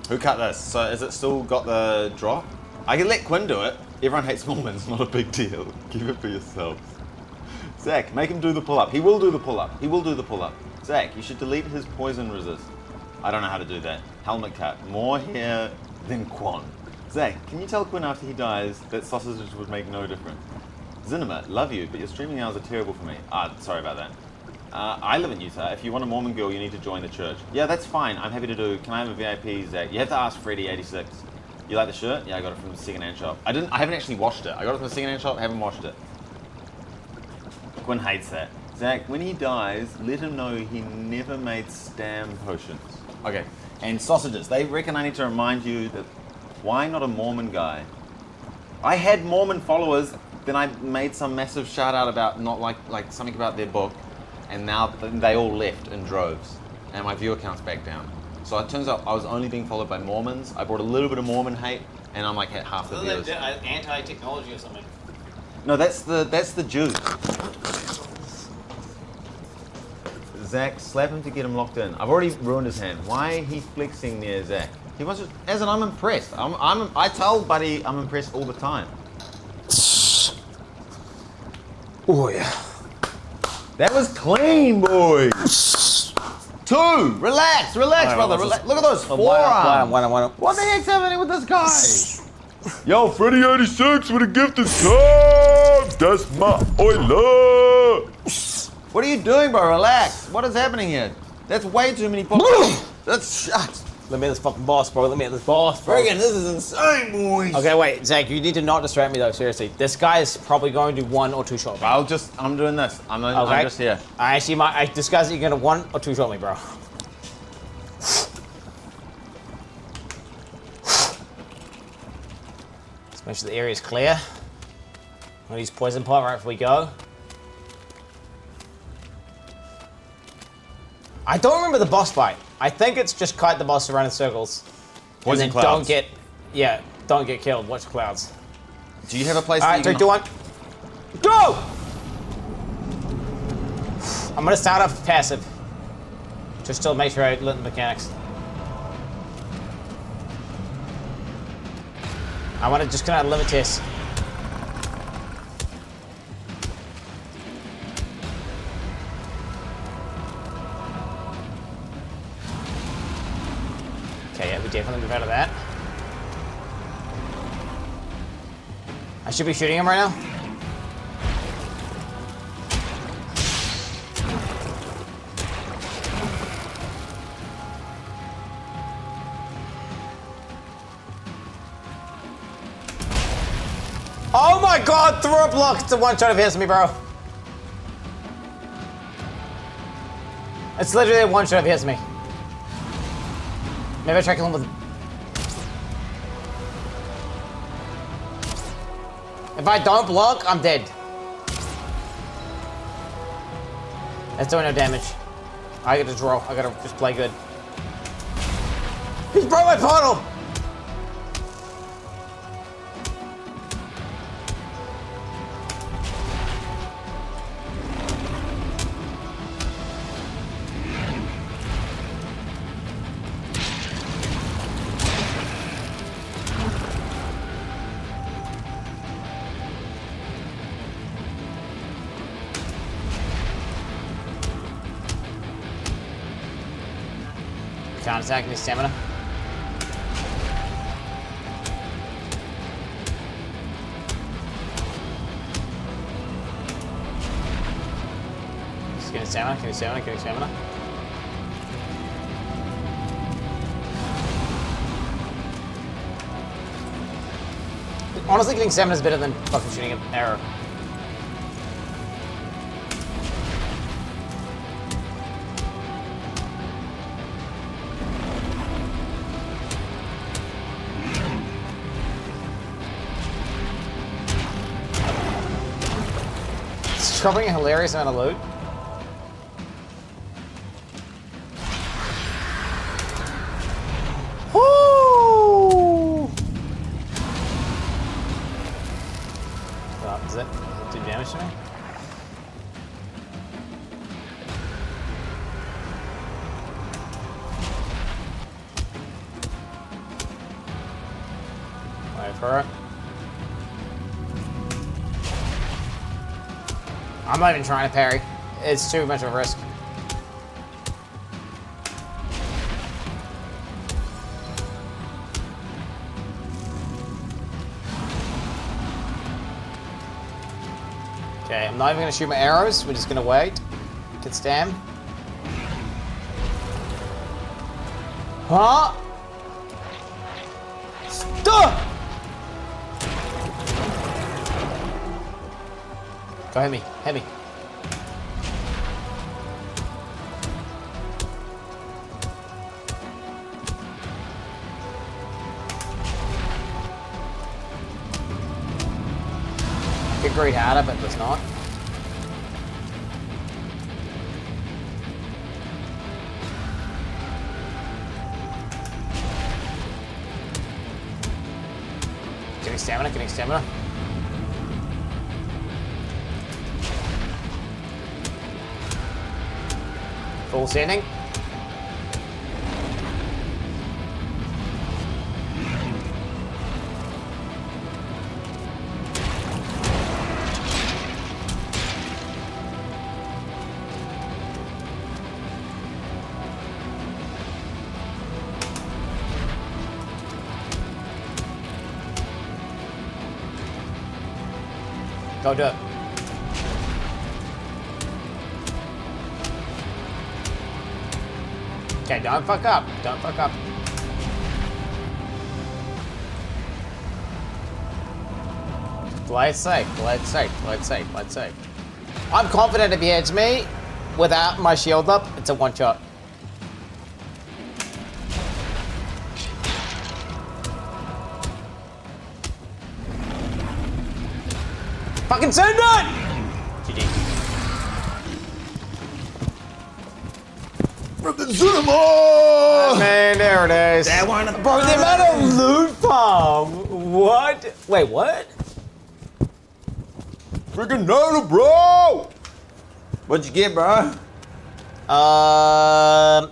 Who cut this? So is it still got the drop? I can let Quin do it. Everyone hates Mormons, not a big deal. Keep it for yourselves. Zac, make him do the pull-up. He will do the pull-up. He will do the pull-up. Zac, you should delete his poison resist. I don't know how to do that. Helmet cut. More hair than Quan. Zac, can you tell Quin after he dies that sausages would make no difference? Zinema, love you, but your streaming hours are terrible for me. Sorry about that. I live in Utah. If you want a Mormon girl, you need to join the church. Yeah, that's fine. I'm happy to do. Can I have a VIP, Zac? You have to ask Freddy86. You like the shirt? Yeah, I got it from the second-hand shop. I haven't actually washed it. I got it from the second-hand shop. I haven't washed it. Quin hates that. Zac, when he dies, let him know he never made stam potions. Okay, and sausages. They reckon I need to remind you that why not a Mormon guy? I had Mormon followers, then I made some massive shout out about not like something about their book, and now they all left in droves, and my viewer count's back down. So it turns out I was only being followed by Mormons. I brought a little bit of Mormon hate, and I'm like at half the viewers. Anti-technology or something. No, that's the Jews. Zac, slap him to get him locked in. I've already ruined his hand. Why he flexing near Zac? He wants to, as in I'm impressed. I tell Buddy I'm impressed all the time. Oh yeah. That was clean, boys. 2. Relax, brother. Relax. Look at those forearms. What the heck's happening with this guy? Yo, Freddy86 with a gifted sub. That's my oiler. What are you doing, bro? Relax. What is happening here? That's way too many pops. That's shut. Let me at this fucking boss, bro. Let me at this boss, bro. Friggin', this is insane, boys. Okay, wait, Zac, you need to not distract me though, seriously. This guy is probably going to 1 or 2 shot me. I'm doing this. I'm just here. I actually might, this guy's either gonna 1 or 2 shot me, bro. Let's make sure the area's clear. I'm gonna use poison pot right before we go. I don't remember the boss fight. I think it's just kite the boss around in circles. Poison and then clouds. don't get killed. Watch clouds. Do you have a place? All right, 3, 2, 1, go! I'm gonna start off passive, just to make sure I learn the mechanics. I want to just kind of limit test. Okay, yeah, we definitely move out of that. I should be shooting him right now. Oh my god, throw a block. It's a one-shot if it hits me, bro. It's literally a one-shot if it hits me. Maybe I try to kill him with... If I don't block, I'm dead. That's doing no damage. I gotta draw. I gotta just play good. He's broke my portal! Counter-attacking his stamina. Just getting stamina, getting stamina, getting stamina. Honestly, getting stamina is better than fucking shooting an arrow. Just dropping a hilarious amount of loot. Woo! Does that do damage to me? Wait for it. I'm not even trying to parry. It's too much of a risk. Okay, I'm not even gonna shoot my arrows. We're just gonna wait. Get stam. Huh? Stop! Go hit me. Hit me. Get great harder, but does not. Getting stamina, getting stamina. Full standing. Go do it. Okay, don't fuck up. Don't fuck up. Play it safe. Play it safe. Play it safe. Play it safe. I'm confident if he hits me without my shield up, it's a one shot. Fucking send it! GG. Freaking cinema! Man, there it is. That one. Bro, the amount of loot farm. What? Wait, what? Freaking Nader, bro! What'd you get, bro? Well,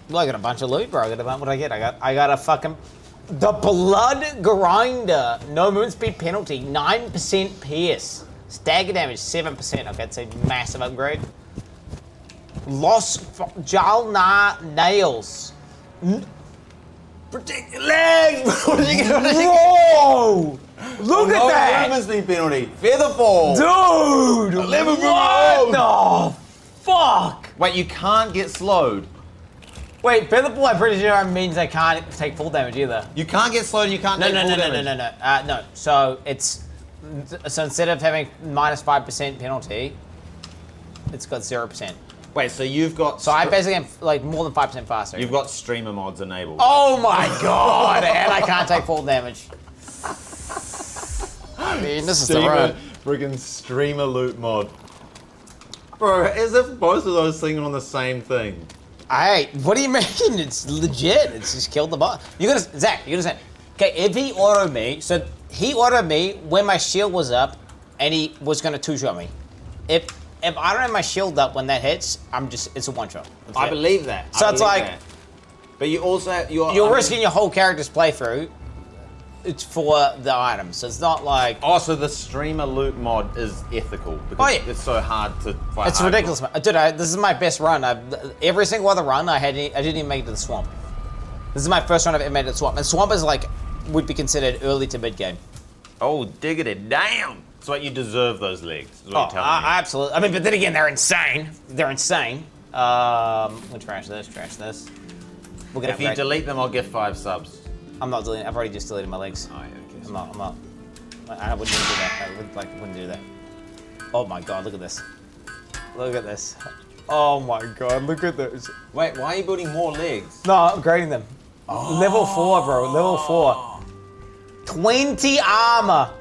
I got a bunch of loot, bro. What did I get? I got a fucking the blood grinder. No movement speed penalty. 9% pierce. Stagger damage 7%. Okay, it's a massive upgrade. Lost Jalnar nails. Protect your legs! Whoa! Look at that! No movement speed penalty. Featherfall. Dude! 11 what the fuck? Wait, you can't get slowed. Wait, Featherfall, I'm pretty sure means I can't take full damage either. You can't get slowed and you can't take full damage. No. So instead of having -5% penalty, it's got 0%. Wait, so you've got... So I basically am like more than 5% faster. You've got streamer mods enabled. Oh my god! And I can't take full damage. I mean, this is the road. Friggin' streamer loot mod. Bro, as if both of those things are on the same thing. Hey, what do you mean? It's legit. It's just killed the bot. You gotta, Zach, you gotta say, okay, if he autoed me, so he autoed me when my shield was up and he was gonna two-shot me. If I don't have my shield up when that hits, it's a one-shot. I believe that. So it's like... that. But you also... You're risking your whole character's playthrough. It's for the items, so it's not like... Oh, so the streamer loot mod is ethical because it's so hard to fight. It's ridiculous, man. Dude, this is my best run. Every single other run, I didn't even make it to the swamp. This is my first run I've ever made it to the swamp. And swamp is like, would be considered early to mid game. Oh, diggity damn! So you deserve those legs, is what you're telling me. Absolutely. I mean, but then again, they're insane. They're insane. We'll trash this. We'll get if you delete them, I'll get 5 subs. I'm not deleting. I've already just deleted my legs. Oh, yeah, okay. I'm not. I wouldn't do that. I wouldn't do that. Oh my god, look at this. Look at this. Oh my god, look at this. Wait, why are you building more legs? No, I'm upgrading them. Oh. Level 4, bro. Level 4. 20 armor.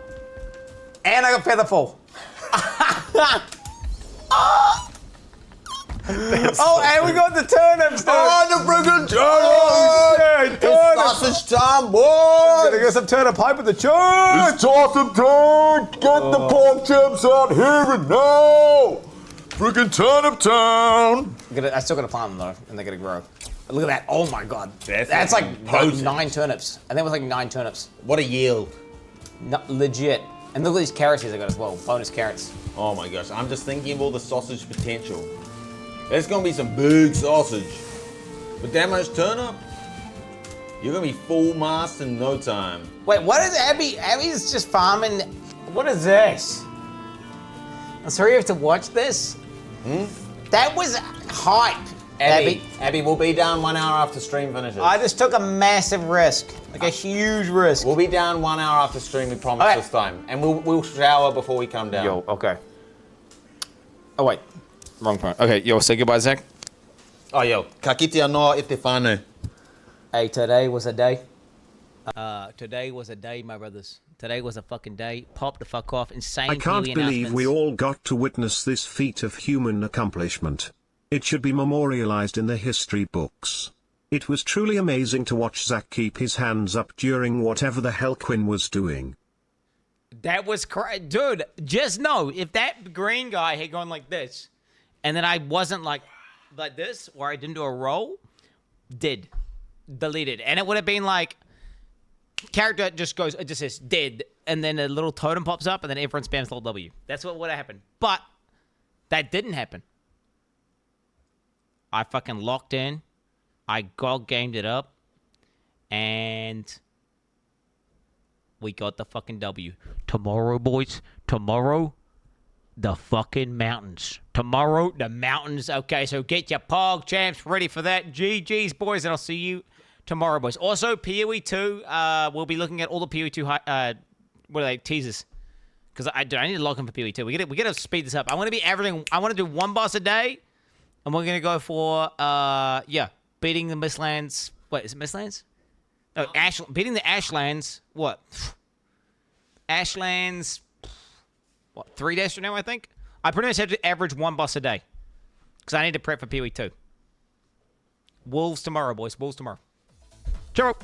And I got Featherfall. Oh, and we got the turnips, dude. Oh, the friggin' turnips! Oh, yeah, it's sausage time, boys! Gonna get some turnip pipe with the chars! It's awesome time! Get the pork chops out here and now! Friggin' turnip town! I still gotta plant them though, and they're gonna grow. Look at that! Oh my god, that's like 9 turnips. I think it was like 9 turnips. What a yield! Legit. And look at these carrots I got as well. Bonus carrots. Oh my gosh, I'm just thinking of all the sausage potential. There's gonna be some big sausage. With that much turnip, you're gonna be full mast in no time. Wait, what is Abby? Abby's just farming. What is this? I'm sorry you have to watch this. That was hype. Abby, we'll be down 1 hour after stream finishes. I just took a massive risk, like a huge risk. We'll be down 1 hour after stream, we promise this time. And we'll shower before we come down. Yo, okay. Oh wait, wrong point. Okay, yo, say goodbye, Zach. Oh yo, ka kite anō e te whānau. Hey, today was a day. Today was a day, my brothers. Today was a fucking day. Pop the fuck off. Insane. I can't believe we all got to witness this feat of human accomplishment. It should be memorialized in the history books. It was truly amazing to watch Zac keep his hands up during whatever the hell Quin was doing. That was crazy. Dude, just know, if that green guy had gone like this, and then I wasn't like this, or I didn't do a roll, deleted. And it would have been like, character just goes, it just says dead, and then a little totem pops up, and then everyone spams little W. That's what would have happened. But that didn't happen. I fucking locked in. I gamed it up. And we got the fucking W. Tomorrow, boys. Tomorrow, the fucking mountains. Tomorrow, the mountains. Okay, so get your POG champs ready for that. GG's, boys, and I'll see you tomorrow, boys. Also, POE 2, we'll be looking at all the POE 2 what are they, teasers. Because I need to log in for POE 2. We gotta speed this up. I want to be averaging, I want to do 1 boss a day. And we're gonna go for beating the Mistlands. Wait, is it Mistlands? No, beating the Ashlands. What? Ashlands. What? 3 days from now, I think. I pretty much have to average 1 boss a day because I need to prep for POE 2. Wolves tomorrow, boys. Wolves tomorrow. Ciao.